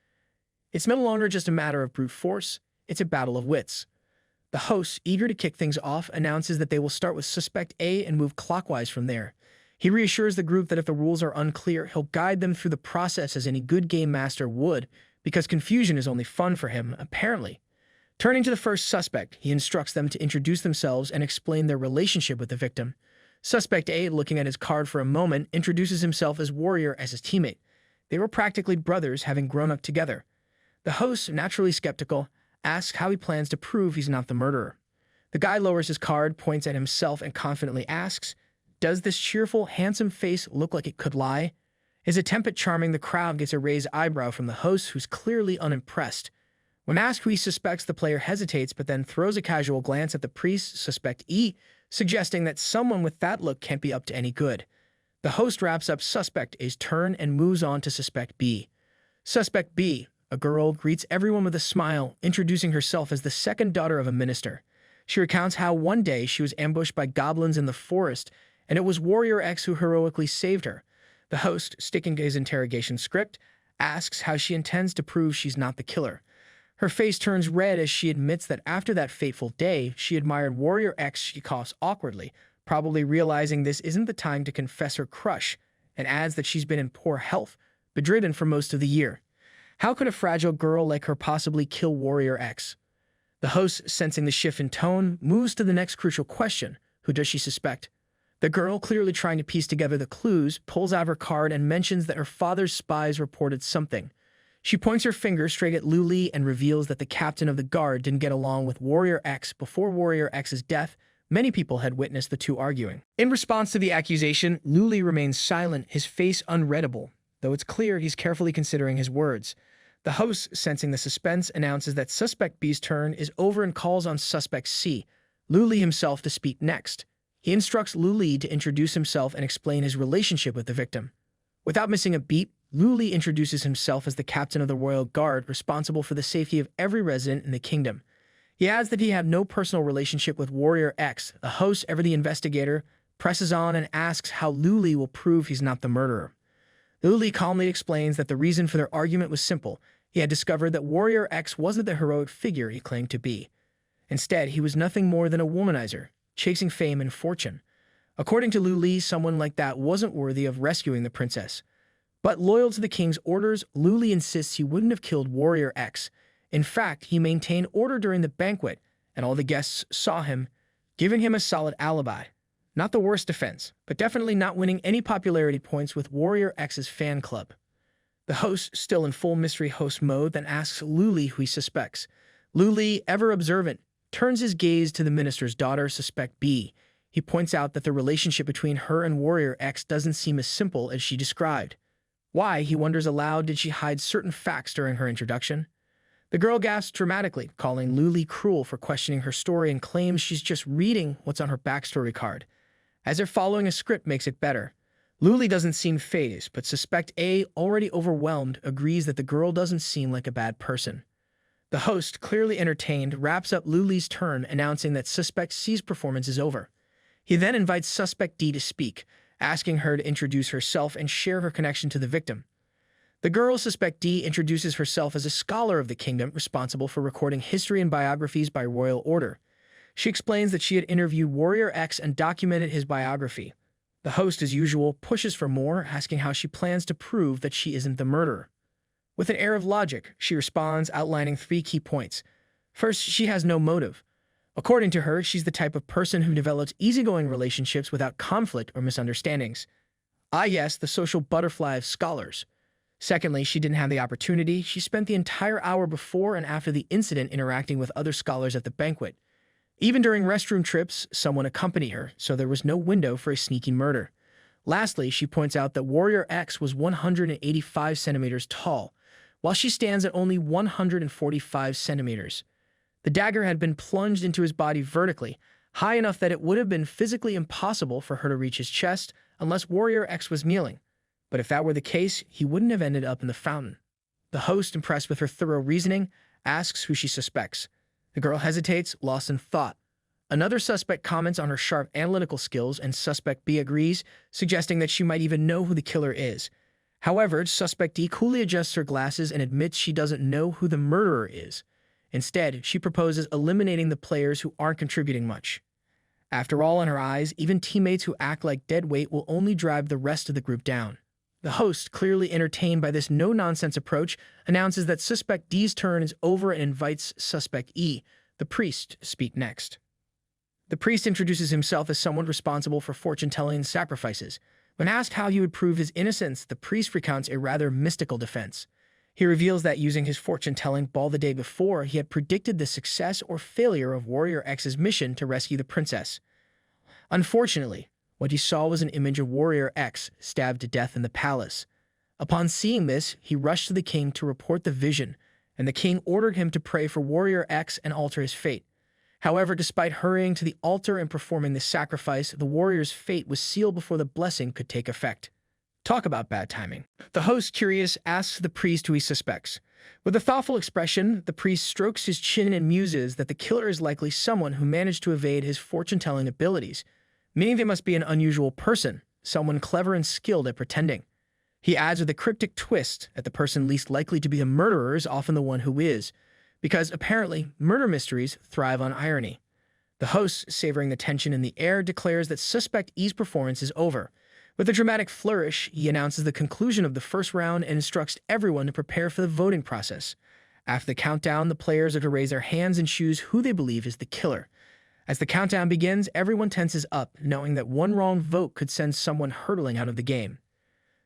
It's no longer just a matter of brute force, it's a battle of wits. The host, eager to kick things off, announces that they will start with Suspect A and move clockwise from there. He reassures the group that if the rules are unclear, he'll guide them through the process as any good game master would, because confusion is only fun for him, apparently. Turning to the first suspect, he instructs them to introduce themselves and explain their relationship with the victim. Suspect A, looking at his card for a moment, introduces himself as Warrior as his teammate. They were practically brothers, having grown up together. The host, naturally skeptical, asks how he plans to prove he's not the murderer. The guy lowers his card, points at himself, and confidently asks, "Does this cheerful, handsome face look like it could lie?" His attempt at charming the crowd gets a raised eyebrow from the host, who's clearly unimpressed. When asked who he suspects, the player hesitates, but then throws a casual glance at the priest, Suspect E, suggesting that someone with that look can't be up to any good. The host wraps up Suspect A's turn and moves on to Suspect B. Suspect B, a girl, greets everyone with a smile, introducing herself as the second daughter of a minister. She recounts how one day she was ambushed by goblins in the forest, and it was Warrior X who heroically saved her. The host, sticking to his interrogation script, asks how she intends to prove she's not the killer. Her face turns red as she admits that after that fateful day, she admired Warrior X. She coughs awkwardly, probably realizing this isn't the time to confess her crush, and adds that she's been in poor health, bedridden for most of the year. How could a fragile girl like her possibly kill Warrior X? The host, sensing the shift in tone, moves to the next crucial question. Who does she suspect? The girl, clearly trying to piece together the clues, pulls out her card and mentions that her father's spies reported something. She points her finger straight at Luli and reveals that the captain of the guard didn't get along with Warrior X. Before Warrior X's death, many people had witnessed the two arguing. In response to the accusation, Luli remains silent, his face unreadable, though it's clear he's carefully considering his words. The host, sensing the suspense, announces that Suspect B's turn is over and calls on Suspect C, Luli himself, to speak next. He instructs Luli to introduce himself and explain his relationship with the victim. Without missing a beat, Luli introduces himself as the captain of the royal guard, responsible for the safety of every resident in the kingdom. He adds that he had no personal relationship with Warrior X. The host, ever the investigator, presses on and asks how Luli will prove he's not the murderer. Luli calmly explains that the reason for their argument was simple. He had discovered that Warrior X wasn't the heroic figure he claimed to be. Instead, he was nothing more than a womanizer, chasing fame and fortune. According to Luli, someone like that wasn't worthy of rescuing the princess. But loyal to the king's orders, Luli insists he wouldn't have killed Warrior X. In fact, he maintained order during the banquet, and all the guests saw him, giving him a solid alibi. Not the worst defense, but definitely not winning any popularity points with Warrior X's fan club. The host, still in full mystery host mode, then asks Luli who he suspects. Luli, ever observant, turns his gaze to the minister's daughter, Suspect B. He points out that the relationship between her and Warrior X doesn't seem as simple as she described. Why, he wonders aloud, did she hide certain facts during her introduction? The girl gasps dramatically, calling Luli cruel for questioning her story and claims she's just reading what's on her backstory card. As if following a script makes it better. Luli doesn't seem fazed, but Suspect A, already overwhelmed, agrees that the girl doesn't seem like a bad person. The host, clearly entertained, wraps up Luli's turn, announcing that Suspect C's performance is over. He then invites Suspect D to speak, asking her to introduce herself and share her connection to the victim. The girl, Suspect D, introduces herself as a scholar of the kingdom responsible for recording history and biographies by royal order. She explains that she had interviewed Warrior X and documented his biography. The host, as usual, pushes for more, asking how she plans to prove that she isn't the murderer. With an air of logic, she responds, outlining 3 key points. First, she has no motive. According to her, she's the type of person who develops easygoing relationships without conflict or misunderstandings. Yes, the social butterfly of scholars. Secondly, she didn't have the opportunity. She spent the entire hour before and after the incident interacting with other scholars at the banquet. Even during restroom trips, someone accompanied her, so there was no window for a sneaky murder. Lastly, she points out that Warrior X was 185 centimeters tall, while she stands at only 145 centimeters. The dagger had been plunged into his body vertically, high enough that it would have been physically impossible for her to reach his chest unless Warrior X was kneeling. But if that were the case, he wouldn't have ended up in the fountain. The host, impressed with her thorough reasoning, asks who she suspects. The girl hesitates, lost in thought. Another suspect comments on her sharp analytical skills, and Suspect B agrees, suggesting that she might even know who the killer is. However, Suspect D coolly adjusts her glasses and admits she doesn't know who the murderer is. Instead, she proposes eliminating the players who aren't contributing much. After all, in her eyes, even teammates who act like dead weight will only drive the rest of the group down. The host, clearly entertained by this no-nonsense approach, announces that Suspect D's turn is over and invites Suspect E, the priest, to speak next. The priest introduces himself as someone responsible for fortune-telling and sacrifices. When asked how he would prove his innocence, the priest recounts a rather mystical defense. He reveals that using his fortune-telling ball the day before, he had predicted the success or failure of Warrior X's mission to rescue the princess. Unfortunately, what he saw was an image of Warrior X stabbed to death in the palace. Upon seeing this, he rushed to the king to report the vision, and the king ordered him to pray for Warrior X and alter his fate. However, despite hurrying to the altar and performing the sacrifice, the warrior's fate was sealed before the blessing could take effect. Talk about bad timing. The host, curious, asks the priest who he suspects. With a thoughtful expression, the priest strokes his chin and muses that the killer is likely someone who managed to evade his fortune-telling abilities, meaning they must be an unusual person, someone clever and skilled at pretending. He adds with a cryptic twist that the person least likely to be the murderer is often the one who is, because apparently murder mysteries thrive on irony. The host, savoring the tension in the air, declares that Suspect E's performance is over. With a dramatic flourish, he announces the conclusion of the first round and instructs everyone to prepare for the voting process. After the countdown, the players are to raise their hands and choose who they believe is the killer. As the countdown begins, everyone tenses up, knowing that one wrong vote could send someone hurtling out of the game.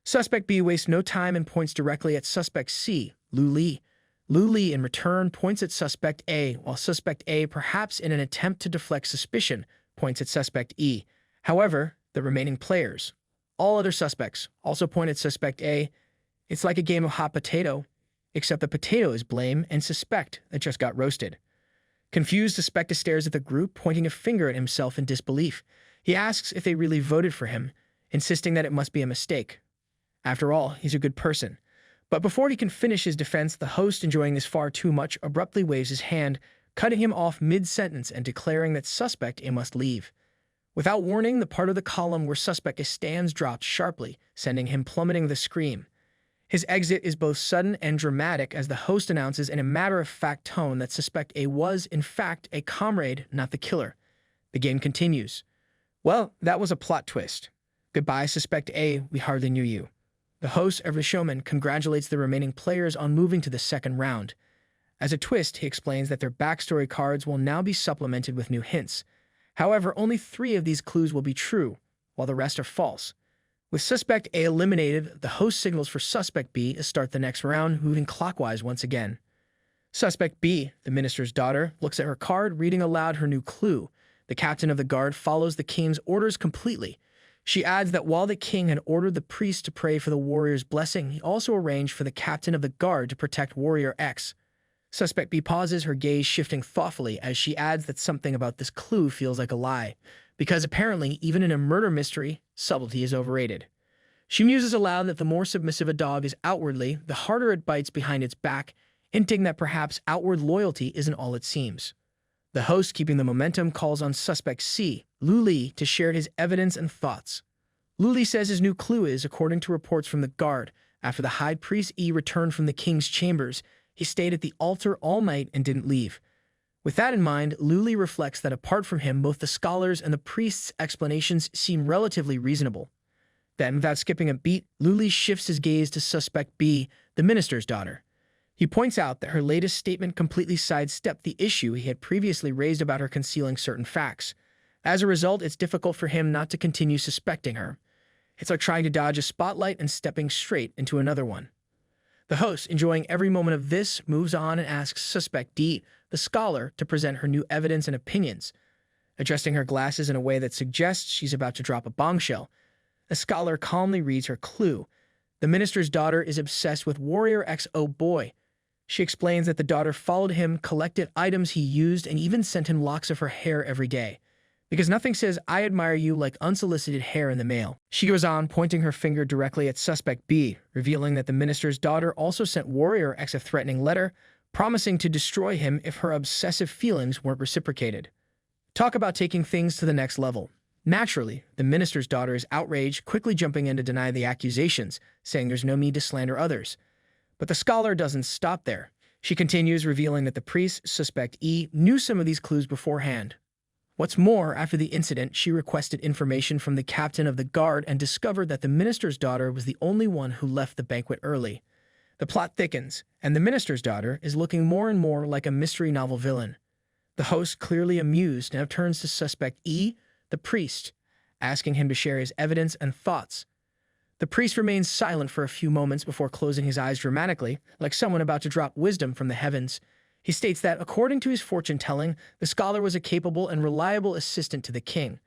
Suspect B wastes no time and points directly at Suspect C, Luli. Luli, in return, points at Suspect A, while Suspect A, perhaps in an attempt to deflect suspicion, points at Suspect E. However, the remaining players, all other suspects, also point at Suspect A. It's like a game of hot potato, except the potato is blame and suspect that just got roasted. Confused, Suspect stares at the group, pointing a finger at himself in disbelief. He asks if they really voted for him, insisting that it must be a mistake. After all, he's a good person. But before he can finish his defense, the host, enjoying this far too much, abruptly waves his hand, cutting him off mid-sentence and declaring that Suspect A must leave. Without warning, the part of the column where Suspect A stands drops sharply, sending him plummeting with a scream. His exit is both sudden and dramatic as the host announces in a matter-of-fact tone that Suspect A was, in fact, a comrade, not the killer. The game continues. Well, that was a plot twist. Goodbye, Suspect A, we hardly knew you. The host of the showman congratulates the remaining players on moving to the second round. As a twist, he explains that their backstory cards will now be supplemented with new hints. However, only 3 of these clues will be true, while the rest are false. With Suspect A eliminated, the host signals for Suspect B to start the next round, moving clockwise once again. Suspect B, the minister's daughter, looks at her card, reading aloud her new clue. The captain of the guard follows the king's orders completely. She adds that while the king had ordered the priest to pray for the warrior's blessing, he also arranged for the captain of the guard to protect Warrior X. Suspect B pauses, her gaze shifting thoughtfully as she adds that something about this clue feels like a lie, because apparently, even in a murder mystery, subtlety is overrated. She muses aloud that the more submissive a dog is outwardly, the harder it bites behind its back, hinting that perhaps outward loyalty isn't all it seems. The host, keeping the momentum, calls on Suspect C, Lu Li, to share his evidence and thoughts. Lu Li says his new clue is, according to reports from the guard, after the High Priest E returned from the king's chambers, he stayed at the altar all night and didn't leave. With that in mind, Lu Li reflects that apart from him, both the scholars and the priest's explanations seem relatively reasonable. Then, without skipping a beat, Lu Li shifts his gaze to Suspect B, the minister's daughter. He points out that her latest statement completely sidestepped the issue he had previously raised about her concealing certain facts. As a result, it's difficult for him not to continue suspecting her. It's like trying to dodge a spotlight and stepping straight into another one. The host, enjoying every moment of this, moves on and asks Suspect D, the scholar, to present her new evidence and opinions. Adjusting her glasses in a way that suggests she's about to drop a bombshell, the scholar calmly reads her clue. The minister's daughter is obsessed with Warrior XO Boy. She explains that the daughter followed him, collected items he used, and even sent him locks of her hair every day. Because nothing says, "I admire you," like unsolicited hair in the mail. She goes on, pointing her finger directly at Suspect B, revealing that the minister's daughter also sent Warrior X a threatening letter, promising to destroy him if her obsessive feelings weren't reciprocated. Talk about taking things to the next level. Naturally, the minister's daughter is outraged, quickly jumping in to deny the accusations, saying there's no need to slander others. But the scholar doesn't stop there. She continues, revealing that the priest, Suspect E, knew some of these clues beforehand. What's more, after the incident, she requested information from the captain of the guard and discovered that the minister's daughter was the only one who left the banquet early. The plot thickens, and the minister's daughter is looking more and more like a mystery novel villain. The host, clearly amused, now turns to Suspect E, the priest, asking him to share his evidence and thoughts. The priest remains silent for a few moments before closing his eyes dramatically, like someone about to drop wisdom from the heavens. He states that, according to his fortune-telling, the scholar was a capable and reliable assistant to the king.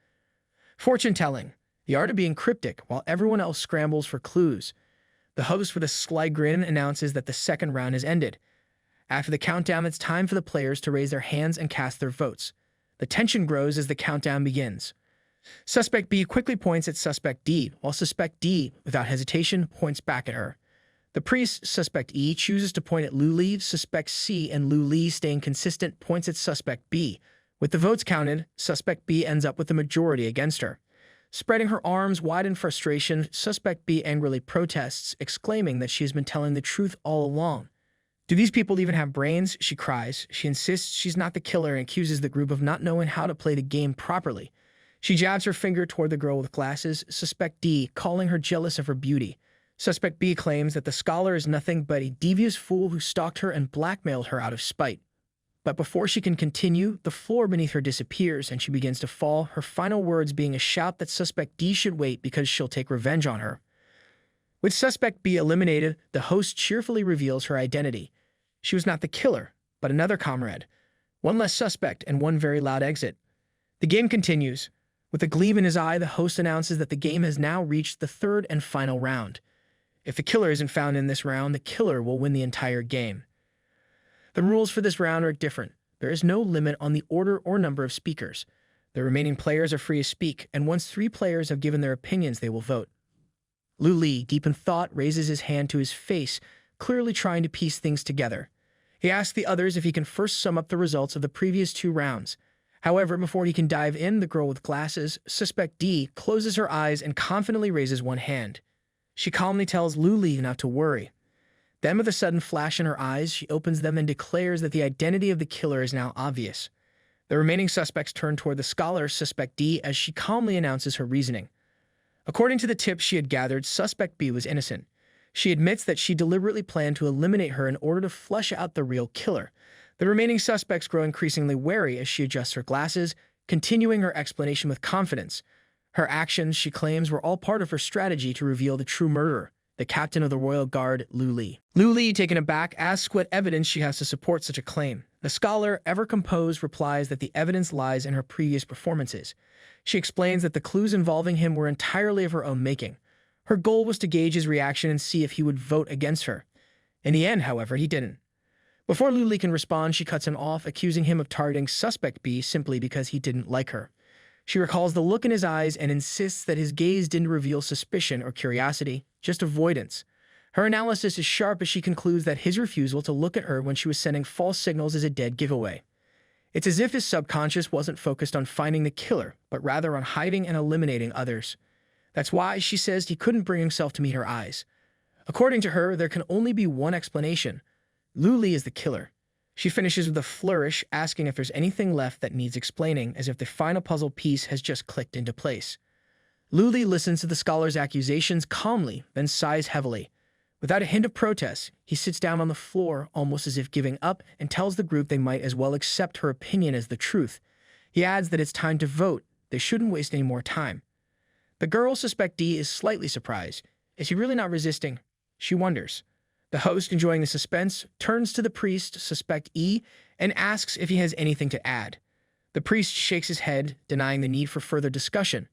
Fortune-telling, the art of being cryptic, while everyone else scrambles for clues. The host, with a sly grin, announces that the second round has ended. After the countdown, it's time for the players to raise their hands and cast their votes. The tension grows as the countdown begins. Suspect B quickly points at Suspect D, while Suspect D, without hesitation, points back at her. The priest, Suspect E, chooses to point at Lu Li. Suspect C and Lu Li, staying consistent, points at Suspect B. With the votes counted, Suspect B ends up with the majority against her. Spreading her arms wide in frustration, Suspect B angrily protests, exclaiming that she has been telling the truth all along. "Do these people even have brains?" she cries. She insists she's not the killer and accuses the group of not knowing how to play the game properly. She jabs her finger toward the girl with glasses, Suspect D, calling her jealous of her beauty. Suspect B claims that the scholar is nothing but a devious fool who stalked her and blackmailed her out of spite. But before she can continue, the floor beneath her disappears and she begins to fall, her final words being a shout that Suspect D should wait because she'll take revenge on her. With Suspect B eliminated, the host cheerfully reveals her identity. She was not the killer, but another comrade. One less suspect and one very loud exit. The game continues. With a gleam in his eye, the host announces that the game has now reached the third and final round. If the killer isn't found in this round, the killer will win the entire game. The rules for this round are different. There is no limit on the order or number of speakers. The remaining players are free to speak, and once 3 players have given their opinions, they will vote. Lu Li, deep in thought, raises his hand to his face, clearly trying to piece things together. He asks the others if he can first sum up the results of the previous 2 rounds. However, before he can dive in, the girl with glasses, Suspect D, closes her eyes and confidently raises one hand. She calmly tells Lu Li not to worry. Then, with a sudden flash in her eyes, she opens them and declares that the identity of the killer is now obvious. The remaining suspects turn toward the scholar, Suspect D, as she calmly announces her reasoning. According to the tips she had gathered, Suspect B was innocent. She admits that she deliberately planned to eliminate her in order to flush out the real killer. The remaining suspects grow increasingly wary as she adjusts her glasses, continuing her explanation with confidence. Her actions, she claims, were all part of her strategy to reveal the true murderer, the captain of the royal guard, Lu Li. Lu Li, taken aback, asks what evidence she has to support such a claim. The scholar, ever composed, replies that the evidence lies in her previous performances. She explains that the clues involving him were entirely of her own making. Her goal was to gauge his reaction and see if he would vote against her. In the end, however, he didn't. Before Luli can respond, she cuts him off, accusing him of targeting Suspect B simply because he didn't like her. She recalls the look in his eyes and insists that his gaze didn't reveal suspicion or curiosity, just avoidance. Her analysis is sharp as she concludes that his refusal to look at her when she was sending false signals is a dead giveaway. It's as if his subconscious wasn't focused on finding the killer, but rather on hiding and eliminating others. That's why, she says, he couldn't bring himself to meet her eyes. According to her, there can only be one explanation. Luli is the killer. She finishes with a flourish, asking if there's anything left that needs explaining, as if the final puzzle piece has just clicked into place. Luli listens to the scholar's accusations calmly, then sighs heavily. Without a hint of protest, he sits down on the floor, almost as if giving up, and tells the group they might as well accept her opinion as the truth. He adds that it's time to vote. They shouldn't waste any more time. The girl, Suspect D, is slightly surprised. Is he really not resisting? She wonders. The host, enjoying the suspense, turns to the priest, Suspect E, and asks if he has anything to add. The priest shakes his head, denying the need for further discussion.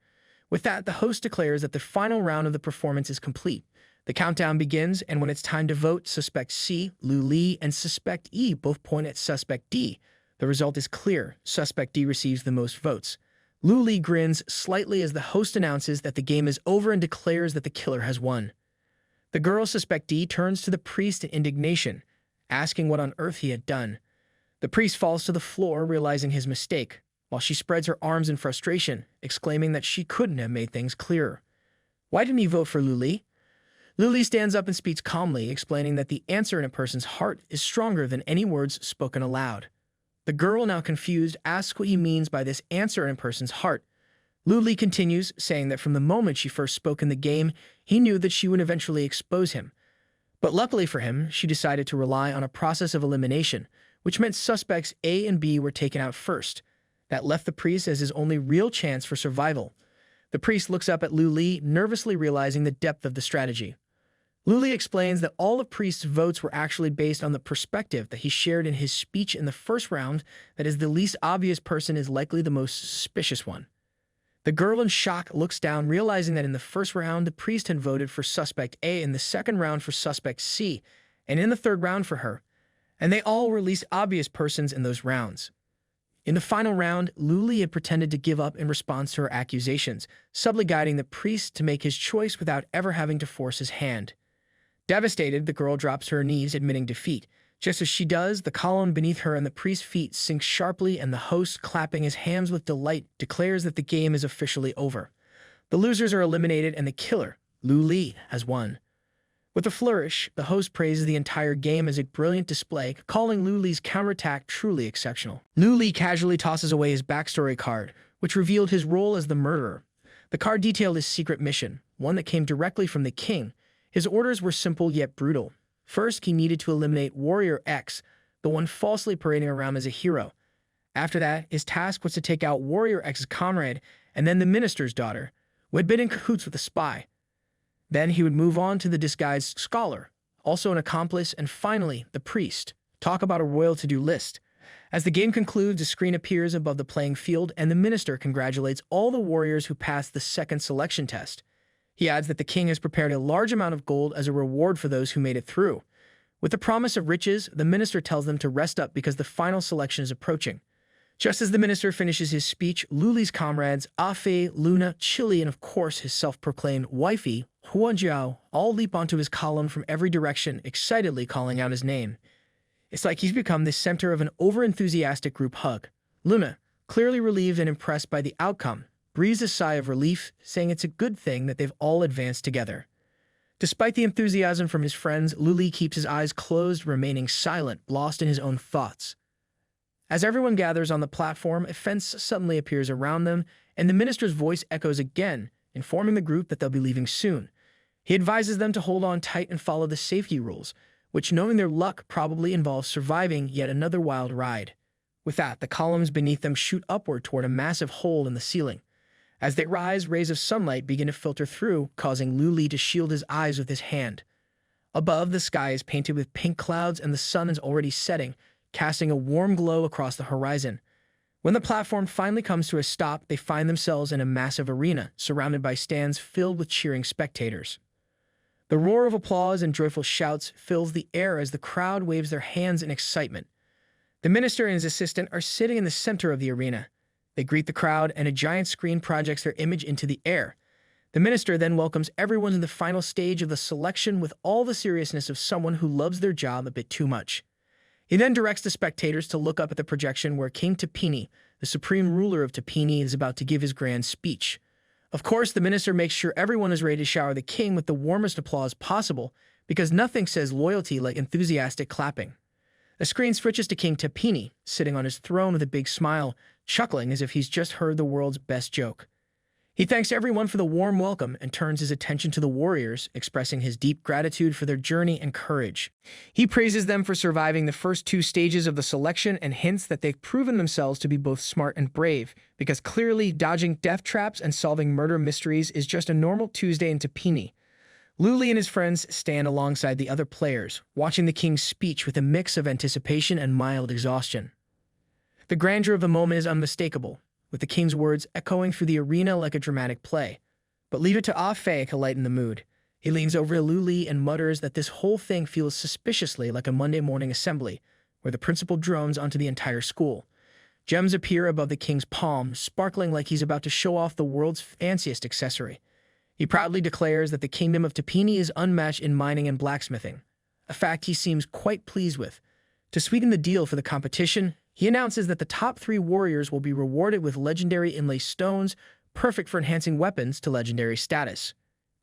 With that, the host declares that the final round of the performance is complete. The countdown begins, and when it's time to vote, Suspect C, Luli, and Suspect E both point at Suspect D. The result is clear. Suspect D receives the most votes. Luli grins slightly as the host announces that the game is over and declares that the killer has won. The girl, Suspect D, turns to the priest in indignation, asking what on earth he had done. The priest falls to the floor, realizing his mistake, while she spreads her arms in frustration, exclaiming that she couldn't have made things clearer. Why didn't he vote for Luli? Luli stands up and speaks calmly, explaining that the answer in a person's heart is stronger than any words spoken aloud. The girl, now confused, asks what he means by this answer in a person's heart. Luli continues, saying that from the moment she first spoke in the game, he knew that she would eventually expose him. But luckily for him, she decided to rely on a process of elimination, which meant suspects A and B were taken out first. That left the priest as his only real chance for survival. The priest looks up at Luli, nervously realizing the depth of the strategy. Luli explains that all of Priest's votes were actually based on the perspective that he shared in his speech in the first round, that is, the least obvious person is likely the most suspicious one. The girl in shock looks down, realizing that in the first round, the priest had voted for Suspect A, in the second round for Suspect C, and in the third round for her. And they all were least obvious persons in those rounds. In the final round, Luli had pretended to give up in response to her accusations, subtly guiding the priest to make his choice without ever having to force his hand. Devastated, the girl drops to her knees, admitting defeat. Just as she does, the column beneath her and the priest's feet sinks sharply, and the host, clapping his hands with delight, declares that the game is officially over. The losers are eliminated, and the killer, Luli, has won. With a flourish, the host praises the entire game as a brilliant display, calling Luli's counterattack truly exceptional. Luli casually tosses away his backstory card, which revealed his role as the murderer. The card detailed his secret mission, one that came directly from the king. His orders were simple yet brutal. First, he needed to eliminate Warrior X, the one falsely parading around as a hero. After that, his task was to take out Warrior X's comrade and then the minister's daughter, who had been in cahoots with the spy. Then he would move on to the disguised scholar, also an accomplice, and finally, the priest. Talk about a royal to-do list. As the game concludes, a screen appears above the playing field, and the minister congratulates all the warriors who passed the second selection test. He adds that the king has prepared a large amount of gold as a reward for those who made it through. With the promise of riches, the minister tells them to rest up because the final selection is approaching. Just as the minister finishes his speech, Luli's comrades, Afe, Luna, Chile, and of course his self-proclaimed wifey, Huanjiao, all leap onto his column from every direction, excitedly calling out his name. It's like he's become the center of an over-enthusiastic group hug. Luna, clearly relieved and impressed by the outcome, breathes a sigh of relief, saying it's a good thing that they've all advanced together. Despite the enthusiasm from his friends, Luli keeps his eyes closed, remaining silent, lost in his own thoughts. As everyone gathers on the platform, a fence suddenly appears around them, and the minister's voice echoes again, informing the group that they'll be leaving soon. He advises them to hold on tight and follow the safety rules, which, knowing their luck, probably involves surviving yet another wild ride. With that, the columns beneath them shoot upward toward a massive hole in the ceiling. As they rise, rays of sunlight begin to filter through, causing Luli to shield his eyes with his hand. Above, the sky is painted with pink clouds, and the sun is already setting, casting a warm glow across the horizon. When the platform finally comes to a stop, they find themselves in a massive arena, surrounded by stands filled with cheering spectators. The roar of applause and joyful shouts fills the air as the crowd waves their hands in excitement. The minister and his assistant are sitting in the center of the arena. They greet the crowd, and a giant screen projects their image into the air. The minister then welcomes everyone to the final stage of the selection with all the seriousness of someone who loves their job a bit too much. He then directs the spectators to look up at the projection where King Tini, the supreme ruler of Tini, is about to give his grand speech. Of course, the minister makes sure everyone is ready to shower the king with the warmest applause possible, because nothing says loyalty like enthusiastic clapping. The screen switches to King Tini, sitting on his throne with a big smile, chuckling as if he's just heard the world's best joke. He thanks everyone for the warm welcome and turns his attention to the warriors, expressing his deep gratitude for their journey and courage. He praises them for surviving the first 2 stages of the selection and hints that they've proven themselves to be both smart and brave, because clearly dodging death traps and solving murder mysteries is just a normal Tuesday in Tini. Luli and his friends stand alongside the other players, watching the king's speech with a mix of anticipation and mild exhaustion. The grandeur of the moment is unmistakable, with the king's words echoing through the arena like a dramatic play. But leave it to Ah Fei to lighten the mood. He leans over to Luli and mutters that this whole thing feels suspiciously like a Monday morning assembly, where the principal drones onto the entire school. Gems appear above the king's palm, sparkling like he's about to show off the world's fanciest accessory. He proudly declares that the kingdom of Tini is unmatched in mining and blacksmithing, a fact he seems quite pleased with. To sweeten the deal for the competition, he announces that the top 3 warriors will be rewarded with legendary inlay stones, perfect for enhancing weapons to legendary status.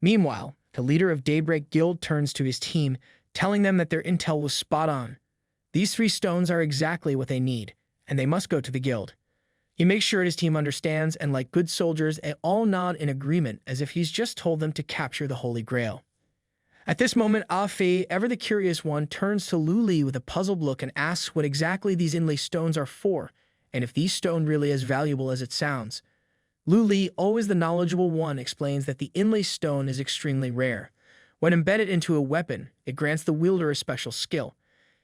Meanwhile, the leader of Daybreak Guild turns to his team, telling them that their intel was spot on. These 3 stones are exactly what they need, and they must go to the guild. He makes sure his team understands, and like good soldiers, they all nod in agreement as if he's just told them to capture the Holy Grail. At this moment, Ah Fei, ever the curious one, turns to Luli with a puzzled look and asks what exactly these inlay stones are for, and if these stones really as valuable as it sounds. Luli, always the knowledgeable one, explains that the inlay stone is extremely rare. When embedded into a weapon, it grants the wielder a special skill.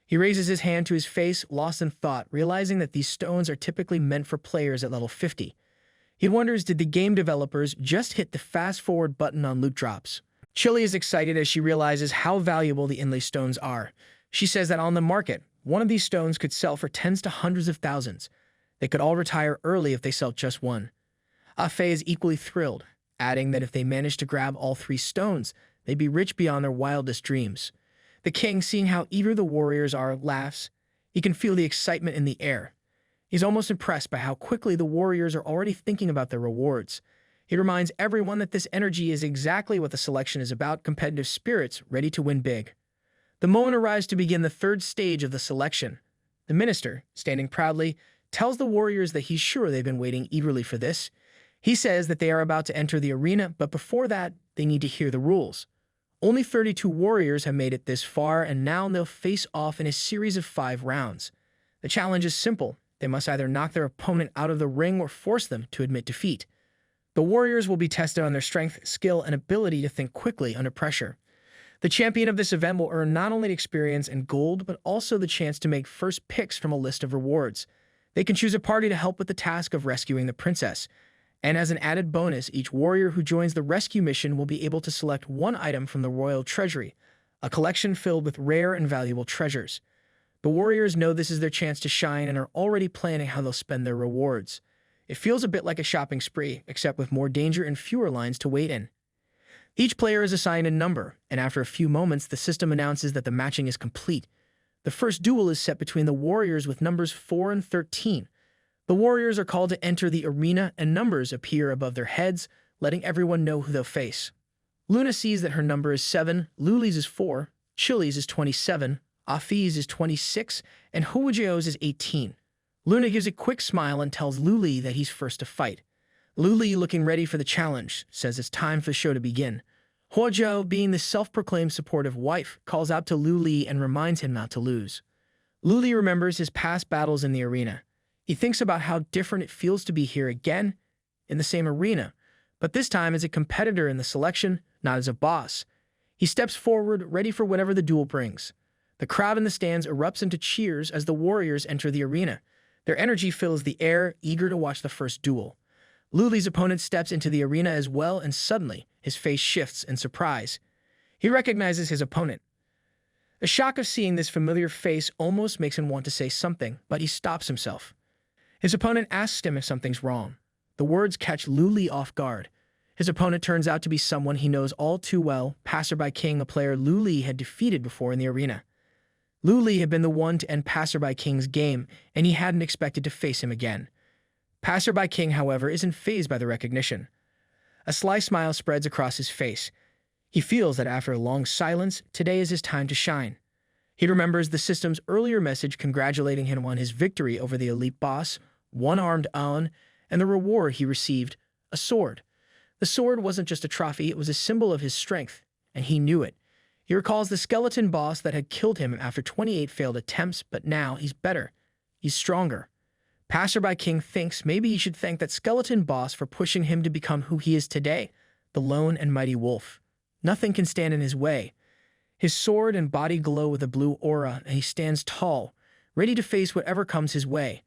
He raises his hand to his face, lost in thought, realizing that these stones are typically meant for players at level 50. He wonders, did the game developers just hit the fast-forward button on loot drops? Chile is excited as she realizes how valuable the inlay stones are. She says that on the market, one of these stones could sell for tens to hundreds of thousands. They could all retire early if they sell just one. Ah Fei is equally thrilled, adding that if they manage to grab all 3 stones, they'd be rich beyond their wildest dreams. The king, seeing how eager the warriors are, laughs. He can feel the excitement in the air. He's almost impressed by how quickly the warriors are already thinking about their rewards. He reminds everyone that this energy is exactly what the selection is about: competitive spirits ready to win big. The moment arrives to begin the 3rd stage of the selection. The minister, standing proudly, tells the warriors that he's sure they've been waiting eagerly for this. He says that they are about to enter the arena, but before that, they need to hear the rules. Only 32 warriors have made it this far, and now they'll face off in a series of 5 rounds. The challenge is simple. They must either knock their opponent out of the ring or force them to admit defeat. The warriors will be tested on their strength, skill, and ability to think quickly under pressure. The champion of this event will earn not only experience and gold, but also the chance to make first picks from a list of rewards. They can choose a party to help with the task of rescuing the princess. And as an added bonus, each warrior who joins the rescue mission will be able to select one item from the royal treasury, a collection filled with rare and valuable treasures. The warriors know this is their chance to shine and are already planning how they'll spend their rewards. It feels a bit like a shopping spree, except with more danger and fewer lines to wait in. Each player is assigned a number, and after a few moments, the system announces that the matching is complete. The first duel is set between the warriors with numbers 4 and 13. The warriors are called to enter the arena, and numbers appear above their heads, letting everyone know who they'll face. Luna sees that her number is 7, Luli's is 4, Chile's is 27, Afi's is 26, and Huajiao's is 18. Luna gives a quick smile and tells Luli that he's first to fight. Luli, looking ready for the challenge, says it's time for the show to begin. Huajiao, being the self-proclaimed supportive wife, calls out to Luli and reminds him not to lose. Luli remembers his past battles in the arena. He thinks about how different it feels to be here again, in the same arena, but this time as a competitor in the selection, not as a boss. He steps forward, ready for whatever the duel brings. The crowd in the stands erupts into cheers as the warriors enter the arena. Their energy fills the air, eager to watch the first duel. Luli's opponent steps into the arena as well, and suddenly, his face shifts in surprise. He recognizes his opponent. The shock of seeing this familiar face almost makes him want to say something, but he stops himself. His opponent asks him if something's wrong. The words catch Lu Li off guard. His opponent turns out to be someone he knows all too well, Passerby King, a player Lu Li had defeated before in the arena. Lu Li had been the one to end Passerby King's game, and he hadn't expected to face him again. Passerby King, however, isn't fazed by the recognition. A sly smile spreads across his face. He feels that after a long silence, today is his time to shine. He remembers the system's earlier message congratulating him on his victory over the elite boss, one-armed Aon, and the reward he received, a sword. The sword wasn't just a trophy, it was a symbol of his strength, and he knew it. He recalls the skeleton boss that had killed him after 28 failed attempts, but now he's better. He's stronger. Passerby King thinks maybe he should thank that skeleton boss for pushing him to become who he is today, the lone and mighty wolf. Nothing can stand in his way. His sword and body glow with a blue aura, and he stands tall, ready to face whatever comes his way.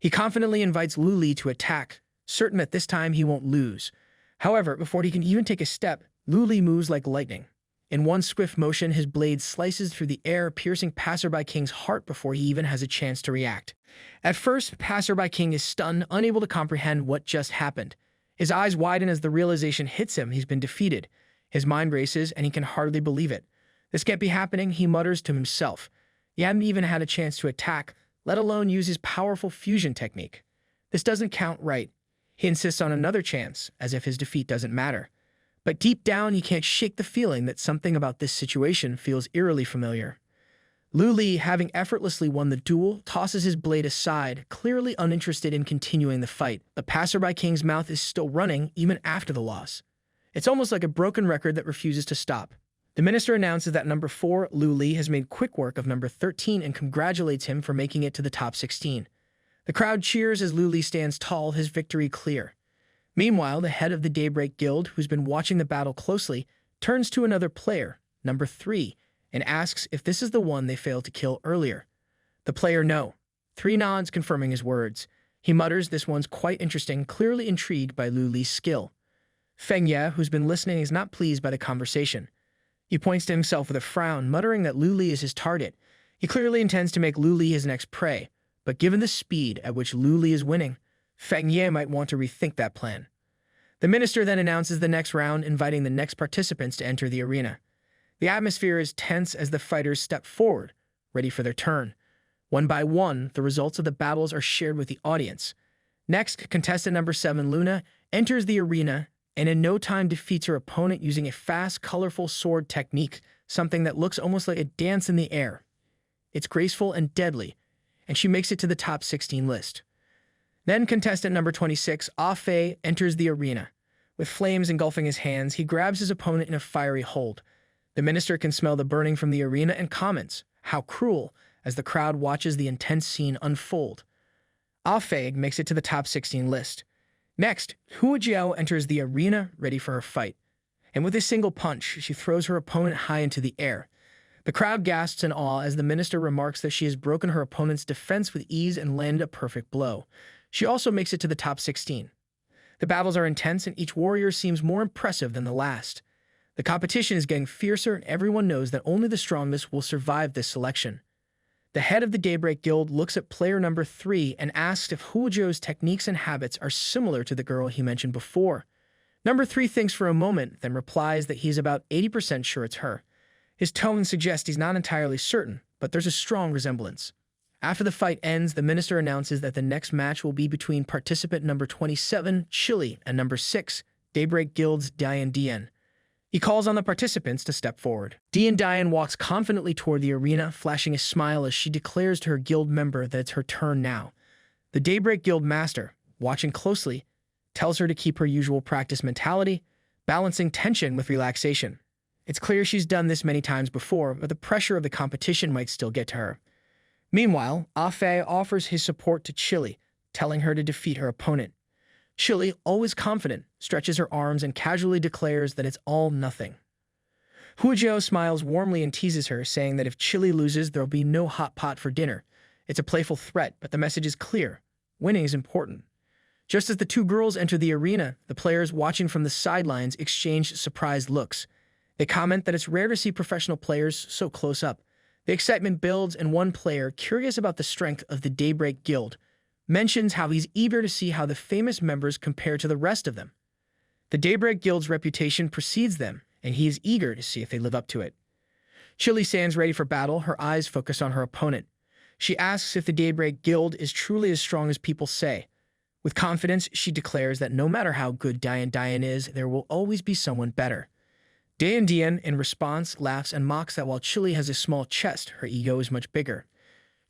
He confidently invites Lu Li to attack, certain that this time he won't lose. However, before he can even take a step, Lu Li moves like lightning. In one swift motion, his blade slices through the air, piercing Passerby King's heart before he even has a chance to react. At first, Passerby King is stunned, unable to comprehend what just happened. His eyes widen as the realization hits him he's been defeated. His mind races, and he can hardly believe it. This can't be happening, he mutters to himself. He hadn't even had a chance to attack, let alone use his powerful fusion technique. This doesn't count right. He insists on another chance, as if his defeat doesn't matter. But deep down, he can't shake the feeling that something about this situation feels eerily familiar. Lu Li, having effortlessly won the duel, tosses his blade aside, clearly uninterested in continuing the fight. The Passerby King's mouth is still running, even after the loss. It's almost like a broken record that refuses to stop. The minister announces that number 4, Lu Li, has made quick work of number 13 and congratulates him for making it to the top 16. The crowd cheers as Lu Li stands tall, his victory clear. Meanwhile, the head of the Daybreak Guild, who's been watching the battle closely, turns to another player, number 3, and asks if this is the one they failed to kill earlier. The player no. 3 nods, confirming his words. He mutters this one's quite interesting, clearly intrigued by Lu Li's skill. Feng Ye, who's been listening, is not pleased by the conversation. He points to himself with a frown, muttering that Lu Li is his target. He clearly intends to make Lu Li his next prey, but given the speed at which Lu Li is winning, Feng Ye might want to rethink that plan. The minister then announces the next round, inviting the next participants to enter the arena. The atmosphere is tense as the fighters step forward, ready for their turn. One by one, the results of the battles are shared with the audience. Next, contestant number 7, Luna, enters the arena and in no time defeats her opponent using a fast, colorful sword technique, something that looks almost like a dance in the air. It's graceful and deadly, and she makes it to the top 16 list. Then contestant number 26, Ah Fei, enters the arena. With flames engulfing his hands, he grabs his opponent in a fiery hold. The minister can smell the burning from the arena and comments, "How cruel," as the crowd watches the intense scene unfold. Ah Fei makes it to the top 16 list. Next, Hua Jiao enters the arena, ready for her fight. And with a single punch, she throws her opponent high into the air. The crowd gasps in awe as the minister remarks that she has broken her opponent's defense with ease and landed a perfect blow. She also makes it to the top 16. The battles are intense and each warrior seems more impressive than the last. The competition is getting fiercer and everyone knows that only the strongest will survive this selection. The head of the Daybreak Guild looks at player number 3 and asks if Huojiao's techniques and habits are similar to the girl he mentioned before. Number 3 thinks for a moment, then replies that he's about 80% sure it's her. His tone suggests he's not entirely certain, but there's a strong resemblance. After the fight ends, the minister announces that the next match will be between participant number 27, Chile, and number 6, Daybreak Guild's Dian Dian. He calls on the participants to step forward. Dian Dian walks confidently toward the arena, flashing a smile as she declares to her guild member that it's her turn now. The Daybreak Guild master, watching closely, tells her to keep her usual practice mentality, balancing tension with relaxation. It's clear she's done this many times before, but the pressure of the competition might still get to her. Meanwhile, Ah Fei offers his support to Chile, telling her to defeat her opponent. Chile, always confident, stretches her arms and casually declares that it's all nothing. Huojiao smiles warmly and teases her, saying that if Chile loses, there'll be no hot pot for dinner. It's a playful threat, but the message is clear. Winning is important. Just as the 2 girls enter the arena, the players watching from the sidelines exchange surprised looks. They comment that it's rare to see professional players so close up. The excitement builds, and one player, curious about the strength of the Daybreak Guild, mentions how he's eager to see how the famous members compare to the rest of them. The Daybreak Guild's reputation precedes them, and he is eager to see if they live up to it. Chile stands ready for battle, her eyes focused on her opponent. She asks if the Daybreak Guild is truly as strong as people say. With confidence, she declares that no matter how good Dian is, there will always be someone better. Dian, in response, laughs and mocks that while Chile has a small chest, her ego is much bigger.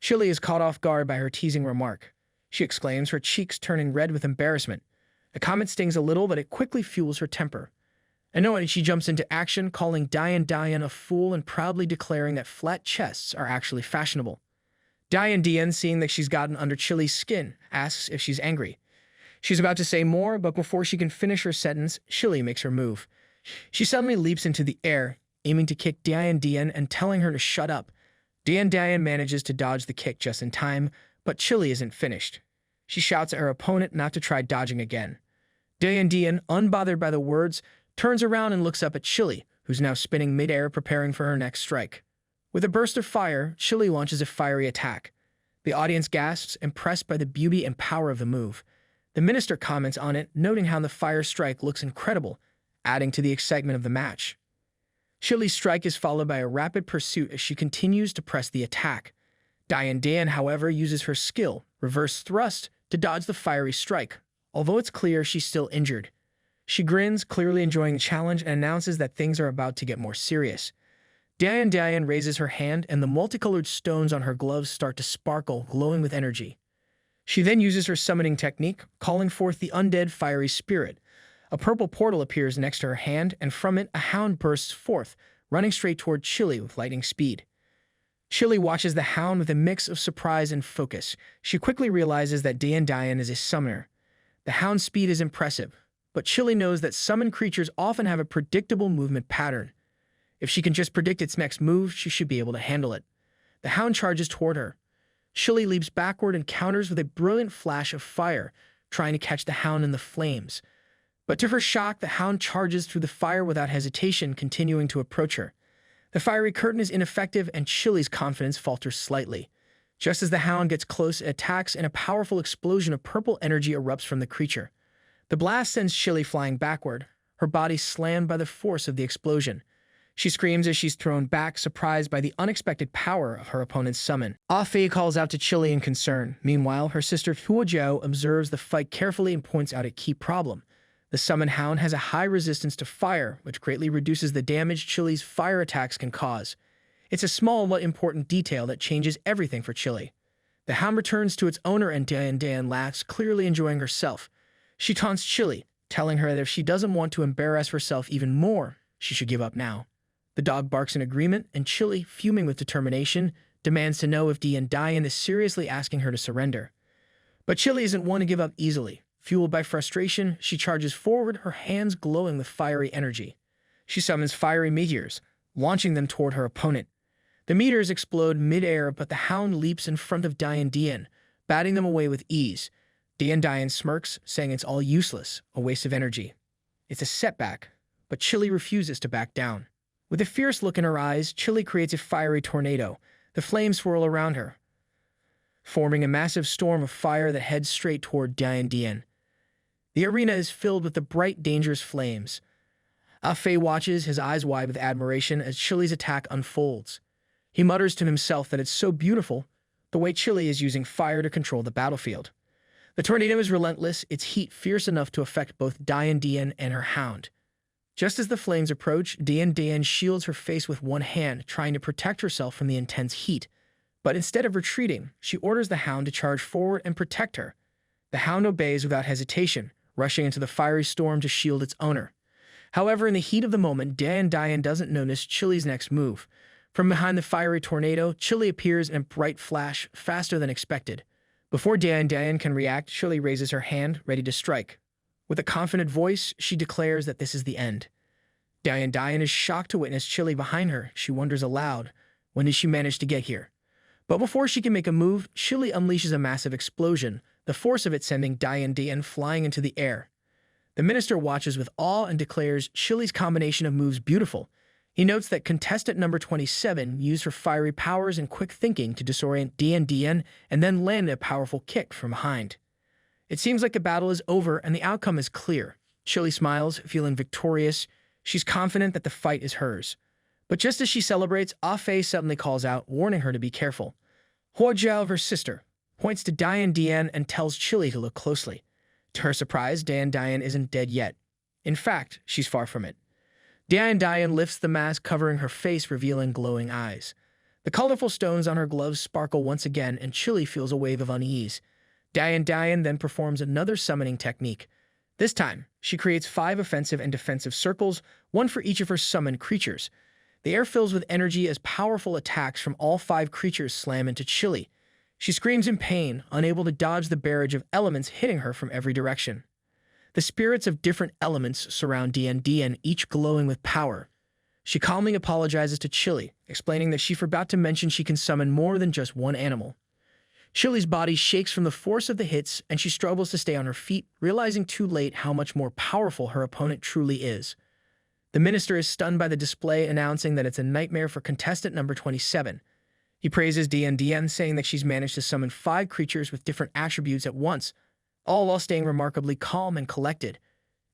Chile is caught off guard by her teasing remark. She exclaims, her cheeks turning red with embarrassment. The comment stings a little, but it quickly fuels her temper. Annoyed, she jumps into action, calling Dian a fool and proudly declaring that flat chests are actually fashionable. Dian, seeing that she's gotten under Chile's skin, asks if she's angry. She's about to say more, but before she can finish her sentence, Chile makes her move. She suddenly leaps into the air, aiming to kick Dian and telling her to shut up. Dian manages to dodge the kick just in time, but Chile isn't finished. She shouts at her opponent not to try dodging again. Dian, unbothered by the words, turns around and looks up at Chile, who's now spinning mid-air preparing for her next strike. With a burst of fire, Chile launches a fiery attack. The audience gasps, impressed by the beauty and power of the move. The minister comments on it, noting how the fire strike looks incredible, adding to the excitement of the match. Chile's strike is followed by a rapid pursuit as she continues to press the attack. Dian, however, uses her skill, reverse thrust, to dodge the fiery strike, although it's clear she's still injured. She grins, clearly enjoying the challenge, and announces that things are about to get more serious. Dian raises her hand, and the multicolored stones on her gloves start to sparkle, glowing with energy. She then uses her summoning technique, calling forth the undead fiery spirit. A purple portal appears next to her hand, and from it a hound bursts forth, running straight toward Chile with lightning speed. Chile watches the hound with a mix of surprise and focus. She quickly realizes that Dian is a summoner. The hound's speed is impressive, but Chile knows that summoned creatures often have a predictable movement pattern. If she can just predict its next move, she should be able to handle it. The hound charges toward her. Chile leaps backward and counters with a brilliant flash of fire, trying to catch the hound in the flames. But to her shock, the hound charges through the fire without hesitation, continuing to approach her. The fiery curtain is ineffective, and Chile's confidence falters slightly. Just as the hound gets close, it attacks, and a powerful explosion of purple energy erupts from the creature. The blast sends Chile flying backward, her body slammed by the force of the explosion. She screams as she's thrown back, surprised by the unexpected power of her opponent's summon. Ah Fei calls out to Chile in concern. Meanwhile, her sister Huojiao observes the fight carefully and points out a key problem. The summoned hound has a high resistance to fire, which greatly reduces the damage Chile's fire attacks can cause. It's a small but important detail that changes everything for Chile. The hound returns to its owner, and Dian laughs, clearly enjoying herself. She taunts Chile, telling her that if she doesn't want to embarrass herself even more, she should give up now. The dog barks in agreement, and Chile, fuming with determination, demands to know if Dian is seriously asking her to surrender. But Chile isn't one to give up easily. Fueled by frustration, she charges forward, her hands glowing with fiery energy. She summons fiery meteors, launching them toward her opponent. The meteors explode mid-air, but the hound leaps in front of Dian, batting them away with ease. Dian smirks, saying it's all useless, a waste of energy. It's a setback, but Chile refuses to back down. With a fierce look in her eyes, Chile creates a fiery tornado. The flames swirl around her, forming a massive storm of fire that heads straight toward Dian. The arena is filled with the bright, dangerous flames. Ah Fei watches, his eyes wide with admiration, as Chile's attack unfolds. He mutters to himself that it's so beautiful, the way Chile is using fire to control the battlefield. The tornado is relentless, its heat fierce enough to affect both Dian and her hound. Just as the flames approach, Dian shields her face with one hand, trying to protect herself from the intense heat. But instead of retreating, she orders the hound to charge forward and protect her. The hound obeys without hesitation, rushing into the fiery storm to shield its owner. However, in the heat of the moment, Dian doesn't notice Chile's next move. From behind the fiery tornado, Chile appears in a bright flash, faster than expected. Before Dian can react, Chile raises her hand, ready to strike. With a confident voice, she declares that this is the end. Dian is shocked to witness Chile behind her. She wonders aloud, when did she manage to get here? But before she can make a move, Chile unleashes a massive explosion, the force of it sending Dian flying into the air. The minister watches with awe and declares Chile's combination of moves beautiful. He notes that contestant number 27 used her fiery powers and quick thinking to disorient Dian and then landed a powerful kick from behind. It seems like the battle is over and the outcome is clear. Chile smiles, feeling victorious. She's confident that the fight is hers. But just as she celebrates, Ah Fei suddenly calls out, warning her to be careful. Hua Jiao, her sister, points to Dian and tells Chile to look closely. To her surprise, Dian isn't dead yet. In fact, she's far from it. Dian lifts the mask covering her face, revealing glowing eyes. The colorful stones on her gloves sparkle once again, and Chile feels a wave of unease. Dian then performs another summoning technique. This time, she creates 5 offensive and defensive circles, one for each of her summoned creatures. The air fills with energy as powerful attacks from all 5 creatures slam into Chile. She screams in pain, unable to dodge the barrage of elements hitting her from every direction. The spirits of different elements surround Dian, each glowing with power. She calmly apologizes to Chile, explaining that she forgot to mention she can summon more than just one animal. Chile's body shakes from the force of the hits, and she struggles to stay on her feet, realizing too late how much more powerful her opponent truly is. The minister is stunned by the display, announcing that it's a nightmare for contestant number 27. He praises Dian, saying that she's managed to summon 5 creatures with different attributes at once, all while staying remarkably calm and collected.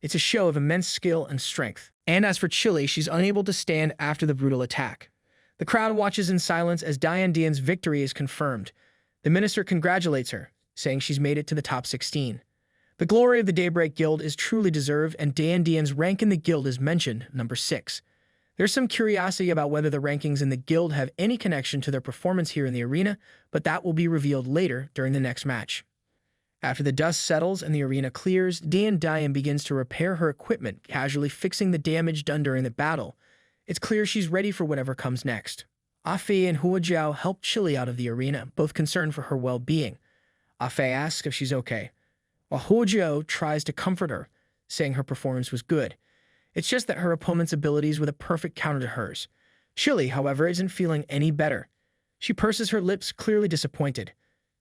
It's a show of immense skill and strength. And as for Chile, she's unable to stand after the brutal attack. The crowd watches in silence as Dian's victory is confirmed. The minister congratulates her, saying she's made it to the top 16. The glory of the Daybreak Guild is truly deserved, and Dian's rank in the guild is mentioned, number 6. There's some curiosity about whether the rankings in the guild have any connection to their performance here in the arena, but that will be revealed later during the next match. After the dust settles and the arena clears, Dian begins to repair her equipment, casually fixing the damage done during the battle. It's clear she's ready for whatever comes next. Ah Fei and Hua Jiao help Chile out of the arena, both concerned for her well-being. Ah Fei asks if she's okay, while Hua Jiao tries to comfort her, saying her performance was good. It's just that her opponent's abilities were the perfect counter to hers. Chile, however, isn't feeling any better. She purses her lips, clearly disappointed.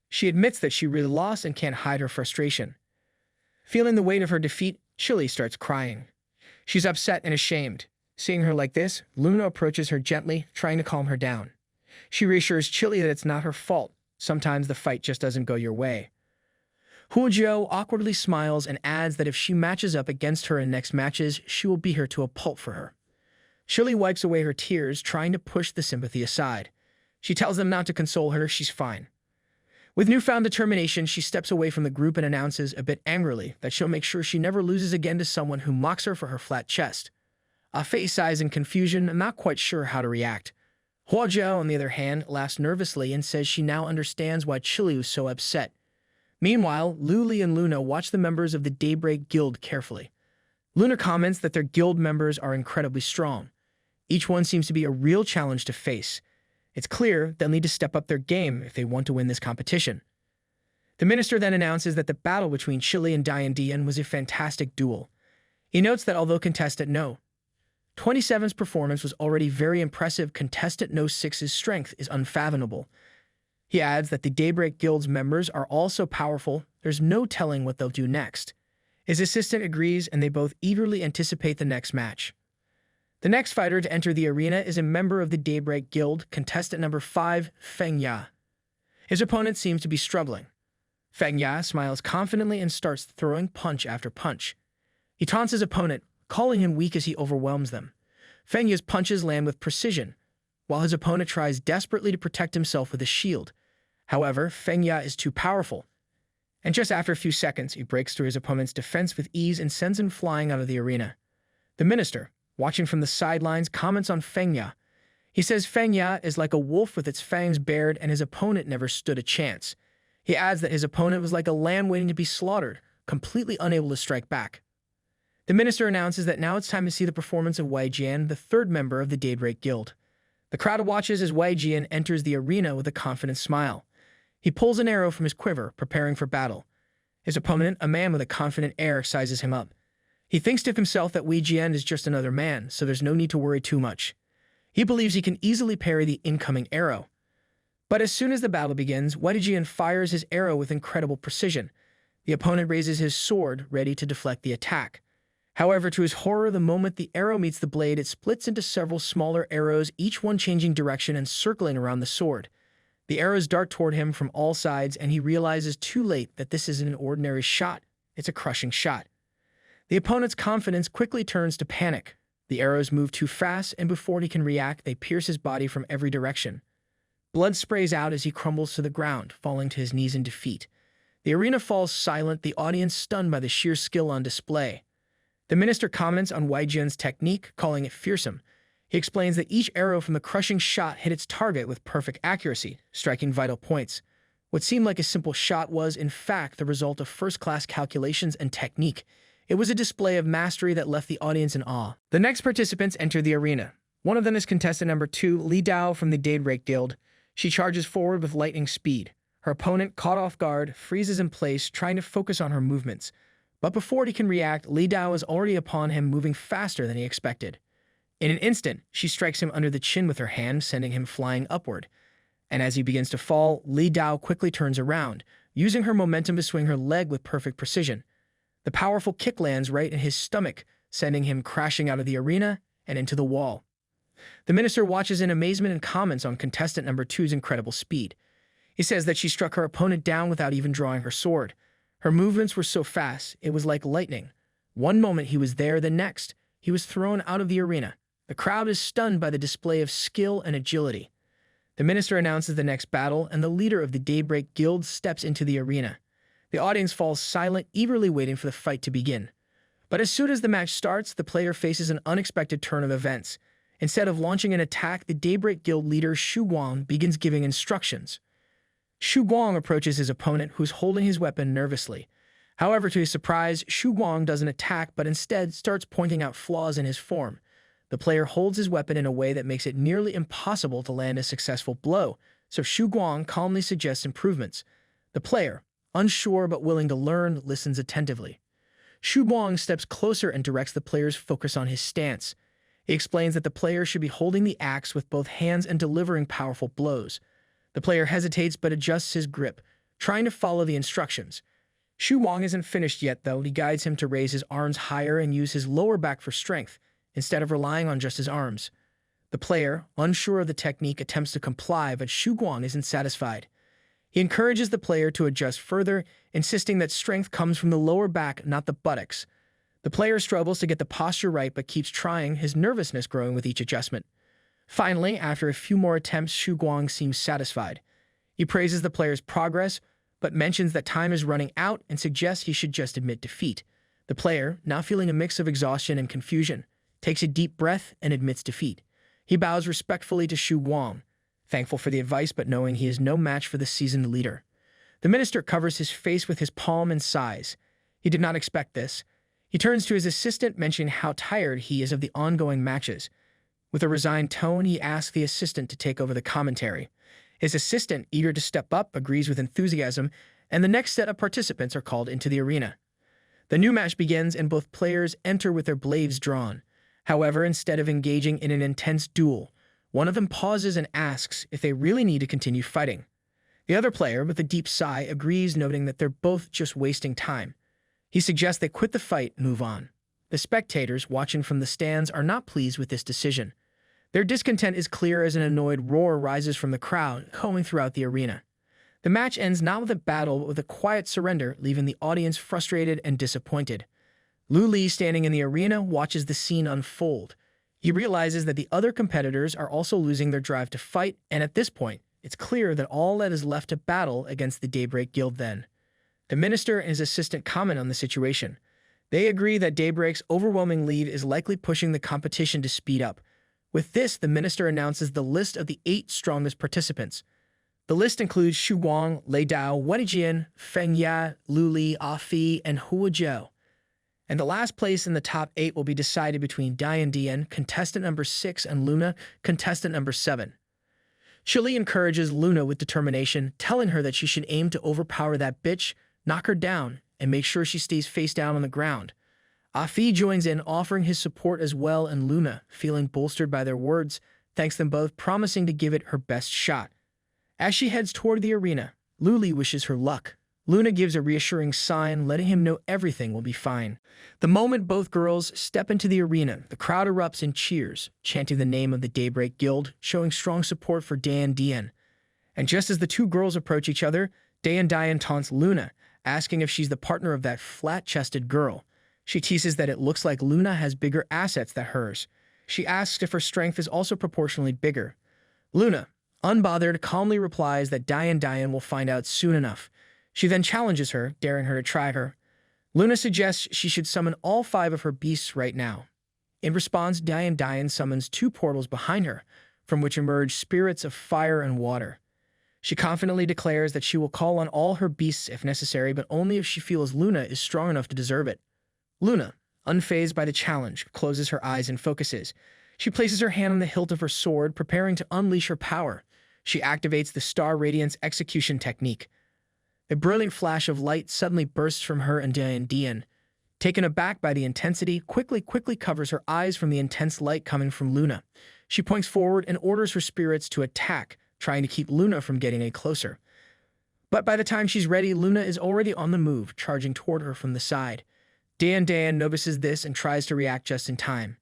She admits that she really lost and can't hide her frustration. Feeling the weight of her defeat, Chile starts crying. She's upset and ashamed. Seeing her like this, Luna approaches her gently, trying to calm her down. She reassures Chile that it's not her fault. Sometimes the fight just doesn't go your way. Hua Jiao awkwardly smiles and adds that if she matches up against her in next matches, she will beat her to a pulp for her. Chile wipes away her tears, trying to push the sympathy aside. She tells them not to console her, she's fine. With newfound determination, she steps away from the group and announces, a bit angrily, that she'll make sure she never loses again to someone who mocks her for her flat chest. Ah Fei sighs in confusion and not quite sure how to react. Hua Jiao, on the other hand, laughs nervously and says she now understands why Chile was so upset. Meanwhile, Luli and Luna watch the members of the Daybreak Guild carefully. Luna comments that their guild members are incredibly strong. Each one seems to be a real challenge to face. It's clear they'll need to step up their game if they want to win this competition. The minister then announces that the battle between Chile and Dian was a fantastic duel. He notes that although contestant No. 27's performance was already very impressive, contestant No. 6's strength is unfathomable. He adds that the Daybreak Guild's members are all so powerful, there's no telling what they'll do next. His assistant agrees, and they both eagerly anticipate the next match. The next fighter to enter the arena is a member of the Daybreak Guild, contestant number 5, Feng Ya. His opponent seems to be struggling. Feng Ya smiles confidently and starts throwing punch after punch. He taunts his opponent, calling him weak as he overwhelms them. Feng Ya's punches land with precision, while his opponent tries desperately to protect himself with a shield. However, Feng Ya is too powerful, and just after a few seconds, he breaks through his opponent's defense with ease and sends him flying out of the arena. The minister, watching from the sidelines, comments on Feng Ya. He says Feng Ya is like a wolf with its fangs bared, and his opponent never stood a chance. He adds that his opponent was like a lamb waiting to be slaughtered, completely unable to strike back. The minister announces that now it's time to see the performance of Wei Jian, the 3rd member of the Daybreak Guild. The crowd watches as Wei Jian enters the arena with a confident smile. He pulls an arrow from his quiver, preparing for battle. His opponent, a man with a confident air, sizes him up. He thinks to himself that Wei Jian is just another man, so there's no need to worry too much. He believes he can easily parry the incoming arrow. But as soon as the battle begins, Wei Jian fires his arrow with incredible precision. The opponent raises his sword, ready to deflect the attack. However, to his horror, the moment the arrow meets the blade, it splits into several smaller arrows, each one changing direction and circling around the sword. The arrows dart toward him from all sides, and he realizes too late that this isn't an ordinary shot. It's a crushing shot. The opponent's confidence quickly turns to panic. The arrows move too fast, and before he can react, they pierce his body from every direction. Blood sprays out as he crumbles to the ground, falling to his knees in defeat. The arena falls silent, the audience stunned by the sheer skill on display. The minister comments on Wei Jun's technique, calling it fearsome. He explains that each arrow from the crushing shot hit its target with perfect accuracy, striking vital points. What seemed like a simple shot was, in fact, the result of first-class calculations and technique. It was a display of mastery that left the audience in awe. The next participants enter the arena. One of them is contestant number 2, Li Dao from the Daybreak Guild. She charges forward with lightning speed. Her opponent, caught off guard, freezes in place, trying to focus on her movements. But before he can react, Li Dao is already upon him, moving faster than he expected. In an instant, she strikes him under the chin with her hand, sending him flying upward. And as he begins to fall, Li Dao quickly turns around, using her momentum to swing her leg with perfect precision. The powerful kick lands right in his stomach, sending him crashing out of the arena and into the wall. The minister watches in amazement and comments on contestant number 2's incredible speed. He says that she struck her opponent down without even drawing her sword. Her movements were so fast, it was like lightning. One moment he was there, the next, he was thrown out of the arena. The crowd is stunned by the display of skill and agility. The minister announces the next battle, and the leader of the Daybreak Guild steps into the arena. The audience falls silent, eagerly waiting for the fight to begin. But as soon as the match starts, the player faces an unexpected turn of events. Instead of launching an attack, the Daybreak Guild leader Xu Guang begins giving instructions. Xu Guang approaches his opponent, who's holding his weapon nervously. However, to his surprise, Xu Guang doesn't attack, but instead starts pointing out flaws in his form. The player holds his weapon in a way that makes it nearly impossible to land a successful blow, so Xu Guang calmly suggests improvements. The player, unsure but willing to learn, listens attentively. Xu Guang steps closer and directs the player's focus on his stance. He explains that the player should be holding the axe with both hands and delivering powerful blows. The player hesitates but adjusts his grip, trying to follow the instructions. Xu Guang isn't finished yet, though. He guides him to raise his arms higher and use his lower back for strength, instead of relying on just his arms. The player, unsure of the technique, attempts to comply, but Xu Guang isn't satisfied. He encourages the player to adjust further, insisting that strength comes from the lower back, not the buttocks. The player struggles to get the posture right but keeps trying, his nervousness growing with each adjustment. Finally, after a few more attempts, Xu Guang seems satisfied. He praises the player's progress, but mentions that time is running out and suggests he should just admit defeat. The player, now feeling a mix of exhaustion and confusion, takes a deep breath and admits defeat. He bows respectfully to Xu Guang, thankful for the advice but knowing he is no match for the seasoned leader. The minister covers his face with his palm and sighs. He did not expect this. He turns to his assistant, mentioning how tired he is of the ongoing matches. With a resigned tone, he asks the assistant to take over the commentary. His assistant, eager to step up, agrees with enthusiasm, and the next set of participants are called into the arena. The new match begins, and both players enter with their blades drawn. However, instead of engaging in an intense duel, one of them pauses and asks if they really need to continue fighting. The other player, with a deep sigh, agrees, noting that they're both just wasting time. He suggests they quit the fight and move on. The spectators, watching from the stands, are not pleased with this decision. Their discontent is clear as an annoyed roar rises from the crowd, echoing throughout the arena. The match ends not with a battle, but with a quiet surrender, leaving the audience frustrated and disappointed. Lu Li, standing in the arena, watches the scene unfold. He realizes that the other competitors are also losing their drive to fight, and at this point, it's clear that all that is left to battle against the Daybreak Guild then. The minister and his assistant comment on the situation. They agree that Daybreak's overwhelming lead is likely pushing the competition to speed up. With this, the minister announces the list of the 8 strongest participants. The list includes Xu Guang, Li Dao, Wenjian, Feng Ya, Lu Li, Afi, and Hua Zhou. And the last place in the top 8 will be decided between Dian Dian, contestant number 6, and Luna, contestant number 7. Chile encourages Luna with determination, telling her that she should aim to overpower that bitch, knock her down, and make sure she stays face down on the ground. Afi joins in, offering his support as well, and Luna, feeling bolstered by their words, thanks them both, promising to give it her best shot. As she heads toward the arena, Lu Li wishes her luck. Luna gives a reassuring sign, letting him know everything will be fine. The moment both girls step into the arena, the crowd erupts in cheers, chanting the name of the Daybreak Guild, showing strong support for Dian. And just as the two girls approach each other, Dian taunts Luna, asking if she's the partner of that flat-chested girl. She teases that it looks like Luna has bigger assets than hers. She asks if her strength is also proportionally bigger. Luna, unbothered, calmly replies that Dian will find out soon enough. She then challenges her, daring her to try her. Luna suggests she should summon all 5 of her beasts right now. In response, Dian summons 2 portals behind her, from which emerge spirits of fire and water. She confidently declares that she will call on all her beasts if necessary, but only if she feels Luna is strong enough to deserve it. Luna, unfazed by the challenge, closes her eyes and focuses. She places her hand on the hilt of her sword, preparing to unleash her power. She activates the Star Radiance execution technique. A brilliant flash of light suddenly bursts from her and Dian. Taken aback by the intensity, quickly covers her eyes from the intense light coming from Luna. She points forward and orders her spirits to attack, trying to keep Luna from getting any closer. But by the time she's ready, Luna is already on the move, charging toward her from the side. Dian notices this and tries to react just in time.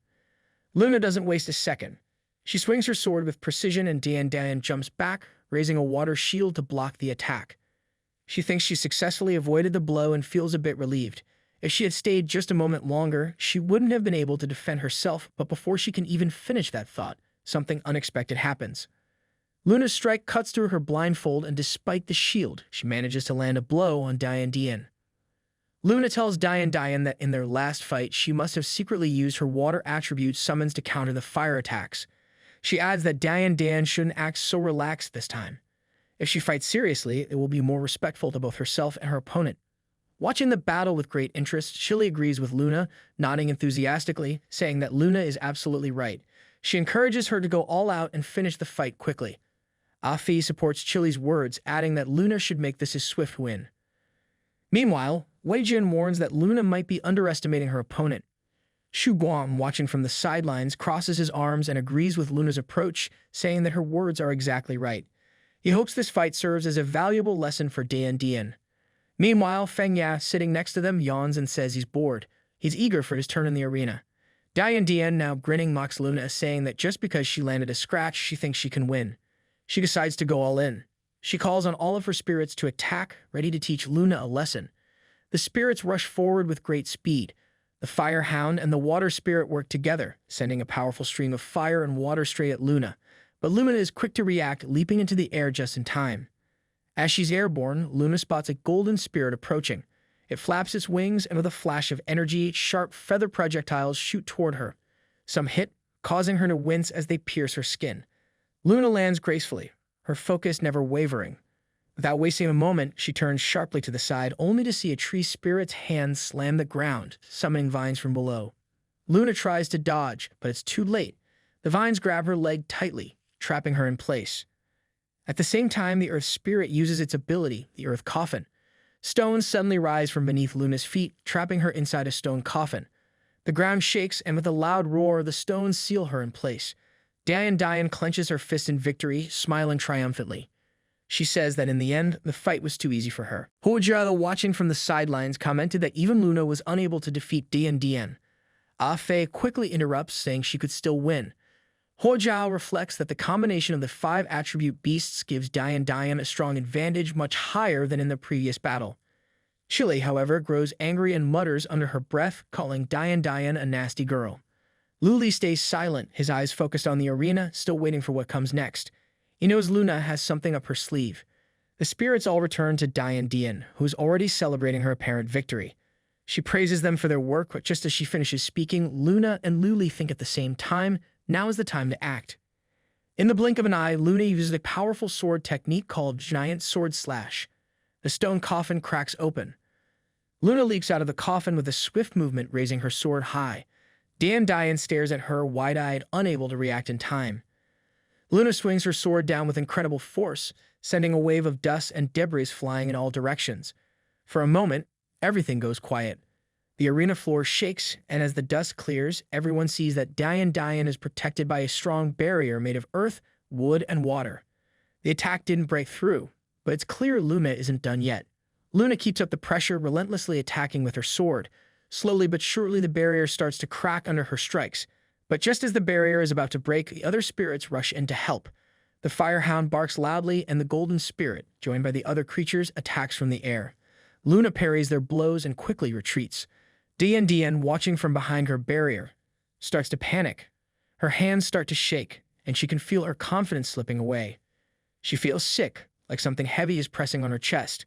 Luna doesn't waste a second. She swings her sword with precision and Dian jumps back, raising a water shield to block the attack. She thinks she successfully avoided the blow and feels a bit relieved. If she had stayed just a moment longer, she wouldn't have been able to defend herself, but before she can even finish that thought, something unexpected happens. Luna's strike cuts through her blindfold, and despite the shield, she manages to land a blow on Dian. Luna tells Dian that in their last fight, she must have secretly used her water attribute summons to counter the fire attacks. She adds that Dian shouldn't act so relaxed this time. If she fights seriously, it will be more respectful to both herself and her opponent. Watching the battle with great interest, Chile agrees with Luna, nodding enthusiastically, saying that Luna is absolutely right. She encourages her to go all out and finish the fight quickly. Afi supports Chile's words, adding that Luna should make this a swift win. Meanwhile, Weijin warns that Luna might be underestimating her opponent. Shu Guang, watching from the sidelines, crosses his arms and agrees with Luna's approach, saying that her words are exactly right. He hopes this fight serves as a valuable lesson for Dian. Meanwhile, Feng Ya, sitting next to them, yawns and says he's bored. He's eager for his turn in the arena. Dian, now grinning, mocks Luna, saying that just because she landed a scratch, she thinks she can win. She decides to go all in. She calls on all of her spirits to attack, ready to teach Luna a lesson. The spirits rush forward with great speed. The Fire Hound and the Water Spirit work together, sending a powerful stream of fire and water straight at Luna. But Luna is quick to react, leaping into the air just in time. As she's airborne, Luna spots a golden spirit approaching. It flaps its wings, and with a flash of energy, sharp feather projectiles shoot toward her. Some hit, causing her to wince as they pierce her skin. Luna lands gracefully, her focus never wavering. Without wasting a moment, she turns sharply to the side, only to see a tree spirit's hand slam the ground, summoning vines from below. Luna tries to dodge, but it's too late. The vines grab her leg tightly, trapping her in place. At the same time, the Earth Spirit uses its ability, the Earth Coffin. Stones suddenly rise from beneath Luna's feet, trapping her inside a stone coffin. The ground shakes, and with a loud roar, the stones seal her in place. Dian clenches her fist in victory, smiling triumphantly. She says that in the end, the fight was too easy for her. Huojia, watching from the sidelines, commented that even Luna was unable to defeat Dian. Fei quickly interrupts, saying she could still win. Huojia reflects that the combination of the 5 attribute beasts gives Dian a strong advantage, much higher than in the previous battle. Chile, however, grows angry and mutters under her breath, calling Dian a nasty girl. Luli stays silent, his eyes focused on the arena, still waiting for what comes next. He knows Luna has something up her sleeve. The spirits all return to Dian, who is already celebrating her apparent victory. She praises them for their work, but just as she finishes speaking, Luna and Luli think at the same time, now is the time to act. In the blink of an eye, Luna uses a powerful sword technique called Giant Sword Slash. The stone coffin cracks open. Luna leaps out of the coffin with a swift movement, raising her sword high. Dian stares at her, wide-eyed, unable to react in time. Luna swings her sword down with incredible force, sending a wave of dust and debris flying in all directions. For a moment, everything goes quiet. The arena floor shakes, and as the dust clears, everyone sees that Dian is protected by a strong barrier made of earth, wood, and water. The attack didn't break through, but it's clear Luna isn't done yet. Luna keeps up the pressure, relentlessly attacking with her sword. Slowly but surely, the barrier starts to crack under her strikes. But just as the barrier is about to break, the other spirits rush in to help. The firehound barks loudly, and the golden spirit, joined by the other creatures, attacks from the air. Luna parries their blows and quickly retreats. Dian, watching from behind her barrier, starts to panic. Her hands start to shake, and she can feel her confidence slipping away. She feels sick, like something heavy is pressing on her chest.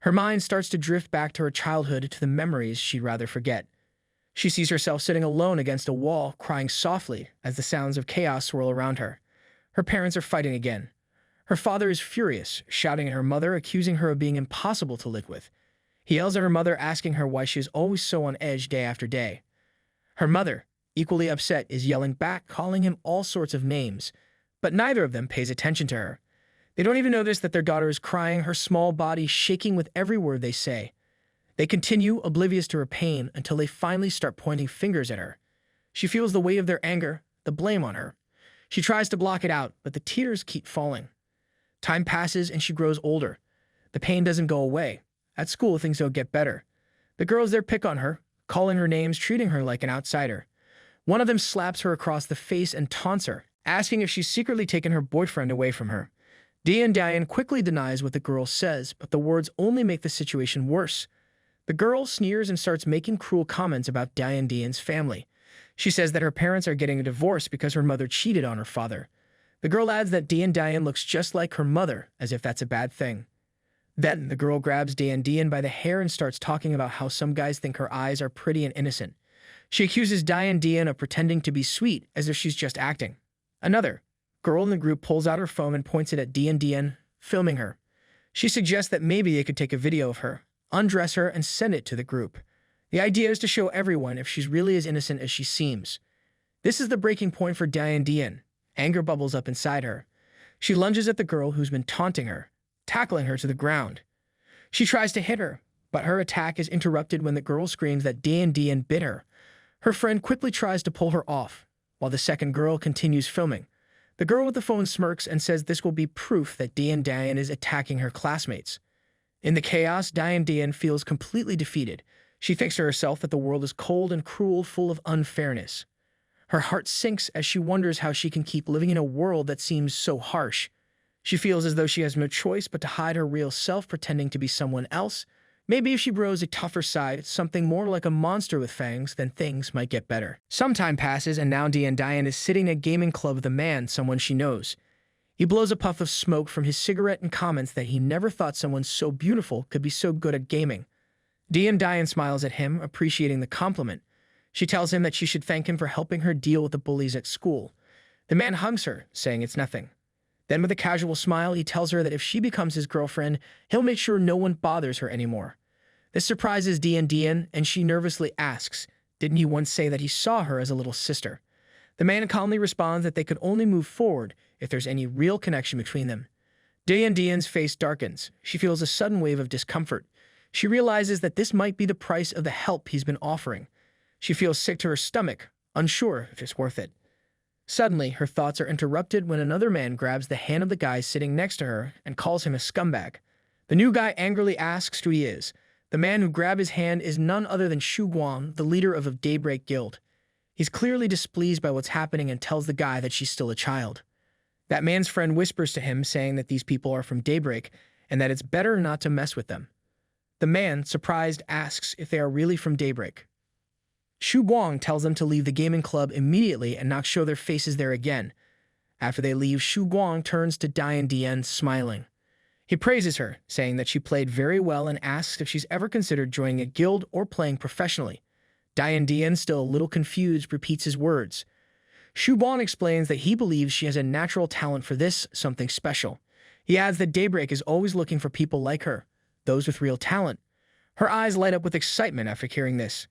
Her mind starts to drift back to her childhood, to the memories she'd rather forget. She sees herself sitting alone against a wall, crying softly as the sounds of chaos swirl around her. Her parents are fighting again. Her father is furious, shouting at her mother, accusing her of being impossible to live with. He yells at her mother, asking her why she is always so on edge day after day. Her mother, equally upset, is yelling back, calling him all sorts of names, but neither of them pays attention to her. They don't even notice that their daughter is crying, her small body shaking with every word they say. They continue, oblivious to her pain, until they finally start pointing fingers at her. She feels the weight of their anger, the blame on her. She tries to block it out, but the tears keep falling. Time passes and she grows older. The pain doesn't go away. At school, things don't get better. The girls there pick on her, calling her names, treating her like an outsider. One of them slaps her across the face and taunts her, asking if she's secretly taken her boyfriend away from her. Dian quickly denies what the girl says, but the words only make the situation worse. The girl sneers and starts making cruel comments about Dian's family. She says that her parents are getting a divorce because her mother cheated on her father. The girl adds that Dian looks just like her mother, as if that's a bad thing. Then the girl grabs Dian by the hair and starts talking about how some guys think her eyes are pretty and innocent. She accuses Dian of pretending to be sweet, as if she's just acting. Another girl in the group pulls out her phone and points it at Dian, filming her. She suggests that maybe they could take a video of her, undress her, and send it to the group. The idea is to show everyone if she's really as innocent as she seems. This is the breaking point for Dian. Anger bubbles up inside her. She lunges at the girl who's been taunting her, tackling her to the ground. She tries to hit her, but her attack is interrupted when the girl screams that Dian bit her. Her friend quickly tries to pull her off, while the second girl continues filming. The girl with the phone smirks and says this will be proof that Dian is attacking her classmates. In the chaos, Dian feels completely defeated. She thinks to herself that the world is cold and cruel, full of unfairness. Her heart sinks as she wonders how she can keep living in a world that seems so harsh. She feels as though she has no choice but to hide her real self, pretending to be someone else. Maybe if she grows a tougher side, something more like a monster with fangs, then things might get better. Some time passes, and now Dian is sitting at a gaming club with a man, someone she knows. He blows a puff of smoke from his cigarette and comments that he never thought someone so beautiful could be so good at gaming. Dian smiles at him, appreciating the compliment. She tells him that she should thank him for helping her deal with the bullies at school. The man hugs her, saying it's nothing. Then with a casual smile, he tells her that if she becomes his girlfriend, he'll make sure no one bothers her anymore. This surprises Dian, and she nervously asks, didn't he once say that he saw her as a little sister? The man calmly responds that they could only move forward if there's any real connection between them. Dian's face darkens. She feels a sudden wave of discomfort. She realizes that this might be the price of the help he's been offering. She feels sick to her stomach, unsure if it's worth it. Suddenly, her thoughts are interrupted when another man grabs the hand of the guy sitting next to her and calls him a scumbag. The new guy angrily asks who he is. The man who grabbed his hand is none other than Shu Guang, the leader of a Daybreak Guild. He's clearly displeased by what's happening and tells the guy that she's still a child. That man's friend whispers to him, saying that these people are from Daybreak and that it's better not to mess with them. The man, surprised, asks if they are really from Daybreak. Shu Guang tells them to leave the gaming club immediately and not show their faces there again. After they leave, Shu Guang turns to Dian, smiling. He praises her, saying that she played very well and asks if she's ever considered joining a guild or playing professionally. Dian, still a little confused, repeats his words. Shu Guang explains that he believes she has a natural talent for this, something special. He adds that Daybreak is always looking for people like her, those with real talent. Her eyes light up with excitement after hearing this.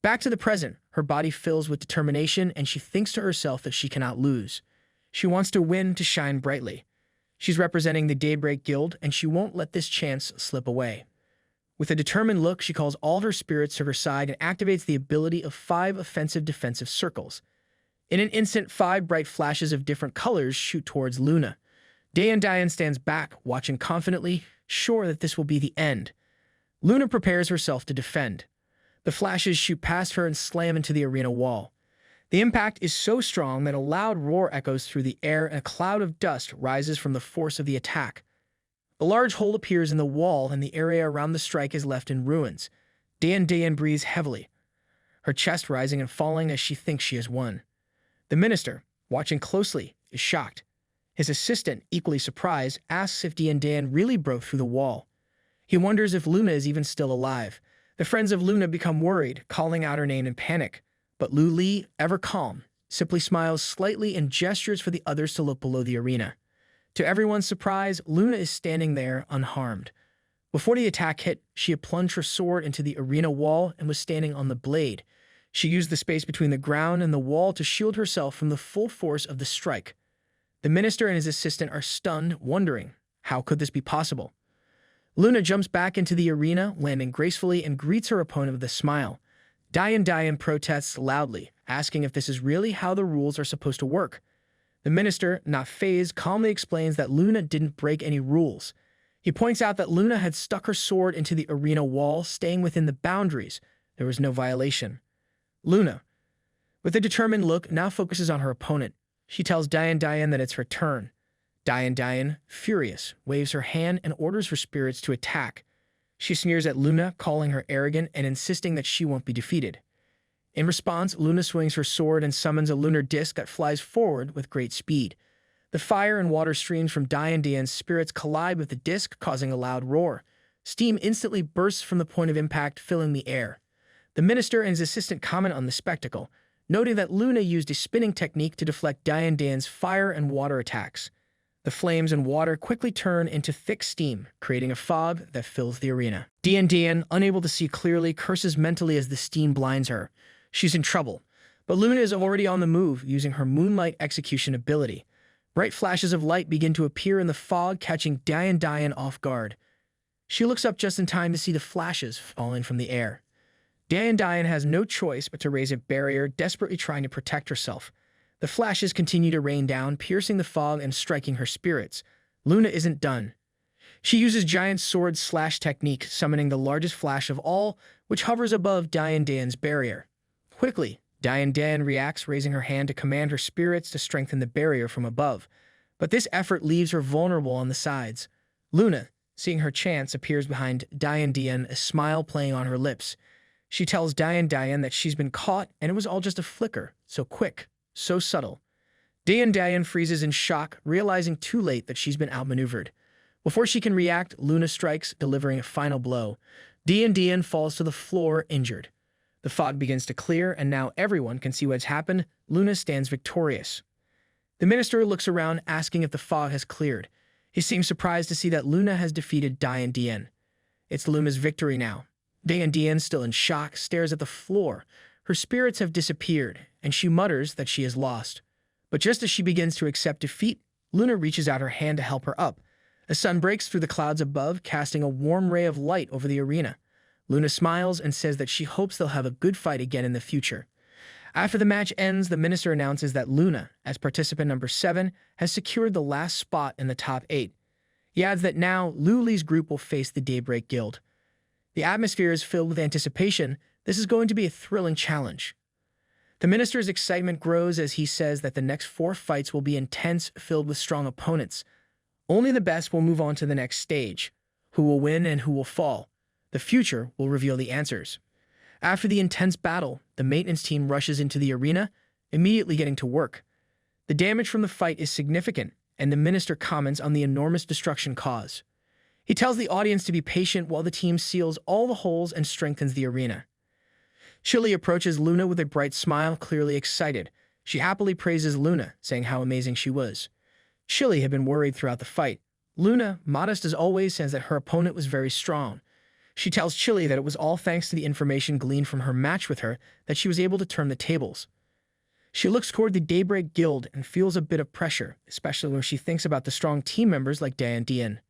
Back to the present, her body fills with determination, and she thinks to herself that she cannot lose. She wants to win, to shine brightly. She's representing the Daybreak Guild, and she won't let this chance slip away. With a determined look, she calls all her spirits to her side and activates the ability of 5 offensive-defensive circles. In an instant, 5 bright flashes of different colors shoot towards Luna. Dian stands back, watching confidently, sure that this will be the end. Luna prepares herself to defend. The flashes shoot past her and slam into the arena wall. The impact is so strong that a loud roar echoes through the air and a cloud of dust rises from the force of the attack. A large hole appears in the wall and the area around the strike is left in ruins. Diane breathes heavily, her chest rising and falling as she thinks she has won. The minister, watching closely, is shocked. His assistant, equally surprised, asks if Diane really broke through the wall. He wonders if Luna is even still alive. The friends of Luna become worried, calling out her name in panic. But Lu Li, ever calm, simply smiles slightly and gestures for the others to look below the arena. To everyone's surprise, Luna is standing there unharmed. Before the attack hit, she had plunged her sword into the arena wall and was standing on the blade. She used the space between the ground and the wall to shield herself from the full force of the strike. The minister and his assistant are stunned, wondering, how could this be possible? Luna jumps back into the arena, landing gracefully, and greets her opponent with a smile. Diane protests loudly, asking if this is really how the rules are supposed to work. The minister, not fazed, calmly explains that Luna didn't break any rules. He points out that Luna had stuck her sword into the arena wall, staying within the boundaries. There was no violation. Luna, with a determined look, now focuses on her opponent. She tells Diane that it's her turn. Diane, furious, waves her hand and orders her spirits to attack. She sneers at Luna, calling her arrogant and insisting that she won't be defeated. In response, Luna swings her sword and summons a lunar disc that flies forward with great speed. The fire and water streams from Diane's spirits collide with the disc, causing a loud roar. Steam instantly bursts from the point of impact, filling the air. The minister and his assistant comment on the spectacle, noting that Luna used a spinning technique to deflect Diane's fire and water attacks. The flames and water quickly turn into thick steam, creating a fog that fills the arena. Diane, unable to see clearly, curses mentally as the steam blinds her. She's in trouble, but Luna is already on the move, using her moonlight execution ability. Bright flashes of light begin to appear in the fog, catching Diane off guard. She looks up just in time to see the flashes falling from the air. Diane has no choice but to raise a barrier, desperately trying to protect herself. The flashes continue to rain down, piercing the fog and striking her spirits. Luna isn't done. She uses giant sword slash technique, summoning the largest flash of all, which hovers above Diane's barrier. Quickly, Diane reacts, raising her hand to command her spirits to strengthen the barrier from above. But this effort leaves her vulnerable on the sides. Luna, seeing her chance, appears behind Diane, a smile playing on her lips. She tells Diane that she's been caught and it was all just a flicker, so quick. So subtle. Diane freezes in shock, realizing too late that she's been outmaneuvered. Before she can react, Luna strikes, delivering a final blow. Diane falls to the floor, injured. The fog begins to clear, and now everyone can see what's happened. Luna stands victorious. The minister looks around, asking if the fog has cleared. He seems surprised to see that Luna has defeated Diane. It's Luna's victory now. Diane, still in shock, stares at the floor. Her spirits have disappeared, and she mutters that she is lost. But just as she begins to accept defeat, Luna reaches out her hand to help her up. The sun breaks through the clouds above, casting a warm ray of light over the arena. Luna smiles and says that she hopes they'll have a good fight again in the future. After the match ends, the minister announces that Luna, as participant number 7, has secured the last spot in the top 8. He adds that now Lu Li's group will face the Daybreak Guild. The atmosphere is filled with anticipation. This is going to be a thrilling challenge. The minister's excitement grows as he says that the next 4 fights will be intense, filled with strong opponents. Only the best will move on to the next stage. Who will win and who will fall? The future will reveal the answers. After the intense battle, the maintenance team rushes into the arena, immediately getting to work. The damage from the fight is significant, and the minister comments on the enormous destruction caused. He tells the audience to be patient while the team seals all the holes and strengthens the arena. Chile approaches Luna with a bright smile, clearly excited. She happily praises Luna, saying how amazing she was. Chile had been worried throughout the fight. Luna, modest as always, says that her opponent was very strong. She tells Chile that it was all thanks to the information gleaned from her match with her that she was able to turn the tables. She looks toward the Daybreak Guild and feels a bit of pressure, especially when she thinks about the strong team members like Diane.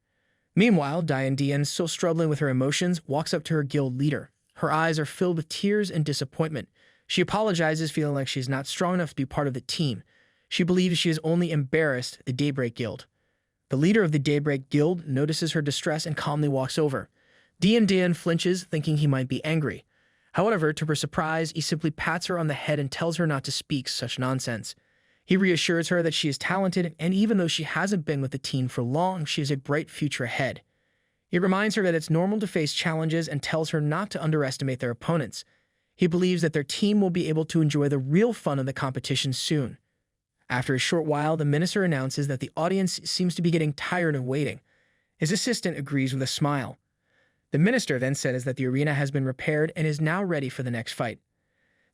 Meanwhile, Diane, still struggling with her emotions, walks up to her guild leader. Her eyes are filled with tears and disappointment. She apologizes, feeling like she's not strong enough to be part of the team. She believes she has only embarrassed the Daybreak Guild. The leader of the Daybreak Guild notices her distress and calmly walks over. Dian flinches, thinking he might be angry. However, to her surprise, he simply pats her on the head and tells her not to speak such nonsense. He reassures her that she is talented, and even though she hasn't been with the team for long, she has a bright future ahead. He reminds her that it's normal to face challenges and tells her not to underestimate their opponents. He believes that their team will be able to enjoy the real fun of the competition soon. After a short while, the minister announces that the audience seems to be getting tired of waiting. His assistant agrees with a smile. The minister then says that the arena has been repaired and is now ready for the next fight.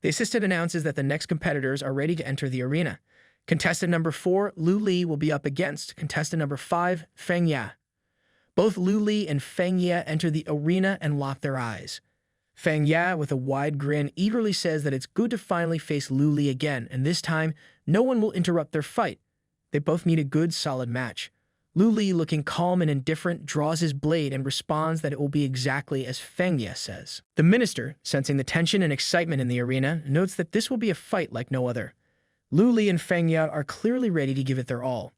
The assistant announces that the next competitors are ready to enter the arena. Contestant number 4, Lu Li, will be up against contestant number 5, Feng Ya. Both Lu Li and Feng Ya enter the arena and lock their eyes. Feng Ya, with a wide grin, eagerly says that it's good to finally face Lu Li again, and this time, no one will interrupt their fight. They both need a good, solid match. Lu Li, looking calm and indifferent, draws his blade and responds that it will be exactly as Feng Ya says. The minister, sensing the tension and excitement in the arena, notes that this will be a fight like no other. Lu Li and Feng Ya are clearly ready to give it their all.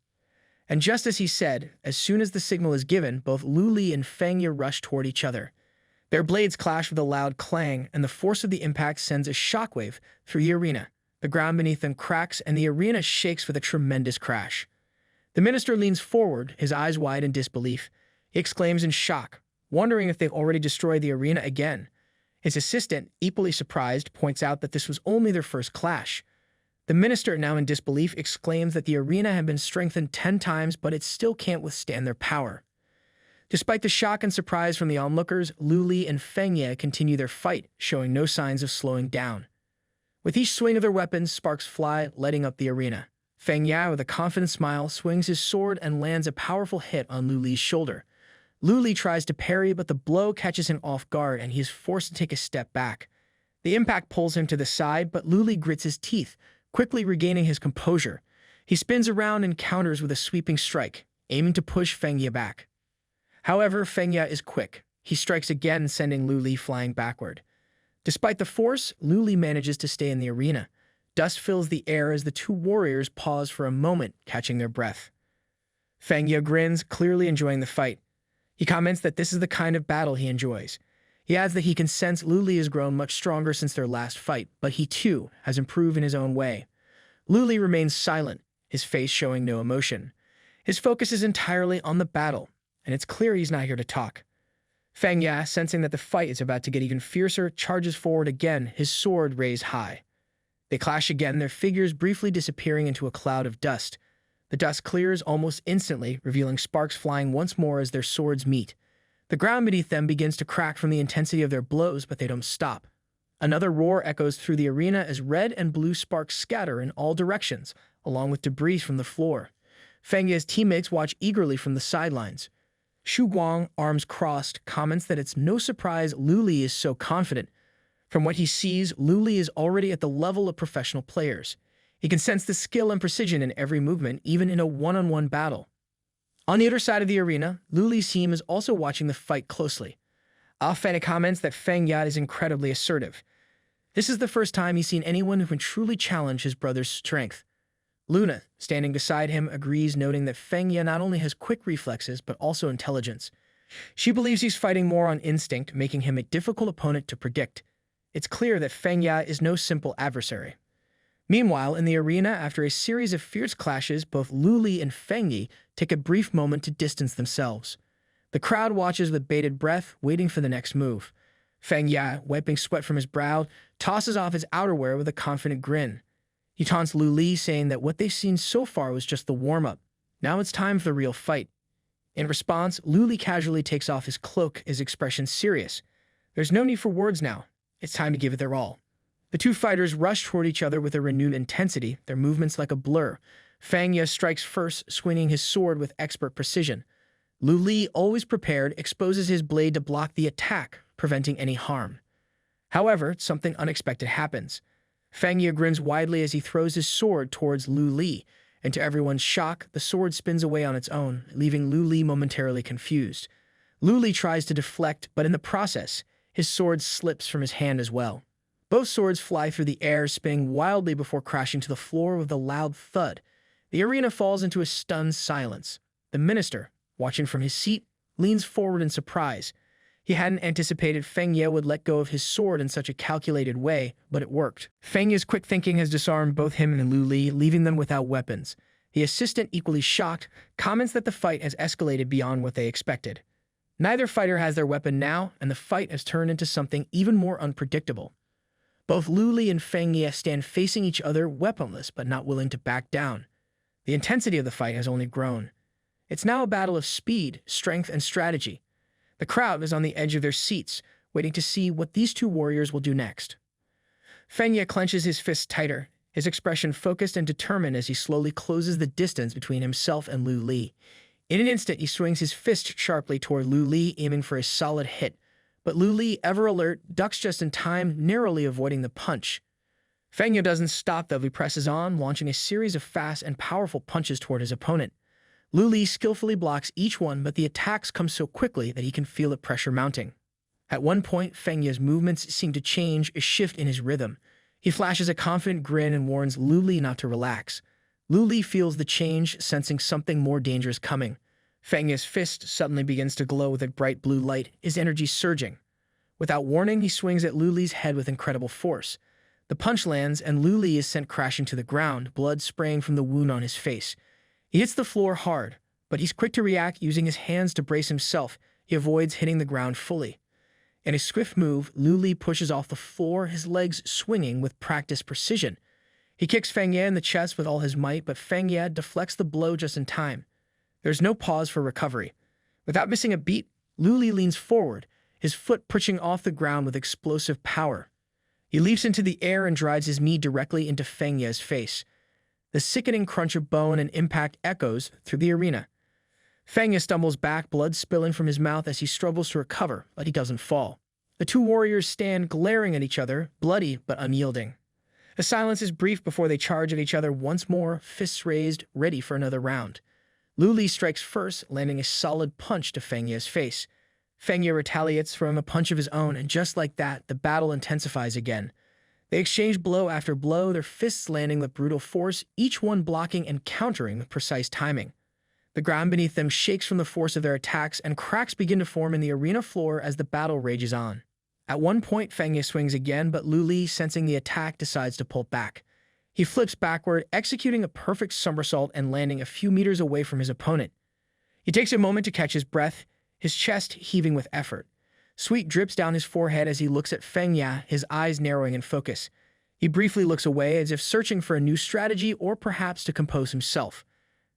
And just as he said, as soon as the signal is given, both Lu Li and Feng Ya rush toward each other. Their blades clash with a loud clang, and the force of the impact sends a shockwave through the arena. The ground beneath them cracks, and the arena shakes with a tremendous crash. The minister leans forward, his eyes wide in disbelief. He exclaims in shock, wondering if they've already destroyed the arena again. His assistant, equally surprised, points out that this was only their first clash. The minister, now in disbelief, exclaims that the arena had been strengthened 10 times, but it still can't withstand their power. Despite the shock and surprise from the onlookers, Lu Li and Feng Ya continue their fight, showing no signs of slowing down. With each swing of their weapons, sparks fly, lighting up the arena. Feng Ya, with a confident smile, swings his sword and lands a powerful hit on Lu Li's shoulder. Lu Li tries to parry, but the blow catches him off guard and he is forced to take a step back. The impact pulls him to the side, but Lu Li grits his teeth, quickly regaining his composure. He spins around and counters with a sweeping strike, aiming to push Feng Ya back. However, Feng Ya is quick. He strikes again, sending Lu Li flying backward. Despite the force, Lu Li manages to stay in the arena. Dust fills the air as the two warriors pause for a moment, catching their breath. Feng Ya grins, clearly enjoying the fight. He comments that this is the kind of battle he enjoys. He adds that he can sense Lu Li has grown much stronger since their last fight, but he too has improved in his own way. Lu Li remains silent, his face showing no emotion. His focus is entirely on the battle, and it's clear he's not here to talk. Feng Ya, sensing that the fight is about to get even fiercer, charges forward again, his sword raised high. They clash again, their figures briefly disappearing into a cloud of dust. The dust clears almost instantly, revealing sparks flying once more as their swords meet. The ground beneath them begins to crack from the intensity of their blows, but they don't stop. Another roar echoes through the arena as red and blue sparks scatter in all directions, along with debris from the floor. Feng Ya's teammates watch eagerly from the sidelines. Xu Guang, arms crossed, comments that it's no surprise Lu Li is so confident. From what he sees, Lu Li is already at the level of professional players. He can sense the skill and precision in every movement, even in a one-on-one battle. On the other side of the arena, Lu Li's team is also watching the fight closely. Feng comments that Feng Ya is incredibly assertive. This is the first time he's seen anyone who can truly challenge his brother's strength. Luna, standing beside him, agrees, noting that Feng Ya not only has quick reflexes, but also intelligence. She believes he's fighting more on instinct, making him a difficult opponent to predict. It's clear that Feng Ya is no simple adversary. Meanwhile, in the arena, after a series of fierce clashes, both Lu Li and Feng Yi take a brief moment to distance themselves. The crowd watches with bated breath, waiting for the next move. Feng Ya, wiping sweat from his brow, tosses off his outerwear with a confident grin. He taunts Lu Li, saying that what they've seen so far was just the warm-up. Now it's time for the real fight. In response, Lu Li casually takes off his cloak, his expression serious. There's no need for words now. It's time to give it their all. The two fighters rush toward each other with a renewed intensity, their movements like a blur. Feng Ya strikes first, swinging his sword with expert precision. Lu Li, always prepared, exposes his blade to block the attack, preventing any harm. However, something unexpected happens. Feng Ya grins widely as he throws his sword towards Lu Li, and to everyone's shock, the sword spins away on its own, leaving Lu Li momentarily confused. Lu Li tries to deflect, but in the process, his sword slips from his hand as well. Both swords fly through the air, spinning wildly before crashing to the floor with a loud thud. The arena falls into a stunned silence. The minister, watching from his seat, leans forward in surprise. He hadn't anticipated Feng Ye would let go of his sword in such a calculated way, but it worked. Feng Ye's quick thinking has disarmed both him and Lu Li, leaving them without weapons. The assistant, equally shocked, comments that the fight has escalated beyond what they expected. Neither fighter has their weapon now, and the fight has turned into something even more unpredictable. Both Lu Li and Feng Ye stand facing each other, weaponless but not willing to back down. The intensity of the fight has only grown. It's now a battle of speed, strength, and strategy. The crowd is on the edge of their seats, waiting to see what these two warriors will do next. Feng Ye clenches his fists tighter, his expression focused and determined as he slowly closes the distance between himself and Lu Li. In an instant, he swings his fist sharply toward Lu Li, aiming for a solid hit. But Lu Li, ever alert, ducks just in time, narrowly avoiding the punch. Feng Ye doesn't stop though. He presses on, launching a series of fast and powerful punches toward his opponent. Lu Li skillfully blocks each one, but the attacks come so quickly that he can feel the pressure mounting. At one point, Feng Ye's movements seem to change, a shift in his rhythm. He flashes a confident grin and warns Lu Li not to relax. Lu Li feels the change, sensing something more dangerous coming. Feng Ye's fist suddenly begins to glow with a bright blue light, his energy surging. Without warning, he swings at Lu Li's head with incredible force. The punch lands, and Lu Li is sent crashing to the ground, blood spraying from the wound on his face. He hits the floor hard, but he's quick to react, using his hands to brace himself. He avoids hitting the ground fully. In a swift move, Lu Li pushes off the floor, his legs swinging with practiced precision. He kicks Feng Ye in the chest with all his might, but Feng Ye deflects the blow just in time. There's no pause for recovery. Without missing a beat, Lu Li leans forward, his foot pushing off the ground with explosive power. He leaps into the air and drives his knee directly into Feng Ye's face. The sickening crunch of bone and impact echoes through the arena. Feng Ye stumbles back, blood spilling from his mouth as he struggles to recover, but he doesn't fall. The two warriors stand glaring at each other, bloody but unyielding. The silence is brief before they charge at each other once more, fists raised, ready for another round. Lu Li strikes first, landing a solid punch to Feng Ye's face. Feng Ye retaliates from a punch of his own, and just like that, the battle intensifies again. They exchange blow after blow, their fists landing with brutal force, each one blocking and countering with precise timing. The ground beneath them shakes from the force of their attacks, and cracks begin to form in the arena floor as the battle rages on. At one point, Feng Ye swings again, but Lu Li, sensing the attack, decides to pull back. He flips backward, executing a perfect somersault and landing a few meters away from his opponent. He takes a moment to catch his breath, his chest heaving with effort. Sweat drips down his forehead as he looks at Feng Ye, his eyes narrowing in focus. He briefly looks away as if searching for a new strategy or perhaps to compose himself.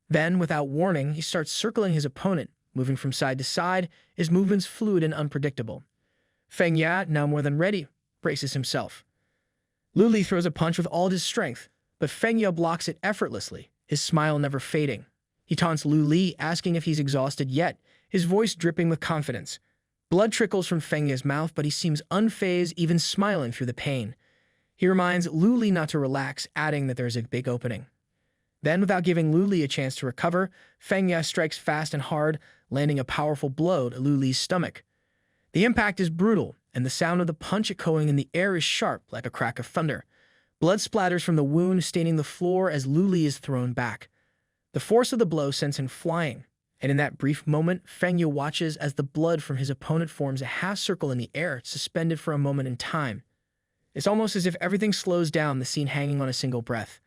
Then, without warning, he starts circling his opponent, moving from side to side, his movements fluid and unpredictable. Feng Ye, now more than ready, braces himself. Lu Li throws a punch with all his strength, but Feng Ye blocks it effortlessly, his smile never fading. He taunts Lu Li, asking if he's exhausted yet, his voice dripping with confidence. Blood trickles from Feng Ye's mouth, but he seems unfazed, even smiling through the pain. He reminds Lu Li not to relax, adding that there's a big opening. Then, without giving Lu Li a chance to recover, Feng Ye strikes fast and hard, landing a powerful blow to Lu Li's stomach. The impact is brutal, and the sound of the punch echoing in the air is sharp like a crack of thunder. Blood splatters from the wound, staining the floor as Lu Li is thrown back. The force of the blow sends him flying, and in that brief moment, Feng Ye watches as the blood from his opponent forms a half circle in the air, suspended for a moment in time. It's almost as if everything slows down, the scene hanging on a single breath.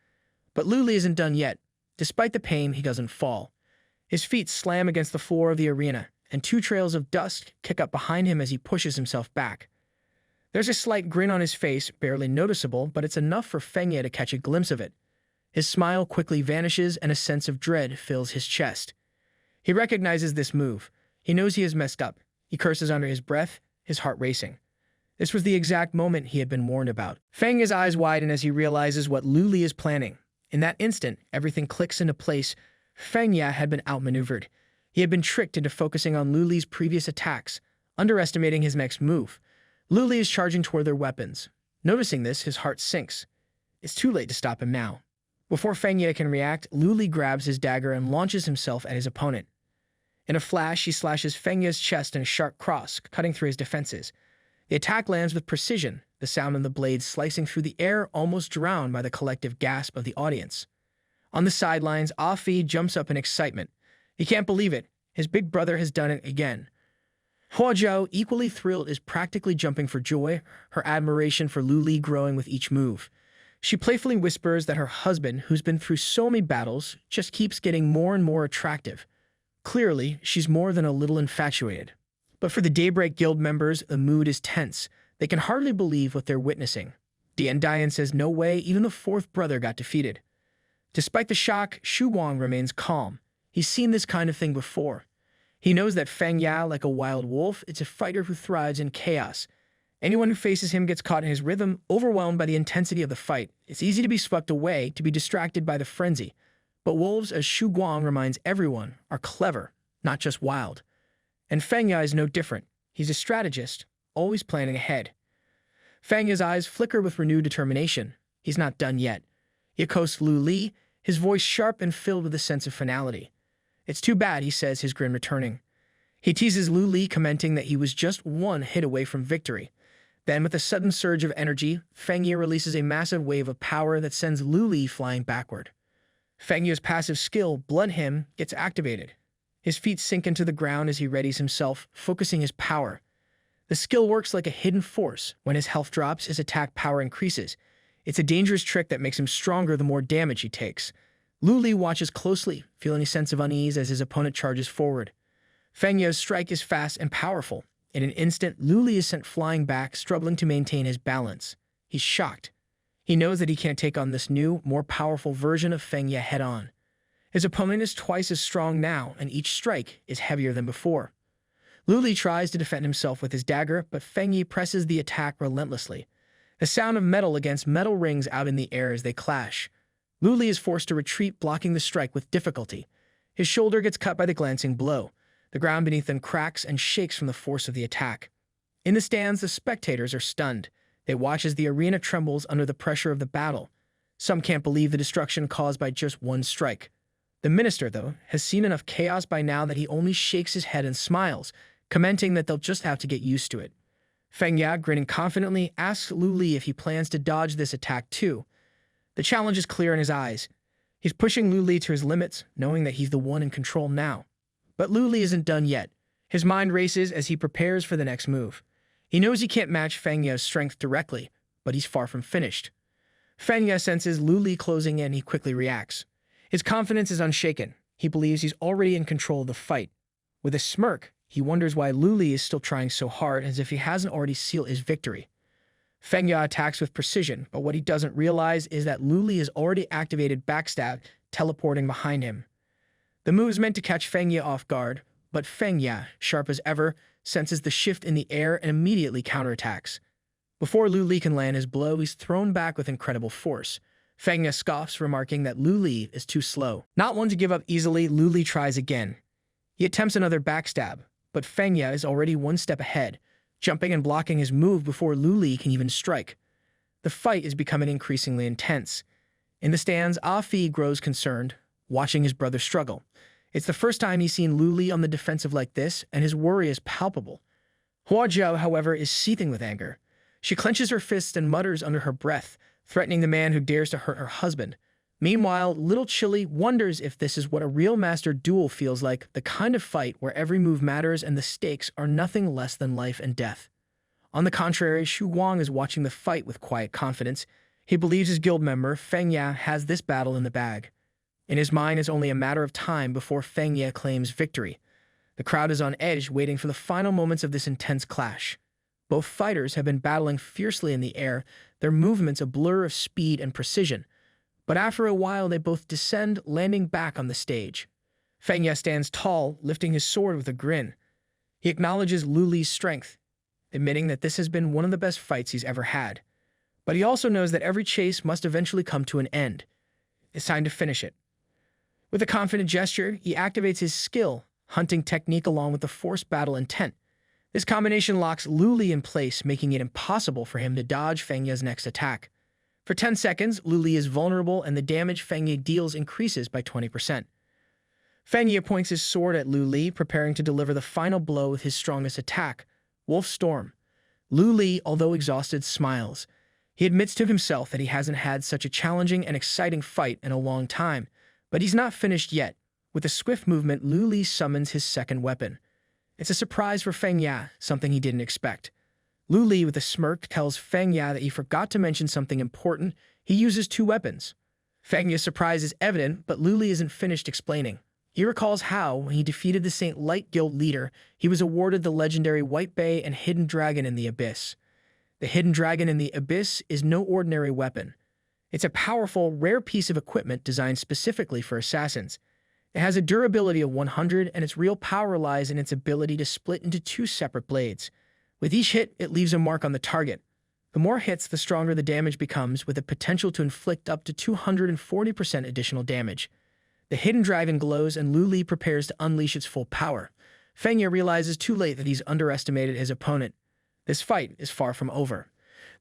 But Lu Li isn't done yet. Despite the pain, he doesn't fall. His feet slam against the floor of the arena, and two trails of dust kick up behind him as he pushes himself back. There's a slight grin on his face, barely noticeable, but it's enough for Feng Ye to catch a glimpse of it. His smile quickly vanishes, and a sense of dread fills his chest. He recognizes this move. He knows he has messed up. He curses under his breath, his heart racing. This was the exact moment he had been warned about. Feng Ye's eyes widen as he realizes what Lu Li is planning. In that instant, everything clicks into place. Feng Ye had been outmaneuvered. He had been tricked into focusing on Lu Li's previous attacks, underestimating his next move. Lu Li is charging toward their weapons. Noticing this, his heart sinks. It's too late to stop him now. Before Feng Ye can react, Lu Li grabs his dagger and launches himself at his opponent. In a flash, he slashes Feng Ye's chest in a sharp cross, cutting through his defenses. The attack lands with precision, the sound of the blade slicing through the air almost drowned by the collective gasp of the audience. On the sidelines, Afi jumps up in excitement. He can't believe it. His big brother has done it again. Hua Jiao, equally thrilled, is practically jumping for joy, her admiration for Lu Li growing with each move. She playfully whispers that her husband, who's been through so many battles, just keeps getting more and more attractive. Clearly, she's more than a little infatuated. But for the Daybreak Guild members, the mood is tense. They can hardly believe what they're witnessing. Dian Dian says no way, even the fourth brother got defeated. Despite the shock, Shu Guang remains calm. He's seen this kind of thing before. He knows that Feng Ya, like a wild wolf, is a fighter who thrives in chaos. Anyone who faces him gets caught in his rhythm, overwhelmed by the intensity of the fight. It's easy to be swept away, to be distracted by the frenzy. But wolves, as Shu Guang reminds everyone, are clever, not just wild. And Feng Ya is no different. He's a strategist, always planning ahead. Feng Ya's eyes flicker with renewed determination. He's not done yet. He accosts Lu Li, his voice sharp and filled with a sense of finality. It's too bad, he says, his grin returning. He teases Lu Li, commenting that he was just one hit away from victory. Then, with a sudden surge of energy, Feng Ya releases a massive wave of power that sends Lu Li flying backward. Feng Ya's passive skill, Blood Hymn, gets activated. His feet sink into the ground as he readies himself, focusing his power. The skill works like a hidden force. When his health drops, his attack power increases. It's a dangerous trick that makes him stronger the more damage he takes. Lu Li watches closely, feeling a sense of unease as his opponent charges forward. Feng Ya's strike is fast and powerful. In an instant, Lu Li is sent flying back, struggling to maintain his balance. He's shocked. He knows that he can't take on this new, more powerful version of Feng Ya head-on. His opponent is twice as strong now, and each strike is heavier than before. Lu Li tries to defend himself with his dagger, but Feng Ya presses the attack relentlessly. The sound of metal against metal rings out in the air as they clash. Lu Li is forced to retreat, blocking the strike with difficulty. His shoulder gets cut by the glancing blow. The ground beneath him cracks and shakes from the force of the attack. In the stands, the spectators are stunned. They watch as the arena trembles under the pressure of the battle. Some can't believe the destruction caused by just one strike. The minister, though, has seen enough chaos by now that he only shakes his head and smiles, commenting that they'll just have to get used to it. Feng Ya, grinning confidently, asks Lu Li if he plans to dodge this attack too. The challenge is clear in his eyes. He's pushing Lu Li to his limits, knowing that he's the one in control now. But Lu Li isn't done yet. His mind races as he prepares for the next move. He knows he can't match Feng Ya's strength directly, but he's far from finished. Feng Ya senses Lu Li closing in. He quickly reacts. His confidence is unshaken. He believes he's already in control of the fight. With a smirk, he wonders why Lu Li is still trying so hard, as if he hasn't already sealed his victory. Feng Ya attacks with precision, but what he doesn't realize is that Lu Li has already activated Backstab, teleporting behind him. The move is meant to catch Feng Ya off guard, but Feng Ya, sharp as ever, senses the shift in the air and immediately counterattacks. Before Lu Li can land his blow, he's thrown back with incredible force. Feng Ya scoffs, remarking that Lu Li is too slow. Not one to give up easily, Lu Li tries again. He attempts another backstab, but Feng Ya is already one step ahead, jumping and blocking his move before Lu Li can even strike. The fight is becoming increasingly intense. In the stands, Ah Fi grows concerned, watching his brother struggle. It's the first time he's seen Lu Li on the defensive like this, and his worry is palpable. Hua Jiao, however, is seething with anger. She clenches her fists and mutters under her breath, threatening the man who dares to hurt her husband. Meanwhile, little Chile wonders if this is what a real master duel feels like, the kind of fight where every move matters and the stakes are nothing less than life and death. On the contrary, Shu Guang is watching the fight with quiet confidence. He believes his guild member, Feng Ya, has this battle in the bag. In his mind, it's only a matter of time before Feng Ya claims victory. The crowd is on edge, waiting for the final moments of this intense clash. Both fighters have been battling fiercely in the air, their movements a blur of speed and precision. But after a while, they both descend, landing back on the stage. Feng Ya stands tall, lifting his sword with a grin. He acknowledges Lu Li's strength, admitting that this has been one of the best fights he's ever had. But he also knows that every chase must eventually come to an end. It's time to finish it. With a confident gesture, he activates his skill, hunting technique along with the forced battle intent. This combination locks Lu Li in place, making it impossible for him to dodge Feng Ya's next attack. For 10 seconds, Lu Li is vulnerable and the damage Feng Ya deals increases by 20%. Feng Ya points his sword at Lu Li, preparing to deliver the final blow with his strongest attack, Wolf Storm. Lu Li, although exhausted, smiles. He admits to himself that he hasn't had such a challenging and exciting fight in a long time, but he's not finished yet. With a swift movement, Lu Li summons his second weapon. It's a surprise for Feng Ya, something he didn't expect. Lu Li, with a smirk, tells Feng Ya that he forgot to mention something important. He uses two weapons. Feng Ya's surprise is evident, but Lu Li isn't finished explaining. He recalls how, when he defeated the Saint Light Guild leader, he was awarded the legendary White Bay and Hidden Dragon in the Abyss. The Hidden Dragon in the Abyss is no ordinary weapon. It's a powerful, rare piece of equipment designed specifically for assassins. It has a durability of 100, and its real power lies in its ability to split into two separate blades. With each hit, it leaves a mark on the target. The more hits, the stronger the damage becomes, with the potential to inflict up to 240% additional damage. The Hidden Dragon glows, and Lu Li prepares to unleash its full power. Feng Ya realizes too late that he's underestimated his opponent. This fight is far from over.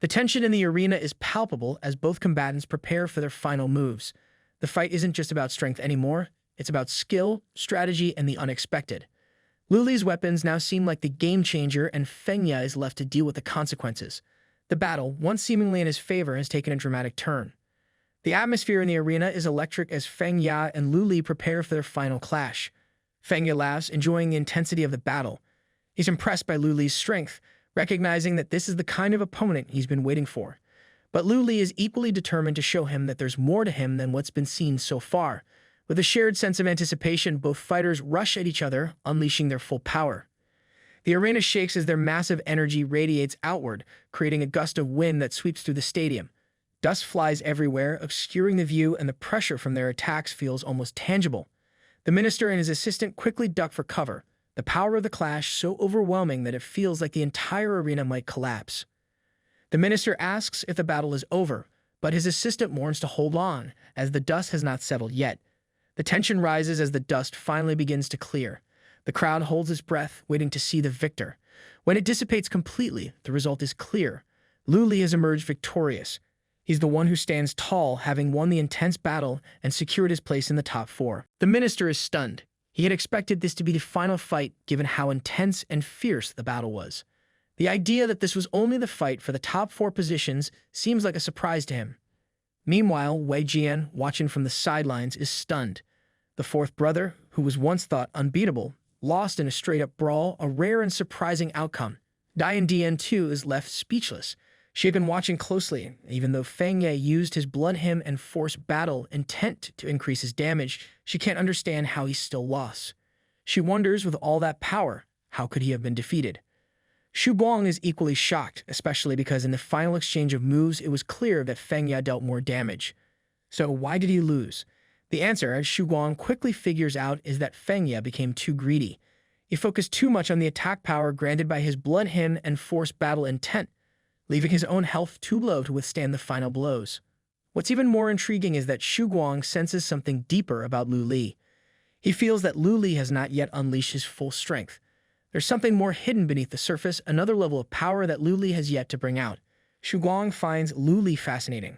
The tension in the arena is palpable as both combatants prepare for their final moves. The fight isn't just about strength anymore, it's about skill, strategy, and the unexpected. Lu Li's weapons now seem like the game changer, and Feng Ya is left to deal with the consequences. The battle, once seemingly in his favor, has taken a dramatic turn. The atmosphere in the arena is electric as Feng Ya and Lu Li prepare for their final clash. Feng Ya laughs, enjoying the intensity of the battle. He's impressed by Lu Li's strength, recognizing that this is the kind of opponent he's been waiting for. But Lu Li is equally determined to show him that there's more to him than what's been seen so far. With a shared sense of anticipation, both fighters rush at each other, unleashing their full power. The arena shakes as their massive energy radiates outward, creating a gust of wind that sweeps through the stadium. Dust flies everywhere, obscuring the view, and the pressure from their attacks feels almost tangible. The minister and his assistant quickly duck for cover, the power of the clash so overwhelming that it feels like the entire arena might collapse. The minister asks if the battle is over, but his assistant warns to hold on, as the dust has not settled yet. The tension rises as the dust finally begins to clear. The crowd holds its breath, waiting to see the victor. When it dissipates completely, the result is clear. Lu Li has emerged victorious. He's the one who stands tall, having won the intense battle and secured his place in the top four. The minister is stunned. He had expected this to be the final fight, given how intense and fierce the battle was. The idea that this was only the fight for the top four positions seems like a surprise to him. Meanwhile, Wei Jian, watching from the sidelines, is stunned. The fourth brother, who was once thought unbeatable, lost in a straight-up brawl, a rare and surprising outcome. Dian Dian, too, is left speechless. She had been watching closely, even though Feng Ya used his blood hymn and force battle intent to increase his damage. She can't understand how he still lost. She wonders, with all that power, how could he have been defeated? Xu Guang is equally shocked, especially because in the final exchange of moves, it was clear that Feng Ya dealt more damage. So why did he lose? The answer, as Xu Guang quickly figures out, is that Feng Ya became too greedy. He focused too much on the attack power granted by his blood hymn and force battle intent, leaving his own health too low to withstand the final blows. What's even more intriguing is that Xu Guang senses something deeper about Lu Li. He feels that Lu Li has not yet unleashed his full strength. There's something more hidden beneath the surface, another level of power that Lu Li has yet to bring out. Xu Guang finds Lu Li fascinating.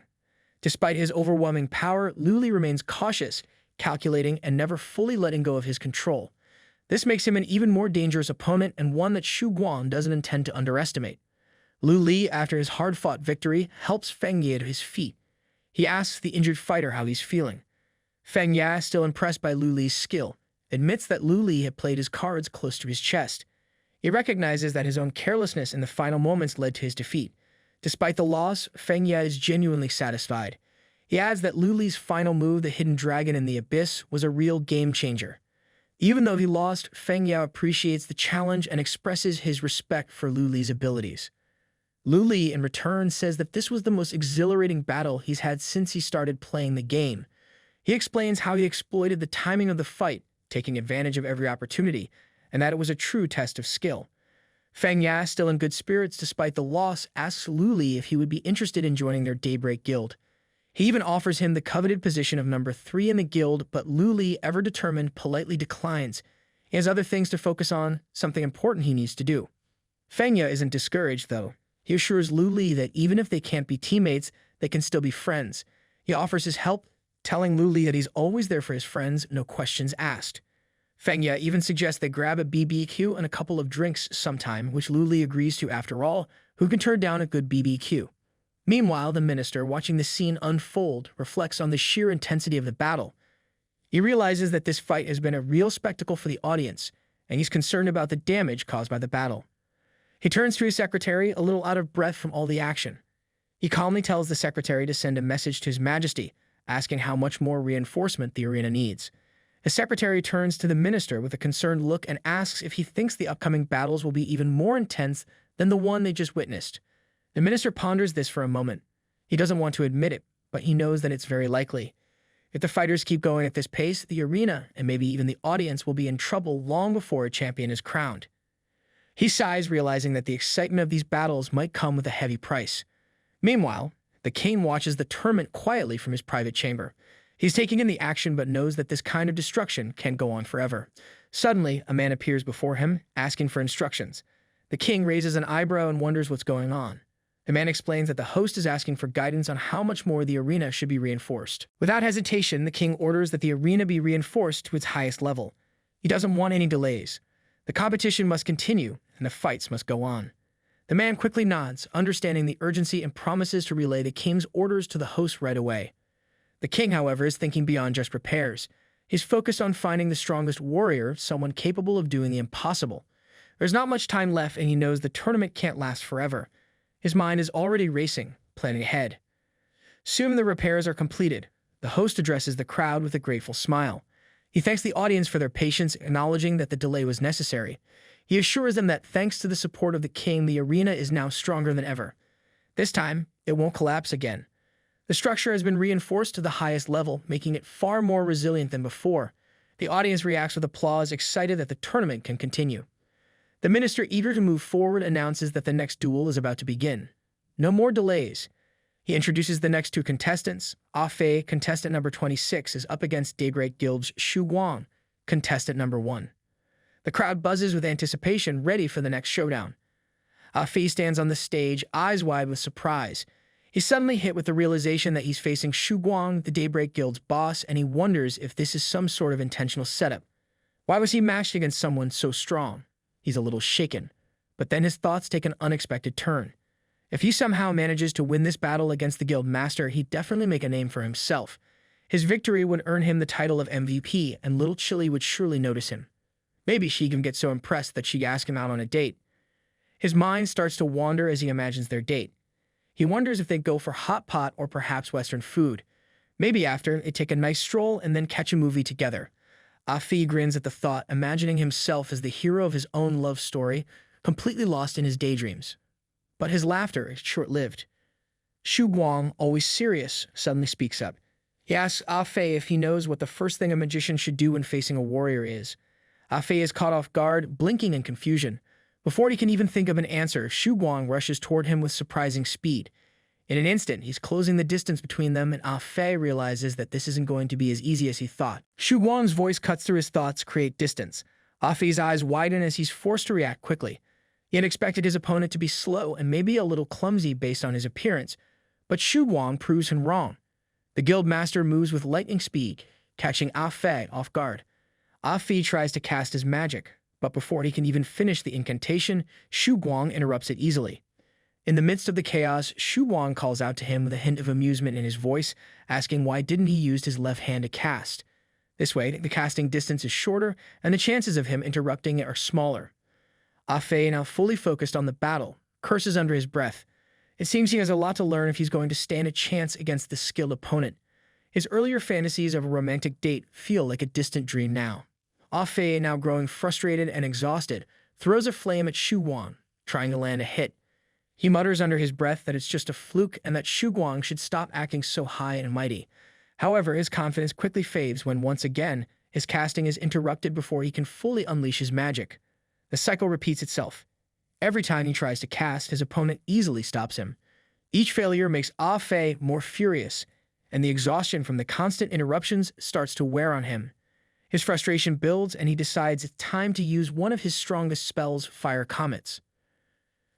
Despite his overwhelming power, Lu Li remains cautious, calculating, and never fully letting go of his control. This makes him an even more dangerous opponent, and one that Xu Guang doesn't intend to underestimate. Lu Li, after his hard-fought victory, helps Feng Ya to his feet. He asks the injured fighter how he's feeling. Feng Ya, still impressed by Lu Li's skill, admits that Lu Li had played his cards close to his chest. He recognizes that his own carelessness in the final moments led to his defeat. Despite the loss, Feng Ya is genuinely satisfied. He adds that Lu Li's final move, the Hidden Dragon in the Abyss, was a real game-changer. Even though he lost, Feng Ya appreciates the challenge and expresses his respect for Lu Li's abilities. Lu Li, in return, says that this was the most exhilarating battle he's had since he started playing the game. He explains how he exploited the timing of the fight, taking advantage of every opportunity, and that it was a true test of skill. Feng Ya, still in good spirits despite the loss, asks Lu Li if he would be interested in joining their Daybreak Guild. He even offers him the coveted position of number 3 in the guild, but Lu Li, ever determined, politely declines. He has other things to focus on, something important he needs to do. Feng Ya isn't discouraged, though. He assures Lu Li that even if they can't be teammates, they can still be friends. He offers his help, telling Lu Li that he's always there for his friends, no questions asked. Feng Ya even suggests they grab a BBQ and a couple of drinks sometime, which Lu Li agrees to after all. Who can turn down a good BBQ? Meanwhile, the minister, watching the scene unfold, reflects on the sheer intensity of the battle. He realizes that this fight has been a real spectacle for the audience, and he's concerned about the damage caused by the battle. He turns to his secretary, a little out of breath from all the action. He calmly tells the secretary to send a message to His Majesty, asking how much more reinforcement the arena needs. The secretary turns to the minister with a concerned look and asks if he thinks the upcoming battles will be even more intense than the one they just witnessed. The minister ponders this for a moment. He doesn't want to admit it, but he knows that it's very likely. If the fighters keep going at this pace, the arena, and maybe even the audience, will be in trouble long before a champion is crowned. He sighs, realizing that the excitement of these battles might come with a heavy price. Meanwhile, the king watches the tournament quietly from his private chamber. He's taking in the action but knows that this kind of destruction can't go on forever. Suddenly, a man appears before him, asking for instructions. The king raises an eyebrow and wonders what's going on. The man explains that the host is asking for guidance on how much more the arena should be reinforced. Without hesitation, the king orders that the arena be reinforced to its highest level. He doesn't want any delays. The competition must continue, and the fights must go on. The man quickly nods, understanding the urgency, and promises to relay the king's orders to the host right away. The king, however, is thinking beyond just repairs. He's focused on finding the strongest warrior, someone capable of doing the impossible. There's not much time left, and he knows the tournament can't last forever. His mind is already racing, planning ahead. Soon the repairs are completed. The host addresses the crowd with a grateful smile. He thanks the audience for their patience, acknowledging that the delay was necessary. He assures them that thanks to the support of the king, the arena is now stronger than ever. This time, it won't collapse again. The structure has been reinforced to the highest level, making it far more resilient than before. The audience reacts with applause, excited that the tournament can continue. The minister, eager to move forward, announces that the next duel is about to begin. No more delays. He introduces the next two contestants. Fei, contestant number 26, is up against Daybreak Guild's Xu Guang, contestant number 1. The crowd buzzes with anticipation, ready for the next showdown. Fei stands on the stage, eyes wide with surprise. He's suddenly hit with the realization that he's facing Xu Guang, the Daybreak Guild's boss, and he wonders if this is some sort of intentional setup. Why was he matched against someone so strong? He's a little shaken, but then his thoughts take an unexpected turn. If he somehow manages to win this battle against the guild master, he'd definitely make a name for himself. His victory would earn him the title of MVP, and little Chile would surely notice him. Maybe she can get so impressed that she'd ask him out on a date. His mind starts to wander as he imagines their date. He wonders if they'd go for hot pot or perhaps Western food. Maybe after, they'd take a nice stroll and then catch a movie together. Fei grins at the thought, imagining himself as the hero of his own love story, completely lost in his daydreams. But his laughter is short-lived. Xu Guang, always serious, suddenly speaks up. He asks Fei if he knows what the first thing a magician should do when facing a warrior is. Fei is caught off guard, blinking in confusion. Before he can even think of an answer, Xu Guang rushes toward him with surprising speed. In an instant, he's closing the distance between them, and Fei realizes that this isn't going to be as easy as he thought. Xu Guang's voice cuts through his thoughts, create distance. Fei's eyes widen as he's forced to react quickly. He had expected his opponent to be slow and maybe a little clumsy based on his appearance, but Xu Guang proves him wrong. The guild master moves with lightning speed, catching Fei off guard. Fei tries to cast his magic, but before he can even finish the incantation, Xu Guang interrupts it easily. In the midst of the chaos, Xu Guang calls out to him with a hint of amusement in his voice, asking why didn't he use his left hand to cast. This way, the casting distance is shorter, and the chances of him interrupting it are smaller. Fei, now fully focused on the battle, curses under his breath. It seems he has a lot to learn if he's going to stand a chance against this skilled opponent. His earlier fantasies of a romantic date feel like a distant dream now. Fei, now growing frustrated and exhausted, throws a flame at Xu Guang, trying to land a hit. He mutters under his breath that it's just a fluke and that Xu Guang should stop acting so high and mighty. However, his confidence quickly fades when once again, his casting is interrupted before he can fully unleash his magic. The cycle repeats itself. Every time he tries to cast, his opponent easily stops him. Each failure makes Fei more furious, and the exhaustion from the constant interruptions starts to wear on him. His frustration builds, and he decides it's time to use one of his strongest spells, Fire Comets.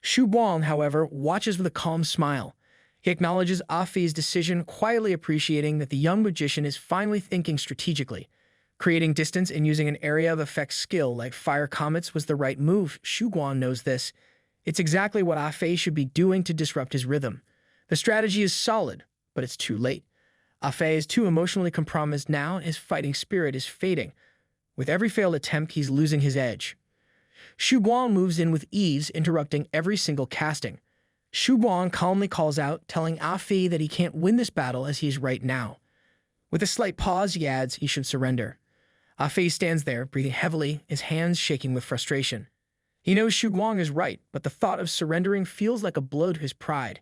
Xu Guang, however, watches with a calm smile. He acknowledges Fei's decision, quietly appreciating that the young magician is finally thinking strategically. Creating distance and using an area of effect skill like Fire Comets was the right move. Xu Guang knows this. It's exactly what Fei should be doing to disrupt his rhythm. The strategy is solid, but it's too late. Fei is too emotionally compromised now, and his fighting spirit is fading. With every failed attempt, he's losing his edge. Shu Guang moves in with ease, interrupting every single casting. Shu Guang calmly calls out, telling Ah Fei that he can't win this battle as he is right now. With a slight pause, he adds he should surrender. Ah Fei stands there, breathing heavily, his hands shaking with frustration. He knows Shu Guang is right, but the thought of surrendering feels like a blow to his pride.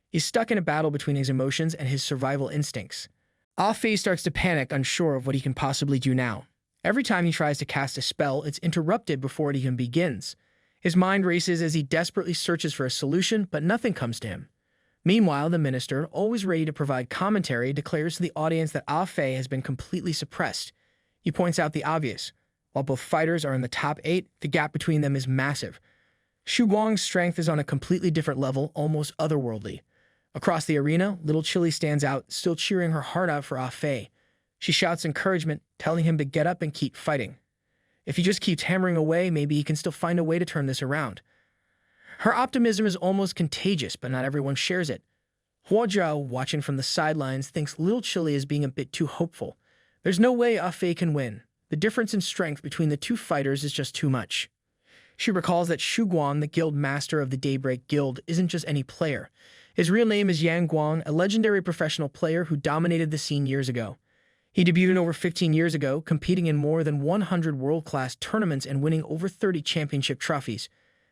He's stuck in a battle between his emotions and his survival instincts. Ah Fei starts to panic, unsure of what he can possibly do now. Every time he tries to cast a spell, it's interrupted before it even begins. His mind races as he desperately searches for a solution, but nothing comes to him. Meanwhile, the minister, always ready to provide commentary, declares to the audience that Ah Fei has been completely suppressed. He points out the obvious. While both fighters are in the top 8, the gap between them is massive. Shu Guang's strength is on a completely different level, almost otherworldly. Across the arena, little Chile stands out, still cheering her heart out for Ah Fei. She shouts encouragement, telling him to get up and keep fighting. If he just keeps hammering away, maybe he can still find a way to turn this around. Her optimism is almost contagious, but not everyone shares it. Hua Zhao, watching from the sidelines, thinks little Chile is being a bit too hopeful. There's no way Ah Fei can win. The difference in strength between the two fighters is just too much. She recalls that Shu Guang, the guild master of the Daybreak Guild, isn't just any player. His real name is Yang Guang, a legendary professional player who dominated the scene years ago. He debuted over 15 years ago, competing in more than 100 world-class tournaments and winning over 30 championship trophies.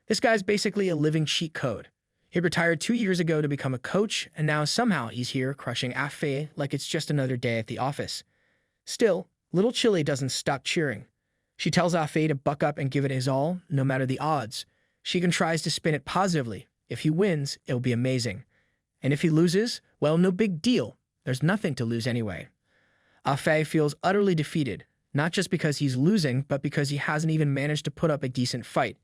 This guy's basically a living cheat code. He retired 2 years ago to become a coach, and now somehow he's here crushing Ah Fei like it's just another day at the office. Still, little Chile doesn't stop cheering. She tells Ah Fei to buck up and give it his all, no matter the odds. She even tries to spin it positively. If he wins, it'll be amazing. And if he loses, well, no big deal. There's nothing to lose anyway. Ah Fei feels utterly defeated, not just because he's losing, but because he hasn't even managed to put up a decent fight.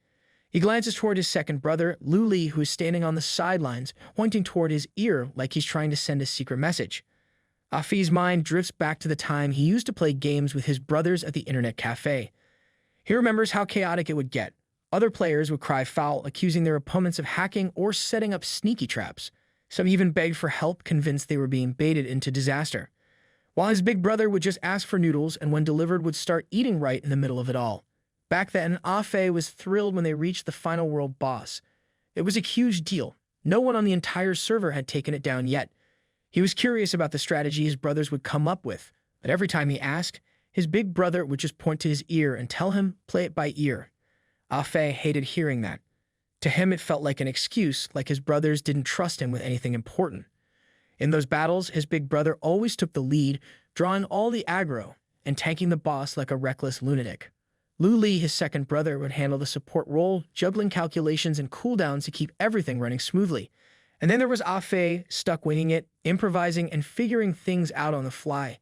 He glances toward his second brother, Lu Li, who is standing on the sidelines, pointing toward his ear like he's trying to send a secret message. Ah Fei's mind drifts back to the time he used to play games with his brothers at the internet cafe. He remembers how chaotic it would get. Other players would cry foul, accusing their opponents of hacking or setting up sneaky traps. Some even begged for help, convinced they were being baited into disaster. While his big brother would just ask for noodles and when delivered would start eating right in the middle of it all. Back then, Ah Fei was thrilled when they reached the final world boss. It was a huge deal. No one on the entire server had taken it down yet. He was curious about the strategy his brothers would come up with, but every time he asked, his big brother would just point to his ear and tell him, play it by ear. Ah Fei hated hearing that. To him, it felt like an excuse, like his brothers didn't trust him with anything important. In those battles, his big brother always took the lead, drawing all the aggro and tanking the boss like a reckless lunatic. Lu Li, his second brother, would handle the support role, juggling calculations and cooldowns to keep everything running smoothly. And then there was Ah Fei, stuck winging it, improvising and figuring things out on the fly.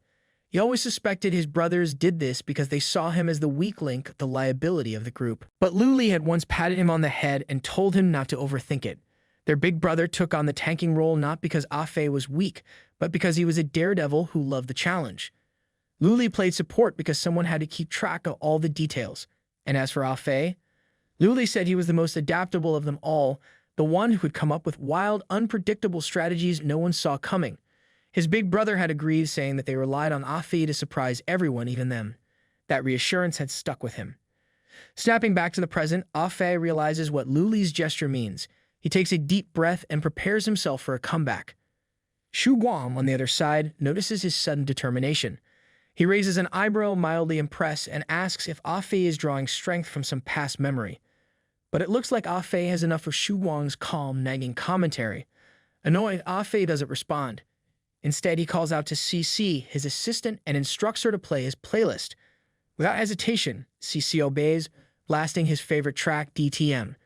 He always suspected his brothers did this because they saw him as the weak link, the liability of the group. But Lu Li had once patted him on the head and told him not to overthink it. Their big brother took on the tanking role not because Ah Fei was weak, but because he was a daredevil who loved the challenge. Lu Li played support because someone had to keep track of all the details. And as for Ah Fei, Lu Li said he was the most adaptable of them all, the one who would come up with wild, unpredictable strategies no one saw coming. His big brother had agreed, saying that they relied on Ah Fei to surprise everyone, even them. That reassurance had stuck with him. Snapping back to the present, Ah Fei realizes what Lu Li's gesture means. He takes a deep breath and prepares himself for a comeback. Shu Guang, on the other side, notices his sudden determination. He raises an eyebrow, mildly impressed, and asks if Ah Fei is drawing strength from some past memory. But it looks like Ah Fei has enough of Shu Guang's calm, nagging commentary. Annoyed, Ah Fei doesn't respond. Instead, he calls out to CC, his assistant, and instructs her to play his playlist. Without hesitation, CC obeys, blasting his favorite track, DTM.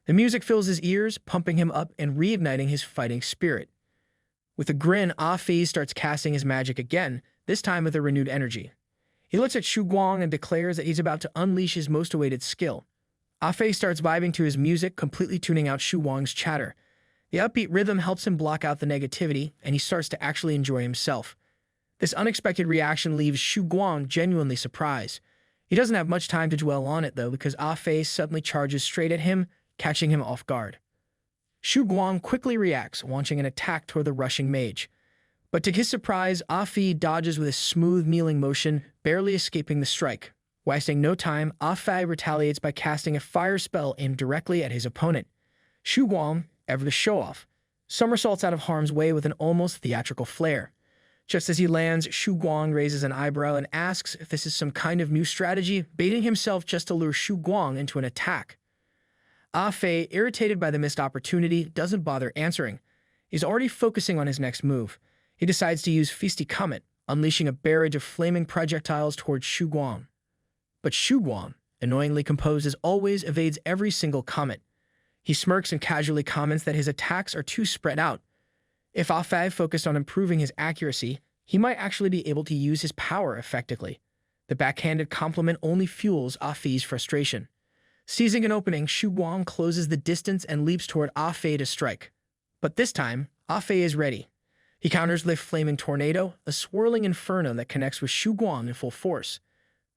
The music fills his ears, pumping him up and reigniting his fighting spirit. With a grin, Ah Fei starts casting his magic again, this time with a renewed energy. He looks at Shu Guang and declares that he's about to unleash his most awaited skill. Ah Fei starts vibing to his music, completely tuning out Shu Guang's chatter. The upbeat rhythm helps him block out the negativity, and he starts to actually enjoy himself. This unexpected reaction leaves Shu Guang genuinely surprised. He doesn't have much time to dwell on it, though, because Ah Fei suddenly charges straight at him, catching him off guard. Shu Guang quickly reacts, launching an attack toward the rushing mage. But to his surprise, Ah Fei dodges with a smooth kneeling motion, barely escaping the strike. Wasting no time, Ah Fei retaliates by casting a fire spell aimed directly at his opponent. Shu Guang, ever the show-off, somersaults out of harm's way with an almost theatrical flair. Just as he lands, Shu Guang raises an eyebrow and asks if this is some kind of new strategy, baiting himself just to lure Shu Guang into an attack. Ah Fei, irritated by the missed opportunity, doesn't bother answering. He's already focusing on his next move. He decides to use Feisty Comet, unleashing a barrage of flaming projectiles towards Shu Guang. But Shu Guang, annoyingly composed as always, evades every single comet. He smirks and casually comments that his attacks are too spread out. If Ah Fei focused on improving his accuracy, he might actually be able to use his power effectively. The backhanded compliment only fuels Ah Fei's frustration. Seizing an opening, Shu Guang closes the distance and leaps toward Ah Fei to strike. But this time, Ah Fei is ready. He counters with Flaming Tornado, a swirling inferno that connects with Shu Guang in full force.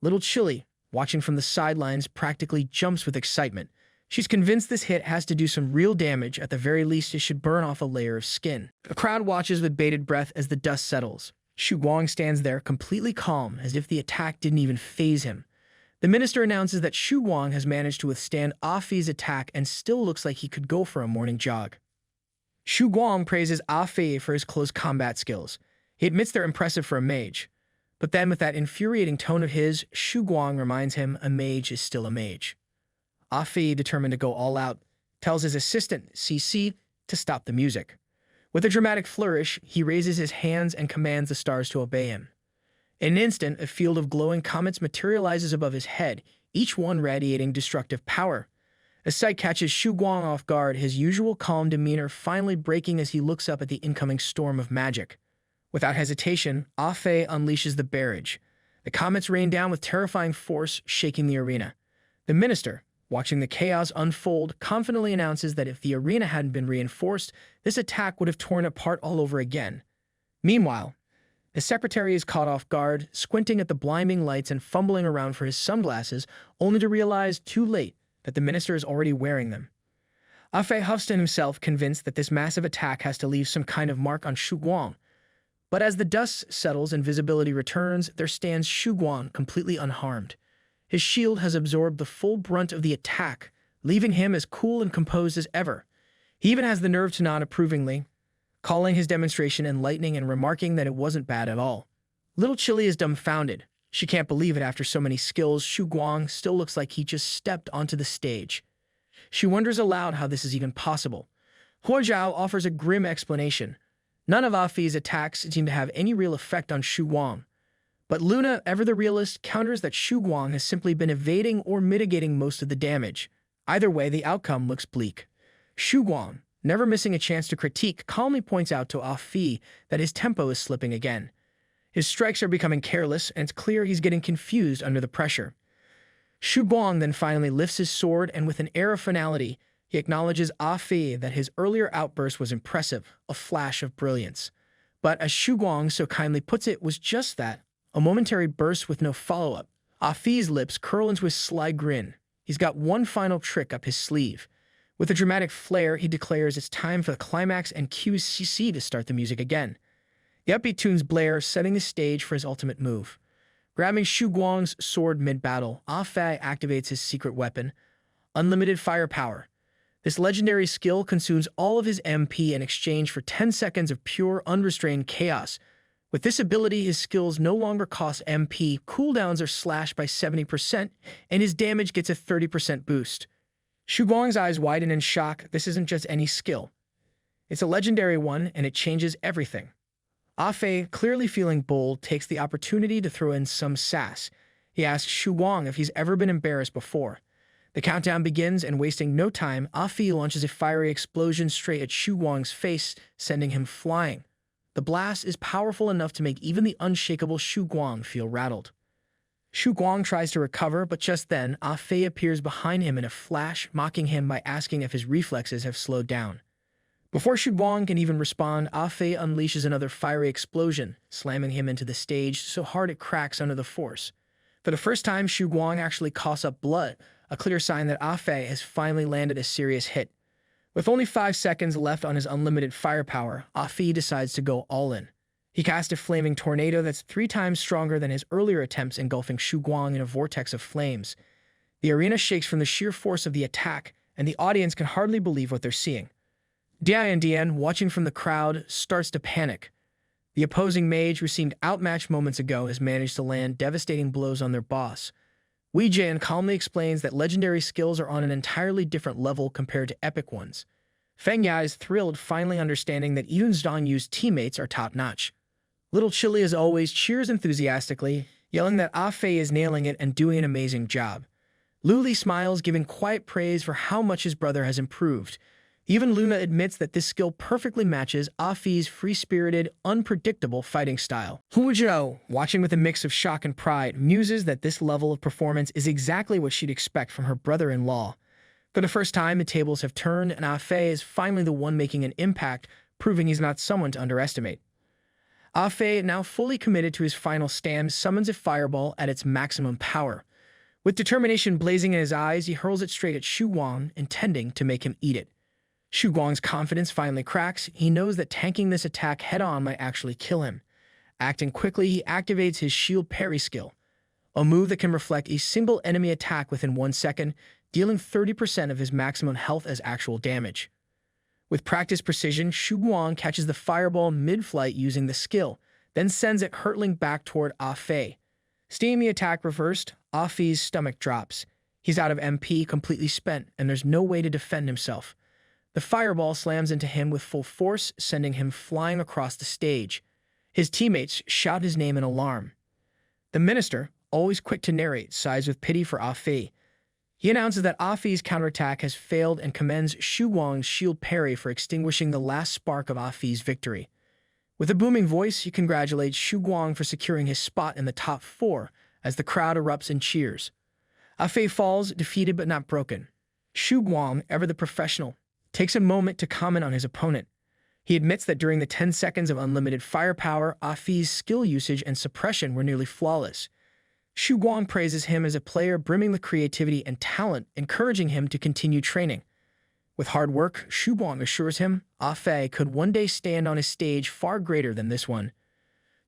Little Chile, watching from the sidelines, practically jumps with excitement. She's convinced this hit has to do some real damage, at the very least it should burn off a layer of skin. The crowd watches with bated breath as the dust settles. Shu Guang stands there completely calm, as if the attack didn't even faze him. The minister announces that Shu Guang has managed to withstand Ah Fei's attack and still looks like he could go for a morning jog. Shu Guang praises Ah Fei for his close combat skills. He admits they're impressive for a mage. But then with that infuriating tone of his, Shu Guang reminds him a mage is still a mage. Ah Fei, determined to go all out, tells his assistant, CC, to stop the music. With a dramatic flourish, he raises his hands and commands the stars to obey him. In an instant, a field of glowing comets materializes above his head, each one radiating destructive power. A sight catches Shu Guang off guard, his usual calm demeanor finally breaking as he looks up at the incoming storm of magic. Without hesitation, Ah Fei unleashes the barrage. The comets rain down with terrifying force, shaking the arena. The minister, watching the chaos unfold, confidently announces that if the arena hadn't been reinforced, this attack would have torn apart all over again. Meanwhile, the secretary is caught off guard, squinting at the blinding lights and fumbling around for his sunglasses, only to realize too late that the minister is already wearing them. Ah Fei huffs to himself, convinced that this massive attack has to leave some kind of mark on Shu Guang. But as the dust settles and visibility returns, there stands Shu Guang completely unharmed. His shield has absorbed the full brunt of the attack, leaving him as cool and composed as ever. He even has the nerve to nod approvingly, calling his demonstration enlightening and remarking that it wasn't bad at all. Little Chile is dumbfounded. She can't believe it after so many skills. Shu Guang still looks like he just stepped onto the stage. She wonders aloud how this is even possible. Hua Zhao offers a grim explanation. None of Ah Fei's attacks seem to have any real effect on Shu Guang. But Luna, ever the realist, counters that Shu Guang has simply been evading or mitigating most of the damage. Either way, the outcome looks bleak. Shu Guang, never missing a chance to critique, calmly points out to Ah Fei that his tempo is slipping again. His strikes are becoming careless, and it's clear he's getting confused under the pressure. Shu Guang then finally lifts his sword, and with an air of finality, he acknowledges Ah Fei that his earlier outburst was impressive, a flash of brilliance. But as Shu Guang so kindly puts it, was just that, a momentary burst with no follow-up. Ah Fei's lips curl into a sly grin. He's got one final trick up his sleeve. With a dramatic flair, he declares it's time for the climax and cues CC to start the music again. The upbeat tunes blare, setting the stage for his ultimate move. Grabbing Shu Guang's sword mid-battle, Ah Fei activates his secret weapon, unlimited firepower. This legendary skill consumes all of his MP in exchange for 10 seconds of pure, unrestrained chaos. With this ability, his skills no longer cost MP, cooldowns are slashed by 70%, and his damage gets a 30% boost. Shu Guang's eyes widen in shock. This isn't just any skill. It's a legendary one, and it changes everything. Ah Fei, clearly feeling bold, takes the opportunity to throw in some sass. He asks Shu Guang if he's ever been embarrassed before. The countdown begins, and wasting no time, Ah Fei launches a fiery explosion straight at Shu Guang's face, sending him flying. The blast is powerful enough to make even the unshakable Shu Guang feel rattled. Shu Guang tries to recover, but just then, Ah Fei appears behind him in a flash, mocking him by asking if his reflexes have slowed down. Before Shu Guang can even respond, Ah Fei unleashes another fiery explosion, slamming him into the stage so hard it cracks under the force. For the first time, Shu Guang actually coughs up blood, a clear sign that Ah Fei has finally landed a serious hit. With only 5 seconds left on his unlimited firepower, Ah Fei decides to go all in. He cast a flaming tornado that's 3 times stronger than his earlier attempts, engulfing Shu Guang in a vortex of flames. The arena shakes from the sheer force of the attack, and the audience can hardly believe what they're seeing. Dian, watching from the crowd, starts to panic. The opposing mage, who seemed outmatched moments ago, has managed to land devastating blows on their boss. Wei Jian calmly explains that legendary skills are on an entirely different level compared to epic ones. Feng Ya is thrilled, finally understanding that even Zhang Yu's teammates are top-notch. Little Chile, as always, cheers enthusiastically, yelling that Ah Fei is nailing it and doing an amazing job. Lu Li smiles, giving quiet praise for how much his brother has improved. Even Luna admits that this skill perfectly matches Ah Fei's free-spirited, unpredictable fighting style. Hu Zhou, watching with a mix of shock and pride, muses that this level of performance is exactly what she'd expect from her brother-in-law. For the first time, the tables have turned, and Ah Fei is finally the one making an impact, proving he's not someone to underestimate. Ah Fei, now fully committed to his final stand, summons a fireball at its maximum power. With determination blazing in his eyes, he hurls it straight at Shu Guang, intending to make him eat it. Shu Guang's confidence finally cracks. He knows that tanking this attack head-on might actually kill him. Acting quickly, he activates his shield parry skill, a move that can reflect a single enemy attack within 1 second, dealing 30% of his maximum health as actual damage. With practiced precision, Shu Guang catches the fireball mid-flight using the skill, then sends it hurtling back toward Ah Fei. Seeing the attack reversed, Ah Fei's stomach drops. He's out of MP, completely spent, and there's no way to defend himself. The fireball slams into him with full force, sending him flying across the stage. His teammates shout his name in alarm. The minister, always quick to narrate, sighs with pity for Ah Fei. He announces that Ah Fei's counterattack has failed and commends Shu Guang's shield parry for extinguishing the last spark of Ah Fei's victory. With a booming voice, he congratulates Shu Guang for securing his spot in the top 4 as the crowd erupts in cheers. Ah Fei falls, defeated but not broken. Shu Guang, ever the professional, takes a moment to comment on his opponent. He admits that during the 10 seconds of unlimited firepower, Ah Fei's skill usage and suppression were nearly flawless. Shu Guang praises him as a player brimming with creativity and talent, encouraging him to continue training. With hard work, Shu Guang assures him Ah Fei could one day stand on a stage far greater than this one.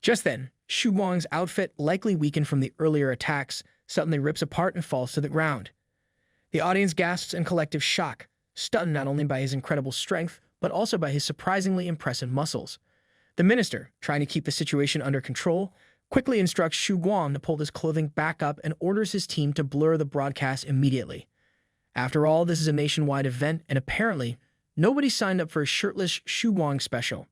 Just then, Shu Guang's outfit, likely weakened from the earlier attacks, suddenly rips apart and falls to the ground. The audience gasps in collective shock, stunned not only by his incredible strength, but also by his surprisingly impressive muscles. The minister, trying to keep the situation under control, quickly instructs Shu Guang to pull his clothing back up and orders his team to blur the broadcast immediately. After all, this is a nationwide event, and apparently, nobody signed up for a shirtless Shu Guang special.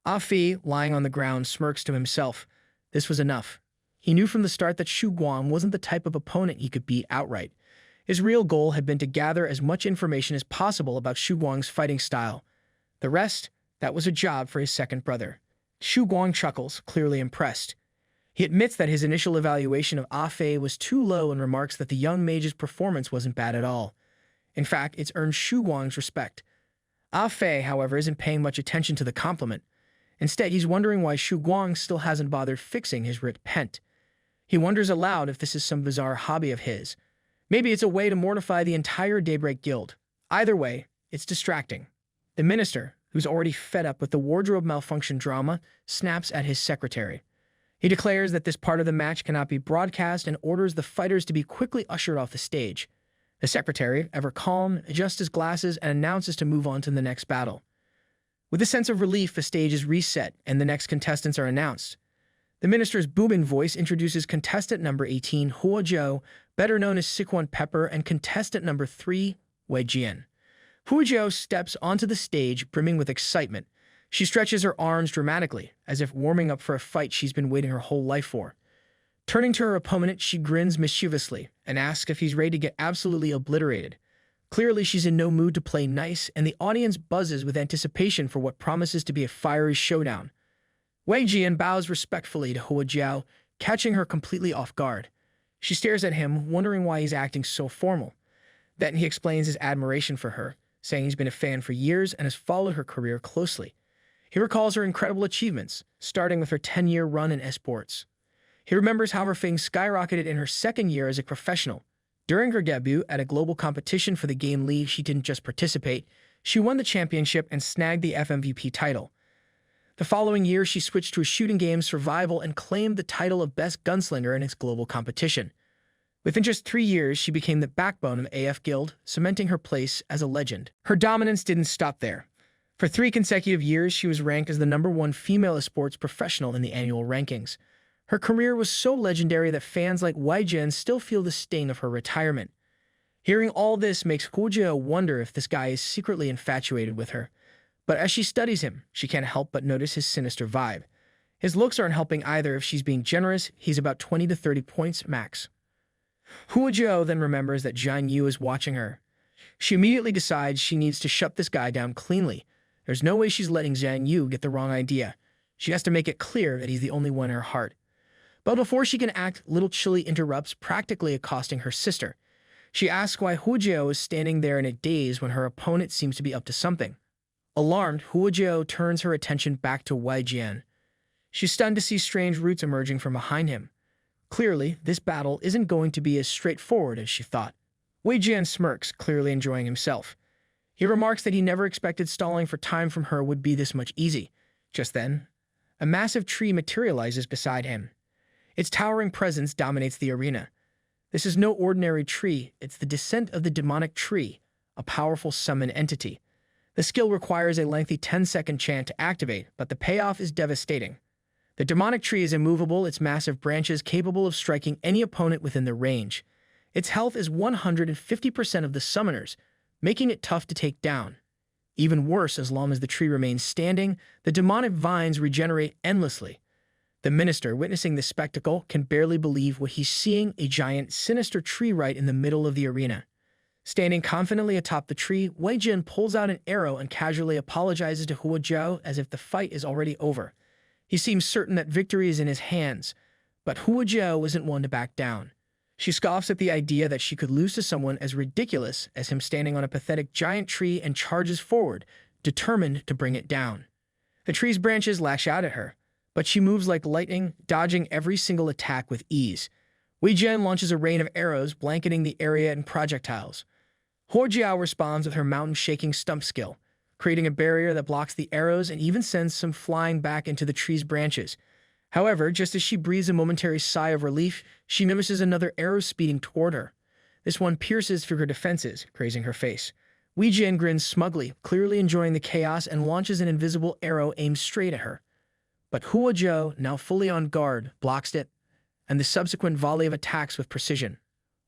Ah Fei, lying on the ground, smirks to himself. This was enough. He knew from the start that Shu Guang wasn't the type of opponent he could beat outright. His real goal had been to gather as much information as possible about Shu Guang's fighting style. The rest, that was a job for his second brother. Shu Guang chuckles, clearly impressed. He admits that his initial evaluation of Ah Fei was too low and remarks that the young mage's performance wasn't bad at all. In fact, it's earned Shu Guang's respect. Ah Fei, however, isn't paying much attention to the compliment. Instead, he's wondering why Shu Guang still hasn't bothered fixing his ripped pent. He wonders aloud if this is some bizarre hobby of his. Maybe it's a way to mortify the entire Daybreak Guild. Either way, it's distracting. The minister, who's already fed up with the wardrobe malfunction drama, snaps at his secretary. He declares that this part of the match cannot be broadcast and orders the fighters to be quickly ushered off the stage. The secretary, ever calm, adjusts his glasses and announces to move on to the next battle. With a sense of relief, the stage is reset and the next contestants are announced. The minister's booming voice introduces contestant number 18, Hua Zhou, better known as Sichuan Pepper, and contestant number 3, Wei Jian. Hua Zhou steps onto the stage, brimming with excitement. She stretches her arms dramatically, as if warming up for a fight she's been waiting her whole life for. Turning to her opponent, she grins mischievously and asks if he's ready to get absolutely obliterated. Clearly, she's in no mood to play nice, and the audience buzzes with anticipation for what promises to be a fiery showdown. Wei Jian bows respectfully to Hua Zhou, catching her completely off guard. She stares at him, wondering why he's acting so formal. Then he explains his admiration for her, saying he's been a fan for years and has followed her career closely. He recalls her incredible achievements, starting with her 10-year run in esports. He remembers how her fame skyrocketed in her second year as a professional. During her debut at a global competition for the Game League, she didn't just participate, she won the championship and snagged the FMVP title. The following year, she switched to a shooting game survival and claimed the title of Best Gunslinger in its global competition. Within just 3 years, she became the backbone of the AF Guild, cementing her place as a legend. Her dominance didn't stop there. For 3 consecutive years, she was ranked as the #1 female esports professional in the annual rankings. Her career was so legendary that fans like Wei Jian still feel the sting of her retirement. Hearing all this makes Hu Jia wonder if this guy is secretly infatuated with her. But as she studies him, she can't help but notice his sinister vibe. His looks aren't helping either. If she's being generous, he's about 20 to 30 points max. Hu Jia then remembers that Zhang Yu is watching her. She immediately decides she needs to shut this guy down cleanly. There's no way she's letting Zhang Yu get the wrong idea. She has to make it clear that he's the only one in her heart. But before she can act, little Chile interrupts, practically accosting her sister. She asks why Hu Jia is standing there in a daze when her opponent seems to be up to something. Alarmed, Hu Jia turns her attention back to Wei Jian. She's stunned to see strange roots emerging from behind him. Clearly, this battle isn't going to be as straightforward as she thought. Wei Jian smirks, clearly enjoying himself. He remarks that he never expected stalling for time from her would be this much easy. Just then, a massive tree materializes beside him. Its towering presence dominates the arena. This is no ordinary tree, it's the descent of the demonic tree, a powerful summon entity. The skill requires a lengthy 10-second chant to activate, but the payoff is devastating. The demonic tree is immovable, its massive branches capable of striking any opponent within the range. Its health is 150% of the summoner's, making it tough to take down. Even worse, as long as the tree remains standing, the demonic vines regenerate endlessly. The minister, witnessing this spectacle, can barely believe what he's seeing, a giant, sinister tree right in the middle of the arena. Standing confidently atop the tree, Wei Jian pulls out an arrow and casually apologizes to Hu Jia as if the fight is already over. He seems certain that victory is in his hands, but Hu Jia isn't one to back down. She scoffs at the idea that she could lose to someone as ridiculous as him standing on a pathetic giant tree and charges forward, determined to bring it down. The tree's branches lash out at her, but she moves like lightning, dodging every single attack with ease. Wei Jian launches a rain of arrows, blanketing the area in projectiles. Hu Jia responds with her mountain-shaking stump skill, creating a barrier that blocks the arrows and even sends some flying back into the tree's branches. However, just as she breathes a momentary sigh of relief, she notices another arrow speeding toward her. This one pierces through her defenses, grazing her face. Wei Jian grins smugly, clearly enjoying the chaos, and launches an invisible arrow aimed straight at her. But Hu Jia, now fully on guard, blocks it, and the subsequent volley of attacks with precision.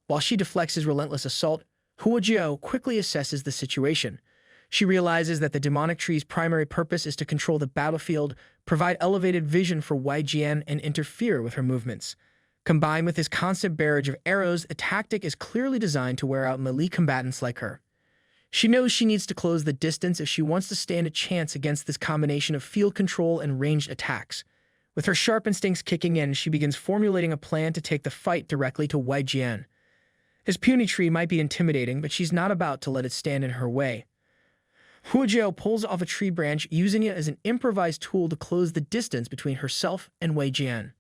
While she deflects his relentless assault, Hu Jia quickly assesses the situation. She realizes that the demonic tree's primary purpose is to control the battlefield, provide elevated vision for Wei Jian, and interfere with her movements. Combined with his constant barrage of arrows, the tactic is clearly designed to wear out melee combatants like her. She knows she needs to close the distance if she wants to stand a chance against this combination of field control and ranged attacks. With her sharp instincts kicking in, she begins formulating a plan to take the fight directly to Wei Jian. His puny tree might be intimidating, but she's not about to let it stand in her way. Hu Jia pulls off a tree branch, using it as an improvised tool to close the distance between herself and Wei Jian.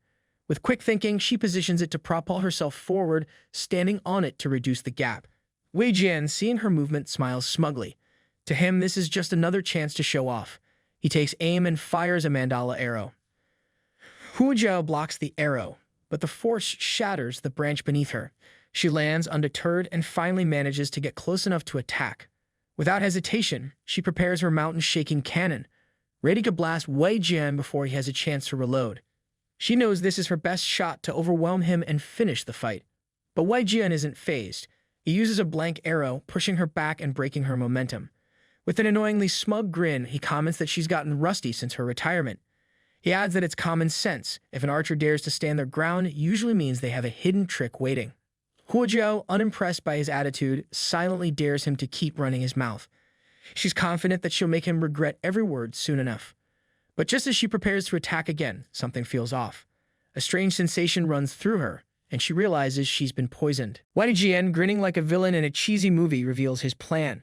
With quick thinking, she positions it to propel herself forward, standing on it to reduce the gap. Wei Jian, seeing her movement, smiles smugly. To him, this is just another chance to show off. He takes aim and fires a mandala arrow. Hu Jia blocks the arrow, but the force shatters the branch beneath her. She lands undeterred and finally manages to get close enough to attack. Without hesitation, she prepares her mountain-shaking cannon, ready to blast Wei Jian before he has a chance to reload. She knows this is her best shot to overwhelm him and finish the fight. But Wei Jian isn't fazed. He uses a blank arrow, pushing her back and breaking her momentum. With an annoyingly smug grin, he comments that she's gotten rusty since her retirement. He adds that it's common sense. If an archer dares to stand their ground, it usually means they have a hidden trick waiting. Hu Jia, unimpressed by his attitude, silently dares him to keep running his mouth. She's confident that she'll make him regret every word soon enough. But just as she prepares to attack again, something feels off. A strange sensation runs through her, and she realizes she's been poisoned. Wei Jian, grinning like a villain in a cheesy movie, reveals his plan.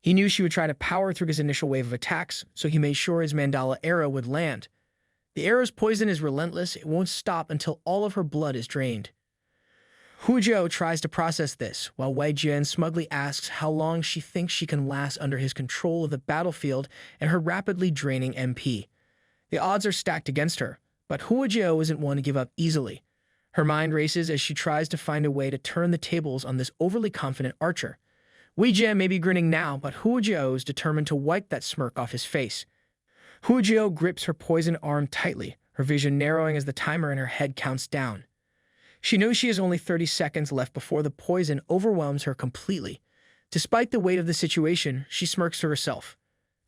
He knew she would try to power through his initial wave of attacks, so he made sure his mandala arrow would land. The arrow's poison is relentless. It won't stop until all of her blood is drained. Hu Jia tries to process this, while Wei Jian smugly asks how long she thinks she can last under his control of the battlefield and her rapidly draining MP. The odds are stacked against her, but Huojiao isn't one to give up easily. Her mind races as she tries to find a way to turn the tables on this overly confident archer. Wei Jian may be grinning now, but Huojiao is determined to wipe that smirk off his face. Huojiao grips her poisoned arm tightly, her vision narrowing as the timer in her head counts down. She knows she has only 30 seconds left before the poison overwhelms her completely. Despite the weight of the situation, she smirks to herself.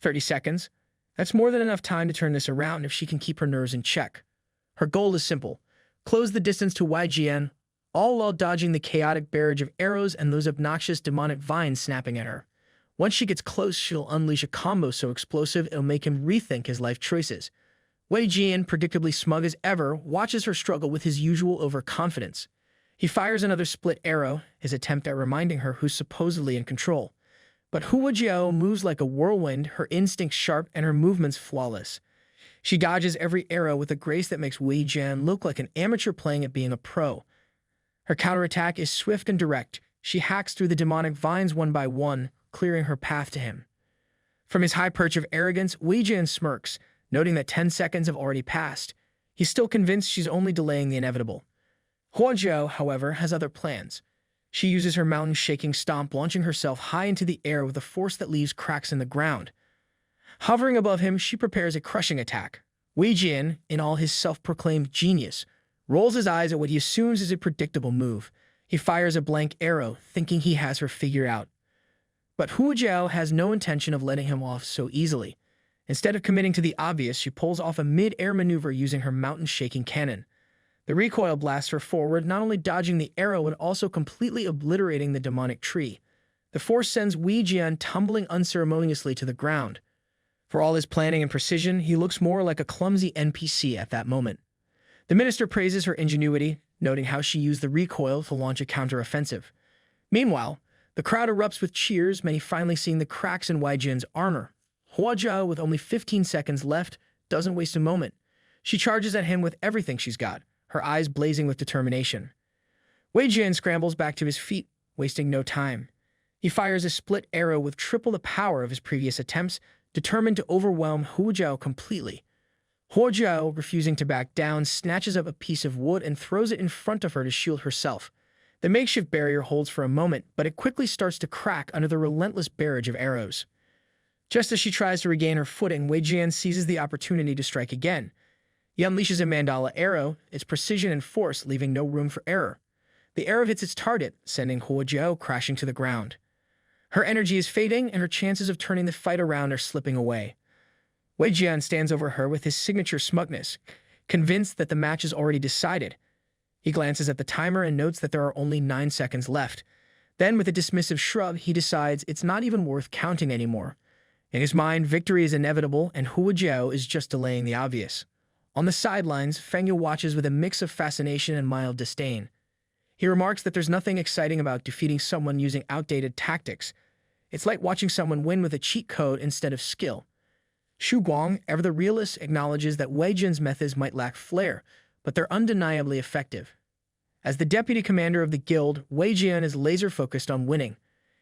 30 seconds? That's more than enough time to turn this around if she can keep her nerves in check. Her goal is simple: close the distance to Wei Jian, all while dodging the chaotic barrage of arrows and those obnoxious demonic vines snapping at her. Once she gets close, she'll unleash a combo so explosive it'll make him rethink his life choices. Wei Jian, predictably smug as ever, watches her struggle with his usual overconfidence. He fires another split arrow, his attempt at reminding her who's supposedly in control. But Huojiao moves like a whirlwind, her instincts sharp and her movements flawless. She dodges every arrow with a grace that makes Wei Jian look like an amateur playing at being a pro. Her counterattack is swift and direct. She hacks through the demonic vines one by one, clearing her path to him. From his high perch of arrogance, Wei Jian smirks, noting that 10 seconds have already passed. He's still convinced she's only delaying the inevitable. Huojiao, however, has other plans. She uses her mountain-shaking stomp, launching herself high into the air with a force that leaves cracks in the ground. Hovering above him, she prepares a crushing attack. Wei Jian, in all his self-proclaimed genius, rolls his eyes at what he assumes is a predictable move. He fires a blank arrow, thinking he has her figured out. But Huojiao has no intention of letting him off so easily. Instead of committing to the obvious, she pulls off a mid-air maneuver using her mountain-shaking cannon. The recoil blasts her forward, not only dodging the arrow but also completely obliterating the demonic tree. The force sends Wei Jian tumbling unceremoniously to the ground. For all his planning and precision, he looks more like a clumsy NPC at that moment. The minister praises her ingenuity, noting how she used the recoil to launch a counter-offensive. Meanwhile, the crowd erupts with cheers, many finally seeing the cracks in Wei Jian's armor. Huojiao, with only 15 seconds left, doesn't waste a moment. She charges at him with everything she's got, her eyes blazing with determination. Wei Jian scrambles back to his feet, wasting no time. He fires a split arrow with triple the power of his previous attempts, determined to overwhelm Huojiao completely. Huojiao, refusing to back down, snatches up a piece of wood and throws it in front of her to shield herself. The makeshift barrier holds for a moment, but it quickly starts to crack under the relentless barrage of arrows. Just as she tries to regain her footing, Wei Jian seizes the opportunity to strike again. He unleashes a mandala arrow, its precision and force leaving no room for error. The arrow hits its target, sending Huojiao crashing to the ground. Her energy is fading, and her chances of turning the fight around are slipping away. Wei Jian stands over her with his signature smugness, convinced that the match is already decided. He glances at the timer and notes that there are only 9 seconds left. Then, with a dismissive shrug, he decides it's not even worth counting anymore. In his mind, victory is inevitable, and Huojiao is just delaying the obvious. On the sidelines, Feng Yu watches with a mix of fascination and mild disdain. He remarks that there's nothing exciting about defeating someone using outdated tactics. It's like watching someone win with a cheat code instead of skill. Xu Guang, ever the realist, acknowledges that Wei Jian's methods might lack flair, but they're undeniably effective. As the deputy commander of the guild, Wei Jian is laser-focused on winning.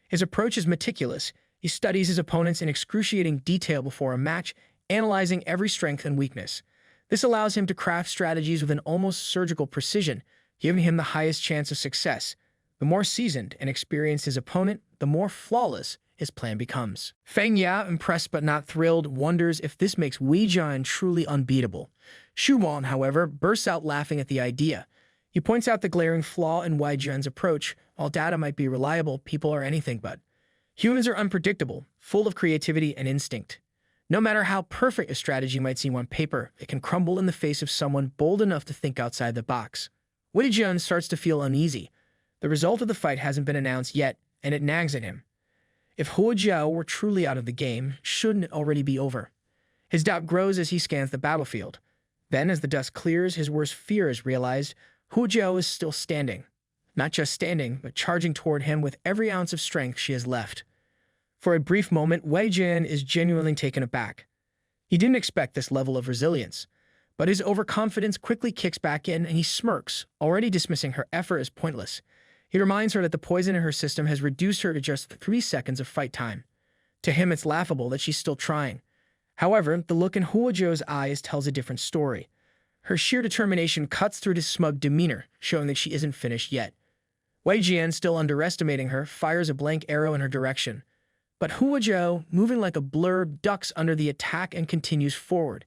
His approach is meticulous. He studies his opponents in excruciating detail before a match, analyzing every strength and weakness. This allows him to craft strategies with an almost surgical precision, giving him the highest chance of success. The more seasoned and experienced his opponent, the more flawless his plan becomes. Feng Ya, impressed but not thrilled, wonders if this makes Wei Jian truly unbeatable. Xu Guang, however, bursts out laughing at the idea. He points out the glaring flaw in Wei Jian's approach. While data might be reliable, people are anything but. Humans are unpredictable, full of creativity and instinct. No matter how perfect a strategy might seem on paper, it can crumble in the face of someone bold enough to think outside the box. Wei Jian starts to feel uneasy. The result of the fight hasn't been announced yet, and it nags at him. If Huojiao were truly out of the game, shouldn't it already be over? His doubt grows as he scans the battlefield. Then, as the dust clears, his worst fear is realized. Huojiao is still standing. Not just standing, but charging toward him with every ounce of strength she has left. For a brief moment, Wei Jian is genuinely taken aback. He didn't expect this level of resilience, but his overconfidence quickly kicks back in and he smirks, already dismissing her effort as pointless. He reminds her that the poison in her system has reduced her to just 3 seconds of fight time. To him, it's laughable that she's still trying. However, the look in Huozhou's eyes tells a different story. Her sheer determination cuts through his smug demeanor, showing that she isn't finished yet. Wei Jian, still underestimating her, fires a blank arrow in her direction. But Huozhou, moving like a blur, ducks under the attack and continues forward.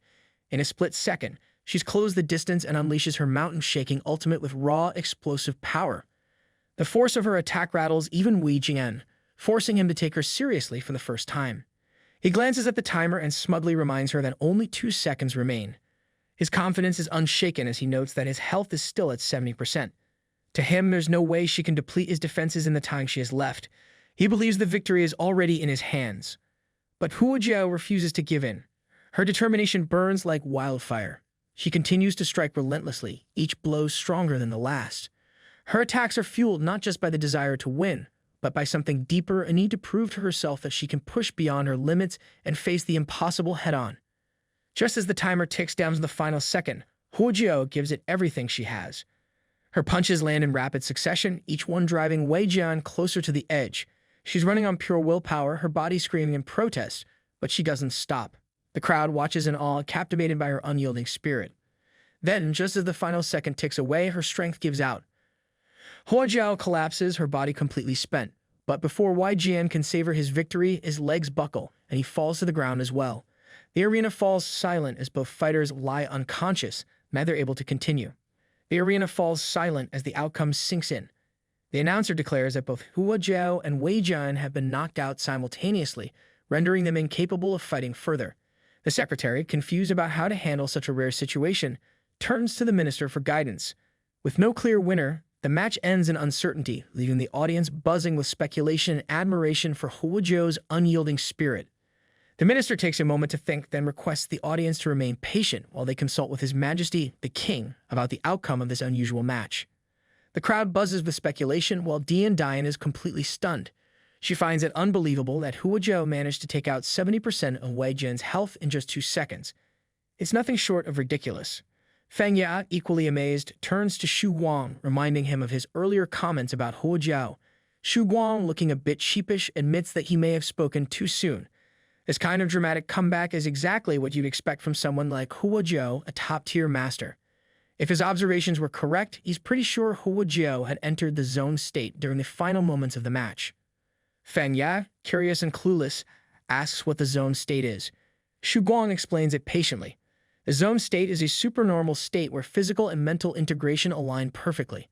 In a split second, she's closed the distance and unleashes her mountain-shaking ultimate with raw, explosive power. The force of her attack rattles even Wei Jian, forcing him to take her seriously for the first time. He glances at the timer and smugly reminds her that only 2 seconds remain. His confidence is unshaken as he notes that his health is still at 70%. To him, there's no way she can deplete his defenses in the time she has left. He believes the victory is already in his hands. But Huozhou refuses to give in. Her determination burns like wildfire. She continues to strike relentlessly, each blow stronger than the last. Her attacks are fueled not just by the desire to win, but by something deeper, a need to prove to herself that she can push beyond her limits and face the impossible head-on. Just as the timer ticks down to the final second, Huozhou gives it everything she has. Her punches land in rapid succession, each one driving Wei Jian closer to the edge. She's running on pure willpower, her body screaming in protest, but she doesn't stop. The crowd watches in awe, captivated by her unyielding spirit. Then, just as the final second ticks away, her strength gives out. Huozhou collapses, her body completely spent. But before Wei Jian can savor his victory, his legs buckle, and he falls to the ground as well. The arena falls silent as both fighters lie unconscious, neither able to continue. The arena falls silent as the outcome sinks in. The announcer declares that both Huozhou and Wei Jian have been knocked out simultaneously, rendering them incapable of fighting further. The secretary, confused about how to handle such a rare situation, turns to the minister for guidance. With no clear winner, the match ends in uncertainty, leaving the audience buzzing with speculation and admiration for Huozhou's unyielding spirit. The minister takes a moment to think, then requests the audience to remain patient while they consult with His Majesty, the King, about the outcome of this unusual match. The crowd buzzes with speculation while Dian is completely stunned. She finds it unbelievable that Huozhou managed to take out 70% of Wei Jian's health in just 2 seconds. It's nothing short of ridiculous. Feng Ya, equally amazed, turns to Xu Guang, reminding him of his earlier comments about Huozhou. Xu Guang, looking a bit sheepish, admits that he may have spoken too soon. This kind of dramatic comeback is exactly what you'd expect from someone like Huozhou, a top-tier master. If his observations were correct, he's pretty sure Huozhou had entered the zone state during the final moments of the match. Feng Ya, curious and clueless, asks what the zone state is. Xu Guang explains it patiently. The zone state is a supernormal state where physical and mental integration align perfectly.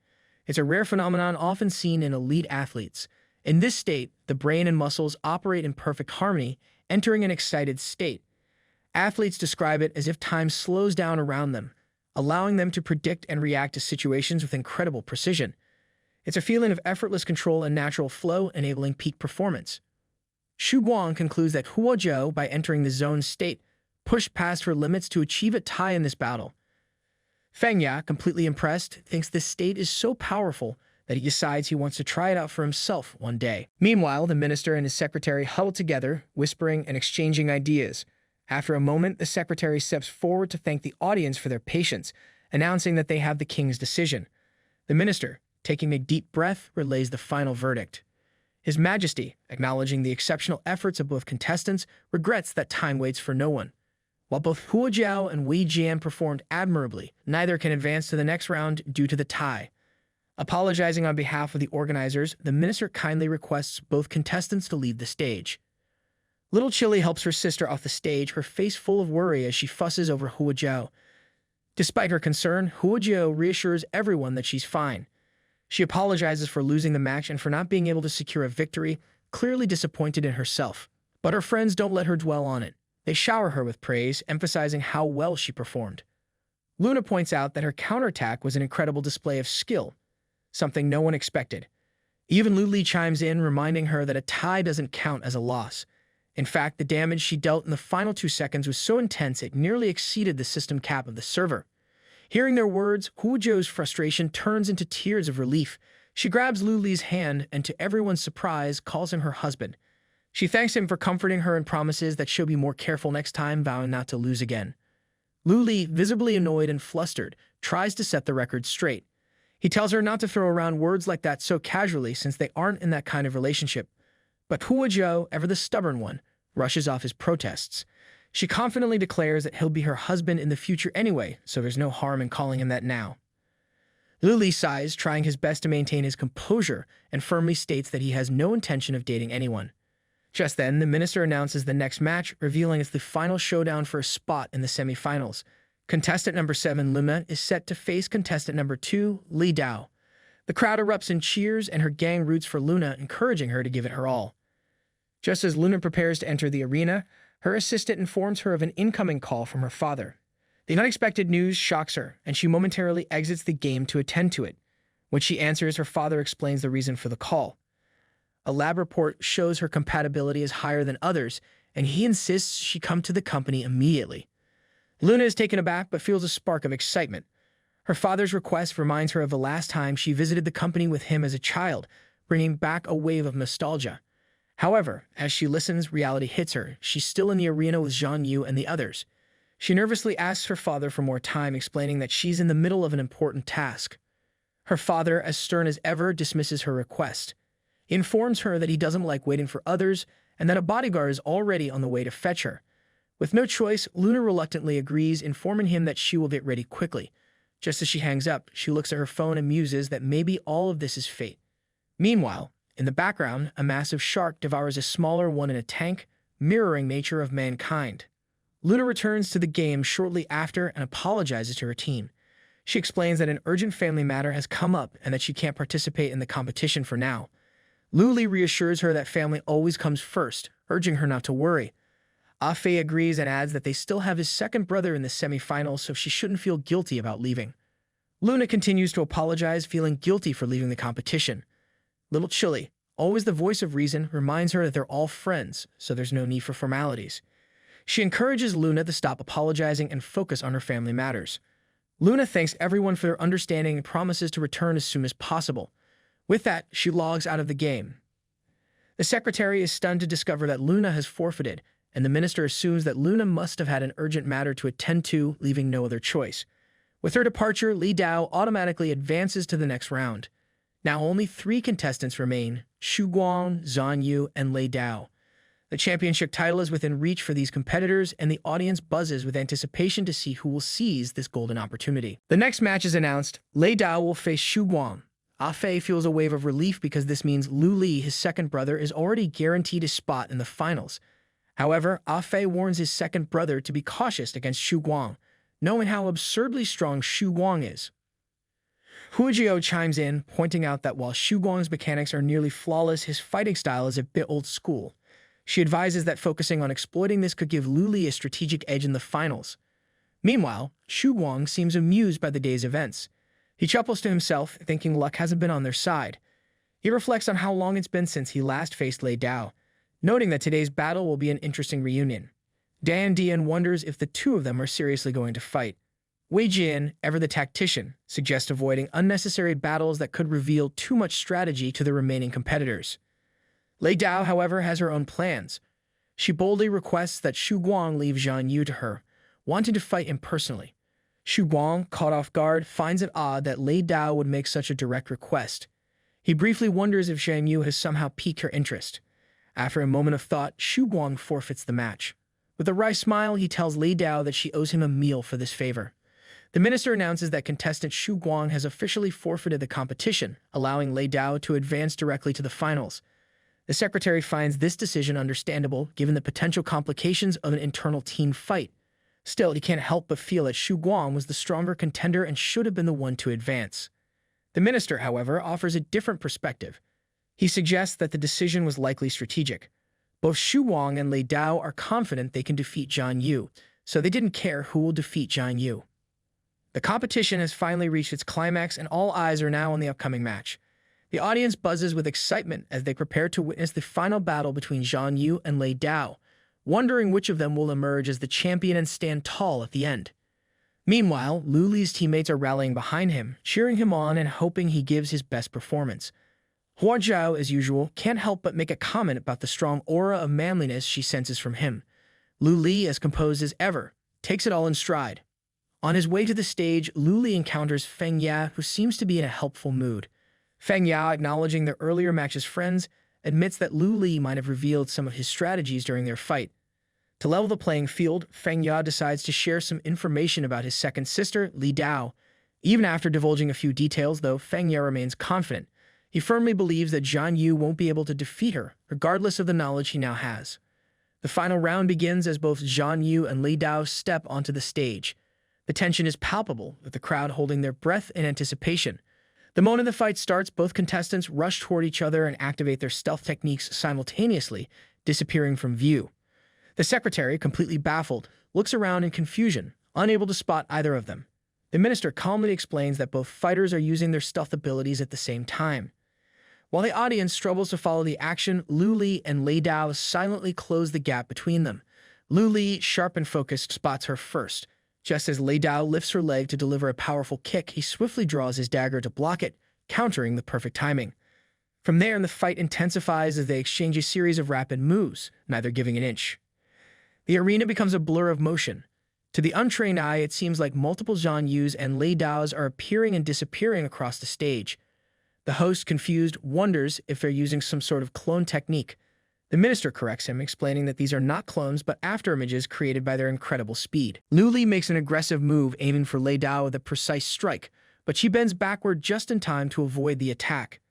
It's a rare phenomenon often seen in elite athletes. In this state, the brain and muscles operate in perfect harmony, entering an excited state. Athletes describe it as if time slows down around them, allowing them to predict and react to situations with incredible precision. It's a feeling of effortless control and natural flow, enabling peak performance. Xu Guang concludes that Huozhou, by entering the zone state, pushed past her limits to achieve a tie in this battle. Feng Ya, completely impressed, thinks this state is so powerful that he decides he wants to try it out for himself one day. Meanwhile, the minister and his secretary huddle together, whispering and exchanging ideas. After a moment, the secretary steps forward to thank the audience for their patience, announcing that they have the king's decision. The minister, taking a deep breath, relays the final verdict. His Majesty, acknowledging the exceptional efforts of both contestants, regrets that time waits for no one. While both Huozhou and Wei Jian performed admirably, neither can advance to the next round due to the tie. Apologizing on behalf of the organizers, the minister kindly requests both contestants to leave the stage. Little Chile helps her sister off the stage, her face full of worry as she fusses over Huozhou. Despite her concern, Huozhou reassures everyone that she's fine. She apologizes for losing the match and for not being able to secure a victory, clearly disappointed in herself. But her friends don't let her dwell on it. They shower her with praise, emphasizing how well she performed. Luna points out that her counterattack was an incredible display of skill, something no one expected. Even Lu Li chimes in, reminding her that a tie doesn't count as a loss. In fact, the damage she dealt in the final 2 seconds was so intense it nearly exceeded the system cap of the server. Hearing their words, Huozhou's frustration turns into tears of relief. She grabs Lu Li's hand and, to everyone's surprise, calls him her husband. She thanks him for comforting her and promises that she'll be more careful next time, vowing not to lose again. Lu Li, visibly annoyed and flustered, tries to set the record straight. He tells her not to throw around words like that so casually since they aren't in that kind of relationship. But Huozhou, ever the stubborn one, rushes off his protests. She confidently declares that he'll be her husband in the future anyway, so there's no harm in calling him that now. Liu Li sighs, trying his best to maintain his composure, and firmly states that he has no intention of dating anyone. Just then, the minister announces the next match, revealing it's the final showdown for a spot in the semifinals. Contestant number 7, Luna, is set to face contestant number 2, Li Dao. The crowd erupts in cheers, and her gang roots for Luna, encouraging her to give it her all. Just as Luna prepares to enter the arena, her assistant informs her of an incoming call from her father. The unexpected news shocks her, and she momentarily exits the game to attend to it. When she answers, her father explains the reason for the call. A lab report shows her compatibility is higher than others, and he insists she come to the company immediately. Luna is taken aback but feels a spark of excitement. Her father's request reminds her of the last time she visited the company with him as a child, bringing back a wave of nostalgia. However, as she listens, reality hits her. She's still in the arena with Zhang Yu and the others. She nervously asks her father for more time, explaining that she's in the middle of an important task. Her father, as stern as ever, dismisses her request. He informs her that he doesn't like waiting for others and that a bodyguard is already on the way to fetch her. With no choice, Luna reluctantly agrees, informing him that she will get ready quickly. Just as she hangs up, she looks at her phone and muses that maybe all of this is fate. Meanwhile, in the background, a massive shark devours a smaller one in a tank, mirroring nature of mankind. Luna returns to the game shortly after and apologizes to her team. She explains that an urgent family matter has come up and that she can't participate in the competition for now. Liu Li reassures her that family always comes first, urging her not to worry. Ah Fei agrees and adds that they still have his second brother in the semifinals, so she shouldn't feel guilty about leaving. Luna continues to apologize, feeling guilty for leaving the competition. Little Chile, always the voice of reason, reminds her that they're all friends, so there's no need for formalities. She encourages Luna to stop apologizing and focus on her family matters. Luna thanks everyone for their understanding and promises to return as soon as possible. With that, she logs out of the game. The secretary is stunned to discover that Luna has forfeited, and the minister assumes that Luna must have had an urgent matter to attend to, leaving no other choice. With her departure, Li Dao automatically advances to the next round. Now only 3 contestants remain: Xu Guang, Zhang Yu, and Li Dao. The championship title is within reach for these competitors, and the audience buzzes with anticipation to see who will seize this golden opportunity. The next match is announced. Li Dao will face Xu Guang. Ah Fei feels a wave of relief because this means Liu Li, his second brother, is already guaranteed a spot in the finals. However, Ah Fei warns his second brother to be cautious against Xu Guang, knowing how absurdly strong Xu Guang is. Huijiao chimes in, pointing out that while Xu Guang's mechanics are nearly flawless, his fighting style is a bit old school. She advises that focusing on exploiting this could give Liu Li a strategic edge in the finals. Meanwhile, Xu Guang seems amused by the day's events. He chuckles to himself, thinking luck hasn't been on their side. He reflects on how long it's been since he last faced Li Dao, noting that today's battle will be an interesting reunion. Dan Dian wonders if the two of them are seriously going to fight. Wei Jian, ever the tactician, suggests avoiding unnecessary battles that could reveal too much strategy to the remaining competitors. Li Dao, however, has her own plans. She boldly requests that Xu Guang leave Zhang Yu to her, wanting to fight him personally. Xu Guang, caught off guard, finds it odd that Li Dao would make such a direct request. He briefly wonders if Zhang Yu has somehow piqued her interest. After a moment of thought, Xu Guang forfeits the match. With a wry smile, he tells Li Dao that she owes him a meal for this favor. The minister announces that contestant Xu Guang has officially forfeited the competition, allowing Li Dao to advance directly to the finals. The secretary finds this decision understandable, given the potential complications of an internal team fight. Still, he can't help but feel that Xu Guang was the stronger contender and should have been the one to advance. The minister, however, offers a different perspective. He suggests that the decision was likely strategic. Both Xu Guang and Li Dao are confident they can defeat Zhang Yu, so they didn't care who will defeat Zhang Yu. The competition has finally reached its climax, and all eyes are now on the upcoming match. The audience buzzes with excitement as they prepare to witness the final battle between Zhang Yu and Li Dao, wondering which of them will emerge as the champion and stand tall at the end. Meanwhile, Liu Li's teammates are rallying behind him, cheering him on and hoping he gives his best performance. Hua Zhao, as usual, can't help but make a comment about the strong aura of manliness she senses from him. Liu Li, as composed as ever, takes it all in stride. On his way to the stage, Liu Li encounters Feng Ya, who seems to be in a helpful mood. Feng Ya, acknowledging their earlier match's friends, admits that Liu Li might have revealed some of his strategies during their fight. To level the playing field, Feng Ya decides to share some information about his second sister, Li Dao. Even after divulging a few details, though, Feng Ya remains confident. He firmly believes that Zhan Yu won't be able to defeat her, regardless of the knowledge he now has. The final round begins as both Zhan Yu and Li Dao step onto the stage. The tension is palpable, with the crowd holding their breath in anticipation. The moment the fight starts, both contestants rush toward each other and activate their stealth techniques simultaneously, disappearing from view. The secretary, completely baffled, looks around in confusion, unable to spot either of them. The minister calmly explains that both fighters are using their stealth abilities at the same time. While the audience struggles to follow the action, Lu Li and Lei Dao silently close the gap between them. Lu Li, sharp and focused, spots her first. Just as Lei Dao lifts her leg to deliver a powerful kick, he swiftly draws his dagger to block it, countering the perfect timing. From there, the fight intensifies as they exchange a series of rapid moves, neither giving an inch. The arena becomes a blur of motion. To the untrained eye, it seems like multiple Zhan Yus and Lei Daos are appearing and disappearing across the stage. The host, confused, wonders if they're using some sort of clone technique. The minister corrects him, explaining that these are not clones but afterimages created by their incredible speed. Lu Li makes an aggressive move, aiming for Lei Dao with a precise strike, but she bends backward just in time to avoid the attack.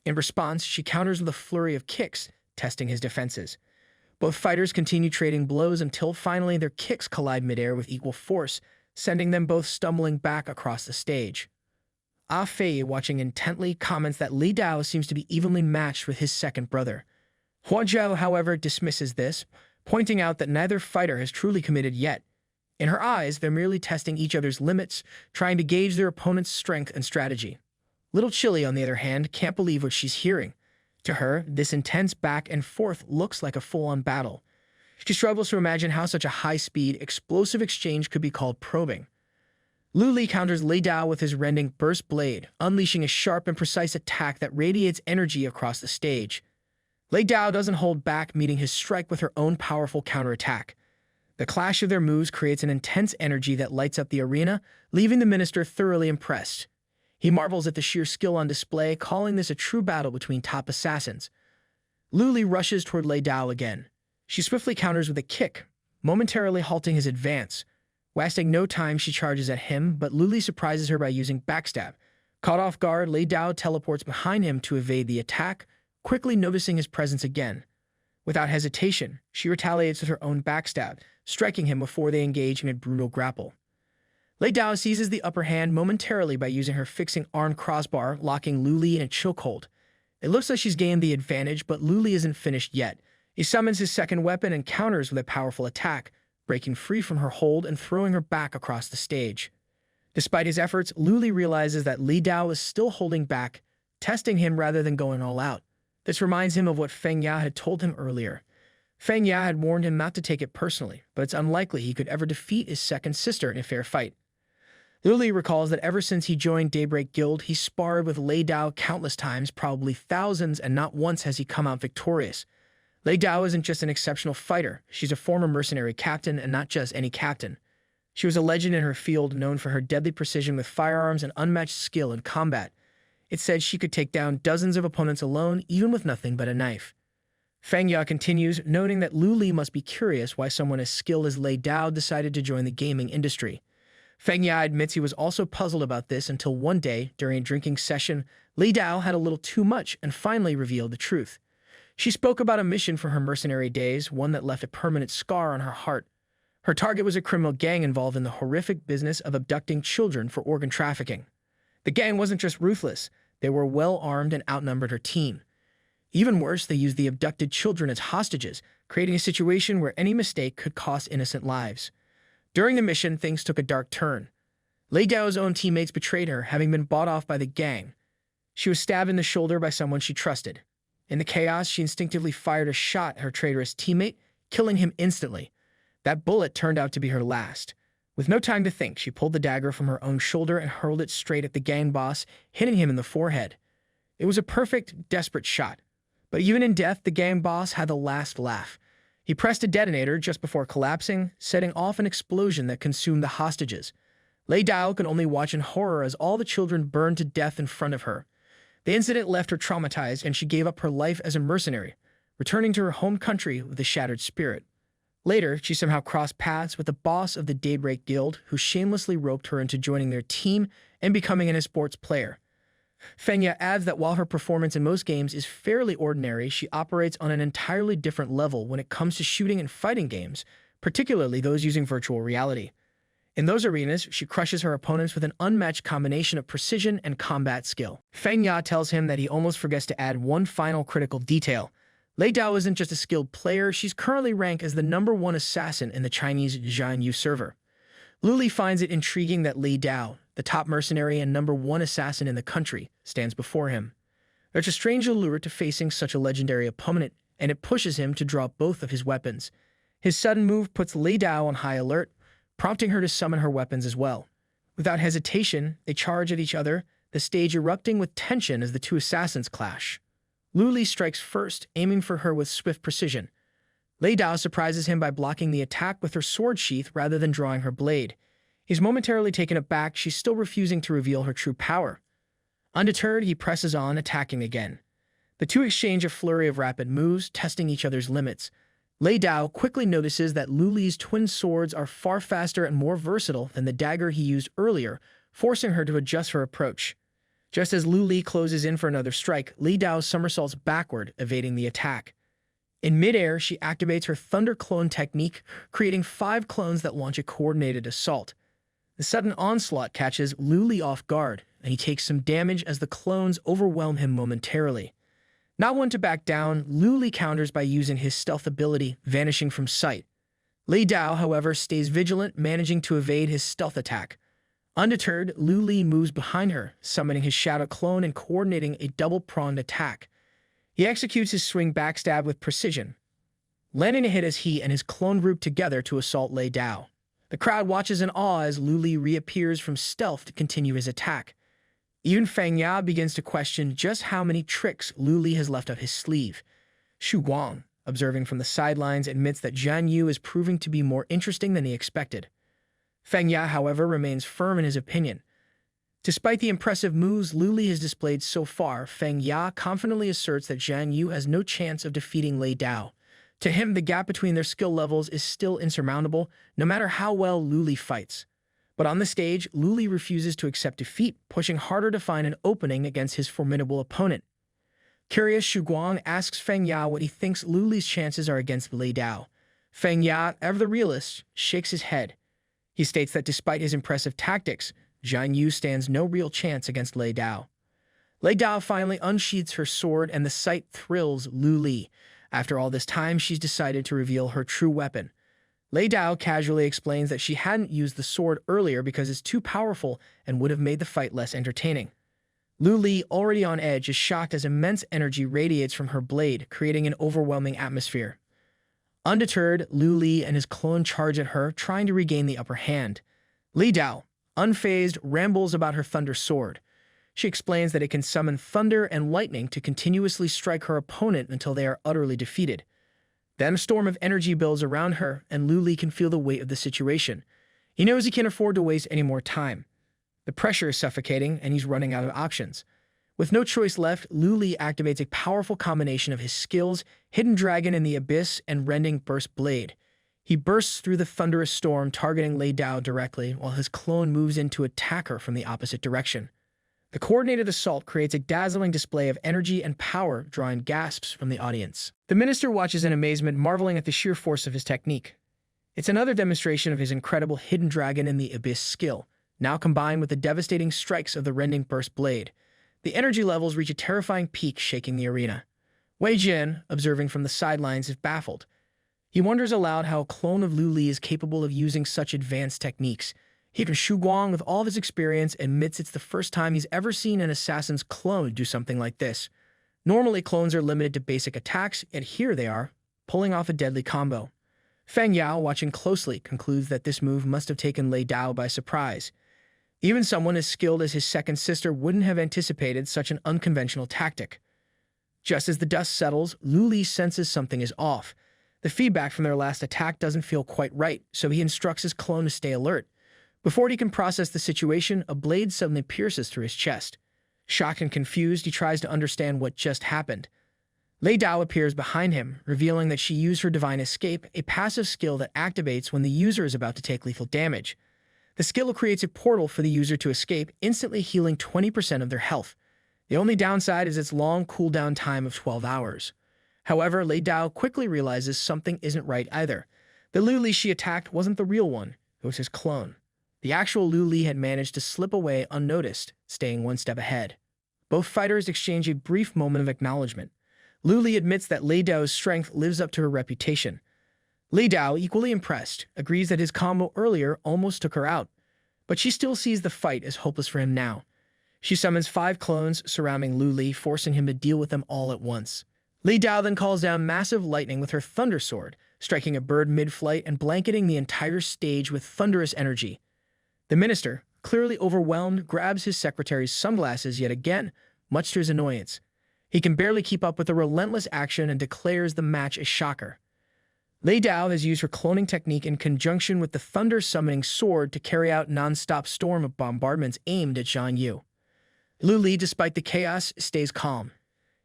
In response, she counters with a flurry of kicks, testing his defenses. Both fighters continue trading blows until finally their kicks collide midair with equal force, sending them both stumbling back across the stage. Ah Fei, watching intently, comments that Li Dao seems to be evenly matched with his second brother. Hua Zhao, however, dismisses this, pointing out that neither fighter has truly committed yet. In her eyes, they're merely testing each other's limits, trying to gauge their opponent's strength and strategy. Little Chile, on the other hand, can't believe what she's hearing. To her, this intense back and forth looks like a full-on battle. She struggles to imagine how such a high-speed, explosive exchange could be called probing. Lu Li counters Lei Dao with his rending burst blade, unleashing a sharp and precise attack that radiates energy across the stage. Lei Dao doesn't hold back, meeting his strike with her own powerful counterattack. The clash of their moves creates an intense energy that lights up the arena, leaving the minister thoroughly impressed. He marvels at the sheer skill on display, calling this a true battle between top assassins. Lu Li rushes toward Lei Dao again. She swiftly counters with a kick, momentarily halting his advance. Wasting no time, she charges at him, but Lu Li surprises her by using backstab. Caught off guard, Lei Dao teleports behind him to evade the attack, quickly noticing his presence again. Without hesitation, she retaliates with her own backstab, striking him before they engage in a brutal grapple. Lei Dao seizes the upper hand momentarily by using her fixing arm crossbar, locking Lu Li in a chokehold. It looks like she's gained the advantage, but Lu Li isn't finished yet. He summons his second weapon and counters with a powerful attack, breaking free from her hold and throwing her back across the stage. Despite his efforts, Lu Li realizes that Li Dao is still holding back, testing him rather than going all out. This reminds him of what Feng Ya had told him earlier. Feng Ya had warned him not to take it personally, but it's unlikely he could ever defeat his second sister in a fair fight. Lu Li recalls that ever since he joined Daybreak Guild, he sparred with Lei Dao countless times, probably thousands, and not once has he come out victorious. Lei Dao isn't just an exceptional fighter, she's a former mercenary captain, and not just any captain. She was a legend in her field, known for her deadly precision with firearms and unmatched skill in combat. It said she could take down dozens of opponents alone, even with nothing but a knife. Feng Ya continues, noting that Lu Li must be curious why someone as skilled as Lei Dao decided to join the gaming industry. Feng Ya admits he was also puzzled about this until one day, during a drinking session, Lei Dao had a little too much and finally revealed the truth. She spoke about a mission from her mercenary days, one that left a permanent scar on her heart. Her target was a criminal gang involved in the horrific business of abducting children for organ trafficking. The gang wasn't just ruthless, they were well-armed and outnumbered her team. Even worse, they used the abducted children as hostages, creating a situation where any mistake could cost innocent lives. During the mission, things took a dark turn. Lei Dao's own teammates betrayed her, having been bought off by the gang. She was stabbed in the shoulder by someone she trusted. In the chaos, she instinctively fired a shot at her traitorous teammate, killing him instantly. That bullet turned out to be her last. With no time to think, she pulled the dagger from her own shoulder and hurled it straight at the gang boss, hitting him in the forehead. It was a perfect, desperate shot. But even in death, the gang boss had the last laugh. He pressed a detonator just before collapsing, setting off an explosion that consumed the hostages. Lei Dao could only watch in horror as all the children burned to death in front of her. The incident left her traumatized, and she gave up her life as a mercenary, returning to her home country with a shattered spirit. Later, she somehow crossed paths with the boss of the Daybreak Guild, who shamelessly roped her into joining their team and becoming an esports player. Feng adds that while her performance in most games is fairly ordinary, she operates on an entirely different level when it comes to shooting and fighting games, particularly those using virtual reality. In those arenas, she crushes her opponents with an unmatched combination of precision and combat skill. Feng tells him that he almost forgets to add one final critical detail. Lei Dao isn't just a skilled player, she's currently ranked as the #1 assassin in the Chinese Jianyu server. Luli finds it intriguing that Lei Dao, the top mercenary and #1 assassin in the country, stands before him. There's a strange allure to facing such a legendary opponent, and it pushes him to draw both of his weapons. His sudden move puts Lei Dao on high alert, prompting her to summon her weapons as well. Without hesitation, they charge at each other, the stage erupting with tension as the two assassins clash. Luli strikes first, aiming for her with swift precision. Lei Dao surprises him by blocking the attack with her sword sheath rather than drawing her blade. He's momentarily taken aback, she's still refusing to reveal her true power. Undeterred, he presses on, attacking again. The two exchange a flurry of rapid moves, testing each other's limits. Lei Dao quickly notices that Luli's twin swords are far faster and more versatile than the dagger he used earlier, forcing her to adjust her approach. Just as Luli closes in for another strike, Lei Dao somersaults backward, evading the attack. In midair, she activates her Thunder Clone technique, creating 5 clones that launch a coordinated assault. The sudden onslaught catches Luli off guard, and he takes some damage as the clones overwhelm him momentarily. Not one to back down, Luli counters by using his stealth ability, vanishing from sight. Lei Dao, however, stays vigilant, managing to evade his stealth attack. Undeterred, Luli moves behind her, summoning his shadow clone and coordinating a double-pronged attack. He executes his swing backstab with precision, landing a hit as he and his clone group together to assault Lei Dao. The crowd watches in awe as Luli reappears from stealth to continue his attack. Even Feng begins to question just how many tricks Luli has left up his sleeve. Xu Guang, observing from the sidelines, admits that Jianyu is proving to be more interesting than he expected. Feng however, remains firm in his opinion. Despite the impressive moves Luli has displayed so far, Feng confidently asserts that Jianyu has no chance of defeating Lei Dao. To him, the gap between their skill levels is still insurmountable, no matter how well Luli fights. But on the stage, Luli refuses to accept defeat, pushing harder to find an opening against his formidable opponent. Curious, Xu Guang asks Feng what he thinks Luli's chances are against Lei Dao. Feng ever the realist, shakes his head. He states that despite his impressive tactics, Jianyu stands no real chance against Lei Dao. Lei Dao finally unsheathes her sword, and the sight thrills Luli. After all this time, she's decided to reveal her true weapon. Lei Dao casually explains that she hadn't used the sword earlier because it's too powerful and would have made the fight less entertaining. Luli, already on edge, is shocked as immense energy radiates from her blade, creating an overwhelming atmosphere. Undeterred, Luli and his clone charge at her, trying to regain the upper hand. Lei Dao, unfazed, rambles about her thunder sword. She explains that it can summon thunder and lightning to continuously strike her opponent until they are utterly defeated. Then a storm of energy builds around her, and Luli can feel the weight of the situation. He knows he can't afford to waste any more time. The pressure is suffocating, and he's running out of options. With no choice left, Luli activates a powerful combination of his skills, Hidden Dragon in the Abyss and Rending Burst Blade. He bursts through the thunderous storm, targeting Lei Dao directly, while his clone moves in to attack her from the opposite direction. The coordinated assault creates a dazzling display of energy and power, drawing gasps from the audience. The minister watches in amazement, marveling at the sheer force of his technique. It's another demonstration of his incredible Hidden Dragon in the Abyss skill, now combined with the devastating strikes of the Rending Burst Blade. The energy levels reach a terrifying peak, shaking the arena. Wei Jin, observing from the sidelines, is baffled. He wonders aloud how a clone of Luli is capable of using such advanced techniques. Even Xu Guang, with all of his experience, admits it's the first time he's ever seen an assassin's clone do something like this. Normally, clones are limited to basic attacks, and here they are, pulling off a deadly combo. Feng watching closely, concludes that this move must have taken Lei Dao by surprise. Even someone as skilled as his second sister wouldn't have anticipated such an unconventional tactic. Just as the dust settles, Luli senses something is off. The feedback from their last attack doesn't feel quite right, so he instructs his clone to stay alert. Before he can process the situation, a blade suddenly pierces through his chest. Shocked and confused, he tries to understand what just happened. Lei Dao appears behind him, revealing that she used her Divine Escape, a passive skill that activates when the user is about to take lethal damage. The skill creates a portal for the user to escape, instantly healing 20% of their health. The only downside is its long cooldown time of 12 hours. However, Lei Dao quickly realizes something isn't right either. The Lu Li she attacked wasn't the real one, it was his clone. The actual Lu Li had managed to slip away unnoticed, staying one step ahead. Both fighters exchange a brief moment of acknowledgement. Lu Li admits that Lei Dao's strength lives up to her reputation. Lei Dao, equally impressed, agrees that his combo earlier almost took her out, but she still sees the fight as hopeless for him now. She summons 5 clones surrounding Lu Li, forcing him to deal with them all at once. Lei Dao then calls down massive lightning with her Thunder Sword, striking a bird mid-flight and blanketing the entire stage with thunderous energy. The minister, clearly overwhelmed, grabs his secretary's sunglasses yet again, much to his annoyance. He can barely keep up with the relentless action and declares the match a shocker. Lei Dao has used her cloning technique in conjunction with the thunder-summoning sword to carry out non-stop storm of bombardments aimed at Zhang Yu. Lu Li, despite the chaos, stays calm.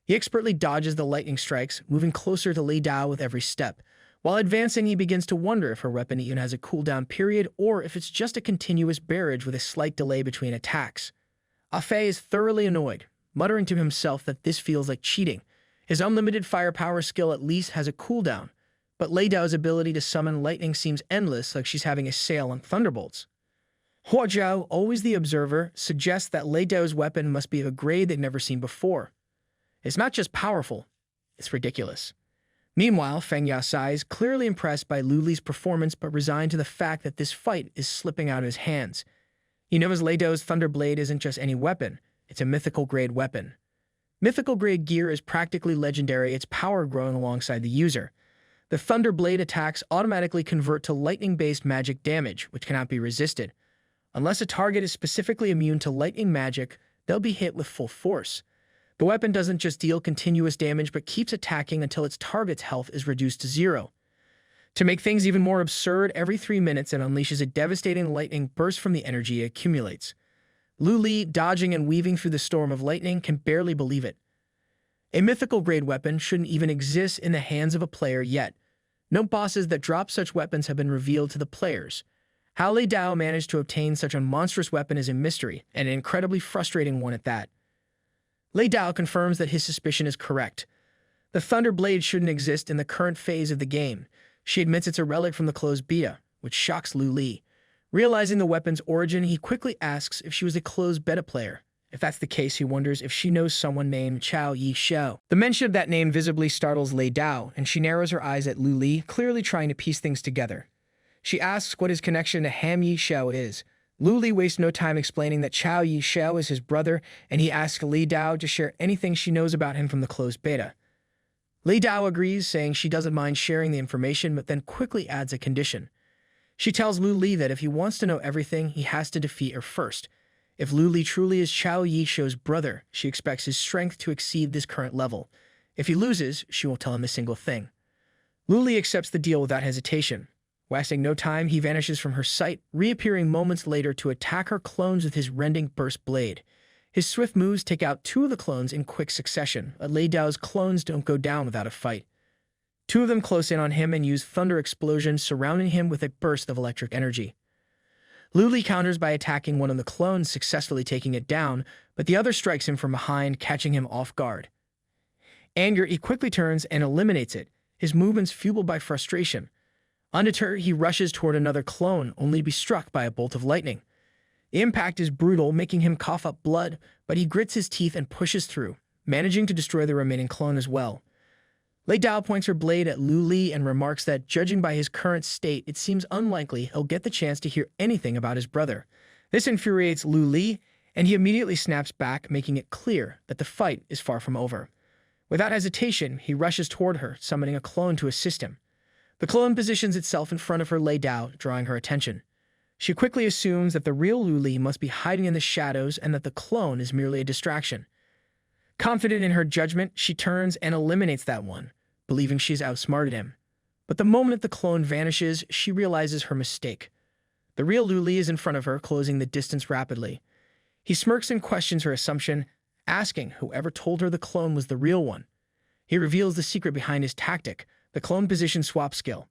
He expertly dodges the lightning strikes, moving closer to Lei Dao with every step. While advancing, he begins to wonder if her weapon even has a cooldown period or if it's just a continuous barrage with a slight delay between attacks. Fei is thoroughly annoyed, muttering to himself that this feels like cheating. His unlimited firepower skill at least has a cooldown, but Lei Dao's ability to summon lightning seems endless, like she's having a sale on thunderbolts. Hua Zhao, always the observer, suggests that Lei Dao's weapon must be of a grade they've never seen before. It's not just powerful, it's ridiculous. Meanwhile, Feng Yasai is clearly impressed by Lu Li's performance but resigned to the fact that this fight is slipping out of his hands. He knows Lei Dao's Thunderblade isn't just any weapon, it's a mythical-grade weapon. Mythical-grade gear is practically legendary, its power growing alongside the user. The Thunderblade attacks automatically convert to lightning-based magic damage, which cannot be resisted. Unless a target is specifically immune to lightning magic, they'll be hit with full force. The weapon doesn't just deal continuous damage, but keeps attacking until its target's health is reduced to 0. To make things even more absurd, every 3 minutes it unleashes a devastating lightning burst from the energy it accumulates. Lu Li, dodging and weaving through the storm of lightning, can barely believe it. A mythical-grade weapon shouldn't even exist in the hands of a player yet. No bosses that drop such weapons have been revealed to the players. How Lei Dao managed to obtain such a monstrous weapon is a mystery, and an incredibly frustrating one at that. Lei Dao confirms that his suspicion is correct. The Thunder Blade shouldn't exist in the current phase of the game. She admits it's a relic from the closed beta, which shocks Lu Li. Realizing the weapon's origin, he quickly asks if she was a closed beta player. If that's the case, he wonders if she knows someone named Chao Yi Xiao. The mention of that name visibly startles Lei Dao, and she narrows her eyes at Lu Li, clearly trying to piece things together. She asks what his connection to Ham Yi Xiao is. Lu Li wastes no time explaining that Chao Yi Xiao is his brother, and he asks Lei Dao to share anything she knows about him from the closed beta. Lei Dao agrees, saying she doesn't mind sharing the information, but then quickly adds a condition. She tells Lu Li that if he wants to know everything, he has to defeat her first. If Lu Li truly is Chao Yi Xiao's brother, she expects his strength to exceed this current level. If he loses, she won't tell him a single thing. Lu Li accepts the deal without hesitation. Wasting no time, he vanishes from her sight, reappearing moments later to attack her clones with his rending burst blade. His swift moves take out 2 of the clones in quick succession, but Lei Dao's clones don't go down without a fight. 2 of them close in on him and use thunder explosions, surrounding him with a burst of electric energy. Lu Li counters by attacking one of the clones, successfully taking it down, but the other strikes him from behind, catching him off guard. Angered, he quickly turns and eliminates it, his movements fueled by frustration. Undeterred, he rushes toward another clone, only to be struck by a bolt of lightning. The impact is brutal, making him cough up blood, but he grits his teeth and pushes through, managing to destroy the remaining clone as well. Lei Dao points her blade at Lu Li and remarks that, judging by his current state, it seems unlikely he'll get the chance to hear anything about his brother. This infuriates Lu Li, and he immediately snaps back, making it clear that the fight is far from over. Without hesitation, he rushes toward her, summoning a clone to assist him. The clone positions itself in front of her Lei Dao, drawing her attention. She quickly assumes that the real Lu Li must be hiding in the shadows and that the clone is merely a distraction. Confident in her judgment, she turns and eliminates that one, believing she's outsmarted him. But the moment the clone vanishes, she realizes her mistake. The real Lu Li is in front of her, closing the distance rapidly. He smirks and questions her assumption, asking whoever told her the clone was the real one. He reveals the secret behind his tactic, the clone position swap skill.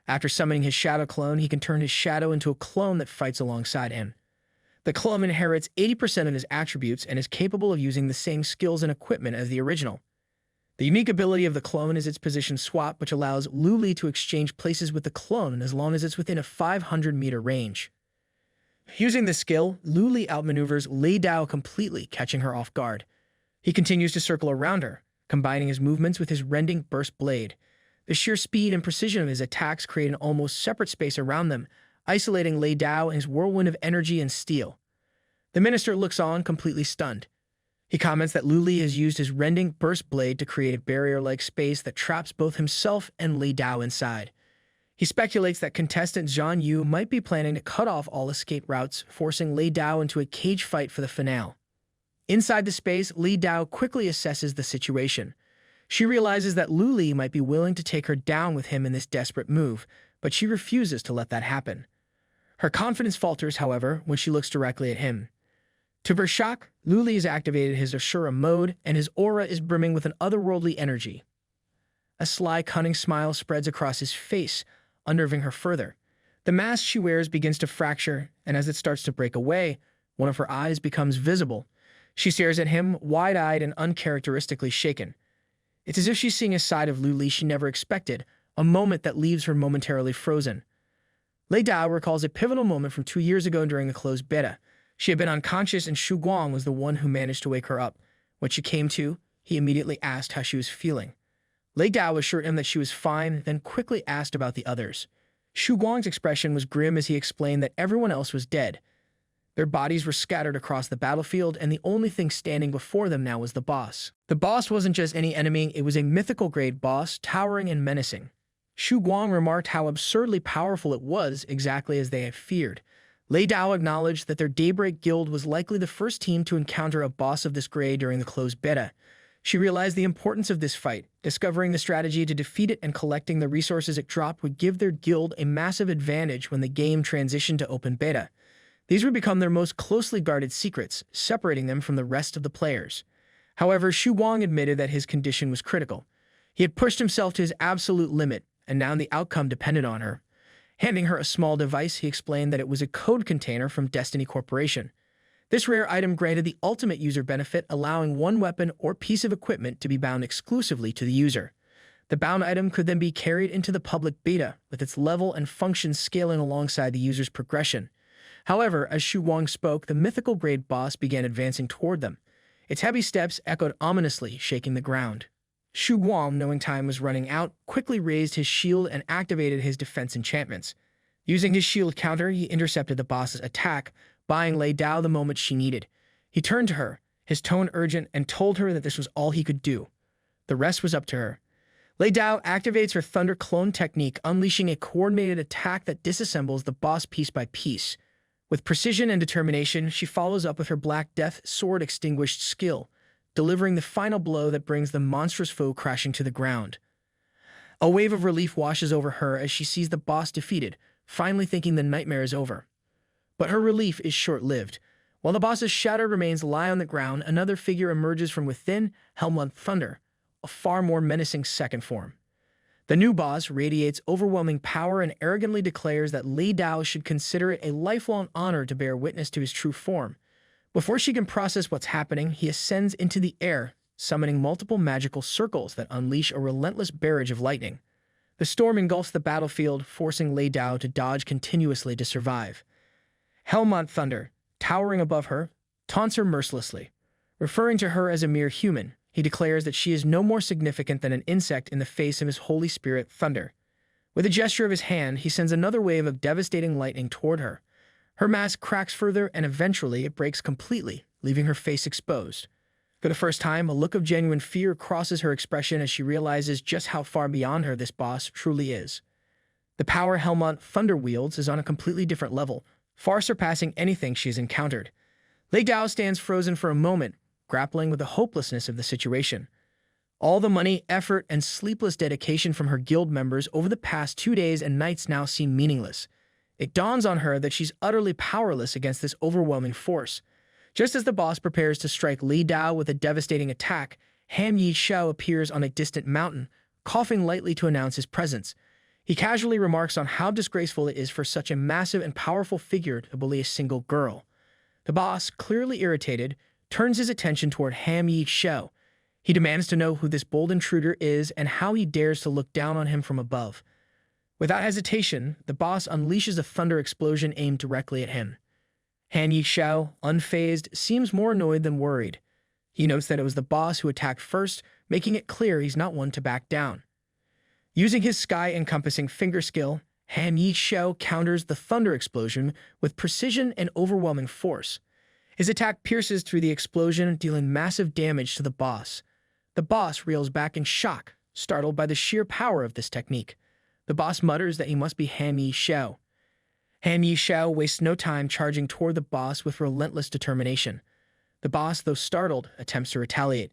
After summoning his shadow clone, he can turn his shadow into a clone that fights alongside him. The clone inherits 80% of his attributes and is capable of using the same skills and equipment as the original. The unique ability of the clone is its position swap, which allows Luli to exchange places with the clone as long as it's within a 500-meter range. Using this skill, Luli outmaneuvers Lei Dao completely, catching her off guard. He continues to circle around her, combining his movements with his rending burst blade. The sheer speed and precision of his attacks create an almost separate space around them, isolating Lei Dao in his whirlwind of energy and steel. The minister looks on, completely stunned. He comments that Luli has used his rending burst blade to create a barrier-like space that traps both himself and Lei Dao inside. He speculates that contestant Zhang Yu might be planning to cut off all escape routes, forcing Lei Dao into a cage fight for the finale. Inside the space, Lei Dao quickly assesses the situation. She realizes that Luli might be willing to take her down with him in this desperate move, but she refuses to let that happen. Her confidence falters, however, when she looks directly at him. To her shock, Luli has activated his Shura mode, and his aura is brimming with an otherworldly energy. A sly, cunning smile spreads across his face, unnerving her further. The mask she wears begins to fracture, and as it starts to break away, one of her eyes becomes visible. She stares at him, wide-eyed and uncharacteristically shaken. It's as if she's seeing a side of Luli she never expected, a moment that leaves her momentarily frozen. Lei Dao recalls a pivotal moment from 2 years ago during a closed beta. She had been unconscious and Shu Guang was the one who managed to wake her up. When she came to, he immediately asked how she was feeling. Lei Dao assured him that she was fine, then quickly asked about the others. Shu Guang's expression was grim as he explained that everyone else was dead. Their bodies were scattered across the battlefield, and the only thing standing before them now was the boss. The boss wasn't just any enemy, it was a mythical-grade boss, towering and menacing. Shu Guang remarked how absurdly powerful it was, exactly as they had feared. Lei Dao acknowledged that their Daybreak Guild was likely the first team to encounter a boss of this grade during the closed beta. She realized the importance of this fight. Discovering the strategy to defeat it and collecting the resources it dropped would give their guild a massive advantage when the game transitioned to open beta. These would become their most closely guarded secrets, separating them from the rest of the players. However, Shu Guang admitted that his condition was critical. He had pushed himself to his absolute limit, and now the outcome depended on her. Handing her a small device, he explained that it was a code container from Destiny Corporation. This rare item granted the ultimate user benefit, allowing one weapon or piece of equipment to be bound exclusively to the user. The bound item could then be carried into the public beta, with its level and function scaling alongside the user's progression. However, as Shu Guang spoke, the mythical-grade boss began advancing toward them. Its heavy steps echoed ominously, shaking the ground. Shu Guang, knowing time was running out, quickly raised his shield and activated his defense enchantments. Using his shield counter, he intercepted the boss's attack, buying Lei Dao the moment she needed. He turned to her, his tone urgent, and told her that this was all he could do. The rest was up to her. Lei Dao activates her Thunder Clone technique, unleashing a coordinated attack that disassembles the boss piece by piece. With precision and determination, she follows up with her Black Death Sword Extinguished skill, delivering the final blow that brings the monstrous foe crashing to the ground. A wave of relief washes over her as she sees the boss defeated, finally thinking the nightmare is over. But her relief is short-lived. While the boss's shadow remains lie on the ground, another figure emerges from within, Helmut Thunder, a far more menacing second form. The new boss radiates overwhelming power and arrogantly declares that Lei Dao should consider it a lifelong honor to bear witness to his true form. Before she can process what's happening, he ascends into the air, summoning multiple magical circles that unleash a relentless barrage of lightning. The storm engulfs the battlefield, forcing Lei Dao to dodge continuously to survive. Helmut Thunder, towering above her, taunts her mercilessly. Referring to her as a mere human, he declares that she is no more significant than an insect in the face of his Holy Spirit, Thunder. With a gesture of his hand, he sends another wave of devastating lightning toward her. Her mask cracks further, and eventually it breaks completely, leaving her face exposed. For the first time, a look of genuine fear crosses her expression as she realizes just how far beyond her this boss truly is. The power Helmut Thunder wields is on a completely different level, far surpassing anything she has encountered. Lei Dao stands frozen for a moment, grappling with the hopelessness of the situation. All the money, effort, and sleepless dedication from her guild members over the past 2 days and nights now seem meaningless. It dawns on her that she's utterly powerless against this overwhelming force. Just as the boss prepares to strike Lei Dao with a devastating attack, Ham Yi Shao appears on a distant mountain, coughing lightly to announce his presence. He casually remarks on how disgraceful it is for such a massive and powerful figure to bully a single girl. The boss, clearly irritated, turns his attention toward Ham Yi Shao. He demands to know who this bold intruder is and how he dares to look down on him from above. Without hesitation, the boss unleashes a thunder explosion aimed directly at him. Han Yi Shao, unfazed, seems more annoyed than worried. He notes that it was the boss who attacked first, making it clear he's not one to back down. Using his sky-encompassing finger skill, Han Yi Shao counters the thunder explosion with precision and overwhelming force. His attack pierces through the explosion, dealing massive damage to the boss. The boss reels back in shock, startled by the sheer power of this technique. The boss mutters that he must be Han Yi Shao. Han Yi Shao wastes no time charging toward the boss with relentless determination. The boss, though startled, attempts to retaliate.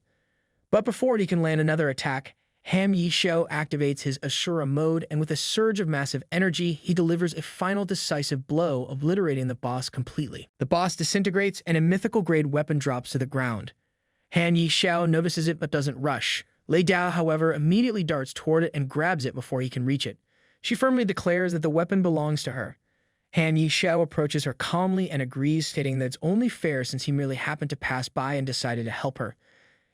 But before he can land another attack, Han Yi Shao activates his Ashura mode, and with a surge of massive energy, he delivers a final decisive blow, obliterating the boss completely. The boss disintegrates, and a mythical-grade weapon drops to the ground. Han Yi Shao notices it but doesn't rush. Lei Dao, however, immediately darts toward it and grabs it before he can reach it. She firmly declares that the weapon belongs to her. Han Yi Shao approaches her calmly and agrees, stating that it's only fair since he merely happened to pass by and decided to help her.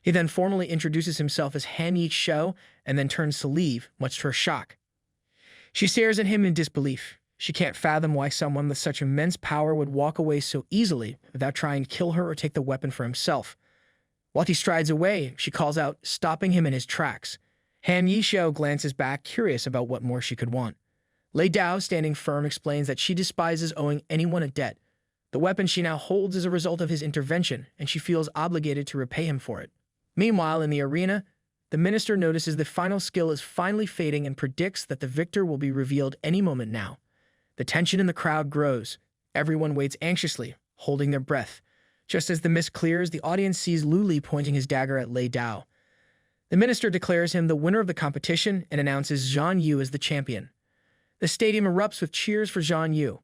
He then formally introduces himself as Han Yi Shao and then turns to leave, much to her shock. She stares at him in disbelief. She can't fathom why someone with such immense power would walk away so easily without trying to kill her or take the weapon for himself. While he strides away, she calls out, stopping him in his tracks. Han Yi Shao glances back, curious about what more she could want. Lei Dao, standing firm, explains that she despises owing anyone a debt. The weapon she now holds is a result of his intervention, and she feels obligated to repay him for it. Meanwhile, in the arena, the minister notices the final skill is finally fading and predicts that the victor will be revealed any moment now. The tension in the crowd grows. Everyone waits anxiously, holding their breath. Just as the mist clears, the audience sees Lu Li pointing his dagger at Lei Dao. The minister declares him the winner of the competition and announces Zhang Yu as the champion. The stadium erupts with cheers for Zhang Yu.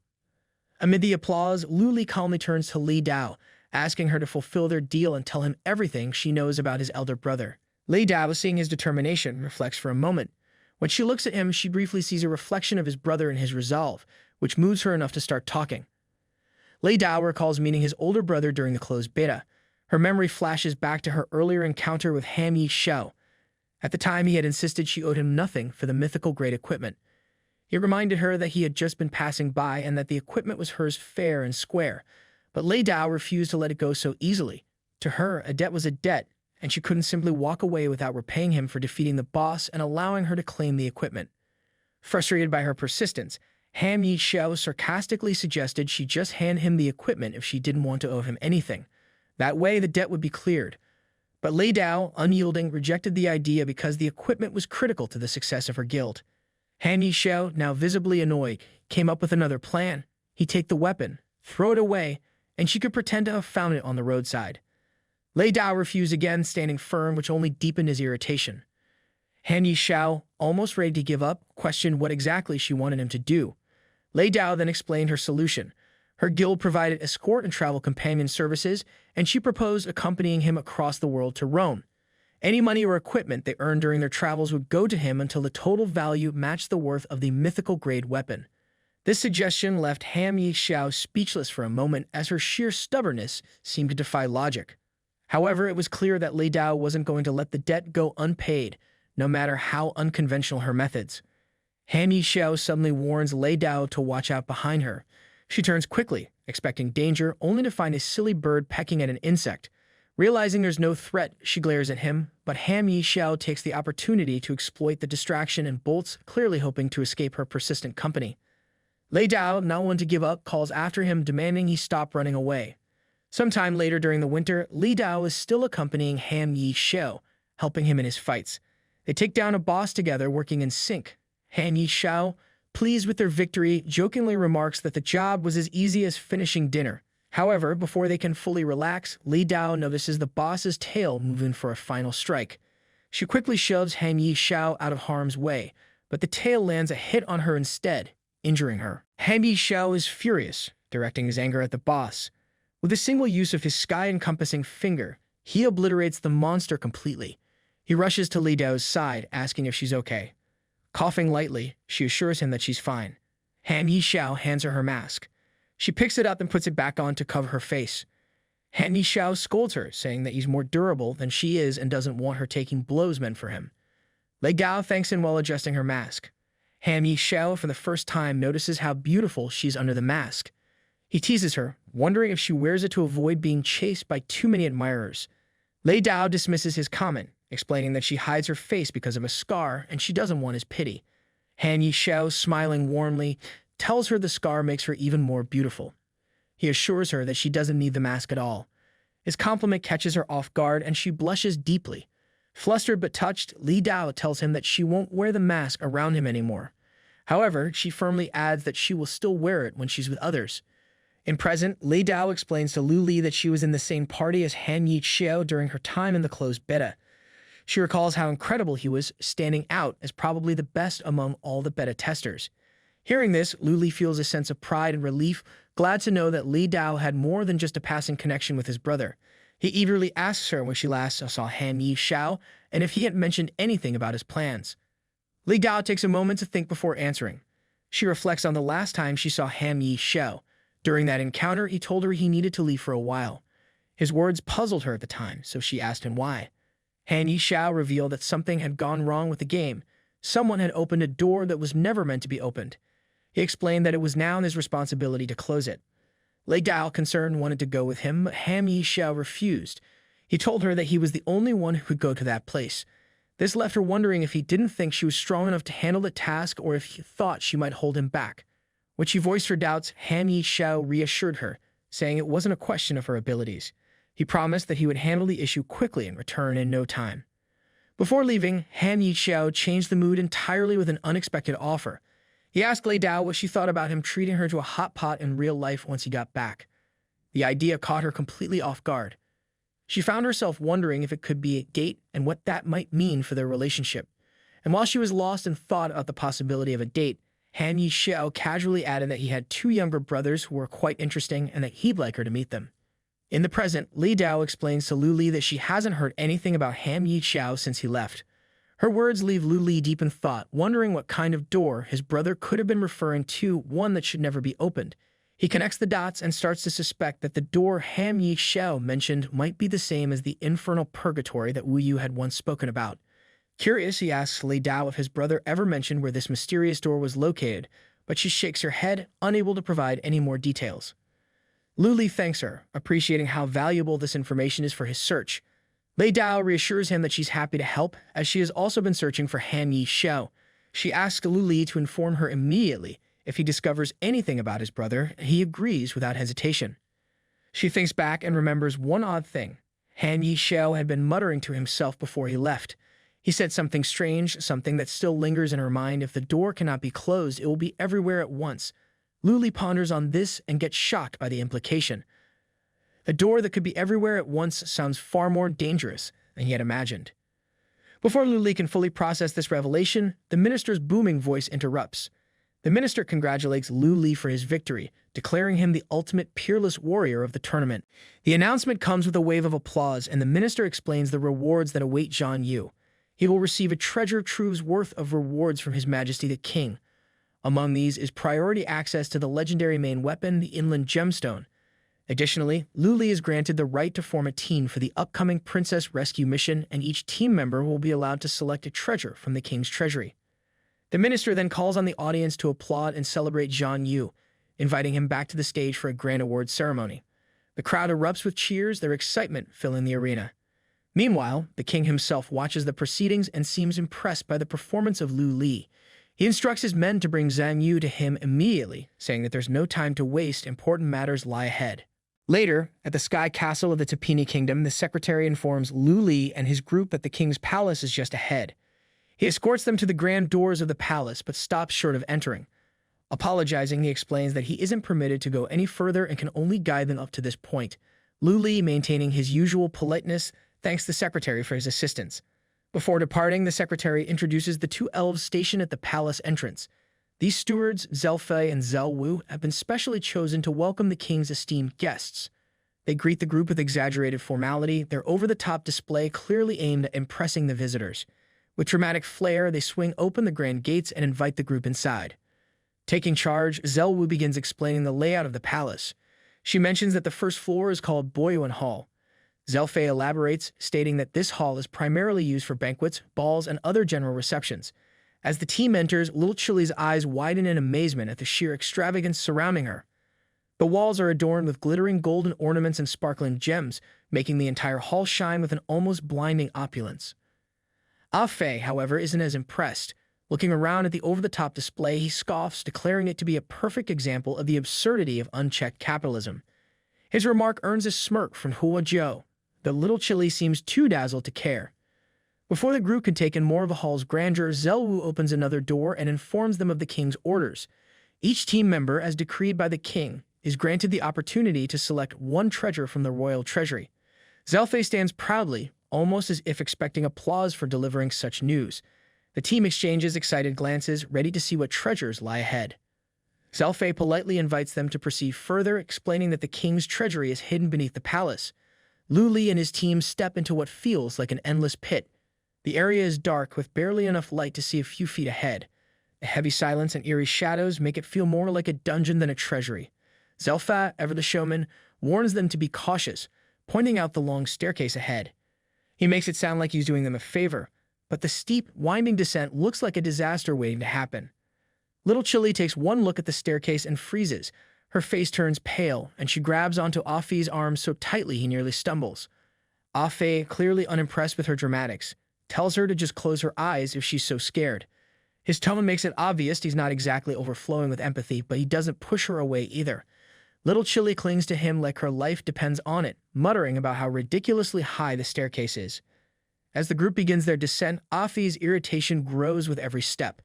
Amid the applause, Lu Li calmly turns to Lei Dao, asking her to fulfill their deal and tell him everything she knows about his elder brother. Lei Dao, seeing his determination, reflects for a moment. When she looks at him, she briefly sees a reflection of his brother and his resolve, which moves her enough to start talking. Lei Dao recalls meeting his older brother during the closed beta. Her memory flashes back to her earlier encounter with Han Yi Shao. At the time, he had insisted she owed him nothing for the mythical-grade equipment. He reminded her that he had just been passing by and that the equipment was hers fair and square, but Lei Dao refused to let it go so easily. To her, a debt was a debt, and she couldn't simply walk away without repaying him for defeating the boss and allowing her to claim the equipment. Frustrated by her persistence, Han Yi Shao sarcastically suggested she just hand him the equipment if she didn't want to owe him anything. That way, the debt would be cleared. But Lei Dao, unyielding, rejected the idea because the equipment was critical to the success of her guild. Han Yi Shao, now visibly annoyed, came up with another plan. He'd take the weapon, throw it away, and she could pretend to have found it on the roadside. Lei Dao refused again, standing firm, which only deepened his irritation. Han Yi Shao, almost ready to give up, questioned what exactly she wanted him to do. Lei Dao then explained her solution. Her guild provided escort and travel companion services, and she proposed accompanying him across the world to Rome. Any money or equipment they earned during their travels would go to him until the total value matched the worth of the mythical-grade weapon. This suggestion left Han Yi Shao speechless for a moment, as her sheer stubbornness seemed to defy logic. However, it was clear that Lei Dao wasn't going to let the debt go unpaid, no matter how unconventional her methods. Han Yi Shao suddenly warns Lei Dao to watch out behind her. She turns quickly, expecting danger, only to find a silly bird pecking at an insect. Realizing there's no threat, she glares at him, but Han Yi Shao takes the opportunity to exploit the distraction and bolts, clearly hoping to escape her persistent company. Lei Dao, not one to give up, calls after him, demanding he stop running away. Sometime later during the winter, Lei Dao is still accompanying Han Yi Shao, helping him in his fights. They take down a boss together, working in sync. Han Yi Shao, pleased with their victory, jokingly remarks that the job was as easy as finishing dinner. However, before they can fully relax, Lei Dao notices the boss's tail moving for a final strike. She quickly shoves Han Yi Shao out of harm's way, but the tail lands a hit on her instead, injuring her. Han Yi Shao is furious, directing his anger at the boss. With a single use of his sky-encompassing finger, he obliterates the monster completely. He rushes to Li Dao's side, asking if she's okay. Coughing lightly, she assures him that she's fine. Han Yishao hands her mask. She picks it up and puts it back on to cover her face. Han Yishao scolds her, saying that he's more durable than she is and doesn't want her taking blows meant for him. Lei Dao thanks him while adjusting her mask. Han Yishao, for the first time, notices how beautiful she's under the mask. He teases her, wondering if she wears it to avoid being chased by too many admirers. Lei Dao dismisses his comment, explaining that she hides her face because of a scar and she doesn't want his pity. Han Yishao, smiling warmly, tells her the scar makes her even more beautiful. He assures her that she doesn't need the mask at all. His compliment catches her off guard and she blushes deeply. Flustered but touched, Li Dao tells him that she won't wear the mask around him anymore. However, she firmly adds that she will still wear it when she's with others. In present, Li Dao explains to Lu Li that she was in the same party as Han Yishao during her time in the closed beta. She recalls how incredible he was, standing out as probably the best among all the beta testers. Hearing this, Lu Li feels a sense of pride and relief, glad to know that Li Dao had more than just a passing connection with his brother. He eagerly asks her when she last saw Han Yishao and if he had mentioned anything about his plans. Li Dao takes a moment to think before answering. She reflects on the last time she saw Han Yishao. During that encounter, he told her he needed to leave for a while. His words puzzled her at the time, so she asked him why. Han Yishao revealed that something had gone wrong with the game. Someone had opened a door that was never meant to be opened. He explained that it was now his responsibility to close it. Lei Dao, concerned, wanted to go with him, but Han Yishao refused. He told her that he was the only one who could go to that place. This left her wondering if he didn't think she was strong enough to handle the task or if he thought she might hold him back. When she voiced her doubts, Han Yishao reassured her, saying it wasn't a question of her abilities. He promised that he would handle the issue quickly and return in no time. Before leaving, Han Yishao changed the mood entirely with an unexpected offer. He asked Lei Dao what she thought about him treating her to a hot pot in real life once he got back. The idea caught her completely off guard. She found herself wondering if it could be a date and what that might mean for their relationship. And while she was lost in thought about the possibility of a date, Han Yishao casually added that he had two younger brothers who were quite interesting and that he'd like her to meet them. In the present, Li Dao explains to Lu Li that she hasn't heard anything about Han Yishao since he left. Her words leave Lu Li deep in thought, wondering what kind of door his brother could have been referring to, one that should never be opened. He connects the dots and starts to suspect that the door Han Yishao mentioned might be the same as the infernal purgatory that Wu Yu had once spoken about. Curious, he asks Lei Dao if his brother ever mentioned where this mysterious door was located, but she shakes her head, unable to provide any more details. Lu Li thanks her, appreciating how valuable this information is for his search. Lei Dao reassures him that she's happy to help, as she has also been searching for Han Yishao. She asks Lu Li to inform her immediately if he discovers anything about his brother, and he agrees without hesitation. She thinks back and remembers one odd thing. Han Yishao had been muttering to himself before he left. He said something strange, something that still lingers in her mind. If the door cannot be closed, it will be everywhere at once. Lu Li ponders on this and gets shocked by the implication. A door that could be everywhere at once sounds far more dangerous than he had imagined. Before Lu Li can fully process this revelation, the minister's booming voice interrupts. The minister congratulates Lu Li for his victory, declaring him the ultimate peerless warrior of the tournament. The announcement comes with a wave of applause, and the minister explains the rewards that await Zhan Yu. He will receive a treasure trove's worth of rewards from His Majesty the King. Among these is priority access to the legendary main weapon, the Inland Gemstone. Additionally, Lu Li is granted the right to form a team for the upcoming Princess Rescue mission, and each team member will be allowed to select a treasure from the King's treasury. The minister then calls on the audience to applaud and celebrate Zhan Yu, inviting him back to the stage for a grand award ceremony. The crowd erupts with cheers, their excitement filling the arena. Meanwhile, the king himself watches the proceedings and seems impressed by the performance of Lu Li. He instructs his men to bring Zhan Yu to him immediately, saying that there's no time to waste, important matters lie ahead. Later, at the Sky Castle of the Tini Kingdom, the secretary informs Lu Li and his group that the king's palace is just ahead. He escorts them to the grand doors of the palace, but stops short of entering. Apologizing, he explains that he isn't permitted to go any further and can only guide them up to this point. Lu Li, maintaining his usual politeness, thanks the secretary for his assistance. Before departing, the secretary introduces the two elves stationed at the palace entrance. These stewards, Zelfei and Zelwu, have been specially chosen to welcome the king's esteemed guests. They greet the group with exaggerated formality, their over-the-top display clearly aimed at impressing the visitors. With dramatic flair, they swing open the grand gates and invite the group inside. Taking charge, Zelwu begins explaining the layout of the palace. She mentions that the first floor is called Boyuan Hall. Zelfei elaborates, stating that this hall is primarily used for banquets, balls, and other general receptions. As the team enters, Little Chile's eyes widen in amazement at the sheer extravagance surrounding her. The walls are adorned with glittering golden ornaments and sparkling gems, making the entire hall shine with an almost blinding opulence. Ah-Fei, however, isn't as impressed. Looking around at the over-the-top display, he scoffs, declaring it to be a perfect example of the absurdity of unchecked capitalism. His remark earns a smirk from Hua Jiao. The Little Chile seems too dazzled to care. Before the group can take in more of the hall's grandeur, Zelwu opens another door and informs them of the king's orders. Each team member, as decreed by the king, is granted the opportunity to select one treasure from the royal treasury. Zelfei stands proudly, almost as if expecting applause for delivering such news. The team exchanges excited glances, ready to see what treasures lie ahead. Zelfei politely invites them to proceed further, explaining that the king's treasury is hidden beneath the palace. Lu Li and his team step into what feels like an endless pit. The area is dark, with barely enough light to see a few feet ahead. The heavy silence and eerie shadows make it feel more like a dungeon than a treasury. Zelfa, ever the showman, warns them to be cautious, pointing out the long staircase ahead. He makes it sound like he's doing them a favor, but the steep, winding descent looks like a disaster waiting to happen. Little Chile takes one look at the staircase and freezes. Her face turns pale, and she grabs onto Ah-Fei's arm so tightly he nearly stumbles. Ah-Fei, clearly unimpressed with her dramatics, tells her to just close her eyes if she's so scared. His tone makes it obvious he's not exactly overflowing with empathy, but he doesn't push her away either. Little Chile clings to him like her life depends on it, muttering about how ridiculously high the staircase is. As the group begins their descent, Ah-Fei's irritation grows with every step.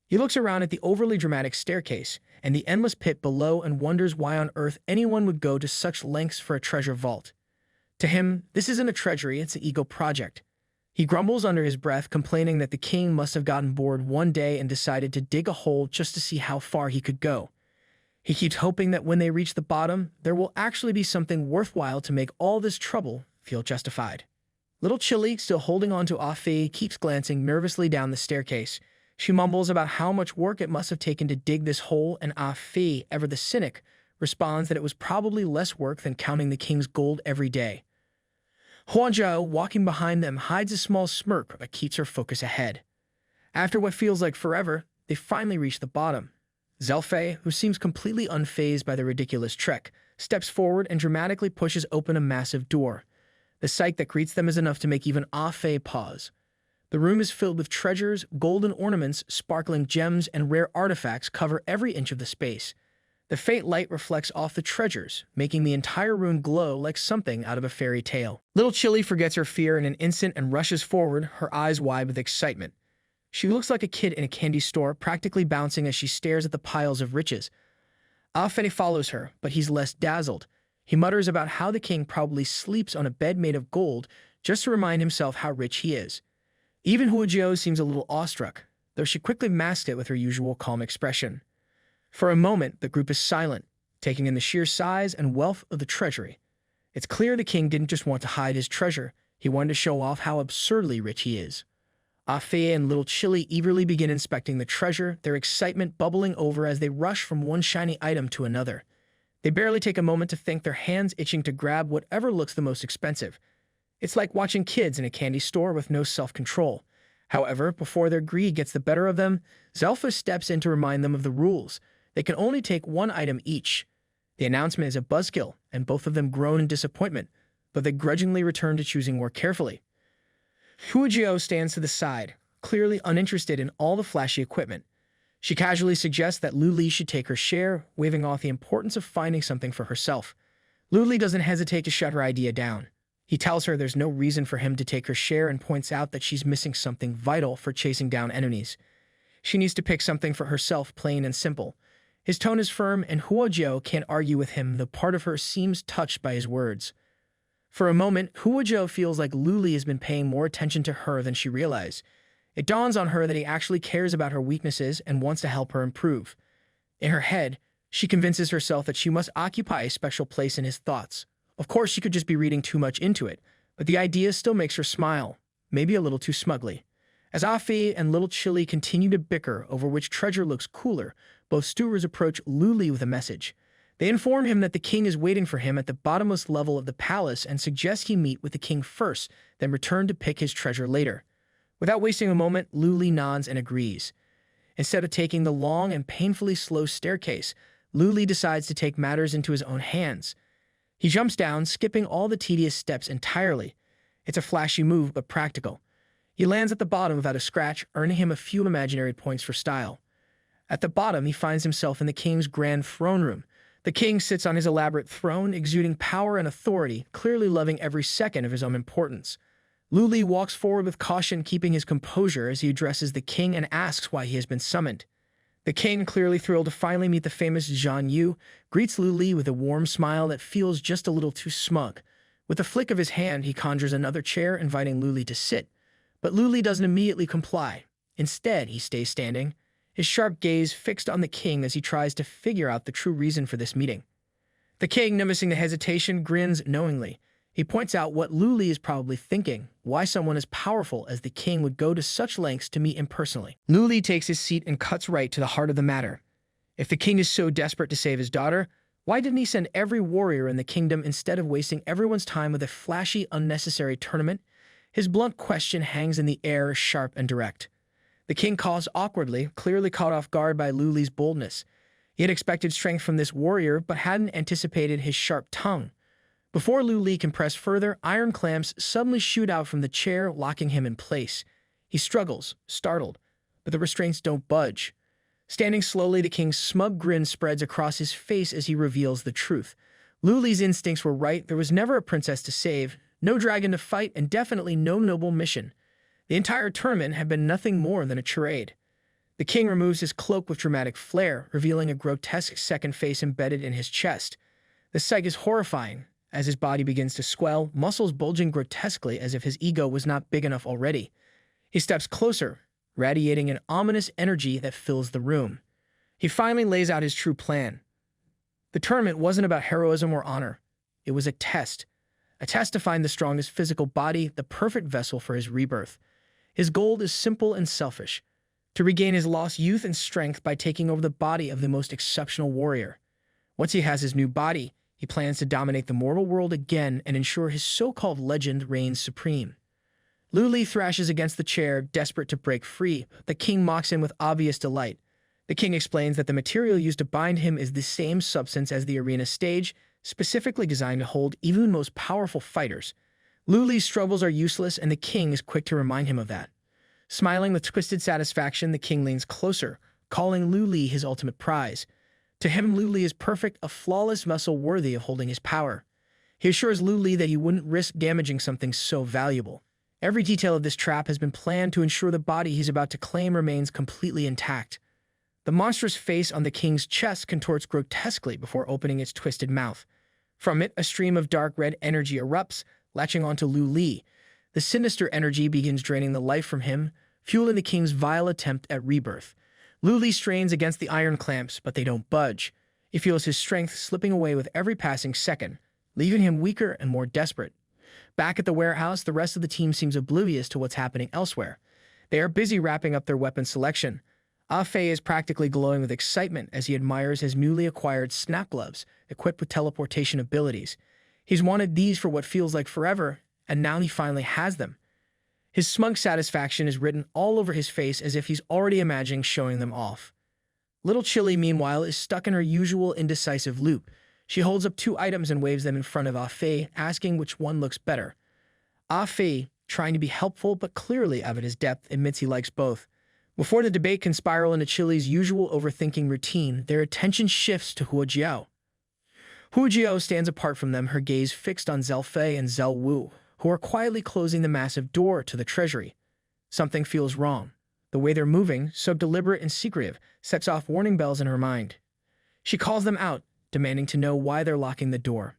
He looks around at the overly dramatic staircase and the endless pit below and wonders why on earth anyone would go to such lengths for a treasure vault. To him, this isn't a treasury, it's an ego project. He grumbles under his breath, complaining that the king must have gotten bored one day and decided to dig a hole just to see how far he could go. He keeps hoping that when they reach the bottom, there will actually be something worthwhile to make all this trouble feel justified. Little Chile, still holding on to Ah-Fei, keeps glancing nervously down the staircase. She mumbles about how much work it must have taken to dig this hole, and Ah-Fei, ever the cynic, responds that it was probably less work than counting the king's gold every day. Huanzhou, walking behind them, hides a small smirk that keeps her focus ahead. After what feels like forever, they finally reach the bottom. Zelfei, who seems completely unfazed by the ridiculous trek, steps forward and dramatically pushes open a massive door. The sight that greets them is enough to make even Ah-Fei pause. The room is filled with treasures, golden ornaments, sparkling gems, and rare artifacts cover every inch of the space. The faint light reflects off the treasures, making the entire room glow like something out of a fairy tale. Little Chile forgets her fear in an instant and rushes forward, her eyes wide with excitement. She looks like a kid in a candy store, practically bouncing as she stares at the piles of riches. Ah-Fei follows her, but he's less dazzled. He mutters about how the king probably sleeps on a bed made of gold just to remind himself how rich he is. Even Huajiao seems a little awestruck, though she quickly masks it with her usual calm expression. For a moment, the group is silent, taking in the sheer size and wealth of the treasury. It's clear the king didn't just want to hide his treasure, he wanted to show off how absurdly rich he is. Ah-Fei and Little Chile eagerly begin inspecting the treasure, their excitement bubbling over as they rush from one shiny item to another. They barely take a moment to think, their hands itching to grab whatever looks the most expensive. It's like watching kids in a candy store with no self-control. However, before their greed gets the better of them, Zelfa steps in to remind them of the rules. They can only take one item each. The announcement is a buzzkill, and both of them groan in disappointment, but they grudgingly return to choosing more carefully. Huajiao stands to the side, clearly uninterested in all the flashy equipment. She casually suggests that Lu Li should take her share, waving off the importance of finding something for herself. Lu Li doesn't hesitate to shut her idea down. He tells her there's no reason for him to take her share and points out that she's missing something vital for chasing down enemies. She needs to pick something for herself, plain and simple. His tone is firm, and Huajiao can't argue with him, though part of her seems touched by his words. For a moment, Huajiao feels like Lu Li has been paying more attention to her than she realized. It dawns on her that he actually cares about her weaknesses and wants to help her improve. In her head, she convinces herself that she must occupy a special place in his thoughts, Of course, she could just be reading too much into it, but the idea still makes her smile, maybe a little too smugly. As Afi and little Chile continue to bicker over which treasure looks cooler, both stewards approach Luli with a message. They inform him that the king is waiting for him at the bottomless level of the palace and suggest he meet with the king first, then return to pick his treasure later. Without wasting a moment, Luli nods and agrees. Instead of taking the long and painfully slow staircase, Luli decides to take matters into his own hands. He jumps down, skipping all the tedious steps entirely. It's a flashy move, but practical. He lands at the bottom without a scratch, earning him a few imaginary points for style. At the bottom, he finds himself in the king's grand throne room. The king sits on his elaborate throne, exuding power and authority, clearly loving every second of his own importance. Luli walks forward with caution, keeping his composure as he addresses the king and asks why he has been summoned. The king, clearly thrilled to finally meet the famous Zhang Yu, greets Luli with a warm smile that feels just a little too smug. With a flick of his hand, he conjures another chair, inviting Luli to sit. But Luli doesn't immediately comply. Instead, he stays standing, his sharp gaze fixed on the king as he tries to figure out the true reason for this meeting. The king, noticing the hesitation, grins knowingly. He points out what Luli is probably thinking, why someone as powerful as the king would go to such lengths to meet him personally. Luli takes his seat and cuts right to the heart of the matter. If the king is so desperate to save his daughter, why didn't he send every warrior in the kingdom instead of wasting everyone's time with a flashy, unnecessary tournament? His blunt question hangs in the air, sharp and direct. The king coughs awkwardly, clearly caught off guard by Luli's boldness. He had expected strength from this warrior, but hadn't anticipated his sharp tongue. Before Luli can press further, iron clamps suddenly shoot out from the chair, locking him in place. He struggles, startled, but the restraints don't budge. Standing slowly, the king's smug grin spreads across his face as he reveals the truth. Luli's instincts were right. There was never a princess to save, no dragon to fight, and definitely no noble mission. The entire tournament had been nothing more than a charade. The king removes his cloak with dramatic flair, revealing a grotesque second face embedded in his chest. The sight is horrifying, as his body begins to swell, muscles bulging grotesquely as if his ego was not big enough already. He steps closer, radiating an ominous energy that fills the room. He finally lays out his true plan. The tournament wasn't about heroism or honor. It was a test to find the strongest physical body, the perfect vessel for his rebirth. His goal is simple and selfish: to regain his lost youth and strength by taking over the body of the most exceptional warrior. Once he has his new body, he plans to dominate the mortal world again and ensure his so-called legend reigns supreme. Luli thrashes against the chair, desperate to break free. The king mocks him with obvious delight. The king explains that the material used to bind him is the same substance as the arena stage, specifically designed to hold even the most powerful fighters. Luli's struggles are useless, and the king is quick to remind him of that. Smiling with twisted satisfaction, the king leans closer, calling Luli his ultimate prize. To him, Luli is perfect, a flawless vessel worthy of holding his power. He assures Luli that he wouldn't risk damaging something so valuable. Every detail of this trap has been planned to ensure the body he's about to claim remains completely intact. The monstrous face on the king's chest contorts grotesquely before opening its twisted mouth. From it, a stream of dark red energy erupts, latching onto Luli. The sinister energy begins draining the life from him, fueling the king's vile attempt at rebirth. Luli strains against the iron clamps, but they don't budge. He feels his strength slipping away with every passing second, leaving him weaker and more desperate. Back at the warehouse, the rest of the team seems oblivious to what's happening elsewhere. They are busy wrapping up their weapon selection. Afe is practically glowing with excitement as he admires his newly acquired snap gloves, equipped with teleportation abilities. He's wanted these for what feels like forever, and now he finally has them. His smug satisfaction is written all over his face, as if he's already imagining showing them off. Little Chile, meanwhile, is stuck in her usual indecisive loop. She holds up two items and waves them in front of Afe, asking which one looks better. Afe, trying to be helpful but clearly out of his depth, admits he likes both. Before the debate can spiral into Chile's usual overthinking routine, their attention shifts to Huojiao. Huojiao stands apart from them, her gaze fixed on Zelfei and Zelwu, who are quietly closing the massive door to the treasury. Something feels wrong. The way they're moving, so deliberate and secretive, sets off warning bells in her mind. She calls them out, demanding to know why they're locking the door.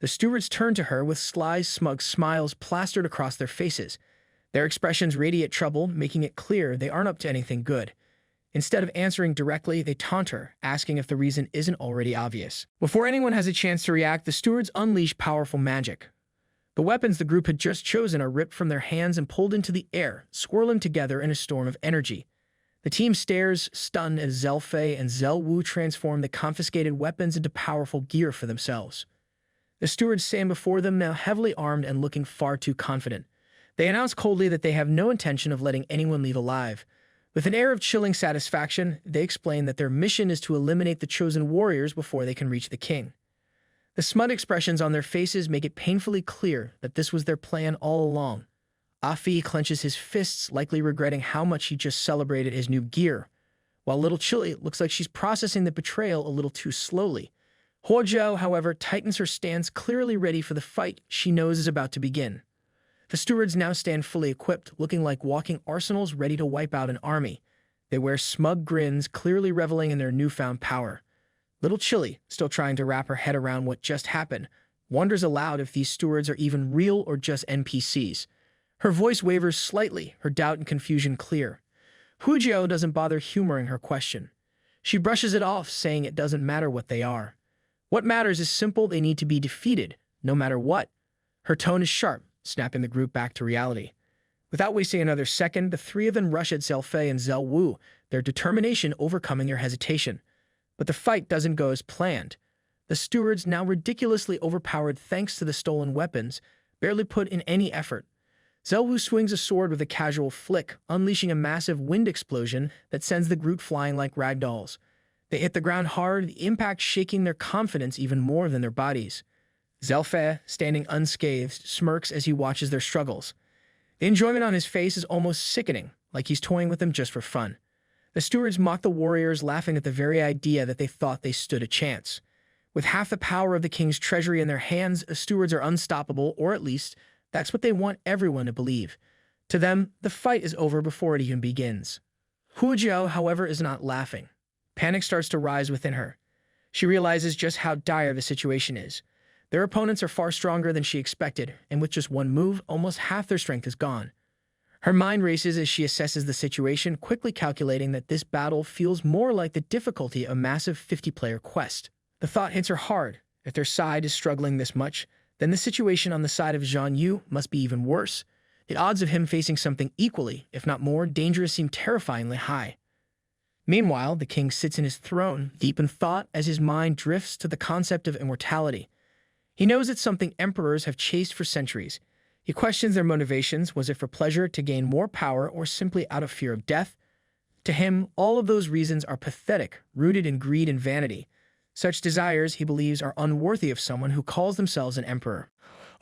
The stewards turn to her with sly, smug smiles plastered across their faces. Their expressions radiate trouble, making it clear they aren't up to anything good. Instead of answering directly, they taunt her, asking if the reason isn't already obvious. Before anyone has a chance to react, the stewards unleash powerful magic. The weapons the group had just chosen are ripped from their hands and pulled into the air, swirling together in a storm of energy. The team stares, stunned, as Zelfei and Zelwu transform the confiscated weapons into powerful gear for themselves. The stewards stand before them, now heavily armed and looking far too confident. They announce coldly that they have no intention of letting anyone leave alive. With an air of chilling satisfaction, they explain that their mission is to eliminate the chosen warriors before they can reach the king. The smug expressions on their faces make it painfully clear that this was their plan all along. Afi clenches his fists, likely regretting how much he just celebrated his new gear, while little Chile looks like she's processing the betrayal a little too slowly. Huojiao, however, tightens her stance, clearly ready for the fight she knows is about to begin. The stewards now stand fully equipped, looking like walking arsenals ready to wipe out an army. They wear smug grins, clearly reveling in their newfound power. Little Chile, still trying to wrap her head around what just happened, wonders aloud if these stewards are even real or just NPCs. Her voice wavers slightly, her doubt and confusion clear. Huojiao doesn't bother humoring her question. She brushes it off, saying it doesn't matter what they are. What matters is simple: they need to be defeated, no matter what. Her tone is sharp, snapping the group back to reality. Without wasting another second, the three of them rush at Zelfei and Zelwu, their determination overcoming their hesitation. But the fight doesn't go as planned. The stewards, now ridiculously overpowered thanks to the stolen weapons, barely put in any effort. Zelwu swings a sword with a casual flick, unleashing a massive wind explosion that sends the group flying like ragdolls. They hit the ground hard, the impact shaking their confidence even more than their bodies. Zelfei, standing unscathed, smirks as he watches their struggles. The enjoyment on his face is almost sickening, like he's toying with them just for fun. The stewards mock the warriors, laughing at the very idea that they thought they stood a chance. With half the power of the king's treasury in their hands, the stewards are unstoppable, or at least, that's what they want everyone to believe. To them, the fight is over before it even begins. Huojiao, however, is not laughing. Panic starts to rise within her. She realizes just how dire the situation is. Their opponents are far stronger than she expected, and with just one move, almost half their strength is gone. Her mind races as she assesses the situation, quickly calculating that this battle feels more like the difficulty of a massive 50-player quest. The thought hits her hard. If their side is struggling this much, then the situation on the side of Zhang Yu must be even worse. The odds of him facing something equally, if not more, dangerous seem terrifyingly high. Meanwhile, the king sits in his throne, deep in thought as his mind drifts to the concept of immortality. He knows it's something emperors have chased for centuries. He questions their motivations. Was it for pleasure, to gain more power, or simply out of fear of death? To him, all of those reasons are pathetic, rooted in greed and vanity. Such desires, he believes, are unworthy of someone who calls themselves an emperor.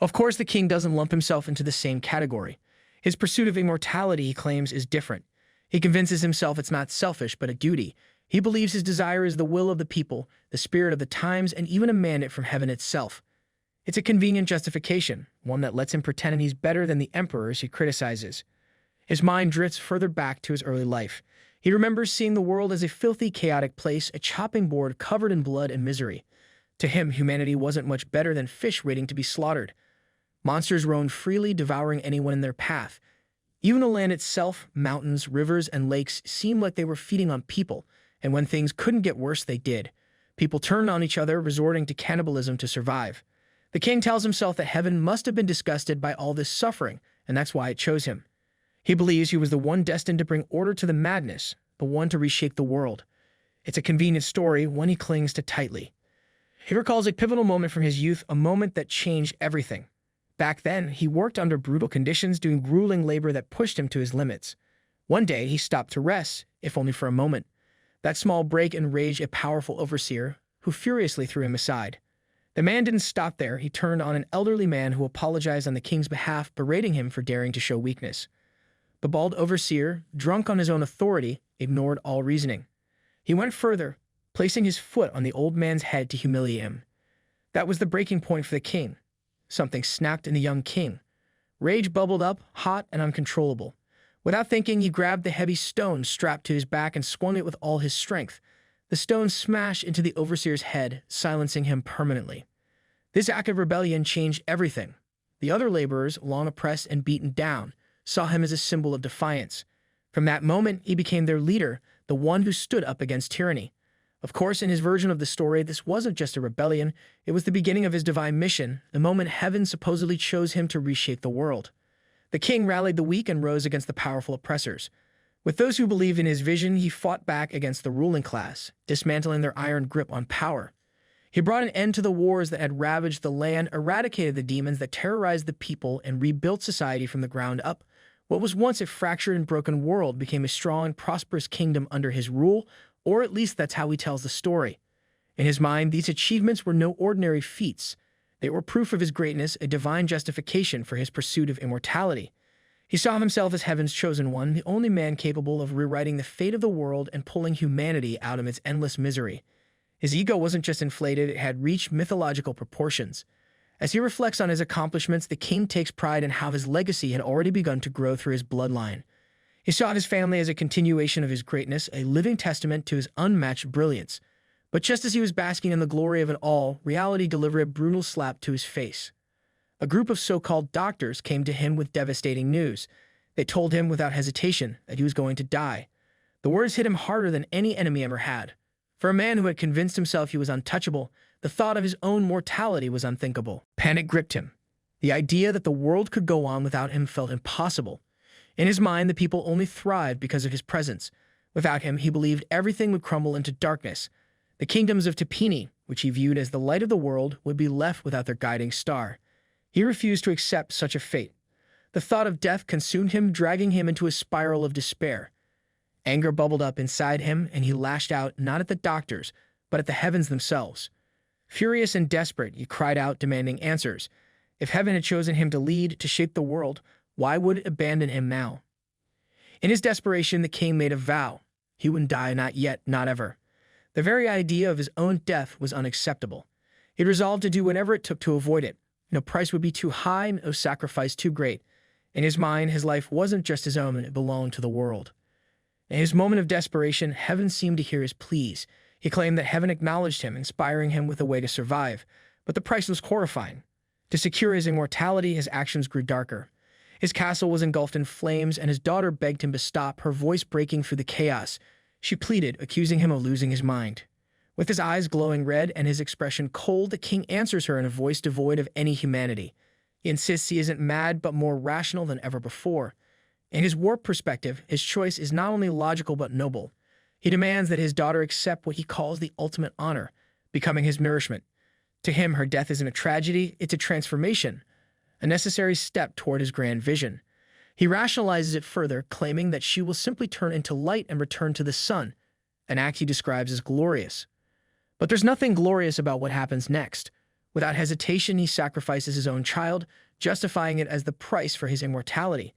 Of course, the king doesn't lump himself into the same category. His pursuit of immortality, he claims, is different. He convinces himself it's not selfish, but a duty. He believes his desire is the will of the people, the spirit of the times, and even a mandate from heaven itself. It's a convenient justification, one that lets him pretend he's better than the emperors he criticizes. His mind drifts further back to his early life. He remembers seeing the world as a filthy, chaotic place, a chopping board covered in blood and misery. To him, humanity wasn't much better than fish waiting to be slaughtered. Monsters roamed freely, devouring anyone in their path. Even the land itself, mountains, rivers, and lakes seemed like they were feeding on people, and when things couldn't get worse, they did. People turned on each other, resorting to cannibalism to survive. The king tells himself that heaven must have been disgusted by all this suffering, and that's why it chose him. He believes he was the one destined to bring order to the madness, the one to reshape the world. It's a convenient story, one he clings to tightly. He recalls a pivotal moment from his youth, a moment that changed everything. Back then, he worked under brutal conditions, doing grueling labor that pushed him to his limits. One day, he stopped to rest, if only for a moment. That small break enraged a powerful overseer, who furiously threw him aside. The man didn't stop there. He turned on an elderly man who apologized on the king's behalf, berating him for daring to show weakness. The bald overseer, drunk on his own authority, ignored all reasoning. He went further, placing his foot on the old man's head to humiliate him. That was the breaking point for the king. Something snapped in the young king. Rage bubbled up, hot and uncontrollable. Without thinking, he grabbed the heavy stone strapped to his back and swung it with all his strength. The stone smashed into the overseer's head, silencing him permanently. This act of rebellion changed everything. The other laborers, long oppressed and beaten down, saw him as a symbol of defiance. From that moment, he became their leader, the one who stood up against tyranny. Of course, in his version of the story, this wasn't just a rebellion, it was the beginning of his divine mission, the moment heaven supposedly chose him to reshape the world. The king rallied the weak and rose against the powerful oppressors. With those who believed in his vision, he fought back against the ruling class, dismantling their iron grip on power. He brought an end to the wars that had ravaged the land, eradicated the demons that terrorized the people, and rebuilt society from the ground up. What was once a fractured and broken world became a strong and prosperous kingdom under his rule, or at least that's how he tells the story. In his mind, these achievements were no ordinary feats. They were proof of his greatness, a divine justification for his pursuit of immortality. He saw himself as heaven's chosen one, the only man capable of rewriting the fate of the world and pulling humanity out of its endless misery. His ego wasn't just inflated, it had reached mythological proportions. As he reflects on his accomplishments, the king takes pride in how his legacy had already begun to grow through his bloodline. He saw his family as a continuation of his greatness, a living testament to his unmatched brilliance. But just as he was basking in the glory of it all, reality delivered a brutal slap to his face. A group of so-called doctors came to him with devastating news. They told him without hesitation that he was going to die. The words hit him harder than any enemy ever had. For a man who had convinced himself he was untouchable, the thought of his own mortality was unthinkable. Panic gripped him. The idea that the world could go on without him felt impossible. In his mind, the people only thrived because of his presence. Without him, he believed everything would crumble into darkness. The kingdoms of Tini, which he viewed as the light of the world, would be left without their guiding star. He refused to accept such a fate. The thought of death consumed him, dragging him into a spiral of despair. Anger bubbled up inside him, and he lashed out not at the doctors, but at the heavens themselves. Furious and desperate, he cried out, demanding answers. If heaven had chosen him to lead, to shape the world, why would it abandon him now? In his desperation, the king made a vow. He wouldn't die, not yet, not ever. The very idea of his own death was unacceptable. He resolved to do whatever it took to avoid it. No price would be too high, no sacrifice too great. In his mind, his life wasn't just his own, it belonged to the world. In his moment of desperation, heaven seemed to hear his pleas. He claimed that heaven acknowledged him, inspiring him with a way to survive. But the price was horrifying. To secure his immortality, his actions grew darker. His castle was engulfed in flames, and his daughter begged him to stop, her voice breaking through the chaos. She pleaded, accusing him of losing his mind. With his eyes glowing red and his expression cold, the king answers her in a voice devoid of any humanity. He insists he isn't mad, but more rational than ever before. In his warped perspective, his choice is not only logical but noble. He demands that his daughter accept what he calls the ultimate honor, becoming his nourishment. To him, her death isn't a tragedy, it's a transformation, a necessary step toward his grand vision. He rationalizes it further, claiming that she will simply turn into light and return to the sun, an act he describes as glorious. But there's nothing glorious about what happens next. Without hesitation, he sacrifices his own child, justifying it as the price for his immortality.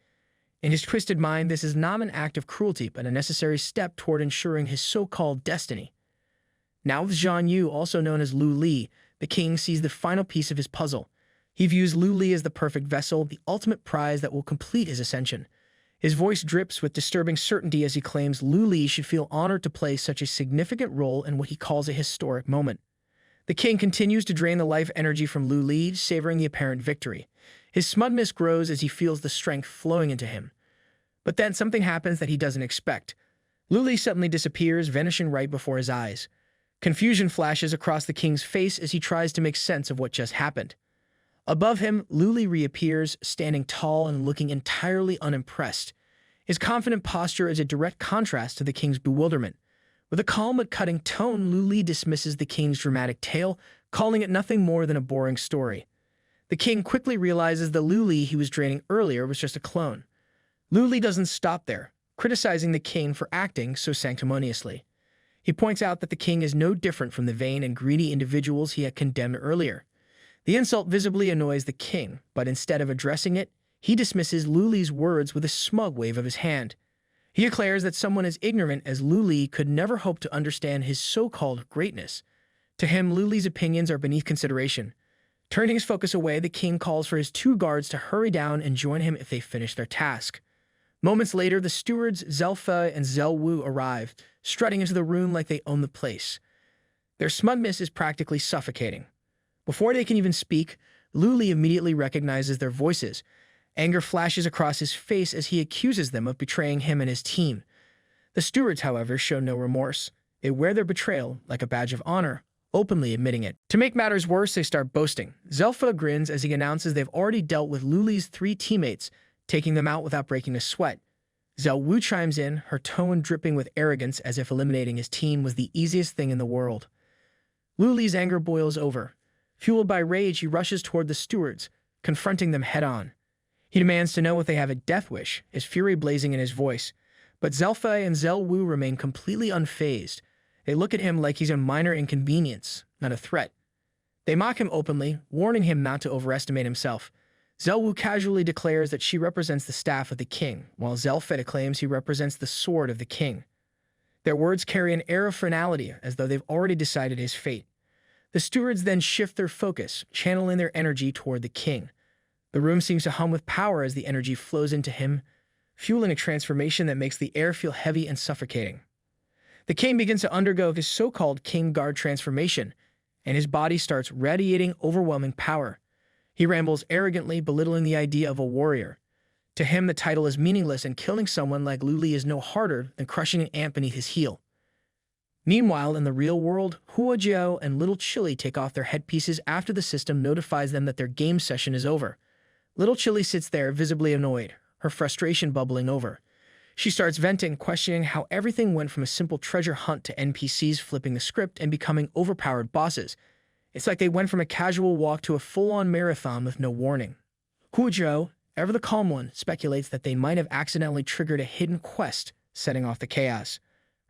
In his twisted mind, this is not an act of cruelty, but a necessary step toward ensuring his so-called destiny. Now with Zhang Yu, also known as Lu Li, the king sees the final piece of his puzzle. He views Lu Li as the perfect vessel, the ultimate prize that will complete his ascension. His voice drips with disturbing certainty as he claims Lu Li should feel honored to play such a significant role in what he calls a historic moment. The king continues to drain the life energy from Lu Li, savoring the apparent victory. His smugness grows as he feels the strength flowing into him. But then something happens that he doesn't expect. Lu Li suddenly disappears, vanishing right before his eyes. Confusion flashes across the king's face as he tries to make sense of what just happened. Above him, Lu Li reappears, standing tall and looking entirely unimpressed. His confident posture is a direct contrast to the king's bewilderment. With a calm but cutting tone, Lu Li dismisses the king's dramatic tale, calling it nothing more than a boring story. The king quickly realizes the Lu Li he was draining earlier was just a clone. Lu Li doesn't stop there, criticizing the king for acting so sanctimoniously. He points out that the king is no different from the vain and greedy individuals he had condemned earlier. The insult visibly annoys the king, but instead of addressing it, he dismisses Lu Li's words with a smug wave of his hand. He declares that someone as ignorant as Lu Li could never hope to understand his so-called greatness. To him, Lu Li's opinions are beneath consideration. Turning his focus away, the king calls for his two guards to hurry down and join him if they finish their task. Moments later, the stewards Zelfa and Zelwu arrive, strutting into the room like they own the place. Their smugness is practically suffocating. Before they can even speak, Lu Li immediately recognizes their voices. Anger flashes across his face as he accuses them of betraying him and his team. The stewards, however, show no remorse. They wear their betrayal like a badge of honor, openly admitting it. To make matters worse, they start boasting. Zelfa grins as he announces they've already dealt with Luli's 3 teammates, taking them out without breaking a sweat. Zhao Wu chimes in, her tone dripping with arrogance as if eliminating his team was the easiest thing in the world. Luli's anger boils over. Fueled by rage, he rushes toward the stewards, confronting them head-on. He demands to know if they have a death wish, his fury blazing in his voice. But Zelfei and Zhao Wu remain completely unfazed. They look at him like he's a minor inconvenience, not a threat. They mock him openly, warning him not to overestimate himself. Zhao Wu casually declares that she represents the staff of the king, while Zelfei claims he represents the sword of the king. Their words carry an air of finality, as though they've already decided his fate. The stewards then shift their focus, channeling their energy toward the king. The room seems to hum with power as the energy flows into him, fueling a transformation that makes the air feel heavy and suffocating. The king begins to undergo his so-called King Guard transformation, and his body starts radiating overwhelming power. He rambles arrogantly, belittling the idea of a warrior. To him, the title is meaningless, and killing someone like Luli is no harder than crushing an ant beneath his heel. Meanwhile, in the real world, Huojiao and Little Chile take off their headpieces after the system notifies them that their game session is over. Little Chile sits there, visibly annoyed, her frustration bubbling over. She starts venting, questioning how everything went from a simple treasure hunt to NPCs flipping the script and becoming overpowered bosses. It's like they went from a casual walk to a full-on marathon with no warning. Huojiao, ever the calm one, speculates that they might have accidentally triggered a hidden quest, setting off the chaos.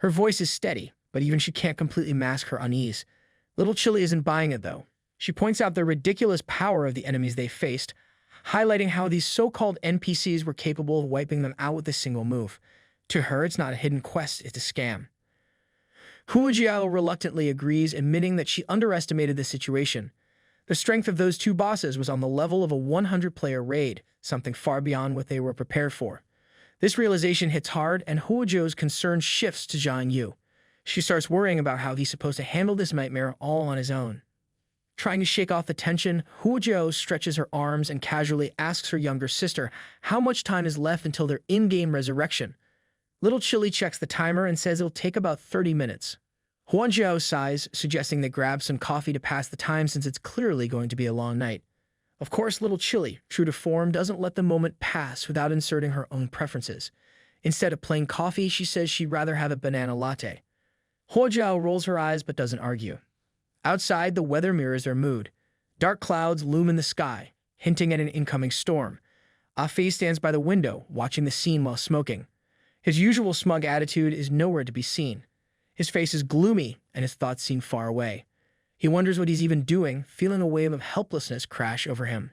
Her voice is steady, but even she can't completely mask her unease. Little Chile isn't buying it, though. She points out the ridiculous power of the enemies they faced, highlighting how these so-called NPCs were capable of wiping them out with a single move. To her, it's not a hidden quest, it's a scam. Huojiao reluctantly agrees, admitting that she underestimated the situation. The strength of those 2 bosses was on the level of a 100-player raid, something far beyond what they were prepared for. This realization hits hard, and Huojiao's concern shifts to Zhang Yu. She starts worrying about how he's supposed to handle this nightmare all on his own. Trying to shake off the tension, Huojiao stretches her arms and casually asks her younger sister how much time is left until their in-game resurrection. Little Chile checks the timer and says it'll take about 30 minutes. Huojiao sighs, suggesting they grab some coffee to pass the time since it's clearly going to be a long night. Of course, Little Chile, true to form, doesn't let the moment pass without inserting her own preferences. Instead of plain coffee, she says she'd rather have a banana latte. Huojiao rolls her eyes but doesn't argue. Outside, the weather mirrors their mood. Dark clouds loom in the sky, hinting at an incoming storm. Afi stands by the window, watching the scene while smoking. His usual smug attitude is nowhere to be seen. His face is gloomy, and his thoughts seem far away. He wonders what he's even doing, feeling a wave of helplessness crash over him.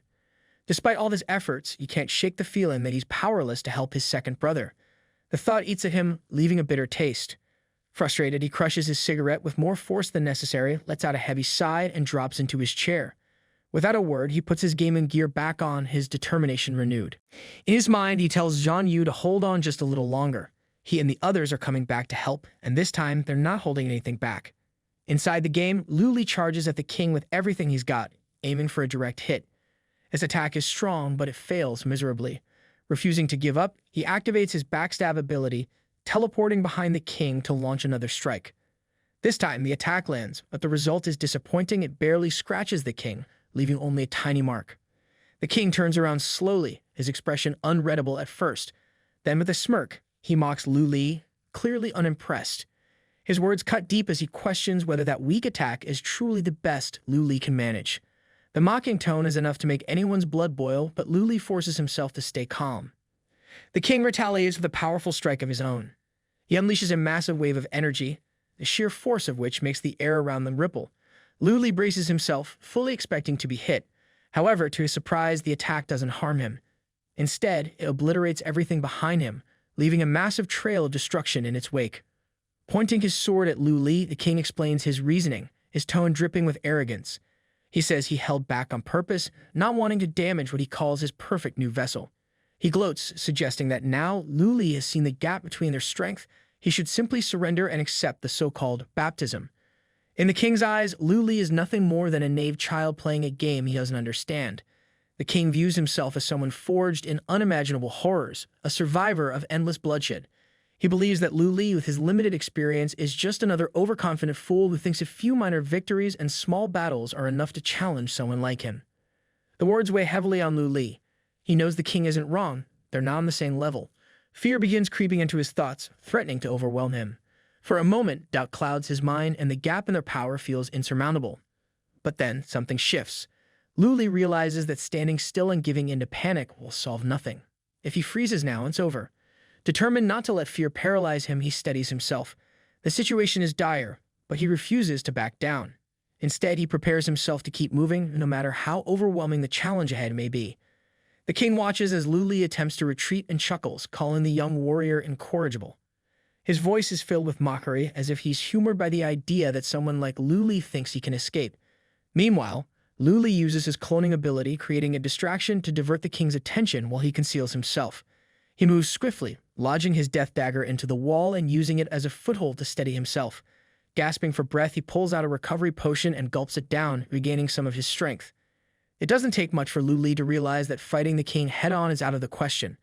Despite all his efforts, he can't shake the feeling that he's powerless to help his second brother. The thought eats at him, leaving a bitter taste. Frustrated, he crushes his cigarette with more force than necessary, lets out a heavy sigh, and drops into his chair. Without a word, he puts his gaming gear back on, his determination renewed. In his mind, he tells Zhang Yu to hold on just a little longer. He and the others are coming back to help, and this time, they're not holding anything back. Inside the game, Luli charges at the king with everything he's got, aiming for a direct hit. His attack is strong, but it fails miserably. Refusing to give up, he activates his backstab ability, teleporting behind the king to launch another strike. This time, the attack lands, but the result is disappointing. It barely scratches the king, leaving only a tiny mark. The king turns around slowly, his expression unreadable at first. Then with a smirk, he mocks Luli, clearly unimpressed. His words cut deep as he questions whether that weak attack is truly the best Luli can manage. The mocking tone is enough to make anyone's blood boil, but Luli forces himself to stay calm. The king retaliates with a powerful strike of his own. He unleashes a massive wave of energy, the sheer force of which makes the air around them ripple. Luli braces himself, fully expecting to be hit. However, to his surprise, the attack doesn't harm him. Instead, it obliterates everything behind him, leaving a massive trail of destruction in its wake. Pointing his sword at Luli, the king explains his reasoning, his tone dripping with arrogance. He says he held back on purpose, not wanting to damage what he calls his perfect new vessel. He gloats, suggesting that now Luli has seen the gap between their strength, he should simply surrender and accept the so-called baptism. In the king's eyes, Luli is nothing more than a naive child playing a game he doesn't understand. The king views himself as someone forged in unimaginable horrors, a survivor of endless bloodshed. He believes that Lu Li, with his limited experience, is just another overconfident fool who thinks a few minor victories and small battles are enough to challenge someone like him. The words weigh heavily on Lu Li. He knows the king isn't wrong. They're not on the same level. Fear begins creeping into his thoughts, threatening to overwhelm him. For a moment, doubt clouds his mind, and the gap in their power feels insurmountable. But then, something shifts. Lu Li realizes that standing still and giving in to panic will solve nothing. If he freezes now, it's over. Determined not to let fear paralyze him, he steadies himself. The situation is dire, but he refuses to back down. Instead, he prepares himself to keep moving, no matter how overwhelming the challenge ahead may be. The king watches as Lu Li attempts to retreat and chuckles, calling the young warrior incorrigible. His voice is filled with mockery, as if he's humored by the idea that someone like Lu Li thinks he can escape. Meanwhile, Lu Li uses his cloning ability, creating a distraction to divert the king's attention while he conceals himself. He moves swiftly, lodging his death dagger into the wall and using it as a foothold to steady himself. Gasping for breath, he pulls out a recovery potion and gulps it down, regaining some of his strength. It doesn't take much for Lu Li to realize that fighting the king head-on is out of the question.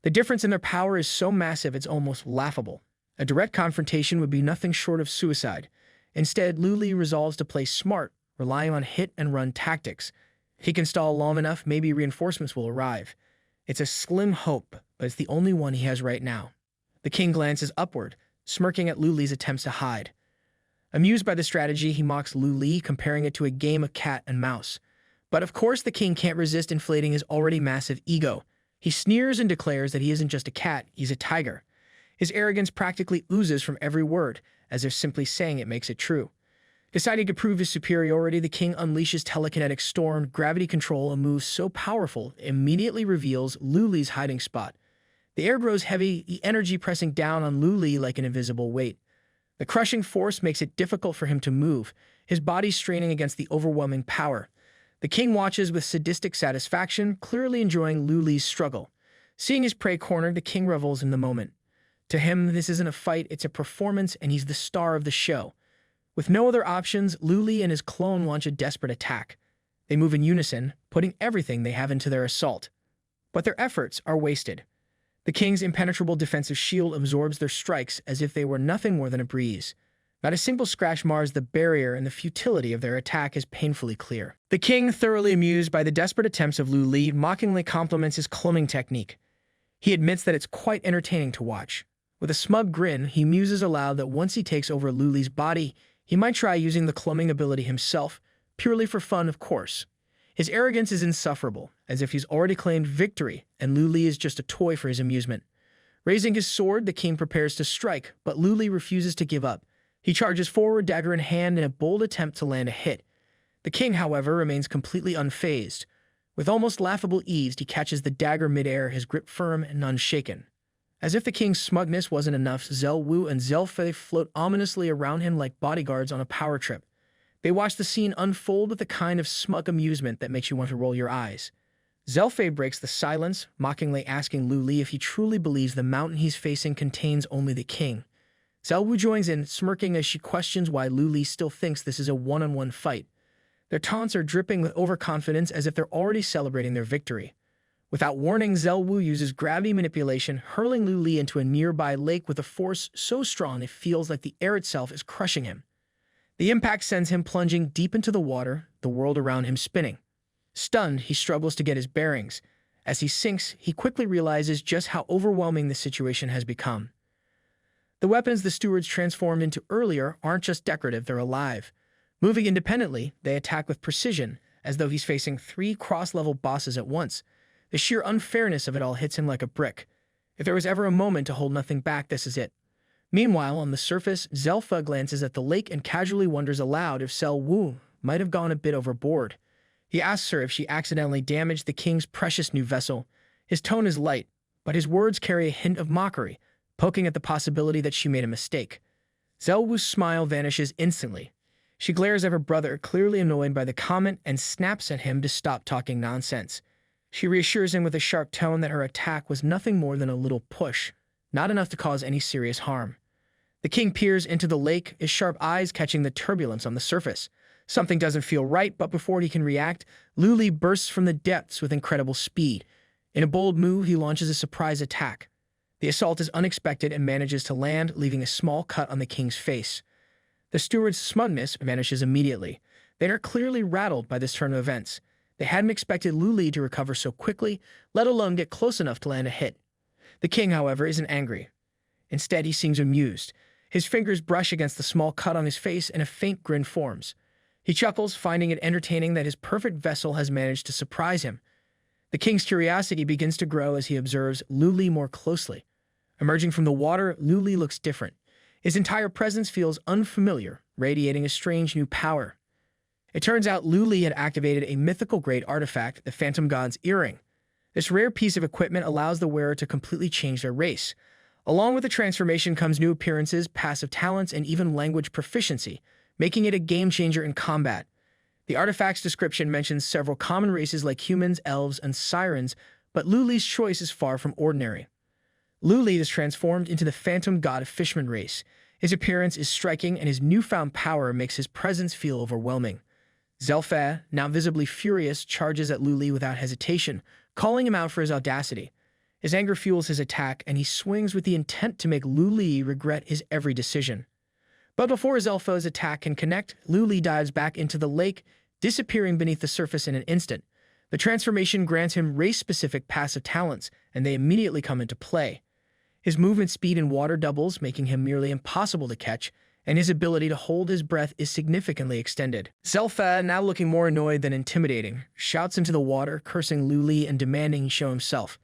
The difference in their power is so massive it's almost laughable. A direct confrontation would be nothing short of suicide. Instead, Lu Li resolves to play smart, relying on hit-and-run tactics. If he can stall long enough, maybe reinforcements will arrive. It's a slim hope, but it's the only one he has right now. The king glances upward, smirking at Lu Li's attempts to hide. Amused by the strategy, he mocks Lu Li, comparing it to a game of cat and mouse. But of course the king can't resist inflating his already massive ego. He sneers and declares that he isn't just a cat, he's a tiger. His arrogance practically oozes from every word, as if simply saying it makes it true. Deciding to prove his superiority, the king unleashes telekinetic storm, gravity control, a move so powerful it immediately reveals Lu Li's hiding spot. The air grows heavy, the energy pressing down on Lu Li like an invisible weight. The crushing force makes it difficult for him to move, his body straining against the overwhelming power. The king watches with sadistic satisfaction, clearly enjoying Lu Li's struggle. Seeing his prey cornered, the king revels in the moment. To him, this isn't a fight, it's a performance, and he's the star of the show. With no other options, Lu Li and his clone launch a desperate attack. They move in unison, putting everything they have into their assault. But their efforts are wasted. The king's impenetrable defensive shield absorbs their strikes as if they were nothing more than a breeze. Not a single scratch mars the barrier, and the futility of their attack is painfully clear. The king, thoroughly amused by the desperate attempts of Lu Li, mockingly compliments his cloning technique. He admits that it's quite entertaining to watch. With a smug grin, he muses aloud that once he takes over Lu Li's body, he might try using the cloning ability himself, purely for fun, of course. His arrogance is insufferable, as if he's already claimed victory, and Lu Li is just a toy for his amusement. Raising his sword, the king prepares to strike, but Lu Li refuses to give up. He charges forward, dagger in hand, in a bold attempt to land a hit. The king, however, remains completely unfazed. With almost laughable ease, he catches the dagger midair, his grip firm and unshaken. As if the king's smugness wasn't enough, Zhao Wu and Zhao Fei float ominously around him like bodyguards on a power trip. They watch the scene unfold with the kind of smug amusement that makes you want to roll your eyes. Zhao Fei breaks the silence, mockingly asking Lu Li if he truly believes the mountain he's facing contains only the king. Zhao Wu joins in, smirking as she questions why Lu Li still thinks this is a one-on-one fight. Their taunts are dripping with overconfidence, as if they're already celebrating their victory. Without warning, Zhao Wu uses gravity manipulation, hurling Lu Li into a nearby lake with a force so strong it feels like the air itself is crushing him. The impact sends him plunging deep into the water, the world around him spinning. Stunned, he struggles to get his bearings. As he sinks, he quickly realizes just how overwhelming the situation has become. The weapons the stewards transformed into earlier aren't just decorative, they're alive. Moving independently, they attack with precision, as though he's facing 3 cross-level bosses at once. The sheer unfairness of it all hits him like a brick. If there was ever a moment to hold nothing back, this is it. Meanwhile, on the surface, Zelfa glances at the lake and casually wonders aloud if Zhao Wu might have gone a bit overboard. He asks her if she accidentally damaged the king's precious new vessel. His tone is light, but his words carry a hint of mockery, poking at the possibility that she made a mistake. Zhao Wu's smile vanishes instantly. She glares at her brother, clearly annoyed by the comment, and snaps at him to stop talking nonsense. She reassures him with a sharp tone that her attack was nothing more than a little push, not enough to cause any serious harm. The king peers into the lake, his sharp eyes catching the turbulence on the surface. Something doesn't feel right, but before he can react, Lu Li bursts from the depths with incredible speed. In a bold move, he launches a surprise attack. The assault is unexpected and manages to land, leaving a small cut on the king's face. The steward's smugness vanishes immediately. They are clearly rattled by this turn of events. They hadn't expected Lu Li to recover so quickly, let alone get close enough to land a hit. The king, however, isn't angry. Instead, he seems amused. His fingers brush against the small cut on his face and a faint grin forms. He chuckles, finding it entertaining that his perfect vessel has managed to surprise him. The king's curiosity begins to grow as he observes Lu Li more closely. Emerging from the water, Lu Li looks different. His entire presence feels unfamiliar, radiating a strange new power. It turns out Lu Li had activated a mythical-grade artifact, the Phantom God's Earring. This rare piece of equipment allows the wearer to completely change their race. Along with the transformation comes new appearances, passive talents, and even language proficiency, making it a game-changer in combat. The artifact's description mentions several common races like humans, elves, and sirens, but Lu Li's choice is far from ordinary. Lu Li is transformed into the Phantom God Fishman race. His appearance is striking, and his newfound power makes his presence feel overwhelming. Zelfa, now visibly furious, charges at Lu Li without hesitation, calling him out for his audacity. His anger fuels his attack, and he swings with the intent to make Lu Li regret his every decision. But before Zelfa's attack can connect, Lu Li dives back into the lake, disappearing beneath the surface in an instant. The transformation grants him race-specific passive talents, and they immediately come into play. His movement speed in water doubles, making him nearly impossible to catch, and his ability to hold his breath is significantly extended. Zelfa, now looking more annoyed than intimidating, shouts into the water, cursing Lu Li and demanding he show himself.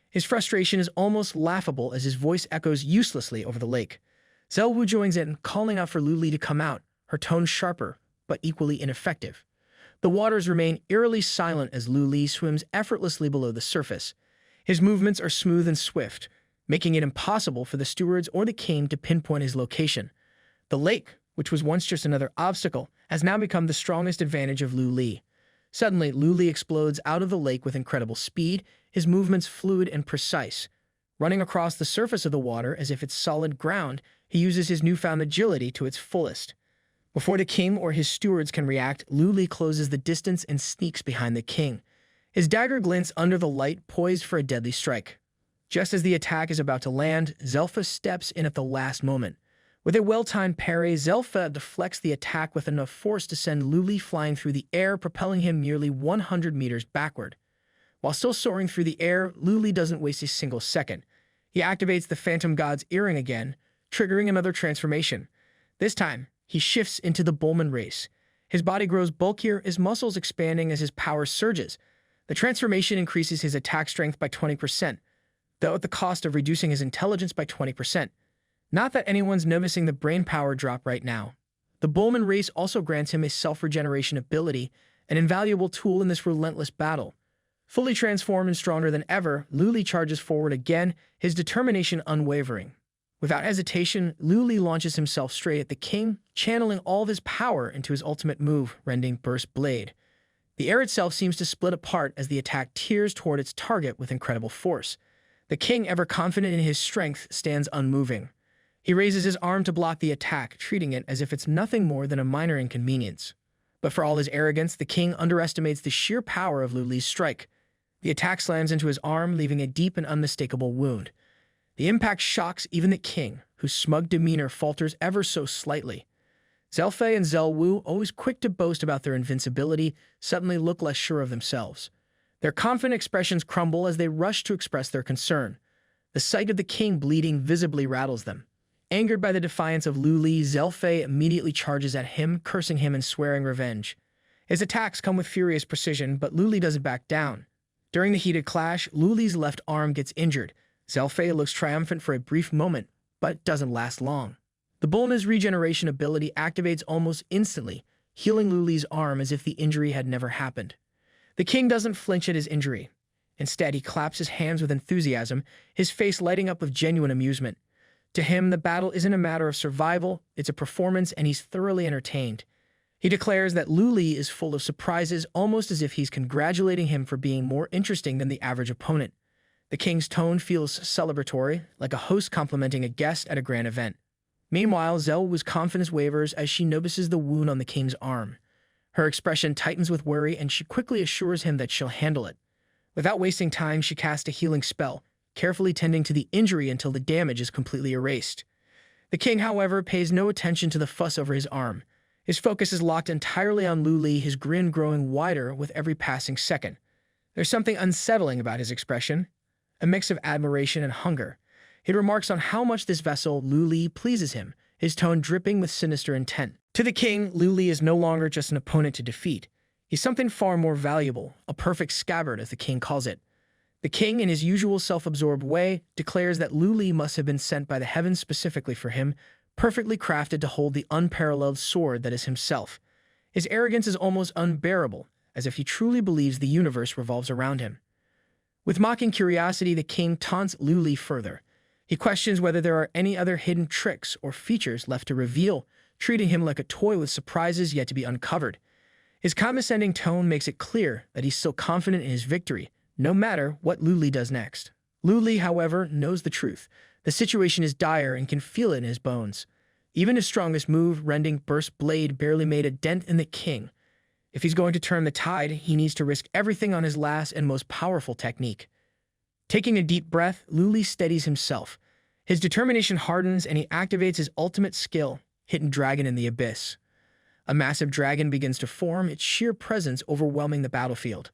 His frustration is almost laughable as his voice echoes uselessly over the lake. Zelwu joins in, calling out for Lu Li to come out, her tone sharper, but equally ineffective. The waters remain eerily silent as Lu Li swims effortlessly below the surface. His movements are smooth and swift, making it impossible for the stewards or the king to pinpoint his location. The lake, which was once just another obstacle, has now become the strongest advantage of Lu Li. Suddenly, Lu Li explodes out of the lake with incredible speed, his movements fluid and precise. Running across the surface of the water as if it's solid ground, he uses his newfound agility to its fullest. Before the king or his stewards can react, Lu Li closes the distance and sneaks behind the king. His dagger glints under the light, poised for a deadly strike. Just as the attack is about to land, Zelfa steps in at the last moment. With a well-timed parry, Zelfa deflects the attack with enough force to send Lu Li flying through the air, propelling him nearly 100 meters backward. While still soaring through the air, Lu Li doesn't waste a single second. He activates the Phantom God's Earring again, triggering another transformation. This time, he shifts into the Bullman race. His body grows bulkier, his muscles expanding as his power surges. The transformation increases his attack strength by 20%, though at the cost of reducing his intelligence by 20%. Not that anyone's noticing the brain power drop right now. The Bullman race also grants him a self-regeneration ability, an invaluable tool in this relentless battle. Fully transformed and stronger than ever, Lu Li charges forward again, his determination unwavering. Without hesitation, Lu Li launches himself straight at the king, channeling all of his power into his ultimate move, Rending Burst Blade. The air itself seems to split apart as the attack tears toward its target with incredible force. The king, ever confident in his strength, stands unmoving. He raises his arm to block the attack, treating it as if it's nothing more than a minor inconvenience. But for all his arrogance, the king underestimates the sheer power of Lu Li's strike. The attack slams into his arm, leaving a deep and unmistakable wound. The impact shocks even the king, whose smug demeanor falters ever so slightly. Zelfei and Zelwu, always quick to boast about their invincibility, suddenly look less sure of themselves. Their confident expressions crumble as they rush to express their concern. The sight of the king bleeding visibly rattles them. Angered by the defiance of Lu Li, Zelfei immediately charges at him, cursing him and swearing revenge. His attacks come with furious precision, but Lu Li doesn't back down. During the heated clash, Lu Li's left arm gets injured. Zelfei looks triumphant for a brief moment, but doesn't last long. The Bulna's regeneration ability activates almost instantly, healing Lu Li's arm as if the injury had never happened. The king doesn't flinch at his injury. Instead, he claps his hands with enthusiasm, his face lighting up with genuine amusement. To him, the battle isn't a matter of survival, it's a performance, and he's thoroughly entertained. He declares that Lu Li is full of surprises, almost as if he's congratulating him for being more interesting than the average opponent. The king's tone feels celebratory, like a host complimenting a guest at a grand event. Meanwhile, Zelwu's confidence wavers as she notices the wound on the king's arm. Her expression tightens with worry, and she quickly assures him that she'll handle it. Without wasting time, she casts a healing spell, carefully tending to the injury until the damage is completely erased. The king, however, pays no attention to the fuss over his arm. His focus is locked entirely on Lu Li, his grin growing wider with every passing second. There's something unsettling about his expression, a mix of admiration and hunger. He remarks on how much this vessel, Lu Li, pleases him, his tone dripping with sinister intent. To the king, Lu Li is no longer just an opponent to defeat. He's something far more valuable, a perfect scabbard, as the king calls it. The king, in his usual self-absorbed way, declares that Lu Li must have been sent by the heavens specifically for him, perfectly crafted to hold the unparalleled sword that is himself. His arrogance is almost unbearable, as if he truly believes the universe revolves around him. With mocking curiosity, the king taunts Lu Li further. He questions whether there are any other hidden tricks or features left to reveal, treating him like a toy with surprises yet to be uncovered. His condescending tone makes it clear that he's still confident in his victory, no matter what Lu Li does next. Lu Li, however, knows the truth. The situation is dire and can feel it in his bones. Even his strongest move, rending burst blade, barely made a dent in the king. If he's going to turn the tide, he needs to risk everything on his last and most powerful technique. Taking a deep breath, Lu Li steadies himself. His determination hardens and he activates his ultimate skill, Hidden Dragon in the Abyss. A massive dragon begins to form, its sheer presence overwhelming the battlefield.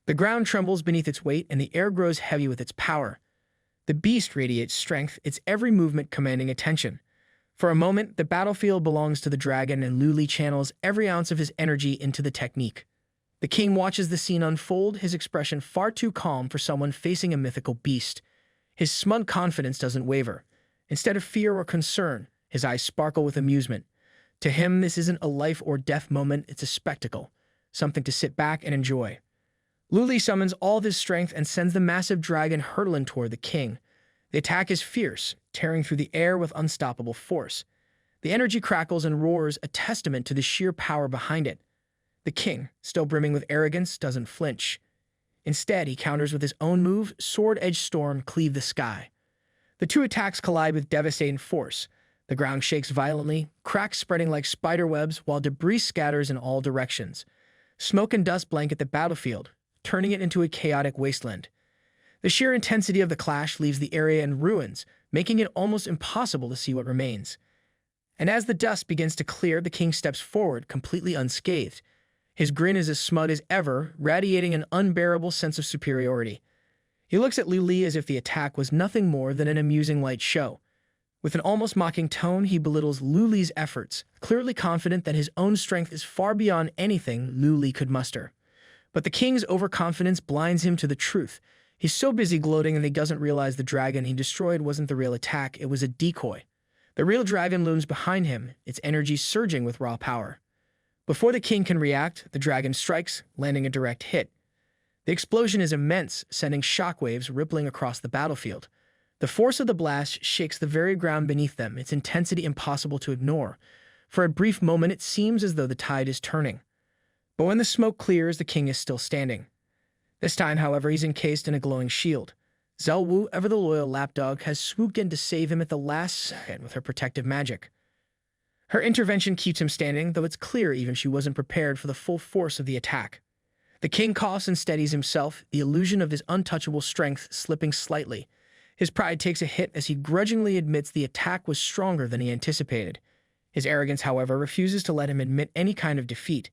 The ground trembles beneath its weight and the air grows heavy with its power. The beast radiates strength, its every movement commanding attention. For a moment, the battlefield belongs to the dragon and Lu Li channels every ounce of his energy into the technique. The king watches the scene unfold, his expression far too calm for someone facing a mythical beast. His smug confidence doesn't waver. Instead of fear or concern, his eyes sparkle with amusement. To him, this isn't a life or death moment, it's a spectacle, something to sit back and enjoy. Lu Li summons all of his strength and sends the massive dragon hurtling toward the king. The attack is fierce, tearing through the air with unstoppable force. The energy crackles and roars, a testament to the sheer power behind it. The king, still brimming with arrogance, doesn't flinch. Instead, he counters with his own move, Sword-Edge Storm, Cleave the Sky. The two attacks collide with devastating force. The ground shakes violently, cracks spreading like spiderwebs, while debris scatters in all directions. Smoke and dust blanket the battlefield, turning it into a chaotic wasteland. The sheer intensity of the clash leaves the area in ruins, making it almost impossible to see what remains. And as the dust begins to clear, the king steps forward, completely unscathed. His grin is as smug as ever, radiating an unbearable sense of superiority. He looks at Lu Li as if the attack was nothing more than an amusing light show. With an almost mocking tone, he belittles Lu Li's efforts, clearly confident that his own strength is far beyond anything Lu Li could muster. But the king's overconfidence blinds him to the truth. He's so busy gloating that he doesn't realize the dragon he destroyed wasn't the real attack, it was a decoy. The real dragon looms behind him, its energy surging with raw power. Before the king can react, the dragon strikes, landing a direct hit. The explosion is immense, sending shockwaves rippling across the battlefield. The force of the blast shakes the very ground beneath them, its intensity impossible to ignore. For a brief moment, it seems as though the tide is turning. But when the smoke clears, the king is still standing. This time, however, he's encased in a glowing shield. Zhao Wu, ever the loyal lapdog, has swooped in to save him at the last second with her protective magic. Her intervention keeps him standing, though it's clear even she wasn't prepared for the full force of the attack. The king coughs and steadies himself, the illusion of his untouchable strength slipping slightly. His pride takes a hit as he grudgingly admits the attack was stronger than he anticipated. His arrogance, however, refuses to let him admit any kind of defeat.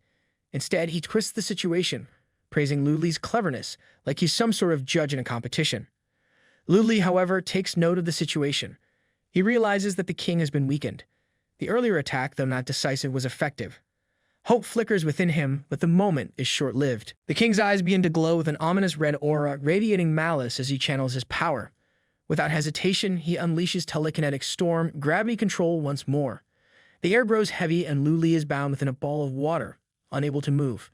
Instead, he twists the situation, praising Lu Li's cleverness like he's some sort of judge in a competition. Lu Li, however, takes note of the situation. He realizes that the king has been weakened. The earlier attack, though not decisive, was effective. Hope flickers within him, but the moment is short-lived. The king's eyes begin to glow with an ominous red aura, radiating malice as he channels his power. Without hesitation, he unleashes telekinetic storm, gravity control once more. The air grows heavy and Lu Li is bound within a ball of water, unable to move.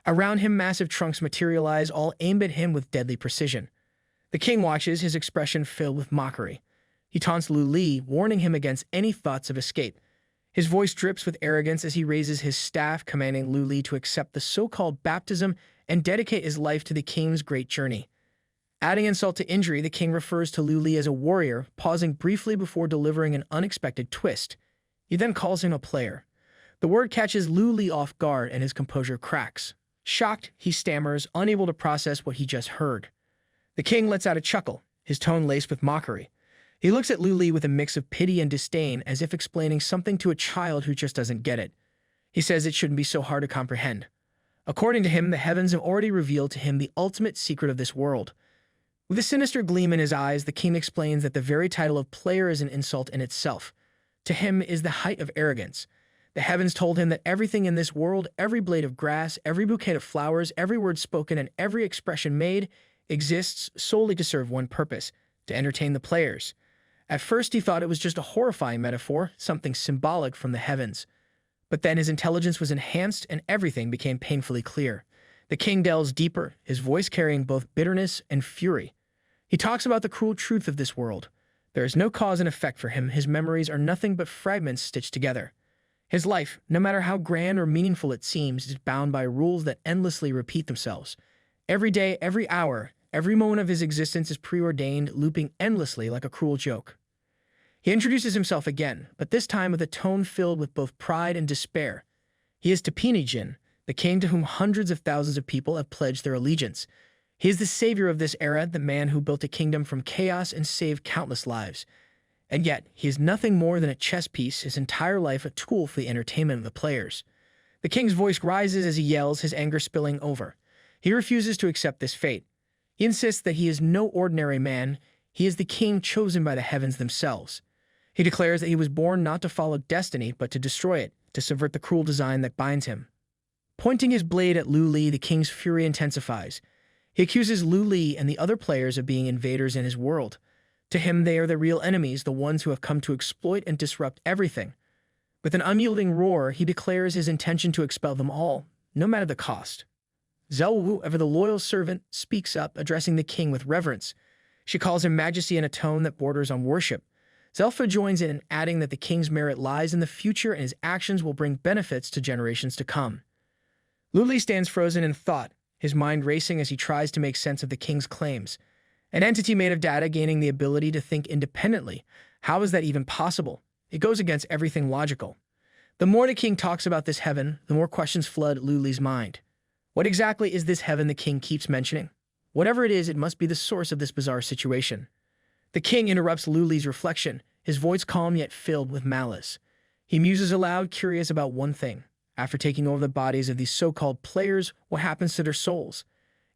Around him, massive trunks materialize, all aimed at him with deadly precision. The king watches, his expression filled with mockery. He taunts Lu Li, warning him against any thoughts of escape. His voice drips with arrogance as he raises his staff, commanding Lu Li to accept the so-called baptism and dedicate his life to the king's great journey. Adding insult to injury, the king refers to Lu Li as a warrior, pausing briefly before delivering an unexpected twist. He then calls him a player. The word catches Lu Li off guard and his composure cracks. Shocked, he stammers, unable to process what he just heard. The king lets out a chuckle, his tone laced with mockery. He looks at Lu Li with a mix of pity and disdain, as if explaining something to a child who just doesn't get it. He says it shouldn't be so hard to comprehend. According to him, the heavens have already revealed to him the ultimate secret of this world. With a sinister gleam in his eyes, the king explains that the very title of player is an insult in itself. To him is the height of arrogance. The heavens told him that everything in this world, every blade of grass, every bouquet of flowers, every word spoken, and every expression made, exists solely to serve one purpose, to entertain the players. At first he thought it was just a horrifying metaphor, something symbolic from the heavens. But then his intelligence was enhanced and everything became painfully clear. The king delves deeper, his voice carrying both bitterness and fury. He talks about the cruel truth of this world. There is no cause and effect for him. His memories are nothing but fragments stitched together. His life, no matter how grand or meaningful it seems, is bound by rules that endlessly repeat themselves. Every day, every hour, every moment of his existence is preordained, looping endlessly like a cruel joke. He introduces himself again, but this time with a tone filled with both pride and despair. He is Tini Kingdom, the king to whom hundreds of thousands of people have pledged their allegiance. He is the savior of this era, the man who built a kingdom from chaos and saved countless lives. And yet, he is nothing more than a chess piece, his entire life a tool for the entertainment of the players. The king's voice rises as he yells, his anger spilling over. He refuses to accept this fate. He insists that he is no ordinary man. He is the king chosen by the heavens themselves. He declares that he was born not to follow destiny, but to destroy it, to subvert the cruel design that binds him. Pointing his blade at Lu Li, the king's fury intensifies. He accuses Lu Li and the other players of being invaders in his world. To him, they are the real enemies, the ones who have come to exploit and disrupt everything. With an unyielding roar, he declares his intention to expel them all, no matter the cost. Zhou Wu, ever the loyal servant, speaks up, addressing the king with reverence. She calls him majesty in a tone that borders on worship. Zelfa joins in, adding that the king's merit lies in the future and his actions will bring benefits to generations to come. Lu Li stands frozen in thought, his mind racing as he tries to make sense of the king's claims. An entity made of data gaining the ability to think independently. How is that even possible? It goes against everything logical. The more the king talks about this heaven, the more questions flood Lu Li's mind. What exactly is this heaven the king keeps mentioning? Whatever it is, it must be the source of this bizarre situation. The king interrupts Lu Li's reflection, his voice calm yet filled with malice. He muses aloud, curious about one thing. After taking over the bodies of these so-called players, what happens to their souls?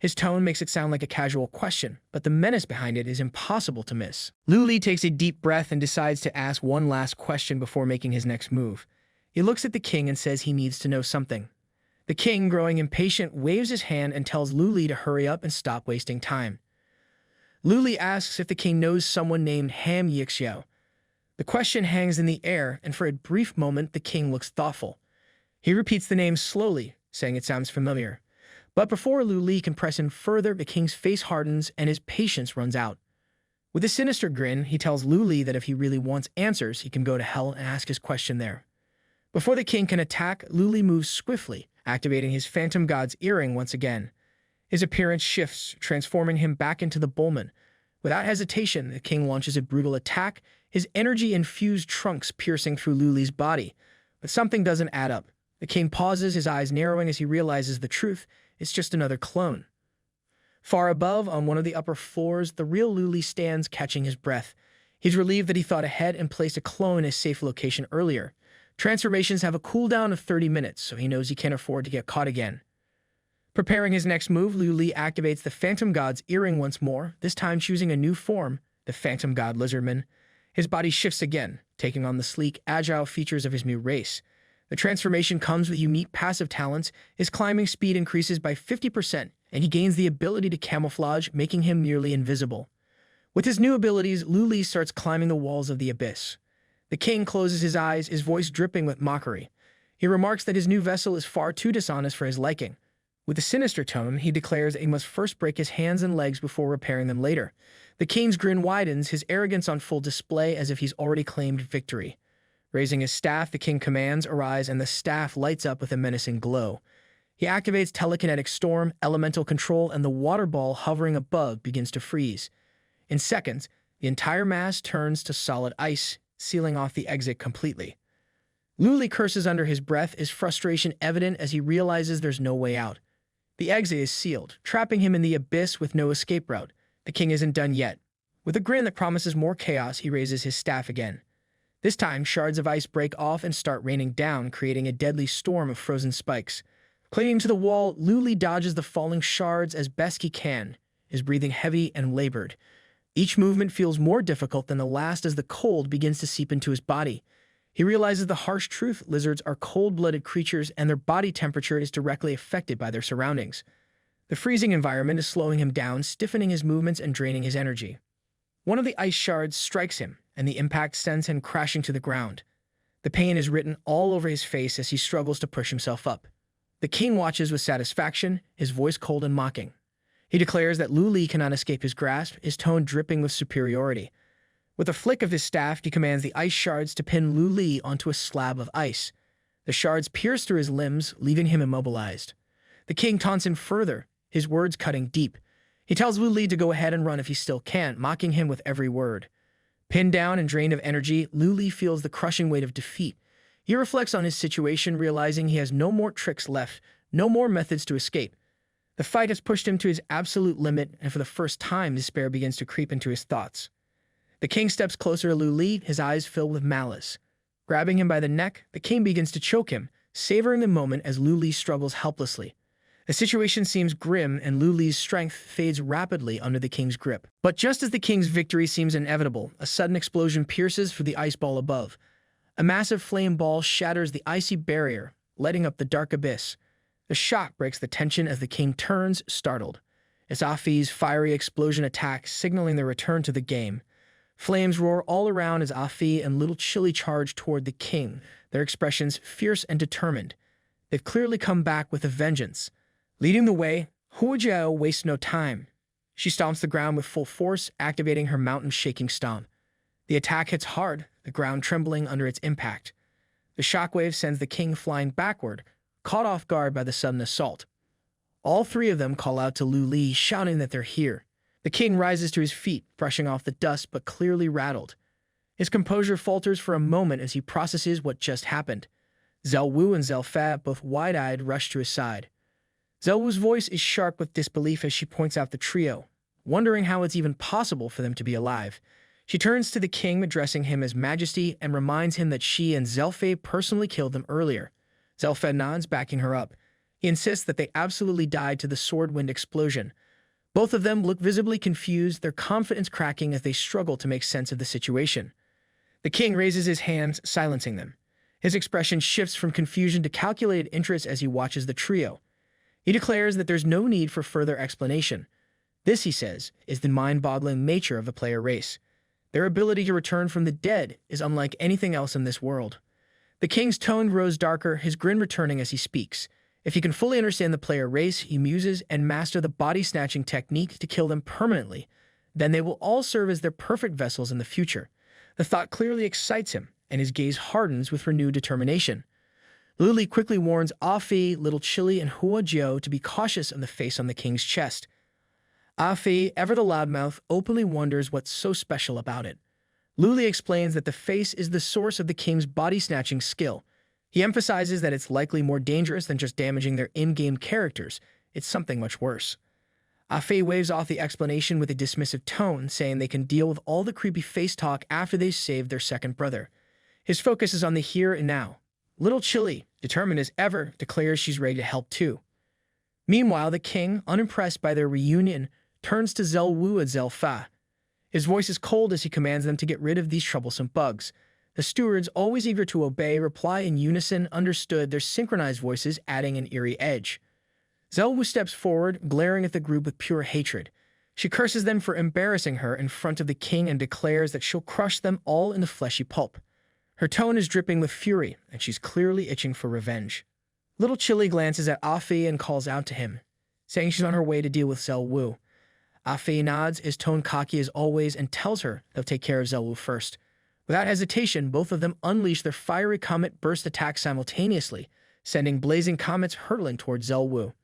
His tone makes it sound like a casual question, but the menace behind it is impossible to miss. Lu Li takes a deep breath and decides to ask one last question before making his next move. He looks at the king and says he needs to know something. The king, growing impatient, waves his hand and tells Lu Li to hurry up and stop wasting time. Lu Li asks if the king knows someone named Ham Yixiao. The question hangs in the air, and for a brief moment the king looks thoughtful. He repeats the name slowly, saying it sounds familiar. But before Lu Li can press in further, the king's face hardens and his patience runs out. With a sinister grin, he tells Lu Li that if he really wants answers, he can go to hell and ask his question there. Before the king can attack, Lu Li moves swiftly, activating his Phantom God's earring once again. His appearance shifts, transforming him back into the Bullman. Without hesitation, the king launches a brutal attack, his energy-infused trunks piercing through Lu Li's body. But something doesn't add up. The king pauses, his eyes narrowing as he realizes the truth. It's just another clone. Far above, on one of the upper floors, the real Lu Li stands, catching his breath. He's relieved that he thought ahead and placed a clone in a safe location earlier. Transformations have a cooldown of 30 minutes, so he knows he can't afford to get caught again. Preparing his next move, Lu Li activates the Phantom God's earring once more, this time choosing a new form, the Phantom God Lizardman. His body shifts again, taking on the sleek, agile features of his new race. The transformation comes with unique passive talents. His climbing speed increases by 50%, and he gains the ability to camouflage, making him nearly invisible. With his new abilities, Lu Li starts climbing the walls of the abyss. The king closes his eyes, his voice dripping with mockery. He remarks that his new vessel is far too dishonest for his liking. With a sinister tone, he declares that he must first break his hands and legs before repairing them later. The king's grin widens, his arrogance on full display as if he's already claimed victory. Raising his staff, the king commands, "Arise," and the staff lights up with a menacing glow. He activates telekinetic storm, elemental control, and the water ball hovering above begins to freeze. In seconds, the entire mass turns to solid ice, sealing off the exit completely. Lu Li curses under his breath, his frustration evident as he realizes there's no way out. The exit is sealed, trapping him in the abyss with no escape route. The king isn't done yet. With a grin that promises more chaos, he raises his staff again. This time, shards of ice break off and start raining down, creating a deadly storm of frozen spikes. Clinging to the wall, Lu Li dodges the falling shards as best he can, his breathing heavy and labored. Each movement feels more difficult than the last as the cold begins to seep into his body. He realizes the harsh truth: lizards are cold-blooded creatures and their body temperature is directly affected by their surroundings. The freezing environment is slowing him down, stiffening his movements and draining his energy. One of the ice shards strikes him, and the impact sends him crashing to the ground. The pain is written all over his face as he struggles to push himself up. The king watches with satisfaction, his voice cold and mocking. He declares that Lu Li cannot escape his grasp, his tone dripping with superiority. With a flick of his staff, he commands the ice shards to pin Lu Li onto a slab of ice. The shards pierce through his limbs, leaving him immobilized. The king taunts him further, his words cutting deep. He tells Lu Li to go ahead and run if he still can, mocking him with every word. Pinned down and drained of energy, Lu Li feels the crushing weight of defeat. He reflects on his situation, realizing he has no more tricks left, no more methods to escape. The fight has pushed him to his absolute limit, and for the first time, despair begins to creep into his thoughts. The king steps closer to Lu Li, his eyes filled with malice. Grabbing him by the neck, the king begins to choke him, savoring the moment as Lu Li struggles helplessly. The situation seems grim, and Lu Li's strength fades rapidly under the king's grip. But just as the king's victory seems inevitable, a sudden explosion pierces through the ice ball above. A massive flame ball shatters the icy barrier, lighting up the dark abyss. The shock breaks the tension as the king turns, startled. It's Afi's fiery explosion attack, signaling their return to the game. Flames roar all around as Afi and little Chile charge toward the king, their expressions fierce and determined. They've clearly come back with a vengeance. Leading the way, Huajiao wastes no time. She stomps the ground with full force, activating her mountain-shaking stomp. The attack hits hard, the ground trembling under its impact. The shockwave sends the king flying backward, caught off guard by the sudden assault. All three of them call out to Lu Li, shouting that they're here. The king rises to his feet, brushing off the dust but clearly rattled. His composure falters for a moment as he processes what just happened. Zhao Wu and Zhao Fa, both wide-eyed, rush to his side. Zhao Wu's voice is sharp with disbelief as she points out the trio, wondering how it's even possible for them to be alive. She turns to the king, addressing him as Majesty, and reminds him that she and Zhao Fei personally killed them earlier. Zhao Fei nods, backing her up. He insists that they absolutely died to the sword-wind explosion. Both of them look visibly confused, their confidence cracking as they struggle to make sense of the situation. The king raises his hands, silencing them. His expression shifts from confusion to calculated interest as he watches the trio. He declares that there's no need for further explanation. This, he says, is the mind-boggling nature of the player race. Their ability to return from the dead is unlike anything else in this world. The king's tone grows darker, his grin returning as he speaks. If he can fully understand the player race, he muses and master the body-snatching technique to kill them permanently, then they will all serve as their perfect vessels in the future. The thought clearly excites him, and his gaze hardens with renewed determination. Lu Li quickly warns Afi, little Chile, and Huajiao to be cautious of the face on the king's chest. Afi, ever the loudmouth, openly wonders what's so special about it. Lu Li explains that the face is the source of the king's body-snatching skill. He emphasizes that it's likely more dangerous than just damaging their in-game characters. It's something much worse. Afi waves off the explanation with a dismissive tone, saying they can deal with all the creepy face talk after they've saved their second brother. His focus is on the here and now. Little Chile, determined as ever, declares she's ready to help too. Meanwhile, the king, unimpressed by their reunion, turns to Zhao Wu and Zhao Fa. His voice is cold as he commands them to get rid of these troublesome bugs. The stewards, always eager to obey, reply in unison, understood, their synchronized voices adding an eerie edge. Zhao Wu steps forward, glaring at the group with pure hatred. She curses them for embarrassing her in front of the king and declares that she'll crush them all in the fleshy pulp. Her tone is dripping with fury, and she's clearly itching for revenge. Little Chile glances at Afi and calls out to him, saying she's on her way to deal with Zhao Wu. Afi nods, his tone cocky as always, and tells her they'll take care of Zhao Wu first. Without hesitation, both of them unleash their fiery comet burst attacks simultaneously, sending blazing comets hurtling towards Zhao Wu.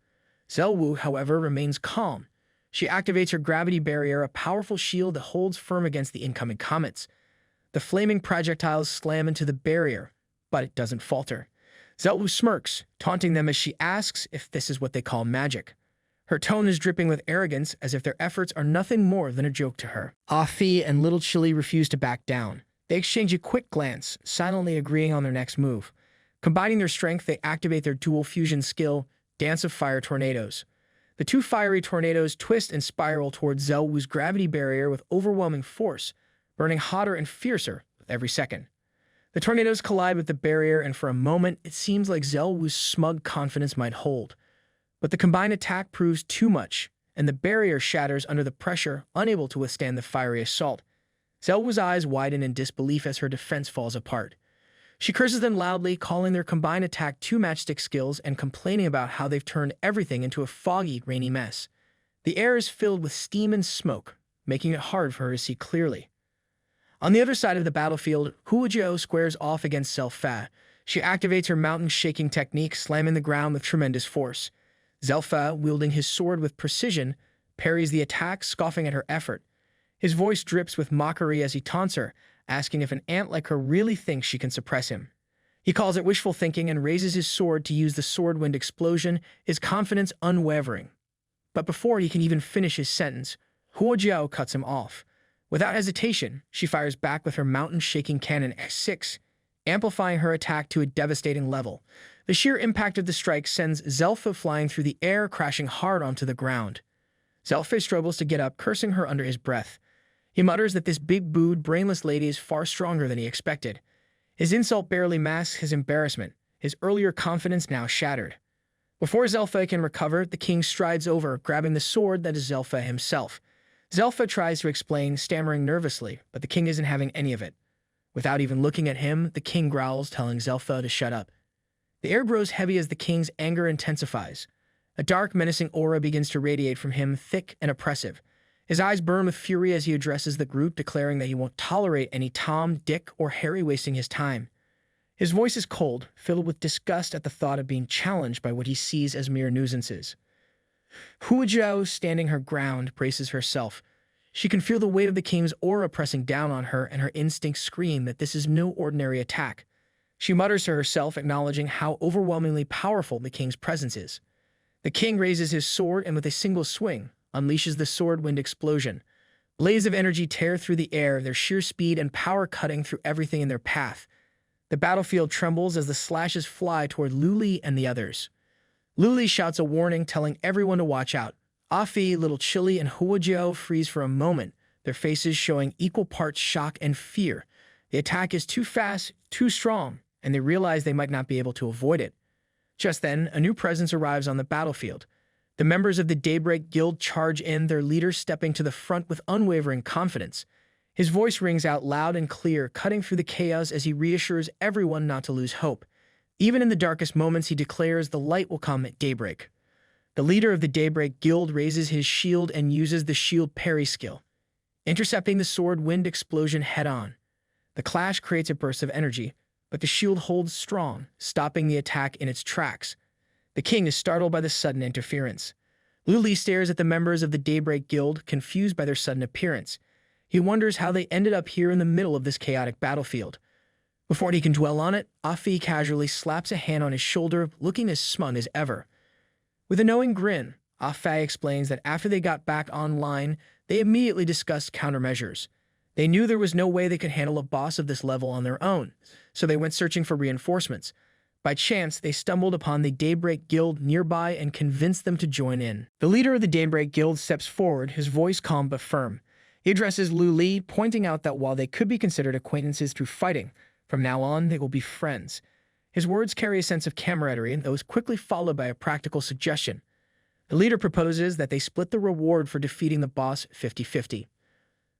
Zhao Wu, however, remains calm. She activates her gravity barrier, a powerful shield that holds firm against the incoming comets. The flaming projectiles slam into the barrier, but it doesn't falter. Zhao Wu smirks, taunting them as she asks if this is what they call magic. Her tone is dripping with arrogance, as if their efforts are nothing more than a joke to her. Afi and Little Chile refuse to back down. They exchange a quick glance, silently agreeing on their next move. Combining their strength, they activate their dual fusion skill, Dance of Fire Tornadoes. The two fiery tornadoes twist and spiral towards Zelwu's gravity barrier with overwhelming force, burning hotter and fiercer with every second. The tornadoes collide with the barrier, and for a moment, it seems like Zelwu's smug confidence might hold. But the combined attack proves too much, and the barrier shatters under the pressure, unable to withstand the fiery assault. Zelwu's eyes widen in disbelief as her defense falls apart. She curses them loudly, calling their combined attack two matchstick skills and complaining about how they've turned everything into a foggy, rainy mess. The air is filled with steam and smoke, making it hard for her to see clearly. On the other side of the battlefield, Huajiao squares off against Zelfa. She activates her mountain-shaking technique, slamming the ground with tremendous force. Zelfa, wielding his sword with precision, parries the attack, scoffing at her effort. His voice drips with mockery as he taunts her, asking if an ant like her really thinks she can suppress him. He calls it wishful thinking and raises his sword to use the sword wind explosion, his confidence unwavering. But before he can even finish his sentence, Huajiao cuts him off. Without hesitation, she fires back with her mountain-shaking cannon X6, amplifying her attack to a devastating level. The sheer impact of the strike sends Zelfa flying through the air, crashing hard onto the ground. Zelfa struggles to get up, cursing her under his breath. He mutters that this big-booed, brainless lady is far stronger than he expected. His insult barely masks his embarrassment, his earlier confidence now shattered. Before Zelfa can recover, the king strides over, grabbing the sword that is Zelfa himself. Zelfa tries to explain, stammering nervously, but the king isn't having any of it. Without even looking at him, the king growls, telling Zelfa to shut up. The air grows heavy as the king's anger intensifies. A dark, menacing aura begins to radiate from him, thick and oppressive. His eyes burn with fury as he addresses the group, declaring that he won't tolerate any Tom, Dick, or Harry wasting his time. His voice is cold, filled with disgust at the thought of being challenged by what he sees as mere nuisances. Huajiao, standing her ground, braces herself. She can feel the weight of the king's aura pressing down on her, and her instincts scream that this is no ordinary attack. She mutters to herself, acknowledging how overwhelmingly powerful the king's presence is. The king raises his sword and with a single swing, unleashes the sword wind explosion. Blaze of energy tear through the air, their sheer speed and power cutting through everything in their path. The battlefield trembles as the slashes fly toward Luli and the others. Luli shouts a warning, telling everyone to watch out. Afi, Little Chile, and Huajiao freeze for a moment, their faces showing equal parts shock and fear. The attack is too fast, too strong, and they realize they might not be able to avoid it. Just then, a new presence arrives on the battlefield. The members of the Daybreak Guild charge in, their leader stepping to the front with unwavering confidence. His voice rings out loud and clear, cutting through the chaos as he reassures everyone not to lose hope. Even in the darkest moments, he declares the light will come at daybreak. The leader of the Daybreak Guild raises his shield and uses the shield parry skill, intercepting the sword wind explosion head-on. The clash creates a burst of energy, but the shield holds strong, stopping the attack in its tracks. The king is startled by the sudden interference. Luli stares at the members of the Daybreak Guild, confused by their sudden appearance. He wonders how they ended up here in the middle of this chaotic battlefield. Before he can dwell on it, Afi casually slaps a hand on his shoulder, looking as smug as ever. With a knowing grin, Afi explains that after they got back online, they immediately discussed countermeasures. They knew there was no way they could handle a boss of this level on their own, so they went searching for reinforcements. By chance, they stumbled upon the Daybreak Guild nearby and convinced them to join in. The leader of the Daybreak Guild steps forward, his voice calm but firm. He addresses Luli, pointing out that while they could be considered acquaintances through fighting, from now on they will be friends. His words carry a sense of camaraderie that was quickly followed by a practical suggestion. The leader proposes that they split the reward for defeating the boss 50-50.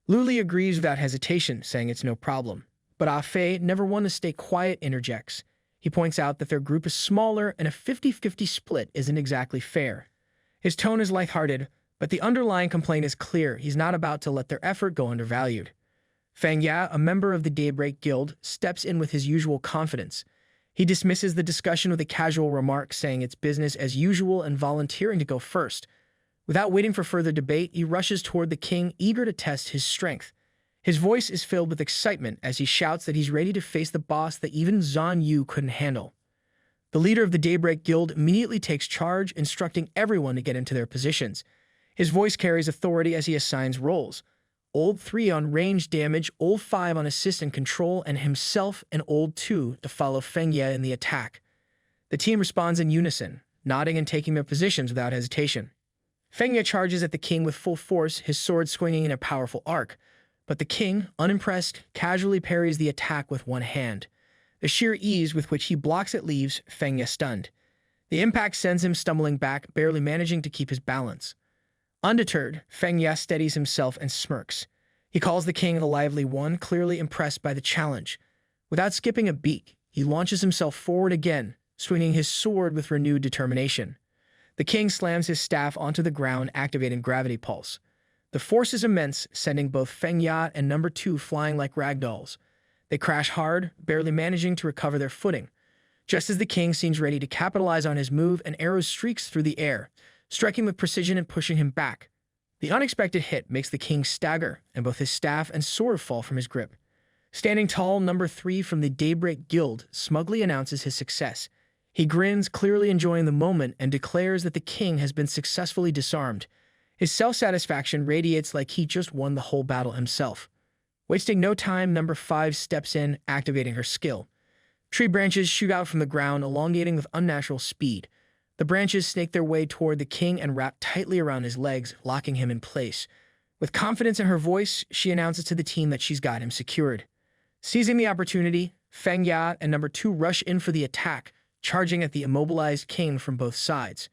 Luli agrees without hesitation, saying it's no problem. But Afe, never one to stay quiet, interjects. He points out that their group is smaller and a 50-50 split isn't exactly fair. His tone is lighthearted, but the underlying complaint is clear. He's not about to let their effort go undervalued. Fang Ya, a member of the Daybreak Guild, steps in with his usual confidence. He dismisses the discussion with a casual remark, saying it's business as usual and volunteering to go first. Without waiting for further debate, he rushes toward the king, eager to test his strength. His voice is filled with excitement as he shouts that he's ready to face the boss that even Zhan Yu couldn't handle. The leader of the Daybreak Guild immediately takes charge, instructing everyone to get into their positions. His voice carries authority as he assigns roles. Old 3 on range damage, Old 5 on assist and control, and himself and Old 2 to follow Feng Ye in the attack. The team responds in unison, nodding and taking their positions without hesitation. Feng Ye charges at the king with full force, his sword swinging in a powerful arc. But the king, unimpressed, casually parries the attack with one hand. The sheer ease with which he blocks it leaves Feng Ye stunned. The impact sends him stumbling back, barely managing to keep his balance. Undeterred, Feng Ye steadies himself and smirks. He calls the king a lively one, clearly impressed by the challenge. Without skipping a beat, he launches himself forward again, swinging his sword with renewed determination. The king slams his staff onto the ground, activating gravity pulse. The force is immense, sending both Feng Ye and number 2 flying like ragdolls. They crash hard, barely managing to recover their footing. Just as the king seems ready to capitalize on his move, an arrow streaks through the air, striking with precision and pushing him back. The unexpected hit makes the king stagger, and both his staff and sword fall from his grip. Standing tall, number 3 from the Daybreak Guild smugly announces his success. He grins, clearly enjoying the moment, and declares that the king has been successfully disarmed. His self-satisfaction radiates like he just won the whole battle himself. Wasting no time, number 5 steps in, activating her skill. Tree branches shoot out from the ground, elongating with unnatural speed. The branches snake their way toward the king and wrap tightly around his legs, locking him in place. With confidence in her voice, she announces to the team that she's got him secured. Seizing the opportunity, Feng Ye and number 2 rush in for the attack, charging at the immobilized king from both sides.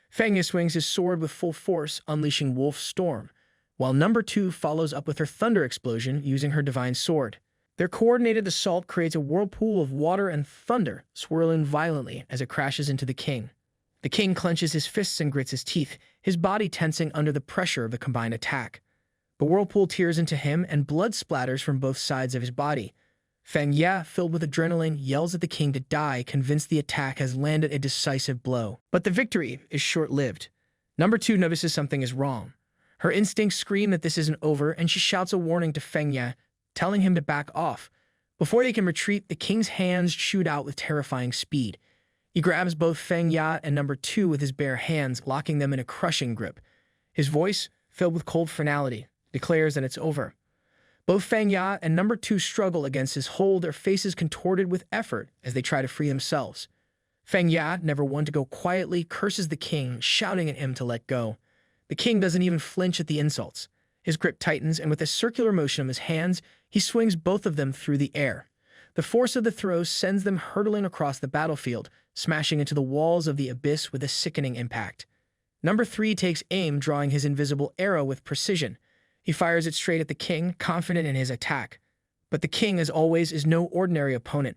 Feng Ye swings his sword with full force, unleashing Wolf Storm, while number 2 follows up with her Thunder Explosion using her Divine Sword. Their coordinated assault creates a whirlpool of water and thunder, swirling violently as it crashes into the king. The king clenches his fists and grits his teeth, his body tensing under the pressure of the combined attack. The whirlpool tears into him, and blood splatters from both sides of his body. Feng Ye, filled with adrenaline, yells at the king to die, convinced the attack has landed a decisive blow. But the victory is short-lived. Number 2 notices something is wrong. Her instincts scream that this isn't over, and she shouts a warning to Feng Ye, telling him to back off. Before they can retreat, the king's hands shoot out with terrifying speed. He grabs both Feng Ye and number 2 with his bare hands, locking them in a crushing grip. His voice, filled with cold finality, declares that it's over. Both Feng Ye and number 2 struggle against his hold, their faces contorted with effort as they try to free themselves. Feng Ye, never one to go quietly, curses the king, shouting at him to let go. The king doesn't even flinch at the insults. His grip tightens, and with a circular motion of his hands, he swings both of them through the air. The force of the throw sends them hurtling across the battlefield, smashing into the walls of the abyss with a sickening impact. Number 3 takes aim, drawing his invisible arrow with precision. He fires it straight at the king, confident in his attack. But the king, as always, is no ordinary opponent.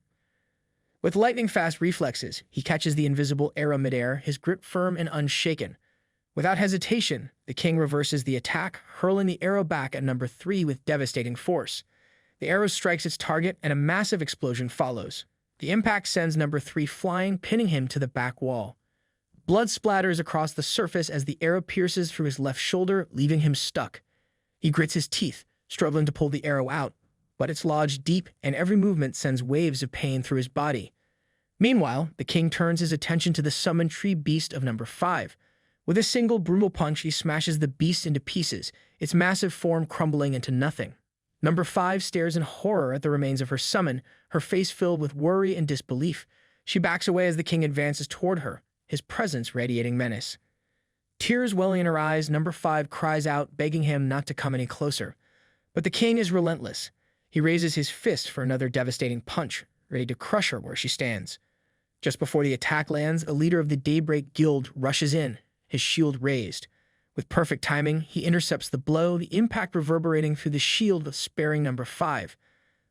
With lightning-fast reflexes, he catches the invisible arrow midair, his grip firm and unshaken. Without hesitation, the king reverses the attack, hurling the arrow back at number 3 with devastating force. The arrow strikes its target, and a massive explosion follows. The impact sends number 3 flying, pinning him to the back wall. Blood splatters across the surface as the arrow pierces through his left shoulder, leaving him stuck. He grits his teeth, struggling to pull the arrow out, but it's lodged deep, and every movement sends waves of pain through his body. Meanwhile, the king turns his attention to the summon tree beast of number 5. With a single brutal punch, he smashes the beast into pieces, its massive form crumbling into nothing. Number 5 stares in horror at the remains of her summon, her face filled with worry and disbelief. She backs away as the king advances toward her, his presence radiating menace. Tears welling in her eyes, number 5 cries out, begging him not to come any closer. But the king is relentless. He raises his fist for another devastating punch, ready to crush her where she stands. Just before the attack lands, a leader of the Daybreak Guild rushes in, his shield raised. With perfect timing, he intercepts the blow, the impact reverberating through the shield of sparing number 5.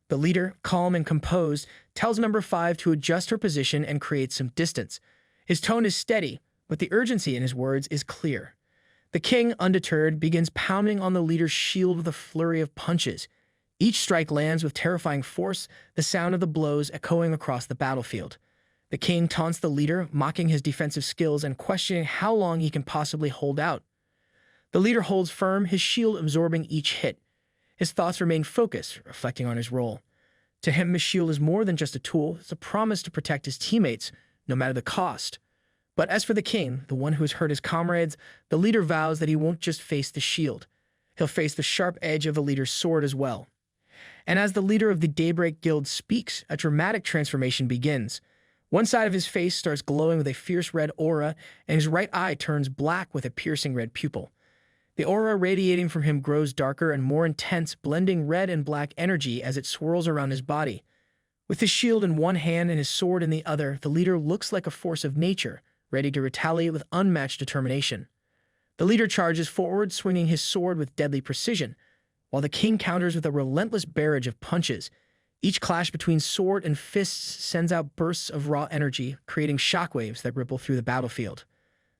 The leader, calm and composed, tells number 5 to adjust her position and create some distance. His tone is steady, but the urgency in his words is clear. The king, undeterred, begins pounding on the leader's shield with a flurry of punches. Each strike lands with terrifying force, the sound of the blows echoing across the battlefield. The king taunts the leader, mocking his defensive skills and questioning how long he can possibly hold out. The leader holds firm, his shield absorbing each hit. His thoughts remain focused, reflecting on his role. To him, his shield is more than just a tool. It's a promise to protect his teammates, no matter the cost. But as for the king, the one who has hurt his comrades, the leader vows that he won't just face the shield. He'll face the sharp edge of the leader's sword as well. And as the leader of the Daybreak Guild speaks, a dramatic transformation begins. One side of his face starts glowing with a fierce red aura, and his right eye turns black with a piercing red pupil. The aura radiating from him grows darker and more intense, blending red and black energy as it swirls around his body. With his shield in one hand and his sword in the other, the leader looks like a force of nature, ready to retaliate with unmatched determination. The leader charges forward, swinging his sword with deadly precision, while the king counters with a relentless barrage of punches. Each clash between sword and fists sends out bursts of raw energy, creating shockwaves that ripple through the battlefield.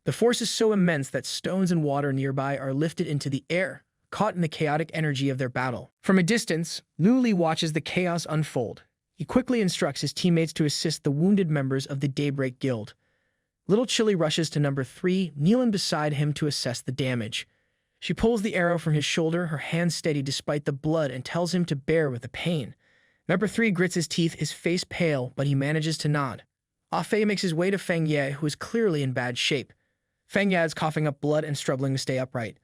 The force is so immense that stones and water nearby are lifted into the air, caught in the chaotic energy of their battle. From a distance, Luli watches the chaos unfold. He quickly instructs his teammates to assist the wounded members of the Daybreak Guild. Little Chile rushes to number 3, kneeling beside him to assess the damage. She pulls the arrow from his shoulder, her hand steady despite the blood, and tells him to bear with the pain. Number 3 grits his teeth, his face pale, but he manages to nod. Afe makes his way to Feng Ye, who is clearly in bad shape. Feng Ye is coughing up blood and struggling to stay upright.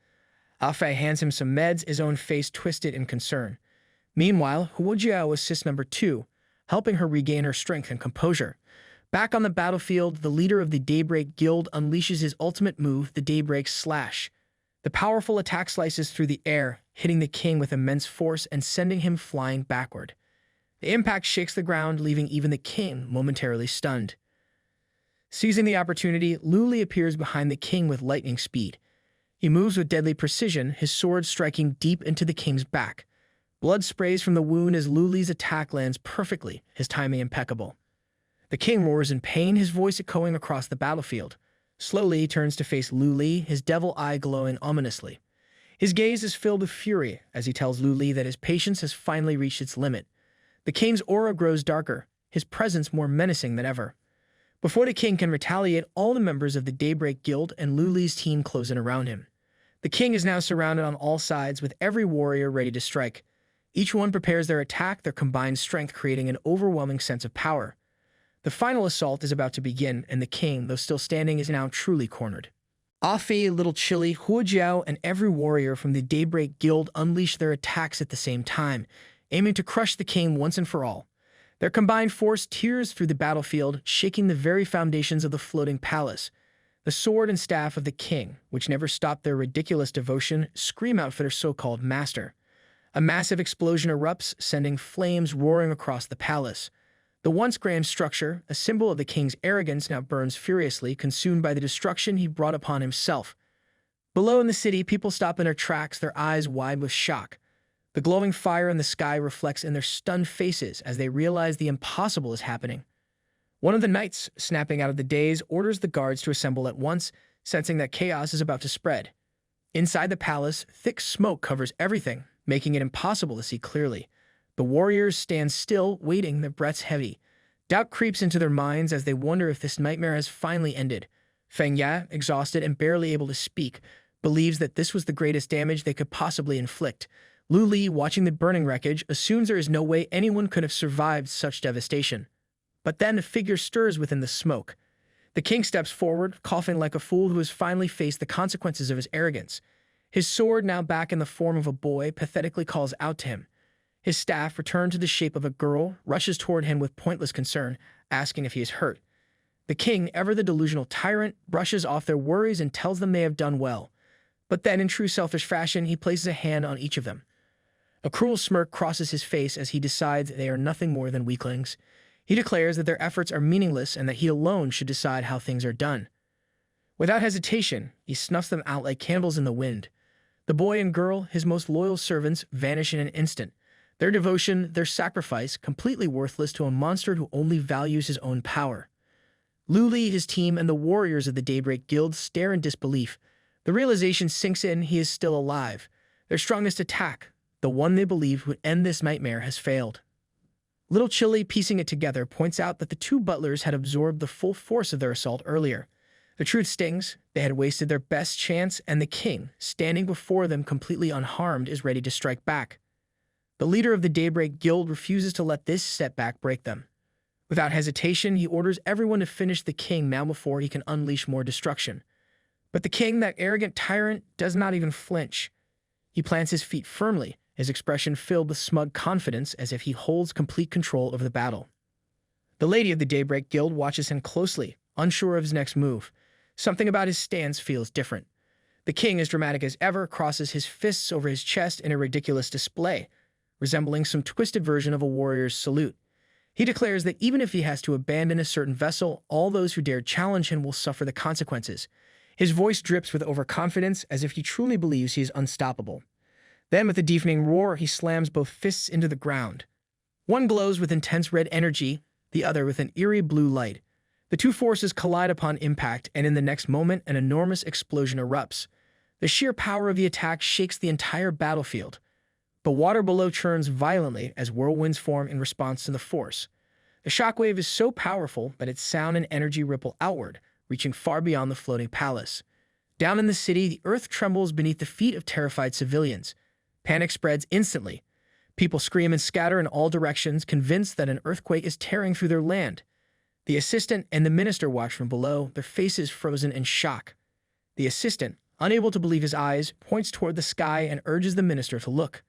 Afe hands him some meds, his own face twisted in concern. Meanwhile, Huo Jiao assists number 2, helping her regain her strength and composure. Back on the battlefield, the leader of the Daybreak Guild unleashes his ultimate move, the Daybreak Slash. The powerful attack slices through the air, hitting the king with immense force and sending him flying backward. The impact shakes the ground, leaving even the king momentarily stunned. Seizing the opportunity, Luli appears behind the king with lightning speed. He moves with deadly precision, his sword striking deep into the king's back. Blood sprays from the wound as Luli's attack lands perfectly, his timing impeccable. The king roars in pain, his voice echoing across the battlefield. Slowly, he turns to face Luli, his devil eye glowing ominously. His gaze is filled with fury as he tells Luli that his patience has finally reached its limit. The king's aura grows darker, his presence more menacing than ever. Before the king can retaliate, all the members of the Daybreak Guild and Luli's team close in around him. The king is now surrounded on all sides, with every warrior ready to strike. Each one prepares their attack, their combined strength creating an overwhelming sense of power. The final assault is about to begin, and the king, though still standing, is now truly cornered. Afi, Little Chile, Huo Jiao, and every warrior from the Daybreak Guild unleash their attacks at the same time, aiming to crush the king once and for all. Their combined force tears through the battlefield, shaking the very foundations of the floating palace. The sword and staff of the king, which never stopped their ridiculous devotion, scream out for their so-called master. A massive explosion erupts, sending flames roaring across the palace. The once grand structure, a symbol of the king's arrogance, now burns furiously, consumed by the destruction he brought upon himself. Below in the city, people stop in their tracks, their eyes wide with shock. The glowing fire in the sky reflects in their stunned faces as they realize the impossible is happening. One of the knights, snapping out of the daze, orders the guards to assemble at once, sensing that chaos is about to spread. Inside the palace, thick smoke covers everything, making it impossible to see clearly. The warriors stand still, waiting, their breaths heavy. Doubt creeps into their minds as they wonder if this nightmare has finally ended. Feng Ye, exhausted and barely able to speak, believes that this was the greatest damage they could possibly inflict. Lu Li, watching the burning wreckage, assumes there is no way anyone could have survived such devastation. But then a figure stirs within the smoke. The king steps forward, coughing like a fool who has finally faced the consequences of his arrogance. His sword, now back in the form of a boy, pathetically calls out to him. His staff, returned to the shape of a girl, rushes toward him with pointless concern, asking if he is hurt. The king, ever the delusional tyrant, brushes off their worries and tells them they have done well. But then, in true selfish fashion, he places a hand on each of them. A cruel smirk crosses his face as he decides they are nothing more than weaklings. He declares that their efforts are meaningless and that he alone should decide how things are done. Without hesitation, he snuffs them out like candles in the wind. The boy and girl, his most loyal servants, vanish in an instant. Their devotion, their sacrifice, completely worthless to a monster who only values his own power. Lu Li, his team, and the warriors of the Daybreak Guild stare in disbelief. The realization sinks in he is still alive. Their strongest attack, the one they believed would end this nightmare, has failed. Little Chile, piecing it together, points out that the two butlers had absorbed the full force of their assault earlier. The truth stings. They had wasted their best chance, and the king, standing before them completely unharmed, is ready to strike back. The leader of the Daybreak Guild refuses to let this setback break them. Without hesitation, he orders everyone to finish the king now before he can unleash more destruction. But the king, that arrogant tyrant, does not even flinch. He plants his feet firmly, his expression filled with smug confidence as if he holds complete control over the battle. The Lady of the Daybreak Guild watches him closely, unsure of his next move. Something about his stance feels different. The king, as dramatic as ever, crosses his fists over his chest in a ridiculous display, resembling some twisted version of a warrior's salute. He declares that even if he has to abandon a certain vessel, all those who dare challenge him will suffer the consequences. His voice drips with overconfidence, as if he truly believes he is unstoppable. Then, with a deafening roar, he slams both fists into the ground. One glows with intense red energy, the other with an eerie blue light. The two forces collide upon impact, and in the next moment, an enormous explosion erupts. The sheer power of the attack shakes the entire battlefield. The water below churns violently as whirlwinds form in response to the force. The shockwave is so powerful that its sound and energy ripple outward, reaching far beyond the floating palace. Down in the city, the earth trembles beneath the feet of terrified civilians. Panic spreads instantly. People scream and scatter in all directions, convinced that an earthquake is tearing through their land. The assistant and the minister watch from below, their faces frozen in shock. The assistant, unable to believe his eyes, points toward the sky and urges the minister to look.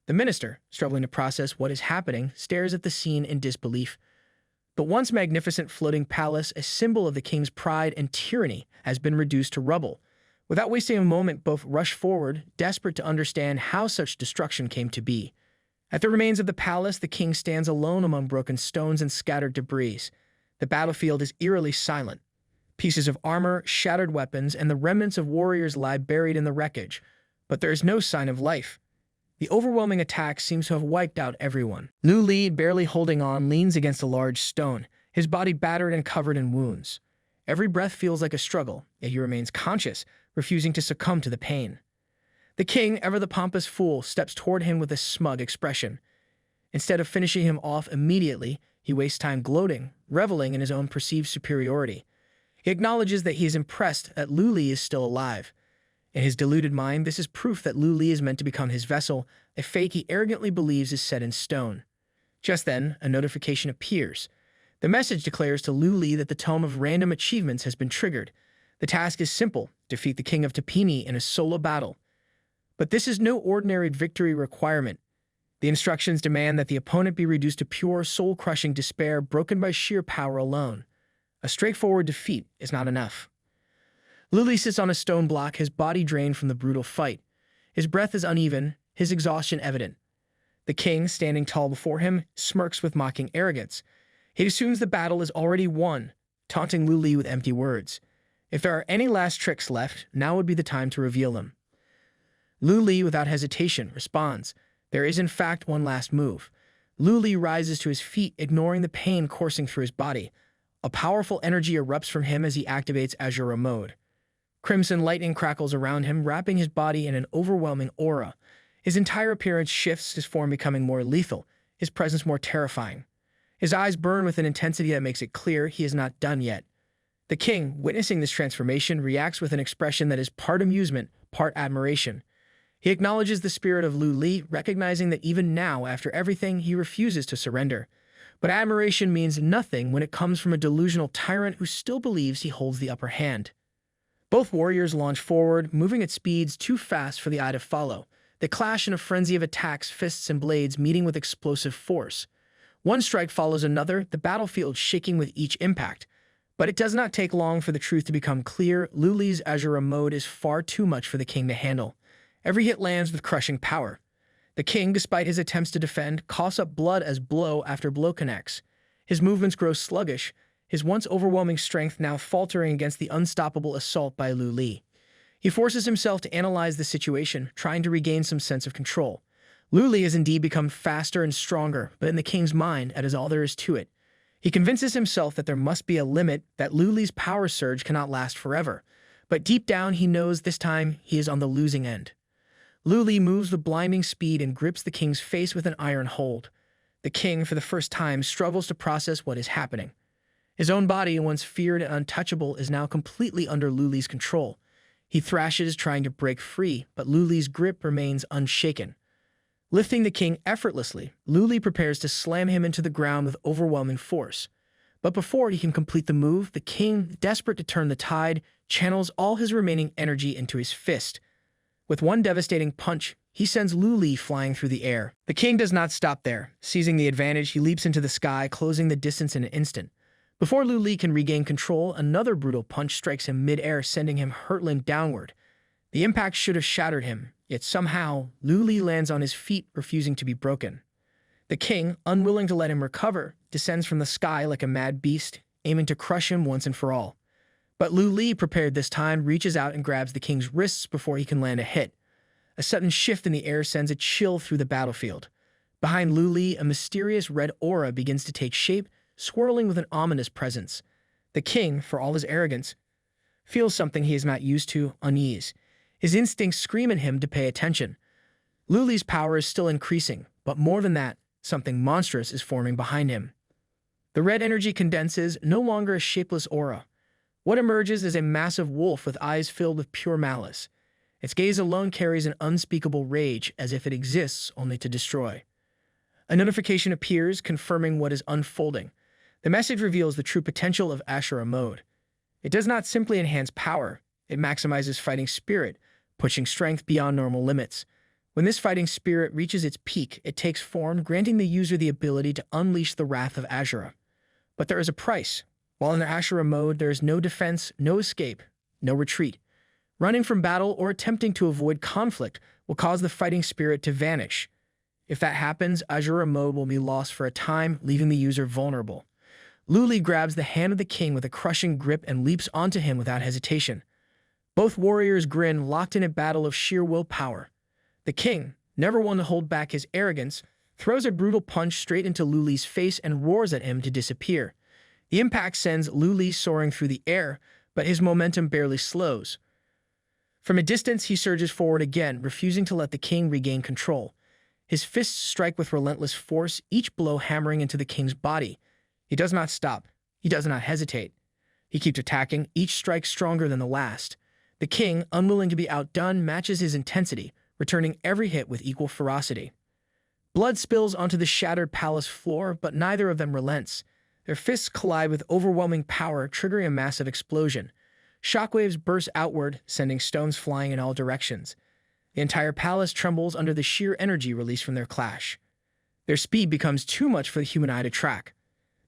The minister, struggling to process what is happening, stares at the scene in disbelief. The once magnificent floating palace, a symbol of the king's pride and tyranny, has been reduced to rubble. Without wasting a moment, both rush forward, desperate to understand how such destruction came to be. At the remains of the palace, the king stands alone among broken stones and scattered debris. The battlefield is eerily silent. Pieces of armor, shattered weapons, and the remnants of warriors lie buried in the wreckage, but there is no sign of life. The overwhelming attack seems to have wiped out everyone. Lu Li, barely holding on, leans against a large stone, his body battered and covered in wounds. Every breath feels like a struggle, yet he remains conscious, refusing to succumb to the pain. The king, ever the pompous fool, steps toward him with a smug expression. Instead of finishing him off immediately, he wastes time gloating, reveling in his own perceived superiority. He acknowledges that he is impressed that Lu Li is still alive. In his deluded mind, this is proof that Lu Li is meant to become his vessel, a fate he arrogantly believes is set in stone. Just then, a notification appears. The message declares to Lu Li that the tome of random achievements has been triggered. The task is simple: defeat the king of Tapini in a solo battle. But this is no ordinary victory requirement. The instructions demand that the opponent be reduced to pure, soul-crushing despair broken by sheer power alone. A straightforward defeat is not enough. Lu Li sits on a stone block, his body drained from the brutal fight. His breath is uneven, his exhaustion evident. The king, standing tall before him, smirks with mocking arrogance. He assumes the battle is already won, taunting Lu Li with empty words. If there are any last tricks left, now would be the time to reveal them. Lu Li, without hesitation, responds. There is in fact one last move. Lu Li rises to his feet, ignoring the pain coursing through his body. A powerful energy erupts from him as he activates Azura mode. Crimson lightning crackles around him, wrapping his body in an overwhelming aura. His entire appearance shifts, his form becoming more lethal, his presence more terrifying. His eyes burn with an intensity that makes it clear he is not done yet. The king, witnessing this transformation, reacts with an expression that is part amusement, part admiration. He acknowledges the spirit of Lu Li, recognizing that even now, after everything, he refuses to surrender. But admiration means nothing when it comes from a delusional tyrant who still believes he holds the upper hand. Both warriors launch forward, moving at speeds too fast for the eye to follow. They clash in a frenzy of attacks, fists and blades meeting with explosive force. One strike follows another, the battlefield shaking with each impact. But it does not take long for the truth to become clear. Lu Li's Azura mode is far too much for the king to handle. Every hit lands with crushing power. The king, despite his attempts to defend, coughs up blood as blow after blow connects. His movements grow sluggish, his once overwhelming strength now faltering against the unstoppable assault by Lu Li. He forces himself to analyze the situation, trying to regain some sense of control. Lu Li has indeed become faster and stronger, but in the king's mind, that is all there is to it. He convinces himself that there must be a limit, that Lu Li's power surge cannot last forever. But deep down, he knows this time he is on the losing end. Lu Li moves with blinding speed and grips the king's face with an iron hold. The king, for the first time, struggles to process what is happening. His own body, once feared and untouchable, is now completely under Lu Li's control. He thrashes, trying to break free, but Lu Li's grip remains unshaken. Lifting the king effortlessly, Lu Li prepares to slam him into the ground with overwhelming force. But before he can complete the move, the king, desperate to turn the tide, channels all his remaining energy into his fist. With one devastating punch, he sends Lu Li flying through the air. The king does not stop there. Seizing the advantage, he leaps into the sky, closing the distance in an instant. Before Lu Li can regain control, another brutal punch strikes him mid-air, sending him hurtling downward. The impact should have shattered him, yet somehow, Lu Li lands on his feet, refusing to be broken. The king, unwilling to let him recover, descends from the sky like a mad beast, aiming to crush him once and for all. But Lu Li, prepared this time, reaches out and grabs the king's wrists before he can land a hit. A sudden shift in the air sends a chill through the battlefield. Behind Lu Li, a mysterious red aura begins to take shape, swirling with an ominous presence. The king, for all his arrogance, feels something he is not used to, unease. His instincts scream at him to pay attention. Lu Li's power is still increasing, but more than that, something monstrous is forming behind him. The red energy condenses, no longer a shapeless aura. What emerges is a massive wolf with eyes filled with pure malice. Its gaze alone carries an unspeakable rage, as if it exists only to destroy. A notification appears, confirming what is unfolding. The message reveals the true potential of Ashura mode. It does not simply enhance power, it maximizes fighting spirit, pushing strength beyond normal limits. When this fighting spirit reaches its peak, it takes form, granting the user the ability to unleash the wrath of Ashura. But there is a price. While in the Ashura mode, there is no defense, no escape, no retreat. Running from battle or attempting to avoid conflict will cause the fighting spirit to vanish. If that happens, Ashura mode will be lost for a time, leaving the user vulnerable. Lu Li grabs the hand of the king with a crushing grip and leaps onto him without hesitation. Both warriors grin, locked in a battle of sheer willpower. The king, never one to hold back his arrogance, throws a brutal punch straight into Lu Li's face and roars at him to disappear. The impact sends Lu Li soaring through the air, but his momentum barely slows. From a distance, he surges forward again, refusing to let the king regain control. His fists strike with relentless force, each blow hammering into the king's body. He does not stop. He does not hesitate. He keeps attacking, each strike stronger than the last. The king, unwilling to be outdone, matches his intensity, returning every hit with equal ferocity. Blood spills onto the shattered palace floor, but neither of them relents. Their fists collide with overwhelming power, triggering a massive explosion. Shockwaves burst outward, sending stones flying in all directions. The entire palace trembles under the sheer energy released from their clash. Their speed becomes too much for the human eye to track.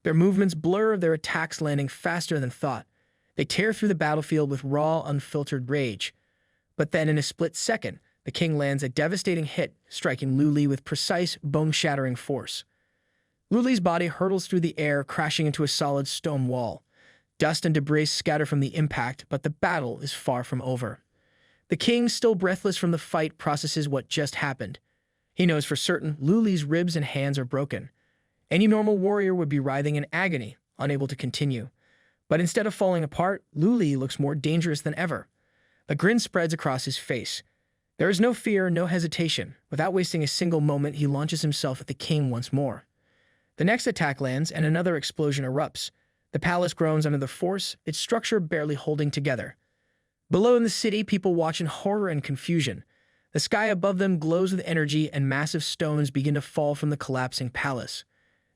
Their movements blur, their attacks landing faster than thought. They tear through the battlefield with raw, unfiltered rage. But then, in a split second, the king lands a devastating hit, striking Lu Li with precise, bone-shattering force. Lu Li's body hurtles through the air, crashing into a solid stone wall. Dust and debris scatter from the impact, but the battle is far from over. The king, still breathless from the fight, processes what just happened. He knows for certain Lu Li's ribs and hands are broken. Any normal warrior would be writhing in agony, unable to continue. But instead of falling apart, Lu Li looks more dangerous than ever. A grin spreads across his face. There is no fear, no hesitation. Without wasting a single moment, he launches himself at the king once more. The next attack lands, and another explosion erupts. The palace groans under the force, its structure barely holding together. Below in the city, people watch in horror and confusion. The sky above them glows with energy, and massive stones begin to fall from the collapsing palace.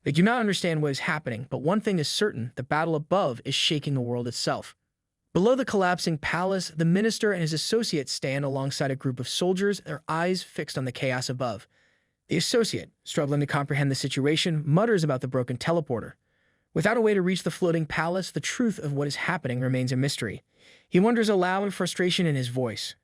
They do not understand what is happening, but one thing is certain: the battle above is shaking the world itself. Below the collapsing palace, the minister and his associate stand alongside a group of soldiers, their eyes fixed on the chaos above. The associate, struggling to comprehend the situation, mutters about the broken teleporter. Without a way to reach the floating palace, the truth of what is happening remains a mystery. He wonders aloud, frustration in his voice.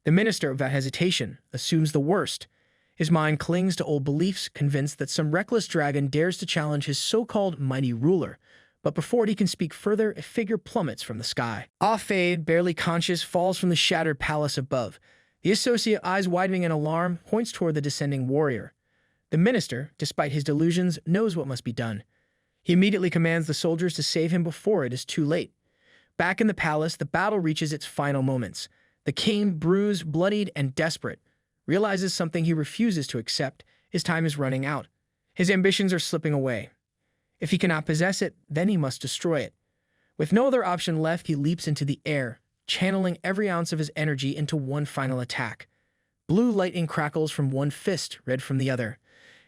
The minister, without hesitation, assumes the worst. His mind clings to old beliefs, convinced that some reckless dragon dares to challenge his so-called mighty ruler. But before he can speak further, a figure plummets from the sky. Ah-Fade, barely conscious, falls from the shattered palace above. The associate, eyes widening in alarm, points toward the descending warrior. The minister, despite his delusions, knows what must be done. He immediately commands the soldiers to save him before it is too late. Back in the palace, the battle reaches its final moments. The king, bruised, bloodied, and desperate, realizes something he refuses to accept. His time is running out. His ambitions are slipping away. If he cannot possess it, then he must destroy it. With no other option left, he leaps into the air, channeling every ounce of his energy into one final attack. Blue lightning crackles from one fist, red from the other.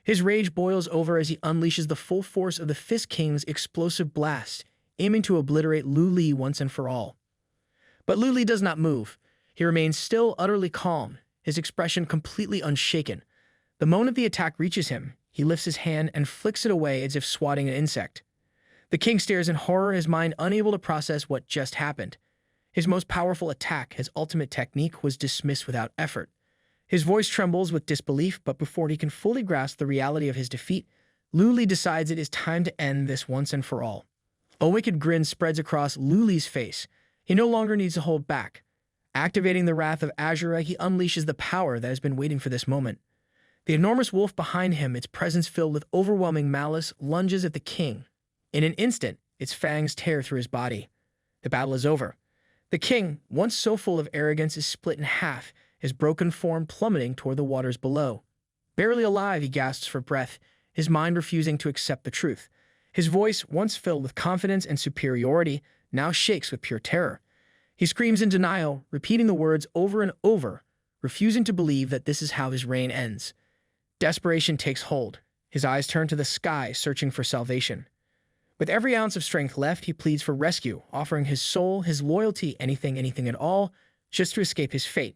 His rage boils over as he unleashes the full force of the Fist King's explosive blast, aiming to obliterate Lu Li once and for all. But Lu Li does not move. He remains still, utterly calm, his expression completely unshaken. The moment the attack reaches him, he lifts his hand and flicks it away as if swatting an insect. The king stares in horror, his mind unable to process what just happened. His most powerful attack, his ultimate technique, was dismissed without effort. His voice trembles with disbelief, but before he can fully grasp the reality of his defeat, Lu Li decides it is time to end this once and for all. A wicked grin spreads across Lu Li's face. He no longer needs to hold back. Activating the wrath of Azura, he unleashes the power that has been waiting for this moment. The enormous wolf behind him, its presence filled with overwhelming malice, lunges at the king. In an instant, its fangs tear through his body. The battle is over. The king, once so full of arrogance, is split in half, his broken form plummeting toward the waters below. Barely alive, he gasps for breath, his mind refusing to accept the truth. His voice, once filled with confidence and superiority, now shakes with pure terror. He screams in denial, repeating the words over and over, refusing to believe that this is how his reign ends. Desperation takes hold. His eyes turn to the sky, searching for salvation. With every ounce of strength left, he pleads for rescue, offering his soul, his loyalty, anything at all, just to escape his fate.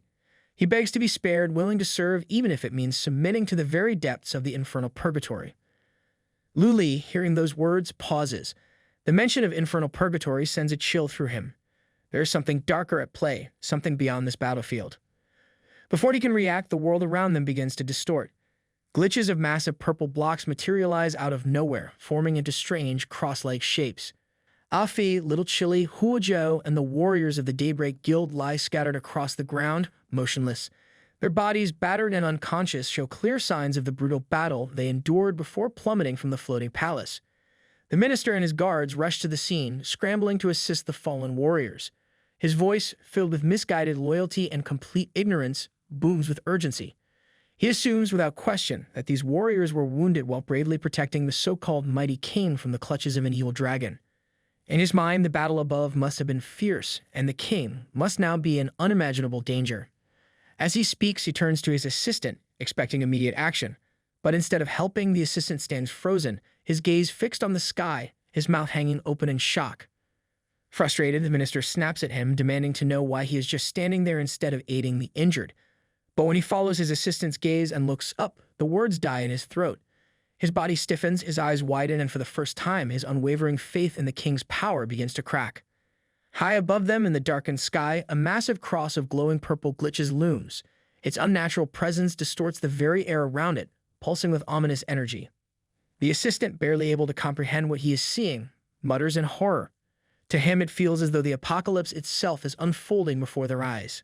He begs to be spared, willing to serve, even if it means submitting to the very depths of the infernal purgatory. Lu Li, hearing those words, pauses. The mention of infernal purgatory sends a chill through him. There is something darker at play, something beyond this battlefield. Before he can react, the world around them begins to distort. Glitches of massive purple blocks materialize out of nowhere, forming into strange, cross-like shapes. Afi, Little Chile, Huozhou, and the warriors of the Daybreak Guild lie scattered across the ground, motionless. Their bodies, battered and unconscious, show clear signs of the brutal battle they endured before plummeting from the floating palace. The minister and his guards rush to the scene, scrambling to assist the fallen warriors. His voice, filled with misguided loyalty and complete ignorance, booms with urgency. He assumes without question that these warriors were wounded while bravely protecting the so-called mighty king from the clutches of an evil dragon. In his mind, the battle above must have been fierce, and the king must now be in unimaginable danger. As he speaks, he turns to his assistant, expecting immediate action. But instead of helping, the assistant stands frozen, his gaze fixed on the sky, his mouth hanging open in shock. Frustrated, the minister snaps at him, demanding to know why he is just standing there instead of aiding the injured. But when he follows his assistant's gaze and looks up, the words die in his throat. His body stiffens, his eyes widen, and for the first time, his unwavering faith in the king's power begins to crack. High above them in the darkened sky, a massive cross of glowing purple glitches looms. Its unnatural presence distorts the very air around it, pulsing with ominous energy. The assistant, barely able to comprehend what he is seeing, mutters in horror. To him, it feels as though the apocalypse itself is unfolding before their eyes.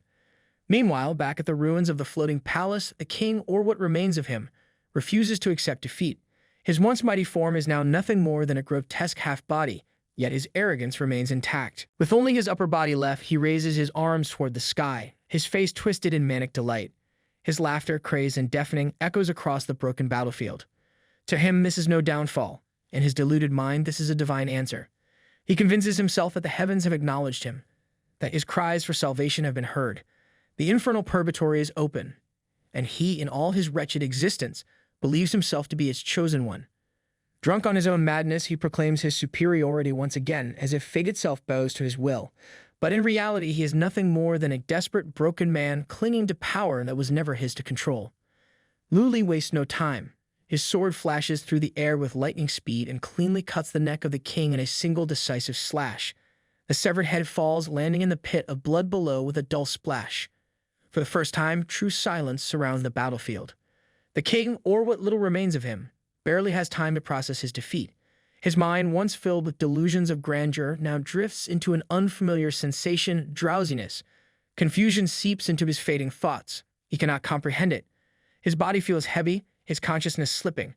Meanwhile, back at the ruins of the floating palace, the king, or what remains of him, refuses to accept defeat. His once mighty form is now nothing more than a grotesque half-body, yet his arrogance remains intact. With only his upper body left, he raises his arms toward the sky, his face twisted in manic delight. His laughter, crazed and deafening, echoes across the broken battlefield. To him, this is no downfall. In his deluded mind, this is a divine answer. He convinces himself that the heavens have acknowledged him, that his cries for salvation have been heard. The infernal purgatory is open, and he, in all his wretched existence, believes himself to be its chosen one. Drunk on his own madness, he proclaims his superiority once again, as if fate itself bows to his will. But in reality, he is nothing more than a desperate, broken man clinging to power that was never his to control. Lu Li wastes no time. His sword flashes through the air with lightning speed and cleanly cuts the neck of the king in a single decisive slash. The severed head falls, landing in the pit of blood below with a dull splash. For the first time, true silence surrounds the battlefield. The king, or what little remains of him, barely has time to process his defeat. His mind, once filled with delusions of grandeur, now drifts into an unfamiliar sensation, drowsiness. Confusion seeps into his fading thoughts. He cannot comprehend it. His body feels heavy, his consciousness slipping.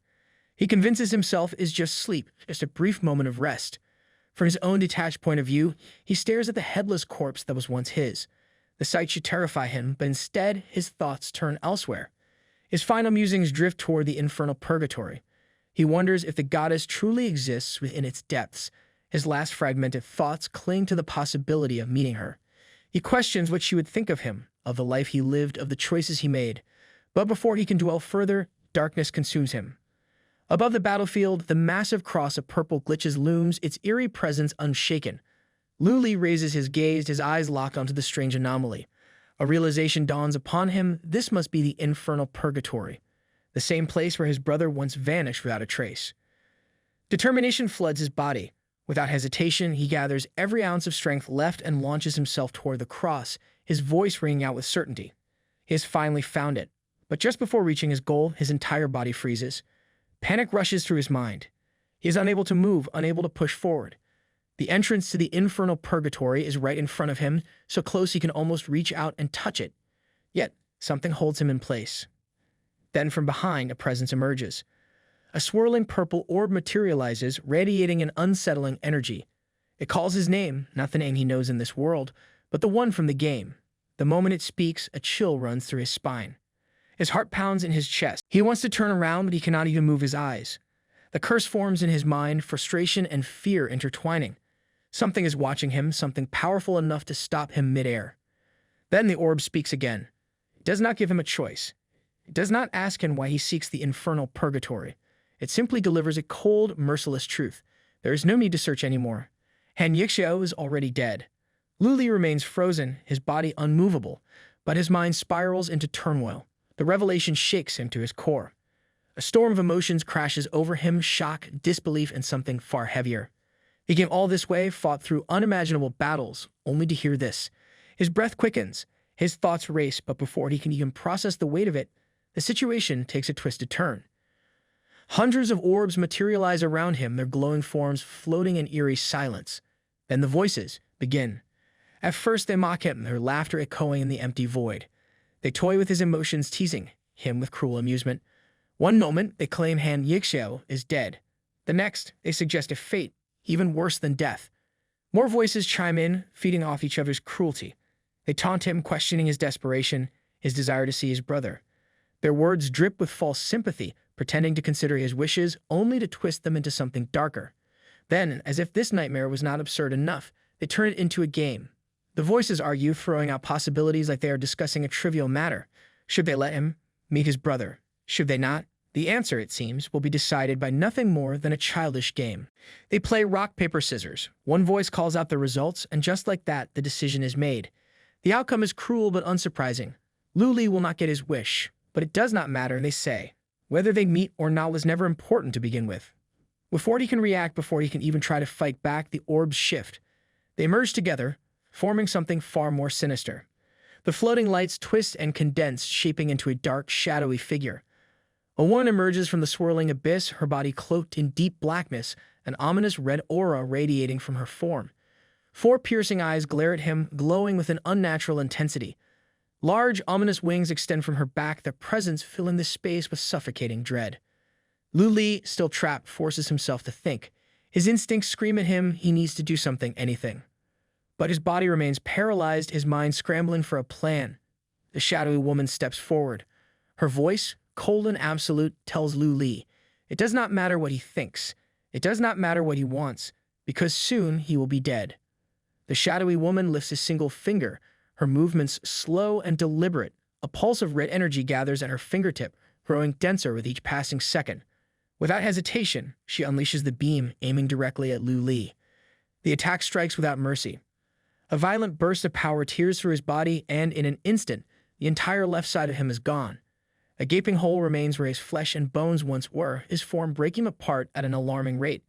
He convinces himself it is just sleep, just a brief moment of rest. From his own detached point of view, he stares at the headless corpse that was once his. The sight should terrify him, but instead, his thoughts turn elsewhere. His final musings drift toward the infernal purgatory. He wonders if the goddess truly exists within its depths. His last fragmented thoughts cling to the possibility of meeting her. He questions what she would think of him, of the life he lived, of the choices he made. But before he can dwell further, darkness consumes him. Above the battlefield, the massive cross of purple glitches looms, its eerie presence unshaken. Lu Li raises his gaze, his eyes lock onto the strange anomaly. A realization dawns upon him: this must be the infernal purgatory, the same place where his brother once vanished without a trace. Determination floods his body. Without hesitation, he gathers every ounce of strength left and launches himself toward the cross, his voice ringing out with certainty. He has finally found it. But just before reaching his goal, his entire body freezes. Panic rushes through his mind. He is unable to move, unable to push forward. The entrance to the infernal purgatory is right in front of him, so close he can almost reach out and touch it. Yet, something holds him in place. Then from behind, a presence emerges. A swirling purple orb materializes, radiating an unsettling energy. It calls his name, not the name he knows in this world, but the one from the game. The moment it speaks, a chill runs through his spine. His heart pounds in his chest. He wants to turn around, but he cannot even move his eyes. The curse forms in his mind, frustration and fear intertwining. Something is watching him, something powerful enough to stop him midair. Then the orb speaks again. It does not give him a choice. It does not ask him why he seeks the infernal purgatory. It simply delivers a cold, merciless truth. There is no need to search anymore. Han Yixiao is already dead. Lu Li remains frozen, his body unmovable, but his mind spirals into turmoil. The revelation shakes him to his core. A storm of emotions crashes over him: shock, disbelief, and something far heavier. He came all this way, fought through unimaginable battles, only to hear this. His breath quickens, his thoughts race, but before he can even process the weight of it, the situation takes a twisted turn. Hundreds of orbs materialize around him, their glowing forms floating in eerie silence. Then the voices begin. At first they mock him, their laughter echoing in the empty void. They toy with his emotions, teasing him with cruel amusement. One moment, they claim Han Yixiao is dead. The next, they suggest a fate, even worse than death. More voices chime in, feeding off each other's cruelty. They taunt him, questioning his desperation, his desire to see his brother. Their words drip with false sympathy, pretending to consider his wishes, only to twist them into something darker. Then, as if this nightmare was not absurd enough, they turn it into a game. The voices argue, throwing out possibilities like they are discussing a trivial matter. Should they let him meet his brother? Should they not? The answer, it seems, will be decided by nothing more than a childish game. They play rock, paper, scissors. One voice calls out the results, and just like that, the decision is made. The outcome is cruel but unsurprising. Lu Li will not get his wish, but it does not matter, they say. Whether they meet or not was never important to begin with. Before he can react, before he can even try to fight back, the orbs shift. They merge together, forming something far more sinister. The floating lights twist and condense, shaping into a dark, shadowy figure. A woman emerges from the swirling abyss, her body cloaked in deep blackness, an ominous red aura radiating from her form. 4 piercing eyes glare at him, glowing with an unnatural intensity. Large, ominous wings extend from her back, their presence filling the space with suffocating dread. Lu Li, still trapped, forces himself to think. His instincts scream at him he needs to do something, anything. But his body remains paralyzed, his mind scrambling for a plan. The shadowy woman steps forward. Her voice, cold and absolute, tells Lu Li, it does not matter what he thinks. It does not matter what he wants, because soon he will be dead. The shadowy woman lifts a single finger, her movements slow and deliberate. A pulse of red energy gathers at her fingertip, growing denser with each passing second. Without hesitation, she unleashes the beam, aiming directly at Lu Li. The attack strikes without mercy. A violent burst of power tears through his body, and in an instant, the entire left side of him is gone. A gaping hole remains where his flesh and bones once were, his form breaking apart at an alarming rate.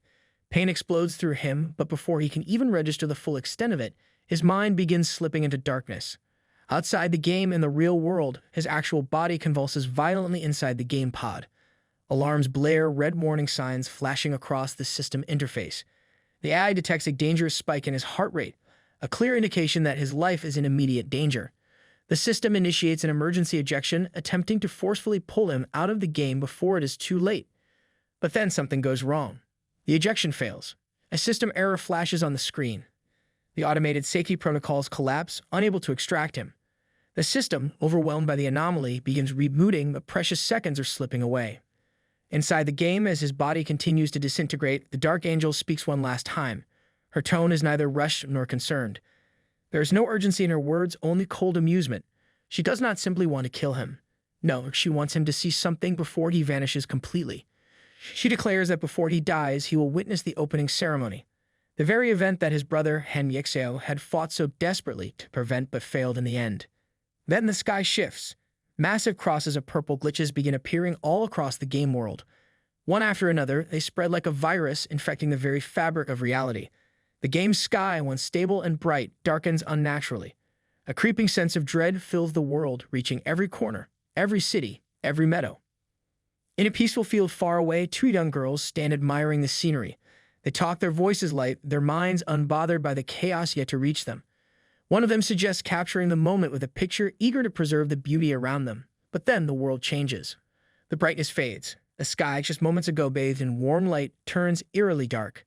Pain explodes through him, but before he can even register the full extent of it, his mind begins slipping into darkness. Outside the game, in the real world, his actual body convulses violently inside the game pod. Alarms blare, red warning signs flashing across the system interface. The AI detects a dangerous spike in his heart rate, a clear indication that his life is in immediate danger. The system initiates an emergency ejection, attempting to forcefully pull him out of the game before it is too late. But then something goes wrong. The ejection fails. A system error flashes on the screen. The automated safety protocols collapse, unable to extract him. The system, overwhelmed by the anomaly, begins rebooting, but precious seconds are slipping away. Inside the game, as his body continues to disintegrate, the Dark Angel speaks one last time. Her tone is neither rushed nor concerned. There is no urgency in her words, only cold amusement. She does not simply want to kill him. No, she wants him to see something before he vanishes completely. She declares that before he dies, he will witness the opening ceremony, the very event that his brother, Han Yixeo, had fought so desperately to prevent but failed in the end. Then the sky shifts. Massive crosses of purple glitches begin appearing all across the game world. One after another, they spread like a virus, infecting the very fabric of reality. The game's sky, once stable and bright, darkens unnaturally. A creeping sense of dread fills the world, reaching every corner, every city, every meadow. In a peaceful field far away, two young girls stand admiring the scenery. They talk, their voices light, their minds unbothered by the chaos yet to reach them. One of them suggests capturing the moment with a picture, eager to preserve the beauty around them. But then the world changes. The brightness fades. The sky, just moments ago bathed in warm light, turns eerily dark.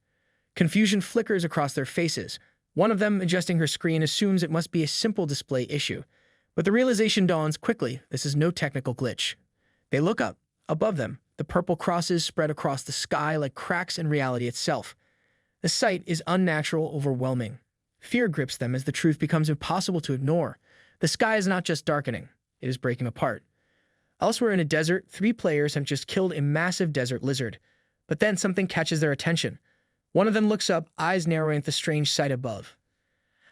Confusion flickers across their faces. One of them, adjusting her screen, assumes it must be a simple display issue. But the realization dawns quickly, this is no technical glitch. They look up. Above them, the purple crosses spread across the sky like cracks in reality itself. The sight is unnatural, overwhelming. Fear grips them as the truth becomes impossible to ignore. The sky is not just darkening, it is breaking apart. Elsewhere in a desert, three players have just killed a massive desert lizard. But then something catches their attention. One of them looks up, eyes narrowing at the strange sight above.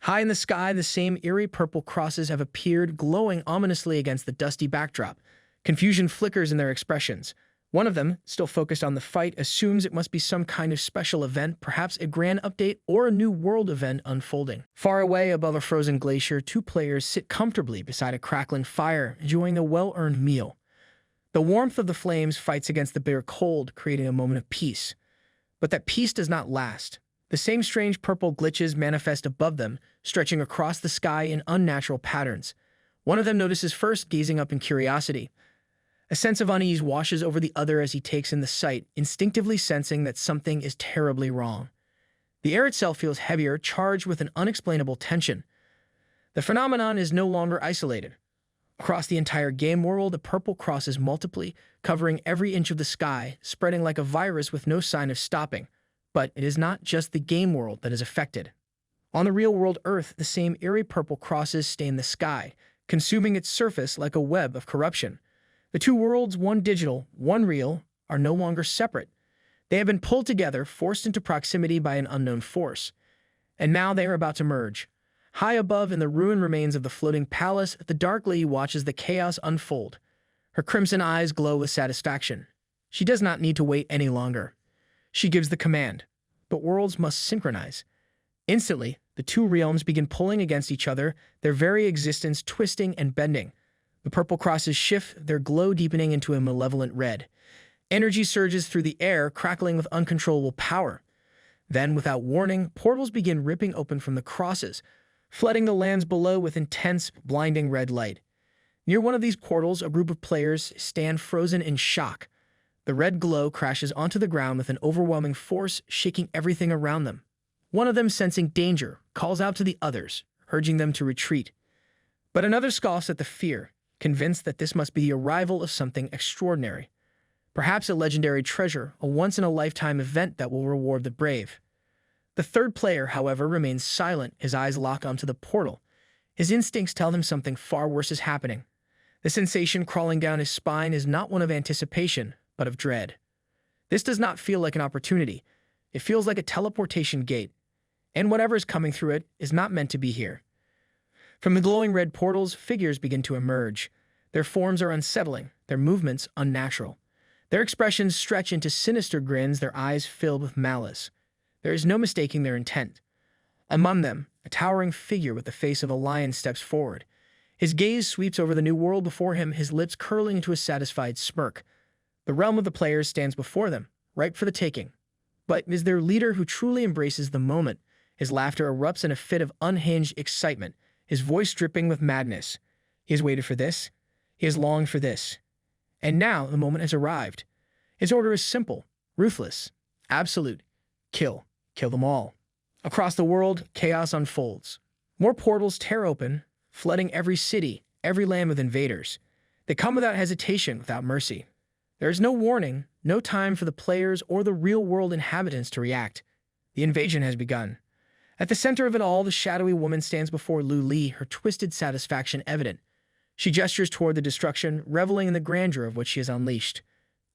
High in the sky, the same eerie purple crosses have appeared, glowing ominously against the dusty backdrop. Confusion flickers in their expressions. One of them, still focused on the fight, assumes it must be some kind of special event, perhaps a grand update or a new world event unfolding. Far away above a frozen glacier, two players sit comfortably beside a crackling fire, enjoying a well-earned meal. The warmth of the flames fights against the bitter cold, creating a moment of peace. But that peace does not last. The same strange purple glitches manifest above them, stretching across the sky in unnatural patterns. One of them notices first, gazing up in curiosity. A sense of unease washes over the other as he takes in the sight, instinctively sensing that something is terribly wrong. The air itself feels heavier, charged with an unexplainable tension. The phenomenon is no longer isolated. Across the entire game world, the purple crosses multiply, covering every inch of the sky, spreading like a virus with no sign of stopping. But it is not just the game world that is affected. On the real-world Earth, the same eerie purple crosses stain the sky, consuming its surface like a web of corruption. The two worlds, one digital, one real, are no longer separate. They have been pulled together, forced into proximity by an unknown force. And now they are about to merge. High above, in the ruined remains of the floating palace, the Dark Lady watches the chaos unfold. Her crimson eyes glow with satisfaction. She does not need to wait any longer. She gives the command. But worlds must synchronize. Instantly, the two realms begin pulling against each other, their very existence twisting and bending. The purple crosses shift, their glow deepening into a malevolent red. Energy surges through the air, crackling with uncontrollable power. Then, without warning, portals begin ripping open from the crosses, flooding the lands below with intense, blinding red light. Near one of these portals, a group of players stand frozen in shock. The red glow crashes onto the ground with an overwhelming force, shaking everything around them. One of them, sensing danger, calls out to the others, urging them to retreat. But another scoffs at the fear, convinced that this must be the arrival of something extraordinary. Perhaps a legendary treasure, a once-in-a-lifetime event that will reward the brave. The third player, however, remains silent, his eyes lock onto the portal. His instincts tell him something far worse is happening. The sensation crawling down his spine is not one of anticipation, but of dread. This does not feel like an opportunity. It feels like a teleportation gate, and whatever is coming through it is not meant to be here. From the glowing red portals, figures begin to emerge. Their forms are unsettling, their movements unnatural. Their expressions stretch into sinister grins, their eyes filled with malice. There is no mistaking their intent. Among them, a towering figure with the face of a lion steps forward. His gaze sweeps over the new world before him, his lips curling into a satisfied smirk. The realm of the players stands before them, ripe for the taking. But it is their leader who truly embraces the moment. His laughter erupts in a fit of unhinged excitement, his voice dripping with madness. He has waited for this. He has longed for this. And now the moment has arrived. His order is simple, ruthless, absolute. Kill. Kill them all. Across the world, chaos unfolds. More portals tear open, flooding every city, every land with invaders. They come without hesitation, without mercy. There is no warning, no time for the players or the real-world inhabitants to react. The invasion has begun. At the center of it all, the shadowy woman stands before Lu Li, her twisted satisfaction evident. She gestures toward the destruction, reveling in the grandeur of what she has unleashed.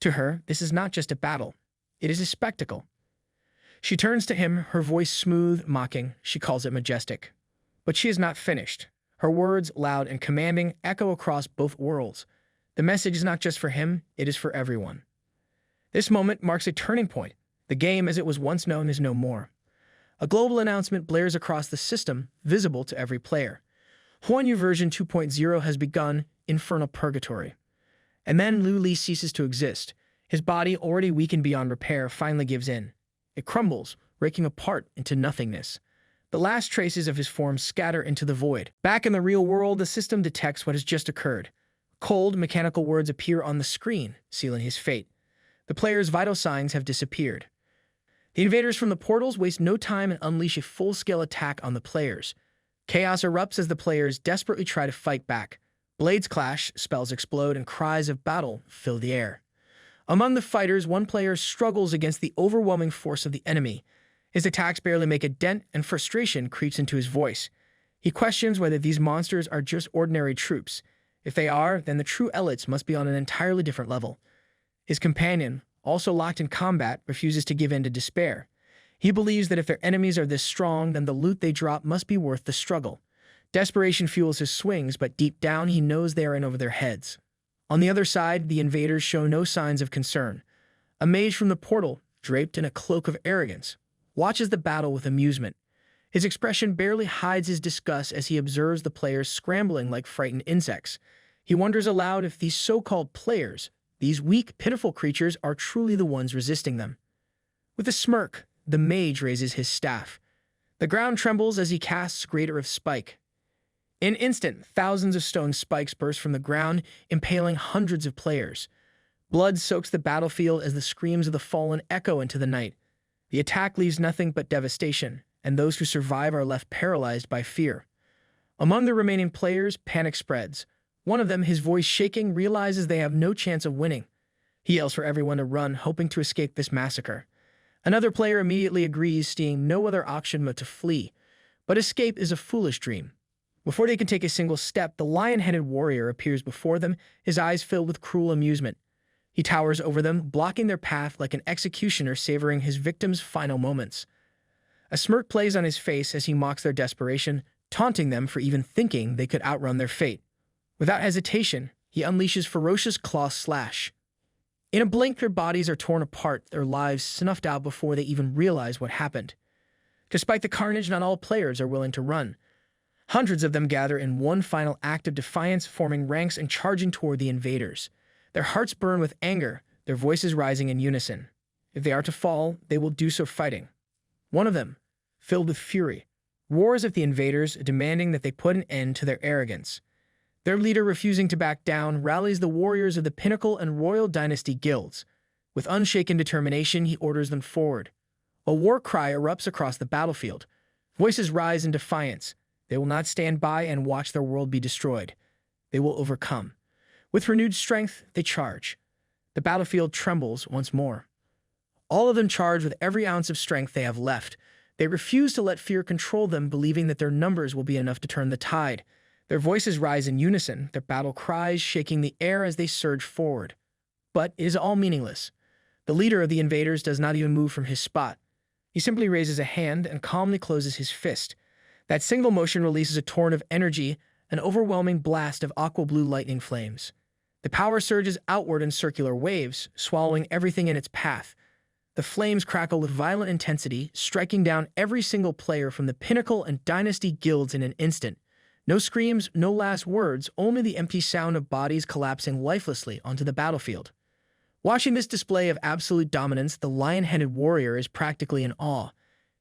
To her, this is not just a battle. It is a spectacle. She turns to him, her voice smooth, mocking. She calls it majestic. But she is not finished. Her words, loud and commanding, echo across both worlds. The message is not just for him, it is for everyone. This moment marks a turning point. The game, as it was once known, is no more. A global announcement blares across the system, visible to every player. Huanyu version 2.0 has begun, infernal purgatory. And then Lu Li ceases to exist. His body, already weakened beyond repair, finally gives in. It crumbles, breaking apart into nothingness. The last traces of his form scatter into the void. Back in the real world, the system detects what has just occurred. Cold, mechanical words appear on the screen, sealing his fate. The player's vital signs have disappeared. The invaders from the portals waste no time and unleash a full-scale attack on the players. Chaos erupts as the players desperately try to fight back. Blades clash, spells explode, and cries of battle fill the air. Among the fighters, one player struggles against the overwhelming force of the enemy. His attacks barely make a dent, and frustration creeps into his voice. He questions whether these monsters are just ordinary troops. If they are, then the true elites must be on an entirely different level. His companion, also locked in combat, refuses to give in to despair. He believes that if their enemies are this strong, then the loot they drop must be worth the struggle. Desperation fuels his swings, but deep down he knows they are in over their heads. On the other side, the invaders show no signs of concern. A mage from the portal, draped in a cloak of arrogance, watches the battle with amusement. His expression barely hides his disgust as he observes the players scrambling like frightened insects. He wonders aloud if these so-called players, these weak, pitiful creatures, are truly the ones resisting them. With a smirk, the mage raises his staff. The ground trembles as he casts Greater of Spike. In an instant, thousands of stone spikes burst from the ground, impaling hundreds of players. Blood soaks the battlefield as the screams of the fallen echo into the night. The attack leaves nothing but devastation, and those who survive are left paralyzed by fear. Among the remaining players, panic spreads. One of them, his voice shaking, realizes they have no chance of winning. He yells for everyone to run, hoping to escape this massacre. Another player immediately agrees, seeing no other option but to flee. But escape is a foolish dream. Before they can take a single step, the lion-headed warrior appears before them, his eyes filled with cruel amusement. He towers over them, blocking their path like an executioner savoring his victim's final moments. A smirk plays on his face as he mocks their desperation, taunting them for even thinking they could outrun their fate. Without hesitation, he unleashes ferocious claw slash. In a blink, their bodies are torn apart, their lives snuffed out before they even realize what happened. Despite the carnage, not all players are willing to run. Hundreds of them gather in one final act of defiance, forming ranks and charging toward the invaders. Their hearts burn with anger, their voices rising in unison. If they are to fall, they will do so fighting. One of them, filled with fury, roars at the invaders, demanding that they put an end to their arrogance. Their leader, refusing to back down, rallies the warriors of the Pinnacle and Royal Dynasty guilds. With unshaken determination, he orders them forward. A war cry erupts across the battlefield. Voices rise in defiance. They will not stand by and watch their world be destroyed. They will overcome. With renewed strength, they charge. The battlefield trembles once more. All of them charge with every ounce of strength they have left. They refuse to let fear control them, believing that their numbers will be enough to turn the tide. Their voices rise in unison, their battle cries shaking the air as they surge forward. But it is all meaningless. The leader of the invaders does not even move from his spot. He simply raises a hand and calmly closes his fist. That single motion releases a torrent of energy, an overwhelming blast of aqua-blue lightning flames. The power surges outward in circular waves, swallowing everything in its path. The flames crackle with violent intensity, striking down every single player from the Pinnacle and Dynasty guilds in an instant. No screams, no last words, only the empty sound of bodies collapsing lifelessly onto the battlefield. Watching this display of absolute dominance, the lion-headed warrior is practically in awe.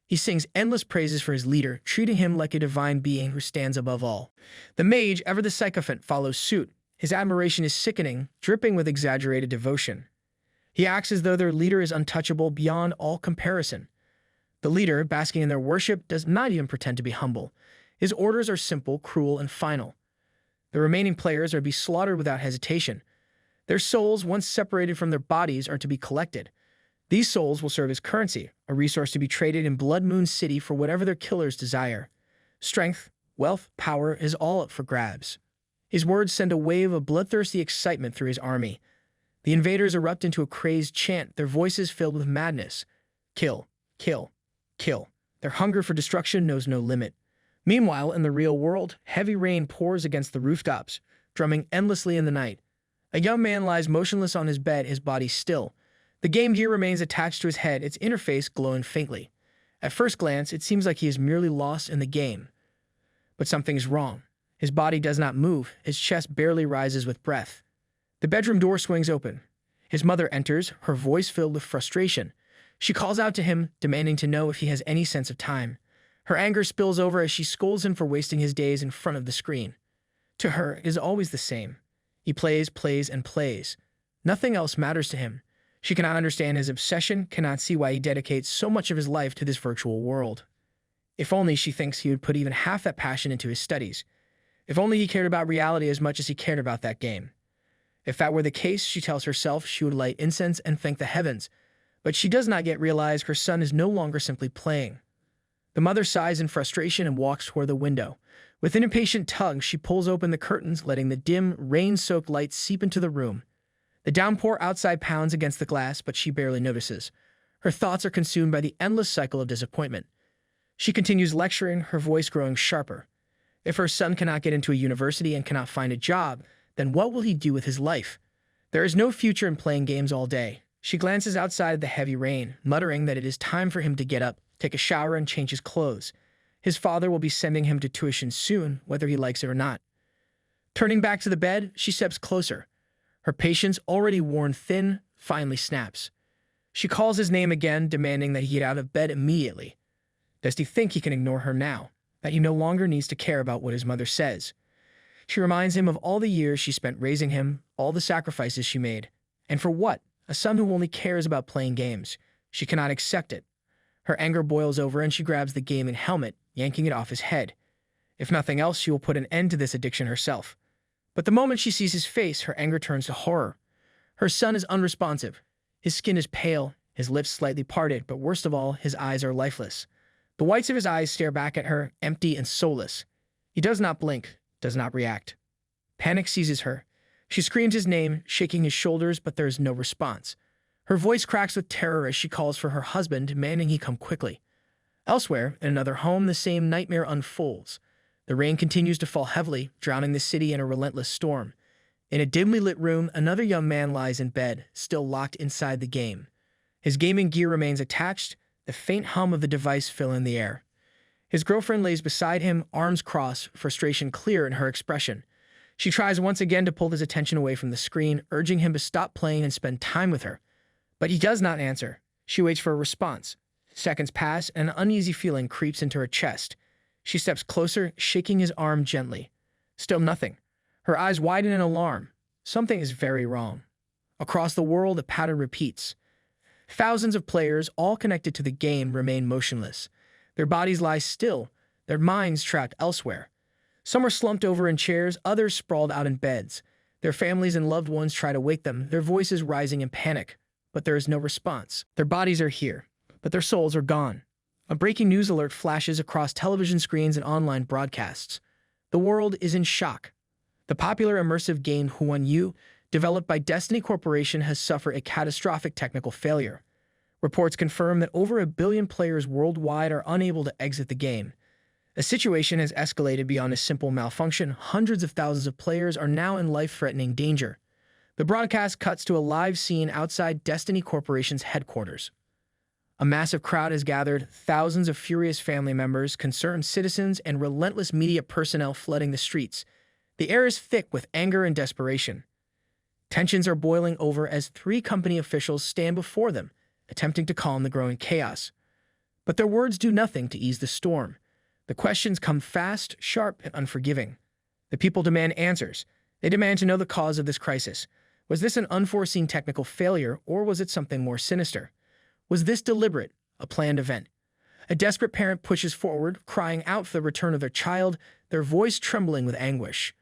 He sings endless praises for his leader, treating him like a divine being who stands above all. The mage, ever the sycophant, follows suit. His admiration is sickening, dripping with exaggerated devotion. He acts as though their leader is untouchable beyond all comparison. The leader, basking in their worship, does not even pretend to be humble. His orders are simple, cruel, and final. The remaining players are to be slaughtered without hesitation. Their souls, once separated from their bodies, are to be collected. These souls will serve as currency, a resource to be traded in Blood Moon City for whatever their killers desire. Strength, wealth, power is all up for grabs. His words send a wave of bloodthirsty excitement through his army. The invaders erupt into a crazed chant, their voices filled with madness. Kill, kill, kill. Their hunger for destruction knows no limit. Meanwhile, in the real world, heavy rain pours against the rooftops, drumming endlessly in the night. A young man lies motionless on his bed, his body still. The game gear remains attached to his head, its interface glowing faintly. At first glance, it seems like he is merely lost in the game. But something is wrong. His body does not move, his chest barely rises with breath. The bedroom door swings open. His mother enters, her voice filled with frustration. She calls out to him, demanding to know if he has any sense of time. Her anger spills over as she scolds him for wasting his days in front of the screen. To her, it is always the same. He plays, plays, and plays. Nothing else matters to him. She cannot understand his obsession, cannot see why he dedicates so much of his life to this virtual world. If only, she thinks, he would put even half that passion into his studies. If only he cared about reality as much as he cared about that game. If that were the case, she tells herself, she would light incense and thank the heavens. But she does not yet realize her son is no longer simply playing. The mother sighs in frustration and walks toward the window. With an impatient tug, she pulls open the curtains, letting the dim, rain-soaked light seep into the room. The downpour outside pounds against the glass, but she barely notices. Her thoughts are consumed by the endless cycle of disappointment. She continues lecturing, her voice growing sharper. If her son cannot get into a university and cannot find a job, then what will he do with his life? There is no future in playing games all day. She glances outside the heavy rain, muttering that it is time for him to get up, take a shower, and change his clothes. His father will be sending him to tuition soon, whether he likes it or not. Turning back to the bed, she steps closer. Her patience, already worn thin, finally snaps. She calls his name again, demanding that he get out of bed immediately. Does he think he can ignore her now? That he no longer needs to care about what his mother says? She reminds him of all the years she spent raising him, all the sacrifices she made. And for what? A son who only cares about playing games. She cannot accept it. Her anger boils over and she grabs the gaming helmet, yanking it off his head. If nothing else, she will put an end to this addiction herself. But the moment she sees his face, her anger turns to horror. Her son is unresponsive. His skin is pale, his lips slightly parted, but worst of all, his eyes are lifeless. The whites of his eyes stare back at her, empty and soulless. He does not blink, does not react. Panic seizes her. She screams his name, shaking his shoulders, but there is no response. Her voice cracks with terror as she calls for her husband, demanding he come quickly. Elsewhere, in another home, the same nightmare unfolds. The rain continues to fall heavily, drowning the city in a relentless storm. In a dimly lit room, another young man lies in bed, still locked inside the game. His gaming gear remains attached, the faint hum of the device filling the air. His girlfriend lays beside him, arms crossed, frustration clear in her expression. She tries once again to pull his attention away from the screen, urging him to stop playing and spend time with her. But he does not answer. She waits for a response. Seconds pass, and an uneasy feeling creeps into her chest. She steps closer, shaking his arm gently. Still nothing. Her eyes widen in alarm. Something is very wrong. Across the world, the pattern repeats. Thousands of players, all connected to the game, remain motionless. Their bodies lie still, their minds trapped elsewhere. Some are slumped over in chairs, others sprawled out in beds. Their families and loved ones try to wake them, their voices rising in panic. But there is no response. Their bodies are here, but their souls are gone. A breaking news alert flashes across television screens and online broadcasts. The world is in shock. The popular immersive game Huan Yu, developed by Destiny Corporation, has suffered a catastrophic technical failure. Reports confirm that over 1 billion players worldwide are unable to exit the game. The situation has escalated beyond a simple malfunction. Hundreds of thousands of players are now in life-threatening danger. The broadcast cuts to a live scene outside Destiny Corporation's headquarters. A massive crowd has gathered, thousands of furious family members, concerned citizens, and relentless media personnel flooding the streets. The air is thick with anger and desperation. Tensions are boiling over as 3 company officials stand before them, attempting to calm the growing chaos. But their words do nothing to ease the storm. The questions come fast, sharp, and unforgiving. The people demand answers. They demand to know the cause of this crisis. Was this an unforeseen technical failure, or was it something more sinister? Was this deliberate, a planned event? A desperate parent pushes forward, crying out for the return of their child, their voice trembling with anguish.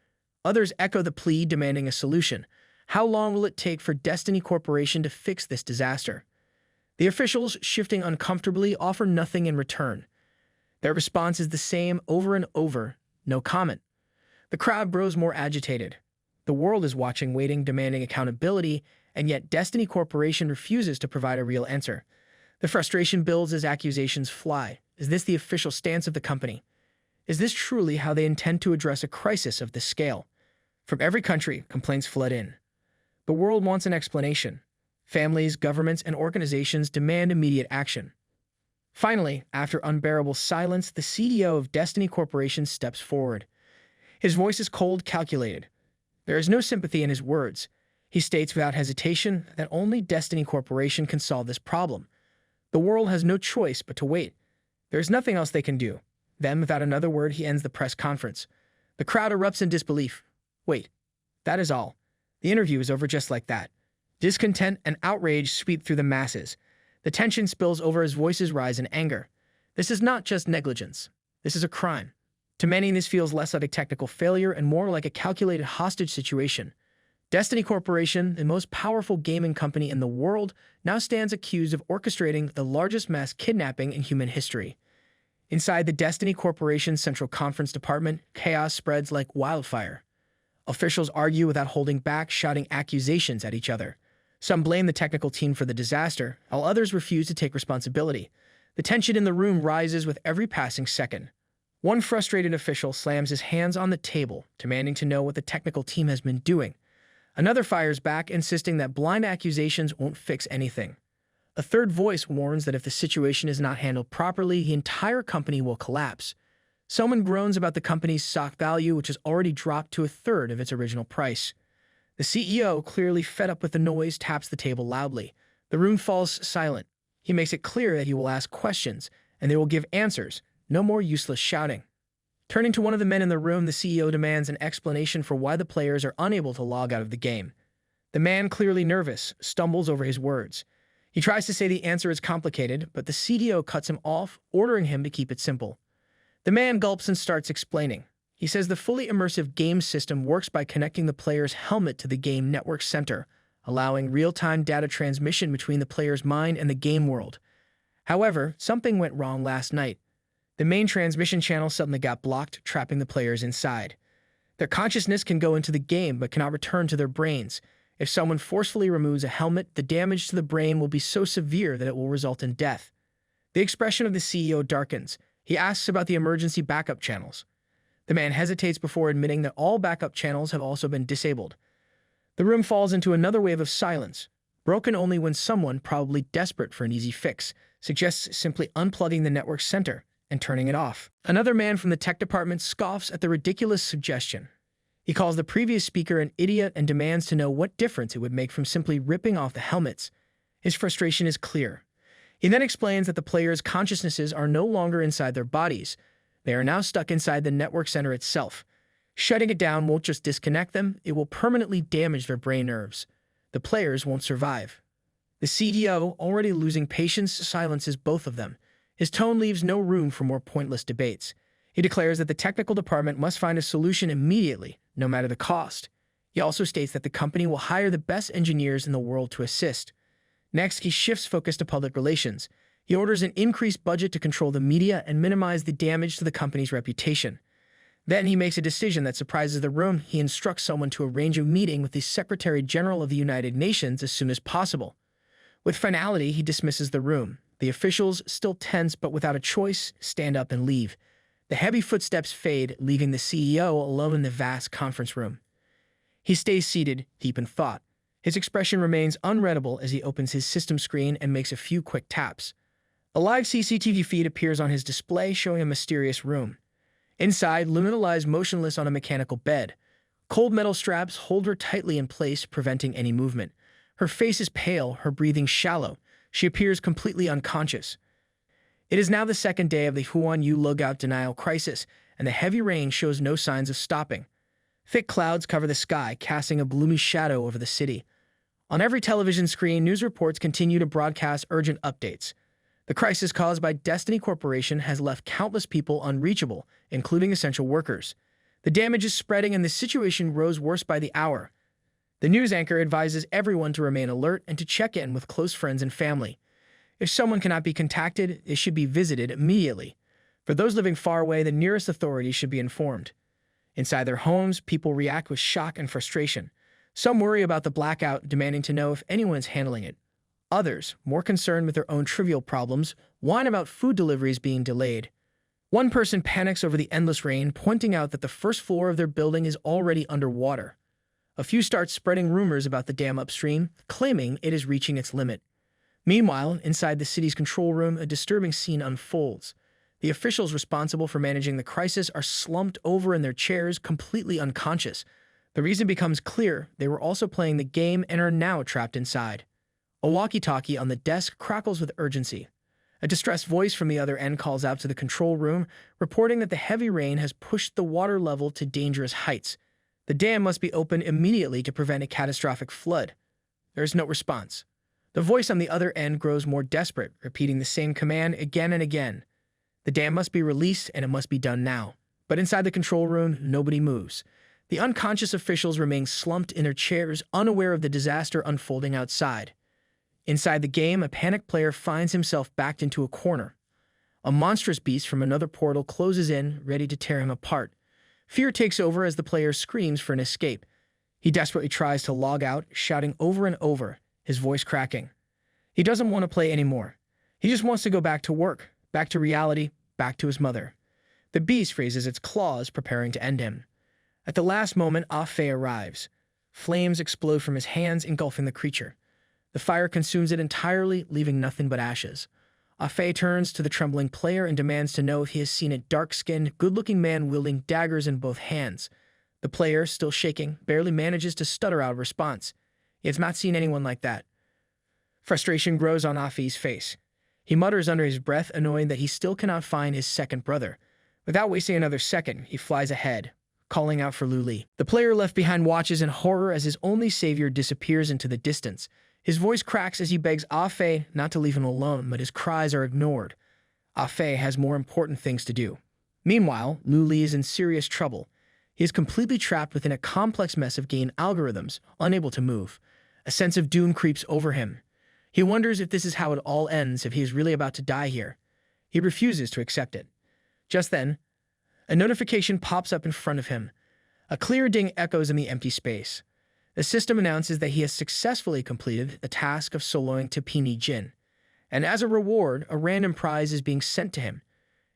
Others echo the plea, demanding a solution. How long will it take for Destiny Corporation to fix this disaster? The officials, shifting uncomfortably, offer nothing in return. Their response is the same over and over, no comment. The crowd grows more agitated. The world is watching, waiting, demanding accountability, and yet Destiny Corporation refuses to provide a real answer. The frustration builds as accusations fly. Is this the official stance of the company? Is this truly how they intend to address a crisis of this scale? From every country, complaints flood in. The world wants an explanation. Families, governments, and organizations demand immediate action. Finally, after unbearable silence, the CEO of Destiny Corporation steps forward. His voice is cold, calculated. There is no sympathy in his words. He states without hesitation that only Destiny Corporation can solve this problem. The world has no choice but to wait. There is nothing else they can do. Then, without another word, he ends the press conference. The crowd erupts in disbelief. Wait, that is all. The interview is over just like that. Discontent and outrage sweep through the masses. The tension spills over as voices rise in anger. This is not just negligence. This is a crime. To many, this feels less like a technical failure and more like a calculated hostage situation. Destiny Corporation, the most powerful gaming company in the world, now stands accused of orchestrating the largest mass kidnapping in human history. Inside the Destiny Corporation Central Conference Department, chaos spreads like wildfire. Officials argue without holding back, shouting accusations at each other. Some blame the technical team for the disaster, while others refuse to take responsibility. The tension in the room rises with every passing second. One frustrated official slams his hands on the table, demanding to know what the technical team has been doing. Another fires back, insisting that blind accusations won't fix anything. A third voice warns that if the situation is not handled properly, the entire company will collapse. Someone groans about the company's stock value, which has already dropped to a third of its original price. The CEO, clearly fed up with the noise, taps the table loudly. The room falls silent. He makes it clear that he will ask questions, and they will give answers. No more useless shouting. Turning to one of the men in the room, the CEO demands an explanation for why the players are unable to log out of the game. The man, clearly nervous, stumbles over his words. He tries to say the answer is complicated, but the CEO cuts him off, ordering him to keep it simple. The man gulps and starts explaining. He says the fully immersive game system works by connecting the player's helmet to the game network center, allowing real-time data transmission between the player's mind and the game world. However, something went wrong last night. The main transmission channel suddenly got blocked, trapping the players inside. Their consciousness can go into the game but cannot return to their brains. If someone forcefully removes a helmet, the damage to the brain will be so severe that it will result in death. The expression of the CEO darkens. He asks about the emergency backup channels. The man hesitates before admitting that all backup channels have also been disabled. The room falls into another wave of silence, broken only when someone, probably desperate for an easy fix, suggests simply unplugging the network center and turning it off. Another man from the tech department scoffs at the ridiculous suggestion. He calls the previous speaker an idiot and demands to know what difference it would make from simply ripping off the helmets. His frustration is clear. He then explains that the players' consciousnesses are no longer inside their bodies. They are now stuck inside the network center itself. Shutting it down won't just disconnect them, it will permanently damage their brain nerves. The players won't survive. The CEO, already losing patience, silences both of them. His tone leaves no room for more pointless debates. He declares that the technical department must find a solution immediately, no matter the cost. He also states that the company will hire the best engineers in the world to assist. Next, he shifts focus to public relations. He orders an increased budget to control the media and minimize the damage to the company's reputation. Then he makes a decision that surprises the room. He instructs someone to arrange a meeting with the Secretary General of the United Nations as soon as possible. With finality, he dismisses the room. The officials, still tense but without a choice, stand up and leave. The heavy footsteps fade, leaving the CEO alone in the vast conference room. He stays seated, deep in thought. His expression remains unreadable as he opens his system screen and makes a few quick taps. A live CCTV feed appears on his display, showing a mysterious room. Inside, Lumina lies motionless on a mechanical bed. Cold metal straps hold her tightly in place, preventing any movement. Her face is pale, her breathing shallow. She appears completely unconscious. It is now the second day of the Huan Yu logout denial crisis, and the heavy rain shows no signs of stopping. Thick clouds cover the sky, casting a gloomy shadow over the city. On every television screen, news reports continue to broadcast urgent updates. The crisis caused by Destiny Corporation has left countless people unreachable, including essential workers. The damage is spreading and the situation grows worse by the hour. The news anchor advises everyone to remain alert and to check in with close friends and family. If someone cannot be contacted, it should be visited immediately. For those living far away, the nearest authorities should be informed. Inside their homes, people react with shock and frustration. Some worry about the blackout, demanding to know if anyone's handling it. Others, more concerned with their own trivial problems, whine about food deliveries being delayed. One person panics over the endless rain, pointing out that the first floor of their building is already underwater. A few start spreading rumors about the dam upstream, claiming it is reaching its limit. Meanwhile, inside the city's control room, a disturbing scene unfolds. The officials responsible for managing the crisis are slumped over in their chairs, completely unconscious. The reason becomes clear: they were also playing the game and are now trapped inside. A walkie-talkie on the desk crackles with urgency. A distressed voice from the other end calls out to the control room, reporting that the heavy rain has pushed the water level to dangerous heights. The dam must be opened immediately to prevent a catastrophic flood. There is no response. The voice on the other end grows more desperate, repeating the same command again and again. The dam must be released, and it must be done now. But inside the control room, nobody moves. The unconscious officials remain slumped in their chairs, unaware of the disaster unfolding outside. Inside the game, a panicked player finds himself backed into a corner. A monstrous beast from another portal closes in, ready to tear him apart. Fear takes over as the player screams for an escape. He desperately tries to log out, shouting over and over, his voice cracking. He doesn't want to play anymore. He just wants to go back to work, back to reality, back to his mother. The beast raises its claws, preparing to end him. At the last moment, Afe arrives. Flames explode from his hands, engulfing the creature. The fire consumes it entirely, leaving nothing but ashes. Afe turns to the trembling player and demands to know if he has seen a dark-skinned, good-looking man wielding daggers in both hands. The player, still shaking, barely manages to stutter out a response. He has not seen anyone like that. Frustration grows on Afe's face. He mutters under his breath, annoyed that he still cannot find his second brother. Without wasting another second, he flies ahead, calling out for Luli. The player left behind watches in horror as his only savior disappears into the distance. His voice cracks as he begs Afe not to leave him alone, but his cries are ignored. Afe has more important things to do. Meanwhile, Luli is in serious trouble. He is completely trapped within a complex mess of game algorithms, unable to move. A sense of doom creeps over him. He wonders if this is how it all ends, if he is really about to die here. He refuses to accept it. Just then, a notification pops up in front of him. A clear ding echoes in the empty space. The system announces that he has successfully completed the task of soloing Tapini Jin, and as a reward, a random prize is being sent to him.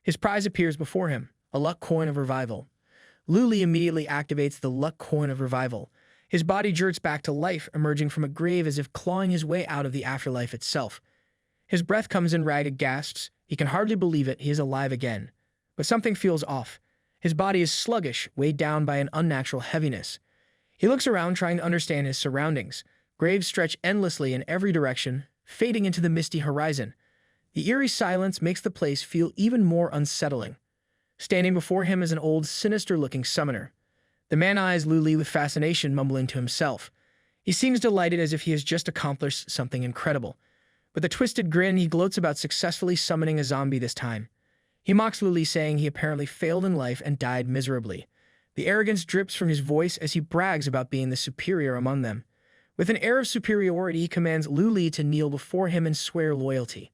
His prize appears before him, a luck coin of revival. Luli immediately activates the luck coin of revival. His body jerks back to life, emerging from a grave as if clawing his way out of the afterlife itself. His breath comes in ragged gasps. He can hardly believe it. He is alive again. But something feels off. His body is sluggish, weighed down by an unnatural heaviness. He looks around, trying to understand his surroundings. Graves stretch endlessly in every direction, fading into the misty horizon. The eerie silence makes the place feel even more unsettling. Standing before him is an old, sinister-looking summoner. The man eyes Luli with fascination, mumbling to himself. He seems delighted, as if he has just accomplished something incredible. With a twisted grin, he gloats about successfully summoning a zombie this time. He mocks Luli, saying he apparently failed in life and died miserably. The arrogance drips from his voice as he brags about being the superior among them. With an air of superiority, he commands Luli to kneel before him and swear loyalty.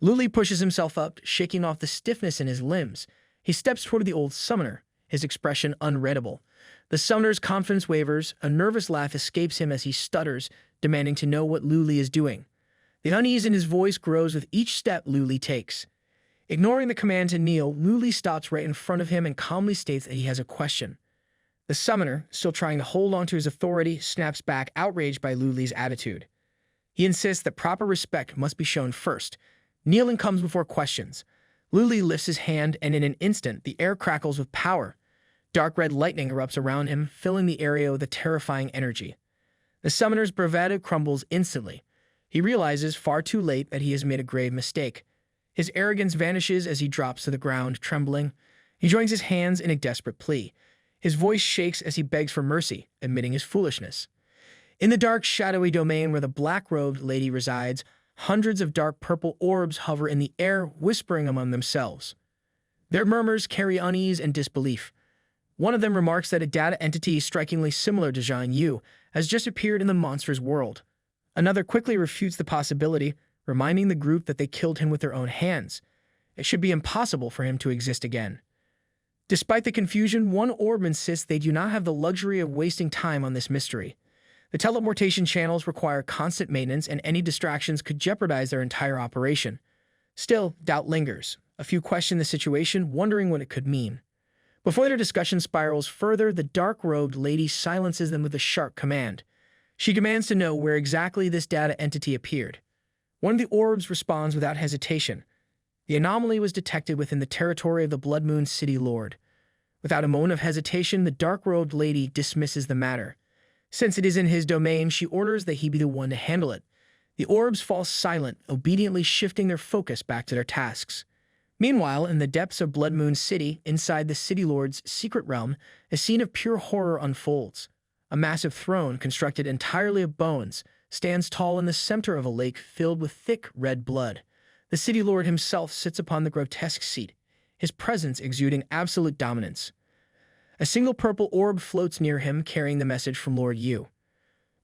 Luli pushes himself up, shaking off the stiffness in his limbs. He steps toward the old summoner, his expression unreadable. The summoner's confidence wavers, a nervous laugh escapes him as he stutters, demanding to know what Luli is doing. The unease in his voice grows with each step Luli takes. Ignoring the command to kneel, Luli stops right in front of him and calmly states that he has a question. The summoner, still trying to hold on to his authority, snaps back, outraged by Luli's attitude. He insists that proper respect must be shown first. Kneeling comes before questions. Luli lifts his hand, and in an instant, the air crackles with power. Dark red lightning erupts around him, filling the area with a terrifying energy. The summoner's bravado crumbles instantly. He realizes, far too late, that he has made a grave mistake. His arrogance vanishes as he drops to the ground, trembling. He joins his hands in a desperate plea. His voice shakes as he begs for mercy, admitting his foolishness. In the dark, shadowy domain where the black-robed lady resides, hundreds of dark purple orbs hover in the air, whispering among themselves. Their murmurs carry unease and disbelief. One of them remarks that a data entity strikingly similar to Zhang Yu has just appeared in the monster's world. Another quickly refutes the possibility, reminding the group that they killed him with their own hands. It should be impossible for him to exist again. Despite the confusion, one orb insists they do not have the luxury of wasting time on this mystery. The teleportation channels require constant maintenance, and any distractions could jeopardize their entire operation. Still, doubt lingers. A few question the situation, wondering what it could mean. Before their discussion spirals further, the dark-robed lady silences them with a sharp command. She demands to know where exactly this data entity appeared. One of the orbs responds without hesitation. The anomaly was detected within the territory of the Blood Moon City Lord. Without a moment of hesitation, the dark-robed lady dismisses the matter. Since it is in his domain, she orders that he be the one to handle it. The orbs fall silent, obediently shifting their focus back to their tasks. Meanwhile, in the depths of Blood Moon City, inside the City Lord's secret realm, a scene of pure horror unfolds. A massive throne, constructed entirely of bones, stands tall in the center of a lake filled with thick red blood. The City Lord himself sits upon the grotesque seat, his presence exuding absolute dominance. A single purple orb floats near him, carrying the message from Lord Yu.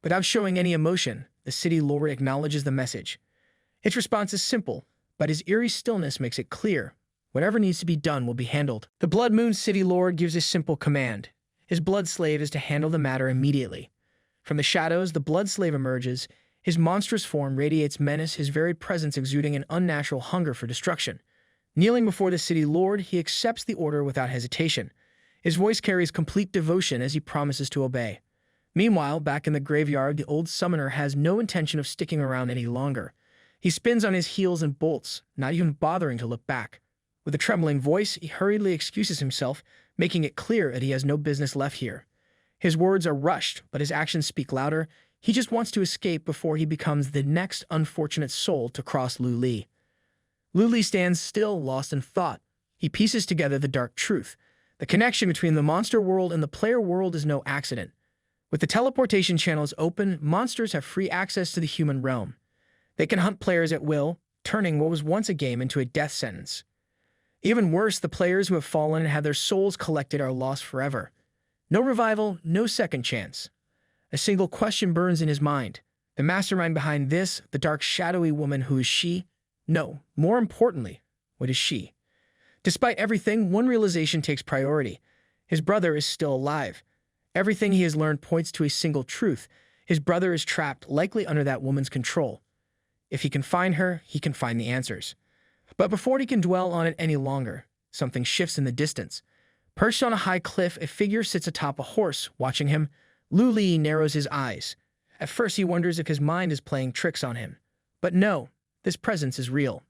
Without showing any emotion, the City Lord acknowledges the message. Its response is simple, but his eerie stillness makes it clear. Whatever needs to be done will be handled. The Blood Moon City Lord gives a simple command. His blood slave is to handle the matter immediately. From the shadows, the blood slave emerges. His monstrous form radiates menace, his very presence exuding an unnatural hunger for destruction. Kneeling before the City Lord, he accepts the order without hesitation. His voice carries complete devotion as he promises to obey. Meanwhile, back in the graveyard, the old summoner has no intention of sticking around any longer. He spins on his heels and bolts, not even bothering to look back. With a trembling voice, he hurriedly excuses himself, making it clear that he has no business left here. His words are rushed, but his actions speak louder. He just wants to escape before he becomes the next unfortunate soul to cross Lu Li. Lu Li stands still, lost in thought. He pieces together the dark truth. The connection between the monster world and the player world is no accident. With the teleportation channels open, monsters have free access to the human realm. They can hunt players at will, turning what was once a game into a death sentence. Even worse, the players who have fallen and had their souls collected are lost forever. No revival, no second chance. A single question burns in his mind. The mastermind behind this, the dark shadowy woman, who is she? No, more importantly, what is she? Despite everything, one realization takes priority. His brother is still alive. Everything he has learned points to a single truth. His brother is trapped, likely under that woman's control. If he can find her, he can find the answers. But before he can dwell on it any longer, something shifts in the distance. Perched on a high cliff, a figure sits atop a horse, watching him. Lu Li narrows his eyes. At first he wonders if his mind is playing tricks on him. But no, this presence is real.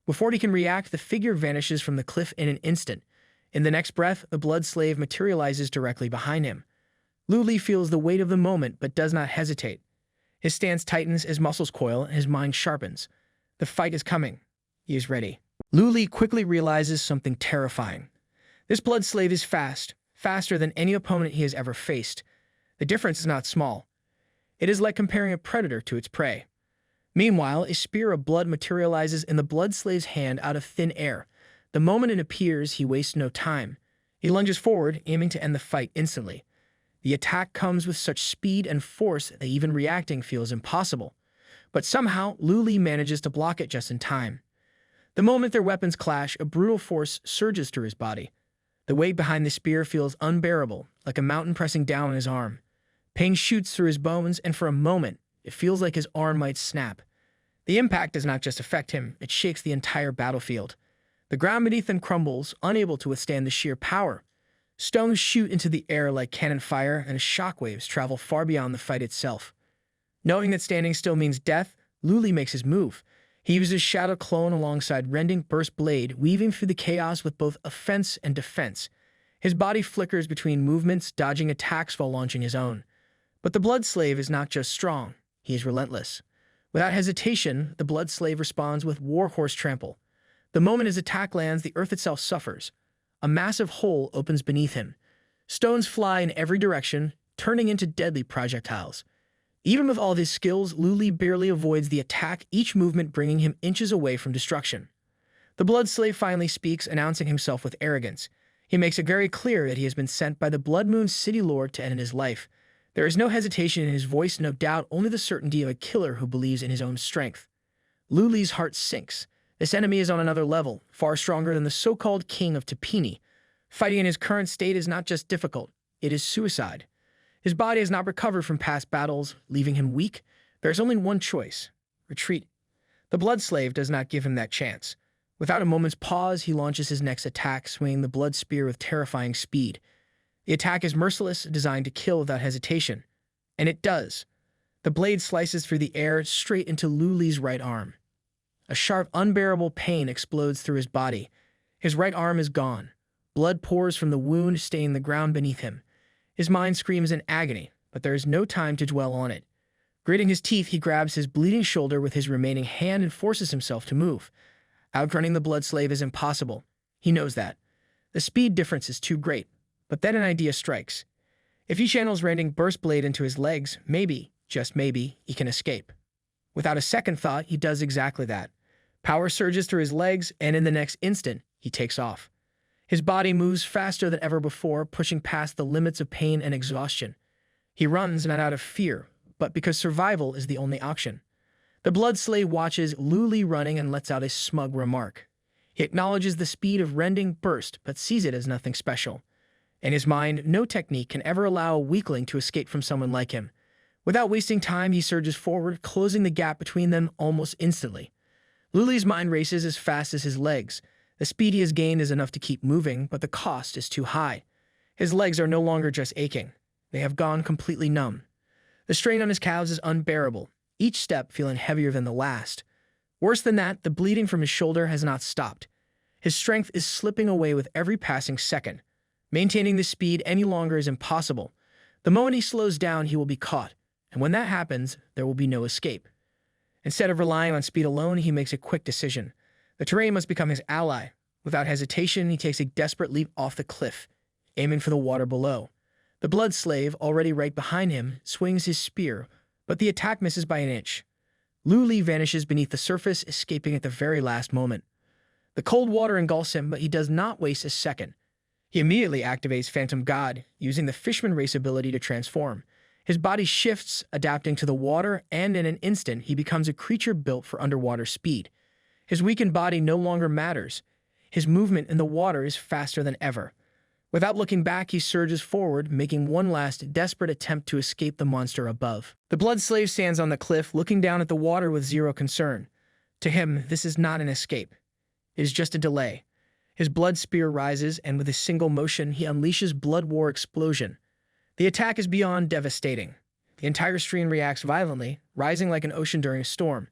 Before he can react, the figure vanishes from the cliff in an instant. In the next breath, the blood slave materializes directly behind him. Lu Li feels the weight of the moment, but does not hesitate. His stance tightens, his muscles coil, and his mind sharpens. The fight is coming. He is ready. Lu Li quickly realizes something terrifying. This blood slave is fast, faster than any opponent he has ever faced. The difference is not small. It is like comparing a predator to its prey. Meanwhile, a spear of blood materializes in the blood slave's hand out of thin air. The moment it appears, he wastes no time. He lunges forward, aiming to end the fight instantly. The attack comes with such speed and force that even reacting feels impossible. But somehow, Lu Li manages to block it just in time. The moment their weapons clash, a brutal force surges through his body. The weight behind the spear feels unbearable, like a mountain pressing down on his arm. Pain shoots through his bones, and for a moment, it feels like his arm might snap. The impact does not just affect him, it shakes the entire battlefield. The ground beneath him crumbles, unable to withstand the sheer power. Stones shoot into the air like cannon fire, and shockwaves travel far beyond the fight itself. Knowing that standing still means death, Lu Li makes his move. He uses Shadow Clone alongside Rending Burst Blade, weaving through the chaos with both offense and defense. His body flickers between movements, dodging attacks while launching his own. But the Blood Slave is not just strong, he is relentless. Without hesitation, the Blood Slave responds with Warhorse Trample. The moment his attack lands, the earth itself suffers. A massive hole opens beneath him. Stones fly in every direction, turning into deadly projectiles. Even with all his skills, Lu Li barely avoids the attack, each movement bringing him inches away from destruction. The Blood Slave finally speaks, announcing himself with arrogance. He makes it very clear that he has been sent by the Blood Moon City Lord to end his life. There is no hesitation in his voice, no doubt, only the certainty of a killer who believes in his own strength. Lu Li's heart sinks. This enemy is on another level, far stronger than the so-called King of Tapini. Fighting in his current state is not just difficult, it is suicide. His body has not recovered from past battles, leaving him weak. There is only one choice: retreat. The blood slave does not give him that chance. Without a moment's pause, he launches his next attack, swinging the blood spear with terrifying speed. The attack is merciless, designed to kill without hesitation. And it does. The blade slices through the air straight into Lu Li's right arm. A sharp, unbearable pain explodes through his body. His right arm is gone. Blood pours from the wound, staining the ground beneath him. His mind screams in agony, but there is no time to dwell on it. Gritting his teeth, he grabs his bleeding shoulder with his remaining hand and forces himself to move. Outrunning the blood slave is impossible. He knows that. The speed difference is too great. But then an idea strikes. If he channels Rending Burst Blade into his legs, maybe, just maybe, he can escape. Without a second thought, he does exactly that. Power surges through his legs, and in the next instant, he takes off. His body moves faster than ever before, pushing past the limits of pain and exhaustion. He runs not out of fear, but because survival is the only option. The blood slave watches Lu Li running and lets out a smug remark. He acknowledges the speed of Rending Burst, but sees it as nothing special. In his mind, no technique can ever allow a weakling to escape from someone like him. Without wasting time, he surges forward, closing the gap between them almost instantly. Lu Li's mind races as fast as his legs. The speed he has gained is enough to keep moving, but the cost is too high. His legs are no longer just aching. They have gone completely numb. The strain on his calves is unbearable, each step feeling heavier than the last. Worse than that, the bleeding from his shoulder has not stopped. His strength is slipping away with every passing second. Maintaining this speed any longer is impossible. The moment he slows down, he will be caught, and when that happens, there will be no escape. Instead of relying on speed alone, he makes a quick decision. The terrain must become his ally. Without hesitation, he takes a desperate leap off the cliff, aiming for the water below. The blood slave, already right behind him, swings his spear, but the attack misses by an inch. Lu Li vanishes beneath the surface, escaping at the very last moment. The cold water engulfs him, but he does not waste a second. He immediately activates Phantom God, using the Fishman race ability to transform. His body shifts, adapting to the water, and in an instant, he becomes a creature built for underwater speed. His weakened body no longer matters. His movement in the water is faster than ever. Without looking back, he surges forward, making one last desperate attempt to escape the monster above. The blood slave stands on the cliff, looking down at the water with zero concern. To him, this is not an escape. It is just a delay. His blood spear rises, and with a single motion, he unleashes Blood War Explosion. The attack is beyond devastating. The entire stream reacts violently, rising like an ocean during a storm.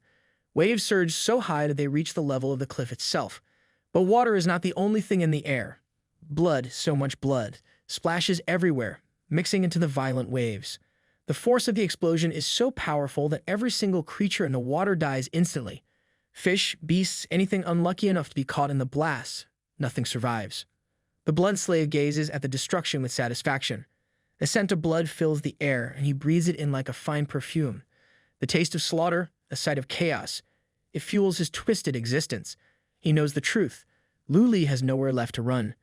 Waves surge so high that they reach the level of the cliff itself. But water is not the only thing in the air. Blood, so much blood, splashes everywhere, mixing into the violent waves. The force of the explosion is so powerful that every single creature in the water dies instantly. Fish, beasts, anything unlucky enough to be caught in the blast, nothing survives. The blood slave gazes at the destruction with satisfaction. The scent of blood fills the air, and he breathes it in like a fine perfume. The taste of slaughter, a sight of chaos. It fuels his twisted existence. He knows the truth. Lu Li has nowhere left to run.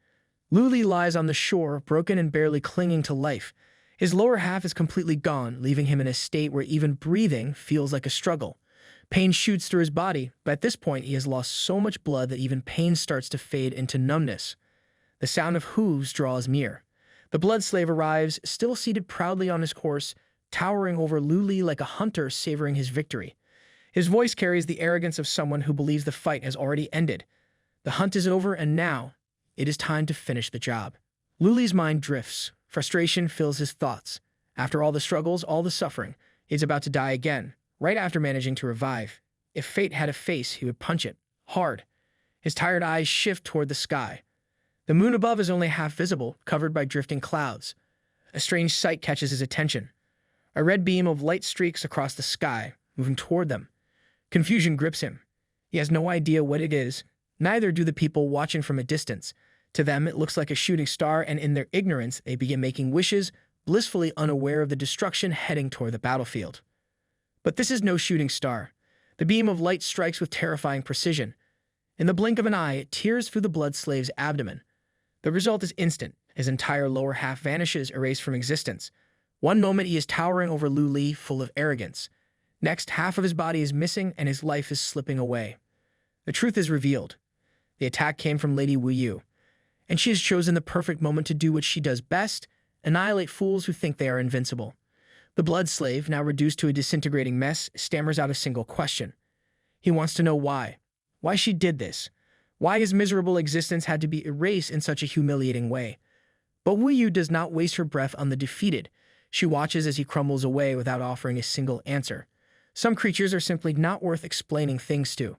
Lu Li lies on the shore, broken and barely clinging to life. His lower half is completely gone, leaving him in a state where even breathing feels like a struggle. Pain shoots through his body, but at this point he has lost so much blood that even pain starts to fade into numbness. The sound of hooves draws near. The blood slave arrives, still seated proudly on his horse, towering over Lu Li like a hunter savoring his victory. His voice carries the arrogance of someone who believes the fight has already ended. The hunt is over, and now it is time to finish the job. Lu Li's mind drifts. Frustration fills his thoughts. After all the struggles, all the suffering, he's about to die again, right after managing to revive. If fate had a face, he would punch it, hard. His tired eyes shift toward the sky. The moon above is only half visible, covered by drifting clouds. A strange sight catches his attention. A red beam of light streaks across the sky, moving toward them. Confusion grips him. He has no idea what it is. Neither do the people watching from a distance. To them, it looks like a shooting star, and in their ignorance, they begin making wishes, blissfully unaware of the destruction heading toward the battlefield. But this is no shooting star. The beam of light strikes with terrifying precision. In the blink of an eye, it tears through the blood slave's abdomen. The result is instant. His entire lower half vanishes, erased from existence. One moment he is towering over Lu Li, full of arrogance. Next, half of his body is missing, and his life is slipping away. The truth is revealed. The attack came from Lady Wu Yu, and she has chosen the perfect moment to do what she does best, annihilate fools who think they are invincible. The blood slave, now reduced to a disintegrating mess, stammers out a single question. He wants to know why. Why she did this. Why his miserable existence had to be erased in such a humiliating way. But Wu Yu does not waste her breath on the defeated. She watches as he crumbles away without offering a single answer. Some creatures are simply not worth explaining things to.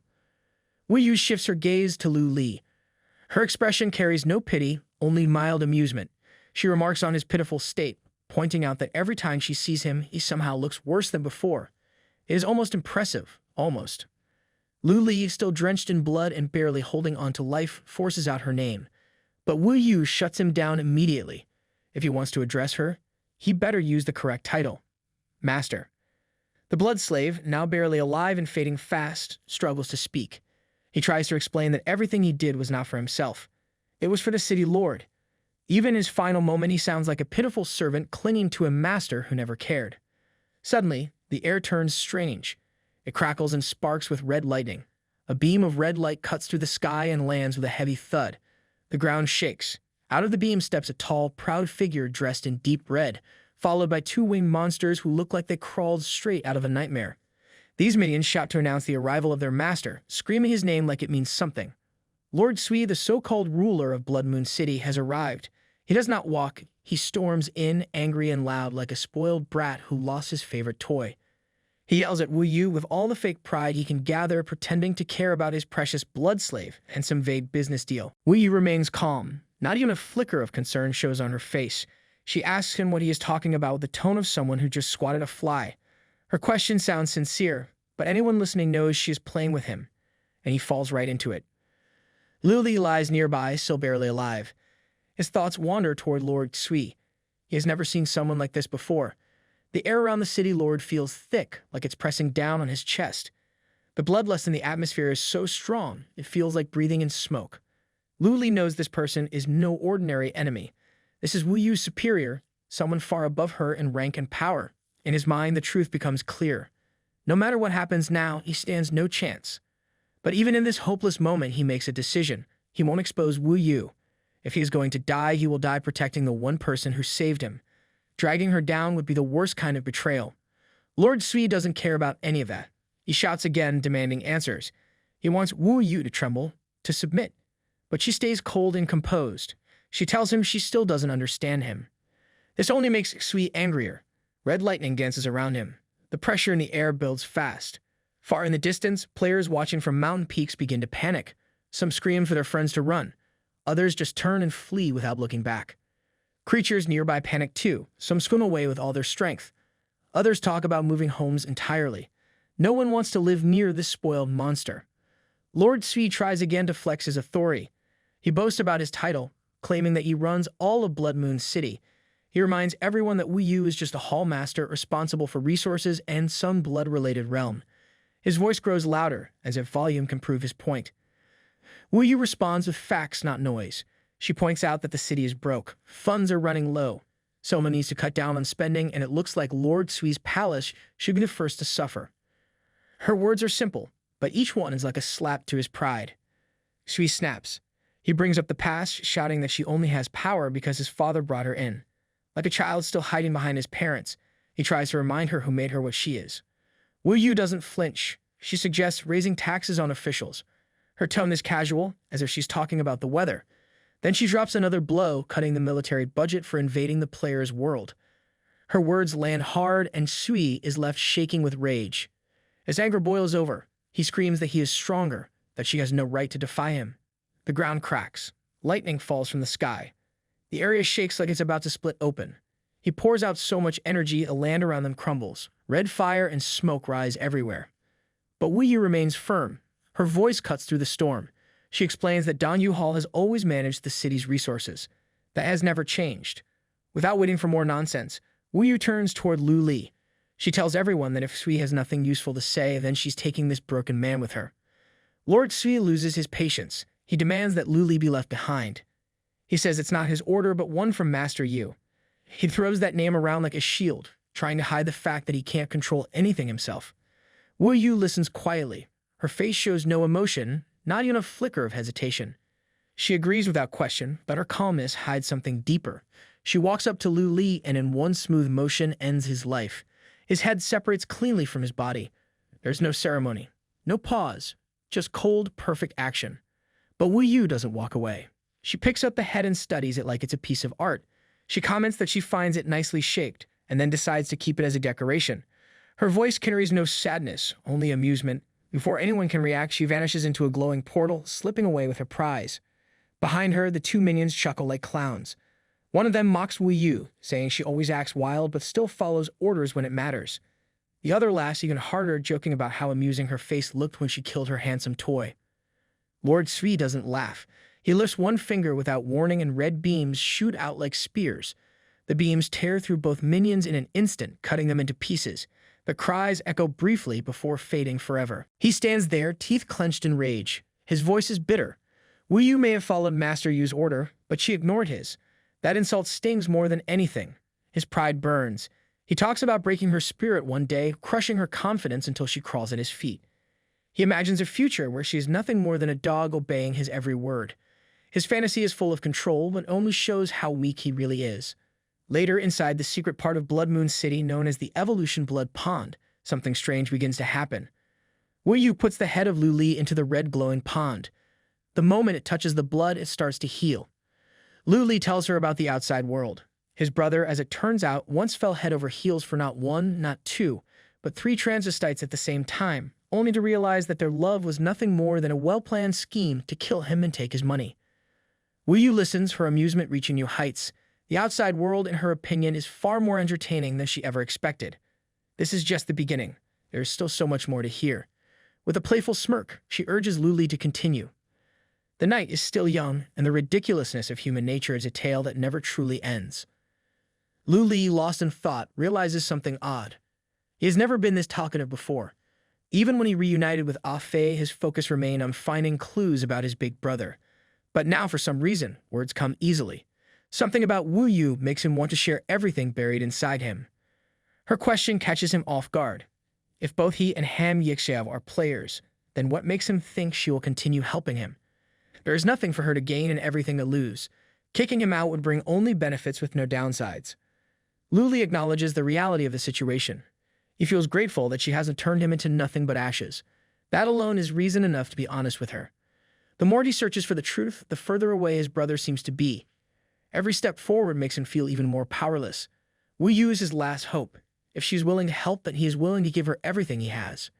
Wu Yu shifts her gaze to Lu Li. Her expression carries no pity, only mild amusement. She remarks on his pitiful state, pointing out that every time she sees him, he somehow looks worse than before. It is almost impressive, almost. Lu Li, still drenched in blood and barely holding on to life, forces out her name. But Wu Yu shuts him down immediately. If he wants to address her, he better use the correct title. Master. The blood slave, now barely alive and fading fast, struggles to speak. He tries to explain that everything he did was not for himself. It was for the city lord. Even in his final moment, he sounds like a pitiful servant clinging to a master who never cared. Suddenly, the air turns strange. It crackles and sparks with red lightning. A beam of red light cuts through the sky and lands with a heavy thud. The ground shakes. Out of the beam steps a tall, proud figure dressed in deep red, followed by two winged monsters who look like they crawled straight out of a nightmare. These minions shout to announce the arrival of their master, screaming his name like it means something. Lord Sui, the so-called ruler of Blood Moon City, has arrived. He does not walk. He storms in, angry and loud, like a spoiled brat who lost his favorite toy. He yells at Wu Yu with all the fake pride he can gather, pretending to care about his precious blood slave and some vague business deal. Wu Yu remains calm. Not even a flicker of concern shows on her face. She asks him what he is talking about with the tone of someone who just swatted a fly. Her question sounds sincere, but anyone listening knows she is playing with him, and he falls right into it. Lu Li lies nearby, still barely alive. His thoughts wander toward Lord Sui. He has never seen someone like this before. The air around the city lord feels thick, like it's pressing down on his chest. The bloodlust in the atmosphere is so strong, it feels like breathing in smoke. Lu Li knows this person is no ordinary enemy. This is Wu Yu's superior, someone far above her in rank and power. In his mind, the truth becomes clear. No matter what happens now, he stands no chance. But even in this hopeless moment, he makes a decision. He won't expose Wu Yu. If he is going to die, he will die protecting the one person who saved him. Dragging her down would be the worst kind of betrayal. Lord Sui doesn't care about any of that. He shouts again, demanding answers. He wants Wu Yu to tremble, to submit. But she stays cold and composed. She tells him she still doesn't understand him. This only makes Sui angrier. Red lightning dances around him. The pressure in the air builds fast. Far in the distance, players watching from mountain peaks begin to panic. Some scream for their friends to run. Others just turn and flee without looking back. Creatures nearby panic too. Some swim away with all their strength. Others talk about moving homes entirely. No one wants to live near this spoiled monster. Lord Sui tries again to flex his authority. He boasts about his title, claiming that he runs all of Blood Moon City. He reminds everyone that Wu Yu is just a hall master responsible for resources and some blood-related realm. His voice grows louder, as if volume can prove his point. Wu Yu responds with facts, not noise. She points out that the city is broke. Funds are running low. Someone needs to cut down on spending, and it looks like Lord Sui's palace should be the first to suffer. Her words are simple, but each one is like a slap to his pride. Sui snaps. He brings up the past, shouting that she only has power because his father brought her in. Like a child still hiding behind his parents, he tries to remind her who made her what she is. Wu Yu doesn't flinch. She suggests raising taxes on officials. Her tone is casual, as if she's talking about the weather. Then she drops another blow, cutting the military budget for invading the player's world. Her words land hard, and Sui is left shaking with rage. His anger boils over. He screams that he is stronger, that she has no right to defy him. The ground cracks. Lightning falls from the sky. The area shakes like it's about to split open. He pours out so much energy, the land around them crumbles. Red fire and smoke rise everywhere. But Wu Yu remains firm. Her voice cuts through the storm. She explains that Dan Yu Hall has always managed the city's resources. That has never changed. Without waiting for more nonsense, Wu Yu turns toward Lu Li. She tells everyone that if Sui has nothing useful to say, then she's taking this broken man with her. Lord Sui loses his patience. He demands that Lu Li be left behind. He says it's not his order, but one from Master Yu. He throws that name around like a shield, trying to hide the fact that he can't control anything himself. Wu Yu listens quietly. Her face shows no emotion, not even a flicker of hesitation. She agrees without question, but her calmness hides something deeper. She walks up to Lu Li and in one smooth motion ends his life. His head separates cleanly from his body. There's no ceremony, no pause, just cold, perfect action. But Wu Yu doesn't walk away. She picks up the head and studies it like it's a piece of art. She comments that she finds it nicely shaped, and then decides to keep it as a decoration. Her voice carries no sadness, only amusement. Before anyone can react, she vanishes into a glowing portal, slipping away with her prize. Behind her, the two minions chuckle like clowns. One of them mocks Wu Yu, saying she always acts wild but still follows orders when it matters. The other laughs even harder, joking about how amusing her face looked when she killed her handsome toy. Lord Sui doesn't laugh. He lifts one finger without warning and red beams shoot out like spears. The beams tear through both minions in an instant, cutting them into pieces. The cries echo briefly before fading forever. He stands there, teeth clenched in rage. His voice is bitter. Wu Yu may have followed Master Yu's order, but she ignored his. That insult stings more than anything. His pride burns. He talks about breaking her spirit one day, crushing her confidence until she crawls at his feet. He imagines a future where she is nothing more than a dog obeying his every word. His fantasy is full of control, but only shows how weak he really is. Later, inside the secret part of Blood Moon City known as the Evolution Blood Pond, something strange begins to happen. Wu Yu puts the head of Lu Li into the red glowing pond. The moment it touches the blood, it starts to heal. Lu Li tells her about the outside world. His brother, as it turns out, once fell head over heels for not one, not two, but three transvestites at the same time, only to realize that their love was nothing more than a well-planned scheme to kill him and take his money. Wu Yu listens, her amusement reaching new heights. The outside world, in her opinion, is far more entertaining than she ever expected. This is just the beginning. There is still so much more to hear. With a playful smirk, she urges Lu Li to continue. The night is still young, and the ridiculousness of human nature is a tale that never truly ends. Lu Li, lost in thought, realizes something odd. He has never been this talkative before. Even when he reunited with Ah Fei, his focus remained on finding clues about his big brother. But now, for some reason, words come easily. Something about Wu Yu makes him want to share everything buried inside him. Her question catches him off guard. If both he and Ham Yixiao are players, then what makes him think she will continue helping him? There is nothing for her to gain and everything to lose. Kicking him out would bring only benefits with no downsides. Lu Li acknowledges the reality of the situation. He feels grateful that she hasn't turned him into nothing but ashes. That alone is reason enough to be honest with her. The more he searches for the truth, the further away his brother seems to be. Every step forward makes him feel even more powerless. Wu Yu is his last hope. If she's willing to help, then he is willing to give her everything he has.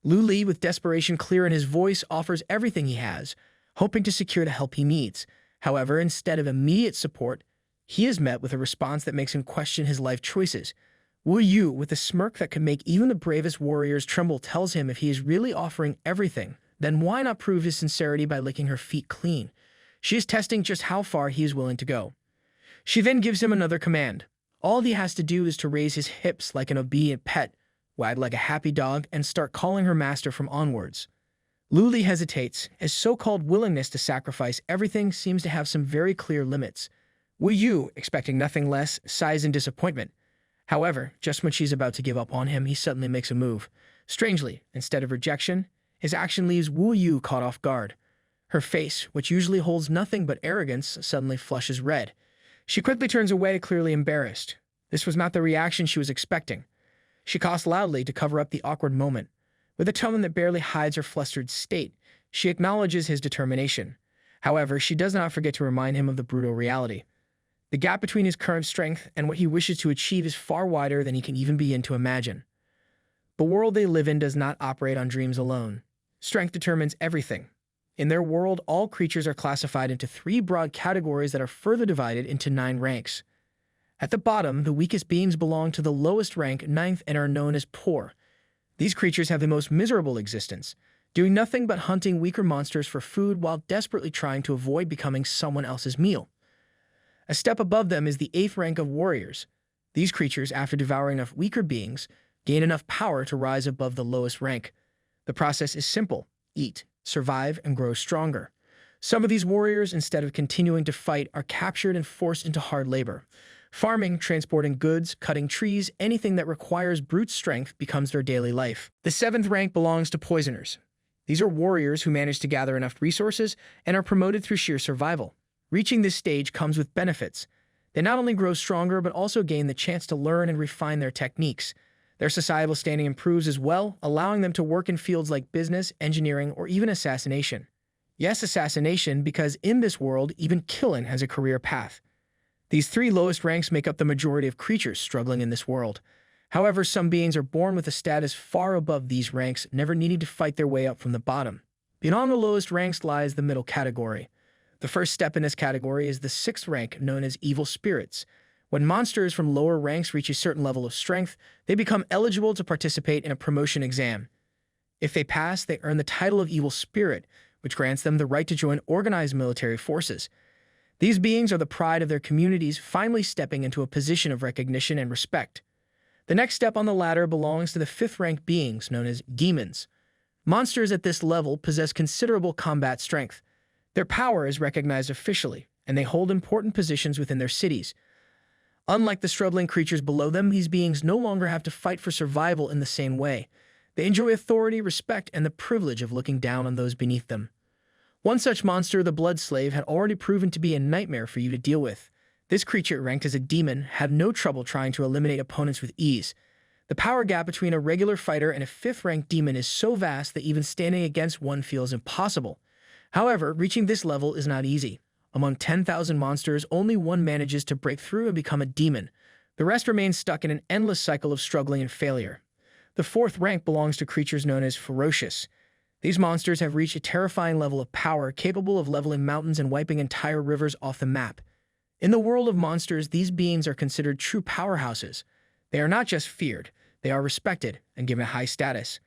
Lu Li, with desperation clear in his voice, offers everything he has, hoping to secure the help he needs. However, instead of immediate support, he is met with a response that makes him question his life choices. Wu Yu, with a smirk that could make even the bravest warriors tremble, tells him if he is really offering everything, then why not prove his sincerity by licking her feet clean? She is testing just how far he is willing to go. She then gives him another command. All he has to do is to raise his hips like an obedient pet, wag like a happy dog, and start calling her master from onwards. Lu Li hesitates, as so-called willingness to sacrifice everything seems to have some very clear limits. Wu Yu, expecting nothing less, sighs in disappointment. However, just when she's about to give up on him, he suddenly makes a move. Strangely, instead of rejection, his action leaves Wu Yu caught off guard. Her face, which usually holds nothing but arrogance, suddenly flushes red. She quickly turns away, clearly embarrassed. This was not the reaction she was expecting. She coughs loudly to cover up the awkward moment. With a tone that barely hides her flustered state, she acknowledges his determination. However, she does not forget to remind him of the brutal reality. The gap between his current strength and what he wishes to achieve is far wider than he can even begin to imagine. The world they live in does not operate on dreams alone. Strength determines everything. In their world, all creatures are classified into 3 broad categories that are further divided into 9 ranks. At the bottom, the weakest beings belong to the lowest rank, 9th, and are known as poor. These creatures have the most miserable existence, doing nothing but hunting weaker monsters for food while desperately trying to avoid becoming someone else's meal. A step above them is the 8th rank of warriors. These creatures, after devouring enough weaker beings, gain enough power to rise above the lowest rank. The process is simple: eat, survive, and grow stronger. Some of these warriors, instead of continuing to fight, are captured and forced into hard labor. Farming, transporting goods, cutting trees, anything that requires brute strength becomes their daily life. The 7th rank belongs to poisoners. These are warriors who manage to gather enough resources and are promoted through sheer survival. Reaching this stage comes with benefits. They not only grow stronger, but also gain the chance to learn and refine their techniques. Their societal standing improves as well, allowing them to work in fields like business, engineering, or even assassination. Yes, assassination, because in this world, even killing has a career path. These three lowest ranks make up the majority of creatures struggling in this world. However, some beings are born with a status far above these ranks, never needing to fight their way up from the bottom. Beyond the lowest ranks lies the middle category. The first step in this category is the sixth rank, known as evil spirits. When monsters from lower ranks reach a certain level of strength, they become eligible to participate in a promotion exam. If they pass, they earn the title of evil spirit, which grants them the right to join organized military forces. These beings are the pride of their communities, finally stepping into a position of recognition and respect. The next step on the ladder belongs to the fifth-rank beings, known as demons. Monsters at this level possess considerable combat strength. Their power is recognized officially, and they hold important positions within their cities. Unlike the struggling creatures below them, these beings no longer have to fight for survival in the same way. They enjoy authority, respect, and the privilege of looking down on those beneath them. One such monster, the Blood Slave, had already proven to be a nightmare for you to deal with. This creature, ranked as a demon, had no trouble trying to eliminate opponents with ease. The power gap between a regular fighter and a fifth-rank demon is so vast that even standing against one feels impossible. However, reaching this level is not easy. Among 10,000 monsters, only one manages to break through and become a demon. The rest remain stuck in an endless cycle of struggling and failure. The fourth rank belongs to creatures known as ferocious. These monsters have reached a terrifying level of power, capable of leveling mountains and wiping entire rivers off the map. In the world of monsters, these beings are considered true powerhouses. They are not just feared, they are respected and given a high status.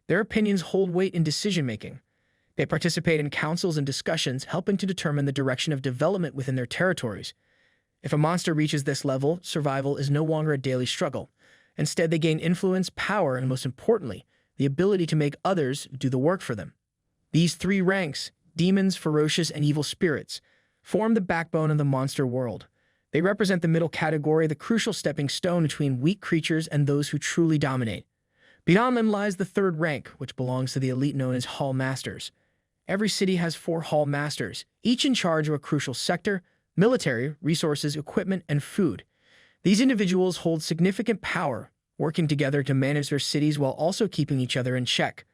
Their opinions hold weight in decision-making. They participate in councils and discussions, helping to determine the direction of development within their territories. If a monster reaches this level, survival is no longer a daily struggle. Instead, they gain influence, power, and most importantly, the ability to make others do the work for them. These three ranks, demons, ferocious, and evil spirits, form the backbone of the monster world. They represent the middle category, the crucial stepping stone between weak creatures and those who truly dominate. Beyond them lies the third rank, which belongs to the elite known as Hall Masters. Every city has 4 Hall Masters, each in charge of a crucial sector: military, resources, equipment, and food. These individuals hold significant power, working together to manage their cities while also keeping each other in check.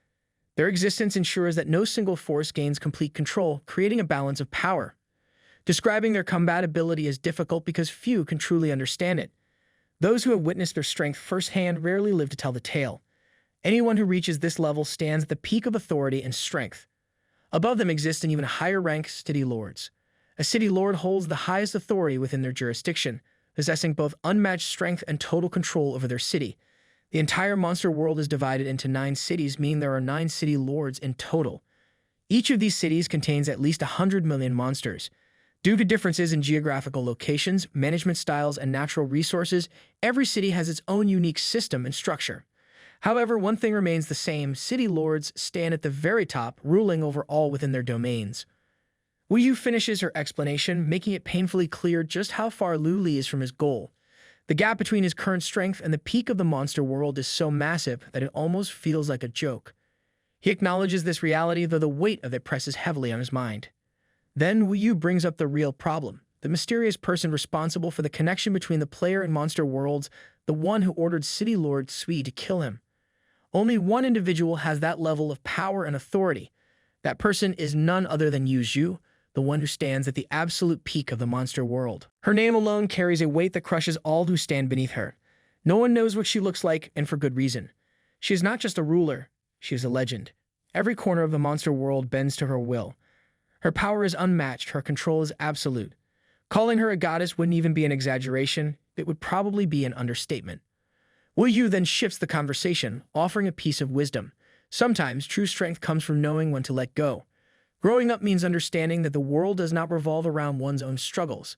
Their existence ensures that no single force gains complete control, creating a balance of power. Describing their combat ability is difficult because few can truly understand it. Those who have witnessed their strength firsthand rarely live to tell the tale. Anyone who reaches this level stands at the peak of authority and strength. Above them exist an even higher rank city lords. A city lord holds the highest authority within their jurisdiction, possessing both unmatched strength and total control over their city. The entire monster world is divided into 9 cities, meaning there are 9 city lords in total. Each of these cities contains at least 100 million monsters. Due to differences in geographical locations, management styles, and natural resources, every city has its own unique system and structure. However, one thing remains the same: city lords stand at the very top, ruling over all within their domains. Wu Yu finishes her explanation, making it painfully clear just how far Lu Li is from his goal. The gap between his current strength and the peak of the monster world is so massive that it almost feels like a joke. He acknowledges this reality, though the weight of it presses heavily on his mind. Then Wu Yu brings up the real problem: the mysterious person responsible for the connection between the player and monster worlds, the one who ordered City Lord Sui to kill him. Only one individual has that level of power and authority. That person is none other than Yu Zhu, the one who stands at the absolute peak of the monster world. Her name alone carries a weight that crushes all who stand beneath her. No one knows what she looks like, and for good reason. She is not just a ruler, she is a legend. Every corner of the monster world bends to her will. Her power is unmatched, her control is absolute. Calling her a goddess wouldn't even be an exaggeration, it would probably be an understatement. Wu Yu then shifts the conversation, offering a piece of wisdom. Sometimes true strength comes from knowing when to let go. Growing up means understanding that the world does not revolve around one's own struggles.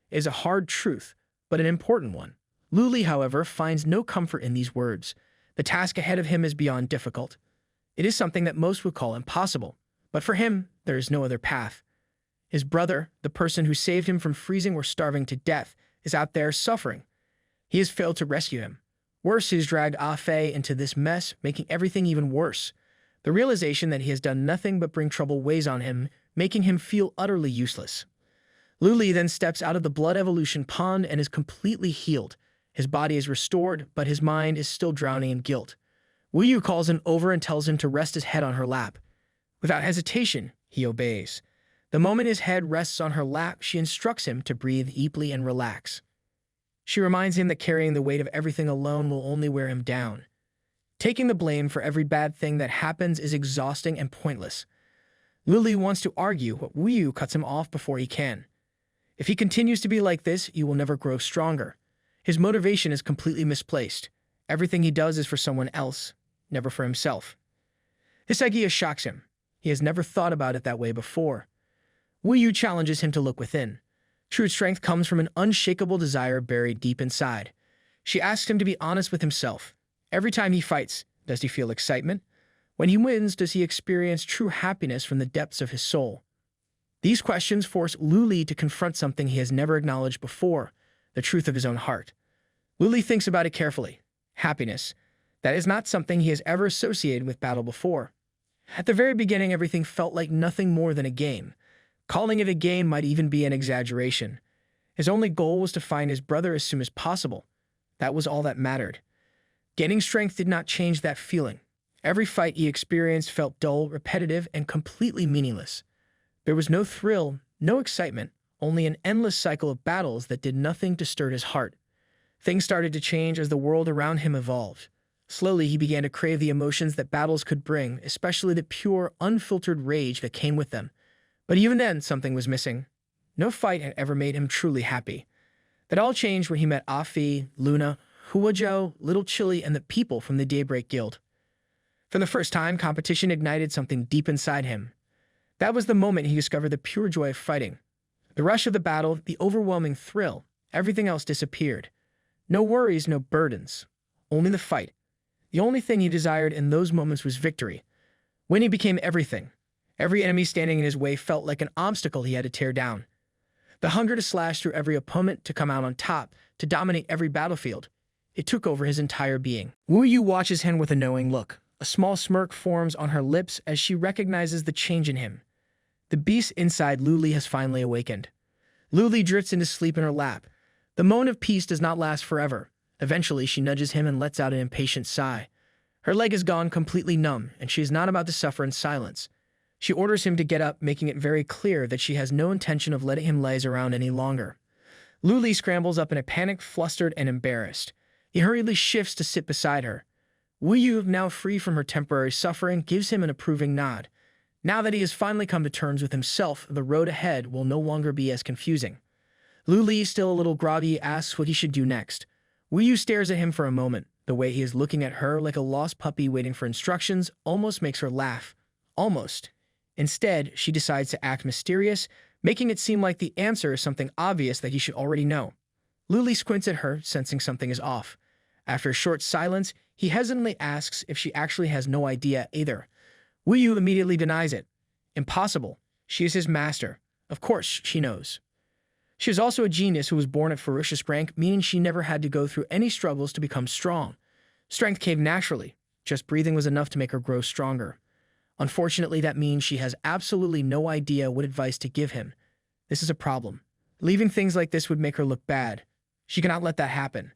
It is a hard truth, but an important one. Lu Li, however, finds no comfort in these words. The task ahead of him is beyond difficult. It is something that most would call impossible, but for him, there is no other path. His brother, the person who saved him from freezing or starving to death, is out there suffering. He has failed to rescue him. Worse, he has dragged Ah Fei into this mess, making everything even worse. The realization that he has done nothing but bring trouble weighs on him, making him feel utterly useless. Luli then steps out of the blood evolution pond and is completely healed. His body is restored, but his mind is still drowning in guilt. Wu Yu calls him over and tells him to rest his head on her lap. Without hesitation, he obeys. The moment his head rests on her lap, she instructs him to breathe deeply and relax. She reminds him that carrying the weight of everything alone will only wear him down. Taking the blame for every bad thing that happens is exhausting and pointless. Luli wants to argue, but Wu Yu cuts him off before he can. If he continues to be like this, you will never grow stronger. His motivation is completely misplaced. Everything he does is for someone else, never for himself. This idea shocks him. He has never thought about it that way before. Wu Yu challenges him to look within. True strength comes from an unshakable desire buried deep inside. She asks him to be honest with himself. Every time he fights, does he feel excitement? When he wins, does he experience true happiness from the depths of his soul? These questions force Luli to confront something he has never acknowledged before, the truth of his own heart. Luli thinks about it carefully. Happiness. That is not something he has ever associated with battle before. At the very beginning, everything felt like nothing more than a game. Calling it a game might even be an exaggeration. His only goal was to find his brother as soon as possible. That was all that mattered. Gaining strength did not change that feeling. Every fight he experienced felt dull, repetitive, and completely meaningless. There was no thrill, no excitement, only an endless cycle of battles that did nothing to stir his heart. Things started to change as the world around him evolved. Slowly, he began to crave the emotions that battles could bring, especially the pure, unfiltered rage that came with them. But even then, something was missing. No fight had ever made him truly happy. That all changed when he met Afi, Luna, Huazhou, Little Chile, and the people from the Daybreak Guild. For the first time, competition ignited something deep inside him. That was the moment he discovered the pure joy of fighting. The rush of the battle, the overwhelming thrill, everything else disappeared. No worries, no burdens. Only the fight. The only thing he desired in those moments was victory. Winning became everything. Every enemy standing in his way felt like an obstacle he had to tear down. The hunger to slash through every opponent, to come out on top, to dominate every battlefield. It took over his entire being. Wu Yu watches him with a knowing look. A small smirk forms on her lips as she recognizes the change in him. The beast inside Luli has finally awakened. Luli drifts into sleep in her lap. The moment of peace does not last forever. Eventually, she nudges him and lets out an impatient sigh. Her leg is gone completely numb, and she is not about to suffer in silence. She orders him to get up, making it very clear that she has no intention of letting him laze around any longer. Luli scrambles up in a panic, flustered and embarrassed. He hurriedly shifts to sit beside her. Wu Yu, now free from her temporary suffering, gives him an approving nod. Now that he has finally come to terms with himself, the road ahead will no longer be as confusing. Luli, still a little groggy, asks what he should do next. Wu Yu stares at him for a moment. The way he is looking at her, like a lost puppy waiting for instructions, almost makes her laugh. Almost. Instead, she decides to act mysterious, making it seem like the answer is something obvious that he should already know. Luli squints at her, sensing something is off. After a short silence, he hesitantly asks if she actually has no idea either. Wu Yu immediately denies it. Impossible. She is his master. Of course, she knows. She is also a genius who was born at ferocious rank, meaning she never had to go through any struggles to become strong. Strength came naturally. Just breathing was enough to make her grow stronger. Unfortunately, that means she has absolutely no idea what advice to give him. This is a problem. Leaving things like this would make her look bad. She cannot let that happen.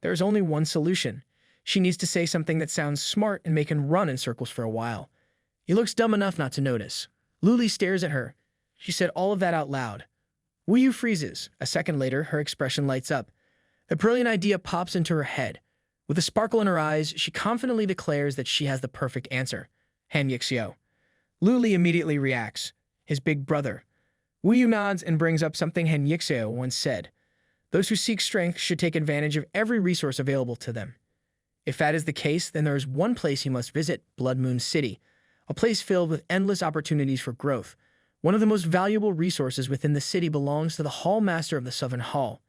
There is only one solution. She needs to say something that sounds smart and make him run in circles for a while. He looks dumb enough not to notice. Luli stares at her. She said all of that out loud. Wu Yu freezes. A second later, her expression lights up. A brilliant idea pops into her head. With a sparkle in her eyes, she confidently declares that she has the perfect answer. Han Yixio. Luli immediately reacts. His big brother. Wu Yu nods and brings up something Han Yixio once said. Those who seek strength should take advantage of every resource available to them. If that is the case, then there is one place he must visit, Blood Moon City, a place filled with endless opportunities for growth. One of the most valuable resources within the city belongs to the Hall Master of the Southern Hall.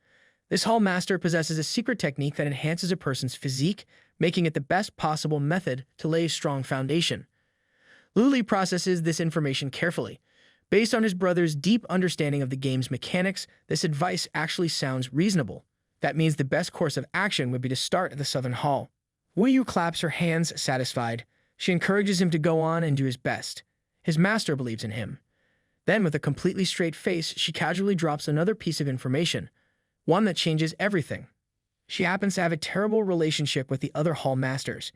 This Hall Master possesses a secret technique that enhances a person's physique, making it the best possible method to lay a strong foundation. Luli processes this information carefully. Based on his brother's deep understanding of the game's mechanics, this advice actually sounds reasonable. That means the best course of action would be to start at the Southern Hall. Wu Yu claps her hands, satisfied. She encourages him to go on and do his best. His master believes in him. Then, with a completely straight face, she casually drops another piece of information, one that changes everything. She happens to have a terrible relationship with the other hall masters.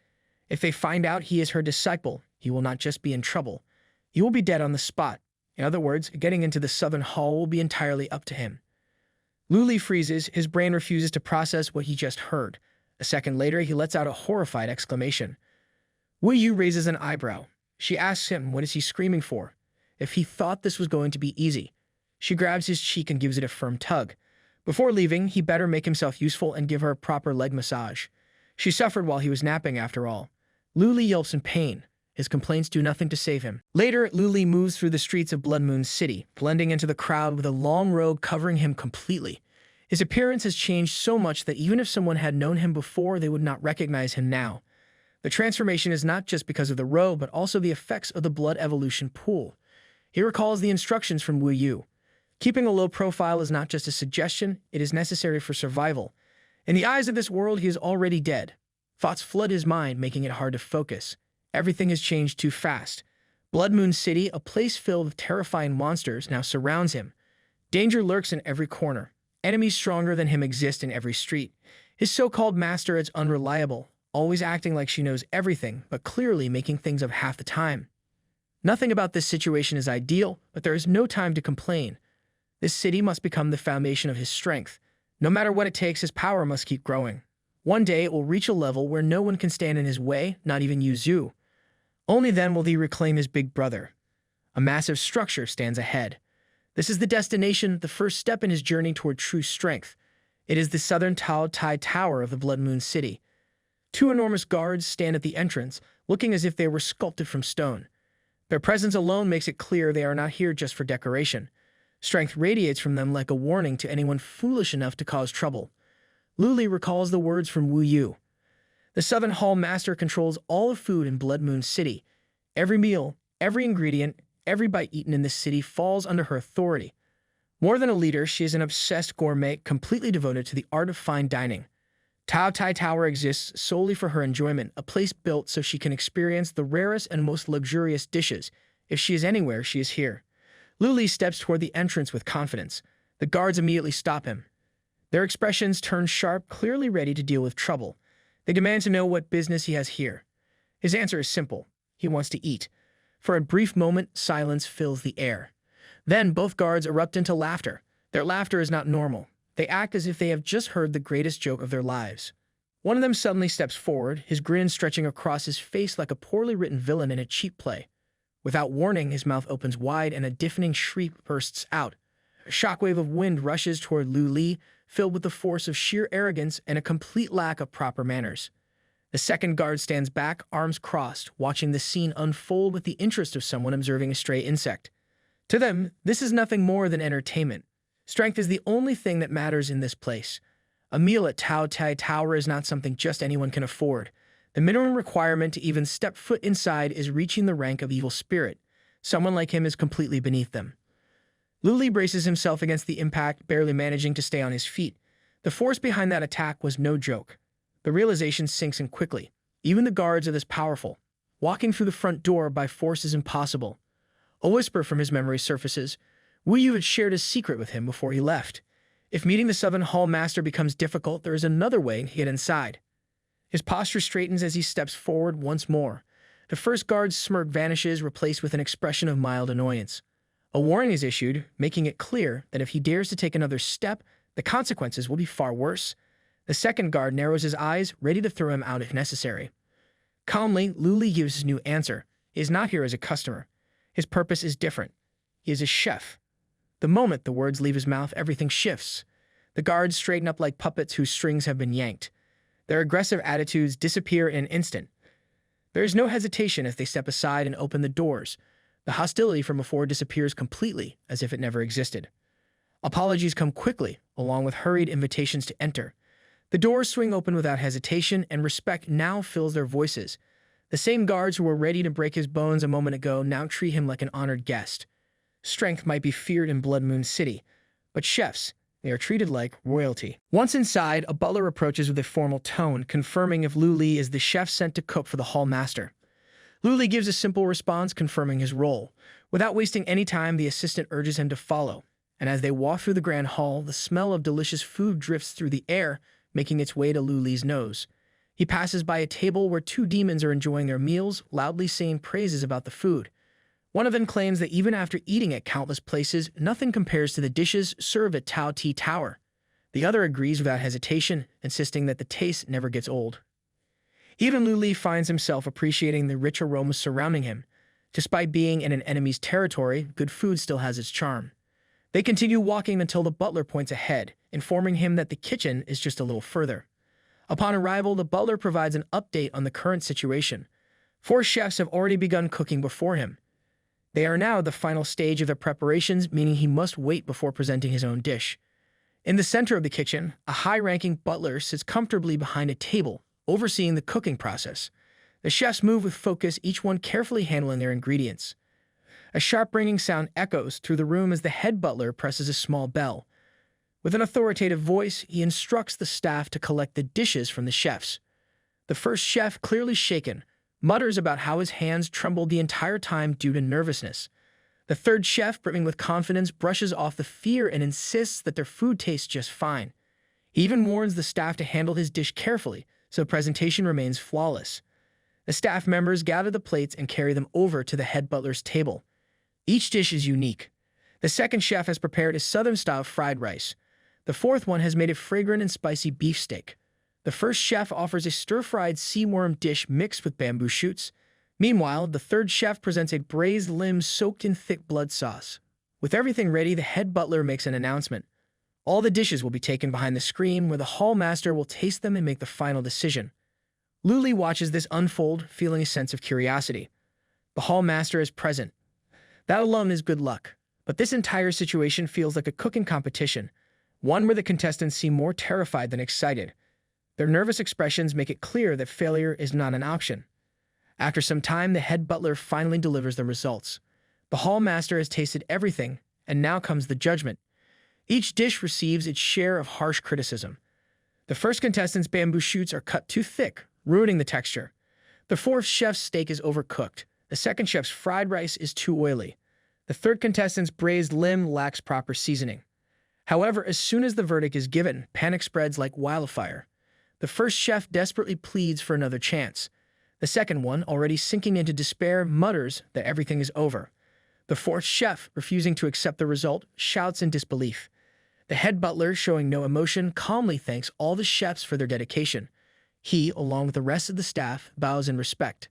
If they find out he is her disciple, he will not just be in trouble, he will be dead on the spot. In other words, getting into the southern hall will be entirely up to him. Luli freezes, his brain refuses to process what he just heard. A second later, he lets out a horrified exclamation. Wu Yu raises an eyebrow. She asks him what is he screaming for. If he thought this was going to be easy. She grabs his cheek and gives it a firm tug. Before leaving, he better make himself useful and give her a proper leg massage. She suffered while he was napping, after all. Luli yelps in pain. His complaints do nothing to save him. Later, Luli moves through the streets of Blood Moon City, blending into the crowd with a long robe covering him completely. His appearance has changed so much that even if someone had known him before, they would not recognize him now. The transformation is not just because of the robe, but also the effects of the blood evolution pool. He recalls the instructions from Wu Yu. Keeping a low profile is not just a suggestion, it is necessary for survival. In the eyes of this world, he is already dead. Thoughts flood his mind, making it hard to focus. Everything has changed too fast. Blood Moon City, a place filled with terrifying monsters, now surrounds him. Danger lurks in every corner. Enemies stronger than him exist in every street. His so-called master is unreliable, always acting like she knows everything, but clearly making things up half the time. Nothing about this situation is ideal, but there is no time to complain. This city must become the foundation of his strength. No matter what it takes, his power must keep growing. One day it will reach a level where no one can stand in his way, not even Yu Zhu. Only then will he reclaim his big brother. A massive structure stands ahead. This is the destination, the first step in his journey toward true strength. It is the southern Tao Tai Tower of the Blood Moon City. Two enormous guards stand at the entrance, looking as if they were sculpted from stone. Their presence alone makes it clear they are not here just for decoration. Strength radiates from them like a warning to anyone foolish enough to cause trouble. Luli recalls the words from Wu Yu. The Southern Hall Master controls all the food in Blood Moon City. Every meal, every ingredient, every bite eaten in this city falls under her authority. More than a leader, she is an obsessed gourmet completely devoted to the art of fine dining. Tao Tai Tower exists solely for her enjoyment, a place built so she can experience the rarest and most luxurious dishes. If she is anywhere, she is here. Luli steps toward the entrance with confidence. The guards immediately stop him. Their expressions turn sharp, clearly ready to deal with trouble. They demand to know what business he has here. His answer is simple. He wants to eat. For a brief moment, silence fills the air. Then both guards erupt into laughter. Their laughter is not normal. They act as if they have just heard the greatest joke of their lives. One of them suddenly steps forward, his grin stretching across his face like a poorly written villain in a cheap play. Without warning, his mouth opens wide and a deafening shriek bursts out. A shockwave of wind rushes toward Lu Li, filled with the force of sheer arrogance and a complete lack of proper manners. The second guard stands back, arms crossed, watching the scene unfold with the interest of someone observing a stray insect. To them, this is nothing more than entertainment. Strength is the only thing that matters in this place. A meal at Tao Tai Tower is not something just anyone can afford. The minimum requirement to even step foot inside is reaching the rank of evil spirit. Someone like him is completely beneath them. Luli braces himself against the impact, barely managing to stay on his feet. The force behind that attack was no joke. The realization sinks in quickly. Even the guards are this powerful. Walking through the front door by force is impossible. A whisper from his memory surfaces. Wu Yu had shared his secret with him before he left. If meeting the Southern Hall Master becomes difficult, there is another way to get inside. His posture straightens as he steps forward once more. The first guard's smirk vanishes, replaced with an expression of mild annoyance. A warning is issued, making it clear that if he dares to take another step, the consequences will be far worse. The second guard narrows his eyes, ready to throw him out if necessary. Calmly, Luli gives his new answer. He is not here as a customer. His purpose is different. He is a chef. The moment the words leave his mouth, everything shifts. The guards straighten up like puppets whose strings have been yanked. Their aggressive attitudes disappear in an instant. There is no hesitation as they step aside and open the doors. The hostility from before disappears completely, as if it never existed. Apologies come quickly, along with hurried invitations to enter. The doors swing open without hesitation, and respect now fills their voices. The same guards who were ready to break his bones a moment ago now treat him like an honored guest. Strength might be feared in Blood Moon City, but chefs, they are treated like royalty. Once inside, a butler approaches with a formal tone, confirming if Lu Li is the chef sent to cook for the hall master. Lu Li gives a simple response confirming his role. Without wasting any time, the assistant urges him to follow, and as they walk through the grand hall, the smell of delicious food drifts through the air, making its way to Lu Li's nose. He passes by a table where two demons are enjoying their meals, loudly saying praises about the food. One of them claims that even after eating at countless places, nothing compares to the dishes served at Tao Tea Tower. The other agrees without hesitation, insisting that the taste never gets old. Even Lu Li finds himself appreciating the rich aromas surrounding him. Despite being in an enemy's territory, good food still has its charm. They continue walking until the butler points ahead, informing him that the kitchen is just a little further. Upon arrival, the butler provides an update on the current situation. 4 chefs have already begun cooking before him. They are now at the final stage of their preparations, meaning he must wait before presenting his own dish. In the center of the kitchen, a high-ranking butler sits comfortably behind a table, overseeing the cooking process. The chefs move with focus, each one carefully handling their ingredients. A sharp ringing sound echoes through the room as the head butler presses a small bell. With an authoritative voice, he instructs the staff to collect the dishes from the chefs. The first chef, clearly shaken, mutters about how his hands trembled the entire time due to nervousness. The third chef, brimming with confidence, brushes off the fear and insists that their food tastes just fine. He even warns the staff to handle his dish carefully, so the presentation remains flawless. The staff members gather the plates and carry them over to the head butler's table. Each dish is unique. The second chef has prepared a southern-style fried rice. The fourth one has made a fragrant and spicy beefsteak. The first chef offers a stir-fried sea worm dish mixed with bamboo shoots. Meanwhile, the third chef presents a braised limb soaked in thick blood sauce. With everything ready, the head butler makes an announcement. All the dishes will be taken behind the screen, where the hall master will taste them and make the final decision. Lu Li watches this unfold, feeling a sense of curiosity. The hall master is present. That alone is good luck. But this entire situation feels like a cooking competition, one where the contestants seem more terrified than excited. Their nervous expressions make it clear that failure is not an option. After some time, the head butler finally delivers the results. The hall master has tasted everything, and now comes the judgment. Each dish receives its share of harsh criticism. The first contestant's bamboo shoots are cut too thick, ruining the texture. The fourth chef's steak is overcooked. The second chef's fried rice is too oily. The third contestant's braised limb lacks proper seasoning. However, as soon as the verdict is given, panic spreads like wildfire. The first chef desperately pleads for another chance. The second one, already sinking into despair, mutters that everything is over. The fourth chef, refusing to accept the result, shouts in disbelief. The head butler, showing no emotion, calmly thanks all the chefs for their dedication. He, along with the rest of the staff, bows in respect.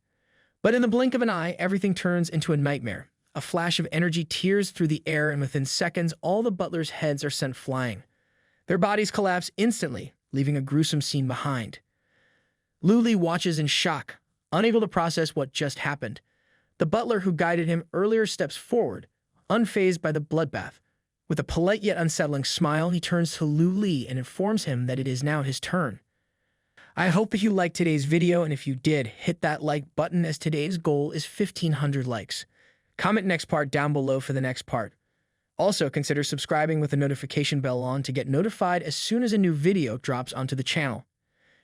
But in the blink of an eye, everything turns into a nightmare. A flash of energy tears through the air, and within seconds, all the butlers' heads are sent flying. Their bodies collapse instantly, leaving a gruesome scene behind. Lu Li watches in shock, unable to process what just happened. The butler who guided him earlier steps forward, unfazed by the bloodbath. With a polite yet unsettling smile, he turns to Lu Li and informs him that it is now his turn. I hope that you liked today's video, and if you did, hit that like button, as today's goal is 1,500 likes. Comment next part down below for the next part. Also, consider subscribing with the notification bell on to get notified as soon as a new video drops onto the channel.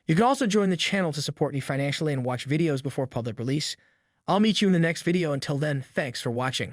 You can also join the channel to support me financially and watch videos before public release. I'll meet you in the next video. Until then, thanks for watching.